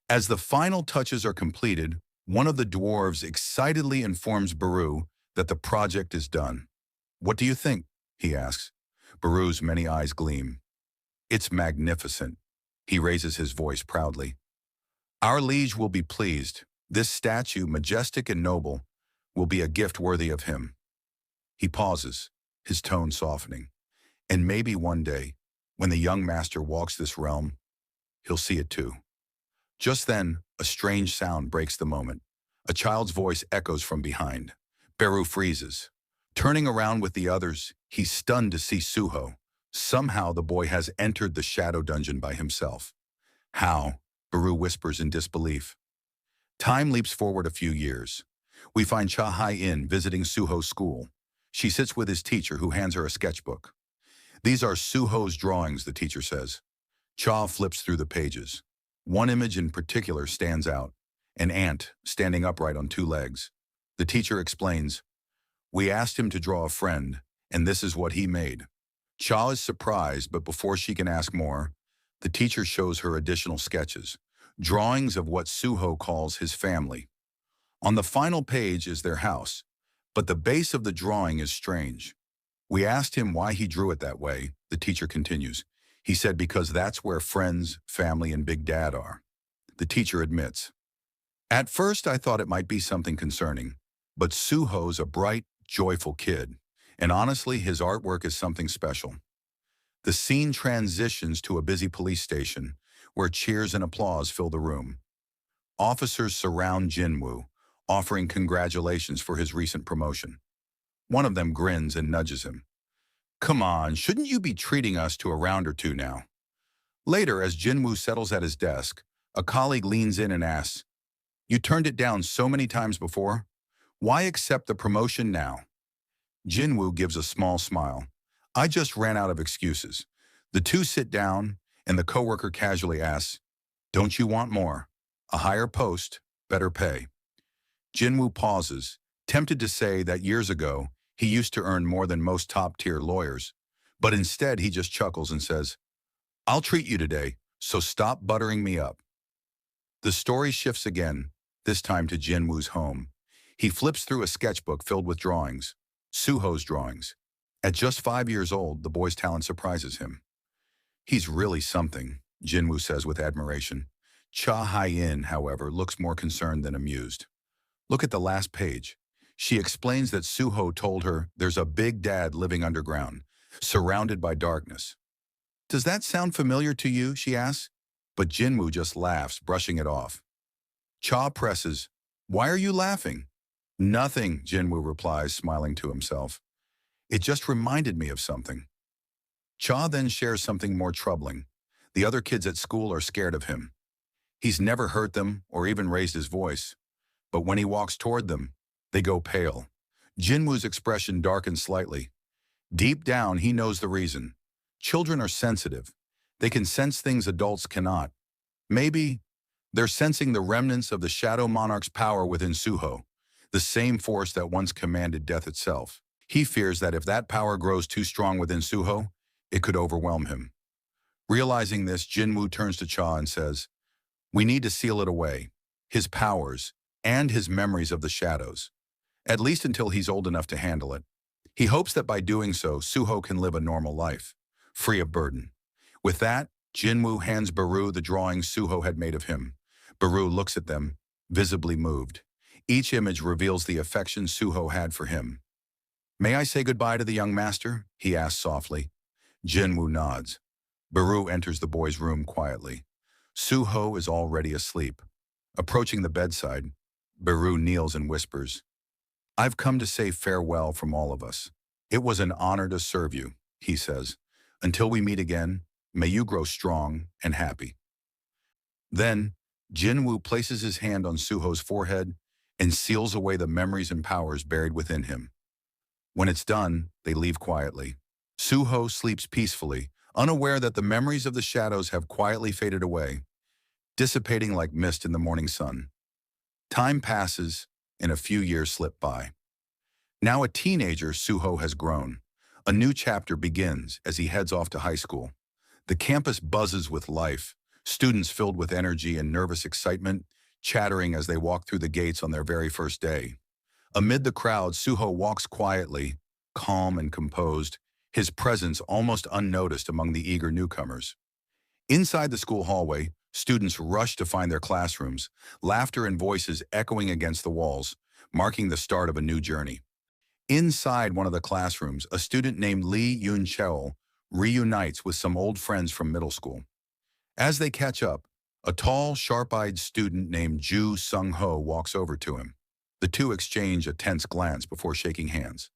As the final touches are completed, one of the dwarves excitedly informs Beru that the project is done. "What do you think?" he asks. Beru's many eyes gleam. "It's magnificent." He raises his voice proudly. "Our liege will be pleased. This statue, majestic and noble, will be a gift worthy of him." He pauses, his tone softening. "And maybe one day, when the young master walks this realm, he'll see it too." Just then, a strange sound breaks the moment. A child's voice echoes from behind. Beru freezes. Turning around with the others, he's stunned to see Suho. Somehow the boy has entered the shadow dungeon by himself. "How?" Beru whispers in disbelief. Time leaps forward a few years. We find Cha Hai-in visiting Suho's school. She sits with his teacher, who hands her a sketchbook. "These are Suho's drawings," the teacher says. Cha flips through the pages. One image in particular stands out, an ant standing upright on two legs. The teacher explains, "We asked him to draw a friend, and this is what he made." Cha is surprised, but before she can ask more, the teacher shows her additional sketches. drawings of what Suho calls his family. On the final page is their house, but the base of the drawing is strange. We asked him why he drew it that way, the teacher continues. He said because that's where friends, family, and Big Dad are. The teacher admits. At first I thought it might be something concerning, but Suho's a bright, joyful kid, and honestly his artwork is something special. The scene transitions to a busy police station, where cheers and applause fill the room. Officers surround Jin Wu, offering congratulations for his recent promotion. One of them grins and nudges him. Come on, shouldn't you be treating us to a round or two now? Later, as Jin Wu settles at his desk, a colleague leans in and asks, You turned it down so many times before? Why accept the promotion now? Jin Wu gives a small smile. I just ran out of excuses. The two sit down, and the coworker casually asks, Don't you want more? A higher post, better pay. Jin Wu pauses, tempted to say that years ago, he used to earn more than most top-tier lawyers, but instead he just chuckles and says, I'll treat you today, so stop buttering me up. The story shifts again, this time to Jin Wu's home. He flips through a sketchbook filled with drawings, Suho's drawings. At just 5 years old, the boy's talent surprises him. He's really something, Jin Wu says with admiration. Cha Hai-in, however, looks more concerned than amused. Look at the last page. She explains that Suho told her there's a big dad living underground, surrounded by darkness. Does that sound familiar to you, she asks, but Jinwoo just laughs, brushing it off. Cha presses, Why are you laughing? Nothing, Jinwoo replies, smiling to himself. It just reminded me of something. Cha then shares something more troubling. The other kids at school are scared of him. He's never hurt them or even raised his voice, but when he walks toward them, they go pale. Jinwoo's expression darkens slightly. Deep down, he knows the reason. Children are sensitive. They can sense things adults cannot. Maybe they're sensing the remnants of the Shadow Monarch's power within Suho, the same force that once commanded death itself. He fears that if that power grows too strong within Suho, it could overwhelm him. Realizing this, Jinwoo turns to Cha and says, We need to seal it away, his powers, and his memories of the shadows, at least until he's old enough to handle it. He hopes that by doing so, Suho can live a normal life, free of burden. With that, Jinwoo hands Baru the drawings Suho had made of him. Baru looks at them, visibly moved. Each image reveals the affection Suho had for him. May I say goodbye to the young master? He asks softly. Jinwoo nods. Baru enters the boy's room quietly. Suho is already asleep. Approaching the bedside, Baru kneels and whispers, I've come to say farewell from all of us. It was an honor to serve you, he says. Until we meet again, may you grow strong and happy. Then, Jinwoo places his hand on Suho's forehead and seals away the memories and powers buried within him. When it's done, they leave quietly. Suho sleeps peacefully, unaware that the memories of the shadows have quietly faded away, dissipating like mist in the morning sun. Time passes, and a few years slip by. Now a teenager, Suho has grown. A new chapter begins as he heads off to high school. The campus buzzes with life, students filled with energy and nervous excitement, chattering as they walk through the gates on their very first day. Amid the crowd, Suho walks quietly, calm and composed, his presence almost unnoticed among the eager newcomers. Inside the school hallway, students rush to find their classrooms, laughter and voices echoing against the walls, marking the start of a new journey. Inside one of the classrooms, a student named Lee Yun-cheol reunites with some old friends from middle school. As they catch up, a tall, sharp-eyed student named Ju Sung-ho walks over to him. The two exchange a tense glance before shaking hands.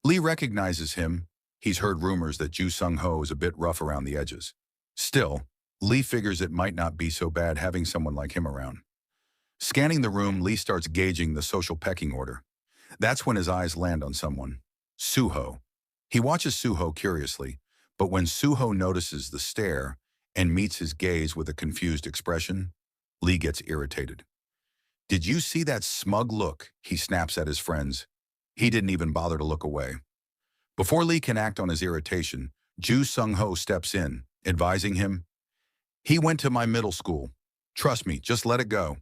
Lee recognizes him. He's heard rumors that Ju Sung-ho is a bit rough around the edges. Still, Lee figures it might not be so bad having someone like him around. Scanning the room, Lee starts gauging the social pecking order. That's when his eyes land on someone, Suho. He watches Suho curiously, but when Suho notices the stare and meets his gaze with a confused expression, Lee gets irritated. Did you see that smug look? He snaps at his friends. He didn't even bother to look away. Before Lee can act on his irritation, Ju Sung-ho steps in, advising him, He went to my middle school. Trust me, just let it go.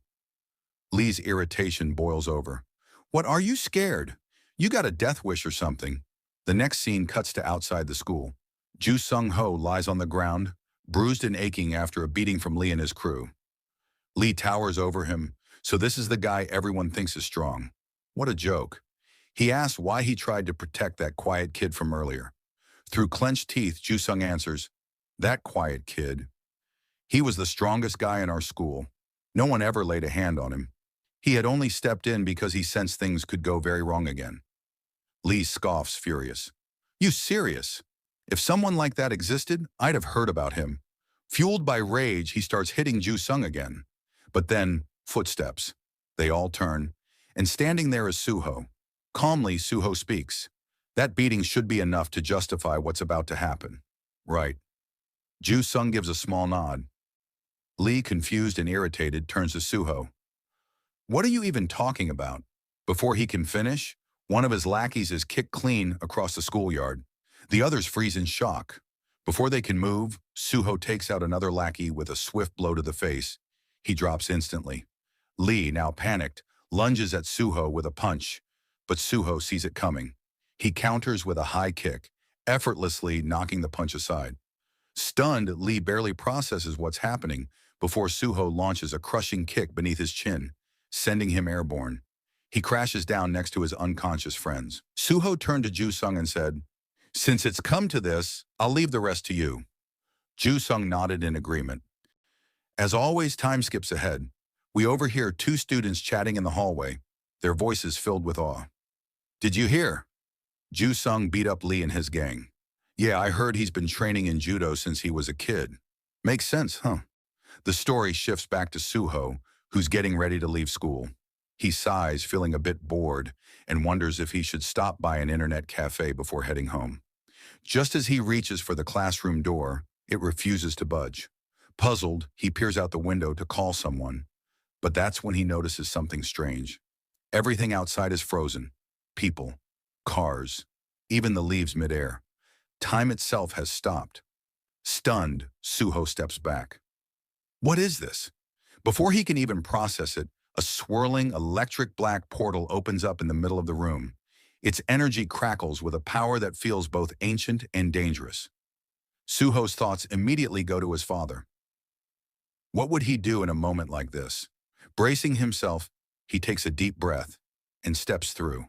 Lee's irritation boils over. What, are you scared? You got a death wish or something. The next scene cuts to outside the school. Ju Sung-ho lies on the ground, bruised and aching after a beating from Lee and his crew. Lee towers over him, so this is the guy everyone thinks is strong. What a joke. He asks why he tried to protect that quiet kid from earlier. Through clenched teeth, Ju Sung answers, "That quiet kid. He was the strongest guy in our school. No one ever laid a hand on him. He had only stepped in because he sensed things could go very wrong again." Lee scoffs, furious. You serious? If someone like that existed, I'd have heard about him. Fueled by rage, he starts hitting Ju Sung again. But then, footsteps. They all turn, and standing there is Suho. Calmly, Suho speaks. That beating should be enough to justify what's about to happen. Right. Ju Sung gives a small nod. Lee, confused and irritated, turns to Suho. What are you even talking about? Before he can finish, one of his lackeys is kicked clean across the schoolyard. The others freeze in shock. Before they can move, Suho takes out another lackey with a swift blow to the face. He drops instantly. Lee, now panicked, lunges at Suho with a punch, but Suho sees it coming. He counters with a high kick, effortlessly knocking the punch aside. Stunned, Lee barely processes what's happening before Suho launches a crushing kick beneath his chin, sending him airborne. He crashes down next to his unconscious friends. Suho turned to Ju Sung and said, "Since it's come to this, I'll leave the rest to you." Ju Sung nodded in agreement. As always, time skips ahead. We overhear two students chatting in the hallway, their voices filled with awe. "Did you hear? Ju Sung beat up Lee and his gang. Yeah, I heard he's been training in judo since he was a kid. Makes sense, huh?" The story shifts back to Suho, who's getting ready to leave school. He sighs, feeling a bit bored, and wonders if he should stop by an internet cafe before heading home. Just as he reaches for the classroom door, it refuses to budge. Puzzled, he peers out the window to call someone, but that's when he notices something strange. Everything outside is frozen. People, cars, even the leaves midair. Time itself has stopped. Stunned, Suho steps back. What is this? Before he can even process it, a swirling electric black portal opens up in the middle of the room. Its energy crackles with a power that feels both ancient and dangerous. Suho's thoughts immediately go to his father. What would he do in a moment like this? Bracing himself, he takes a deep breath and steps through.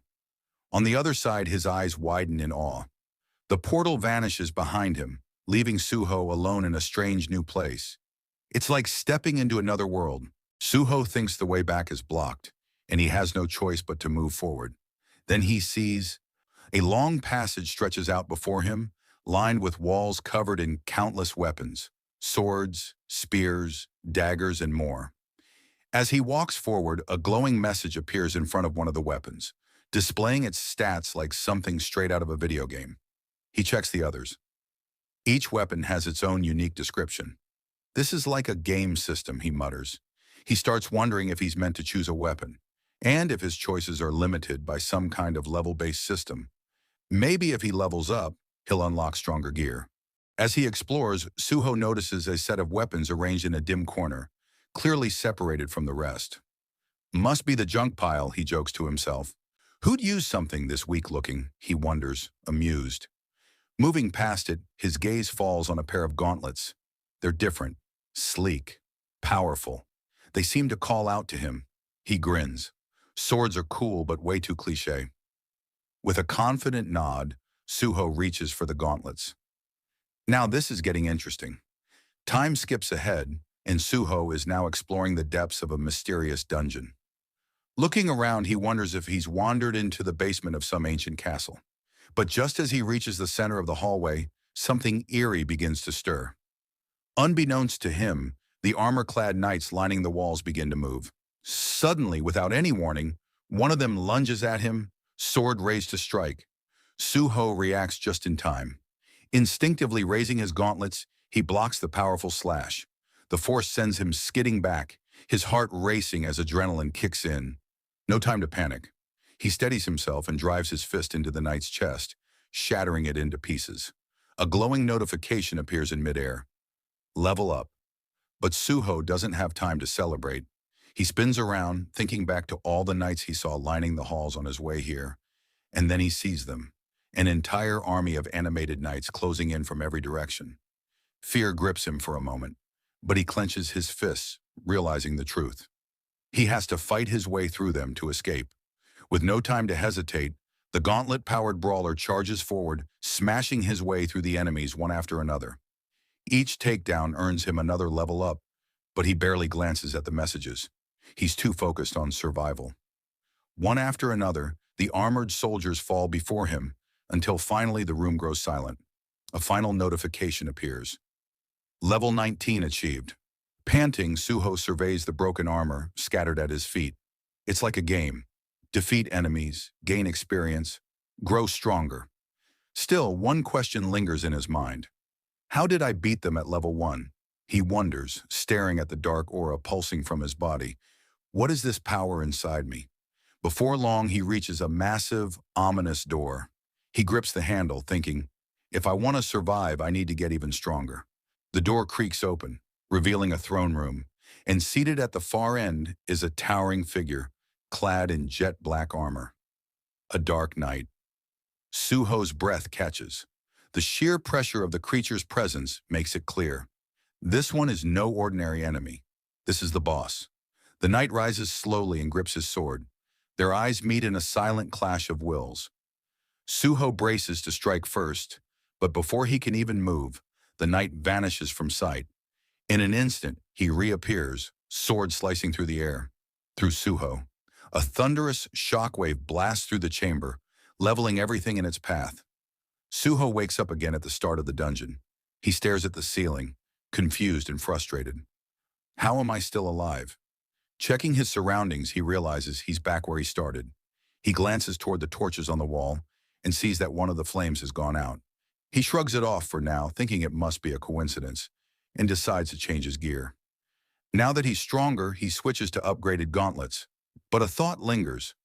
On the other side, his eyes widen in awe. The portal vanishes behind him, leaving Suho alone in a strange new place. It's like stepping into another world. Suho thinks the way back is blocked, and he has no choice but to move forward. Then he sees a long passage stretches out before him, lined with walls covered in countless weapons, swords, spears, daggers, and more. As he walks forward, a glowing message appears in front of one of the weapons, displaying its stats like something straight out of a video game. He checks the others. Each weapon has its own unique description. This is like a game system, he mutters. He starts wondering if he's meant to choose a weapon, and if his choices are limited by some kind of level-based system. Maybe if he levels up, he'll unlock stronger gear. As he explores, Suho notices a set of weapons arranged in a dim corner, clearly separated from the rest. Must be the junk pile, he jokes to himself. Who'd use something this weak-looking, he wonders, amused. Moving past it, his gaze falls on a pair of gauntlets. They're different, sleek, powerful. They seem to call out to him. He grins. Swords are cool, but way too cliché. With a confident nod, Suho reaches for the gauntlets. Now this is getting interesting. Time skips ahead, and Suho is now exploring the depths of a mysterious dungeon. Looking around, he wonders if he's wandered into the basement of some ancient castle. But just as he reaches the center of the hallway, something eerie begins to stir. Unbeknownst to him, the armor-clad knights lining the walls begin to move. Suddenly, without any warning, one of them lunges at him, sword raised to strike. Suho reacts just in time. Instinctively raising his gauntlets, he blocks the powerful slash. The force sends him skidding back, his heart racing as adrenaline kicks in. No time to panic. He steadies himself and drives his fist into the knight's chest, shattering it into pieces. A glowing notification appears in midair. Level up. But Suho doesn't have time to celebrate. He spins around, thinking back to all the knights he saw lining the halls on his way here, and then he sees them, an entire army of animated knights closing in from every direction. Fear grips him for a moment, but he clenches his fists, realizing the truth. He has to fight his way through them to escape. With no time to hesitate, the gauntlet-powered brawler charges forward, smashing his way through the enemies one after another. Each takedown earns him another level up, but he barely glances at the messages. He's too focused on survival. One after another, the armored soldiers fall before him, until finally the room grows silent. A final notification appears. Level 19 achieved. Panting, Suho surveys the broken armor scattered at his feet. It's like a game. Defeat enemies, gain experience, grow stronger. Still, one question lingers in his mind. How did I beat them at level 1? He wonders, staring at the dark aura pulsing from his body. What is this power inside me? Before long, he reaches a massive, ominous door. He grips the handle, thinking, if I want to survive, I need to get even stronger. The door creaks open, revealing a throne room, and seated at the far end is a towering figure, clad in jet black armor. A dark knight. Suho's breath catches. The sheer pressure of the creature's presence makes it clear. This one is no ordinary enemy. This is the boss. The knight rises slowly and grips his sword. Their eyes meet in a silent clash of wills. Suho braces to strike first, but before he can even move, the knight vanishes from sight. In an instant, he reappears, sword slicing through the air. Through Suho. A thunderous shockwave blasts through the chamber, leveling everything in its path. Suho wakes up again at the start of the dungeon. He stares at the ceiling, confused and frustrated. How am I still alive? Checking his surroundings, he realizes he's back where he started. He glances toward the torches on the wall and sees that one of the flames has gone out. He shrugs it off for now, thinking it must be a coincidence, and decides to change his gear. Now that he's stronger, he switches to upgraded gauntlets. But a thought lingers.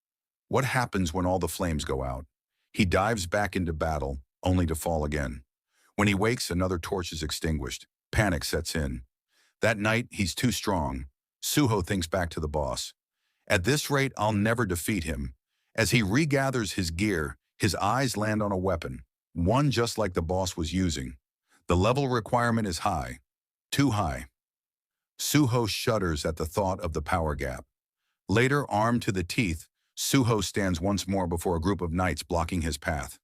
What happens when all the flames go out? He dives back into battle, only to fall again. When he wakes, another torch is extinguished. Panic sets in. That night, he's too strong. Suho thinks back to the boss. At this rate, I'll never defeat him. As he regathers his gear, his eyes land on a weapon, one just like the boss was using. The level requirement is high. Too high. Suho shudders at the thought of the power gap. Later, armed to the teeth, Suho stands once more before a group of knights blocking his path.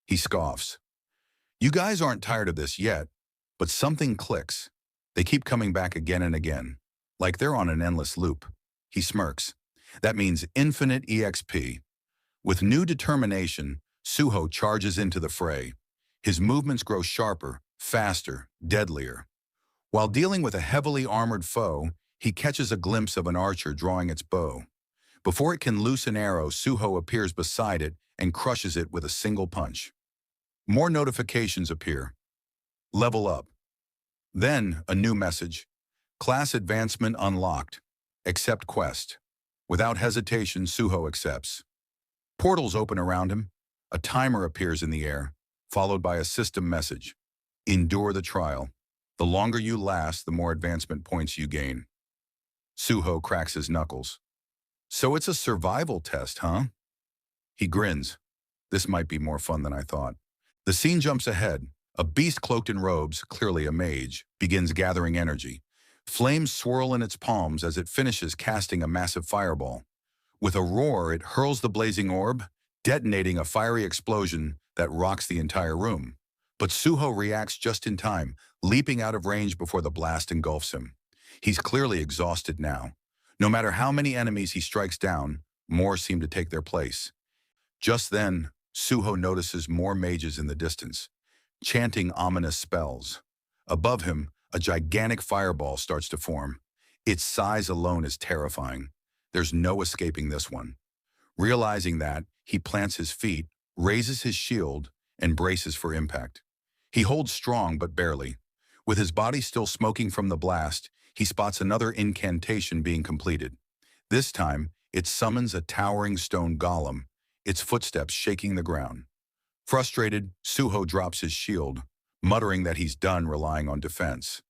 He scoffs. You guys aren't tired of this yet, but something clicks. They keep coming back again and again, like they're on an endless loop. He smirks. That means infinite EXP. With new determination, Suho charges into the fray. His movements grow sharper, faster, deadlier. While dealing with a heavily armored foe, he catches a glimpse of an archer drawing its bow. Before it can loose an arrow, Suho appears beside it and crushes it with a single punch. More notifications appear. Level up. Then, a new message. Class advancement unlocked. Accept quest. Without hesitation, Suho accepts. Portals open around him. A timer appears in the air, followed by a system message. Endure the trial. The longer you last, the more advancement points you gain. Suho cracks his knuckles. So it's a survival test, huh? He grins. This might be more fun than I thought. The scene jumps ahead. A beast cloaked in robes, clearly a mage, begins gathering energy. Flames swirl in its palms as it finishes casting a massive fireball. With a roar, it hurls the blazing orb, detonating a fiery explosion that rocks the entire room. But Suho reacts just in time, leaping out of range before the blast engulfs him. He's clearly exhausted now. No matter how many enemies he strikes down, more seem to take their place. Just then, Suho notices more mages in the distance, chanting ominous spells. Above him, a gigantic fireball starts to form. Its size alone is terrifying. There's no escaping this one. Realizing that, he plants his feet, raises his shield, and braces for impact. He holds strong, but barely. With his body still smoking from the blast, he spots another incantation being completed. This time, it summons a towering stone golem, its footsteps shaking the ground. Frustrated, Suho drops his shield, muttering that he's done relying on defense.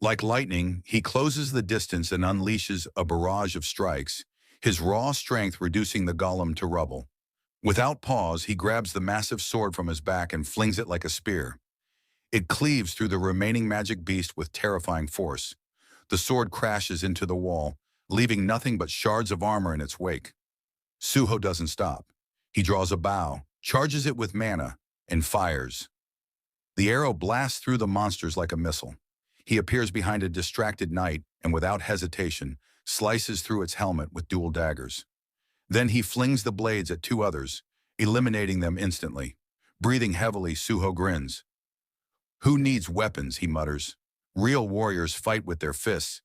Like lightning, he closes the distance and unleashes a barrage of strikes, his raw strength reducing the golem to rubble. Without pause, he grabs the massive sword from his back and flings it like a spear. It cleaves through the remaining magic beast with terrifying force. The sword crashes into the wall, leaving nothing but shards of armor in its wake. Suho doesn't stop. He draws a bow, charges it with mana, and fires. The arrow blasts through the monsters like a missile. He appears behind a distracted knight and without hesitation, slices through its helmet with dual daggers. Then he flings the blades at two others, eliminating them instantly. Breathing heavily, Suho grins. "Who needs weapons?" he mutters. "Real warriors fight with their fists."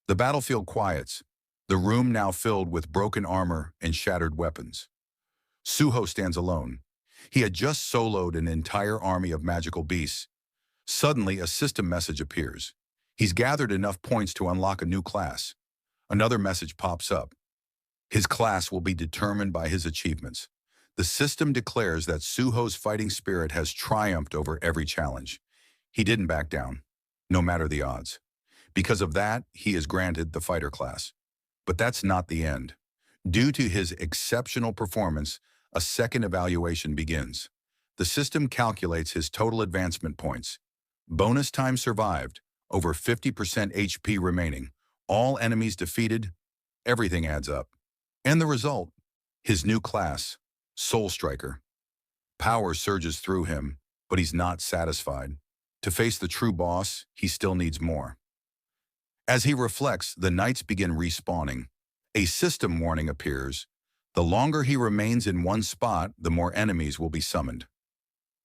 The battlefield quiets, the room now filled with broken armor and shattered weapons. Suho stands alone. He had just soloed an entire army of magical beasts. Suddenly, a system message appears. He's gathered enough points to unlock a new class. Another message pops up. His class will be determined by his achievements. The system declares that Suho's fighting spirit has triumphed over every challenge. He didn't back down, no matter the odds. Because of that, he is granted the fighter class. But that's not the end. Due to his exceptional performance, a second evaluation begins. The system calculates his total advancement points. Bonus time survived, over 50% HP remaining, all enemies defeated, everything adds up. And the result? His new class, Soul Striker. Power surges through him, but he's not satisfied. To face the true boss, he still needs more. As he reflects, the knights begin respawning. A system warning appears. The longer he remains in one spot, the more enemies will be summoned.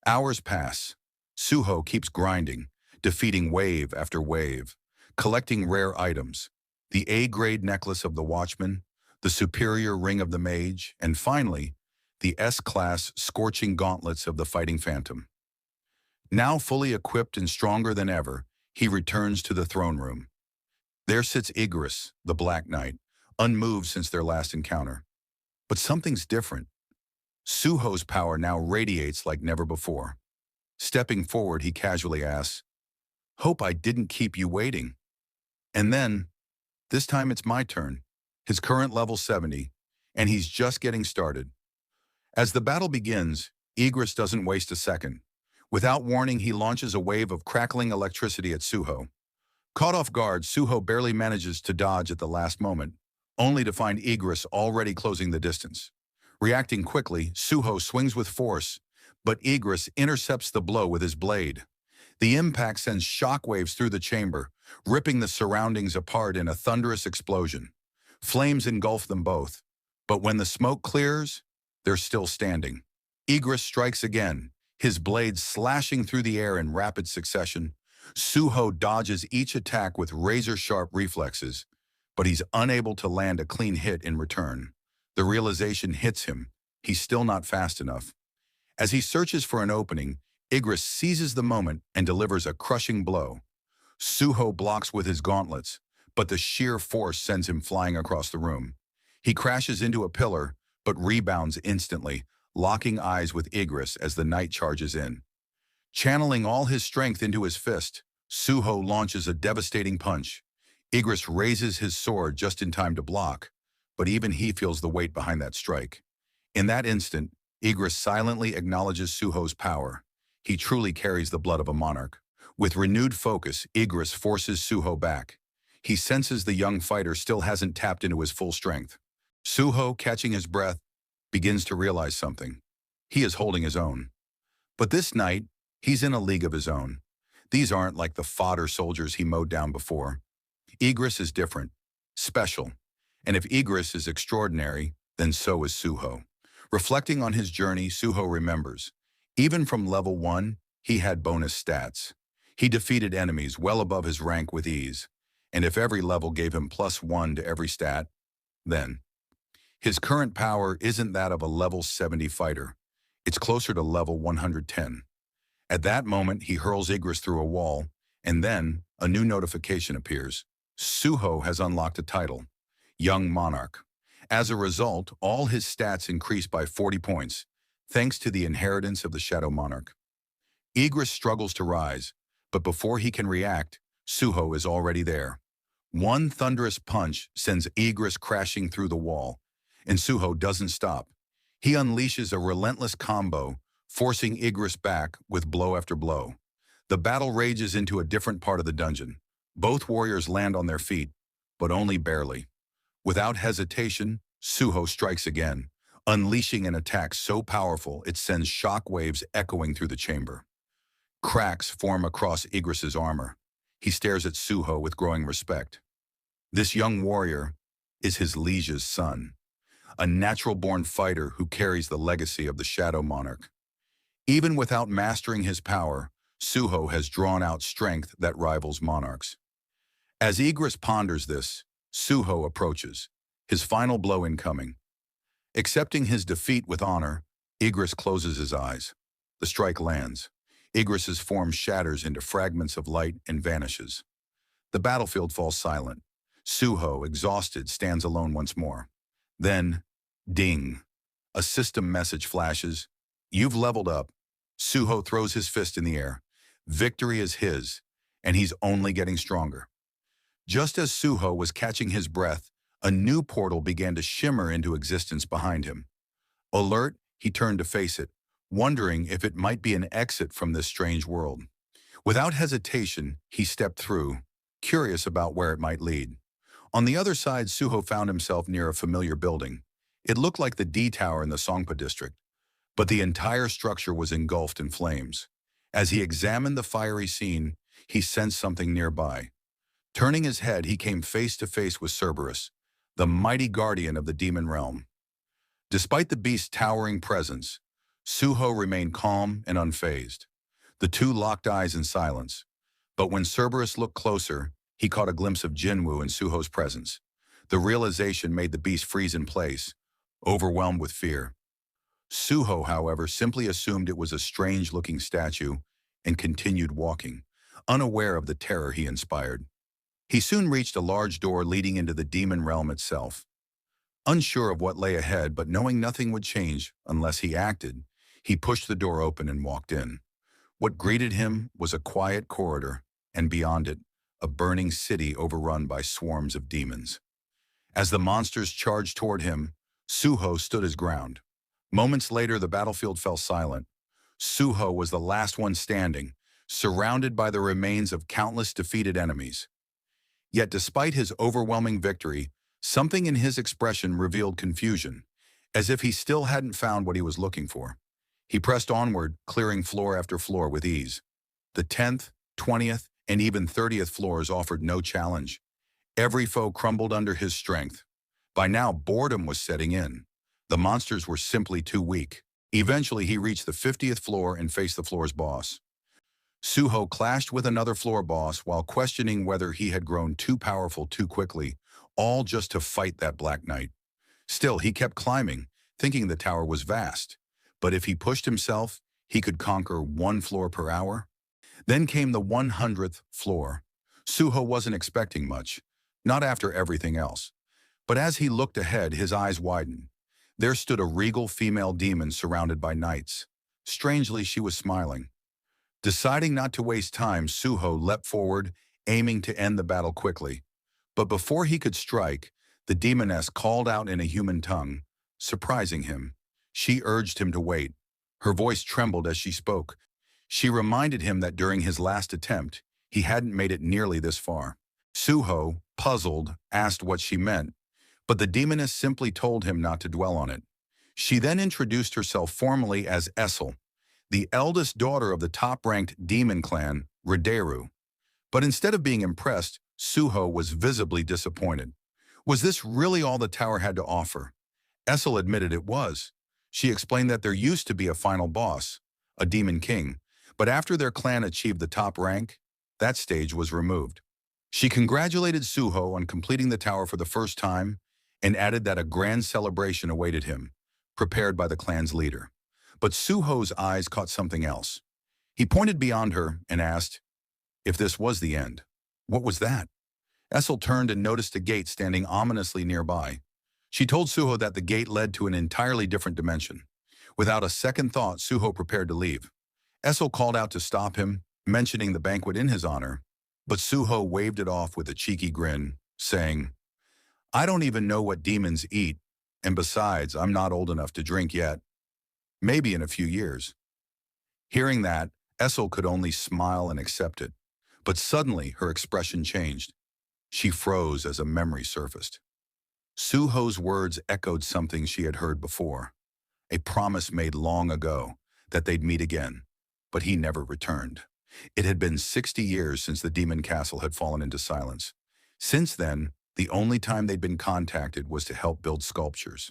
Hours pass. Suho keeps grinding, defeating wave after wave, collecting rare items. The A-grade necklace of the Watchman, the superior ring of the Mage, and finally, the S-class scorching gauntlets of the Fighting Phantom. Now fully equipped and stronger than ever, he returns to the throne room. There sits Igris, the Black Knight, unmoved since their last encounter. But something's different. Suho's power now radiates like never before. Stepping forward, he casually asks, "Hope I didn't keep you waiting." And then, this time it's my turn. His current level 70, and he's just getting started. As the battle begins, Igris doesn't waste a second. Without warning, he launches a wave of crackling electricity at Suho. Caught off guard, Suho barely manages to dodge at the last moment, only to find Igris already closing the distance. Reacting quickly, Suho swings with force, but Igris intercepts the blow with his blade. The impact sends shockwaves through the chamber, ripping the surroundings apart in a thunderous explosion. Flames engulf them both, but when the smoke clears, they're still standing. Igris strikes again, his blade slashing through the air in rapid succession. Suho dodges each attack with razor-sharp reflexes, but he's unable to land a clean hit in return. The realization hits him. He's still not fast enough. As he searches for an opening, Igris seizes the moment and delivers a crushing blow. Suho blocks with his gauntlets, but the sheer force sends him flying across the room. He crashes into a pillar, but rebounds instantly, locking eyes with Igris as the knight charges in. Channeling all his strength into his fist, Suho launches a devastating punch. Igris raises his sword just in time to block, but even he feels the weight behind that strike. In that instant, Igris silently acknowledges Suho's power. He truly carries the blood of a monarch. With renewed focus, Igris forces Suho back. He senses the young fighter still hasn't tapped into his full strength. Suho, catching his breath, begins to realize something. He is holding his own. But this night, he's in a league of his own. These aren't like the fodder soldiers he mowed down before. Igris is different, special. And if Igris is extraordinary, then so is Suho. Reflecting on his journey, Suho remembers. Even from level 1, he had bonus stats. He defeated enemies well above his rank with ease. And if every level gave him +1 to every stat, then his current power isn't that of a level 70 fighter. It's closer to level 110. At that moment, he hurls Igris through a wall, and then a new notification appears. Suho has unlocked a title, Young Monarch. As a result, all his stats increase by 40 points, thanks to the inheritance of the Shadow Monarch. Igris struggles to rise, but before he can react, Suho is already there. One thunderous punch sends Igris crashing through the wall, and Suho doesn't stop. He unleashes a relentless combo, forcing Igris back with blow after blow. The battle rages into a different part of the dungeon. Both warriors land on their feet, but only barely. Without hesitation, Suho strikes again, unleashing an attack so powerful it sends shock waves echoing through the chamber. Cracks form across Igris's armor. He stares at Suho with growing respect. This young warrior is his liege's son, a natural-born fighter who carries the legacy of the Shadow Monarch. Even without mastering his power, Suho has drawn out strength that rivals Monarchs. As Igris ponders this, Suho approaches, his final blow incoming. Accepting his defeat with honor, Igris closes his eyes. The strike lands. Igris's form shatters into fragments of light and vanishes. The battlefield falls silent. Suho, exhausted, stands alone once more. Then, ding. A system message flashes. You've leveled up. Suho throws his fist in the air. Victory is his, and he's only getting stronger. Just as Suho was catching his breath, a new portal began to shimmer into existence behind him. Alert, he turned to face it, wondering if it might be an exit from this strange world. Without hesitation, he stepped through, curious about where it might lead. On the other side, Suho found himself near a familiar building. It looked like the D Tower in the Songpa district, but the entire structure was engulfed in flames. As he examined the fiery scene, he sensed something nearby. Turning his head, he came face to face with Cerberus, the mighty guardian of the demon realm. Despite the beast's towering presence, Suho remained calm and unfazed. The two locked eyes in silence. But when Cerberus looked closer, he caught a glimpse of Jinwoo in Suho's presence. The realization made the beast freeze in place, overwhelmed with fear. Suho, however, simply assumed it was a strange-looking statue and continued walking, unaware of the terror he inspired. He soon reached a large door leading into the demon realm itself. Unsure of what lay ahead, but knowing nothing would change unless he acted, he pushed the door open and walked in. What greeted him was a quiet corridor, and beyond it, a burning city overrun by swarms of demons. As the monsters charged toward him, Suho stood his ground. Moments later, the battlefield fell silent. Suho was the last one standing, surrounded by the remains of countless defeated enemies. Yet despite his overwhelming victory, something in his expression revealed confusion, as if he still hadn't found what he was looking for. He pressed onward, clearing floor after floor with ease. The 10th, 20th, and even 30th floors offered no challenge. Every foe crumbled under his strength. By now, boredom was setting in. The monsters were simply too weak. Eventually, he reached the 50th floor and faced the floor's boss. Suho clashed with another floor boss while questioning whether he had grown too powerful too quickly, all just to fight that Black Knight. Still, he kept climbing, thinking the tower was vast. But if he pushed himself, he could conquer 1 floor per hour. Then came the 100th floor. Suho wasn't expecting much, not after everything else. But as he looked ahead, his eyes widened. There stood a regal female demon surrounded by knights. Strangely, she was smiling. Deciding not to waste time, Suho leapt forward, aiming to end the battle quickly. But before he could strike, the demoness called out in a human tongue, surprising him. She urged him to wait. Her voice trembled as she spoke. She reminded him that during his last attempt, he hadn't made it nearly this far. Suho, puzzled, asked what she meant, but the demoness simply told him not to dwell on it. She then introduced herself formally as Essel, the eldest daughter of the top-ranked demon clan, Regnork. But instead of being impressed, Suho was visibly disappointed. Was this really all the tower had to offer? Essel admitted it was. She explained that there used to be a final boss, a demon king, but after their clan achieved the top rank, that stage was removed. She congratulated Suho on completing the tower for the first time and added that a grand celebration awaited him, prepared by the clan's leader. But Suho's eyes caught something else. He pointed beyond her and asked, if this was the end, what was that? Essel turned and noticed a gate standing ominously nearby. She told Suho that the gate led to an entirely different dimension. Without a second thought, Suho prepared to leave. Essel called out to stop him, mentioning the banquet in his honor. But Suho waved it off with a cheeky grin, saying, I don't even know what demons eat, and besides, I'm not old enough to drink yet. Maybe in a few years. Hearing that, Essel could only smile and accept it. But suddenly, her expression changed. She froze as a memory surfaced. Suho's words echoed something she had heard before. A promise made long ago that they'd meet again, but he never returned. It had been 60 years since the demon castle had fallen into silence. Since then, the only time they'd been contacted was to help build sculptures.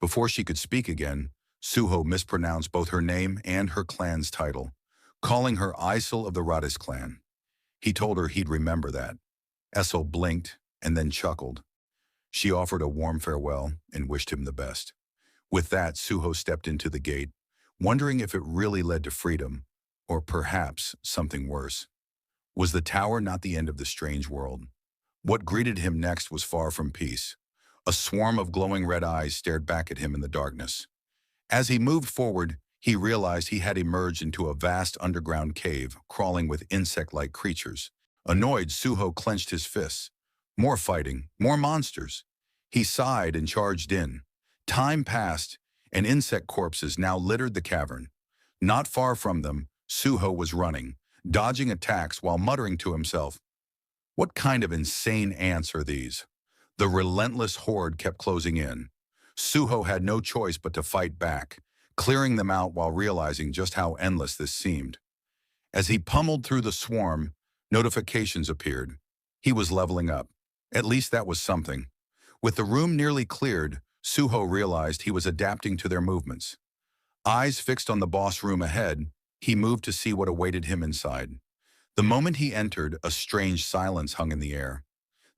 Before she could speak again, Suho mispronounced both her name and her clan's title, calling her Isel of the Radis clan. He told her he'd remember that. Essel blinked and then chuckled. She offered a warm farewell and wished him the best. With that, Suho stepped into the gate, wondering if it really led to freedom, or perhaps something worse. Was the tower not the end of the strange world? What greeted him next was far from peace. A swarm of glowing red eyes stared back at him in the darkness. As he moved forward, he realized he had emerged into a vast underground cave, crawling with insect-like creatures. Annoyed, Suho clenched his fists. More fighting, more monsters. He sighed and charged in. Time passed, and insect corpses now littered the cavern. Not far from them, Suho was running, dodging attacks while muttering to himself, "What kind of insane ants are these?" The relentless horde kept closing in. Suho had no choice but to fight back, clearing them out while realizing just how endless this seemed. As he pummeled through the swarm, notifications appeared. He was leveling up. At least that was something. With the room nearly cleared, Suho realized he was adapting to their movements. Eyes fixed on the boss room ahead, he moved to see what awaited him inside. The moment he entered, a strange silence hung in the air.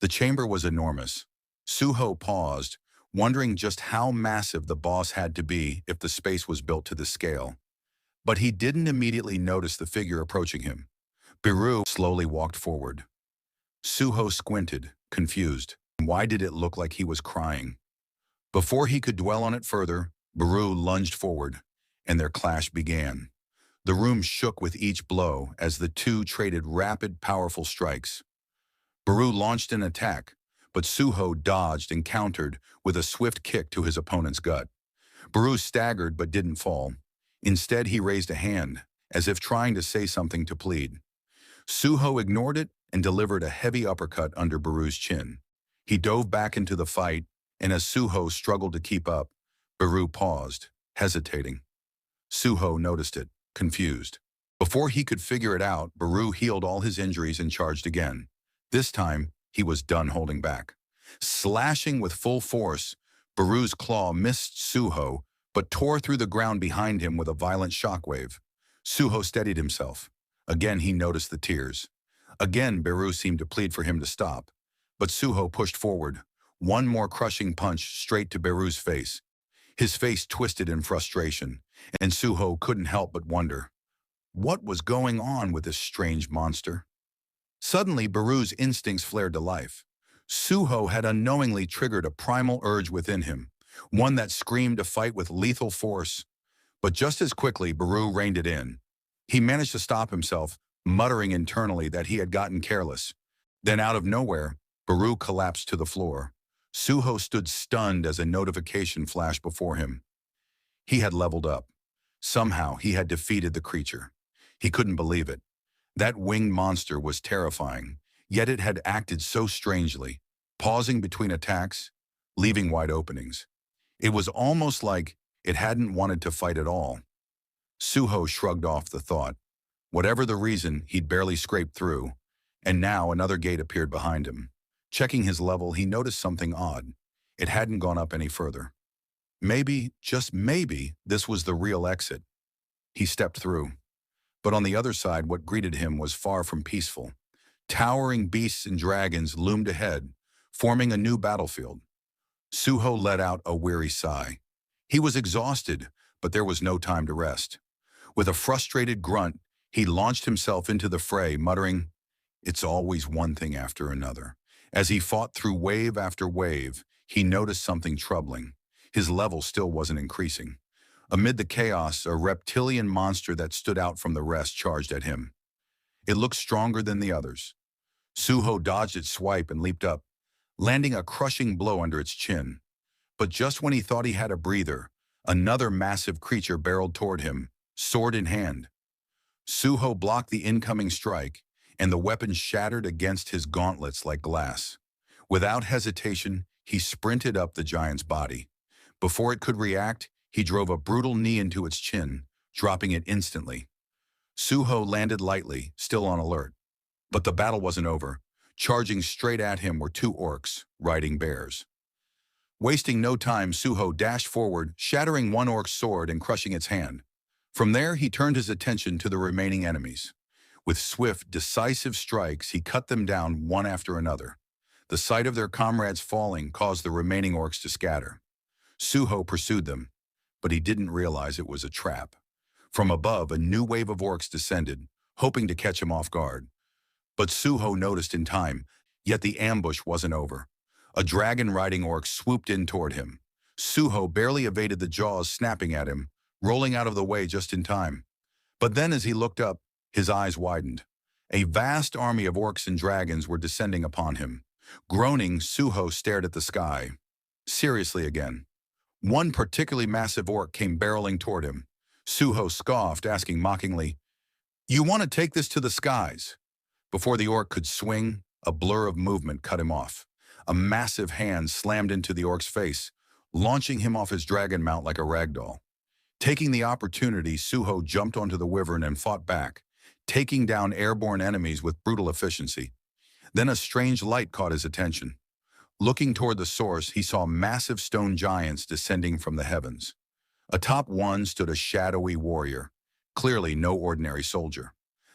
The chamber was enormous. Suho paused, wondering just how massive the boss had to be if the space was built to the scale. But he didn't immediately notice the figure approaching him. Beru slowly walked forward. Suho squinted, confused. Why did it look like he was crying? Before he could dwell on it further, Beru lunged forward, and their clash began. The room shook with each blow as the two traded rapid, powerful strikes. Beru launched an attack, but Suho dodged and countered with a swift kick to his opponent's gut. Beru staggered but didn't fall. Instead, he raised a hand, as if trying to say something to plead. Suho ignored it and delivered a heavy uppercut under Beru's chin. He dove back into the fight, and as Suho struggled to keep up, Beru paused, hesitating. Suho noticed it, confused. Before he could figure it out, Beru healed all his injuries and charged again. This time, he was done holding back. Slashing with full force, Beru's claw missed Suho, but tore through the ground behind him with a violent shockwave. Suho steadied himself. Again, he noticed the tears. Again, Beru seemed to plead for him to stop. But Suho pushed forward, one more crushing punch straight to Beru's face. His face twisted in frustration, and Suho couldn't help but wonder, what was going on with this strange monster? Suddenly, Beru's instincts flared to life. Suho had unknowingly triggered a primal urge within him, one that screamed to fight with lethal force. But just as quickly, Beru reined it in. He managed to stop himself, muttering internally that he had gotten careless. Then out of nowhere, Beru collapsed to the floor. Suho stood stunned as a notification flashed before him. He had leveled up. Somehow, he had defeated the creature. He couldn't believe it. That winged monster was terrifying, yet it had acted so strangely, pausing between attacks, leaving wide openings. It was almost like it hadn't wanted to fight at all. Suho shrugged off the thought. Whatever the reason, he'd barely scraped through, and now another gate appeared behind him. Checking his level, he noticed something odd. It hadn't gone up any further. Maybe, just maybe, this was the real exit. He stepped through. But on the other side, what greeted him was far from peaceful. Towering beasts and dragons loomed ahead, forming a new battlefield. Suho let out a weary sigh. He was exhausted, but there was no time to rest. With a frustrated grunt, he launched himself into the fray, muttering, "It's always one thing after another." As he fought through wave after wave, he noticed something troubling. His level still wasn't increasing. Amid the chaos, a reptilian monster that stood out from the rest charged at him. It looked stronger than the others, Suho dodged its swipe and leaped up, landing a crushing blow under its chin. But just when he thought he had a breather, another massive creature barreled toward him, sword in hand. Suho blocked the incoming strike, and the weapon shattered against his gauntlets like glass. Without hesitation, he sprinted up the giant's body. Before it could react, he drove a brutal knee into its chin, dropping it instantly. Suho landed lightly, still on alert. But the battle wasn't over. Charging straight at him were two orcs, riding bears. Wasting no time, Suho dashed forward, shattering one orc's sword and crushing its hand. From there, he turned his attention to the remaining enemies. With swift, decisive strikes, he cut them down one after another. The sight of their comrades falling caused the remaining orcs to scatter. Suho pursued them, but he didn't realize it was a trap. From above, a new wave of orcs descended, hoping to catch him off guard. But Suho noticed in time, yet the ambush wasn't over. A dragon-riding orc swooped in toward him. Suho barely evaded the jaws snapping at him, rolling out of the way just in time. But then as he looked up, his eyes widened. A vast army of orcs and dragons were descending upon him. Groaning, Suho stared at the sky. Seriously again. One particularly massive orc came barreling toward him. Suho scoffed, asking mockingly, "You want to take this to the skies?" Before the orc could swing, a blur of movement cut him off. A massive hand slammed into the orc's face, launching him off his dragon mount like a ragdoll. Taking the opportunity, Suho jumped onto the wyvern and fought back, taking down airborne enemies with brutal efficiency. Then a strange light caught his attention. Looking toward the source, he saw massive stone giants descending from the heavens. Atop one stood a shadowy warrior, clearly no ordinary soldier.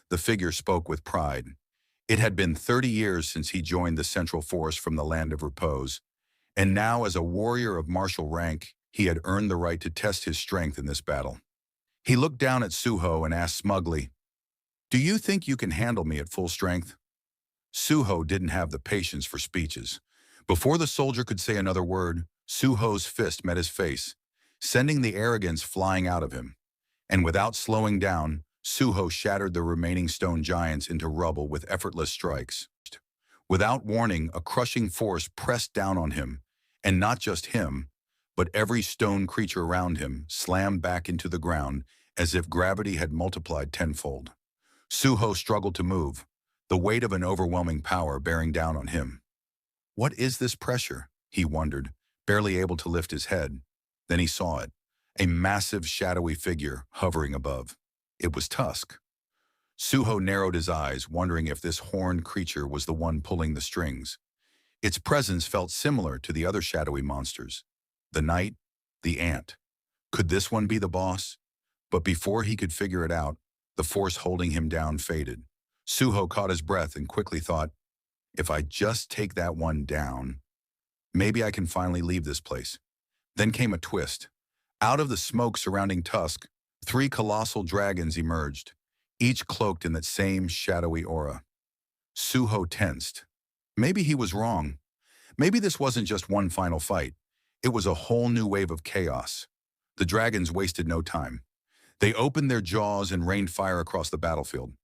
The figure spoke with pride. It had been 30 years since he joined the Central Force from the Land of Repose, and now as a warrior of martial rank, he had earned the right to test his strength in this battle. He looked down at Suho and asked smugly, "Do you think you can handle me at full strength?" Suho didn't have the patience for speeches. Before the soldier could say another word, Suho's fist met his face, sending the arrogance flying out of him. And without slowing down, Suho shattered the remaining stone giants into rubble with effortless strikes. Without warning, a crushing force pressed down on him, and not just him, but every stone creature around him slammed back into the ground as if gravity had multiplied tenfold. Suho struggled to move, the weight of an overwhelming power bearing down on him. What is this pressure? He wondered, barely able to lift his head. Then he saw it, a massive shadowy figure hovering above. It was Tusk. Suho narrowed his eyes, wondering if this horned creature was the one pulling the strings. Its presence felt similar to the other shadowy monsters. The knight, the ant. Could this one be the boss? But before he could figure it out, the force holding him down faded. Suho caught his breath and quickly thought, if I just take that one down, maybe I can finally leave this place. Then came a twist. Out of the smoke surrounding Tusk, 3 colossal dragons emerged, each cloaked in that same shadowy aura. Suho tensed. Maybe he was wrong. Maybe this wasn't just one final fight. It was a whole new wave of chaos. The dragons wasted no time. They opened their jaws and rained fire across the battlefield,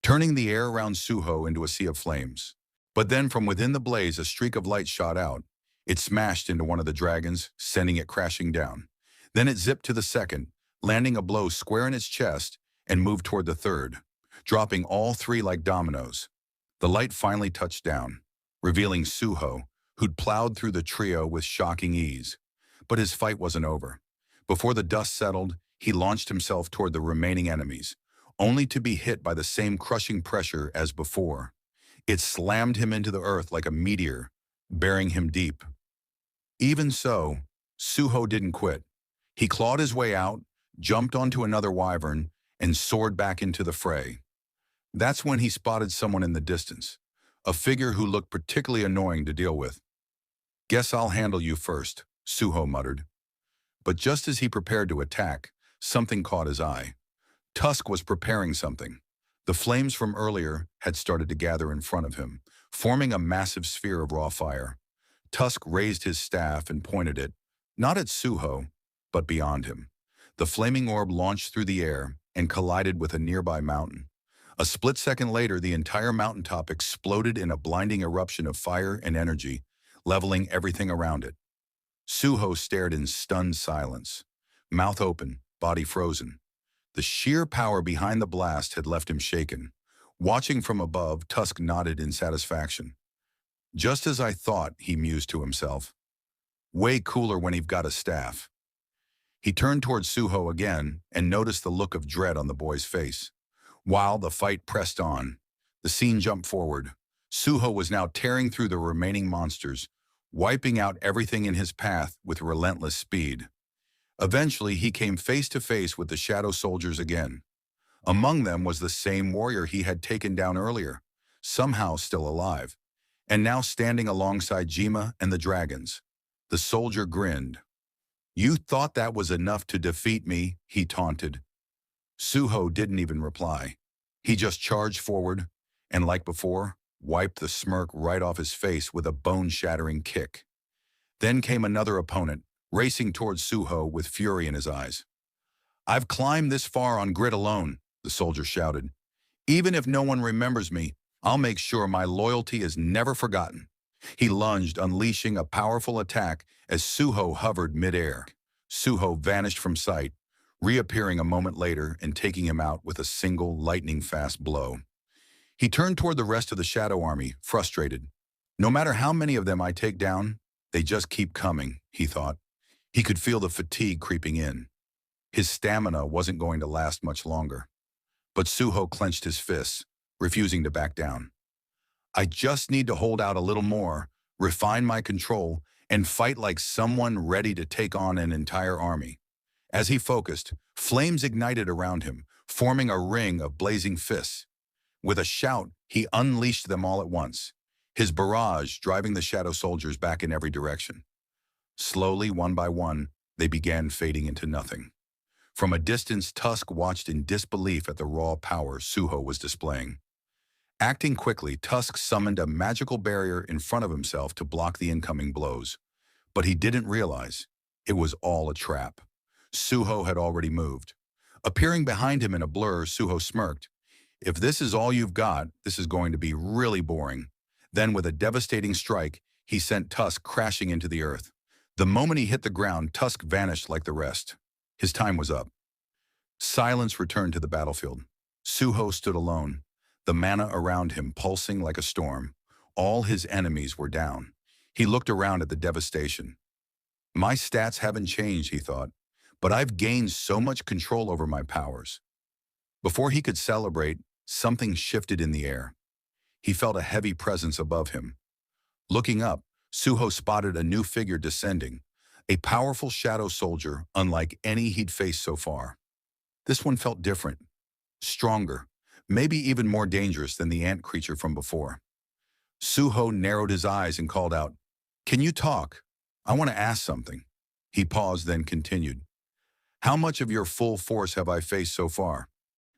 turning the air around Suho into a sea of flames. But then from within the blaze, a streak of light shot out. It smashed into one of the dragons, sending it crashing down. Then it zipped to the second, landing a blow square in its chest, and moved toward the third, dropping all 3 like dominoes. The light finally touched down, revealing Suho, who'd plowed through the trio with shocking ease. But his fight wasn't over. Before the dust settled, he launched himself toward the remaining enemies, only to be hit by the same crushing pressure as before. It slammed him into the earth like a meteor, burying him deep. Even so, Suho didn't quit. He clawed his way out, jumped onto another wyvern, and soared back into the fray. That's when he spotted someone in the distance, a figure who looked particularly annoying to deal with. "Guess I'll handle you first," Suho muttered. But just as he prepared to attack, something caught his eye. Tusk was preparing something. The flames from earlier had started to gather in front of him, forming a massive sphere of raw fire. Tusk raised his staff and pointed it, not at Suho, but beyond him. The flaming orb launched through the air and collided with a nearby mountain. A split second later, the entire mountaintop exploded in a blinding eruption of fire and energy, leveling everything around it. Suho stared in stunned silence, mouth open, body frozen. The sheer power behind the blast had left him shaken. Watching from above, Tusk nodded in satisfaction. Just as I thought, he mused to himself. Way cooler when you've got a staff. He turned towards Suho again and noticed the look of dread on the boy's face. While the fight pressed on, the scene jumped forward. Suho was now tearing through the remaining monsters, wiping out everything in his path with relentless speed. Eventually, he came face to face with the shadow soldiers again. Among them was the same warrior he had taken down earlier, somehow still alive, and now standing alongside Jima and the dragons. The soldier grinned. You thought that was enough to defeat me, he taunted. Suho didn't even reply. He just charged forward, and like before, wiped the smirk right off his face with a bone-shattering kick. Then came another opponent, racing towards Suho with fury in his eyes. I've climbed this far on grit alone, the soldier shouted. Even if no one remembers me, I'll make sure my loyalty is never forgotten. He lunged, unleashing a powerful attack as Suho hovered midair. Suho vanished from sight, reappearing a moment later and taking him out with a single lightning-fast blow. He turned toward the rest of the Shadow Army, frustrated. No matter how many of them I take down, they just keep coming, he thought. He could feel the fatigue creeping in. His stamina wasn't going to last much longer. But Suho clenched his fists, refusing to back down. I just need to hold out a little more, refine my control, and fight like someone ready to take on an entire army. As he focused, flames ignited around him, forming a ring of blazing fists. With a shout, he unleashed them all at once, his barrage driving the shadow soldiers back in every direction. Slowly, one by one, they began fading into nothing. From a distance, Tusk watched in disbelief at the raw power Suho was displaying. Acting quickly, Tusk summoned a magical barrier in front of himself to block the incoming blows. But he didn't realize it was all a trap. Suho had already moved. Appearing behind him in a blur, Suho smirked. If this is all you've got, this is going to be really boring. Then, with a devastating strike, he sent Tusk crashing into the earth. The moment he hit the ground, Tusk vanished like the rest. His time was up. Silence returned to the battlefield. Suho stood alone, the mana around him pulsing like a storm. All his enemies were down. He looked around at the devastation. My stats haven't changed, he thought, but I've gained so much control over my powers. Before he could celebrate, something shifted in the air. He felt a heavy presence above him. Looking up, Suho spotted a new figure descending, a powerful shadow soldier unlike any he'd faced so far. This one felt different, stronger, maybe even more dangerous than the ant creature from before. Suho narrowed his eyes and called out, "Can you talk? I want to ask something." He paused, then continued, "How much of your full force have I faced so far?"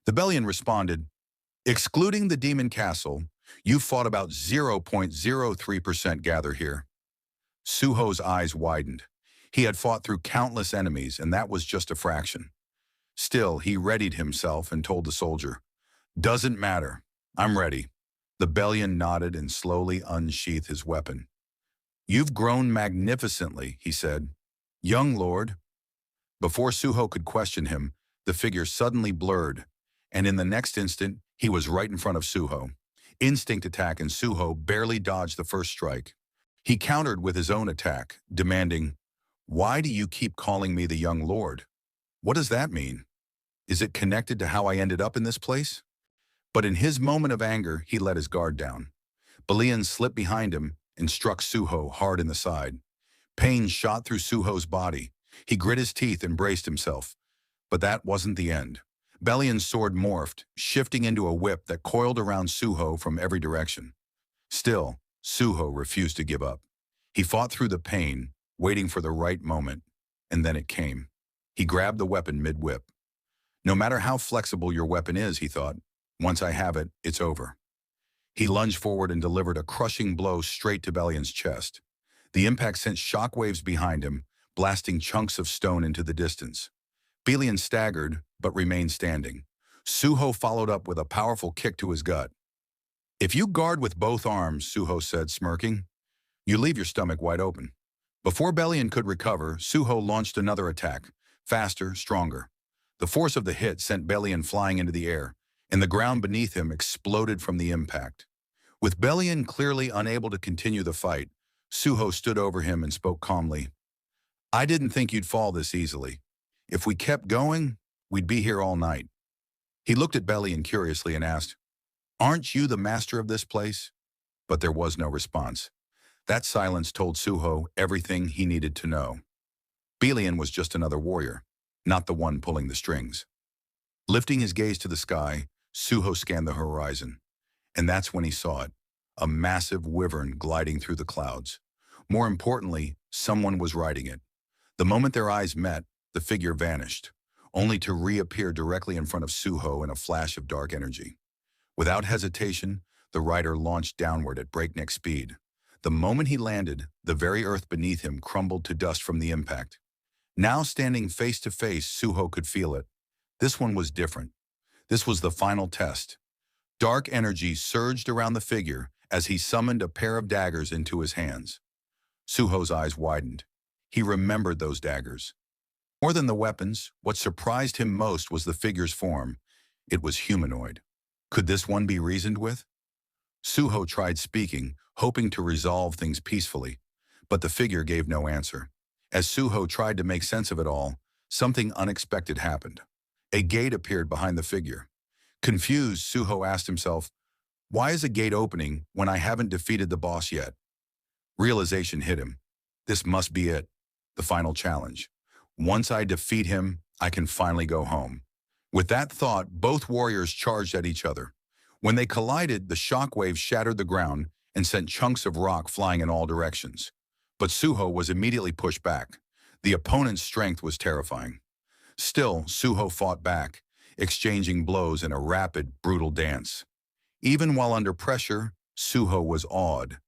The Bellion responded, "Excluding the Demon Castle, you fought about 0.03% gather here." Suho's eyes widened. He had fought through countless enemies, and that was just a fraction. Still, he readied himself and told the soldier, "Doesn't matter. I'm ready." The Bellion nodded and slowly unsheathed his weapon. "You've grown magnificently," he said. "Young lord." Before Suho could question him, the figure suddenly blurred, and in the next instant, he was right in front of Suho. Instinct attack, and Suho barely dodged the first strike. He countered with his own attack, demanding, "Why do you keep calling me the young lord? What does that mean? Is it connected to how I ended up in this place?" But in his moment of anger, he let his guard down. Bellion slipped behind him and struck Suho hard in the side. Pain shot through Suho's body. He grit his teeth and braced himself. But that wasn't the end. Bellion's sword morphed, shifting into a whip that coiled around Suho from every direction. Still, Suho refused to give up. He fought through the pain, waiting for the right moment, and then it came. He grabbed the weapon mid-whip. No matter how flexible your weapon is, he thought, once I have it, it's over. He lunged forward and delivered a crushing blow straight to Bellion's chest. The impact sent shockwaves behind him, blasting chunks of stone into the distance. Bellion staggered, but remained standing. Suho followed up with a powerful kick to his gut. If you guard with both arms, Suho said, smirking, you leave your stomach wide open. Before Belian could recover, Suho launched another attack, faster, stronger. The force of the hit sent Belian flying into the air, and the ground beneath him exploded from the impact. With Belian clearly unable to continue the fight, Suho stood over him and spoke calmly. I didn't think you'd fall this easily. If we kept going, we'd be here all night. He looked at Belian curiously and asked, aren't you the master of this place? But there was no response. That silence told Suho everything he needed to know. Belian was just another warrior, not the one pulling the strings. Lifting his gaze to the sky, Suho scanned the horizon. And that's when he saw it, a massive wyvern gliding through the clouds. More importantly, someone was riding it. The moment their eyes met, the figure vanished, only to reappear directly in front of Suho in a flash of dark energy. Without hesitation, the rider launched downward at breakneck speed. The moment he landed, the very earth beneath him crumbled to dust from the impact. Now standing face to face, Suho could feel it. This one was different. This was the final test. Dark energy surged around the figure as he summoned a pair of daggers into his hands. Suho's eyes widened. He remembered those daggers. More than the weapons, what surprised him most was the figure's form. It was humanoid. Could this one be reasoned with? Suho tried speaking, hoping to resolve things peacefully, but the figure gave no answer. As Suho tried to make sense of it all, something unexpected happened. A gate appeared behind the figure. Confused, Suho asked himself, why is a gate opening when I haven't defeated the boss yet? Realization hit him. This must be it, the final challenge. Once I defeat him, I can finally go home. With that thought, both warriors charged at each other. When they collided, the shockwaves shattered the ground and sent chunks of rock flying in all directions. But Suho was immediately pushed back. The opponent's strength was terrifying. Still, Suho fought back, exchanging blows in a rapid, brutal dance. Even while under pressure, Suho was awed.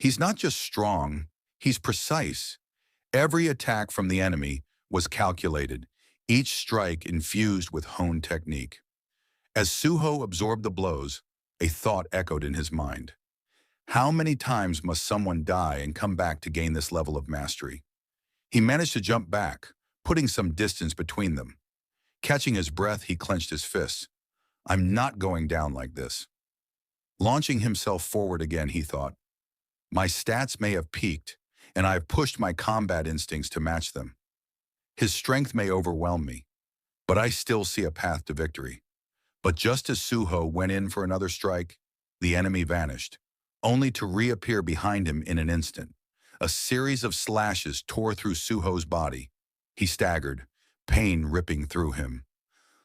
He's not just strong, he's precise. Every attack from the enemy was calculated, each strike infused with honed technique. As Suho absorbed the blows, a thought echoed in his mind. How many times must someone die and come back to gain this level of mastery? He managed to jump back, putting some distance between them. Catching his breath, he clenched his fists. I'm not going down like this. Launching himself forward again, he thought, my stats may have peaked, and I have pushed my combat instincts to match them. His strength may overwhelm me, but I still see a path to victory. But just as Suho went in for another strike, the enemy vanished, only to reappear behind him in an instant. A series of slashes tore through Suho's body. He staggered, pain ripping through him.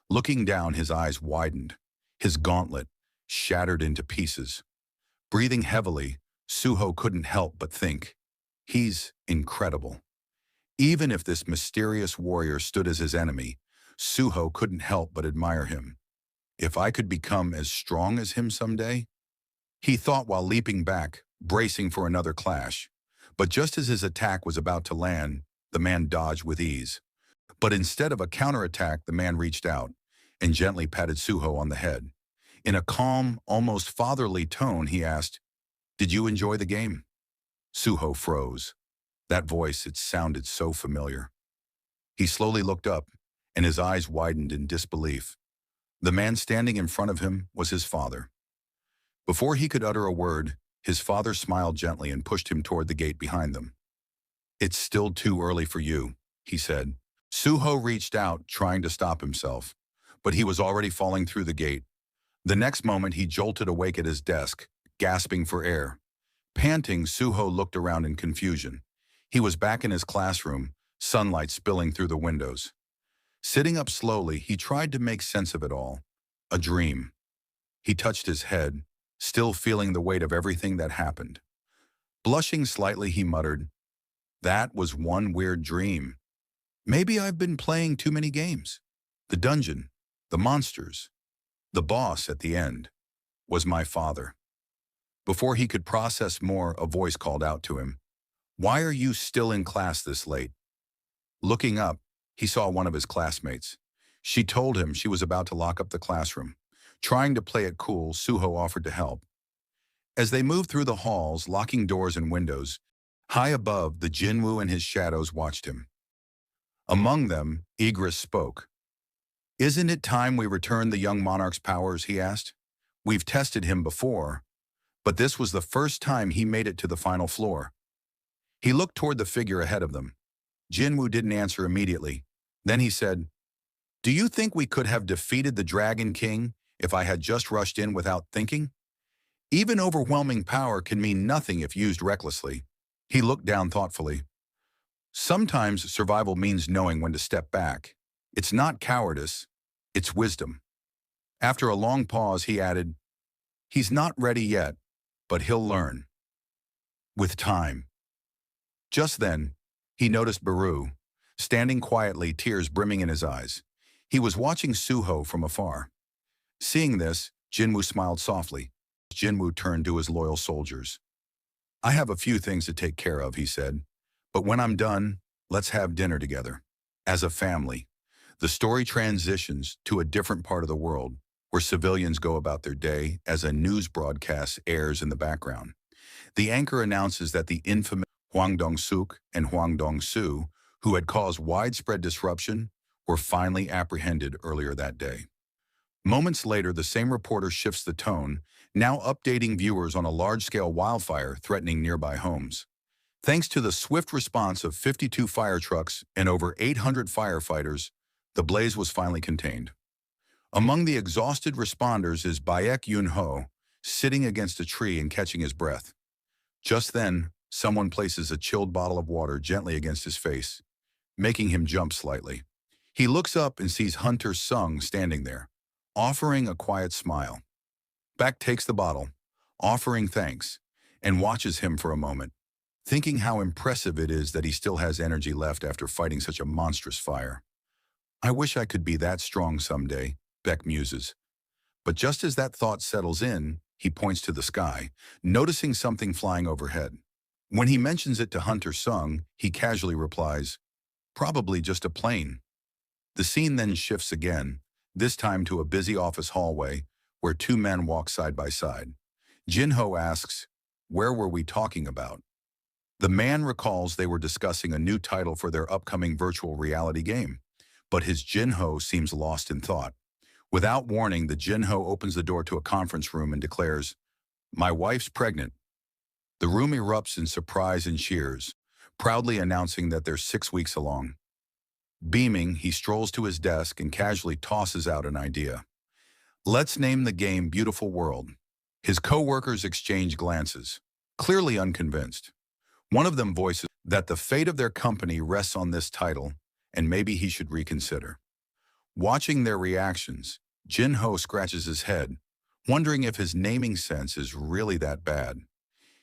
Looking down, his eyes widened, his gauntlet shattered into pieces. Breathing heavily, Suho couldn't help but think, he's incredible. Even if this mysterious warrior stood as his enemy, Suho couldn't help but admire him. If I could become as strong as him someday? He thought while leaping back, bracing for another clash. But just as his attack was about to land, the man dodged with ease. But instead of a counterattack, the man reached out and gently patted Suho on the head. In a calm, almost fatherly tone, he asked, did you enjoy the game? Suho froze. That voice, it sounded so familiar. He slowly looked up, and his eyes widened in disbelief. The man standing in front of him was his father. Before he could utter a word, his father smiled gently and pushed him toward the gate behind them. It's still too early for you, he said. Suho reached out, trying to stop himself, but he was already falling through the gate. The next moment, he jolted awake at his desk, gasping for air. Panting, Suho looked around in confusion. He was back in his classroom, sunlight spilling through the windows. Sitting up slowly, he tried to make sense of it all. A dream. He touched his head, still feeling the weight of everything that happened. Blushing slightly, he muttered, that was one weird dream. Maybe I've been playing too many games. The dungeon, the monsters, the boss at the end was my father. Before he could process more, a voice called out to him, why are you still in class this late? Looking up, he saw one of his classmates. She told him she was about to lock up the classroom. Trying to play it cool, Suho offered to help. As they moved through the halls, locking doors and windows, high above, the Jinwoo and his shadows watched him. Among them, Igris spoke. "Isn't it time we return the young monarch's powers?" he asked. "We've tested him before, but this was the first time he made it to the final floor." He looked toward the figure ahead of them. Jinwoo didn't answer immediately. Then he said, "Do you think we could have defeated the Dragon King if I had just rushed in without thinking? Even overwhelming power can mean nothing if used recklessly." He looked down thoughtfully. "Sometimes survival means knowing when to step back. It's not cowardice, it's wisdom." After a long pause, he added, "He's not ready yet, but he'll learn. With time." Just then, he noticed Baru, standing quietly, tears brimming in his eyes. He was watching Suho from afar. Seeing this, Jinwoo smiled softly. Jinwoo turned to his loyal soldiers. "I have a few things to take care of," he said. "But when I'm done, let's have dinner together. As a family." The story transitions to a different part of the world, where civilians go about their day as a news broadcast airs in the background. The anchor announces that the infamous Hwang Dong-suk and Hwang Dong-soo, who had caused widespread disruption, were finally apprehended earlier that day. Moments later, the same reporter shifts the tone, now updating viewers on a large-scale wildfire threatening nearby homes. Thanks to the swift response of 52 fire trucks and over 800 firefighters, the blaze was finally contained. Among the exhausted responders is Baek Yun-ho, sitting against a tree and catching his breath. Just then, someone places a chilled bottle of water gently against his face, making him jump slightly. He looks up and sees Hunter Sung standing there, offering a quiet smile. Baek takes the bottle, offering thanks, and watches him for a moment, thinking how impressive it is that he still has energy left after fighting such a monstrous fire. "I wish I could be that strong someday," Baek muses. But just as that thought settles in, he points to the sky, noticing something flying overhead. When he mentions it to Hunter Sung, he casually replies, "Probably just a plane." The scene then shifts again, this time to a busy office hallway where two men walk side by side. Jinho asks, "Where were we talking about?" The man recalls they were discussing a new title for their upcoming virtual reality game, but his Jinho seems lost in thought. Without warning, the Jinho opens the door to a conference room and declares, "My wife's pregnant." The room erupts in surprise and cheers, proudly announcing that they're 6 weeks along. Beaming, he strolls to his desk and casually tosses out an idea. "Let's name the game Beautiful World." His co-workers exchange glances, clearly unconvinced. One of them voices that the fate of their company rests on this title, and maybe he should reconsider. Watching their reactions, Jinho scratches his head, wondering if his naming sense is really that bad.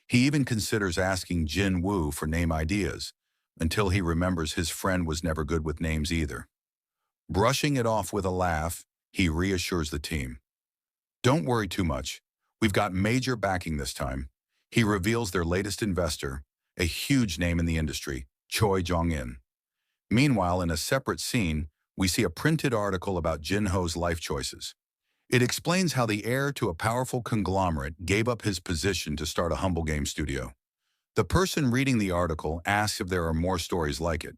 He even considers asking Jin Wu for name ideas, until he remembers his friend was never good with names either. Brushing it off with a laugh, he reassures the team. "Don't worry too much. We've got major backing this time." He reveals their latest investor, a huge name in the industry, Choi Jong-in. Meanwhile, in a separate scene, we see a printed article about Jinho's life choices. It explains how the heir to a powerful conglomerate gave up his position to start a humble game studio. The person reading the article asks if there are more stories like it.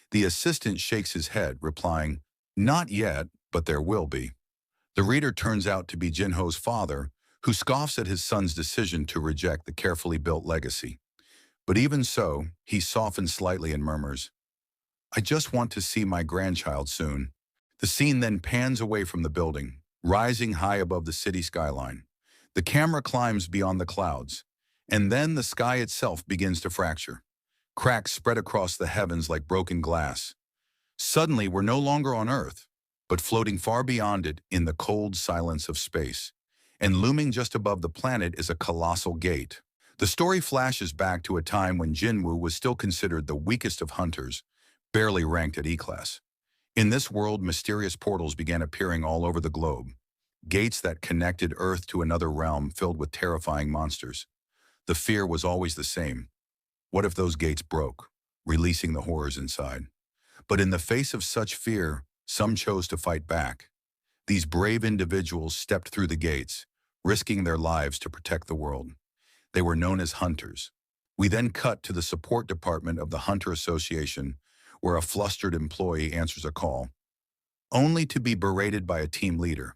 The assistant shakes his head, replying, "Not yet, but there will be." The reader turns out to be Jinho's father, who scoffs at his son's decision to reject the carefully built legacy. But even so, he softens slightly and murmurs, "I just want to see my grandchild soon." The scene then pans away from the building, rising high above the city skyline. The camera climbs beyond the clouds, and then the sky itself begins to fracture. Cracks spread across the heavens like broken glass. Suddenly, we're no longer on Earth, but floating far beyond it in the cold silence of space. And looming just above the planet is a colossal gate. The story flashes back to a time when Jinwoo was still considered the weakest of hunters, barely ranked at E-class. In this world, mysterious portals began appearing all over the globe, gates that connected Earth to another realm filled with terrifying monsters. The fear was always the same. What if those gates broke, releasing the horrors inside? But in the face of such fear, Some chose to fight back. These brave individuals stepped through the gates, risking their lives to protect the world. They were known as hunters. We then cut to the support department of the Hunter Association, where a flustered employee answers a call, only to be berated by a team leader.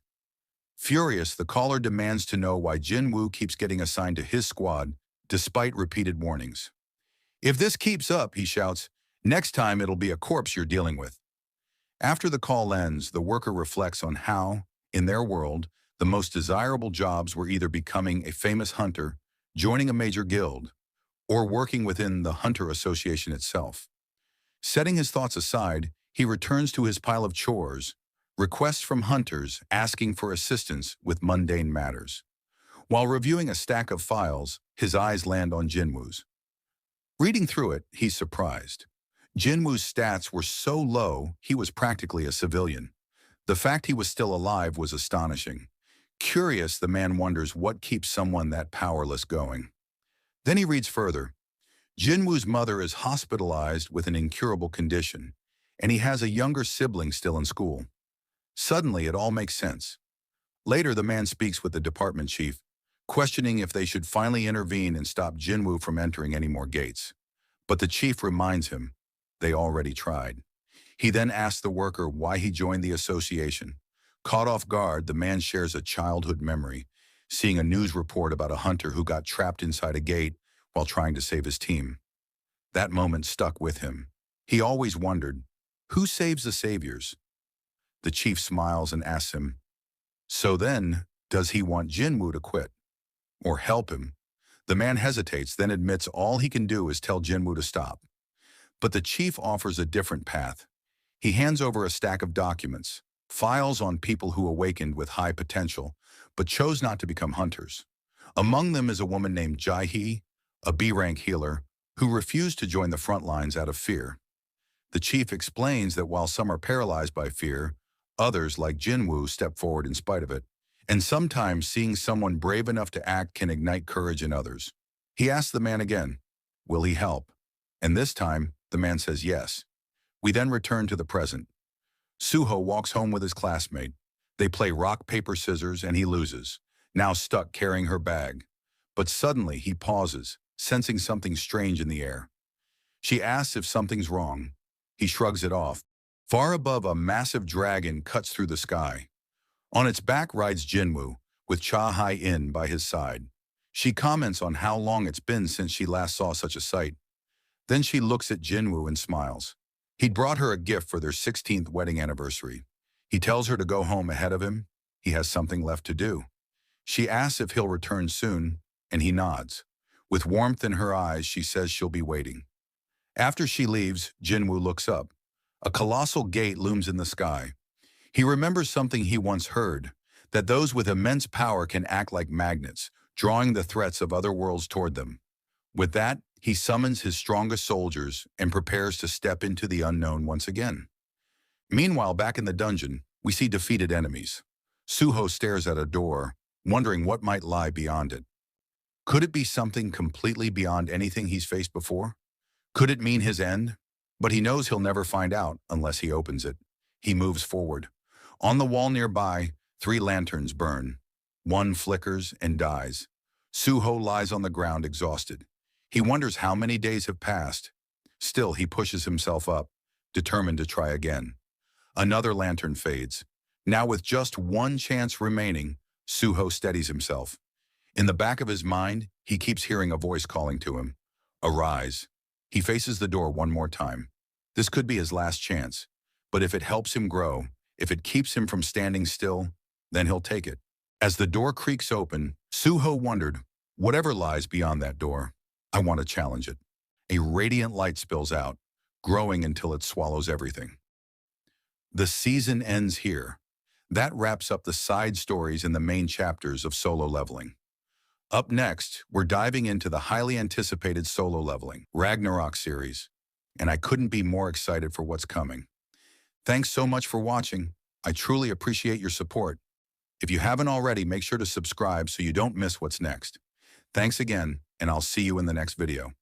Furious, the caller demands to know why Jin Wu keeps getting assigned to his squad, despite repeated warnings. "If this keeps up," he shouts, "next time it'll be a corpse you're dealing with." After the call ends, the worker reflects on how, in their world, the most desirable jobs were either becoming a famous hunter, joining a major guild, or working within the Hunter Association itself. Setting his thoughts aside, he returns to his pile of chores, requests from hunters asking for assistance with mundane matters. While reviewing a stack of files, his eyes land on Jinwoo's. Reading through it, he's surprised. Jinwoo's stats were so low, he was practically a civilian. The fact he was still alive was astonishing. Curious, the man wonders what keeps someone that powerless going. Then he reads further. Jinwoo's mother is hospitalized with an incurable condition, and he has a younger sibling still in school. Suddenly, it all makes sense. Later, the man speaks with the department chief, questioning if they should finally intervene and stop Jinwoo from entering any more gates. But the chief reminds him, they already tried. He then asks the worker why he joined the association. Caught off guard, the man shares a childhood memory, seeing a news report about a hunter who got trapped inside a gate while trying to save his team. That moment stuck with him. He always wondered, who saves the saviors? The chief smiles and asks him, so then, does he want Jinwoo to quit? Or help him? The man hesitates, then admits all he can do is tell Jinwoo to stop. But the chief offers a different path. He hands over a stack of documents, files on people who awakened with high potential, but chose not to become hunters. Among them is a woman named Jai-hee, a B-rank healer, who refused to join the front lines out of fear. The chief explains that while some are paralyzed by fear, others, like Jinwoo, step forward in spite of it, and sometimes seeing someone brave enough to act can ignite courage in others. He asks the man again, will he help? And this time, the man says yes. We then return to the present. Suho walks home with his classmate. They play rock, paper, scissors, and he loses, now stuck carrying her bag. But suddenly he pauses, sensing something strange in the air. She asks if something's wrong. He shrugs it off. Far above, a massive dragon cuts through the sky. On its back rides Jinwoo, with Cha-hai-in by his side. She comments on how long it's been since she last saw such a sight. Then she looks at Jinwoo and smiles. He'd brought her a gift for their 16th wedding anniversary. He tells her to go home ahead of him. He has something left to do. She asks if he'll return soon, and he nods. With warmth in her eyes, she says she'll be waiting. After she leaves, Jinwoo looks up. A colossal gate looms in the sky. He remembers something he once heard, that those with immense power can act like magnets, drawing the threats of other worlds toward them. With that, he summons his strongest soldiers and prepares to step into the unknown once again. Meanwhile, back in the dungeon, we see defeated enemies. Suho stares at a door, wondering what might lie beyond it. Could it be something completely beyond anything he's faced before? Could it mean his end? But he knows he'll never find out unless he opens it. He moves forward. On the wall nearby, 3 lanterns burn. One flickers and dies. Suho lies on the ground exhausted. He wonders how many days have passed. Still, he pushes himself up, determined to try again. Another lantern fades. Now with just one chance remaining, Suho steadies himself. In the back of his mind, he keeps hearing a voice calling to him. Arise. He faces the door one more time. This could be his last chance. But if it helps him grow, if it keeps him from standing still, then he'll take it. As the door creaks open, Suho wondered, whatever lies beyond that door, I want to challenge it. A radiant light spills out, growing until it swallows everything. The season ends here. That wraps up the side stories in the main chapters of Solo Leveling. Up next, we're diving into the highly anticipated Solo Leveling, Regnork series, and I couldn't be more excited for what's coming. Thanks so much for watching. I truly appreciate your support. If you haven't already, make sure to subscribe so you don't miss what's next. Thanks again, and I'll see you in the next video.